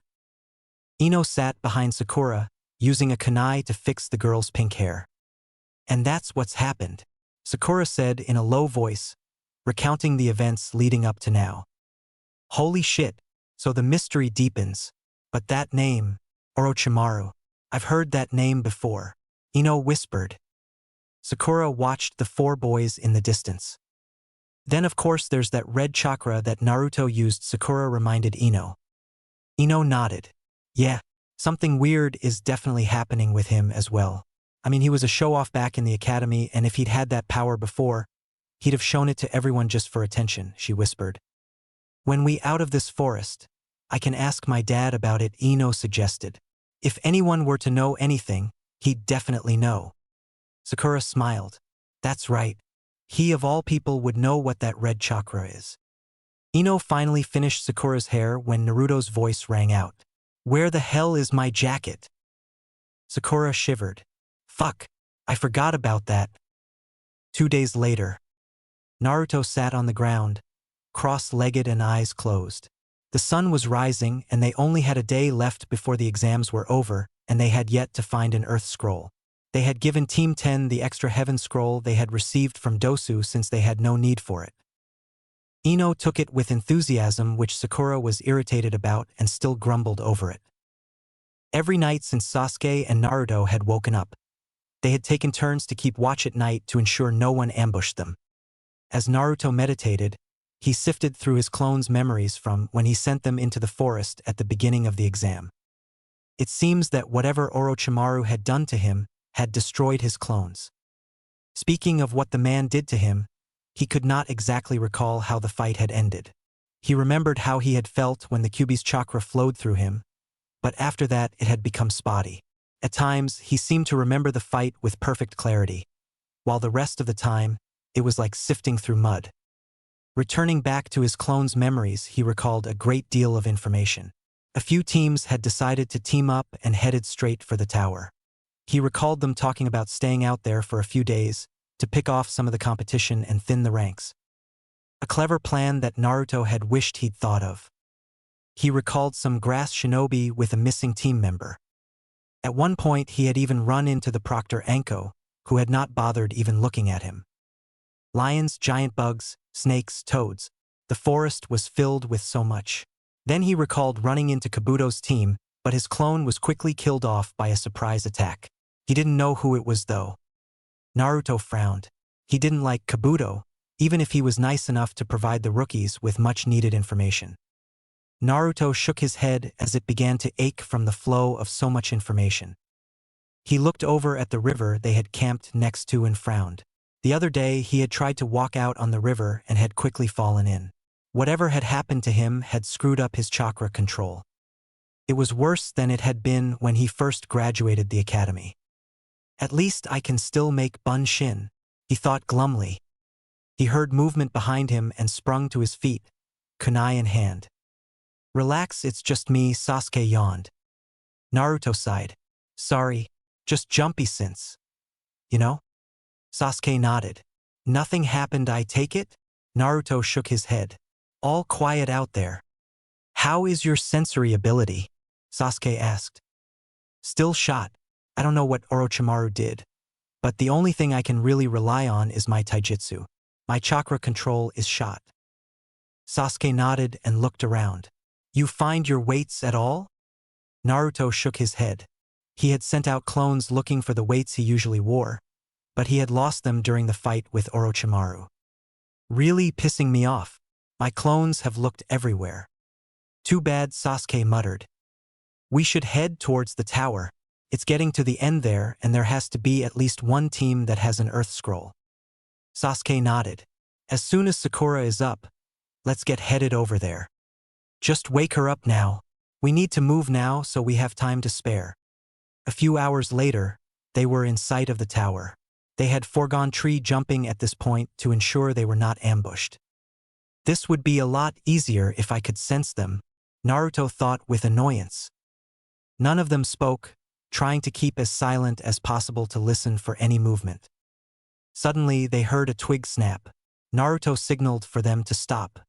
Ino sat behind Sakura, using a kunai to fix the girl's pink hair. And that's what's happened, Sakura said in a low voice, recounting the events leading up to now. Holy shit, so the mystery deepens. But that name, Orochimaru, I've heard that name before, Ino whispered. Sakura watched the 4 boys in the distance. Then of course there's that red chakra that Naruto used, Sakura reminded Ino. Ino nodded. Yeah, something weird is definitely happening with him as well. I mean, he was a show-off back in the academy, and if he'd had that power before, he'd have shown it to everyone just for attention, she whispered. When we out of this forest, I can ask my dad about it, Ino suggested. If anyone were to know anything, he'd definitely know. Sakura smiled. That's right. He of all people would know what that red chakra is. Ino finally finished Sakura's hair when Naruto's voice rang out. Where the hell is my jacket? Sakura shivered. Fuck, I forgot about that. 2 days later. Naruto sat on the ground, cross-legged and eyes closed. The sun was rising and they only had a day left before the exams were over, and they had yet to find an Earth Scroll. They had given Team 10 the extra Heaven Scroll they had received from Dosu since they had no need for it. Ino took it with enthusiasm, which Sakura was irritated about and still grumbled over it. Every night since Sasuke and Naruto had woken up, they had taken turns to keep watch at night to ensure no one ambushed them. As Naruto meditated, he sifted through his clones' memories from when he sent them into the forest at the beginning of the exam. It seems that whatever Orochimaru had done to him had destroyed his clones. Speaking of what the man did to him, he could not exactly recall how the fight had ended. He remembered how he had felt when the Kyuubi's chakra flowed through him, but after that it had become spotty. At times, he seemed to remember the fight with perfect clarity, while the rest of the time, it was like sifting through mud. Returning back to his clones' memories, he recalled a great deal of information. A few teams had decided to team up and headed straight for the tower. He recalled them talking about staying out there for a few days to pick off some of the competition and thin the ranks. A clever plan that Naruto had wished he'd thought of. He recalled some grass shinobi with a missing team member. At one point, he had even run into the proctor Anko, who had not bothered even looking at him. Lions, giant bugs, snakes, toads. The forest was filled with so much. Then he recalled running into Kabuto's team, but his clone was quickly killed off by a surprise attack. He didn't know who it was though. Naruto frowned. He didn't like Kabuto, even if he was nice enough to provide the rookies with much-needed information. Naruto shook his head as it began to ache from the flow of so much information. He looked over at the river they had camped next to and frowned. The other day he had tried to walk out on the river and had quickly fallen in. Whatever had happened to him had screwed up his chakra control. It was worse than it had been when he first graduated the academy. At least I can still make Bunshin, he thought glumly. He heard movement behind him and sprung to his feet, kunai in hand. Relax, it's just me, Sasuke yawned. Naruto sighed. Sorry, just jumpy since. You know? Sasuke nodded. Nothing happened, I take it? Naruto shook his head. All quiet out there. How is your sensory ability? Sasuke asked. Still shot. I don't know what Orochimaru did, but the only thing I can really rely on is my taijutsu. My chakra control is shot. Sasuke nodded and looked around. You find your weights at all? Naruto shook his head. He had sent out clones looking for the weights he usually wore, but he had lost them during the fight with Orochimaru. Really pissing me off. My clones have looked everywhere. Too bad, Sasuke muttered. We should head towards the tower. It's getting to the end there, and there has to be at least one team that has an earth scroll. Sasuke nodded. As soon as Sakura is up, let's get headed over there. Just wake her up now. We need to move now so we have time to spare. A few hours later, they were in sight of the tower. They had foregone tree jumping at this point to ensure they were not ambushed. This would be a lot easier if I could sense them, Naruto thought with annoyance. None of them spoke, trying to keep as silent as possible to listen for any movement. Suddenly, they heard a twig snap. Naruto signaled for them to stop.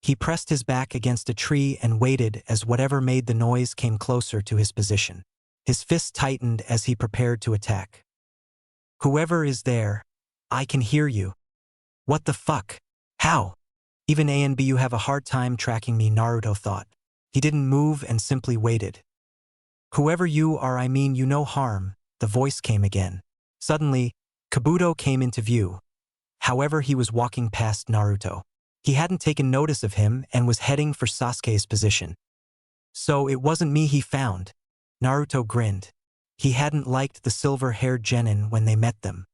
He pressed his back against a tree and waited as whatever made the noise came closer to his position. His fist tightened as he prepared to attack. Whoever is there, I can hear you. What the fuck? How? Even A and B, you have a hard time tracking me, Naruto thought. He didn't move and simply waited. Whoever you are, I mean you no harm, the voice came again. Suddenly, Kabuto came into view. However, he was walking past Naruto. He hadn't taken notice of him and was heading for Sasuke's position. So it wasn't me he found. Naruto grinned. He hadn't liked the silver-haired genin when they met them.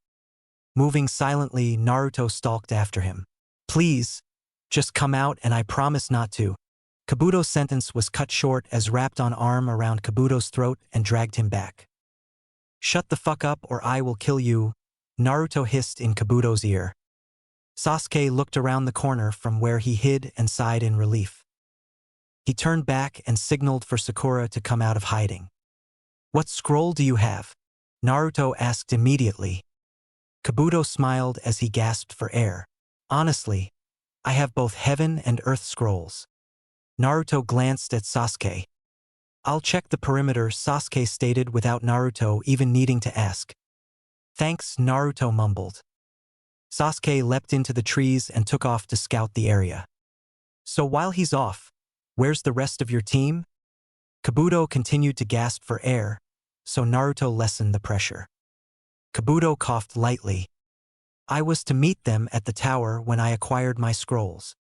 Moving silently, Naruto stalked after him. Please, just come out and I promise not to. Kabuto's sentence was cut short as wrapped-on arm around Kabuto's throat and dragged him back. Shut the fuck up or I will kill you, Naruto hissed in Kabuto's ear. Sasuke looked around the corner from where he hid and sighed in relief. He turned back and signaled for Sakura to come out of hiding. What scroll do you have? Naruto asked immediately. Kabuto smiled as he gasped for air. Honestly, I have both heaven and earth scrolls. Naruto glanced at Sasuke. I'll check the perimeter, Sasuke stated without Naruto even needing to ask. Thanks, Naruto mumbled. Sasuke leapt into the trees and took off to scout the area. So while he's off, where's the rest of your team? Kabuto continued to gasp for air, so Naruto lessened the pressure. Kabuto coughed lightly. I was to meet them at the tower when I acquired my scrolls.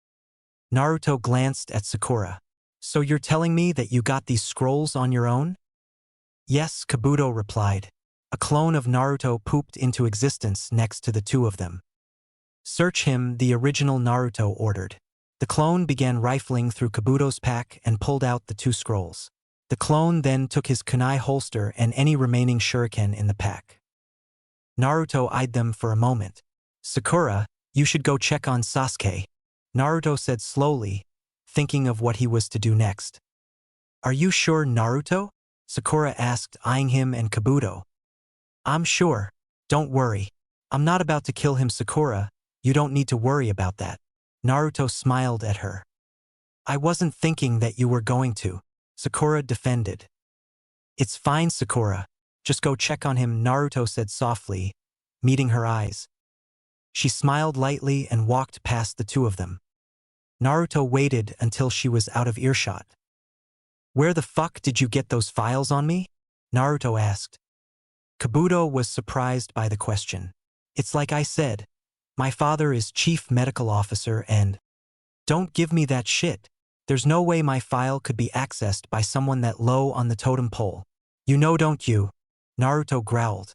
Naruto glanced at Sakura. So you're telling me that you got these scrolls on your own? Yes, Kabuto replied. A clone of Naruto pooped into existence next to the two of them. Search him, the original Naruto ordered. The clone began rifling through Kabuto's pack and pulled out the two scrolls. The clone then took his kunai holster and any remaining shuriken in the pack. Naruto eyed them for a moment. Sakura, you should go check on Sasuke, Naruto said slowly, thinking of what he was to do next. Are you sure, Naruto? Sakura asked, eyeing him and Kabuto. I'm sure. Don't worry. I'm not about to kill him, Sakura. You don't need to worry about that. Naruto smiled at her. I wasn't thinking that you were going to. Sakura defended. It's fine, Sakura. Just go check on him, Naruto said softly, meeting her eyes. She smiled lightly and walked past the two of them. Naruto waited until she was out of earshot. Where the fuck did you get those files on me? Naruto asked. Kabuto was surprised by the question. It's like I said. My father is chief medical officer and… Don't give me that shit. There's no way my file could be accessed by someone that low on the totem pole. You know, don't you? Naruto growled.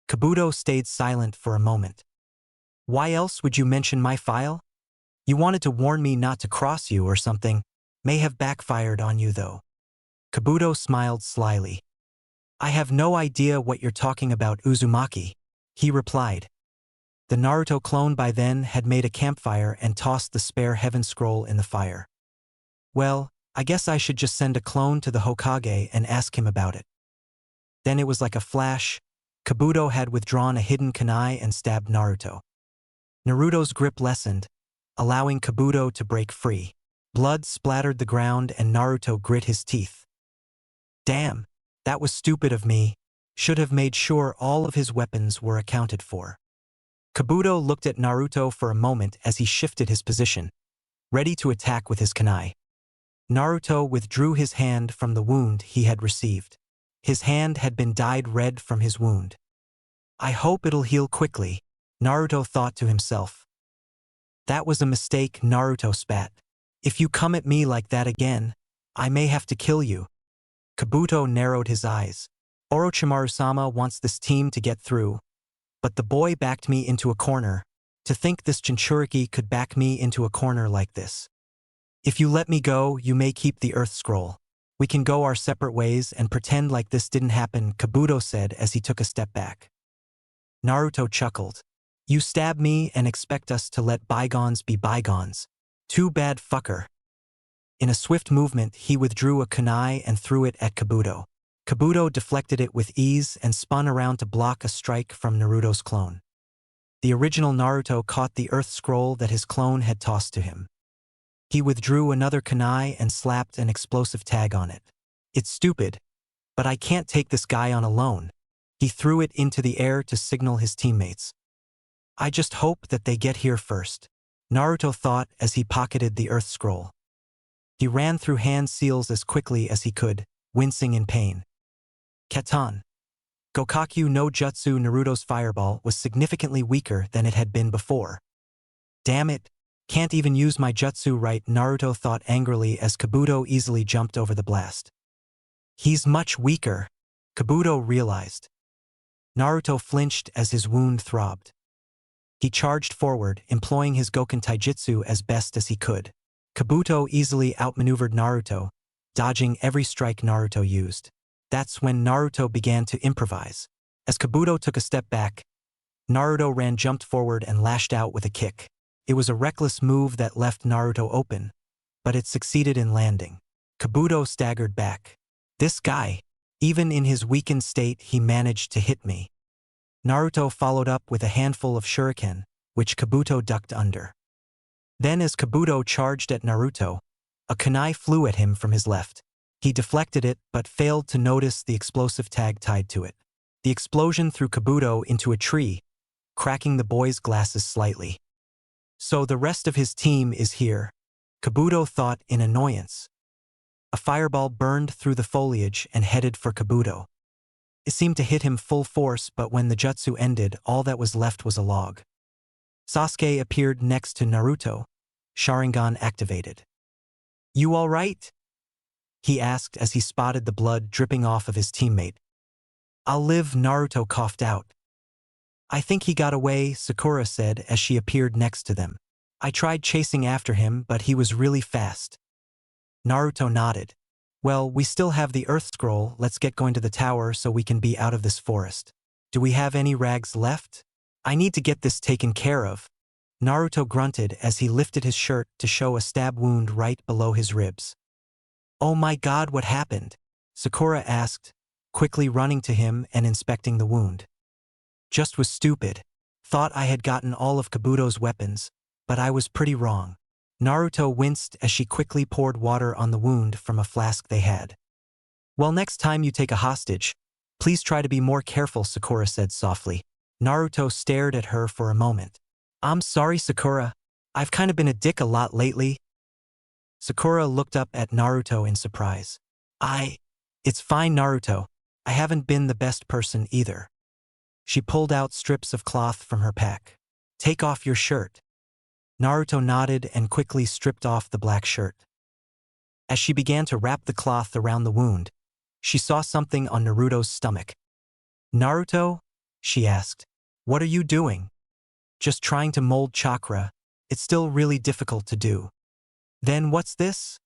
Kabuto stayed silent for a moment. Why else would you mention my file? You wanted to warn me not to cross you or something. May have backfired on you though. Kabuto smiled slyly. I have no idea what you're talking about, Uzumaki, he replied. The Naruto clone by then had made a campfire and tossed the spare heaven scroll in the fire. Well, I guess I should just send a clone to the Hokage and ask him about it. Then it was like a flash. Kabuto had withdrawn a hidden kunai and stabbed Naruto. Naruto's grip lessened, allowing Kabuto to break free. Blood splattered the ground and Naruto grit his teeth. Damn, that was stupid of me. Should have made sure all of his weapons were accounted for. Kabuto looked at Naruto for a moment as he shifted his position, ready to attack with his kunai. Naruto withdrew his hand from the wound he had received. His hand had been dyed red from his wound. I hope it'll heal quickly, Naruto thought to himself. That was a mistake, Naruto spat. If you come at me like that again, I may have to kill you. Kabuto narrowed his eyes. Orochimaru-sama wants this team to get through, but the boy backed me into a corner. To think this Jinchuriki could back me into a corner like this. If you let me go, you may keep the Earth Scroll. We can go our separate ways and pretend like this didn't happen, Kabuto said as he took a step back. Naruto chuckled. You stab me and expect us to let bygones be bygones. Too bad, fucker. In a swift movement, he withdrew a kunai and threw it at Kabuto. Kabuto deflected it with ease and spun around to block a strike from Naruto's clone. The original Naruto caught the Earth Scroll that his clone had tossed to him. He withdrew another kunai and slapped an explosive tag on it. It's stupid, but I can't take this guy on alone. He threw it into the air to signal his teammates. I just hope that they get here first, Naruto thought as he pocketed the Earth Scroll. He ran through hand seals as quickly as he could, wincing in pain. Katan. Gokakyu no Jutsu. Naruto's fireball was significantly weaker than it had been before. Damn it, can't even use my jutsu right, Naruto thought angrily as Kabuto easily jumped over the blast. He's much weaker, Kabuto realized. Naruto flinched as his wound throbbed. He charged forward, employing his Goken Taijutsu as best as he could. Kabuto easily outmaneuvered Naruto, dodging every strike Naruto used. That's when Naruto began to improvise. As Kabuto took a step back, Naruto jumped forward and lashed out with a kick. It was a reckless move that left Naruto open, but it succeeded in landing. Kabuto staggered back. This guy, even in his weakened state, he managed to hit me. Naruto followed up with a handful of shuriken, which Kabuto ducked under. Then as Kabuto charged at Naruto, a kunai flew at him from his left. He deflected it but failed to notice the explosive tag tied to it. The explosion threw Kabuto into a tree, cracking the boy's glasses slightly. So the rest of his team is here, Kabuto thought in annoyance. A fireball burned through the foliage and headed for Kabuto. It seemed to hit him full force, but when the jutsu ended, all that was left was a log. Sasuke appeared next to Naruto, Sharingan activated. You all right? He asked as he spotted the blood dripping off of his teammate. I'll live, Naruto coughed out. I think he got away, Sakura said as she appeared next to them. I tried chasing after him, but he was really fast. Naruto nodded. Well, we still have the Earth Scroll, let's get going to the tower so we can be out of this forest. Do we have any rags left? I need to get this taken care of. Naruto grunted as he lifted his shirt to show a stab wound right below his ribs. Oh my god, what happened? Sakura asked, quickly running to him and inspecting the wound. Just was stupid. Thought I had gotten all of Kabuto's weapons, but I was pretty wrong. Naruto winced as she quickly poured water on the wound from a flask they had. Well, next time you take a hostage, please try to be more careful, Sakura said softly. Naruto stared at her for a moment. I'm sorry, Sakura. I've kind of been a dick a lot lately. Sakura looked up at Naruto in surprise. It's fine, Naruto. I haven't been the best person either. She pulled out strips of cloth from her pack. Take off your shirt. Naruto nodded and quickly stripped off the black shirt. As she began to wrap the cloth around the wound, she saw something on Naruto's stomach. Naruto? She asked. What are you doing? Just trying to mold chakra. It's still really difficult to do. Then what's this?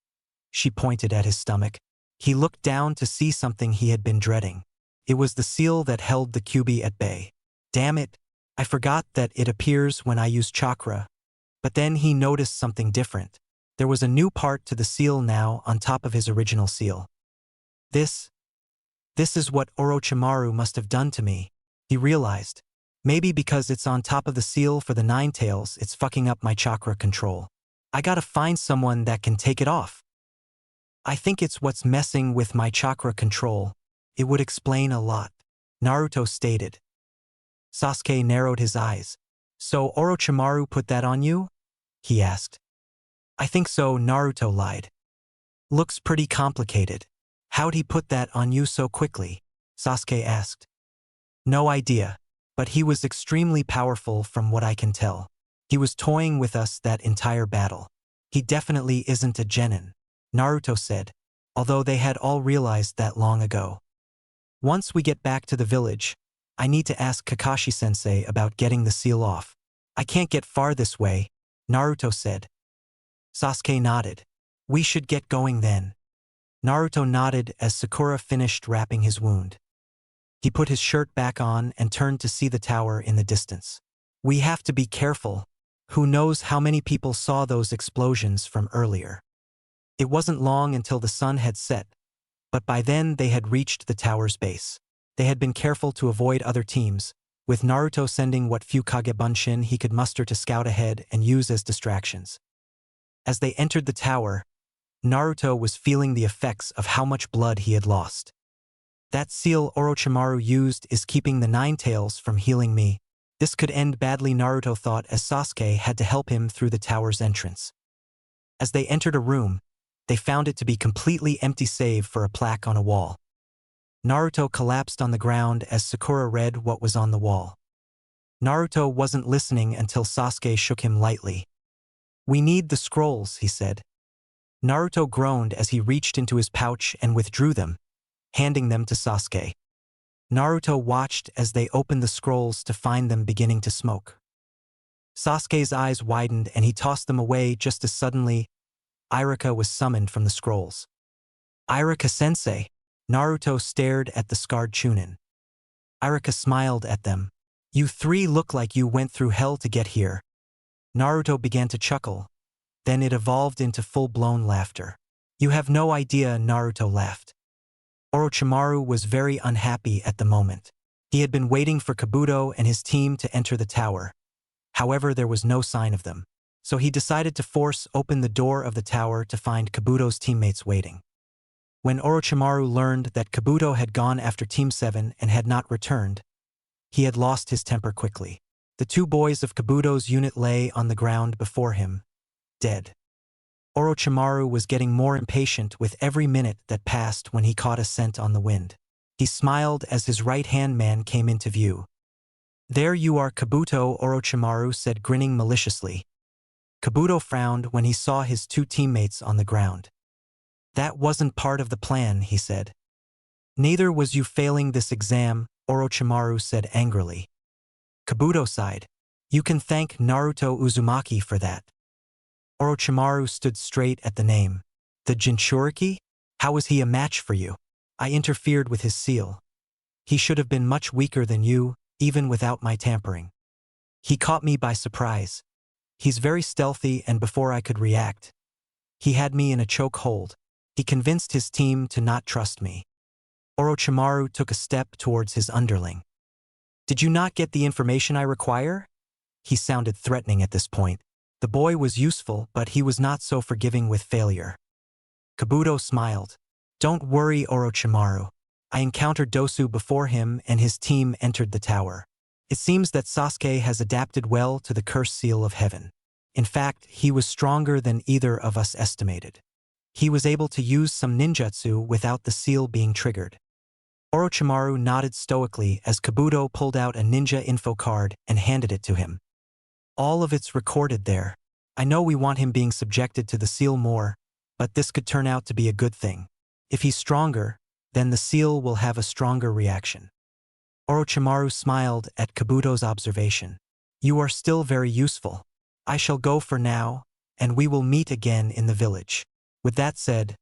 She pointed at his stomach. He looked down to see something he had been dreading. It was the seal that held the Kyuubi at bay. Damn it, I forgot that it appears when I use chakra. But then he noticed something different. There was a new part to the seal now on top of his original seal. This is what Orochimaru must have done to me, he realized. Maybe because it's on top of the seal for the Nine Tails, it's fucking up my chakra control. I gotta find someone that can take it off. I think it's what's messing with my chakra control. It would explain a lot, Naruto stated. Sasuke narrowed his eyes. So Orochimaru put that on you? He asked. I think so, Naruto lied. Looks pretty complicated. How'd he put that on you so quickly? Sasuke asked. No idea, but he was extremely powerful from what I can tell. He was toying with us that entire battle. He definitely isn't a genin, Naruto said, although they had all realized that long ago. Once we get back to the village, I need to ask Kakashi-sensei about getting the seal off. I can't get far this way, Naruto said. Sasuke nodded. We should get going then. Naruto nodded as Sakura finished wrapping his wound. He put his shirt back on and turned to see the tower in the distance. We have to be careful. Who knows how many people saw those explosions from earlier. It wasn't long until the sun had set, but by then they had reached the tower's base. They had been careful to avoid other teams, with Naruto sending what few Kagebunshin he could muster to scout ahead and use as distractions. As they entered the tower, Naruto was feeling the effects of how much blood he had lost. That seal Orochimaru used is keeping the Nine Tails from healing me. This could end badly, Naruto thought as Sasuke had to help him through the tower's entrance. As they entered a room, they found it to be completely empty save for a plaque on a wall. Naruto collapsed on the ground as Sakura read what was on the wall. Naruto wasn't listening until Sasuke shook him lightly. We need the scrolls, he said. Naruto groaned as he reached into his pouch and withdrew them, handing them to Sasuke. Naruto watched as they opened the scrolls to find them beginning to smoke. Sasuke's eyes widened and he tossed them away just as suddenly, Iruka was summoned from the scrolls. Iruka-sensei. Naruto stared at the scarred Chunnin. Iruka smiled at them. You three look like you went through hell to get here. Naruto began to chuckle. Then it evolved into full-blown laughter. You have no idea, Naruto laughed. Orochimaru was very unhappy at the moment. He had been waiting for Kabuto and his team to enter the tower. However, there was no sign of them. So he decided to force open the door of the tower to find Kabuto's teammates waiting. When Orochimaru learned that Kabuto had gone after Team 7 and had not returned, he had lost his temper quickly. The two boys of Kabuto's unit lay on the ground before him, dead. Orochimaru was getting more impatient with every minute that passed when he caught a scent on the wind. He smiled as his right-hand man came into view. There you are, Kabuto, Orochimaru said, grinning maliciously. Kabuto frowned when he saw his two teammates on the ground. That wasn't part of the plan, he said. Neither was you failing this exam, Orochimaru said angrily. Kabuto sighed. You can thank Naruto Uzumaki for that. Orochimaru stood straight at the name. The Jinchuriki? How was he a match for you? I interfered with his seal. He should have been much weaker than you, even without my tampering. He caught me by surprise. He's very stealthy, and before I could react, he had me in a choke hold. He convinced his team to not trust me. Orochimaru took a step towards his underling. Did you not get the information I require? He sounded threatening at this point. The boy was useful, but he was not so forgiving with failure. Kabuto smiled. Don't worry, Orochimaru. I encountered Dosu before him and his team entered the tower. It seems that Sasuke has adapted well to the cursed seal of heaven. In fact, he was stronger than either of us estimated. He was able to use some ninjutsu without the seal being triggered. Orochimaru nodded stoically as Kabuto pulled out a ninja info card and handed it to him. All of it's recorded there. I know we want him being subjected to the seal more, but this could turn out to be a good thing. If he's stronger, then the seal will have a stronger reaction. Orochimaru smiled at Kabuto's observation. You are still very useful. I shall go for now, and we will meet again in the village. With that said,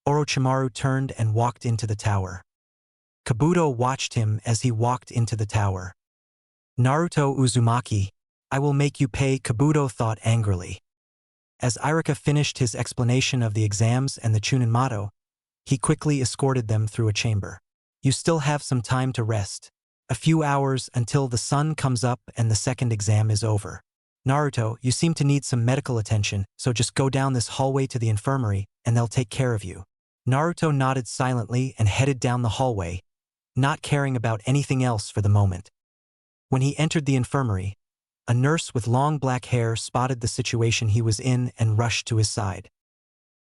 Orochimaru turned and walked into the tower. Kabuto watched him as he walked into the tower. Naruto Uzumaki, I will make you pay, Kabuto thought angrily. As Irika finished his explanation of the exams and the Chunnin motto, he quickly escorted them through a chamber. You still have some time to rest. A few hours until the sun comes up and the second exam is over. Naruto, you seem to need some medical attention, so just go down this hallway to the infirmary and they'll take care of you. Naruto nodded silently and headed down the hallway, not caring about anything else for the moment. When he entered the infirmary, a nurse with long black hair spotted the situation he was in and rushed to his side.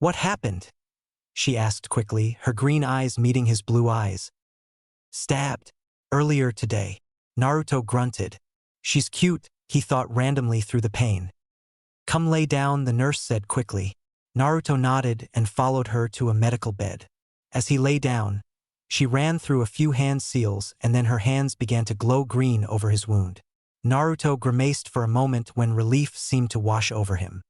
What happened? She asked quickly, her green eyes meeting his blue eyes. Stabbed. Earlier today. Naruto grunted. She's cute, he thought randomly through the pain. Come lay down, the nurse said quickly. Naruto nodded and followed her to a medical bed. As he lay down, she ran through a few hand seals and then her hands began to glow green over his wound. Naruto grimaced for a moment when relief seemed to wash over him.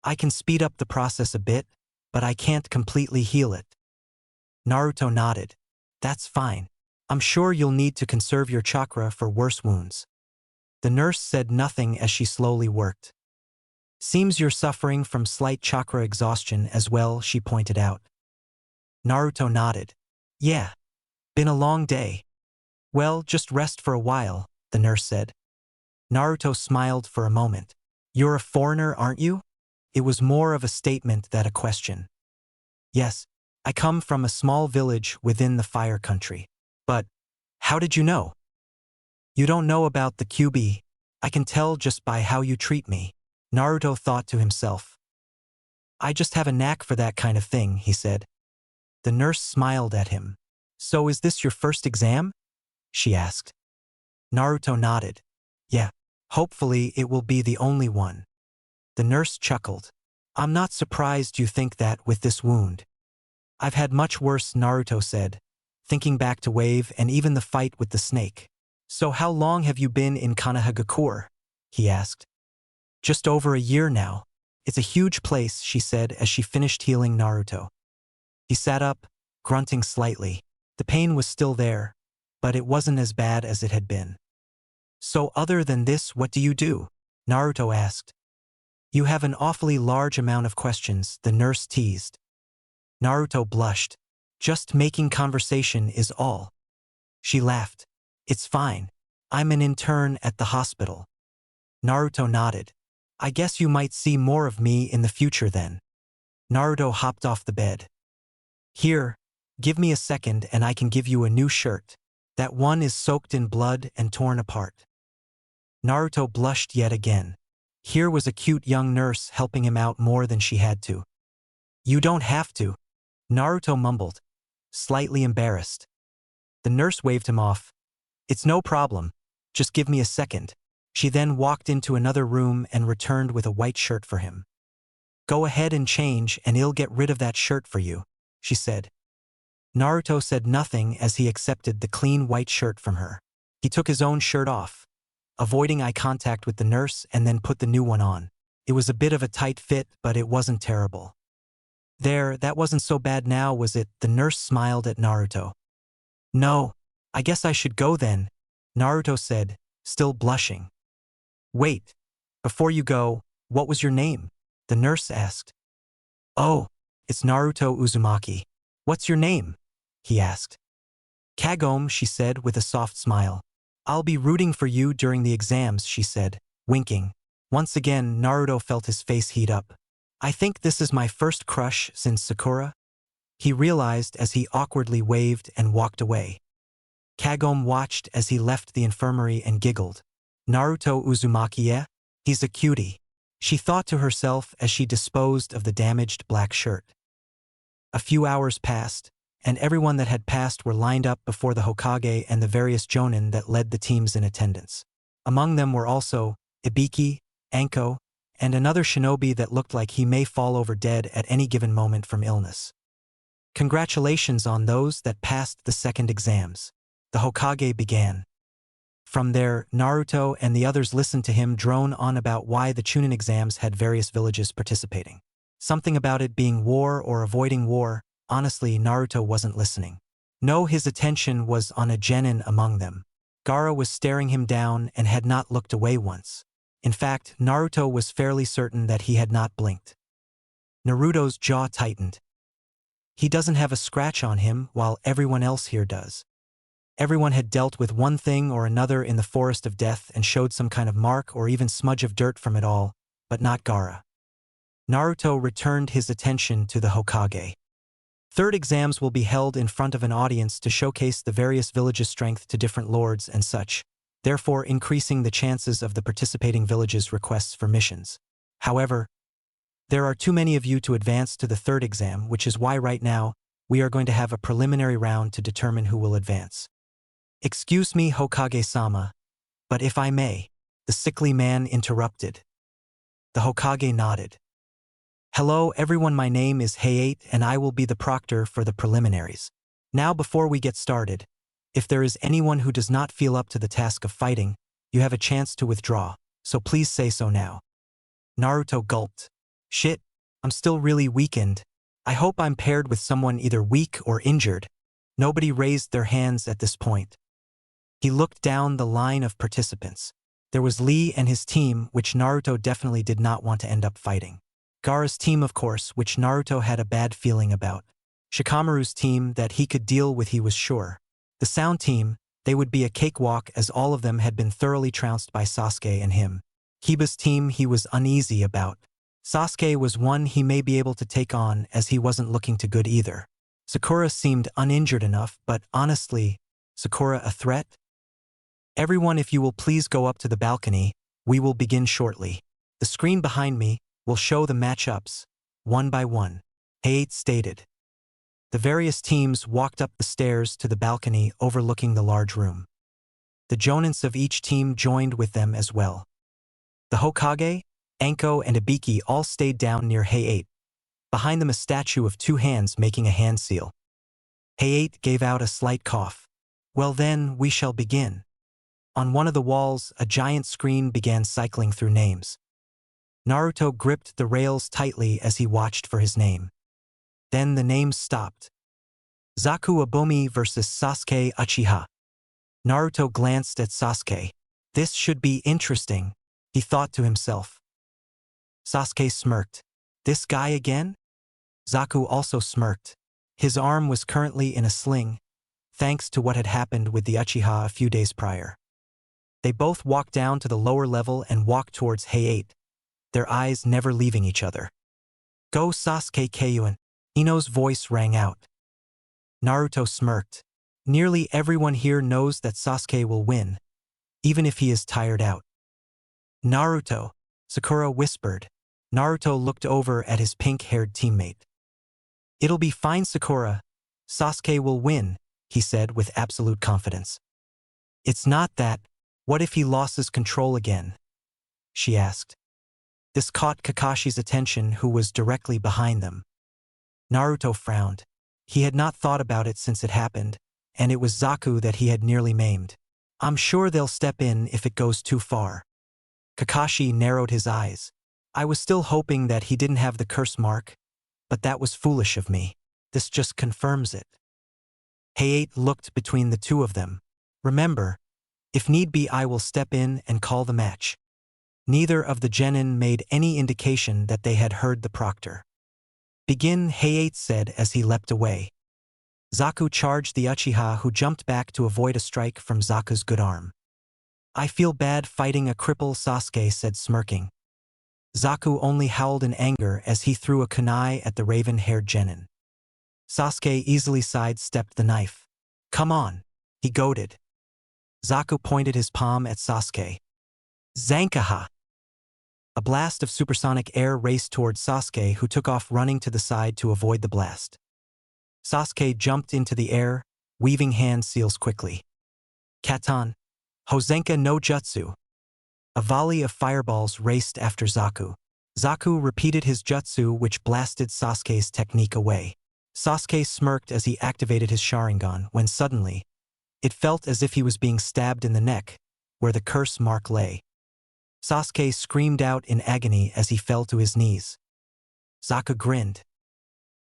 I can speed up the process a bit, but I can't completely heal it. Naruto nodded. That's fine. I'm sure you'll need to conserve your chakra for worse wounds. The nurse said nothing as she slowly worked. Seems you're suffering from slight chakra exhaustion as well, she pointed out. Naruto nodded. Yeah. Been a long day. Well, just rest for a while, the nurse said. Naruto smiled for a moment. You're a foreigner, aren't you? It was more of a statement than a question. Yes, I come from a small village within the fire country. But, how did you know? You don't know about the QB. I can tell just by how you treat me, Naruto thought to himself. I just have a knack for that kind of thing, he said. The nurse smiled at him. So is this your first exam? She asked. Naruto nodded. Yeah, hopefully it will be the only one. The nurse chuckled. I'm not surprised you think that with this wound. I've had much worse, Naruto said, thinking back to Wave and even the fight with the snake. So how long have you been in Konoha? He asked. Just over a year now. It's a huge place, she said as she finished healing Naruto. He sat up, grunting slightly. The pain was still there, but it wasn't as bad as it had been. So other than this, what do you do? Naruto asked. You have an awfully large amount of questions, the nurse teased. Naruto blushed. Just making conversation is all. She laughed. It's fine. I'm an intern at the hospital. Naruto nodded. I guess you might see more of me in the future then. Naruto hopped off the bed. Here, give me a second and I can give you a new shirt. That one is soaked in blood and torn apart. Naruto blushed yet again. Here was a cute young nurse helping him out more than she had to. You don't have to, Naruto mumbled, slightly embarrassed. The nurse waved him off. It's no problem. Just give me a second. She then walked into another room and returned with a white shirt for him. Go ahead and change and I'll get rid of that shirt for you, she said. Naruto said nothing as he accepted the clean white shirt from her. He took his own shirt off, avoiding eye contact with the nurse and then put the new one on. It was a bit of a tight fit, but it wasn't terrible. There, that wasn't so bad now, was it? The nurse smiled at Naruto. No, I guess I should go then, Naruto said, still blushing. Wait, before you go, what was your name? The nurse asked. Oh, it's Naruto Uzumaki. What's your name? He asked. Kagome, she said with a soft smile. I'll be rooting for you during the exams, she said, winking. Once again, Naruto felt his face heat up. I think this is my first crush since Sakura, he realized as he awkwardly waved and walked away. Kagome watched as he left the infirmary and giggled. Naruto Uzumaki, eh? He's a cutie, she thought to herself as she disposed of the damaged black shirt. A few hours passed, and everyone that had passed were lined up before the Hokage and the various jonin that led the teams in attendance. Among them were also Ibiki, Anko, and another shinobi that looked like he may fall over dead at any given moment from illness. Congratulations on those that passed the second exams. The Hokage began. From there, Naruto and the others listened to him drone on about why the Chunnin Exams had various villages participating. Something about it being war or avoiding war. Honestly, Naruto wasn't listening. No, his attention was on a genin among them. Gaara was staring him down and had not looked away once. In fact, Naruto was fairly certain that he had not blinked. Naruto's jaw tightened. He doesn't have a scratch on him while everyone else here does. Everyone had dealt with one thing or another in the forest of death and showed some kind of mark or even smudge of dirt from it all, but not Gaara. Naruto returned his attention to the Hokage. Third exams will be held in front of an audience to showcase the various villages' strength to different lords and such, therefore increasing the chances of the participating villages' requests for missions. However, there are too many of you to advance to the third exam, which is why right now, we are going to have a preliminary round to determine who will advance. Excuse me, Hokage-sama, but if I may, the sickly man interrupted. The Hokage nodded. Hello everyone, my name is Hayate and I will be the proctor for the preliminaries. Now before we get started, if there is anyone who does not feel up to the task of fighting, you have a chance to withdraw, so please say so now. Naruto gulped. Shit, I'm still really weakened. I hope I'm paired with someone either weak or injured. Nobody raised their hands at this point. He looked down the line of participants. There was Lee and his team, which Naruto definitely did not want to end up fighting. Gaara's team, of course, which Naruto had a bad feeling about. Shikamaru's team, that he could deal with, he was sure. The Sound team, they would be a cakewalk as all of them had been thoroughly trounced by Sasuke and him. Kiba's team he was uneasy about. Sasuke was one he may be able to take on as he wasn't looking too good either. Sakura seemed uninjured enough, but honestly, Sakura a threat? Everyone, if you will please go up to the balcony, we will begin shortly. The screen behind me will show the matchups, one by one, Hayate stated. The various teams walked up the stairs to the balcony overlooking the large room. The jonins of each team joined with them as well. The Hokage, Anko and Ibiki all stayed down near Hayate. Behind them a statue of two hands making a hand seal. Hayate gave out a slight cough. Well then, we shall begin. On one of the walls, a giant screen began cycling through names. Naruto gripped the rails tightly as he watched for his name. Then the names stopped. Zaku Abomi versus Sasuke Uchiha. Naruto glanced at Sasuke. This should be interesting, he thought to himself. Sasuke smirked. This guy again? Zaku also smirked. His arm was currently in a sling, thanks to what had happened with the Uchiha a few days prior. They both walked down to the lower level and walked towards Hayate, their eyes never leaving each other. Go Sasuke Kayuan, Ino's voice rang out. Naruto smirked. Nearly everyone here knows that Sasuke will win, even if he is tired out. Naruto, Sakura whispered. Naruto looked over at his pink-haired teammate. It'll be fine, Sakura. Sasuke will win, he said with absolute confidence. It's not that. What if he loses control again? She asked. This caught Kakashi's attention, who was directly behind them. Naruto frowned. He had not thought about it since it happened, and it was Zaku that he had nearly maimed. I'm sure they'll step in if it goes too far. Kakashi narrowed his eyes. I was still hoping that he didn't have the curse mark, but that was foolish of me. This just confirms it. Hayate looked between the two of them. Remember, if need be I will step in and call the match. Neither of the genin made any indication that they had heard the proctor. Begin, Hayate said as he leapt away. Zaku charged the Uchiha, who jumped back to avoid a strike from Zaku's good arm. I feel bad fighting a cripple, Sasuke said, smirking. Zaku only howled in anger as he threw a kunai at the raven-haired genin. Sasuke easily sidestepped the knife. Come on, he goaded. Zaku pointed his palm at Sasuke. Zankaha! A blast of supersonic air raced towards Sasuke, who took off running to the side to avoid the blast. Sasuke jumped into the air, weaving hand seals quickly. Katan. Hozenka no Jutsu. A volley of fireballs raced after Zaku. Zaku repeated his jutsu, which blasted Sasuke's technique away. Sasuke smirked as he activated his Sharingan when suddenly, it felt as if he was being stabbed in the neck, where the curse mark lay. Sasuke screamed out in agony as he fell to his knees. Zaku grinned.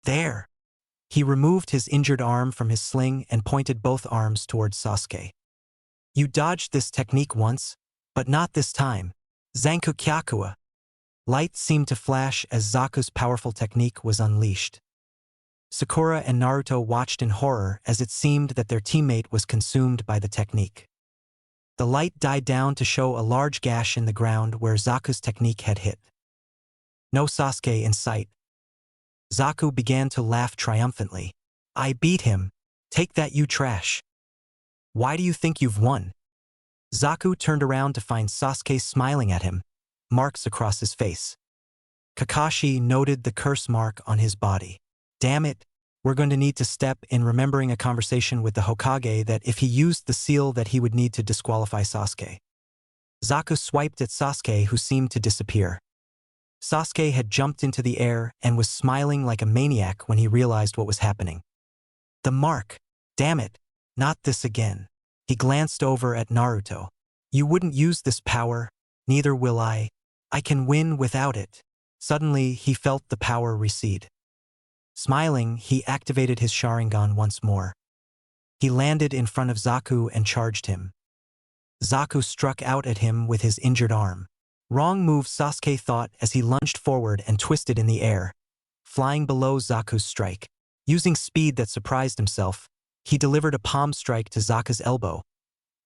There! He removed his injured arm from his sling and pointed both arms towards Sasuke. You dodged this technique once, but not this time. Zanku Kyakua. Light seemed to flash as Zaku's powerful technique was unleashed. Sakura and Naruto watched in horror as it seemed that their teammate was consumed by the technique. The light died down to show a large gash in the ground where Zaku's technique had hit. No Sasuke in sight. Zaku began to laugh triumphantly. I beat him. Take that, you trash. Why do you think you've won? Zaku turned around to find Sasuke smiling at him, marks across his face. Kakashi noted the curse mark on his body. Damn it, we're going to need to step in, remembering a conversation with the Hokage that if he used the seal that he would need to disqualify Sasuke. Zaku swiped at Sasuke, who seemed to disappear. Sasuke had jumped into the air and was smiling like a maniac when he realized what was happening. The mark. Damn it, not this again. He glanced over at Naruto. You wouldn't use this power, neither will I. I can win without it. Suddenly, he felt the power recede. Smiling, he activated his Sharingan once more. He landed in front of Zaku and charged him. Zaku struck out at him with his injured arm. Wrong move, Sasuke thought as he lunged forward and twisted in the air, flying below Zaku's strike. Using speed that surprised himself, he delivered a palm strike to Zaku's elbow,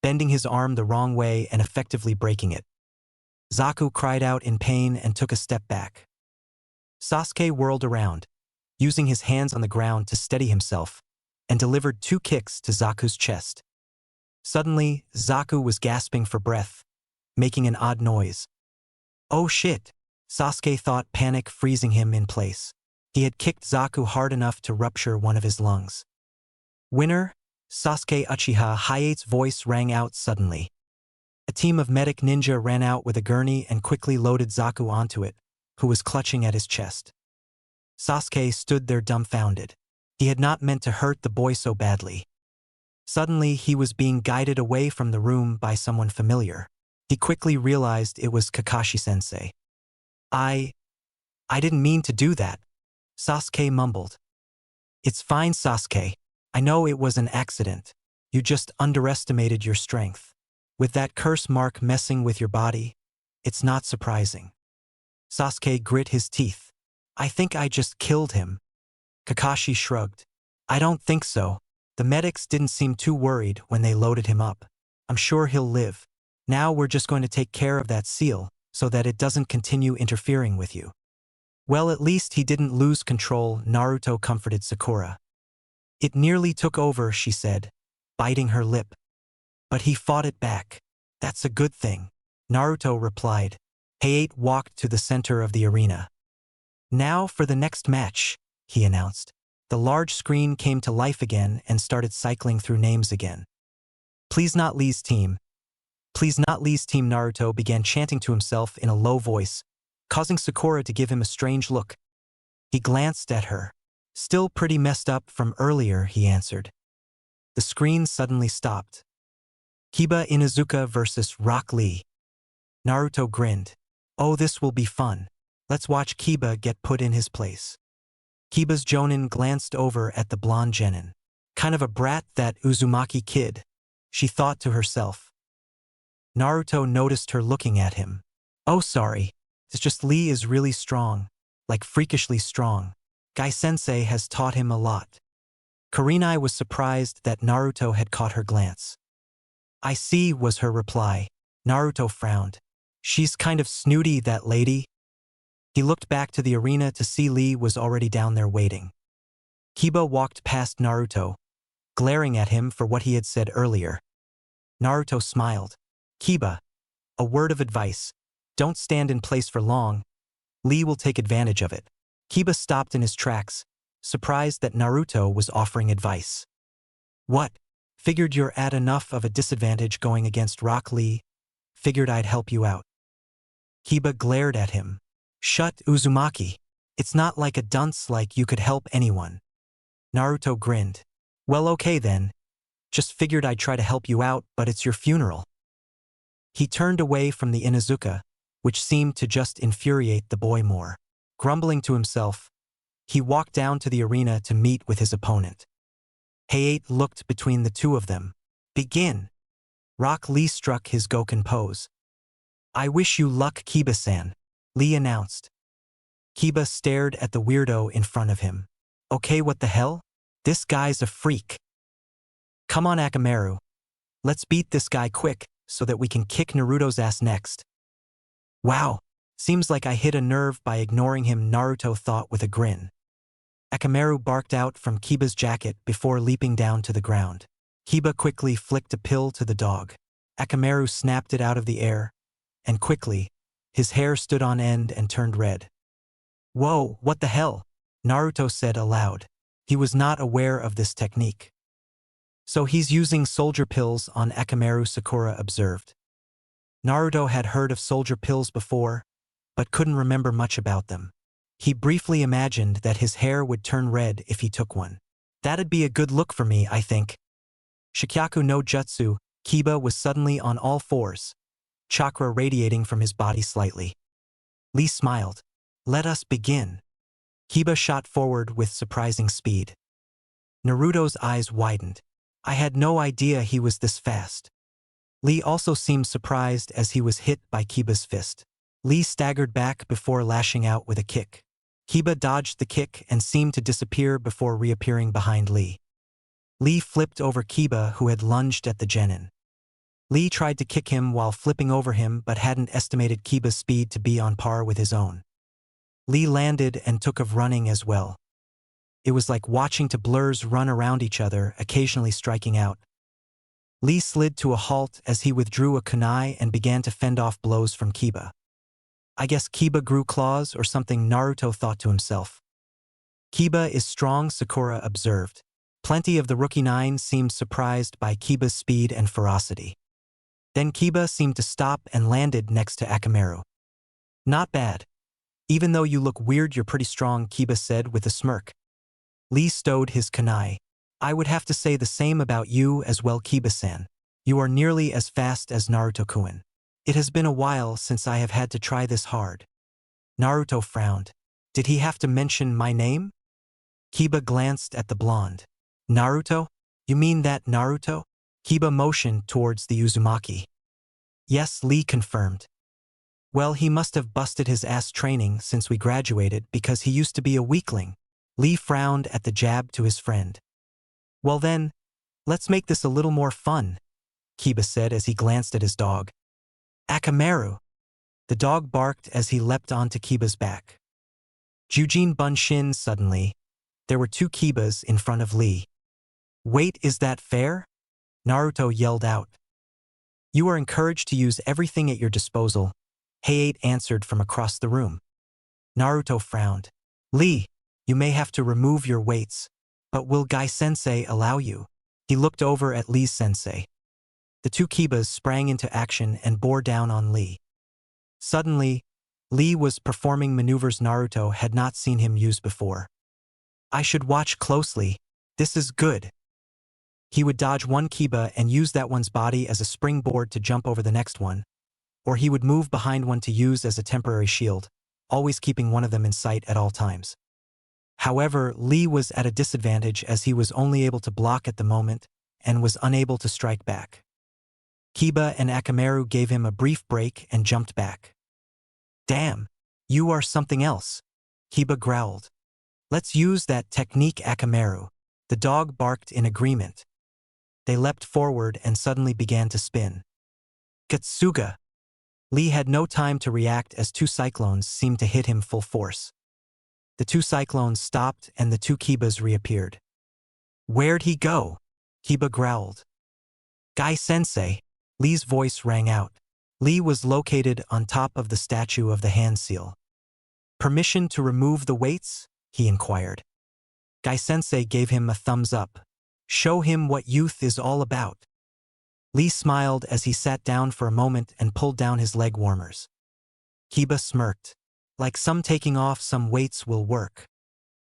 bending his arm the wrong way and effectively breaking it. Zaku cried out in pain and took a step back. Sasuke whirled around, using his hands on the ground to steady himself, and delivered 2 kicks to Zaku's chest. Suddenly, Zaku was gasping for breath, making an odd noise. Oh shit, Sasuke thought, panic freezing him in place. He had kicked Zaku hard enough to rupture one of his lungs. Winner, Sasuke Uchiha Hayate's voice rang out suddenly. A team of medic ninja ran out with a gurney and quickly loaded Zaku onto it, who was clutching at his chest. Sasuke stood there dumbfounded. He had not meant to hurt the boy so badly. Suddenly, he was being guided away from the room by someone familiar. He quickly realized it was Kakashi-sensei. I didn't mean to do that, Sasuke mumbled. It's fine, Sasuke. I know it was an accident. You just underestimated your strength. With that curse mark messing with your body, it's not surprising. Sasuke grit his teeth. I think I just killed him. Kakashi shrugged. I don't think so. The medics didn't seem too worried when they loaded him up. I'm sure he'll live. Now we're just going to take care of that seal so that it doesn't continue interfering with you. Well, at least he didn't lose control, Naruto comforted Sakura. It nearly took over, she said, biting her lip. But he fought it back. That's a good thing, Naruto replied. Hayate walked to the center of the arena. Now for the next match, he announced. The large screen came to life again and started cycling through names again. Please not Lee's team. Please not Lee's team, Naruto began chanting to himself in a low voice, causing Sakura to give him a strange look. He glanced at her. Still pretty messed up from earlier, he answered. The screen suddenly stopped. Kiba Inuzuka versus Rock Lee. Naruto grinned. Oh, this will be fun. Let's watch Kiba get put in his place. Kiba's Jonin glanced over at the blonde genin. Kind of a brat, that Uzumaki kid, she thought to herself. Naruto noticed her looking at him. Oh, sorry. It's just Lee is really strong, like freakishly strong. Guy Sensei has taught him a lot. Kurinai was surprised that Naruto had caught her glance. "I see," was her reply. Naruto frowned. "She's kind of snooty, that lady." He looked back to the arena to see Lee was already down there waiting. Kiba walked past Naruto, glaring at him for what he had said earlier. Naruto smiled. "Kiba, a word of advice. Don't stand in place for long. Lee will take advantage of it." Kiba stopped in his tracks, surprised that Naruto was offering advice. "What? Figured you're at enough of a disadvantage going against Rock Lee. Figured I'd help you out." Kiba glared at him. "Shut, Uzumaki. It's not like a dunce like you could help anyone." Naruto grinned. "Well, okay then. Just figured I'd try to help you out, but it's your funeral." He turned away from the Inuzuka, which seemed to just infuriate the boy more. Grumbling to himself, he walked down to the arena to meet with his opponent. Hayate looked between the two of them. "Begin." Rock Lee struck his Goken pose. "I wish you luck, Kiba-san," Lee announced. Kiba stared at the weirdo in front of him. "Okay, what the hell? This guy's a freak." "Come on, Akamaru. Let's beat this guy quick so that we can kick Naruto's ass next." "Wow, seems like I hit a nerve by ignoring him," Naruto thought with a grin. Akamaru barked out from Kiba's jacket before leaping down to the ground. Kiba quickly flicked a pill to the dog. Akamaru snapped it out of the air, and quickly, his hair stood on end and turned red. "Whoa, what the hell?" Naruto said aloud. He was not aware of this technique. "So he's using soldier pills on Akamaru," Sakura observed. Naruto had heard of soldier pills before, but couldn't remember much about them. He briefly imagined that his hair would turn red if he took one. "That'd be a good look for me, I think." Shikyaku no Jutsu, Kiba was suddenly on all fours, chakra radiating from his body slightly. Lee smiled. "Let us begin." Kiba shot forward with surprising speed. Naruto's eyes widened. "I had no idea he was this fast." Lee also seemed surprised as he was hit by Kiba's fist. Lee staggered back before lashing out with a kick. Kiba dodged the kick and seemed to disappear before reappearing behind Lee. Lee flipped over Kiba, who had lunged at the genin. Lee tried to kick him while flipping over him but hadn't estimated Kiba's speed to be on par with his own. Lee landed and took off running as well. It was like watching two blurs run around each other, occasionally striking out. Lee slid to a halt as he withdrew a kunai and began to fend off blows from Kiba. "I guess Kiba grew claws or something," Naruto thought to himself. "Kiba is strong," Sakura observed. Plenty of the rookie nine seemed surprised by Kiba's speed and ferocity. Then Kiba seemed to stop and landed next to Akamaru. "Not bad. Even though you look weird, you're pretty strong," Kiba said with a smirk. Lee stowed his kunai. "I would have to say the same about you as well, Kiba-san. You are nearly as fast as Naruto-kun. It has been a while since I have had to try this hard." Naruto frowned. "Did he have to mention my name?" Kiba glanced at the blonde. "Naruto? You mean that Naruto?" Kiba motioned towards the Uzumaki. "Yes," Lee confirmed. "Well, he must have busted his ass training since we graduated because he used to be a weakling." Lee frowned at the jab to his friend. "Well then, let's make this a little more fun," Kiba said as he glanced at his dog. "Akamaru!" The dog barked as he leapt onto Kiba's back. Jujin Bunshin suddenly. There were two Kibas in front of Lee. "Wait, is that fair?" Naruto yelled out. "You are encouraged to use everything at your disposal," Hayate answered from across the room. Naruto frowned. "Lee, you may have to remove your weights, but will Gai-sensei allow you?" He looked over at Lee's sensei. The two Kibas sprang into action and bore down on Lee. Suddenly, Lee was performing maneuvers Naruto had not seen him use before. "I should watch closely. This is good." He would dodge one Kiba and use that one's body as a springboard to jump over the next one, or he would move behind one to use as a temporary shield, always keeping one of them in sight at all times. However, Lee was at a disadvantage as he was only able to block at the moment and was unable to strike back. Kiba and Akamaru gave him a brief break and jumped back. "Damn, you are something else," Kiba growled. "Let's use that technique, Akamaru." The dog barked in agreement. They leapt forward and suddenly began to spin. Katsuga! Lee had no time to react as two cyclones seemed to hit him full force. The two cyclones stopped and the two Kibas reappeared. Where'd he go? Kiba growled. Guy-sensei, Lee's voice rang out. Lee was located on top of the statue of the hand seal. Permission to remove the weights? He inquired. Guy-sensei gave him a thumbs up. Show him what youth is all about. Lee smiled as he sat down for a moment and pulled down his leg warmers. Kiba smirked. Like some taking off some weights will work.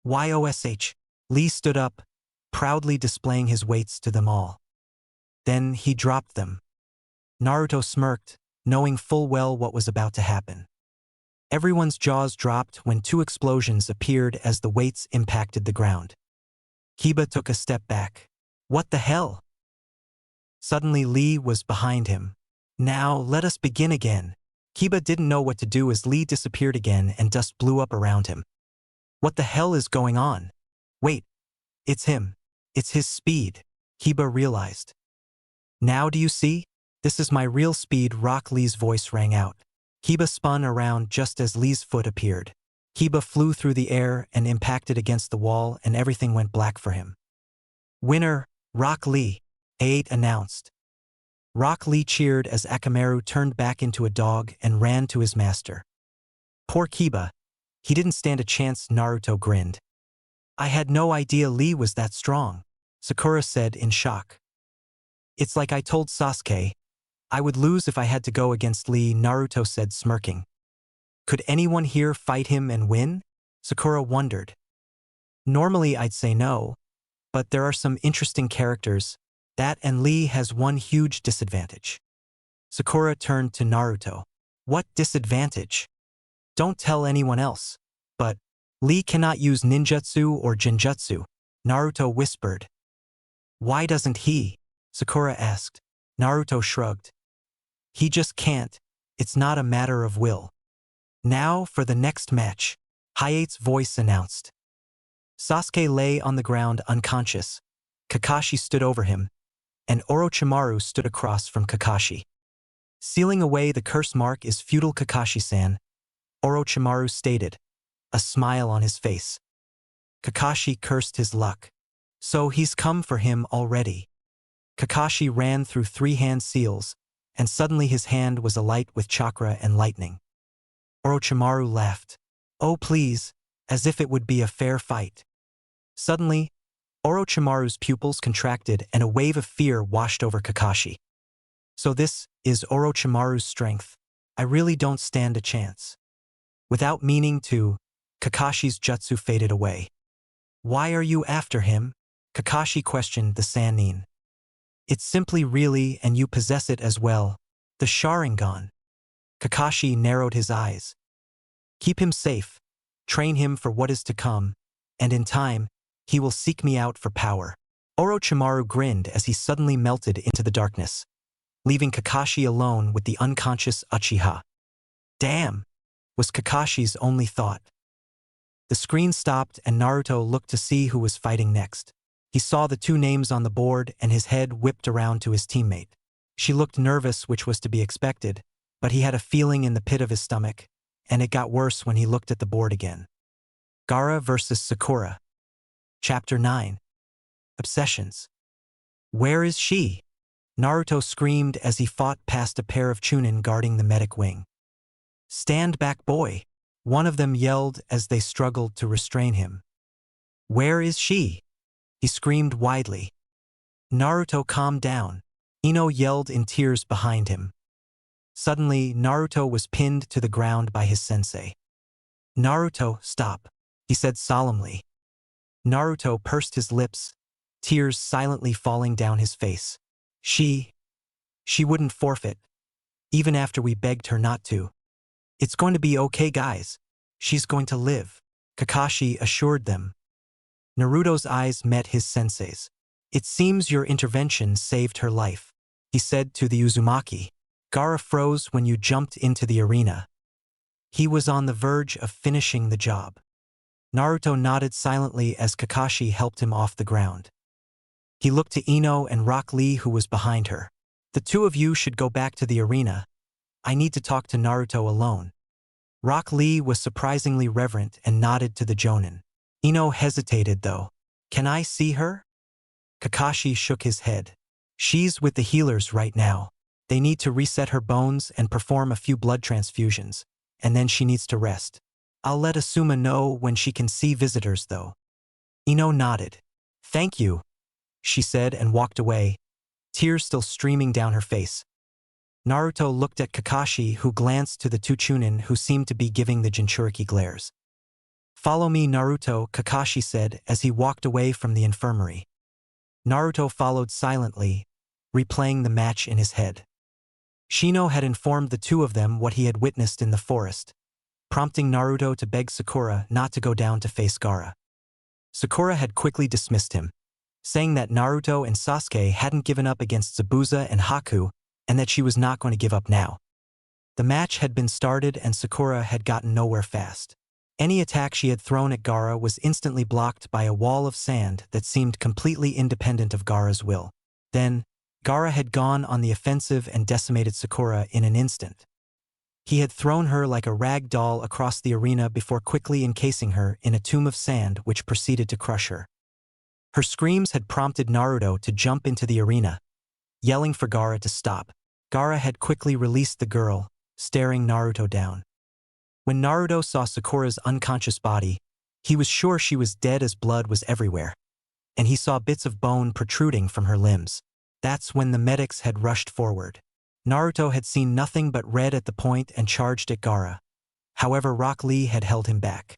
YOSH. Lee stood up, proudly displaying his weights to them all. Then he dropped them. Naruto smirked, knowing full well what was about to happen. Everyone's jaws dropped when two explosions appeared as the weights impacted the ground. Kiba took a step back. What the hell? Suddenly Lee was behind him. Now let us begin again. Kiba didn't know what to do as Lee disappeared again and dust blew up around him. What the hell is going on? Wait, it's him. It's his speed, Kiba realized. Now do you see? This is my real speed, Rock Lee's voice rang out. Kiba spun around just as Lee's foot appeared. Kiba flew through the air and impacted against the wall and everything went black for him. Winner, Rock Lee, A8 announced. Rock Lee cheered as Akamaru turned back into a dog and ran to his master. Poor Kiba. He didn't stand a chance, Naruto grinned. I had no idea Lee was that strong, Sakura said in shock. It's like I told Sasuke. I would lose if I had to go against Lee, Naruto said smirking. Could anyone here fight him and win? Sakura wondered. Normally I'd say no, but there are some interesting characters. That and Lee has one huge disadvantage. Sakura turned to Naruto. What disadvantage? Don't tell anyone else. But Lee cannot use ninjutsu or genjutsu, Naruto whispered. Why doesn't he? Sakura asked. Naruto shrugged. He just can't. It's not a matter of will. Now for the next match, Hayate's voice announced. Sasuke lay on the ground unconscious. Kakashi stood over him, and Orochimaru stood across from Kakashi. Sealing away the curse mark is futile, Kakashi-san, Orochimaru stated, a smile on his face. Kakashi cursed his luck. So he's come for him already. Kakashi ran through 3 hand seals, and suddenly his hand was alight with chakra and lightning. Orochimaru laughed. Oh please, as if it would be a fair fight. Suddenly, Orochimaru's pupils contracted and a wave of fear washed over Kakashi. So this is Orochimaru's strength. I really don't stand a chance. Without meaning to, Kakashi's jutsu faded away. Why are you after him? Kakashi questioned the Sannin. It's simply really and you possess it as well. The Sharingan. Kakashi narrowed his eyes. Keep him safe. Train him for what is to come. And in time, he will seek me out for power. Orochimaru grinned as he suddenly melted into the darkness, leaving Kakashi alone with the unconscious Uchiha. Damn, was Kakashi's only thought. The screen stopped and Naruto looked to see who was fighting next. He saw the 2 names on the board and his head whipped around to his teammate. She looked nervous, which was to be expected, but he had a feeling in the pit of his stomach, and it got worse when he looked at the board again. Gaara versus Sakura. Chapter 9. Obsessions. Where is she? Naruto screamed as he fought past a pair of Chunnin guarding the medic wing. Stand back, boy, one of them yelled as they struggled to restrain him. Where is she? He screamed widely. Naruto, calm down, Ino yelled in tears behind him. Suddenly, Naruto was pinned to the ground by his sensei. Naruto, stop, he said solemnly. Naruto pursed his lips, tears silently falling down his face. She wouldn't forfeit, even after we begged her not to. It's going to be okay, guys. She's going to live, Kakashi assured them. Naruto's eyes met his sensei's. It seems your intervention saved her life, he said to the Uzumaki. Gaara froze when you jumped into the arena. He was on the verge of finishing the job. Naruto nodded silently as Kakashi helped him off the ground. He looked to Ino and Rock Lee, who was behind her. The two of you should go back to the arena. I need to talk to Naruto alone. Rock Lee was surprisingly reverent and nodded to the Jonin. Ino hesitated though. Can I see her? Kakashi shook his head. She's with the healers right now. They need to reset her bones and perform a few blood transfusions, and then she needs to rest. I'll let Asuma know when she can see visitors though. Ino nodded. Thank you, she said and walked away, tears still streaming down her face. Naruto looked at Kakashi, who glanced to the two Chunnin who seemed to be giving the Jinchuriki glares. Follow me, Naruto, Kakashi said as he walked away from the infirmary. Naruto followed silently, replaying the match in his head. Shino had informed the two of them what he had witnessed in the forest, prompting Naruto to beg Sakura not to go down to face Gaara. Sakura had quickly dismissed him, saying that Naruto and Sasuke hadn't given up against Zabuza and Haku, and that she was not going to give up now. The match had been started and Sakura had gotten nowhere fast. Any attack she had thrown at Gaara was instantly blocked by a wall of sand that seemed completely independent of Gaara's will. Then, Gaara had gone on the offensive and decimated Sakura in an instant. He had thrown her like a rag doll across the arena before quickly encasing her in a tomb of sand which proceeded to crush her. Her screams had prompted Naruto to jump into the arena, yelling for Gaara to stop. Gaara had quickly released the girl, staring Naruto down. When Naruto saw Sakura's unconscious body, he was sure she was dead as blood was everywhere, and he saw bits of bone protruding from her limbs. That's when the medics had rushed forward. Naruto had seen nothing but red at the point and charged at Gaara. However, Rock Lee had held him back.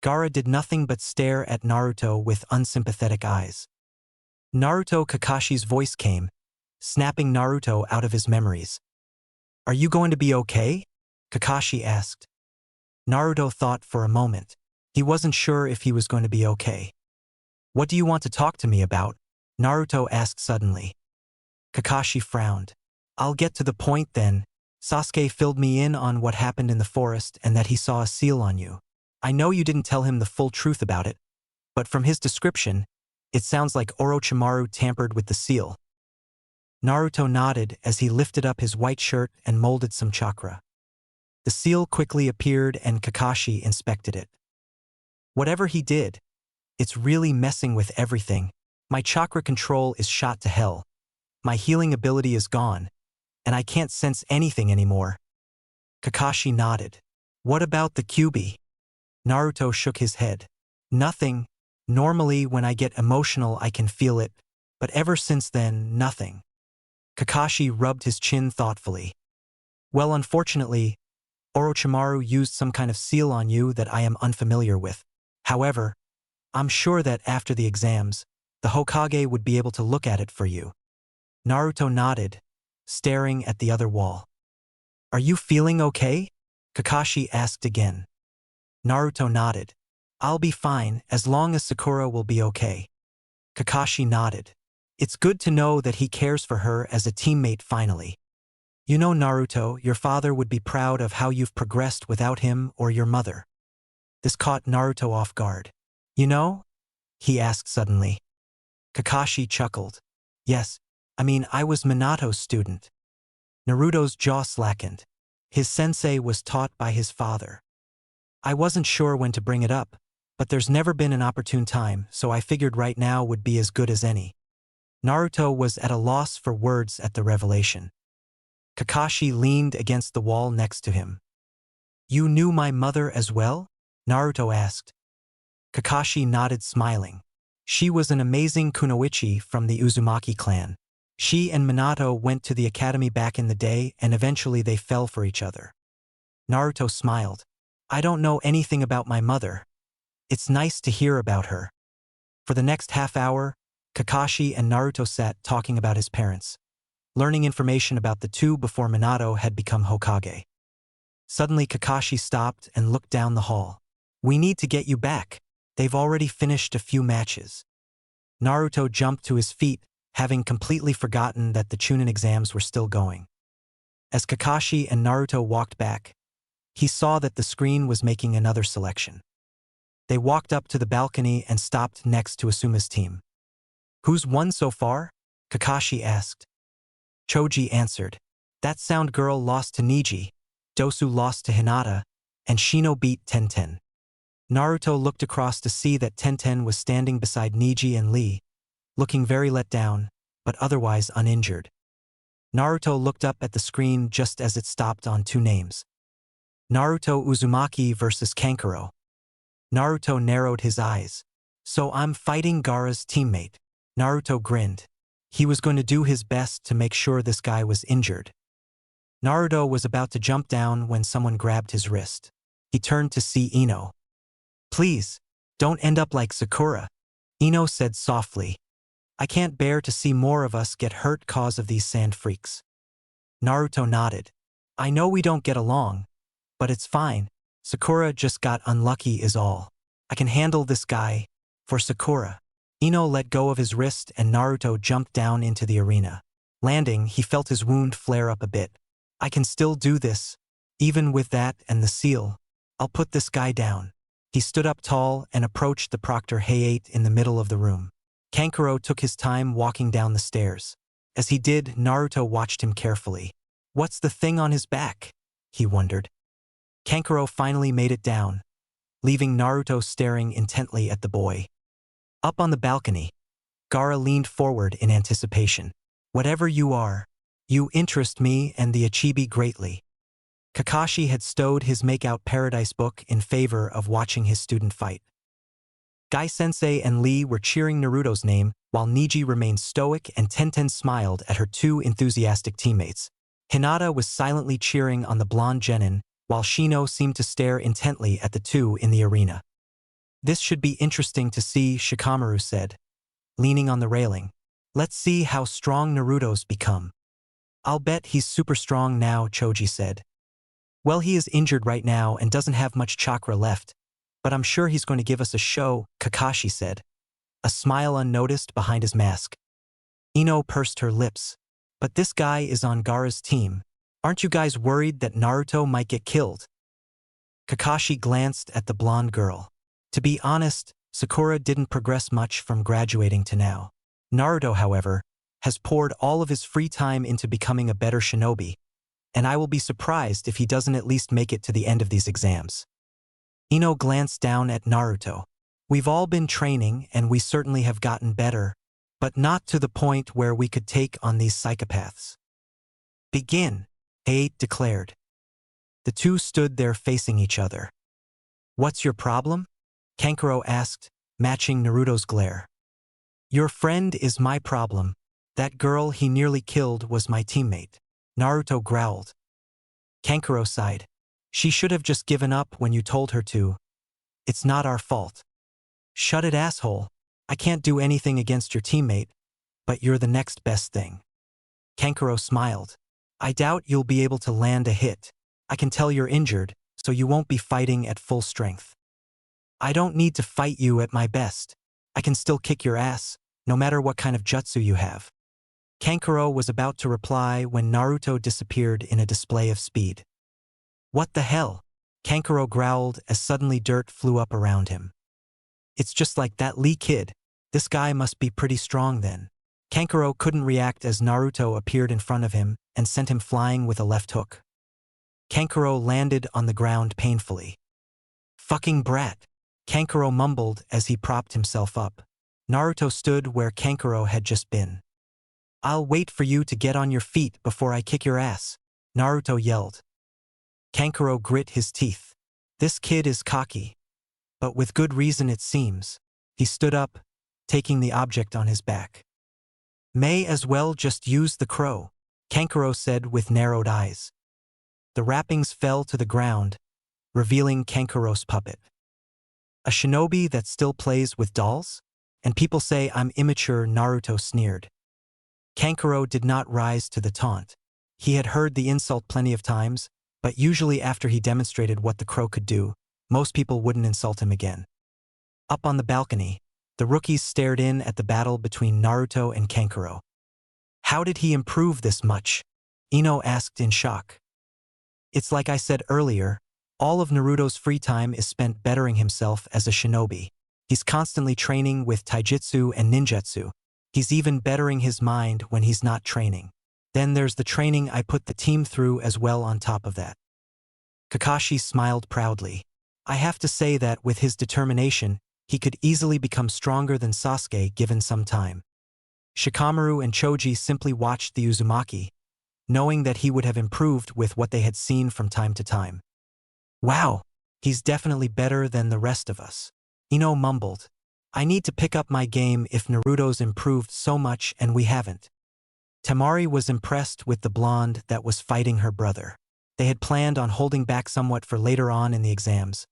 Gaara did nothing but stare at Naruto with unsympathetic eyes. Naruto, Kakashi's voice came, snapping Naruto out of his memories. Are you going to be okay? Kakashi asked. Naruto thought for a moment. He wasn't sure if he was going to be okay. What do you want to talk to me about? Naruto asked suddenly. Kakashi frowned. I'll get to the point then. Sasuke filled me in on what happened in the forest and that he saw a seal on you. I know you didn't tell him the full truth about it, but from his description, it sounds like Orochimaru tampered with the seal. Naruto nodded as he lifted up his white shirt and molded some chakra. The seal quickly appeared and Kakashi inspected it. Whatever he did, it's really messing with everything. My chakra control is shot to hell. My healing ability is gone, and I can't sense anything anymore. Kakashi nodded. What about the Kyuubi? Naruto shook his head. Nothing. Normally when I get emotional I can feel it, but ever since then, nothing. Kakashi rubbed his chin thoughtfully. Well, unfortunately, Orochimaru used some kind of seal on you that I am unfamiliar with. However, I'm sure that after the exams, the Hokage would be able to look at it for you. Naruto nodded, staring at the other wall. Are you feeling okay? Kakashi asked again. Naruto nodded. I'll be fine as long as Sakura will be okay. Kakashi nodded. It's good to know that he cares for her as a teammate finally. You know, Naruto, your father would be proud of how you've progressed without him or your mother. This caught Naruto off guard. You know? He asked suddenly. Kakashi chuckled. Yes, I mean I was Minato's student. Naruto's jaw slackened. His sensei was taught by his father. I wasn't sure when to bring it up, but there's never been an opportune time, so I figured right now would be as good as any. Naruto was at a loss for words at the revelation. Kakashi leaned against the wall next to him. You knew my mother as well? Naruto asked. Kakashi nodded, smiling. She was an amazing kunoichi from the Uzumaki clan. She and Minato went to the academy back in the day and eventually they fell for each other. Naruto smiled. I don't know anything about my mother. It's nice to hear about her. For the next half hour, Kakashi and Naruto sat talking about his parents, learning information about the two before Minato had become Hokage. Suddenly Kakashi stopped and looked down the hall. We need to get you back. They've already finished a few matches. Naruto jumped to his feet, having completely forgotten that the Chunnin exams were still going. As Kakashi and Naruto walked back, he saw that the screen was making another selection. They walked up to the balcony and stopped next to Asuma's team. Who's won so far? Kakashi asked. Choji answered. That sound girl lost to Niji, Dosu lost to Hinata, and Shino beat Tenten. Naruto looked across to see that Tenten was standing beside Niji and Lee, looking very let down, but otherwise uninjured. Naruto looked up at the screen just as it stopped on two names. Naruto Uzumaki versus Kankuro. Naruto narrowed his eyes. So I'm fighting Gaara's teammate. Naruto grinned. He was going to do his best to make sure this guy was injured. Naruto was about to jump down when someone grabbed his wrist. He turned to see Ino. Please, don't end up like Sakura, Ino said softly. I can't bear to see more of us get hurt cause of these sand freaks. Naruto nodded. I know we don't get along, but it's fine. Sakura just got unlucky is all. I can handle this guy. For Sakura. Ino let go of his wrist and Naruto jumped down into the arena. Landing, he felt his wound flare up a bit. I can still do this. Even with that and the seal. I'll put this guy down. He stood up tall and approached the Proctor Hayate in the middle of the room. Kankuro took his time walking down the stairs. As he did, Naruto watched him carefully. What's the thing on his back? He wondered. Kankuro finally made it down, leaving Naruto staring intently at the boy. Up on the balcony, Gaara leaned forward in anticipation. Whatever you are, you interest me and the Achibi greatly. Kakashi had stowed his Make-Out Paradise book in favor of watching his student fight. Gai-sensei and Lee were cheering Naruto's name, while Niji remained stoic and Tenten smiled at her two enthusiastic teammates. Hinata was silently cheering on the blonde genin, while Shino seemed to stare intently at the two in the arena. This should be interesting to see, Shikamaru said, leaning on the railing. Let's see how strong Naruto's become. I'll bet he's super strong now, Choji said. Well, he is injured right now and doesn't have much chakra left, but I'm sure he's going to give us a show, Kakashi said, a smile unnoticed behind his mask. Ino pursed her lips. But this guy is on Gaara's team. Aren't you guys worried that Naruto might get killed? Kakashi glanced at the blonde girl. To be honest, Sakura didn't progress much from graduating to now. Naruto, however, has poured all of his free time into becoming a better shinobi, and I will be surprised if he doesn't at least make it to the end of these exams. Ino glanced down at Naruto. We've all been training and we certainly have gotten better, but not to the point where we could take on these psychopaths. Begin, Hayate declared. The two stood there facing each other. What's your problem? Kankuro asked, matching Naruto's glare. Your friend is my problem. That girl he nearly killed was my teammate. Naruto growled. Kankuro sighed. She should have just given up when you told her to. It's not our fault. Shut it, asshole. I can't do anything against your teammate, but you're the next best thing. Kankuro smiled. I doubt you'll be able to land a hit. I can tell you're injured, so you won't be fighting at full strength. I don't need to fight you at my best. I can still kick your ass, no matter what kind of jutsu you have. Kankuro was about to reply when Naruto disappeared in a display of speed. What the hell? Kankuro growled as suddenly dirt flew up around him. It's just like that Lee kid. This guy must be pretty strong then. Kankuro couldn't react as Naruto appeared in front of him and sent him flying with a left hook. Kankuro landed on the ground painfully. Fucking brat. Kankuro mumbled as he propped himself up. Naruto stood where Kankuro had just been. I'll wait for you to get on your feet before I kick your ass, Naruto yelled. Kankuro grit his teeth. This kid is cocky. But with good reason it seems. He stood up, taking the object on his back. May as well just use the crow, Kankuro said with narrowed eyes. The wrappings fell to the ground, revealing Kankuro's puppet. A shinobi that still plays with dolls? And people say I'm immature, Naruto sneered. Kankuro did not rise to the taunt. He had heard the insult plenty of times, but usually after he demonstrated what the crow could do, most people wouldn't insult him again. Up on the balcony, the rookies stared in at the battle between Naruto and Kankuro. How did he improve this much? Ino asked in shock. It's like I said earlier, All of Naruto's free time is spent bettering himself as a shinobi. He's constantly training with taijutsu and ninjutsu. He's even bettering his mind when he's not training. Then there's the training I put the team through as well on top of that. Kakashi smiled proudly. I have to say that with his determination, he could easily become stronger than Sasuke given some time. Shikamaru and Choji simply watched the Uzumaki, knowing that he would have improved with what they had seen from time to time. Wow, he's definitely better than the rest of us. Ino mumbled. I need to pick up my game if Naruto's improved so much and we haven't. Temari was impressed with the blonde that was fighting her brother. They had planned on holding back somewhat for later on in the exams,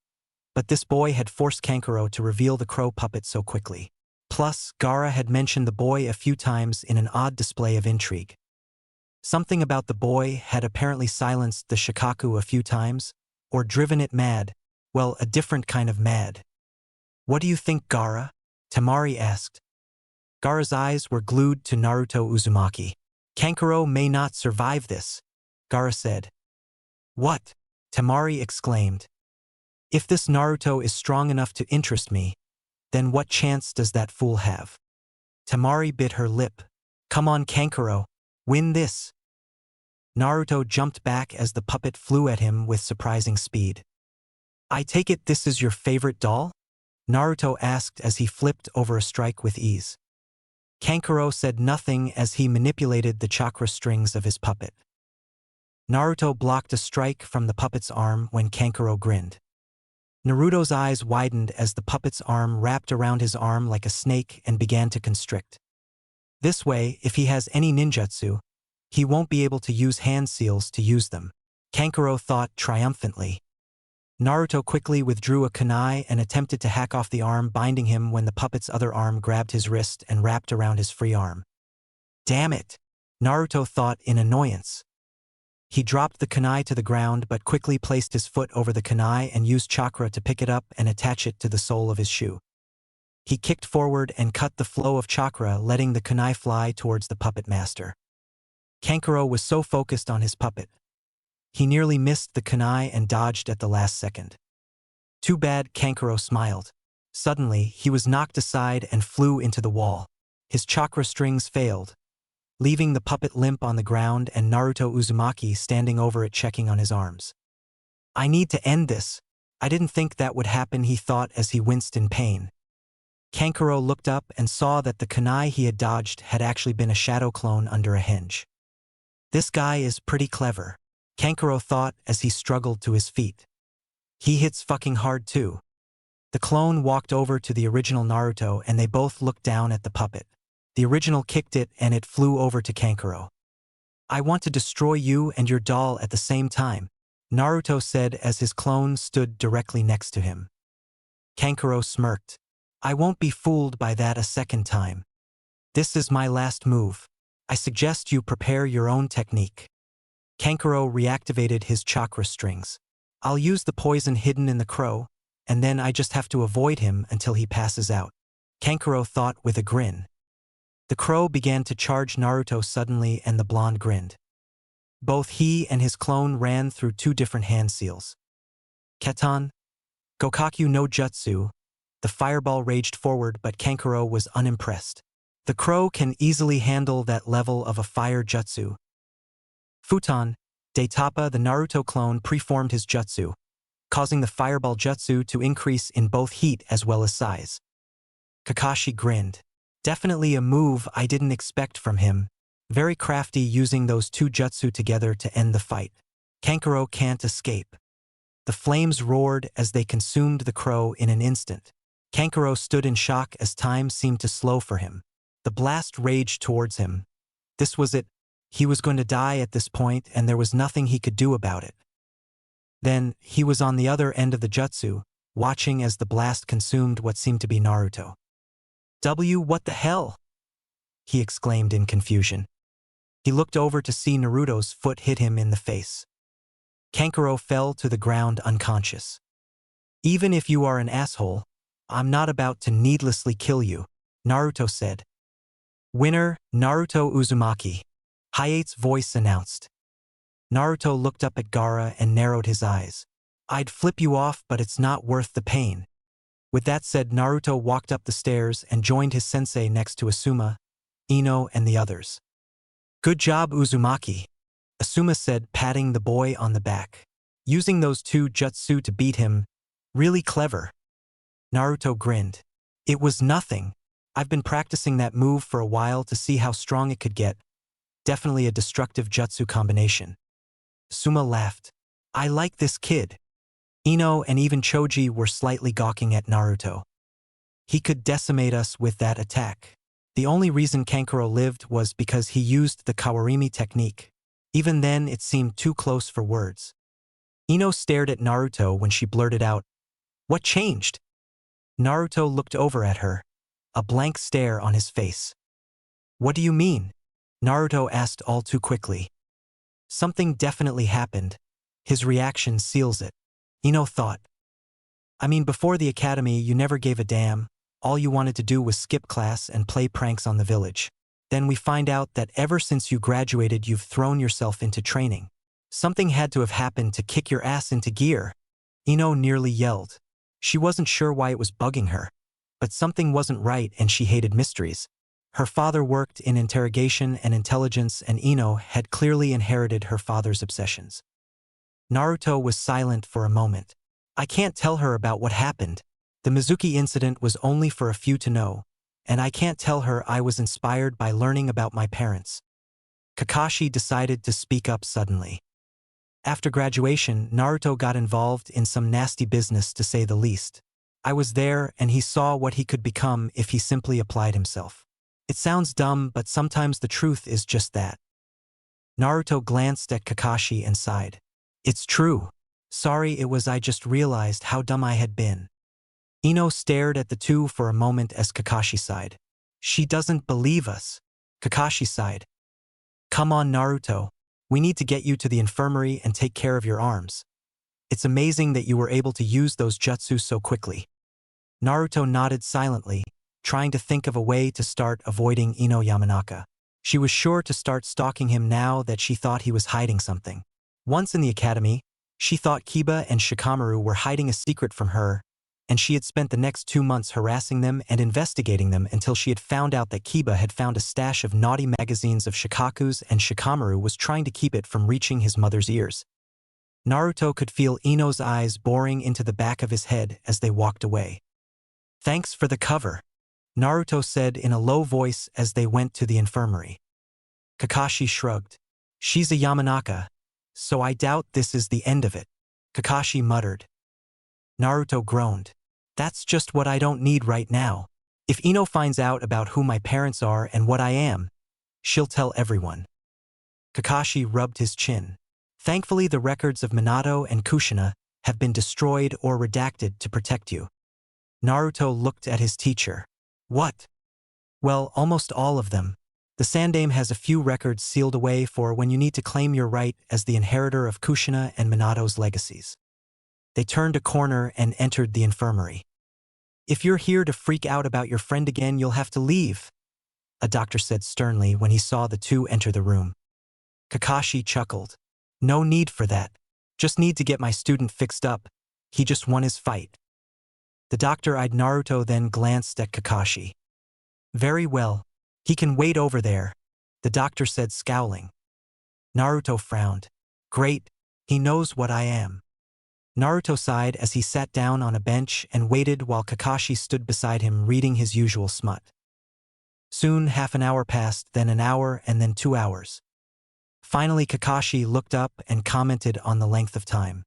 but this boy had forced Kankuro to reveal the crow puppet so quickly. Plus, Gaara had mentioned the boy a few times in an odd display of intrigue. Something about the boy had apparently silenced the Shikaku a few times, or driven it mad, well, a different kind of mad. What do you think, Gaara? Temari asked. Gaara's eyes were glued to Naruto Uzumaki. Kankuro may not survive this, Gaara said. What? Temari exclaimed. If this Naruto is strong enough to interest me, then what chance does that fool have? Temari bit her lip. Come on, Kankuro, win this. Naruto jumped back as the puppet flew at him with surprising speed. I take it this is your favorite doll? Naruto asked as he flipped over a strike with ease. Kankuro said nothing as he manipulated the chakra strings of his puppet. Naruto blocked a strike from the puppet's arm when Kankuro grinned. Naruto's eyes widened as the puppet's arm wrapped around his arm like a snake and began to constrict. This way, if he has any ninjutsu, he won't be able to use hand seals to use them. Kankuro thought triumphantly. Naruto quickly withdrew a kunai and attempted to hack off the arm binding him when the puppet's other arm grabbed his wrist and wrapped around his free arm. Damn it! Naruto thought in annoyance. He dropped the kunai to the ground but quickly placed his foot over the kunai and used chakra to pick it up and attach it to the sole of his shoe. He kicked forward and cut the flow of chakra, letting the kunai fly towards the puppet master. Kankuro was so focused on his puppet. He nearly missed the kunai and dodged at the last second. Too bad, Kankuro smiled. Suddenly, he was knocked aside and flew into the wall. His chakra strings failed, leaving the puppet limp on the ground and Naruto Uzumaki standing over it checking on his arms. I need to end this. I didn't think that would happen, he thought as he winced in pain. Kankuro looked up and saw that the kunai he had dodged had actually been a shadow clone under a hinge. This guy is pretty clever, Kankuro thought as he struggled to his feet. He hits fucking hard too. The clone walked over to the original Naruto and they both looked down at the puppet. The original kicked it and it flew over to Kankuro. I want to destroy you and your doll at the same time, Naruto said as his clone stood directly next to him. Kankuro smirked. I won't be fooled by that a second time. This is my last move. I suggest you prepare your own technique. Kankuro reactivated his chakra strings. I'll use the poison hidden in the crow, and then I just have to avoid him until he passes out. Kankuro thought with a grin. The crow began to charge Naruto suddenly and the blonde grinned. Both he and his clone ran through two different hand seals. Ketan, Gokaku no Jutsu. The fireball raged forward but Kankuro was unimpressed. The crow can easily handle that level of a fire jutsu. Futon, Daitapa, the Naruto clone, preformed his jutsu, causing the fireball jutsu to increase in both heat as well as size. Kakashi grinned. Definitely a move I didn't expect from him. Very crafty using those two jutsu together to end the fight. Kankuro can't escape. The flames roared as they consumed the crow in an instant. Kankuro stood in shock as time seemed to slow for him. The blast raged towards him. This was it. He was going to die at this point and there was nothing he could do about it. Then, he was on the other end of the jutsu, watching as the blast consumed what seemed to be Naruto. What the hell? He exclaimed in confusion. He looked over to see Naruto's foot hit him in the face. Kankuro fell to the ground unconscious. Even if you are an asshole, I'm not about to needlessly kill you, Naruto said. Winner, Naruto Uzumaki. Hayate's voice announced. Naruto looked up at Gaara and narrowed his eyes. I'd flip you off, but it's not worth the pain. With that said, Naruto walked up the stairs and joined his sensei next to Asuma, Ino, and the others. Good job, Uzumaki, Asuma said, patting the boy on the back. Using those two jutsu to beat him, really clever. Naruto grinned. It was nothing. I've been practicing that move for a while to see how strong it could get. Definitely a destructive jutsu combination. Asuma laughed. I like this kid. Ino and even Choji were slightly gawking at Naruto. He could decimate us with that attack. The only reason Kankuro lived was because he used the Kawarimi technique. Even then, it seemed too close for words. Ino stared at Naruto when she blurted out, "What changed?" Naruto looked over at her, a blank stare on his face. "What do you mean?" Naruto asked all too quickly. Something definitely happened. His reaction seals it. Ino thought. I mean, before the academy, you never gave a damn. All you wanted to do was skip class and play pranks on the village. Then we find out that ever since you graduated, you've thrown yourself into training. Something had to have happened to kick your ass into gear. Ino nearly yelled. She wasn't sure why it was bugging her. But something wasn't right and she hated mysteries. Her father worked in interrogation and intelligence, and Ino had clearly inherited her father's obsessions. Naruto was silent for a moment. I can't tell her about what happened. The Mizuki incident was only for a few to know, and I can't tell her I was inspired by learning about my parents. Kakashi decided to speak up suddenly. After graduation, Naruto got involved in some nasty business, to say the least. I was there, and he saw what he could become if he simply applied himself. It sounds dumb, but sometimes the truth is just that. Naruto glanced at Kakashi and sighed. It's true. Sorry, I just realized how dumb I had been. Ino stared at the two for a moment as Kakashi sighed. She doesn't believe us. Kakashi sighed. Come on, Naruto. We need to get you to the infirmary and take care of your arms. It's amazing that you were able to use those jutsu so quickly. Naruto nodded silently, trying to think of a way to start avoiding Ino Yamanaka. She was sure to start stalking him now that she thought he was hiding something. Once in the academy, she thought Kiba and Shikamaru were hiding a secret from her, and she had spent the next 2 months harassing them and investigating them until she had found out that Kiba had found a stash of naughty magazines of Shikaku's and Shikamaru was trying to keep it from reaching his mother's ears. Naruto could feel Ino's eyes boring into the back of his head as they walked away. Thanks for the cover, Naruto said in a low voice as they went to the infirmary. Kakashi shrugged. She's a Yamanaka, so I doubt this is the end of it, Kakashi muttered. Naruto groaned. That's just what I don't need right now. If Ino finds out about who my parents are and what I am, she'll tell everyone. Kakashi rubbed his chin. Thankfully, the records of Minato and Kushina have been destroyed or redacted to protect you. Naruto looked at his teacher. What? Well, almost all of them. The Sandaime has a few records sealed away for when you need to claim your right as the inheritor of Kushina and Minato's legacies. They turned a corner and entered the infirmary. If you're here to freak out about your friend again, you'll have to leave, a doctor said sternly when he saw the two enter the room. Kakashi chuckled. No need for that. Just need to get my student fixed up. He just won his fight. The doctor eyed Naruto, then glanced at Kakashi. Very well. He can wait over there, the doctor said, scowling. Naruto frowned. Great. He knows what I am. Naruto sighed as he sat down on a bench and waited while Kakashi stood beside him reading his usual smut. Soon half an hour passed, then an hour, and then 2 hours. Finally, Kakashi looked up and commented on the length of time.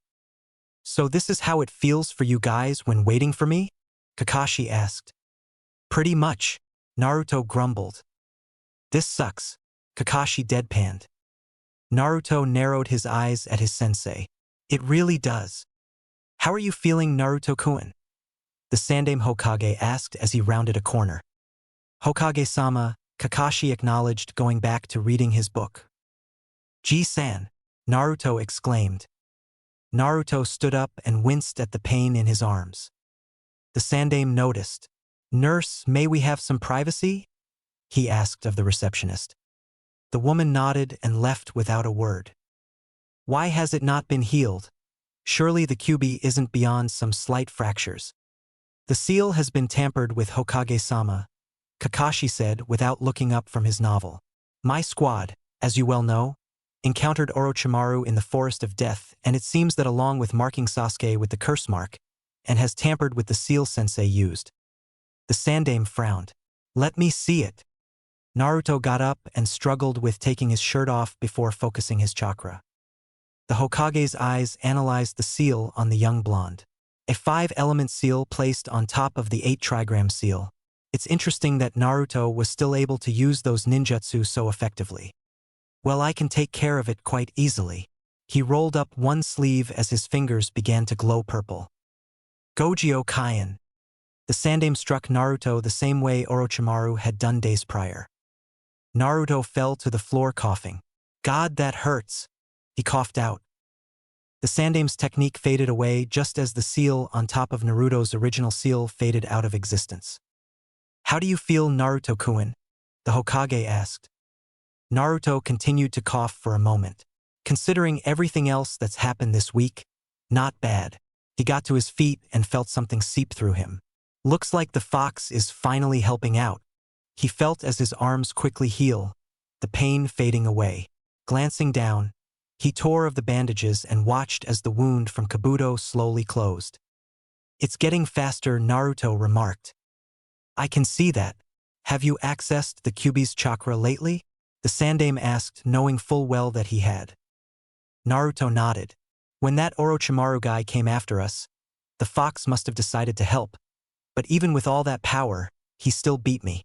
So this is how it feels for you guys when waiting for me? Kakashi asked. Pretty much, Naruto grumbled. This sucks, Kakashi deadpanned. Naruto narrowed his eyes at his sensei. It really does. How are you feeling, Naruto-kun? The Sandaime Hokage asked as he rounded a corner. Hokage-sama, Kakashi acknowledged, going back to reading his book. Ji-san, Naruto exclaimed. Naruto stood up and winced at the pain in his arms. The Sandaime noticed. Nurse, may we have some privacy? He asked of the receptionist. The woman nodded and left without a word. Why has it not been healed? Surely the QB isn't beyond some slight fractures. The seal has been tampered with, Hokage-sama, Kakashi said without looking up from his novel. My squad, as you well know, encountered Orochimaru in the Forest of Death, and it seems that along with marking Sasuke with the curse mark, and has tampered with the seal sensei used. The Sandaime frowned. Let me see it. Naruto got up and struggled with taking his shirt off before focusing his chakra. The Hokage's eyes analyzed the seal on the young blonde. A 5-element seal placed on top of the 8-trigram seal. It's interesting that Naruto was still able to use those ninjutsu so effectively. Well, I can take care of it quite easily. He rolled up one sleeve as his fingers began to glow purple. Gogyo Kaian. The Sandaime struck Naruto the same way Orochimaru had done days prior. Naruto fell to the floor coughing. God, that hurts. He coughed out. The Sandaime's technique faded away just as the seal on top of Naruto's original seal faded out of existence. How do you feel, Naruto-kun? The Hokage asked. Naruto continued to cough for a moment. Considering everything else that's happened this week, not bad. He got to his feet and felt something seep through him. Looks like the fox is finally helping out. He felt as his arms quickly heal, the pain fading away. Glancing down, he tore of the bandages and watched as the wound from Kabuto slowly closed. It's getting faster, Naruto remarked. I can see that. Have you accessed the QB's chakra lately? The Sandaime asked, knowing full well that he had. Naruto nodded. When that Orochimaru guy came after us, the fox must have decided to help. But even with all that power, he still beat me.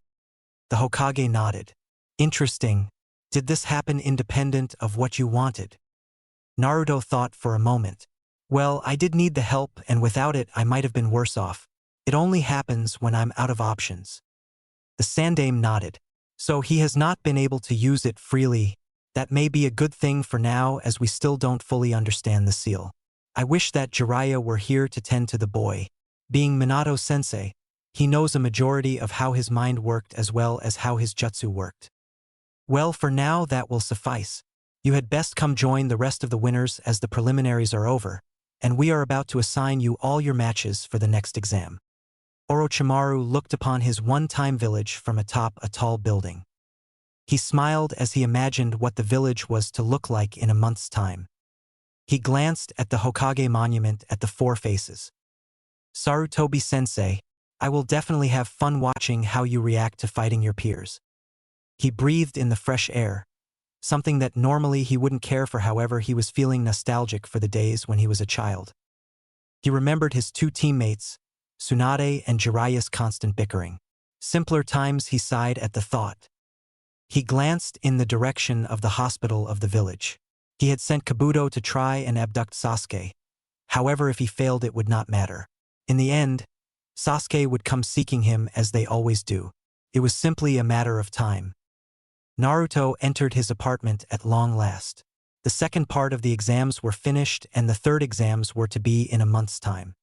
The Hokage nodded. Interesting. Did this happen independent of what you wanted? Naruto thought for a moment. Well, I did need the help, and without it I might have been worse off. It only happens when I'm out of options. The Sandaime nodded. So he has not been able to use it freely. That may be a good thing for now, as we still don't fully understand the seal. I wish that Jiraiya were here to tend to the boy. Being Minato-sensei, he knows a majority of how his mind worked as well as how his jutsu worked. Well, for now that will suffice. You had best come join the rest of the winners as the preliminaries are over, and we are about to assign you all your matches for the next exam. Orochimaru looked upon his one-time village from atop a tall building. He smiled as he imagined what the village was to look like in a month's time. He glanced at the Hokage monument at the 4 faces. Sarutobi-sensei, I will definitely have fun watching how you react to fighting your peers. He breathed in the fresh air, something that normally he wouldn't care for. However, he was feeling nostalgic for the days when he was a child. He remembered his 2 teammates, Tsunade and Jiraiya's constant bickering. Simpler times, he sighed at the thought. He glanced in the direction of the hospital of the village. He had sent Kabuto to try and abduct Sasuke. However, if he failed, it would not matter. In the end, Sasuke would come seeking him as they always do. It was simply a matter of time. Naruto entered his apartment at long last. The second part of the exams were finished and the third exams were to be in a month's time.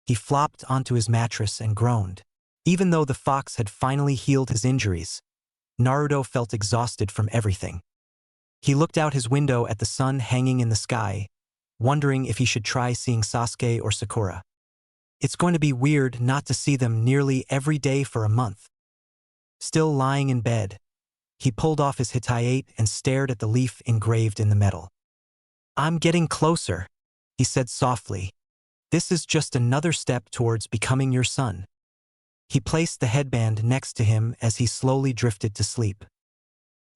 He flopped onto his mattress and groaned. Even though the fox had finally healed his injuries, Naruto felt exhausted from everything. He looked out his window at the sun hanging in the sky, wondering if he should try seeing Sasuke or Sakura. It's going to be weird not to see them nearly every day for a month. Still lying in bed, he pulled off his hitayate and stared at the leaf engraved in the metal. I'm getting closer, he said softly. This is just another step towards becoming your son. He placed the headband next to him as he slowly drifted to sleep.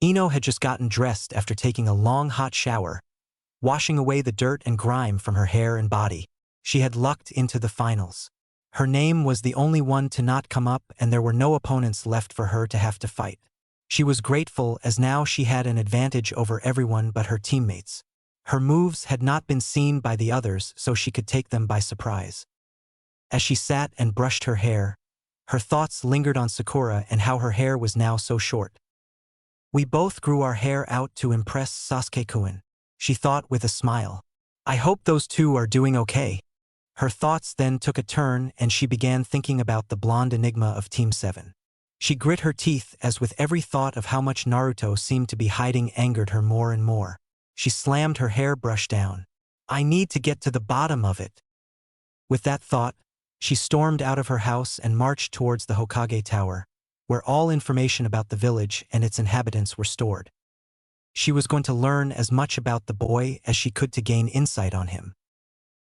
Ino had just gotten dressed after taking a long hot shower, washing away the dirt and grime from her hair and body. She had lucked into the finals. Her name was the only one to not come up, and there were no opponents left for her to have to fight. She was grateful as now she had an advantage over everyone but her teammates. Her moves had not been seen by the others, so she could take them by surprise. As she sat and brushed her hair, her thoughts lingered on Sakura and how her hair was now so short. We both grew our hair out to impress Sasuke-kun, she thought with a smile. I hope those two are doing okay. Her thoughts then took a turn and she began thinking about the blonde enigma of Team 7. She grit her teeth as with every thought of how much Naruto seemed to be hiding angered her more and more. She slammed her hairbrush down. I need to get to the bottom of it. With that thought, she stormed out of her house and marched towards the Hokage Tower, where all information about the village and its inhabitants were stored. She was going to learn as much about the boy as she could to gain insight on him.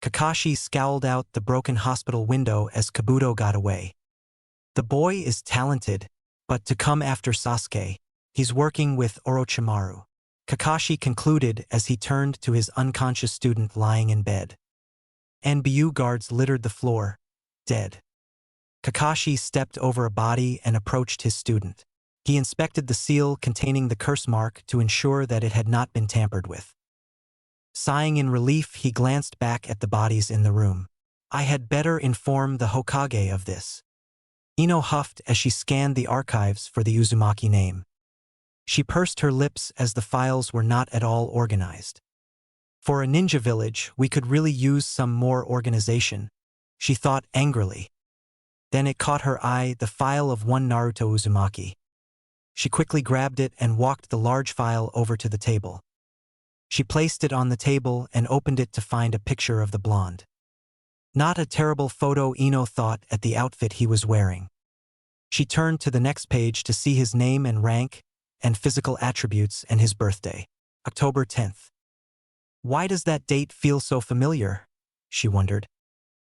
Kakashi scowled out the broken hospital window as Kabuto got away. The boy is talented, but to come after Sasuke, he's working with Orochimaru. Kakashi concluded as he turned to his unconscious student lying in bed. NBU guards littered the floor, dead. Kakashi stepped over a body and approached his student. He inspected the seal containing the curse mark to ensure that it had not been tampered with. Sighing in relief, he glanced back at the bodies in the room. I had better inform the Hokage of this. Ino huffed as she scanned the archives for the Uzumaki name. She pursed her lips as the files were not at all organized. For a ninja village, we could really use some more organization, she thought angrily. Then it caught her eye, the file of one Naruto Uzumaki. She quickly grabbed it and walked the large file over to the table. She placed it on the table and opened it to find a picture of the blonde. Not a terrible photo, Ino thought, at the outfit he was wearing. She turned to the next page to see his name and rank and physical attributes and his birthday, October 10th. Why does that date feel so familiar? She wondered.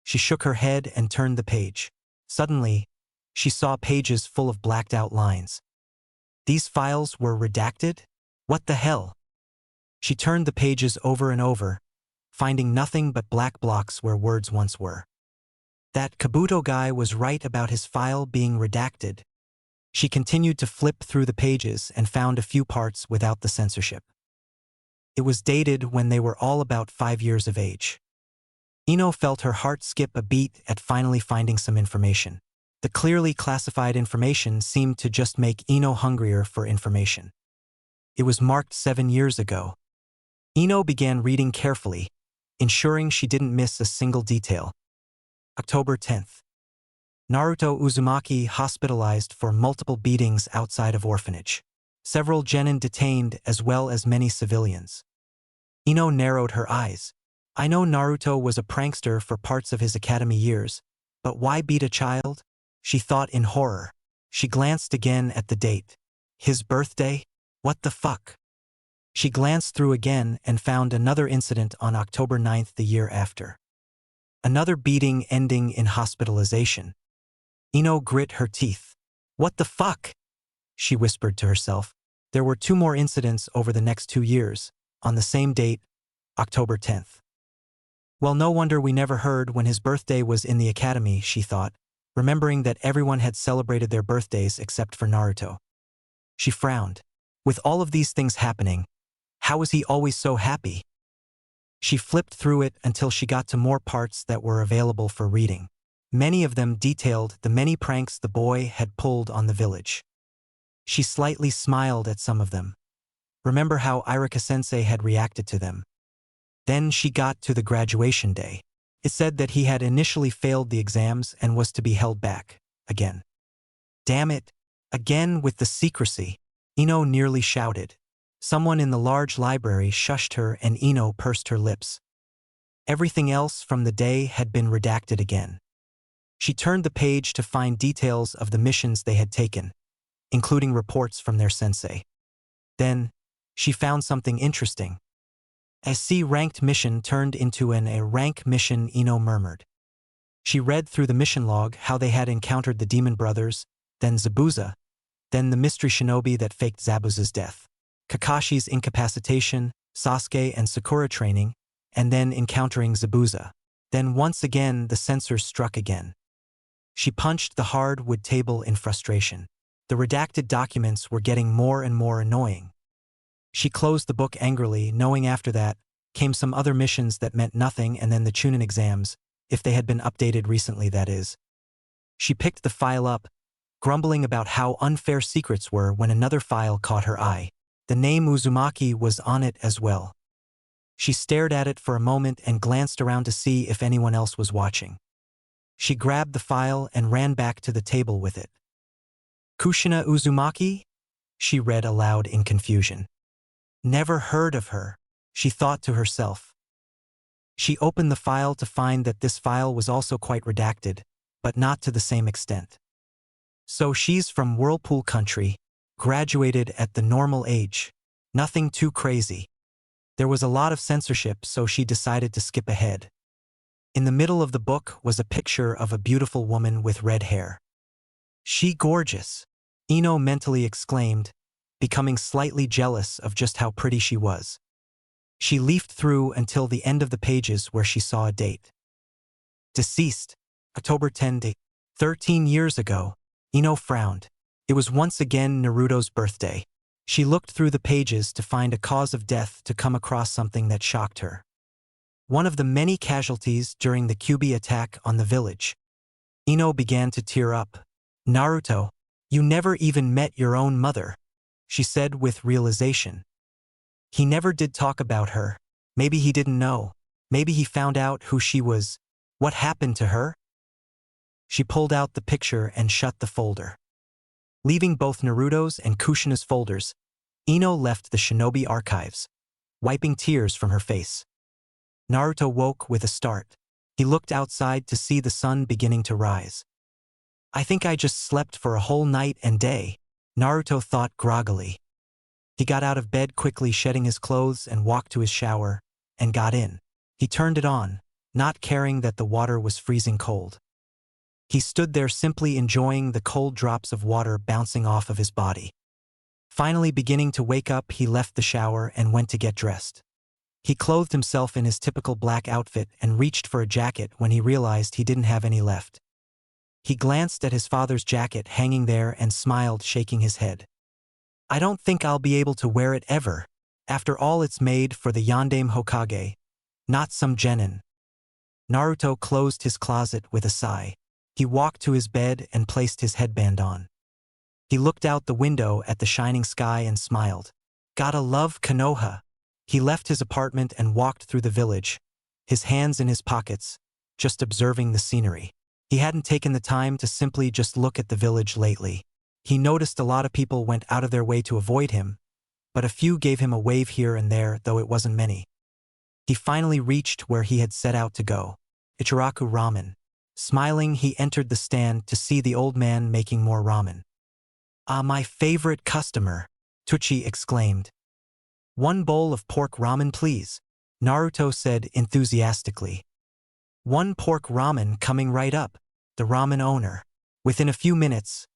She shook her head and turned the page. Suddenly, she saw pages full of blacked out lines. These files were redacted? What the hell? She turned the pages over and over, finding nothing but black blocks where words once were. That Kabuto guy was right about his file being redacted. She continued to flip through the pages and found a few parts without the censorship. It was dated when they were all about 5 years of age. Ino felt her heart skip a beat at finally finding some information. The clearly classified information seemed to just make Ino hungrier for information. It was marked 7 years ago. Ino began reading carefully, ensuring she didn't miss a single detail. October 10th. Naruto Uzumaki hospitalized for multiple beatings outside of orphanage. Several genin detained as well as many civilians. Ino narrowed her eyes. I know Naruto was a prankster for parts of his academy years, but why beat a child? She thought in horror. She glanced again at the date. His birthday? What the fuck? She glanced through again and found another incident on October 9th the year after. Another beating ending in hospitalization. Ino grit her teeth. What the fuck? She whispered to herself. There were 2 more incidents over the next 2 years, on the same date, October 10th. Well, no wonder we never heard when his birthday was in the academy, she thought, remembering that everyone had celebrated their birthdays except for Naruto. She frowned. With all of these things happening, how was he always so happy? She flipped through it until she got to more parts that were available for reading. Many of them detailed the many pranks the boy had pulled on the village. She slightly smiled at some of them. Remember how Irika-sensei had reacted to them. Then she got to the graduation day. It said that he had initially failed the exams and was to be held back, again. Damn it, again with the secrecy, Ino nearly shouted. Someone in the large library shushed her and Ino pursed her lips. Everything else from the day had been redacted again. She turned the page to find details of the missions they had taken, including reports from their sensei. Then, she found something interesting. A C-ranked mission turned into an A-rank mission, Ino murmured. She read through the mission log how they had encountered the demon brothers, then Zabuza, then the mystery shinobi that faked Zabuza's death, Kakashi's incapacitation, Sasuke and Sakura training, and then encountering Zabuza. Then once again the censors struck again. She punched the hardwood table in frustration. The redacted documents were getting more and more annoying. She closed the book angrily, knowing after that came some other missions that meant nothing and then the Chunnin Exams, if they had been updated recently, that is. She picked the file up, grumbling about how unfair secrets were when another file caught her eye. The name Uzumaki was on it as well. She stared at it for a moment and glanced around to see if anyone else was watching. She grabbed the file and ran back to the table with it. Kushina Uzumaki? She read aloud in confusion. Never heard of her, she thought to herself. She opened the file to find that this file was also quite redacted, but not to the same extent. So she's from Whirlpool Country, graduated at the normal age. Nothing too crazy. There was a lot of censorship, so she decided to skip ahead. In the middle of the book was a picture of a beautiful woman with red hair. "She gorgeous," Ino mentally exclaimed, becoming slightly jealous of just how pretty she was. She leafed through until the end of the pages where she saw a date. Deceased, October 10th, 13 years ago. Ino frowned. It was once again Naruto's birthday. She looked through the pages to find a cause of death to come across something that shocked her. One of the many casualties during the Kyuubi attack on the village. Ino began to tear up. "Naruto, you never even met your own mother," she said with realization. He never did talk about her. Maybe he didn't know. Maybe he found out who she was. What happened to her? She pulled out the picture and shut the folder. Leaving both Naruto's and Kushina's folders, Ino left the shinobi archives, wiping tears from her face. Naruto woke with a start. He looked outside to see the sun beginning to rise. "I think I just slept for a whole night and day," Naruto thought groggily. He got out of bed quickly, shedding his clothes, and walked to his shower, and got in. He turned it on, not caring that the water was freezing cold. He stood there simply enjoying the cold drops of water bouncing off of his body. Finally beginning to wake up, he left the shower and went to get dressed. He clothed himself in his typical black outfit and reached for a jacket when he realized he didn't have any left. He glanced at his father's jacket hanging there and smiled, shaking his head. "I don't think I'll be able to wear it ever. After all, it's made for the Yondaime Hokage, not some genin." Naruto closed his closet with a sigh. He walked to his bed and placed his headband on. He looked out the window at the shining sky and smiled. "Gotta love Konoha." He left his apartment and walked through the village, his hands in his pockets, just observing the scenery. He hadn't taken the time to simply just look at the village lately. He noticed a lot of people went out of their way to avoid him, but a few gave him a wave here and there, though it wasn't many. He finally reached where he had set out to go, Ichiraku Ramen. Smiling, he entered the stand to see the old man making more ramen. "Ah, my favorite customer," Tucci exclaimed. "One bowl of pork ramen, please," Naruto said enthusiastically. "One pork ramen coming right up," the ramen owner. Within a few minutes,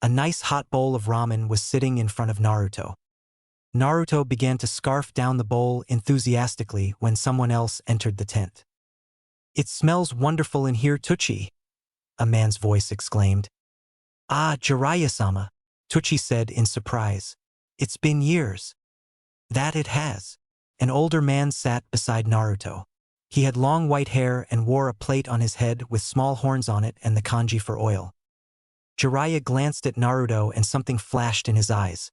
a nice hot bowl of ramen was sitting in front of Naruto. Naruto began to scarf down the bowl enthusiastically when someone else entered the tent. "It smells wonderful in here, Tucci," a man's voice exclaimed. "Ah, Jiraiya-sama," Tucci said in surprise. "It's been years." "That it has." An older man sat beside Naruto. He had long white hair and wore a plate on his head with small horns on it and the kanji for oil. Jiraiya glanced at Naruto and something flashed in his eyes.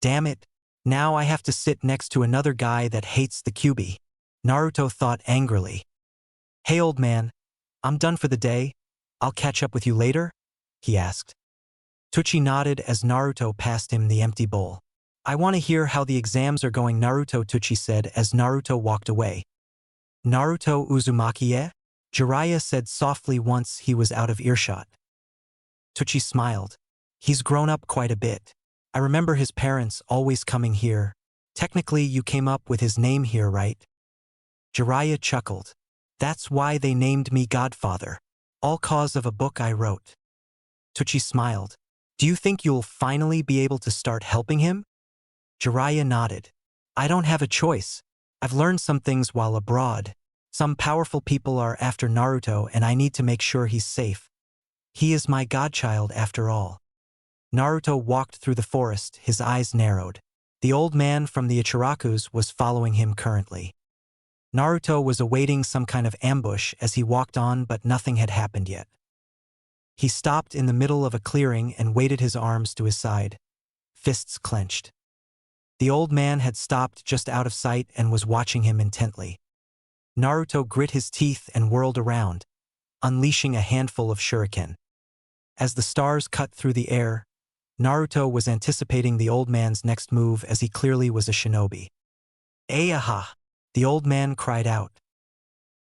"Damn it, now I have to sit next to another guy that hates the Kyuubi," Naruto thought angrily. "Hey old man, I'm done for the day. I'll catch up with you later?" he asked. Tucci nodded as Naruto passed him the empty bowl. "I want to hear how the exams are going, Naruto," Tucci said as Naruto walked away. "Naruto Uzumaki-e?" Jiraiya said softly once he was out of earshot. Tucci smiled. "He's grown up quite a bit. I remember his parents always coming here. Technically, you came up with his name here, right?" Jiraiya chuckled. "That's why they named me Godfather. All cause of a book I wrote." Tucci smiled. "Do you think you'll finally be able to start helping him?" Jiraiya nodded. "I don't have a choice. I've learned some things while abroad. Some powerful people are after Naruto and I need to make sure he's safe. He is my godchild after all." Naruto walked through the forest, his eyes narrowed. The old man from the Ichirakus was following him currently. Naruto was awaiting some kind of ambush as he walked on, but nothing had happened yet. He stopped in the middle of a clearing and weighted his arms to his side, fists clenched. The old man had stopped just out of sight and was watching him intently. Naruto grit his teeth and whirled around, unleashing a handful of shuriken. As the stars cut through the air, Naruto was anticipating the old man's next move as he clearly was a shinobi. "Ayaha!" the old man cried out.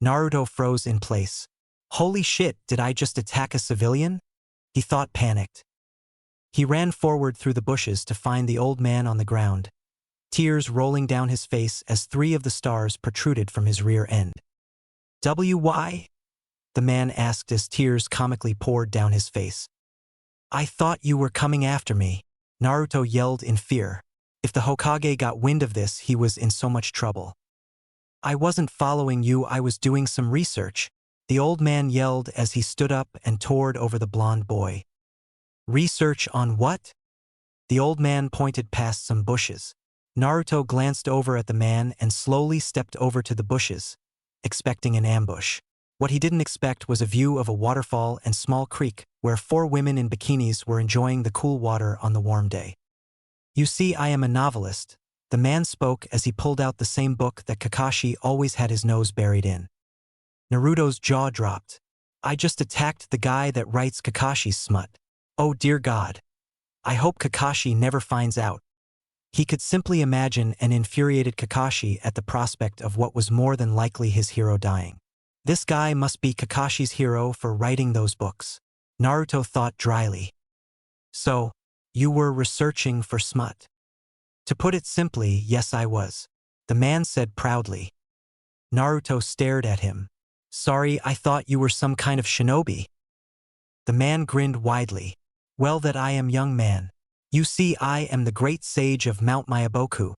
Naruto froze in place. Holy shit, did I just attack a civilian? He thought, panicked. He ran forward through the bushes to find the old man on the ground, tears rolling down his face as 3 of the stars protruded from his rear end. "Why?" the man asked as tears comically poured down his face. "I thought you were coming after me," Naruto yelled in fear. If the Hokage got wind of this, he was in so much trouble. "I wasn't following you, I was doing some research," the old man yelled as he stood up and towered over the blonde boy. "Research on what?" The old man pointed past some bushes. Naruto glanced over at the man and slowly stepped over to the bushes, expecting an ambush. What he didn't expect was a view of a waterfall and small creek where 4 women in bikinis were enjoying the cool water on the warm day. "You see, I am a novelist," the man spoke as he pulled out the same book that Kakashi always had his nose buried in. Naruto's jaw dropped. "I just attacked the guy that writes Kakashi's smut. Oh dear God. I hope Kakashi never finds out." He could simply imagine an infuriated Kakashi at the prospect of what was more than likely his hero dying. This guy must be Kakashi's hero for writing those books, Naruto thought dryly. "So, you were researching for smut?" "To put it simply, yes I was," the man said proudly. Naruto stared at him. "Sorry, I thought you were some kind of shinobi." The man grinned widely. "Well, that I am, young man. You see, I am the great sage of Mount Myaboku."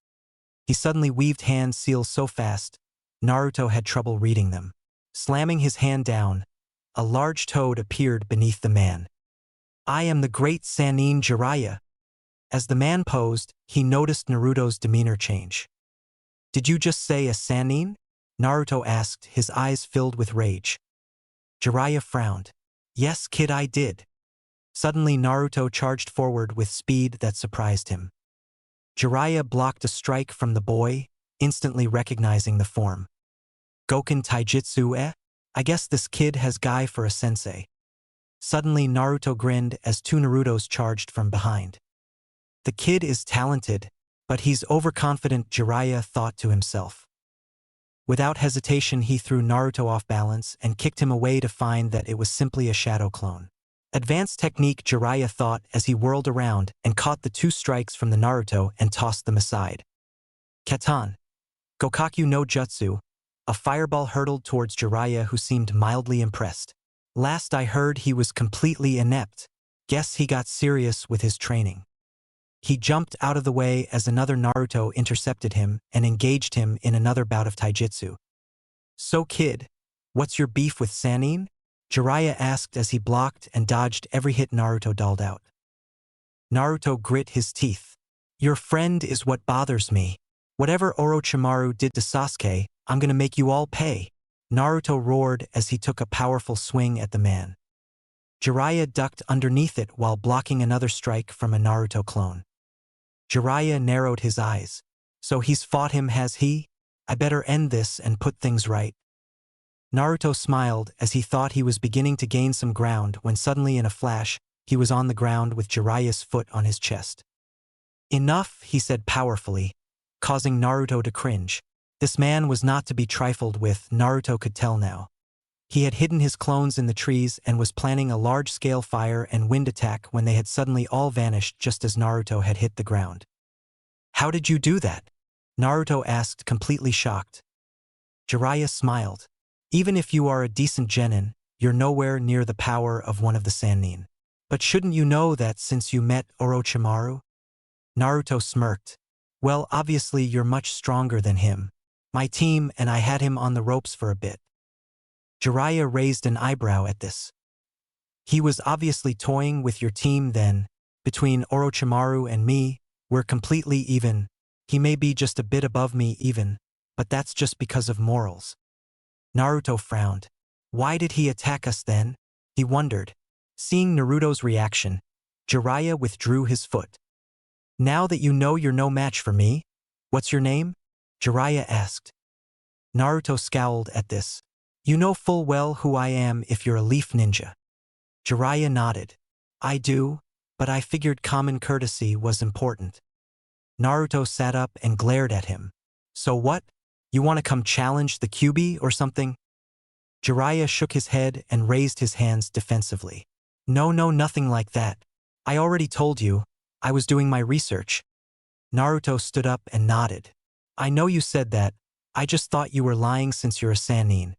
He suddenly weaved hand seals so fast, Naruto had trouble reading them. Slamming his hand down, a large toad appeared beneath the man. "I am the great Sannin Jiraiya." As the man posed, he noticed Naruto's demeanor change. "Did you just say a Sannin?" Naruto asked, his eyes filled with rage. Jiraiya frowned. "Yes, kid, I did." Suddenly Naruto charged forward with speed that surprised him. Jiraiya blocked a strike from the boy, instantly recognizing the form. "Goken Taijutsu, eh? I guess this kid has guy for a sensei." Suddenly Naruto grinned as 2 Narutos charged from behind. "The kid is talented, but he's overconfident," Jiraiya thought to himself. Without hesitation he threw Naruto off balance and kicked him away to find that it was simply a shadow clone. "Advanced technique," Jiraiya thought as he whirled around and caught the 2 strikes from the Naruto and tossed them aside. "Katan. Gokaku no Jutsu." A fireball hurtled towards Jiraiya, who seemed mildly impressed. "Last I heard he was completely inept. Guess he got serious with his training." He jumped out of the way as another Naruto intercepted him and engaged him in another bout of taijutsu. "So kid, what's your beef with Sannin?" Jiraiya asked as he blocked and dodged every hit Naruto doled out. Naruto grit his teeth. "Your friend is what bothers me. Whatever Orochimaru did to Sasuke, I'm gonna make you all pay." Naruto roared as he took a powerful swing at the man. Jiraiya ducked underneath it while blocking another strike from a Naruto clone. Jiraiya narrowed his eyes. "So he's fought him, has he? I better end this and put things right." Naruto smiled as he thought he was beginning to gain some ground when suddenly in a flash, he was on the ground with Jiraiya's foot on his chest. "Enough," he said powerfully, causing Naruto to cringe. This man was not to be trifled with, Naruto could tell now. He had hidden his clones in the trees and was planning a large-scale fire and wind attack when they had suddenly all vanished just as Naruto had hit the ground. "How did you do that?" Naruto asked, completely shocked. Jiraiya smiled. "Even if you are a decent genin, you're nowhere near the power of one of the Sannin. But shouldn't you know that since you met Orochimaru?" Naruto smirked. "Well, obviously you're much stronger than him. My team and I had him on the ropes for a bit." Jiraiya raised an eyebrow at this. "He was obviously toying with your team then. Between Orochimaru and me, we're completely even. He may be just a bit above me even, but that's just because of morals." Naruto frowned. Why did he attack us then? He wondered. Seeing Naruto's reaction, Jiraiya withdrew his foot. "Now that you know you're no match for me, what's your name?" Jiraiya asked. Naruto scowled at this. "You know full well who I am if you're a leaf ninja." Jiraiya nodded. "I do, but I figured common courtesy was important." Naruto sat up and glared at him. "So what? You want to come challenge the QB or something?" Jiraiya shook his head and raised his hands defensively. No, nothing like that. I already told you, I was doing my research. Naruto stood up and nodded. I know you said that, I just thought you were lying since you're a Sannin.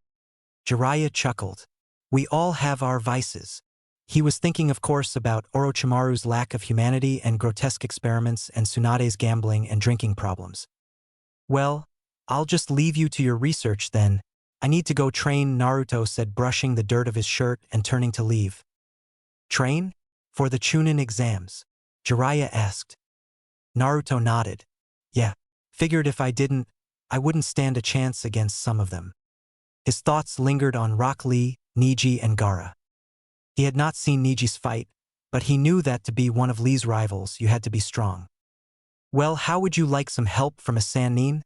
Jiraiya chuckled. We all have our vices. He was thinking, of course, about Orochimaru's lack of humanity and grotesque experiments and Tsunade's gambling and drinking problems. Well, I'll just leave you to your research then. I need to go train, Naruto said, brushing the dirt of his shirt and turning to leave. Train? For the Chunnin Exams? Jiraiya asked. Naruto nodded. Yeah, figured if I didn't, I wouldn't stand a chance against some of them. His thoughts lingered on Rock Lee, Neji, and Gaara. He had not seen Neji's fight, but he knew that to be one of Lee's rivals, you had to be strong. Well, how would you like some help from a Sannin?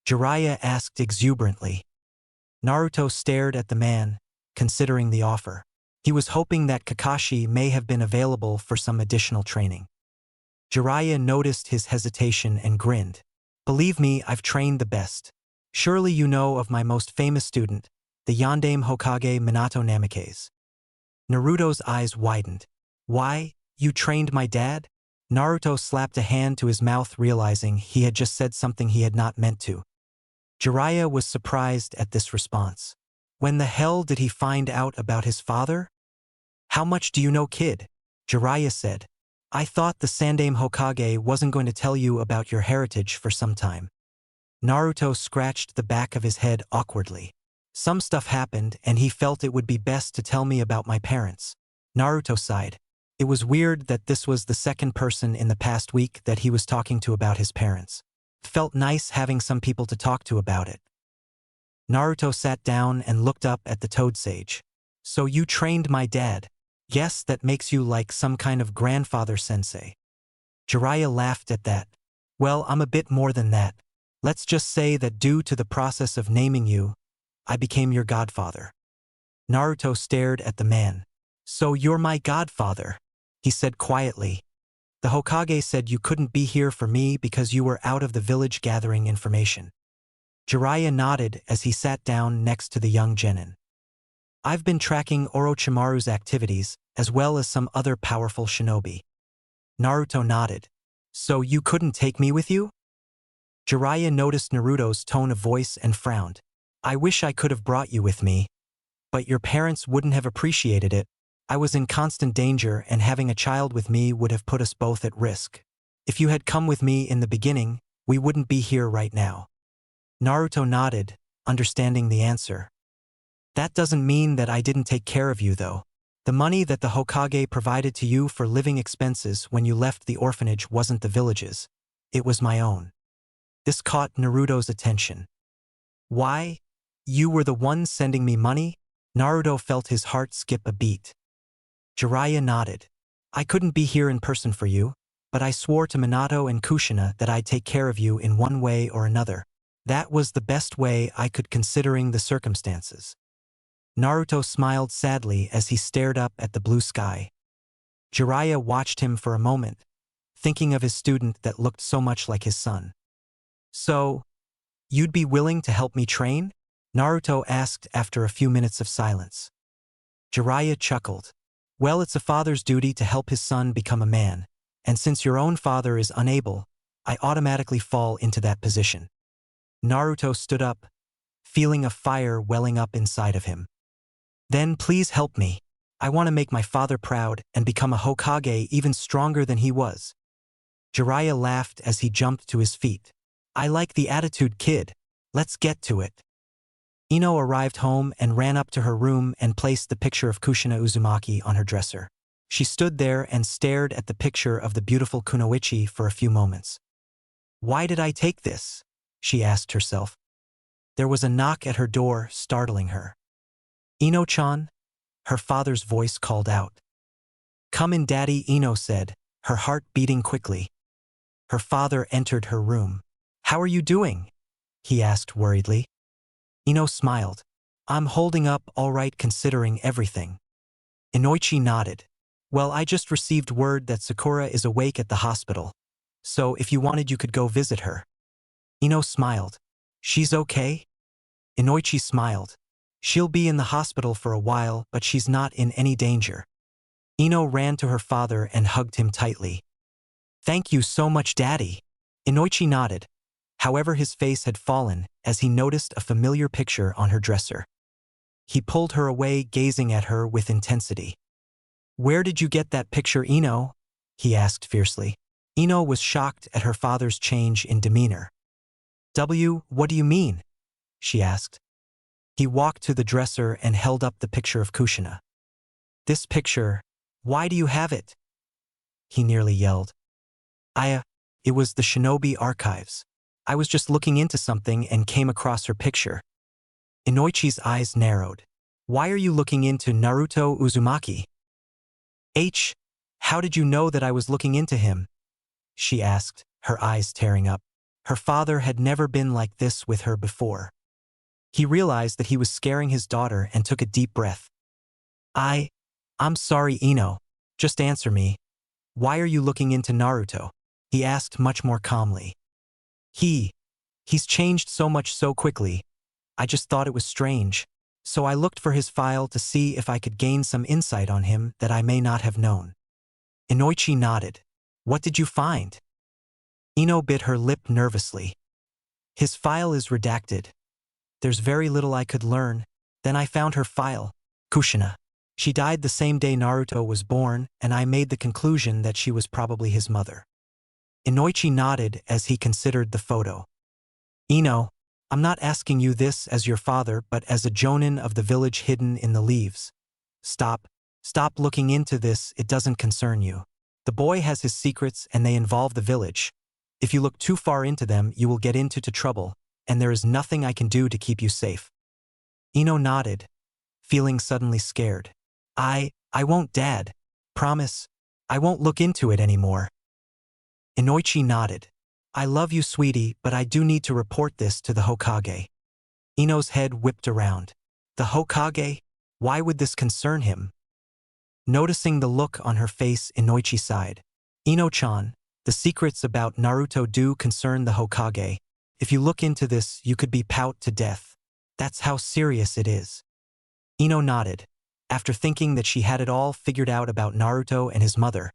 Jiraiya asked exuberantly. Naruto stared at the man, considering the offer. He was hoping that Kakashi may have been available for some additional training. Jiraiya noticed his hesitation and grinned. Believe me, I've trained the best. Surely you know of my most famous student, the Yondaime Hokage Minato Namikaze. Naruto's eyes widened. Why, you trained my dad? Naruto slapped a hand to his mouth, realizing he had just said something he had not meant to. Jiraiya was surprised at this response. When the hell did he find out about his father? How much do you know, kid? Jiraiya said. I thought the Sandaime Hokage wasn't going to tell you about your heritage for some time. Naruto scratched the back of his head awkwardly. Some stuff happened and he felt it would be best to tell me about my parents. Naruto sighed. It was weird that this was the second person in the past week that he was talking to about his parents. Felt nice having some people to talk to about it. Naruto sat down and looked up at the Toad Sage. So you trained my dad? Yes, that makes you like some kind of grandfather sensei. Jiraiya laughed at that. Well, I'm a bit more than that. Let's just say that due to the process of naming you, I became your godfather. Naruto stared at the man. So you're my godfather, he said quietly. The Hokage said you couldn't be here for me because you were out of the village gathering information. Jiraiya nodded as he sat down next to the young genin. I've been tracking Orochimaru's activities, as well as some other powerful shinobi. Naruto nodded. So you couldn't take me with you? Jiraiya noticed Naruto's tone of voice and frowned. I wish I could have brought you with me. But your parents wouldn't have appreciated it. I was in constant danger and having a child with me would have put us both at risk. If you had come with me in the beginning, we wouldn't be here right now. Naruto nodded, understanding the answer. That doesn't mean that I didn't take care of you though. The money that the Hokage provided to you for living expenses when you left the orphanage wasn't the village's. It was my own. This caught Naruto's attention. Why? You were the one sending me money? Naruto felt his heart skip a beat. Jiraiya nodded. I couldn't be here in person for you, but I swore to Minato and Kushina that I'd take care of you in one way or another. That was the best way I could considering the circumstances. Naruto smiled sadly as he stared up at the blue sky. Jiraiya watched him for a moment, thinking of his student that looked so much like his son. So, you'd be willing to help me train? Naruto asked after a few minutes of silence. Jiraiya chuckled. Well, it's a father's duty to help his son become a man, and since your own father is unable, I automatically fall into that position. Naruto stood up, feeling a fire welling up inside of him. Then please help me. I want to make my father proud and become a Hokage even stronger than he was. Jiraiya laughed as he jumped to his feet. I like the attitude, kid. Let's get to it. Ino arrived home and ran up to her room and placed the picture of Kushina Uzumaki on her dresser. She stood there and stared at the picture of the beautiful kunoichi for a few moments. Why did I take this? She asked herself. There was a knock at her door, startling her. Ino-chan? Her father's voice called out. Come in, Daddy, Ino said, her heart beating quickly. Her father entered her room. How are you doing? He asked worriedly. Ino smiled. I'm holding up all right considering everything. Inoichi nodded. Well, I just received word that Sakura is awake at the hospital. So if you wanted you could go visit her. Ino smiled. She's okay? Inoichi smiled. She'll be in the hospital for a while, but she's not in any danger. Ino ran to her father and hugged him tightly. Thank you so much, Daddy. Inoichi nodded. However, his face had fallen as he noticed a familiar picture on her dresser. He pulled her away, gazing at her with intensity. Where did you get that picture, Ino? He asked fiercely. Ino was shocked at her father's change in demeanor. What do you mean? She asked. He walked to the dresser and held up the picture of Kushina. This picture, why do you have it? He nearly yelled. It was the Shinobi archives. I was just looking into something and came across her picture. Inoichi's eyes narrowed. Why are you looking into Naruto Uzumaki? How did you know that I was looking into him? She asked, her eyes tearing up. Her father had never been like this with her before. He realized that he was scaring his daughter and took a deep breath. I'm sorry, Ino. Just answer me. Why are you looking into Naruto? He asked much more calmly. He's changed so much so quickly. I just thought it was strange. So I looked for his file to see if I could gain some insight on him that I may not have known. Inoichi nodded. What did you find? Ino bit her lip nervously. His file is redacted. There's very little I could learn. Then I found her file. Kushina. She died the same day Naruto was born, and I made the conclusion that she was probably his mother. Inoichi nodded as he considered the photo. Ino, I'm not asking you this as your father but as a jonin of the village hidden in the leaves. Stop looking into this, it doesn't concern you. The boy has his secrets and they involve the village. If you look too far into them, you will get into trouble, and there is nothing I can do to keep you safe. Ino nodded, feeling suddenly scared. I won't, Dad. Promise, I won't look into it anymore. Inoichi nodded. I love you, sweetie, but I do need to report this to the Hokage. Ino's head whipped around. The Hokage? Why would this concern him? Noticing the look on her face, Inoichi sighed. Ino-chan, the secrets about Naruto do concern the Hokage. If you look into this, you could be put to death. That's how serious it is. Ino nodded. After thinking that she had it all figured out about Naruto and his mother,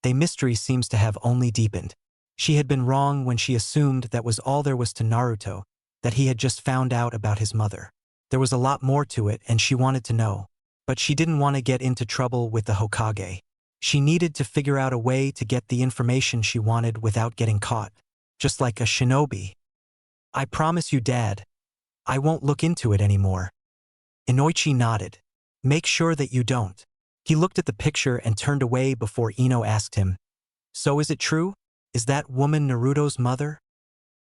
the mystery seems to have only deepened. She had been wrong when she assumed that was all there was to Naruto, that he had just found out about his mother. There was a lot more to it and she wanted to know. But she didn't want to get into trouble with the Hokage. She needed to figure out a way to get the information she wanted without getting caught. Just like a shinobi. I promise you, Dad. I won't look into it anymore. Inoichi nodded. Make sure that you don't. He looked at the picture and turned away before Ino asked him, So is it true? Is that woman Naruto's mother?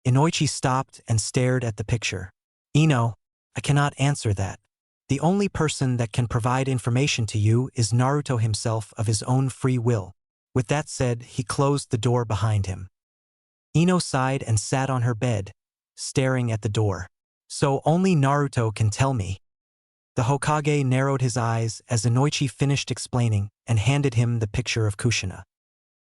Inoichi stopped and stared at the picture. Ino, I cannot answer that. The only person that can provide information to you is Naruto himself of his own free will. With that said, he closed the door behind him. Ino sighed and sat on her bed, staring at the door. So only Naruto can tell me. The Hokage narrowed his eyes as Inoichi finished explaining and handed him the picture of Kushina.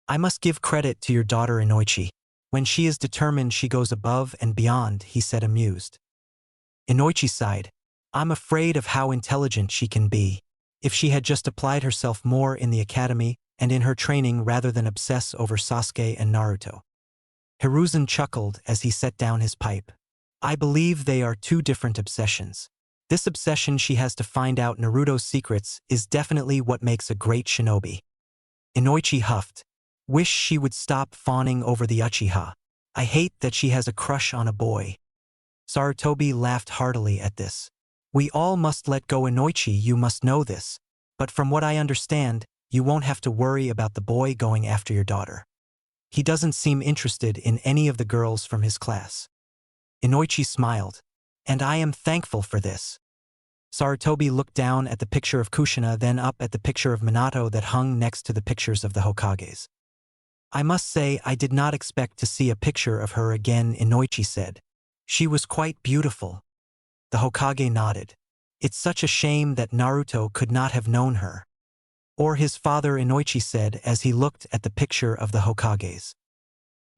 I must give credit to your daughter Inoichi. When she is determined she goes above and beyond, he said amused. Inoichi sighed. I'm afraid of how intelligent she can be. If she had just applied herself more in the academy and in her training rather than obsess over Sasuke and Naruto. Hiruzen chuckled as he set down his pipe. I believe they are two different obsessions. This obsession she has to find out Naruto's secrets is definitely what makes a great shinobi. Inoichi huffed. Wish she would stop fawning over the Uchiha. I hate that she has a crush on a boy. Sarutobi laughed heartily at this. We all must let go Inoichi, you must know this. But from what I understand, you won't have to worry about the boy going after your daughter. He doesn't seem interested in any of the girls from his class. Inoichi smiled. And I am thankful for this. Sarutobi looked down at the picture of Kushina, then up at the picture of Minato that hung next to the pictures of the Hokages. I must say I did not expect to see a picture of her again, Inoichi said. She was quite beautiful. The Hokage nodded. It's such a shame that Naruto could not have known her. Or his father, Inoichi said as he looked at the picture of the Hokages.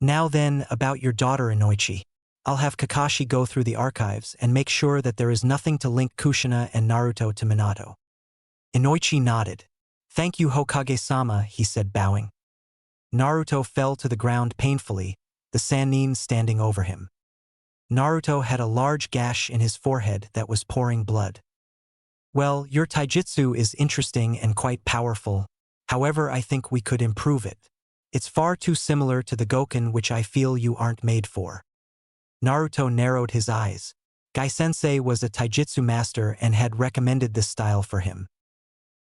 Now then, about your daughter Inoichi. I'll have Kakashi go through the archives and make sure that there is nothing to link Kushina and Naruto to Minato. Inoichi nodded. Thank you, Hokage-sama, he said, bowing. Naruto fell to the ground painfully, the Sannin standing over him. Naruto had a large gash in his forehead that was pouring blood. Well, your taijutsu is interesting and quite powerful. However, I think we could improve it. It's far too similar to the Goken, which I feel you aren't made for. Naruto narrowed his eyes. Gai-sensei was a taijutsu master and had recommended this style for him.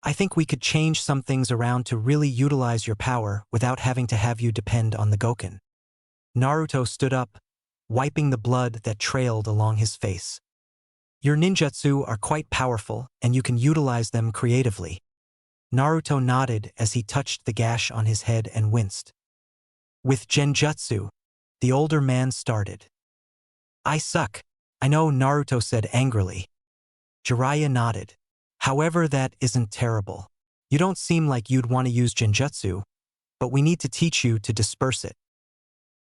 I think we could change some things around to really utilize your power without having to have you depend on the Goken. Naruto stood up, wiping the blood that trailed along his face. Your ninjutsu are quite powerful, and you can utilize them creatively. Naruto nodded as he touched the gash on his head and winced. With genjutsu, the older man started. I suck. I know, Naruto said angrily. Jiraiya nodded. However, that isn't terrible. You don't seem like you'd want to use genjutsu, but we need to teach you to disperse it.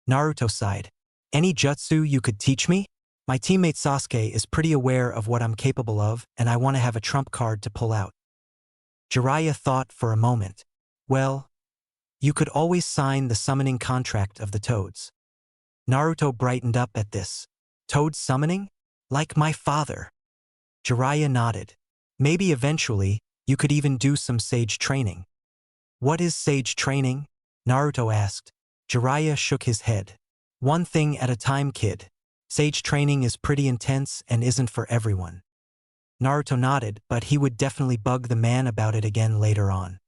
Naruto sighed. Any jutsu you could teach me? My teammate Sasuke is pretty aware of what I'm capable of, and I want to have a trump card to pull out. Jiraiya thought for a moment. Well, you could always sign the summoning contract of the Toads. Naruto brightened up at this. Toad summoning? Like my father. Jiraiya nodded. Maybe eventually, you could even do some sage training. What is sage training? Naruto asked. Jiraiya shook his head. One thing at a time, kid. Sage training is pretty intense and isn't for everyone. Naruto nodded, but he would definitely bug the man about it again later on.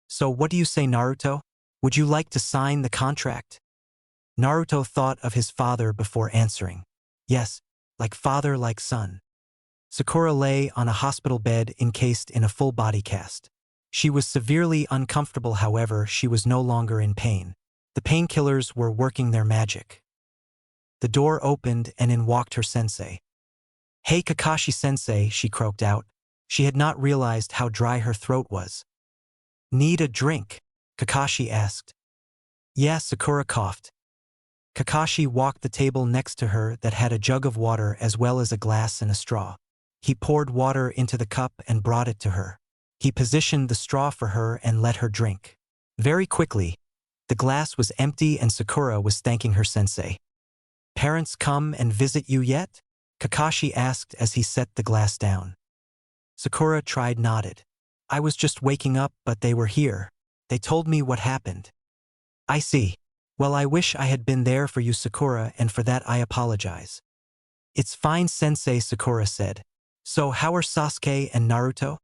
So what do you say, Naruto? Would you like to sign the contract? Naruto thought of his father before answering. Yes, like father, like son. Sakura lay on a hospital bed encased in a full body cast. She was severely uncomfortable, however, she was no longer in pain. The painkillers were working their magic. The door opened and in walked her sensei. Hey Kakashi-sensei, she croaked out. She had not realized how dry her throat was. Need a drink? Kakashi asked. Yeah, Sakura coughed. Kakashi walked the table next to her that had a jug of water as well as a glass and a straw. He poured water into the cup and brought it to her. He positioned the straw for her and let her drink. Very quickly, the glass was empty and Sakura was thanking her sensei. Parents come and visit you yet? Kakashi asked as he set the glass down. Sakura nodded. I was just waking up, but they were here. They told me what happened. I see. Well, I wish I had been there for you, Sakura, and for that I apologize. It's fine, sensei, Sakura said. So how are Sasuke and Naruto?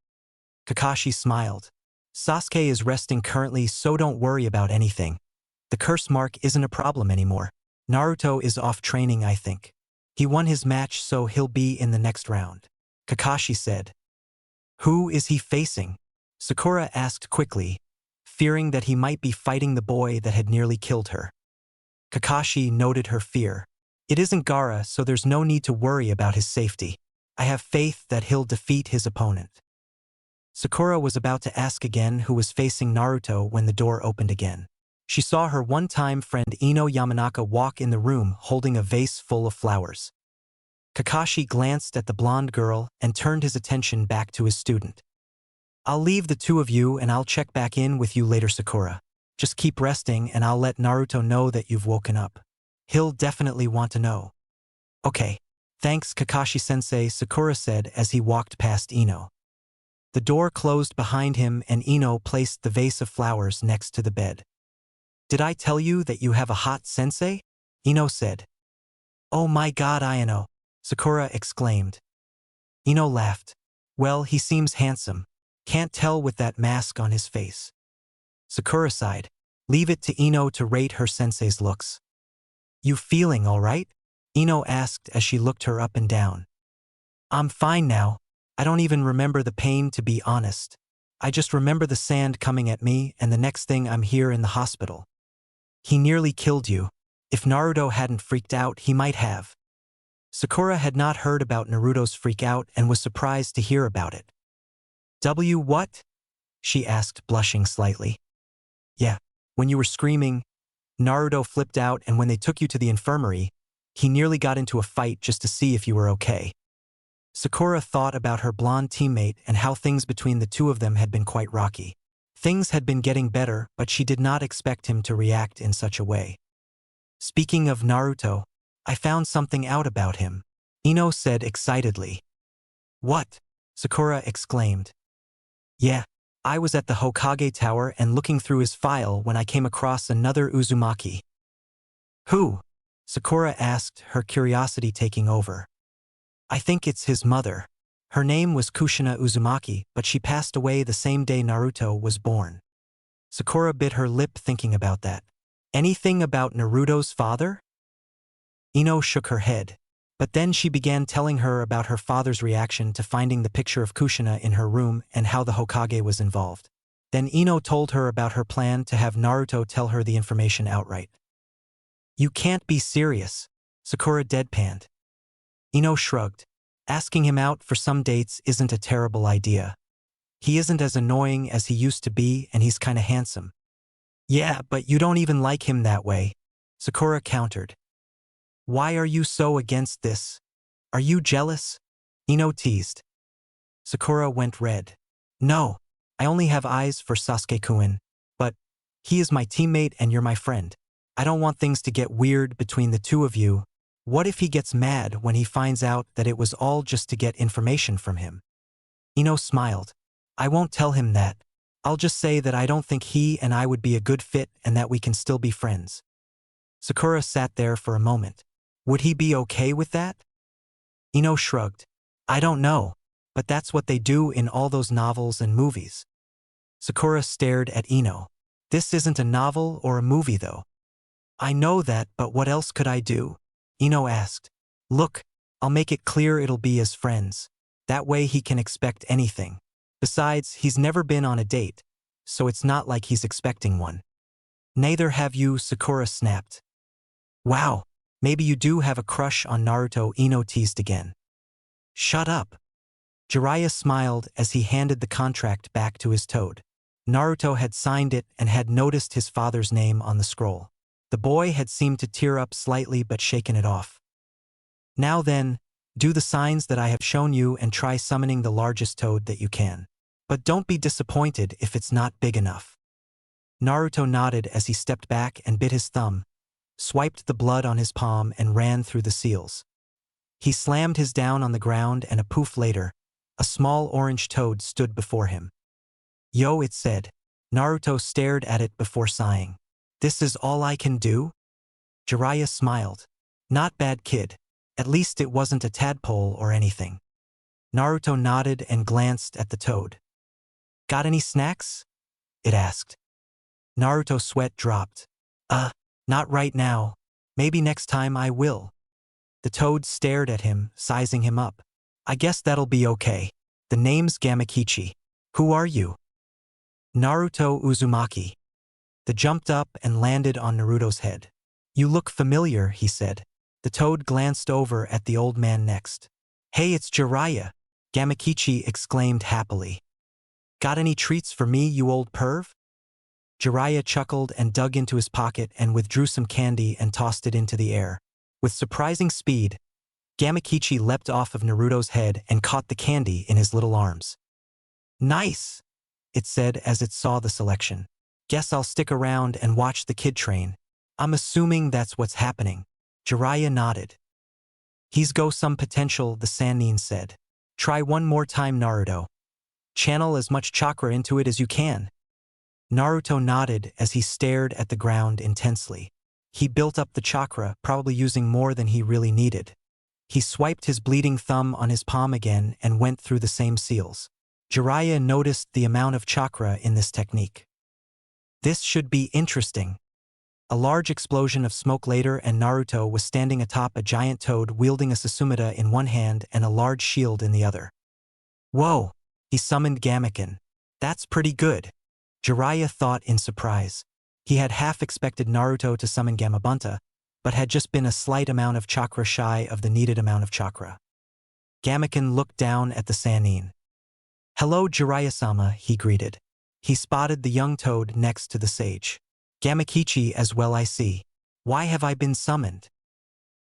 Kakashi smiled. Sasuke is resting currently, so don't worry about anything. The curse mark isn't a problem anymore. Naruto is off training, I think. He won his match, so he'll be in the next round. Kakashi said. Who is he facing? Sakura asked quickly, fearing that he might be fighting the boy that had nearly killed her. Kakashi noted her fear. It isn't Gaara, so there's no need to worry about his safety. I have faith that he'll defeat his opponent. Sakura was about to ask again who was facing Naruto when the door opened again. She saw her one-time friend Ino Yamanaka walk in the room holding a vase full of flowers. Kakashi glanced at the blonde girl and turned his attention back to his student. I'll leave the two of you and I'll check back in with you later, Sakura. Just keep resting and I'll let Naruto know that you've woken up. He'll definitely want to know. Okay. Thanks, Kakashi-sensei, Sakura said as he walked past Ino. The door closed behind him and Ino placed the vase of flowers next to the bed. Did I tell you that you have a hot sensei? Ino said. Oh my god, Ino, Sakura exclaimed. Ino laughed. Well, he seems handsome. Can't tell with that mask on his face. Sakura sighed. Leave it to Ino to rate her sensei's looks. You feeling all right? Ino asked as she looked her up and down. I'm fine now. I don't even remember the pain, to be honest. I just remember the sand coming at me and the next thing I'm here in the hospital. He nearly killed you. If Naruto hadn't freaked out, he might have. Sakura had not heard about Naruto's freak out and was surprised to hear about it. What? She asked, blushing slightly. Yeah, when you were screaming, Naruto flipped out, and when they took you to the infirmary, He nearly got into a fight just to see if you were okay. Sakura thought about her blonde teammate and how things between the two of them had been quite rocky. Things had been getting better, but she did not expect him to react in such a way. Speaking of Naruto, I found something out about him, Ino said excitedly. What? Sakura exclaimed. Yeah, I was at the Hokage Tower and looking through his file when I came across another Uzumaki. Who? Sakura asked, her curiosity taking over. I think it's his mother. Her name was Kushina Uzumaki, but she passed away the same day Naruto was born. Sakura bit her lip thinking about that. Anything about Naruto's father? Ino shook her head. But then she began telling her about her father's reaction to finding the picture of Kushina in her room and how the Hokage was involved. Then Ino told her about her plan to have Naruto tell her the information outright. You can't be serious, Sakura deadpanned. Ino shrugged. Asking him out for some dates isn't a terrible idea. He isn't as annoying as he used to be and he's kinda handsome. Yeah, but you don't even like him that way, Sakura countered. Why are you so against this? Are you jealous? Ino teased. Sakura went red. No, I only have eyes for Sasuke-kun, but he is my teammate and you're my friend. I don't want things to get weird between the two of you. What if he gets mad when he finds out that it was all just to get information from him? Ino smiled. I won't tell him that. I'll just say that I don't think he and I would be a good fit and that we can still be friends. Sakura sat there for a moment. Would he be okay with that? Ino shrugged. I don't know, but that's what they do in all those novels and movies. Sakura stared at Ino. This isn't a novel or a movie though. I know that, but what else could I do? Ino asked. Look, I'll make it clear it'll be as friends. That way he can expect anything. Besides, he's never been on a date, so it's not like he's expecting one. Neither have you, Sakura snapped. Wow. Maybe you do have a crush on Naruto, Ino teased again. Shut up. Jiraiya smiled as he handed the contract back to his toad. Naruto had signed it and had noticed his father's name on the scroll. The boy had seemed to tear up slightly but shaken it off. Now then, do the signs that I have shown you and try summoning the largest toad that you can. But don't be disappointed if it's not big enough. Naruto nodded as he stepped back and bit his thumb, swiped the blood on his palm and ran through the seals. He slammed his down on the ground and a poof later, a small orange toad stood before him. Yo, it said. Naruto stared at it before sighing. This is all I can do? Jiraiya smiled. Not bad, kid. At least it wasn't a tadpole or anything. Naruto nodded and glanced at the toad. Got any snacks? It asked. Naruto's sweat dropped. Not right now. Maybe next time I will. The toad stared at him, sizing him up. I guess that'll be okay. The name's Gamakichi. Who are you? Naruto Uzumaki. The jumped up and landed on Naruto's head. You look familiar, he said. The toad glanced over at the old man next. Hey, it's Jiraiya, Gamakichi exclaimed happily. Got any treats for me, you old perv? Jiraiya chuckled and dug into his pocket and withdrew some candy and tossed it into the air. With surprising speed, Gamakichi leapt off of Naruto's head and caught the candy in his little arms. Nice, it said as it saw the selection. Guess I'll stick around and watch the kid train. I'm assuming that's what's happening. Jiraiya nodded. He's got some potential, the Sannin said. Try one more time, Naruto. Channel as much chakra into it as you can. Naruto nodded as he stared at the ground intensely. He built up the chakra, probably using more than he really needed. He swiped his bleeding thumb on his palm again and went through the same seals. Jiraiya noticed the amount of chakra in this technique. This should be interesting. A large explosion of smoke later and Naruto was standing atop a giant toad wielding a Susumida in one hand and a large shield in the other. Whoa, he summoned Gamaken. That's pretty good. Jiraiya thought in surprise. He had half expected Naruto to summon Gamabunta, but had just been a slight amount of chakra shy of the needed amount of chakra. Gamaken looked down at the Sannin. Hello, Jiraiya-sama, he greeted. He spotted the young toad next to the sage. Gamakichi as well, I see. Why have I been summoned?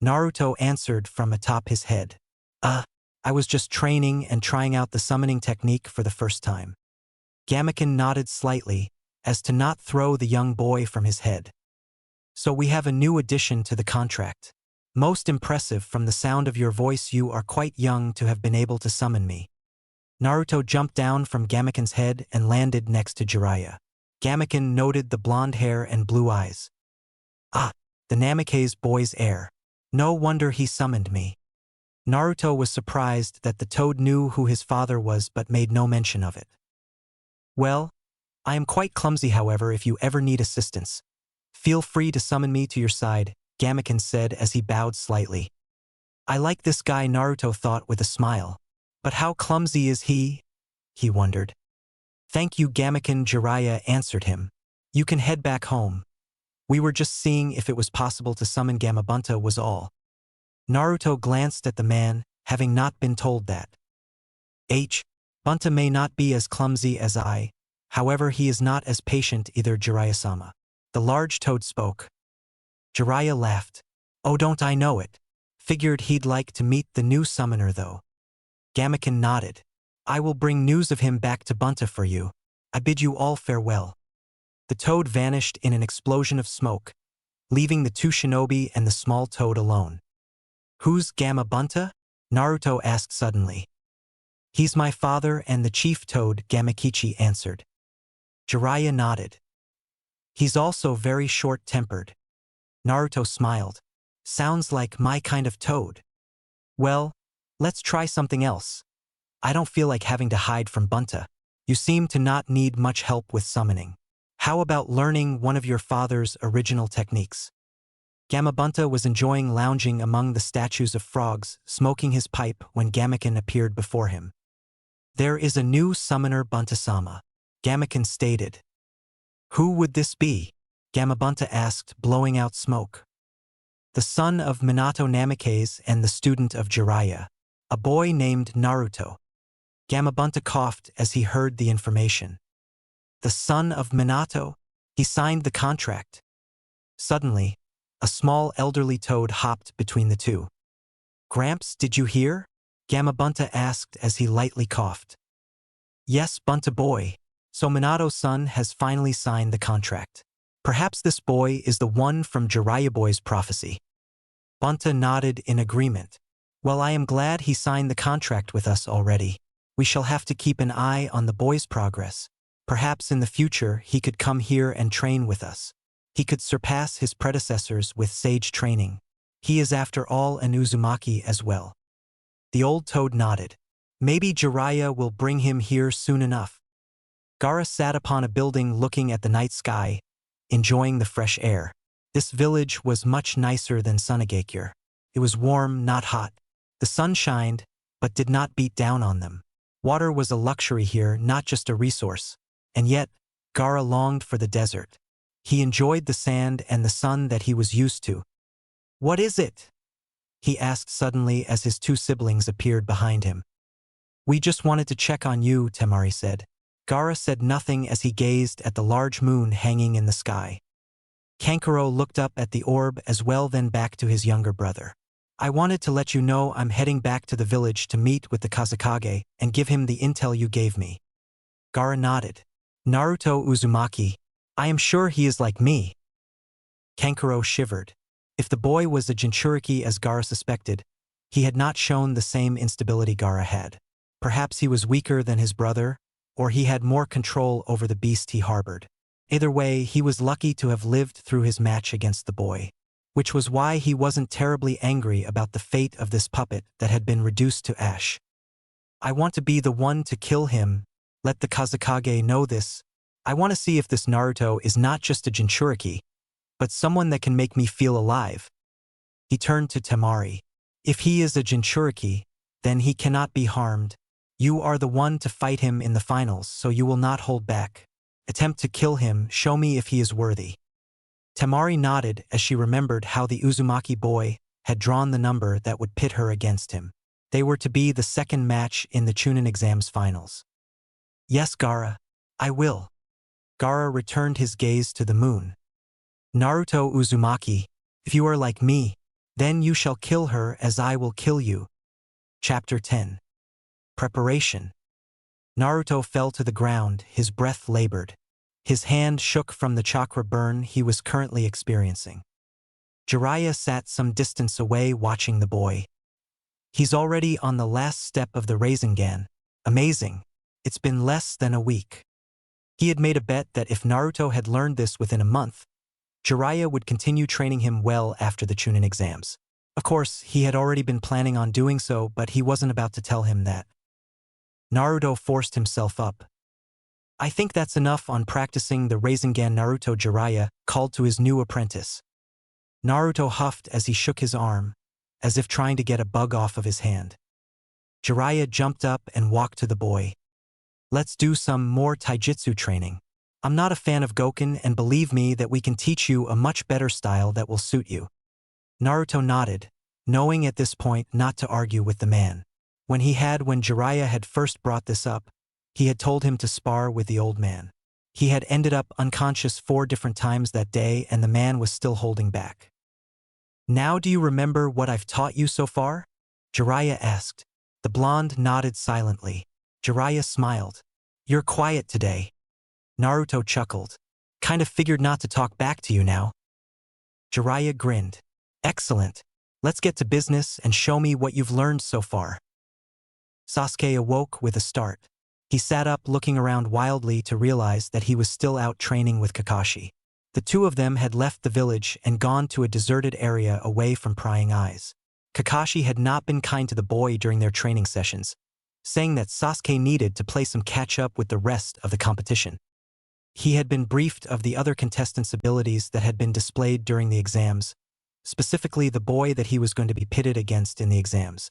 Naruto answered from atop his head. I was just training and trying out the summoning technique for the first time. Gamaken nodded slightly, as to not throw the young boy from his head. So we have a new addition to the contract. Most impressive. From the sound of your voice, you are quite young to have been able to summon me. Naruto jumped down from Gamaken's head and landed next to Jiraiya. Gamaken noted the blonde hair and blue eyes. The Namake's boy's heir. No wonder he summoned me. Naruto was surprised that the toad knew who his father was but made no mention of it. Well, I am quite clumsy. However, if you ever need assistance, feel free to summon me to your side, Gamaken said as he bowed slightly. I like this guy, Naruto thought with a smile. But how clumsy is he? He wondered. Thank you, Gamaken, Jiraiya answered him. You can head back home. We were just seeing if it was possible to summon Gamabunta was all. Naruto glanced at the man, having not been told that. Bunta may not be as clumsy as I, however he is not as patient either, Jiraiya-sama. The large toad spoke. Jiraiya laughed. Oh, don't I know it. Figured he'd like to meet the new summoner though. Gamaken nodded. I will bring news of him back to Bunta for you. I bid you all farewell. The toad vanished in an explosion of smoke, leaving the two shinobi and the small toad alone. Who's Gamabunta? Naruto asked suddenly. He's my father and the chief toad, Gamakichi answered. Jiraiya nodded. He's also very short-tempered. Naruto smiled. Sounds like my kind of toad. Well, let's try something else. I don't feel like having to hide from Bunta. You seem to not need much help with summoning. How about learning one of your father's original techniques? Gamabunta was enjoying lounging among the statues of frogs, smoking his pipe when Gamaken appeared before him. There is a new summoner, Bunta-sama, Gamaken stated. Who would this be? Gamabunta asked, blowing out smoke. The son of Minato Namikaze and the student of Jiraiya, a boy named Naruto. Gamabunta coughed as he heard the information. The son of Minato? He signed the contract. Suddenly, a small elderly toad hopped between the two. Gramps, did you hear? Gamabunta asked as he lightly coughed. Yes, Bunta boy. So Minato's son has finally signed the contract. Perhaps this boy is the one from Jiraiya boy's prophecy. Bunta nodded in agreement. Well, I am glad he signed the contract with us already. We shall have to keep an eye on the boy's progress. Perhaps in the future he could come here and train with us. He could surpass his predecessors with sage training. He is after all an Uzumaki as well. The old toad nodded. Maybe Jiraiya will bring him here soon enough. Gaara sat upon a building looking at the night sky, enjoying the fresh air. This village was much nicer than Sunagakure. It was warm, not hot. The sun shined, but did not beat down on them. Water was a luxury here, not just a resource. And yet, Gaara longed for the desert. He enjoyed the sand and the sun that he was used to. What is it? He asked suddenly as his two siblings appeared behind him. We just wanted to check on you, Temari said. Gaara said nothing as he gazed at the large moon hanging in the sky. Kankuro looked up at the orb as well, then back to his younger brother. I wanted to let you know I'm heading back to the village to meet with the Kazekage and give him the intel you gave me. Gaara nodded. Naruto Uzumaki. I am sure he is like me. Kankuro shivered. If the boy was a Jinchuriki as Gaara suspected, he had not shown the same instability Gaara had. Perhaps he was weaker than his brother, or he had more control over the beast he harbored. Either way, he was lucky to have lived through his match against the boy, which was why he wasn't terribly angry about the fate of this puppet that had been reduced to ash. I want to be the one to kill him. Let the Kazekage know this. I want to see if this Naruto is not just a Jinchuriki, but someone that can make me feel alive. He turned to Temari. If he is a Jinchuriki, then he cannot be harmed. You are the one to fight him in the finals, so you will not hold back. Attempt to kill him, show me if he is worthy. Temari nodded as she remembered how the Uzumaki boy had drawn the number that would pit her against him. They were to be the second match in the Chunnin Exams finals. Yes, Gaara, I will. Gaara returned his gaze to the moon. Naruto Uzumaki, if you are like me, Then you shall kill her as I will kill you. Chapter 10. Preparation. Naruto fell to the ground, his breath labored. His hand shook from the chakra burn he was currently experiencing. Jiraiya sat some distance away watching the boy. He's already on the last step of the Rasengan. Amazing. It's been less than a week. He had made a bet that if Naruto had learned this within a month, Jiraiya would continue training him well after the Chunnin Exams. Of course, he had already been planning on doing so, but he wasn't about to tell him that. Naruto forced himself up. I think that's enough on practicing the Rasengan. Naruto. Jiraiya called to his new apprentice. Naruto huffed as he shook his arm, as if trying to get a bug off of his hand. Jiraiya jumped up and walked to the boy. Let's do some more taijutsu training. I'm not a fan of Goken, and believe me that we can teach you a much better style that will suit you. Naruto nodded, knowing at this point not to argue with the man. When Jiraiya had first brought this up, he had told him to spar with the old man. He had ended up unconscious 4 different times that day, and the man was still holding back. Now do you remember what I've taught you so far? Jiraiya asked. The blonde nodded silently. Jiraiya smiled. You're quiet today. Naruto chuckled. Kind of figured not to talk back to you now. Jiraiya grinned. Excellent. Let's get to business and show me what you've learned so far. Sasuke awoke with a start. He sat up looking around wildly to realize that he was still out training with Kakashi. The two of them had left the village and gone to a deserted area away from prying eyes. Kakashi had not been kind to the boy during their training sessions, saying that Sasuke needed to play some catch-up with the rest of the competition. He had been briefed of the other contestants' abilities that had been displayed during the exams, specifically the boy that he was going to be pitted against in the exams.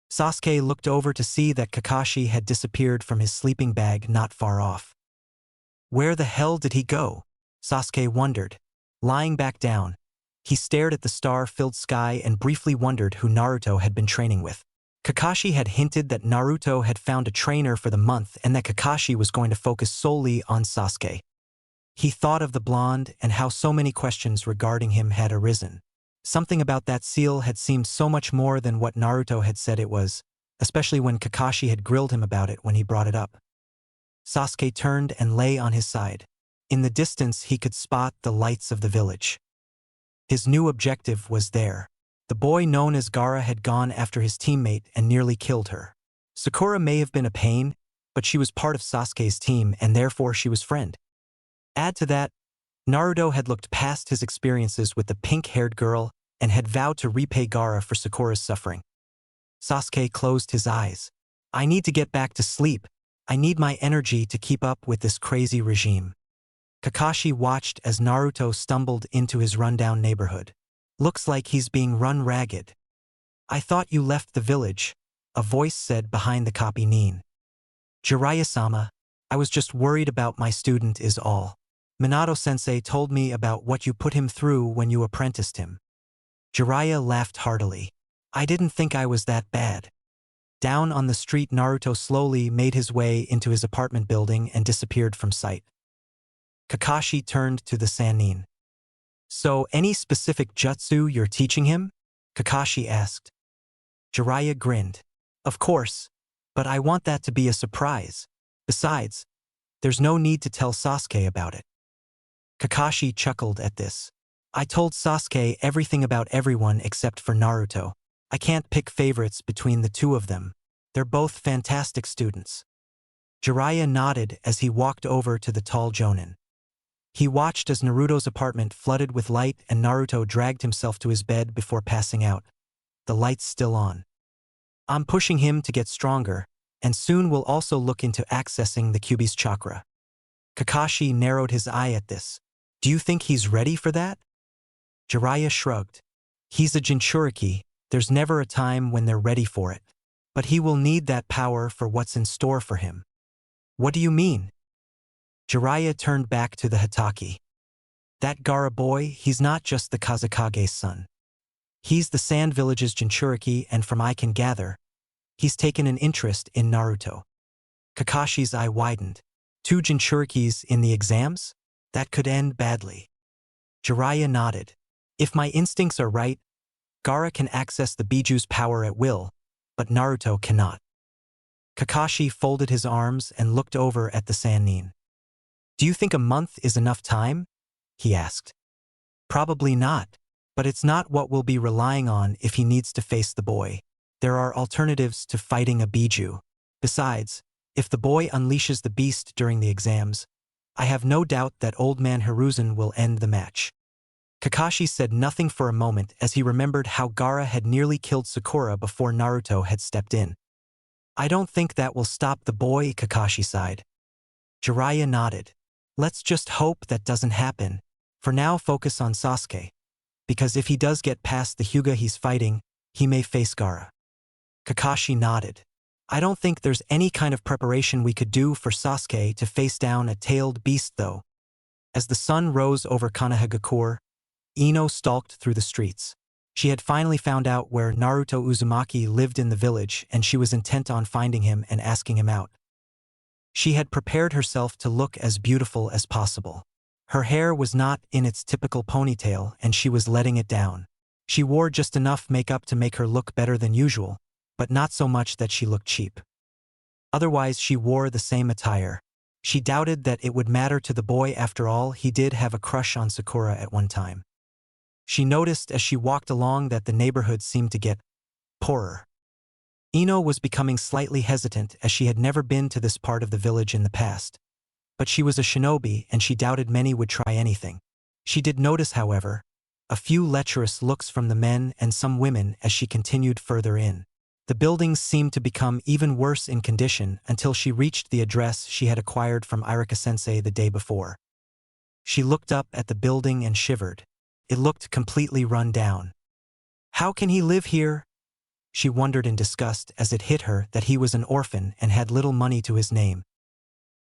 Sasuke looked over to see that Kakashi had disappeared from his sleeping bag not far off. Where the hell did he go? Sasuke wondered. Lying back down, he stared at the star-filled sky and briefly wondered who Naruto had been training with. Kakashi had hinted that Naruto had found a trainer for the month and that Kakashi was going to focus solely on Sasuke. He thought of the blonde and how so many questions regarding him had arisen. Something about that seal had seemed so much more than what Naruto had said it was, especially when Kakashi had grilled him about it when he brought it up. Sasuke turned and lay on his side. In the distance he could spot the lights of the village. His new objective was there. The boy known as Gaara had gone after his teammate and nearly killed her. Sakura may have been a pain, but she was part of Sasuke's team and therefore she was friend. Add to that, Naruto had looked past his experiences with the pink-haired girl and had vowed to repay Gaara for Sakura's suffering. Sasuke closed his eyes. I need to get back to sleep. I need my energy to keep up with this crazy regime. Kakashi watched as Naruto stumbled into his rundown neighborhood. Looks like he's being run ragged. I thought you left the village, a voice said behind the copy Nin. Jiraiya-sama, I was just worried about my student is all. Minato-sensei told me about what you put him through when you apprenticed him. Jiraiya laughed heartily. I didn't think I was that bad. Down on the street, Naruto slowly made his way into his apartment building and disappeared from sight. Kakashi turned to the Sannin. So, any specific jutsu you're teaching him? Kakashi asked. Jiraiya grinned. Of course, but I want that to be a surprise. Besides, there's no need to tell Sasuke about it. Kakashi chuckled at this. I told Sasuke everything about everyone except for Naruto. I can't pick favorites between the two of them. They're both fantastic students. Jiraiya nodded as he walked over to the tall Jonin. He watched as Naruto's apartment flooded with light and Naruto dragged himself to his bed before passing out, the lights still on. I'm pushing him to get stronger, and soon we'll also look into accessing the Kyuubi's chakra. Kakashi narrowed his eye at this. Do you think he's ready for that? Jiraiya shrugged. He's a Jinchuriki, there's never a time when they're ready for it. But he will need that power for what's in store for him. What do you mean? Jiraiya turned back to the Hotake. That Gaara boy, he's not just the Kazekage's son. He's the Sand Village's Jinchuriki, and from I can gather, he's taken an interest in Naruto. Kakashi's eye widened. 2 Jinchurikis in the exams? That could end badly. Jiraiya nodded. If my instincts are right, Gaara can access the Biju's power at will, but Naruto cannot. Kakashi folded his arms and looked over at the Sannin. Do you think a month is enough time? He asked. Probably not, but it's not what we'll be relying on if he needs to face the boy. There are alternatives to fighting a Biju. Besides, if the boy unleashes the beast during the exams, I have no doubt that Old Man Hiruzen will end the match. Kakashi said nothing for a moment as he remembered how Gaara had nearly killed Sakura before Naruto had stepped in. I don't think that will stop the boy, Kakashi sighed. Jiraiya nodded. Let's just hope that doesn't happen. For now, focus on Sasuke. Because if he does get past the Hyuga he's fighting, he may face Gaara. Kakashi nodded. I don't think there's any kind of preparation we could do for Sasuke to face down a tailed beast though. As the sun rose over Konoha, Ino stalked through the streets. She had finally found out where Naruto Uzumaki lived in the village, and she was intent on finding him and asking him out. She had prepared herself to look as beautiful as possible. Her hair was not in its typical ponytail, and she was letting it down. She wore just enough makeup to make her look better than usual, but not so much that she looked cheap. Otherwise, she wore the same attire. She doubted that it would matter to the boy. After all, he did have a crush on Sakura at one time. She noticed as she walked along that the neighborhood seemed to get poorer. Ino was becoming slightly hesitant as she had never been to this part of the village in the past. But she was a shinobi and she doubted many would try anything. She did notice, however, a few lecherous looks from the men and some women as she continued further in. The buildings seemed to become even worse in condition until she reached the address she had acquired from Irika-sensei the day before. She looked up at the building and shivered. It looked completely run down. How can he live here? She wondered in disgust as it hit her that he was an orphan and had little money to his name.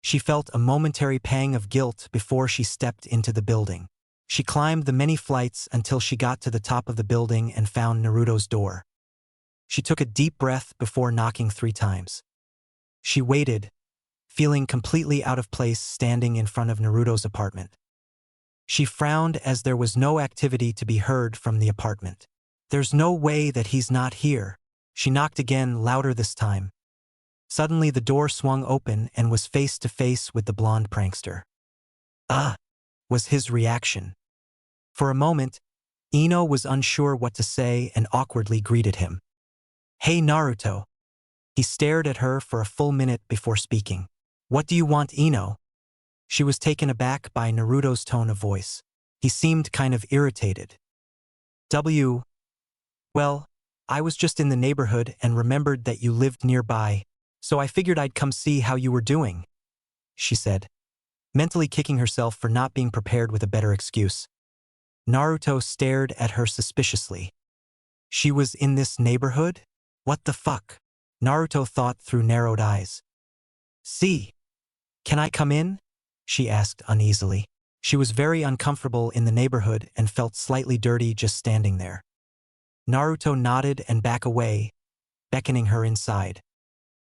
She felt a momentary pang of guilt before she stepped into the building. She climbed the many flights until she got to the top of the building and found Naruto's door. She took a deep breath before knocking 3 times. She waited, feeling completely out of place standing in front of Naruto's apartment. She frowned as there was no activity to be heard from the apartment. There's no way that he's not here. She knocked again, louder this time. Suddenly the door swung open and was face to face with the blonde prankster. Was his reaction. For a moment, Ino was unsure what to say and awkwardly greeted him. Hey Naruto. He stared at her for a full minute before speaking. What do you want, Ino? She was taken aback by Naruto's tone of voice. He seemed kind of irritated. Well, I was just in the neighborhood and remembered that you lived nearby, so I figured I'd come see how you were doing, she said, mentally kicking herself for not being prepared with a better excuse. Naruto stared at her suspiciously. She was in this neighborhood? What the fuck? Naruto thought through narrowed eyes. See, can I come in? She asked uneasily. She was very uncomfortable in the neighborhood and felt slightly dirty just standing there. Naruto nodded and backed away, beckoning her inside.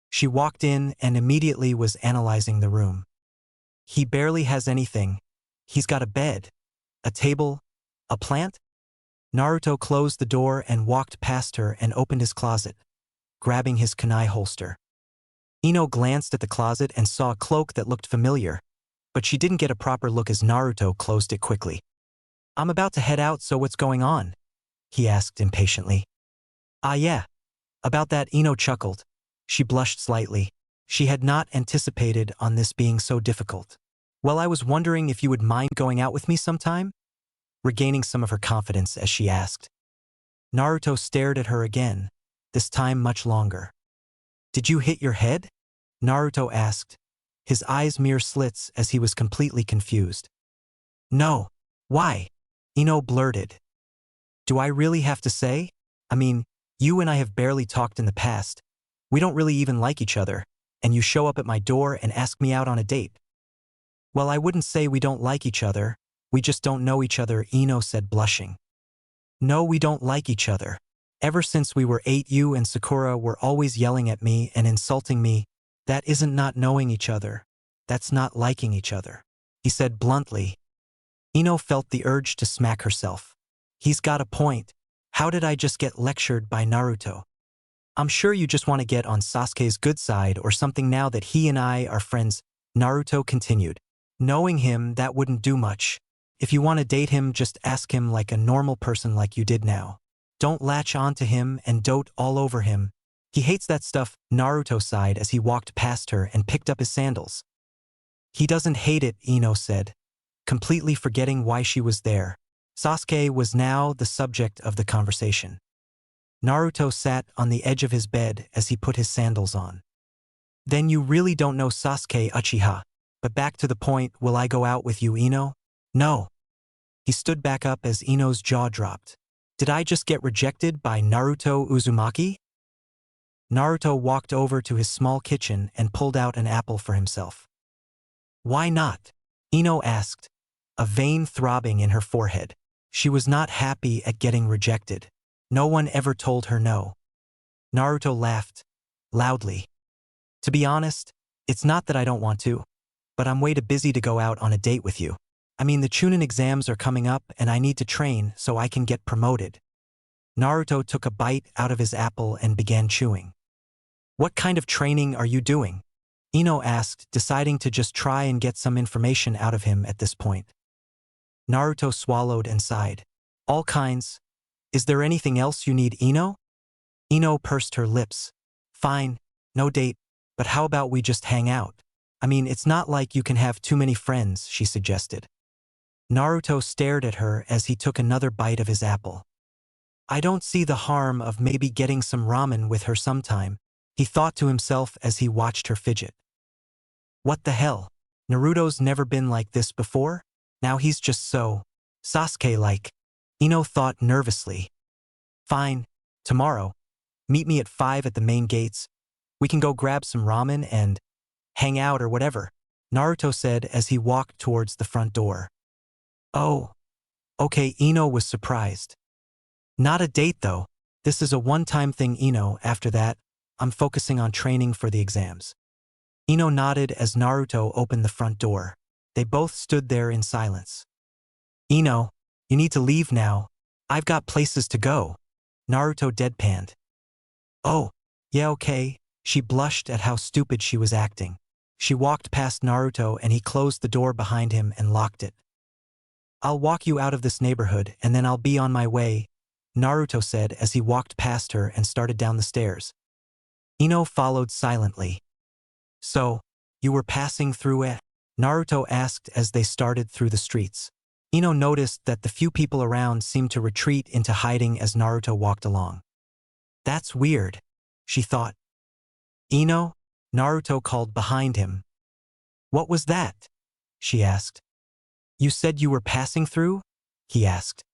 She walked in and immediately was analyzing the room. He barely has anything. He's got a bed, a table, a plant? Naruto closed the door and walked past her and opened his closet, grabbing his kunai holster. Ino glanced at the closet and saw a cloak that looked familiar, but she didn't get a proper look as Naruto closed it quickly. I'm about to head out, so what's going on? He asked impatiently. Yeah. About that, Ino chuckled. She blushed slightly. She had not anticipated on this being so difficult. Well, I was wondering if you would mind going out with me sometime? Regaining some of her confidence as she asked. Naruto stared at her again, this time much longer. Did you hit your head? Naruto asked, his eyes mere slits as he was completely confused. No. Why? Ino blurted. Do I really have to say? I mean, you and I have barely talked in the past. We don't really even like each other, and you show up at my door and ask me out on a date. Well, I wouldn't say we don't like each other. We just don't know each other, Ino said, blushing. No, we don't like each other. Ever since we were 8, you and Sakura were always yelling at me and insulting me. That isn't not knowing each other. That's not liking each other, he said bluntly. Ino felt the urge to smack herself. He's got a point. How did I just get lectured by Naruto? I'm sure you just want to get on Sasuke's good side or something now that he and I are friends, Naruto continued. Knowing him, that wouldn't do much. If you want to date him, just ask him like a normal person like you did now. Don't latch onto him and dote all over him. He hates that stuff, Naruto sighed as he walked past her and picked up his sandals. He doesn't hate it, Ino said, completely forgetting why she was there. Sasuke was now the subject of the conversation. Naruto sat on the edge of his bed as he put his sandals on. Then you really don't know Sasuke Uchiha. But back to the point, will I go out with you, Ino? No. He stood back up as Ino's jaw dropped. Did I just get rejected by Naruto Uzumaki? Naruto walked over to his small kitchen and pulled out an apple for himself. Why not? Ino asked, a vein throbbing in her forehead. She was not happy at getting rejected. No one ever told her no. Naruto laughed, loudly. To be honest, it's not that I don't want to, but I'm way too busy to go out on a date with you. I mean, the Chunnin Exams are coming up and I need to train so I can get promoted. Naruto took a bite out of his apple and began chewing. What kind of training are you doing? Ino asked, deciding to just try and get some information out of him at this point. Naruto swallowed and sighed. All kinds. Is there anything else you need, Ino? Ino pursed her lips. Fine, no date, but how about we just hang out? I mean, it's not like you can have too many friends, she suggested. Naruto stared at her as he took another bite of his apple. I don't see the harm of maybe getting some ramen with her sometime, he thought to himself as he watched her fidget. What the hell? Naruto's never been like this before? Now he's just so Sasuke-like. Ino thought nervously. Fine, tomorrow. Meet me at 5 at the main gates. We can go grab some ramen and hang out or whatever, Naruto said as he walked towards the front door. Oh, okay, Ino was surprised. Not a date though. This is a one-time thing, Ino. After that, I'm focusing on training for the exams. Ino nodded as Naruto opened the front door. They both stood there in silence. Ino, you need to leave now. I've got places to go. Naruto deadpanned. Oh, yeah, okay. She blushed at how stupid she was acting. She walked past Naruto and he closed the door behind him and locked it. I'll walk you out of this neighborhood and then I'll be on my way, Naruto said as he walked past her and started down the stairs. Ino followed silently. So, you were passing through it? Naruto asked as they started through the streets. Ino noticed that the few people around seemed to retreat into hiding as Naruto walked along. That's weird, she thought. Ino? Naruto called behind him. What was that? She asked. You said you were passing through? He asked.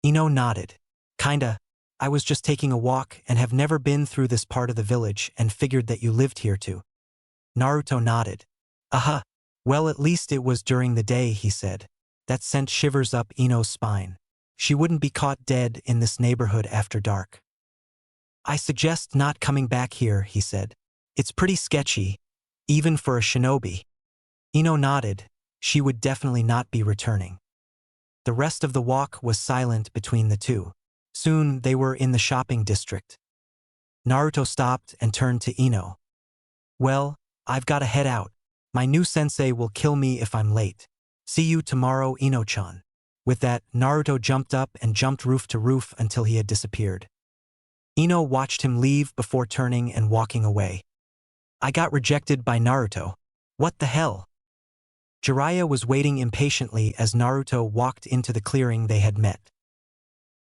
Ino nodded. Kinda. I was just taking a walk and have never been through this part of the village and figured that you lived here too. Naruto nodded. Aha. Well, at least it was during the day, he said. That sent shivers up Ino's spine. She wouldn't be caught dead in this neighborhood after dark. I suggest not coming back here, he said. It's pretty sketchy, even for a shinobi. Ino nodded. She would definitely not be returning. The rest of the walk was silent between the two. Soon they were in the shopping district. Naruto stopped and turned to Ino. Well, I've got to head out. My new sensei will kill me if I'm late. See you tomorrow, Ino-chan. With that, Naruto jumped up and jumped roof to roof until he had disappeared. Ino watched him leave before turning and walking away. I got rejected by Naruto. What the hell? Jiraiya was waiting impatiently as Naruto walked into the clearing they had met.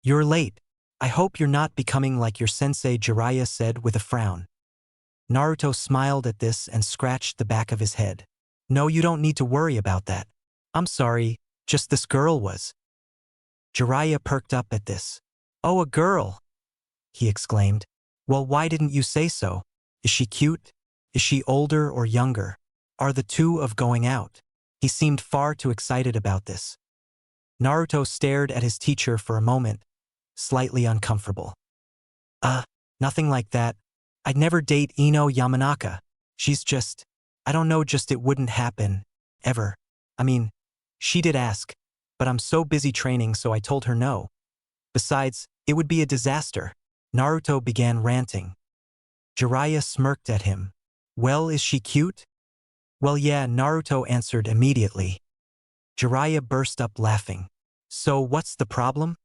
You're late. I hope you're not becoming like your sensei, Jiraiya said with a frown. Naruto smiled at this and scratched the back of his head. No, you don't need to worry about that. I'm sorry, just this girl was. Jiraiya perked up at this. Oh, a girl, he exclaimed. Well, why didn't you say so? Is she cute? Is she older or younger? Are the two of going out? He seemed far too excited about this. Naruto stared at his teacher for a moment, slightly uncomfortable. Nothing like that. I'd never date Ino Yamanaka. She's just, I don't know, just it wouldn't happen, ever. I mean, she did ask, but I'm so busy training so I told her no. Besides, It would be a disaster. Naruto began ranting. Jiraiya smirked at him. Well, is she cute? Well, yeah, Naruto answered immediately. Jiraiya burst up laughing. So what's the problem?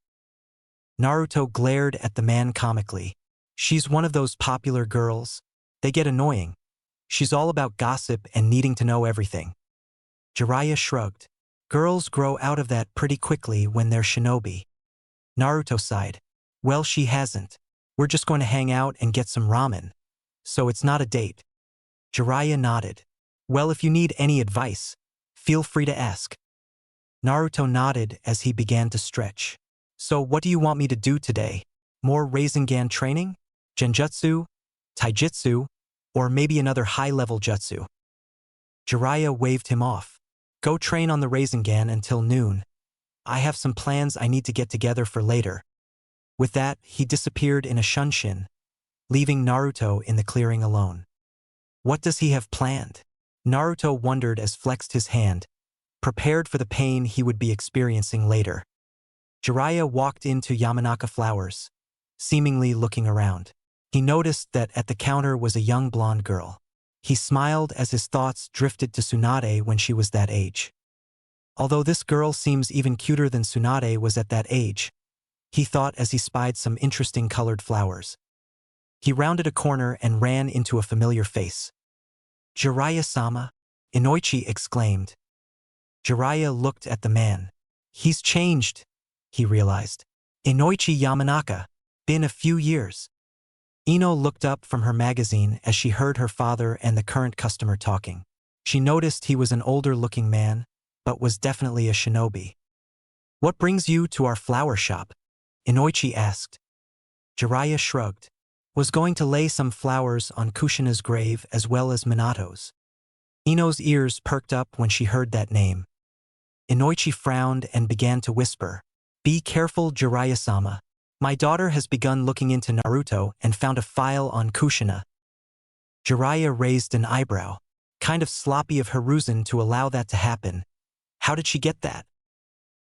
Naruto glared at the man comically. She's one of those popular girls. They get annoying. She's all about gossip and needing to know everything. Jiraiya shrugged. Girls grow out of that pretty quickly when they're shinobi. Naruto sighed. Well, she hasn't. We're just going to hang out and get some ramen. So it's not a date. Jiraiya nodded. Well, if you need any advice, feel free to ask. Naruto nodded as he began to stretch. So what do you want me to do today? More Rasengan training? Genjutsu? Taijutsu? Or maybe another high-level jutsu? Jiraiya waved him off. Go train on the Rasengan until noon. I have some plans I need to get together for later. With that, he disappeared in a shunshin, leaving Naruto in the clearing alone. What does he have planned? Naruto wondered as flexed his hand, prepared for the pain he would be experiencing later. Jiraiya walked into Yamanaka Flowers, seemingly looking around. He noticed that at the counter was a young blonde girl. He smiled as his thoughts drifted to Tsunade when she was that age. Although this girl seems even cuter than Tsunade was at that age, he thought as he spied some interesting colored flowers. He rounded a corner and ran into a familiar face. Jiraiya-sama, Inoichi exclaimed. Jiraiya looked at the man. He's changed, he realized. Inoichi Yamanaka, been a few years. Ino looked up from her magazine as she heard her father and the current customer talking. She noticed he was an older-looking man, but was definitely a shinobi. What brings you to our flower shop? Inoichi asked. Jiraiya shrugged. Was going to lay some flowers on Kushina's grave as well as Minato's. Ino's ears perked up when she heard that name. Inoichi frowned and began to whisper. Be careful, Jiraiya-sama. My daughter has begun looking into Naruto and found a file on Kushina. Jiraiya raised an eyebrow. Kind of sloppy of Hiruzen to allow that to happen. How did she get that?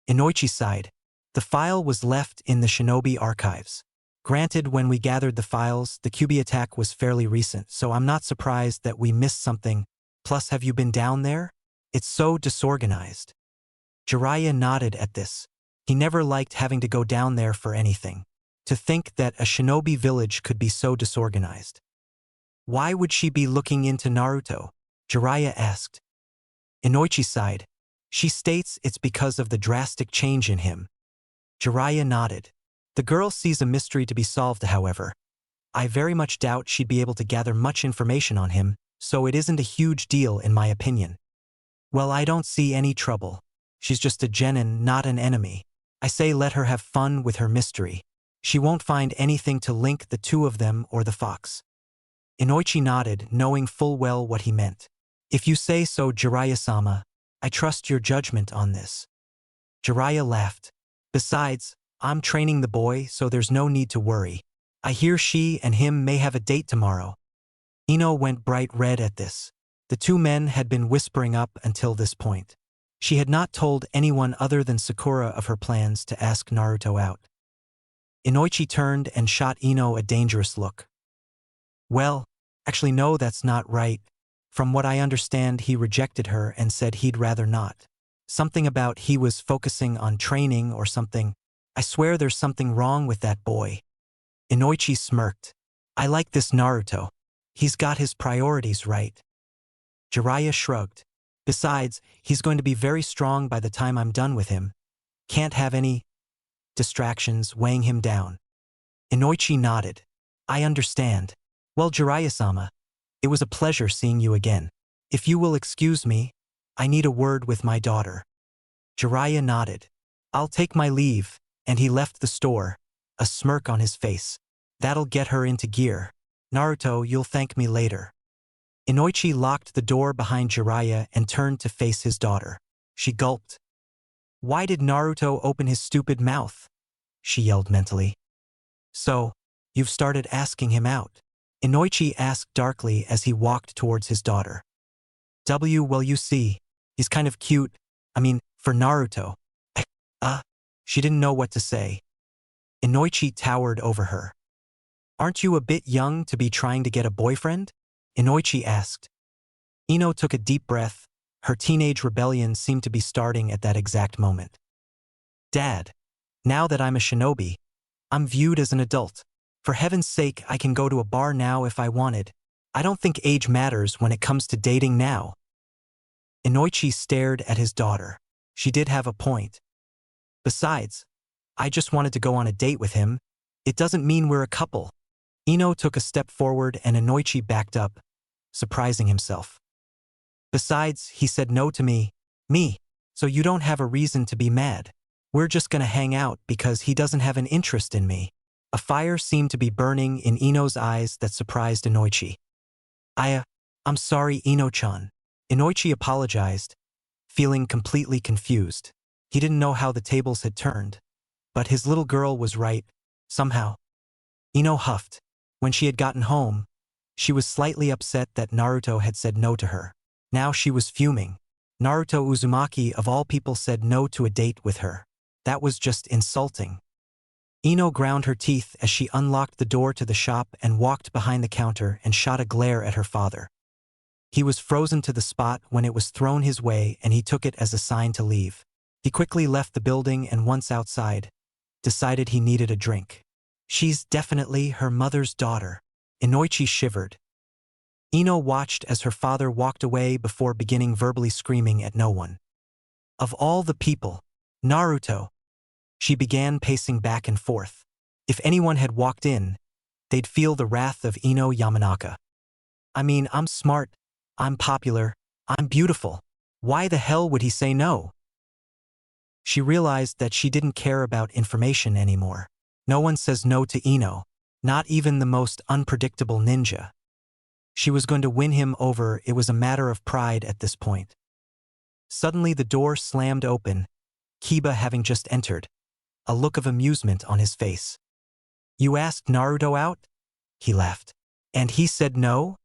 Inoichi sighed. The file was left in the shinobi archives. Granted, when we gathered the files, the Kyuubi attack was fairly recent, so I'm not surprised that we missed something. Plus, have you been down there? It's so disorganized. Jiraiya nodded at this. He never liked having to go down there for anything. To think that a shinobi village could be so disorganized. Why would she be looking into Naruto? Jiraiya asked. Inoichi sighed. She states it's because of the drastic change in him. Jiraiya nodded. The girl sees a mystery to be solved, however. I very much doubt she'd be able to gather much information on him, so it isn't a huge deal in my opinion. Well, I don't see any trouble. She's just a genin, not an enemy. I say let her have fun with her mystery. She won't find anything to link the two of them or the fox. Inoichi nodded, knowing full well what he meant. If you say so, Jiraiya-sama, I trust your judgment on this. Jiraiya laughed. Besides, I'm training the boy, so there's no need to worry. I hear she and him may have a date tomorrow. Ino went bright red at this. The two men had been whispering up until this point. She had not told anyone other than Sakura of her plans to ask Naruto out. Inoichi turned and shot Ino a dangerous look. Well, actually no, that's not right. From what I understand, he rejected her and said he'd rather not. Something about he was focusing on training or something. I swear there's something wrong with that boy. Inoichi smirked. I like this Naruto. He's got his priorities right. Jiraiya shrugged. Besides, he's going to be very strong by the time I'm done with him. Can't have any distractions weighing him down. Inoichi nodded. I understand. Well, Jiraiya-sama, it was a pleasure seeing you again. If you will excuse me, I need a word with my daughter. Jiraiya nodded. I'll take my leave, and he left the store, a smirk on his face. That'll get her into gear. Naruto, you'll thank me later. Inoichi locked the door behind Jiraiya and turned to face his daughter. She gulped. Why did Naruto open his stupid mouth? She yelled mentally. So, you've started asking him out? Inoichi asked darkly as he walked towards his daughter. Well, you see, he's kind of cute. I mean, for Naruto. She didn't know what to say. Inoichi towered over her. Aren't you a bit young to be trying to get a boyfriend? Inoichi asked. Ino took a deep breath. Her teenage rebellion seemed to be starting at that exact moment. Dad, now that I'm a shinobi, I'm viewed as an adult. For heaven's sake, I can go to a bar now if I wanted. I don't think age matters when it comes to dating now. Inoichi stared at his daughter. She did have a point. Besides, I just wanted to go on a date with him. It doesn't mean we're a couple. Ino took a step forward and Inoichi backed up, surprising himself. Besides, he said no to me, so you don't have a reason to be mad. We're just gonna hang out because he doesn't have an interest in me. A fire seemed to be burning in Ino's eyes that surprised Inoichi. I'm sorry, Ino-chan. Inoichi apologized, feeling completely confused. He didn't know how the tables had turned, but his little girl was right, somehow. Ino huffed. When she had gotten home, she was slightly upset that Naruto had said no to her. Now she was fuming. Naruto Uzumaki of all people said no to a date with her. That was just insulting. Ino ground her teeth as she unlocked the door to the shop and walked behind the counter and shot a glare at her father. He was frozen to the spot when it was thrown his way and he took it as a sign to leave. He quickly left the building and once outside, decided he needed a drink. She's definitely her mother's daughter. Inoichi shivered. Ino watched as her father walked away before beginning verbally screaming at no one. Of all the people, Naruto. She began pacing back and forth. If anyone had walked in, they'd feel the wrath of Ino Yamanaka. I mean, I'm smart, I'm popular, I'm beautiful. Why the hell would he say no? She realized that she didn't care about information anymore. No one says no to Ino, not even the most unpredictable ninja. She was going to win him over. It was a matter of pride at this point. Suddenly the door slammed open, Kiba having just entered, a look of amusement on his face. You asked Naruto out? He laughed. And he said no?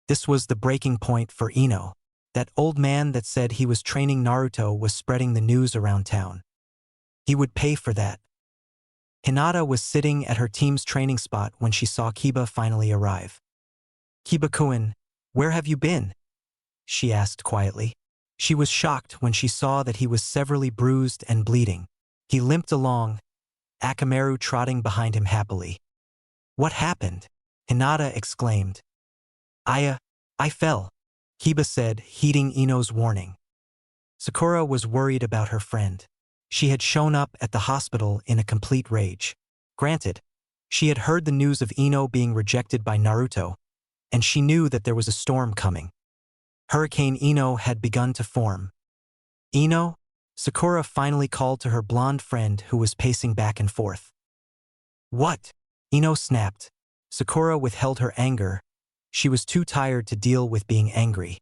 This was the breaking point for Ino. That old man that said he was training Naruto was spreading the news around town. He would pay for that. Hinata was sitting at her team's training spot when she saw Kiba finally arrive. Kiba-kun, where have you been? She asked quietly. She was shocked when she saw that he was severely bruised and bleeding. He limped along, Akamaru trotting behind him happily. What happened? Hinata exclaimed. I fell, Kiba said, heeding Ino's warning. Sakura was worried about her friend. She had shown up at the hospital in a complete rage. Granted, she had heard the news of Ino being rejected by Naruto, and she knew that there was a storm coming. Hurricane Ino had begun to form. Ino? Sakura finally called to her blonde friend who was pacing back and forth. What? Ino snapped. Sakura withheld her anger. She was too tired to deal with being angry.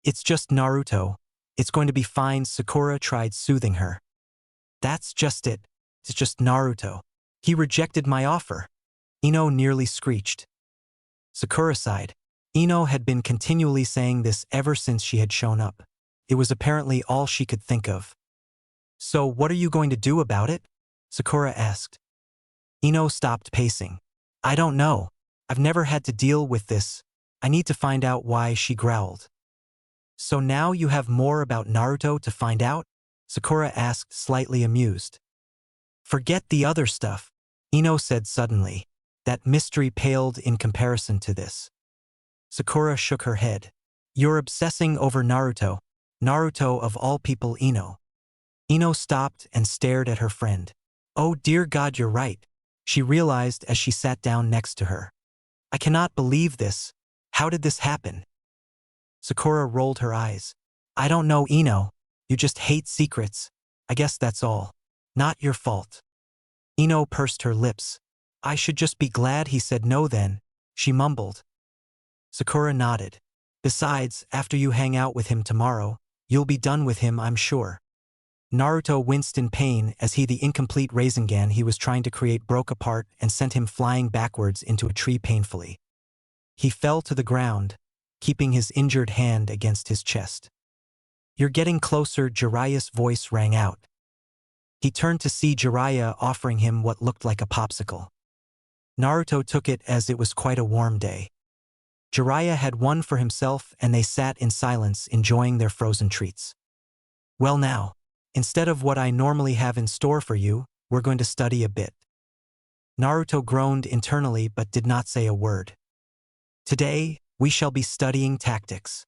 It's just Naruto. It's going to be fine. Sakura tried soothing her. That's just it. It's just Naruto. He rejected my offer. Ino nearly screeched. Sakura sighed. Ino had been continually saying this ever since she had shown up. It was apparently all she could think of. So what are you going to do about it? Sakura asked. Ino stopped pacing. I don't know. I've never had to deal with this. I need to find out why, she growled. So now you have more about Naruto to find out? Sakura asked, slightly amused. Forget the other stuff, Ino said suddenly. That mystery paled in comparison to this. Sakura shook her head. You're obsessing over Naruto. Naruto of all people, Ino. Ino stopped and stared at her friend. Oh dear God, you're right, she realized as she sat down next to her. I cannot believe this. How did this happen? Sakura rolled her eyes. I don't know, Ino. You just hate secrets. I guess that's all. Not your fault. Ino pursed her lips. I should just be glad he said no then, she mumbled. Sakura nodded. Besides, after you hang out with him tomorrow, you'll be done with him, I'm sure. Naruto winced in pain as the incomplete Rasengan he was trying to create broke apart and sent him flying backwards into a tree painfully. He fell to the ground, keeping his injured hand against his chest. You're getting closer, Jiraiya's voice rang out. He turned to see Jiraiya offering him what looked like a popsicle. Naruto took it as it was quite a warm day. Jiraiya had one for himself and they sat in silence enjoying their frozen treats. Well now, instead of what I normally have in store for you, we're going to study a bit. Naruto groaned internally but did not say a word. Today, we shall be studying tactics.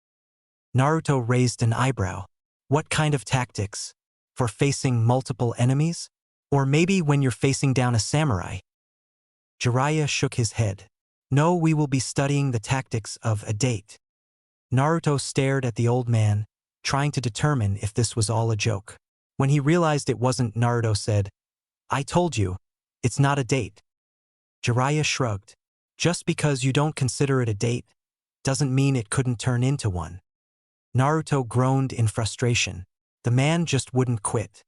Naruto raised an eyebrow. What kind of tactics? For facing multiple enemies? Or maybe when you're facing down a samurai? Jiraiya shook his head. No, we will be studying the tactics of a date. Naruto stared at the old man, trying to determine if this was all a joke. When he realized it wasn't, Naruto said, I told you, it's not a date. Jiraiya shrugged. Just because you don't consider it a date, doesn't mean it couldn't turn into one. Naruto groaned in frustration. The man just wouldn't quit.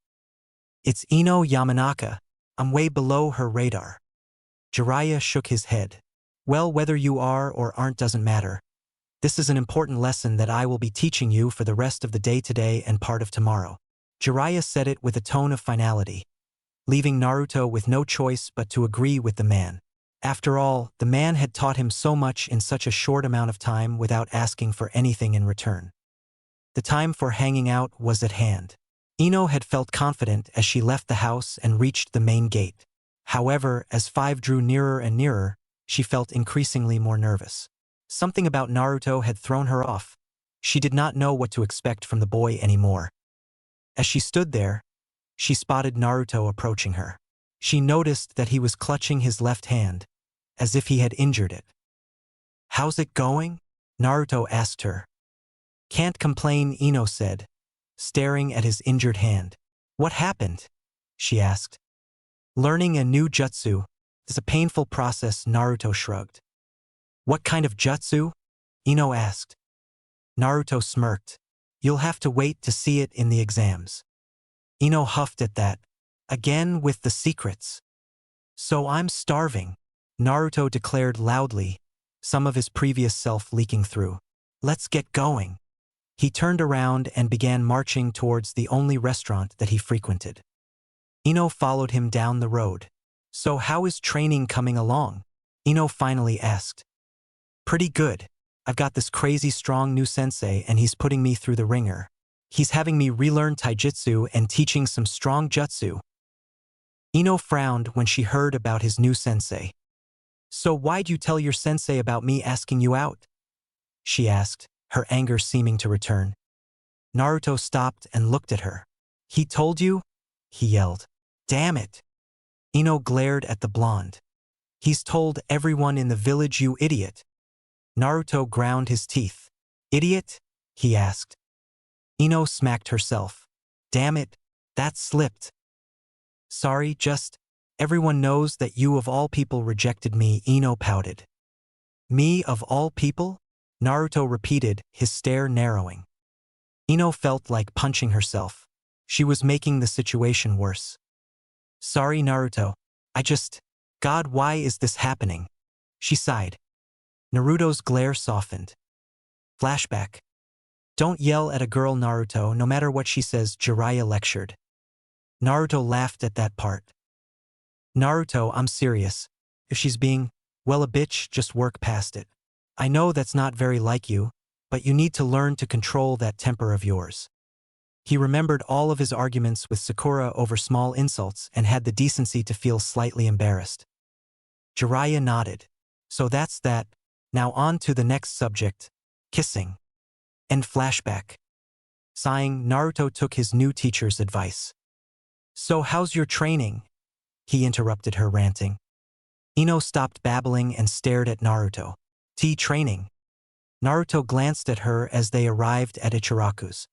It's Ino Yamanaka. I'm way below her radar. Jiraiya shook his head. Well, whether you are or aren't doesn't matter. This is an important lesson that I will be teaching you for the rest of the day today and part of tomorrow. Jiraiya said it with a tone of finality, leaving Naruto with no choice but to agree with the man. After all, the man had taught him so much in such a short amount of time without asking for anything in return. The time for hanging out was at hand. Ino had felt confident as she left the house and reached the main gate. However, as 5 drew nearer and nearer, she felt increasingly more nervous. Something about Naruto had thrown her off. She did not know what to expect from the boy anymore. As she stood there, she spotted Naruto approaching her. She noticed that he was clutching his left hand, as if he had injured it. How's it going? Naruto asked her. Can't complain, Ino said, staring at his injured hand. What happened? She asked. Learning a new jutsu is a painful process, Naruto shrugged. What kind of jutsu? Ino asked. Naruto smirked. You'll have to wait to see it in the exams. Ino huffed at that. Again with the secrets. So I'm starving, Naruto declared loudly, some of his previous self leaking through. Let's get going. He turned around and began marching towards the only restaurant that he frequented. Ino followed him down the road. So how is training coming along? Ino finally asked. Pretty good. I've got this crazy strong new sensei and he's putting me through the ringer. He's having me relearn taijutsu and teaching some strong jutsu. Ino frowned when she heard about his new sensei. So why'd you tell your sensei about me asking you out? She asked, her anger seeming to return. Naruto stopped and looked at her. He told you? He yelled. Damn it. Ino glared at the blonde. He's told everyone in the village, you idiot. Naruto ground his teeth. Idiot? He asked. Ino smacked herself. Damn it, that slipped. Sorry, just, everyone knows that you of all people rejected me, Ino pouted. Me of all people? Naruto repeated, his stare narrowing. Ino felt like punching herself. She was making the situation worse. Sorry, Naruto. God, why is this happening? She sighed. Naruto's glare softened. Flashback. Don't yell at a girl, Naruto, no matter what she says, Jiraiya lectured. Naruto laughed at that part. Naruto, I'm serious. If she's being, well, a bitch, just work past it. I know that's not very like you, but you need to learn to control that temper of yours. He remembered all of his arguments with Sakura over small insults and had the decency to feel slightly embarrassed. Jiraiya nodded. So that's that. Now on to the next subject, kissing. End flashback. Sighing, Naruto took his new teacher's advice. So how's your training? He interrupted her ranting. Ino stopped babbling and stared at Naruto. Training. Naruto glanced at her as they arrived at Ichiraku's.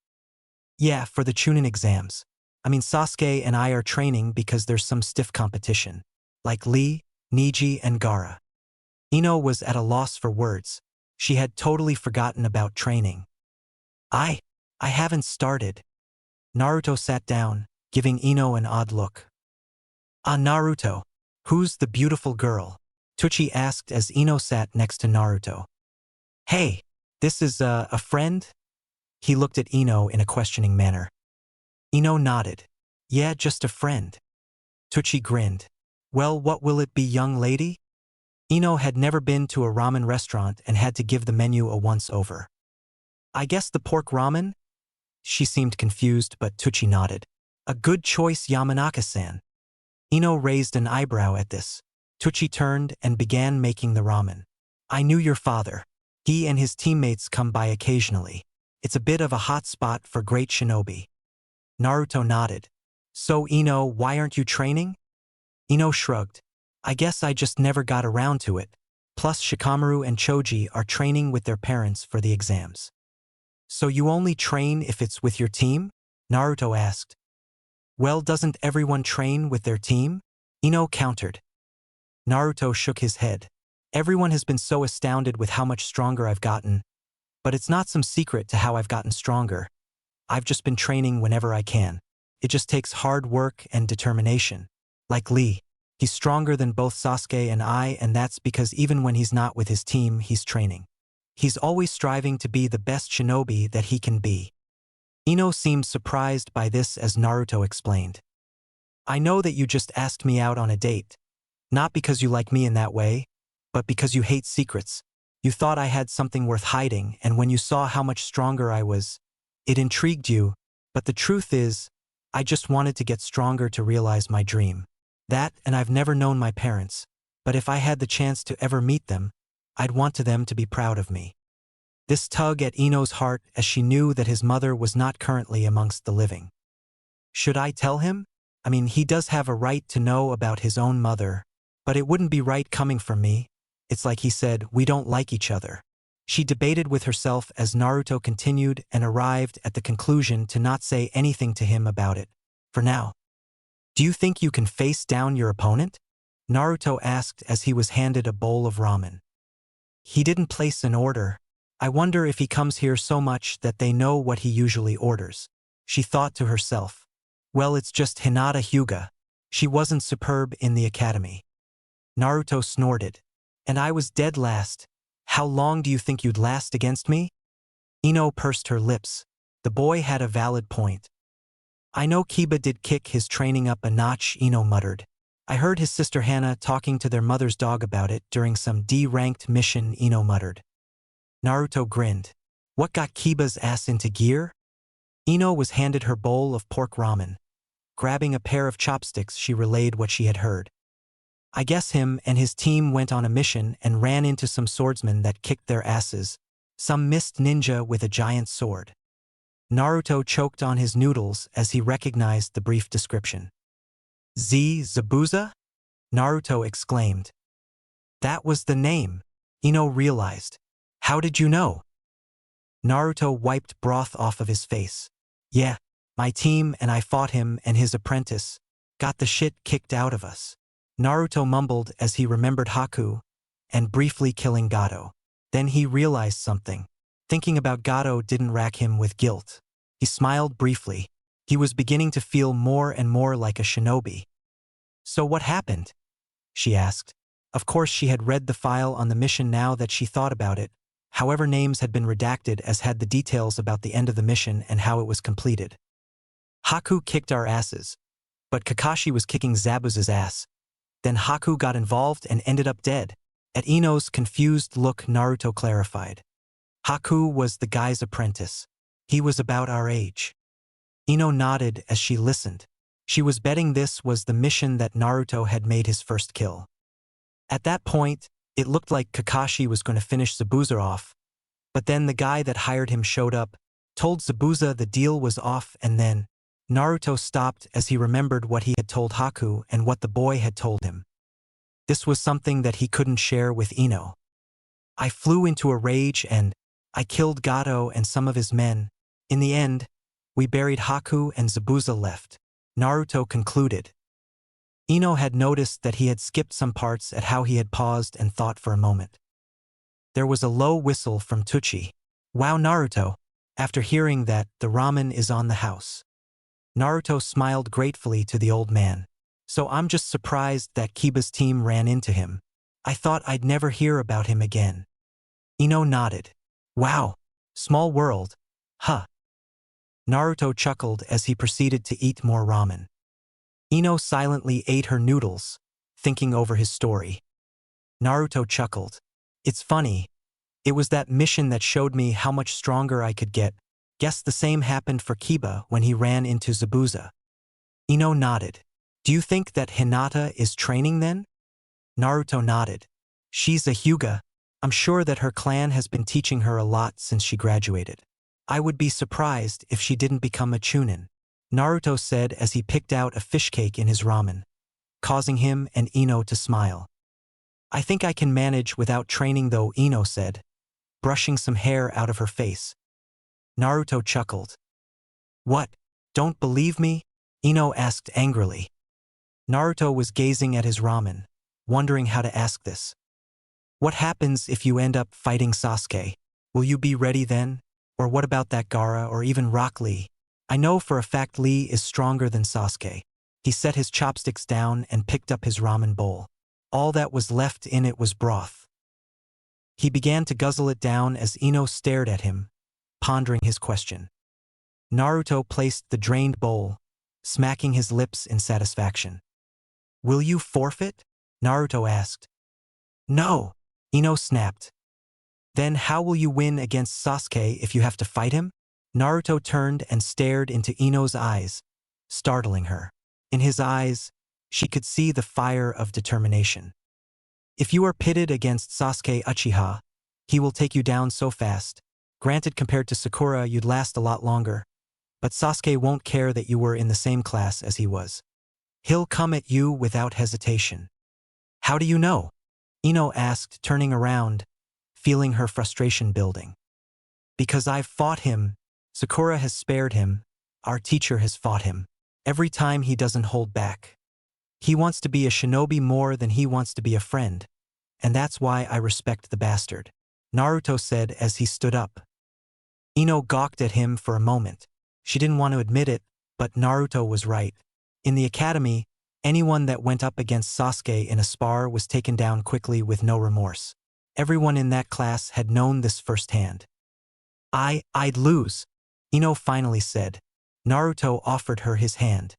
Yeah, for the Chunnin exams. I mean, Sasuke and I are training because there's some stiff competition. Like Lee, Niji, and Gaara. Ino was at a loss for words. She had totally forgotten about training. I haven't started. Naruto sat down, giving Ino an odd look. Ah, Naruto. Who's the beautiful girl? Tuchi asked as Ino sat next to Naruto. Hey, this is a friend? He looked at Ino in a questioning manner. Ino nodded. Yeah, just a friend. Tucci grinned. Well, what will it be, young lady? Ino had never been to a ramen restaurant and had to give the menu a once-over. I guess the pork ramen? She seemed confused, but Tucci nodded. A good choice, Yamanaka-san. Ino raised an eyebrow at this. Tucci turned and began making the ramen. I knew your father. He and his teammates come by occasionally. It's a bit of a hot spot for great shinobi. Naruto nodded. So Ino, why aren't you training? Ino shrugged. I guess I just never got around to it. Plus Shikamaru and Choji are training with their parents for the exams. So you only train if it's with your team? Naruto asked. Well, doesn't everyone train with their team? Ino countered. Naruto shook his head. Everyone has been so astounded with how much stronger I've gotten. But it's not some secret to how I've gotten stronger. I've just been training whenever I can. It just takes hard work and determination. Like Lee. He's stronger than both Sasuke and I, and that's because even when he's not with his team, he's training. He's always striving to be the best shinobi that he can be. Ino seemed surprised by this as Naruto explained. I know that you just asked me out on a date. Not because you like me in that way, but because you hate secrets. You thought I had something worth hiding, and when you saw how much stronger I was, it intrigued you, but the truth is, I just wanted to get stronger to realize my dream. That, and I've never known my parents, but if I had the chance to ever meet them, I'd want them to be proud of me. This tug at Ino's heart as she knew that his mother was not currently amongst the living. Should I tell him? I mean, he does have a right to know about his own mother, but it wouldn't be right coming from me. It's like he said, we don't like each other. She debated with herself as Naruto continued and arrived at the conclusion to not say anything to him about it. For now. Do you think you can face down your opponent? Naruto asked as he was handed a bowl of ramen. He didn't place an order. I wonder if he comes here so much that they know what he usually orders. She thought to herself. Well, it's just Hinata Hyuga. She wasn't superb in the academy. Naruto snorted. And I was dead last. How long do you think you'd last against me? Ino pursed her lips. The boy had a valid point. I know Kiba did kick his training up a notch, Ino muttered. I heard his sister Hana talking to their mother's dog about it during some D-ranked mission, Ino muttered. Naruto grinned. What got Kiba's ass into gear? Ino was handed her bowl of pork ramen. Grabbing a pair of chopsticks, she relayed what she had heard. I guess him and his team went on a mission and ran into some swordsmen that kicked their asses. Some mist ninja with a giant sword. Naruto choked on his noodles as he recognized the brief description. Zabuza? Naruto exclaimed. That was the name. Ino realized. How did you know? Naruto wiped broth off of his face. Yeah, my team and I fought him and his apprentice. Got the shit kicked out of us. Naruto mumbled as he remembered Haku and briefly killing Gato. Then he realized something. Thinking about Gato didn't rack him with guilt. He smiled briefly. He was beginning to feel more and more like a shinobi. So what happened? She asked. Of course she had read the file on the mission now that she thought about it. However, names had been redacted as had the details about the end of the mission and how it was completed. Haku kicked our asses. But Kakashi was kicking Zabuza's ass. Then Haku got involved and ended up dead. At Ino's confused look, Naruto clarified. Haku was the guy's apprentice. He was about our age. Ino nodded as she listened. She was betting this was the mission that Naruto had made his first kill. At that point, it looked like Kakashi was going to finish Zabuza off, but then the guy that hired him showed up, told Zabuza the deal was off, and then Naruto stopped as he remembered what he had told Haku and what the boy had told him. This was something that he couldn't share with Ino. I flew into a rage and I killed Gato and some of his men. In the end, we buried Haku and Zabuza left. Naruto concluded. Ino had noticed that he had skipped some parts at how he had paused and thought for a moment. There was a low whistle from Tucci. Wow, Naruto. After hearing that, the ramen is on the house. Naruto smiled gratefully to the old man. So I'm just surprised that Kiba's team ran into him. I thought I'd never hear about him again. Ino nodded. Wow. Small world. Huh. Naruto chuckled as he proceeded to eat more ramen. Ino silently ate her noodles, thinking over his story. Naruto chuckled. It's funny. It was that mission that showed me how much stronger I could get. Guess the same happened for Kiba when he ran into Zabuza. Ino nodded. Do you think that Hinata is training then? Naruto nodded. She's a Hyuga. I'm sure that her clan has been teaching her a lot since she graduated. I would be surprised if she didn't become a Chunnin, Naruto said as he picked out a fish cake in his ramen, causing him and Ino to smile. I think I can manage without training though, Ino said, brushing some hair out of her face. Naruto chuckled. What? Don't believe me? Ino asked angrily. Naruto was gazing at his ramen, wondering how to ask this. What happens if you end up fighting Sasuke? Will you be ready then? Or what about that Gaara or even Rock Lee? I know for a fact Lee is stronger than Sasuke. He set his chopsticks down and picked up his ramen bowl. All that was left in it was broth. He began to guzzle it down as Ino stared at him, pondering his question. Naruto placed the drained bowl, smacking his lips in satisfaction. Will you forfeit? Naruto asked. No, Ino snapped. Then how will you win against Sasuke if you have to fight him? Naruto turned and stared into Ino's eyes, startling her. In his eyes, she could see the fire of determination. If you are pitted against Sasuke Uchiha, he will take you down so fast. Granted, compared to Sakura, you'd last a lot longer. But Sasuke won't care that you were in the same class as he was. He'll come at you without hesitation. How do you know? Ino asked, turning around, feeling her frustration building. Because I've fought him. Sakura has spared him. Our teacher has fought him. Every time he doesn't hold back. He wants to be a shinobi more than he wants to be a friend. And that's why I respect the bastard, Naruto said as he stood up. Ino gawked at him for a moment. She didn't want to admit it, but Naruto was right. In the academy, anyone that went up against Sasuke in a spar was taken down quickly with no remorse. Everyone in that class had known this firsthand. I'd lose, Ino finally said. Naruto offered her his hand.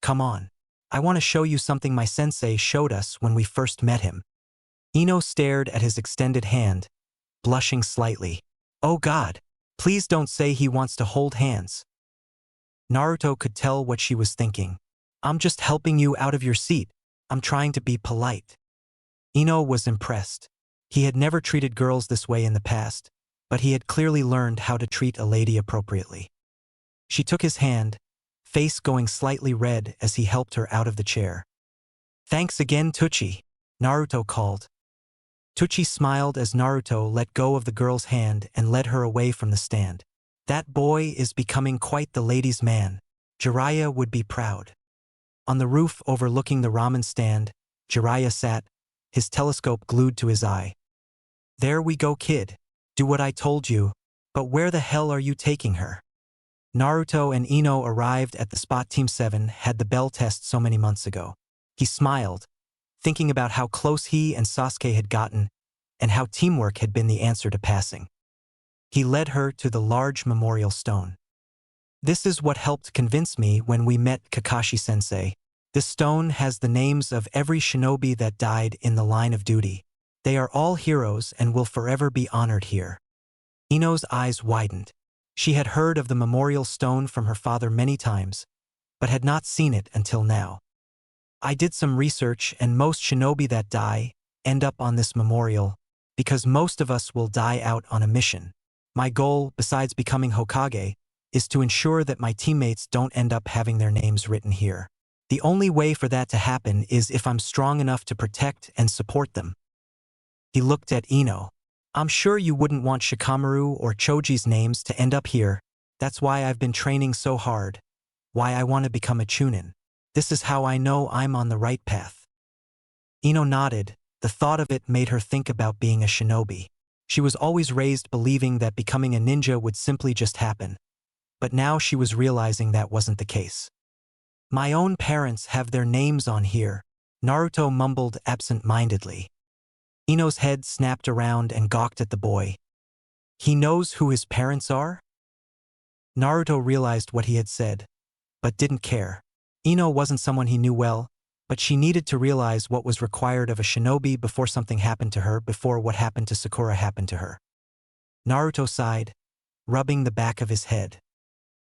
Come on. I want to show you something my sensei showed us when we first met him. Ino stared at his extended hand, blushing slightly. Oh God, please don't say he wants to hold hands. Naruto could tell what she was thinking. I'm just helping you out of your seat. I'm trying to be polite. Ino was impressed. He had never treated girls this way in the past, but he had clearly learned how to treat a lady appropriately. She took his hand, face going slightly red as he helped her out of the chair. Thanks again, Tuchi, Naruto called. Tuchi smiled as Naruto let go of the girl's hand and led her away from the stand. That boy is becoming quite the ladies' man. Jiraiya would be proud. On the roof overlooking the ramen stand, Jiraiya sat, his telescope glued to his eye. There we go, kid. Do what I told you, but where the hell are you taking her? Naruto and Ino arrived at the spot Team 7 had the bell test so many months ago. He smiled, thinking about how close he and Sasuke had gotten and how teamwork had been the answer to passing. He led her to the large memorial stone. This is what helped convince me when we met Kakashi-sensei. This stone has the names of every shinobi that died in the line of duty. They are all heroes and will forever be honored here. Ino's eyes widened. She had heard of the memorial stone from her father many times, but had not seen it until now. I did some research and most shinobi that die end up on this memorial because most of us will die out on a mission. My goal, besides becoming Hokage, is to ensure that my teammates don't end up having their names written here. The only way for that to happen is if I'm strong enough to protect and support them. He looked at Ino. I'm sure you wouldn't want Shikamaru or Choji's names to end up here. That's why I've been training so hard. Why I want to become a Chunnin. This is how I know I'm on the right path. Ino nodded. The thought of it made her think about being a shinobi. She was always raised believing that becoming a ninja would simply just happen. But now she was realizing that wasn't the case. My own parents have their names on here, Naruto mumbled absent-mindedly. Ino's head snapped around and gawked at the boy. He knows who his parents are? Naruto realized what he had said, but didn't care. Ino wasn't someone he knew well, but she needed to realize what was required of a shinobi before something happened to her, before what happened to Sakura happened to her. Naruto sighed, rubbing the back of his head.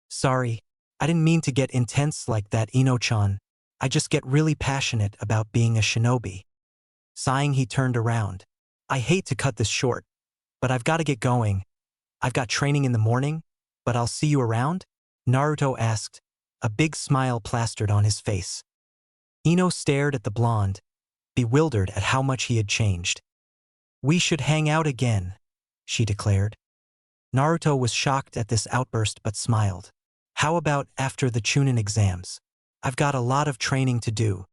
Sorry, I didn't mean to get intense like that, Ino-chan. I just get really passionate about being a shinobi. Sighing, he turned around. I hate to cut this short, but I've got to get going. I've got training in the morning, but I'll see you around? Naruto asked, a big smile plastered on his face. Ino stared at the blonde, bewildered at how much he had changed. We should hang out again, she declared. Naruto was shocked at this outburst but smiled. How about after the Chunnin exams? I've got a lot of training to do.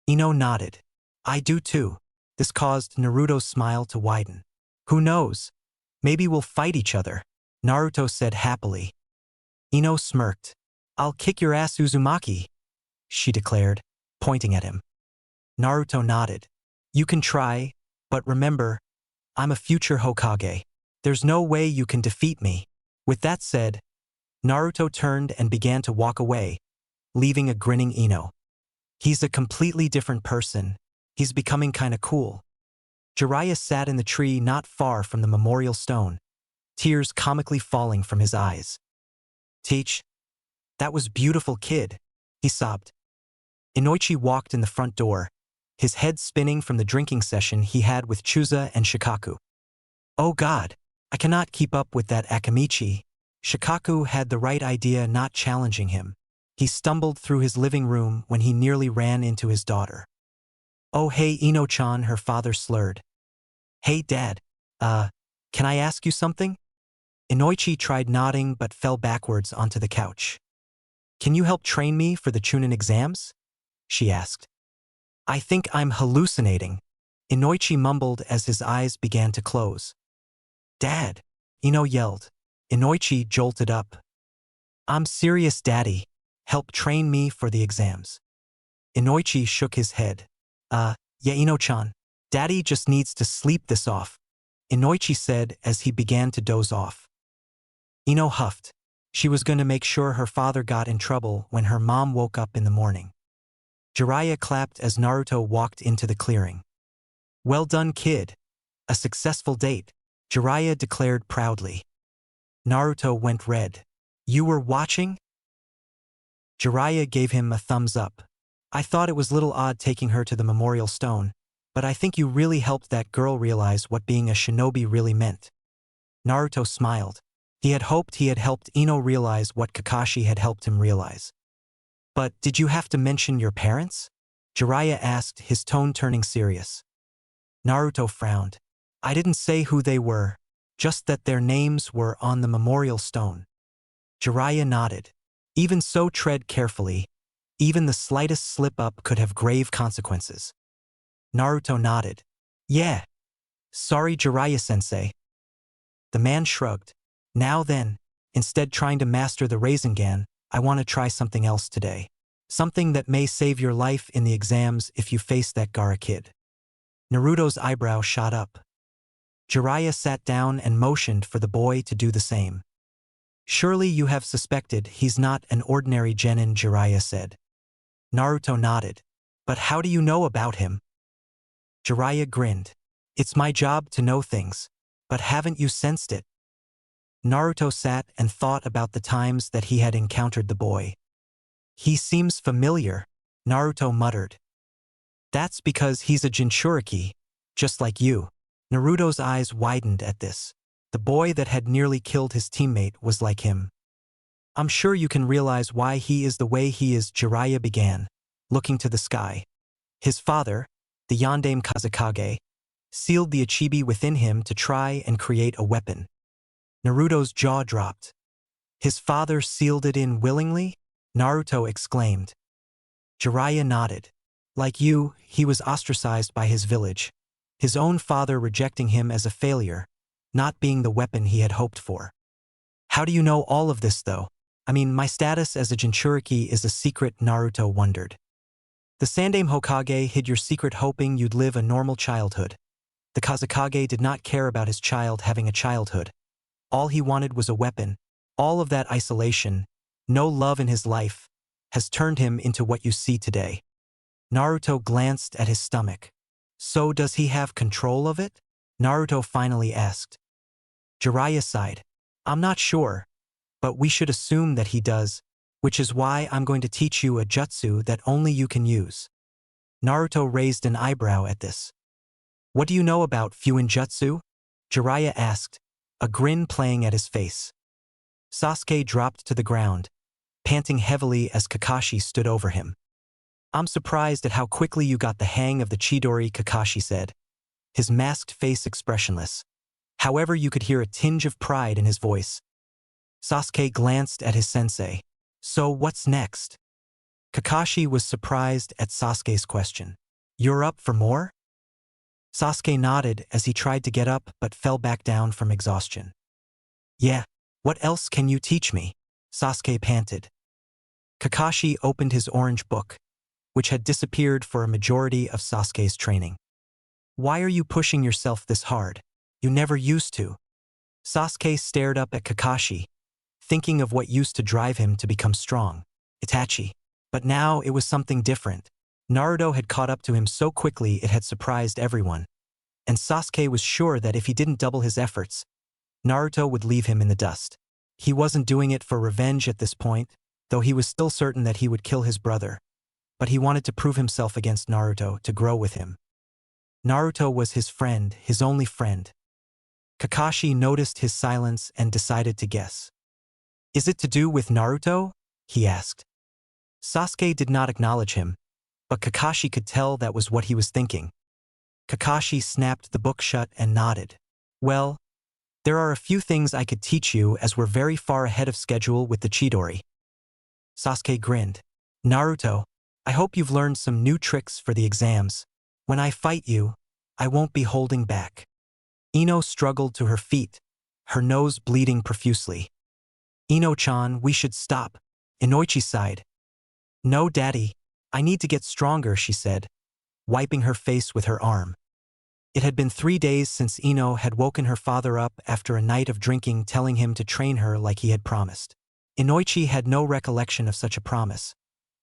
Ino nodded. I do too. This caused Naruto's smile to widen. Who knows? Maybe we'll fight each other, Naruto said happily. Ino smirked. I'll kick your ass, Uzumaki, she declared, pointing at him. Naruto nodded. You can try, but remember, I'm a future Hokage. There's no way you can defeat me. With that said, Naruto turned and began to walk away, leaving a grinning Ino. He's a completely different person. He's becoming kinda cool. Jiraiya sat in the tree not far from the memorial stone, tears comically falling from his eyes. Teach, that was beautiful, kid, he sobbed. Inoichi walked in the front door, his head spinning from the drinking session he had with Chuza and Shikaku. Oh God, I cannot keep up with that Akamichi. Shikaku had the right idea, not challenging him. He stumbled through his living room when he nearly ran into his daughter. Oh hey Ino-chan, her father slurred. Hey Dad, can I ask you something? Inoichi tried nodding but fell backwards onto the couch. Can you help train me for the Chunnin exams? She asked. I think I'm hallucinating, Inoichi mumbled as his eyes began to close. Dad, Ino yelled. Inoichi jolted up. I'm serious, Daddy. Help train me for the exams. Inoichi shook his head. Yeah, Ino-chan. Daddy just needs to sleep this off, Inoichi said as he began to doze off. Ino huffed. She was going to make sure her father got in trouble when her mom woke up in the morning. Jiraiya clapped as Naruto walked into the clearing. Well done, kid. A successful date, Jiraiya declared proudly. Naruto went red. You were watching? Jiraiya gave him a thumbs up. I thought it was a little odd taking her to the memorial stone, but I think you really helped that girl realize what being a shinobi really meant. Naruto smiled. He had hoped he had helped Ino realize what Kakashi had helped him realize. But did you have to mention your parents? Jiraiya asked, his tone turning serious. Naruto frowned. I didn't say who they were, just that their names were on the memorial stone. Jiraiya nodded. Even so, tread carefully. Even the slightest slip-up could have grave consequences. Naruto nodded. Yeah. Sorry, Jiraiya-sensei. The man shrugged. Now then, instead trying to master the Rasengan, I want to try something else today. Something that may save your life in the exams if you face that Gaara kid. Naruto's eyebrow shot up. Jiraiya sat down and motioned for the boy to do the same. Surely you have suspected he's not an ordinary genin, Jiraiya said. Naruto nodded. But how do you know about him? Jiraiya grinned. It's my job to know things, but haven't you sensed it? Naruto sat and thought about the times that he had encountered the boy. He seems familiar, Naruto muttered. That's because he's a Jinchuriki, just like you. Naruto's eyes widened at this. The boy that had nearly killed his teammate was like him. I'm sure you can realize why he is the way he is, Jiraiya began, looking to the sky. His father, the Yondaime Kazekage, sealed the Ichibi within him to try and create a weapon. Naruto's jaw dropped. His father sealed it in willingly? Naruto exclaimed. Jiraiya nodded. Like you, he was ostracized by his village, his own father rejecting him as a failure, not being the weapon he had hoped for. How do you know all of this though? I mean, my status as a Jinchuriki is a secret, Naruto wondered. The Sandaime Hokage hid your secret hoping you'd live a normal childhood. The Kazekage did not care about his child having a childhood. All he wanted was a weapon, all of that isolation, no love in his life, has turned him into what you see today. Naruto glanced at his stomach. So does he have control of it? Naruto finally asked. Jiraiya sighed. I'm not sure, but we should assume that he does, which is why I'm going to teach you a jutsu that only you can use. Naruto raised an eyebrow at this. What do you know about Fuinjutsu? Jiraiya asked, a grin playing at his face. Sasuke dropped to the ground, panting heavily as Kakashi stood over him. I'm surprised at how quickly you got the hang of the Chidori, Kakashi said, his masked face expressionless. However, you could hear a tinge of pride in his voice. Sasuke glanced at his sensei. So what's next? Kakashi was surprised at Sasuke's question. You're up for more? Sasuke nodded as he tried to get up but fell back down from exhaustion. Yeah, what else can you teach me? Sasuke panted. Kakashi opened his orange book, which had disappeared for a majority of Sasuke's training. Why are you pushing yourself this hard? You never used to. Sasuke stared up at Kakashi, thinking of what used to drive him to become strong, Itachi. But now it was something different. Naruto had caught up to him so quickly it had surprised everyone. And Sasuke was sure that if he didn't double his efforts, Naruto would leave him in the dust. He wasn't doing it for revenge at this point, though he was still certain that he would kill his brother. But he wanted to prove himself against Naruto to grow with him. Naruto was his friend, his only friend. Kakashi noticed his silence and decided to guess. Is it to do with Naruto? He asked. Sasuke did not acknowledge him, but Kakashi could tell that was what he was thinking. Kakashi snapped the book shut and nodded. Well, there are a few things I could teach you as we're very far ahead of schedule with the Chidori. Sasuke grinned. Naruto, I hope you've learned some new tricks for the exams. When I fight you, I won't be holding back. Ino struggled to her feet, her nose bleeding profusely. Ino-chan, we should stop. Inoichi sighed. No, Daddy, I need to get stronger, she said, wiping her face with her arm. It had been 3 days since Ino had woken her father up after a night of drinking, telling him to train her like he had promised. Inoichi had no recollection of such a promise,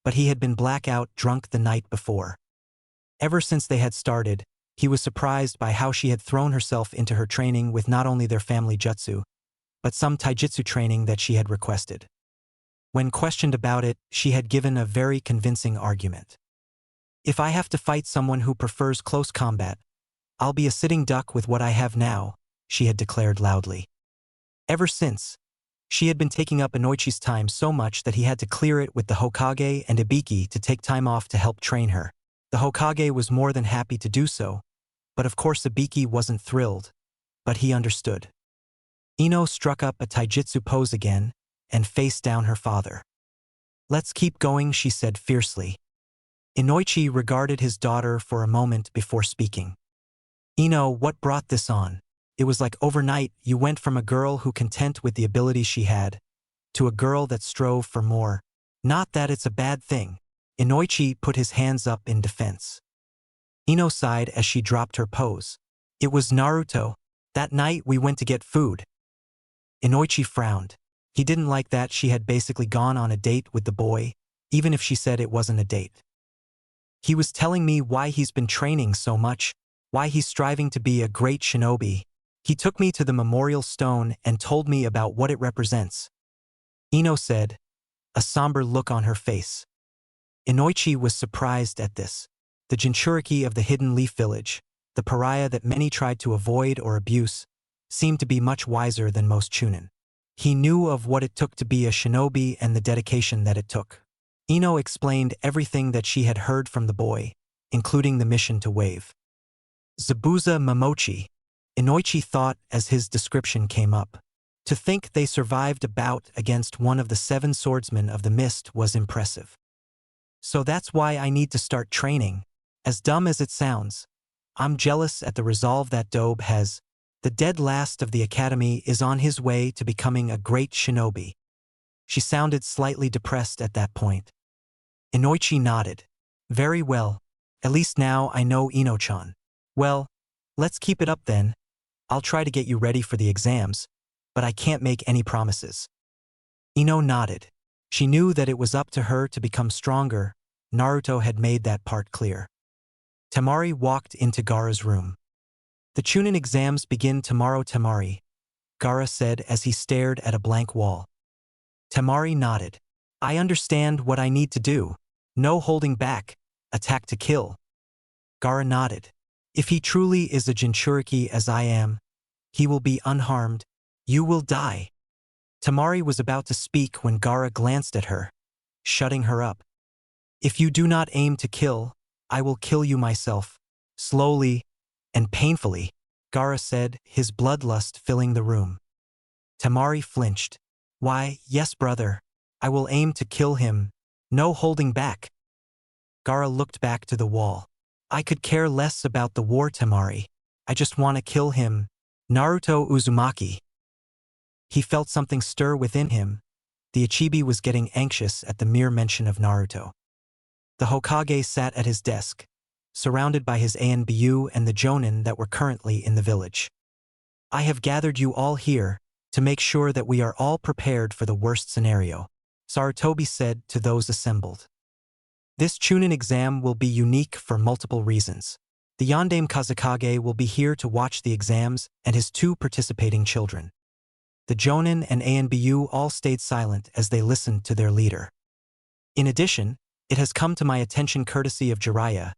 but he had been blackout drunk the night before. Ever since they had started, he was surprised by how she had thrown herself into her training with not only their family jutsu, but some taijutsu training that she had requested. When questioned about it, she had given a very convincing argument. If I have to fight someone who prefers close combat, I'll be a sitting duck with what I have now, she had declared loudly. Ever since, she had been taking up Inoichi's time so much that he had to clear it with the Hokage and Ibiki to take time off to help train her. The Hokage was more than happy to do so, but of course Ibiki wasn't thrilled, but he understood. Ino struck up a taijutsu pose again and faced down her father. Let's keep going, she said fiercely. Inoichi regarded his daughter for a moment before speaking. Ino, what brought this on? It was like overnight you went from a girl who content with the abilities she had, to a girl that strove for more. Not that it's a bad thing. Inoichi put his hands up in defense. Ino sighed as she dropped her pose. It was Naruto. That night we went to get food. Inoichi frowned. He didn't like that she had basically gone on a date with the boy, even if she said it wasn't a date. He was telling me why he's been training so much, why he's striving to be a great shinobi. He took me to the memorial stone and told me about what it represents. Ino said, a somber look on her face. Inoichi was surprised at this. The Jinchuriki of the Hidden Leaf Village, the pariah that many tried to avoid or abuse, seemed to be much wiser than most Chunnin. He knew of what it took to be a shinobi and the dedication that it took. Ino explained everything that she had heard from the boy, including the mission to wave. Zabuza Momochi, Inoichi thought as his description came up. To think they survived a bout against one of the 7 swordsmen of the mist was impressive. So that's why I need to start training. As dumb as it sounds, I'm jealous at the resolve that Dobe has. The dead last of the academy is on his way to becoming a great shinobi. She sounded slightly depressed at that point. Inoichi nodded. Very well. At least now I know Ino-chan. Well, let's keep it up then. I'll try to get you ready for the exams, but I can't make any promises. Ino nodded. She knew that it was up to her to become stronger. Naruto had made that part clear. Temari walked into Gaara's room. The Chunnin exams begin tomorrow, Temari, Gaara said as he stared at a blank wall. Temari nodded. I understand what I need to do. No holding back. Attack to kill. Gaara nodded. If he truly is a Jinchuriki as I am, he will be unharmed. You will die. Temari was about to speak when Gaara glanced at her, shutting her up. If you do not aim to kill, I will kill you myself. Slowly and painfully, Gaara said, his bloodlust filling the room. Temari flinched. Why, yes, brother. I will aim to kill him. No holding back. Gaara looked back to the wall. I could care less about the war, Temari. I just want to kill him. Naruto Uzumaki. He felt something stir within him. The Ichibi was getting anxious at the mere mention of Naruto. The Hokage sat at his desk, surrounded by his Anbu and the Jonin that were currently in the village. I have gathered you all here to make sure that we are all prepared for the worst scenario, Sarutobi said to those assembled. This Chunnin exam will be unique for multiple reasons. The Yondaime Kazekage will be here to watch the exams and his 2 participating children. The Jonin and Anbu all stayed silent as they listened to their leader. In addition, it has come to my attention courtesy of Jiraiya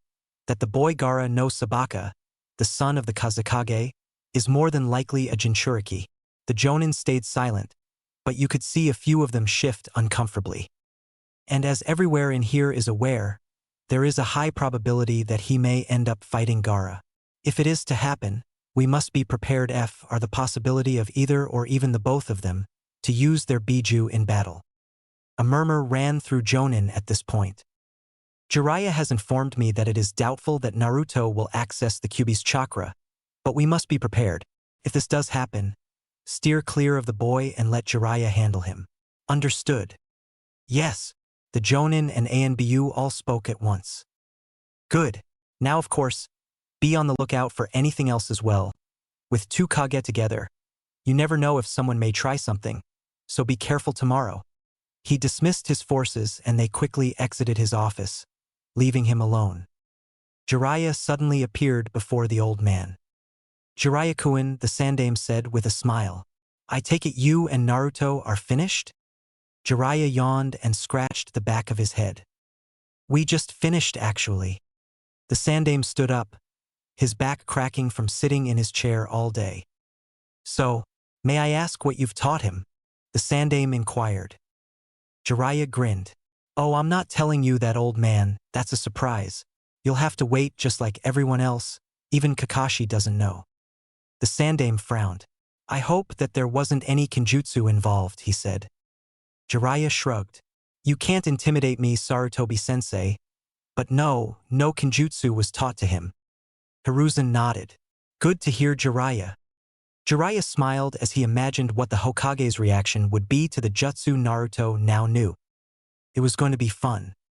that the boy Gaara no Sabaka, the son of the Kazekage, is more than likely a Jinchuriki. The Jonin stayed silent, but you could see a few of them shift uncomfortably. And as everywhere in here is aware, there is a high probability that he may end up fighting Gaara. If it is to happen, we must be prepared for the possibility of either or even the both of them to use their Biju in battle. A murmur ran through Jonin at this point. Jiraiya has informed me that it is doubtful that Naruto will access the Kyuubi's chakra, but we must be prepared. If this does happen, steer clear of the boy and let Jiraiya handle him. Understood. Yes. The Jonin and Anbu all spoke at once. Good. Now, of course, be on the lookout for anything else as well. With 2 Kage together, you never know if someone may try something, so be careful tomorrow. He dismissed his forces and they quickly exited his office, leaving him alone. Jiraiya suddenly appeared before the old man. Jiraiya-kun, the Sandaime said with a smile. I take it you and Naruto are finished? Jiraiya yawned and scratched the back of his head. We just finished, actually. The Sandaime stood up, his back cracking from sitting in his chair all day. So, may I ask what you've taught him? The Sandaime inquired. Jiraiya grinned. Oh, I'm not telling you that, old man, that's a surprise. You'll have to wait just like everyone else, even Kakashi doesn't know. The Sandaime frowned. I hope that there wasn't any kenjutsu involved, he said. Jiraiya shrugged. You can't intimidate me, Sarutobi-sensei. But no kenjutsu was taught to him. Hiruzen nodded. Good to hear, Jiraiya. Jiraiya smiled as he imagined what the Hokage's reaction would be to the jutsu Naruto now knew. It was going to be fun.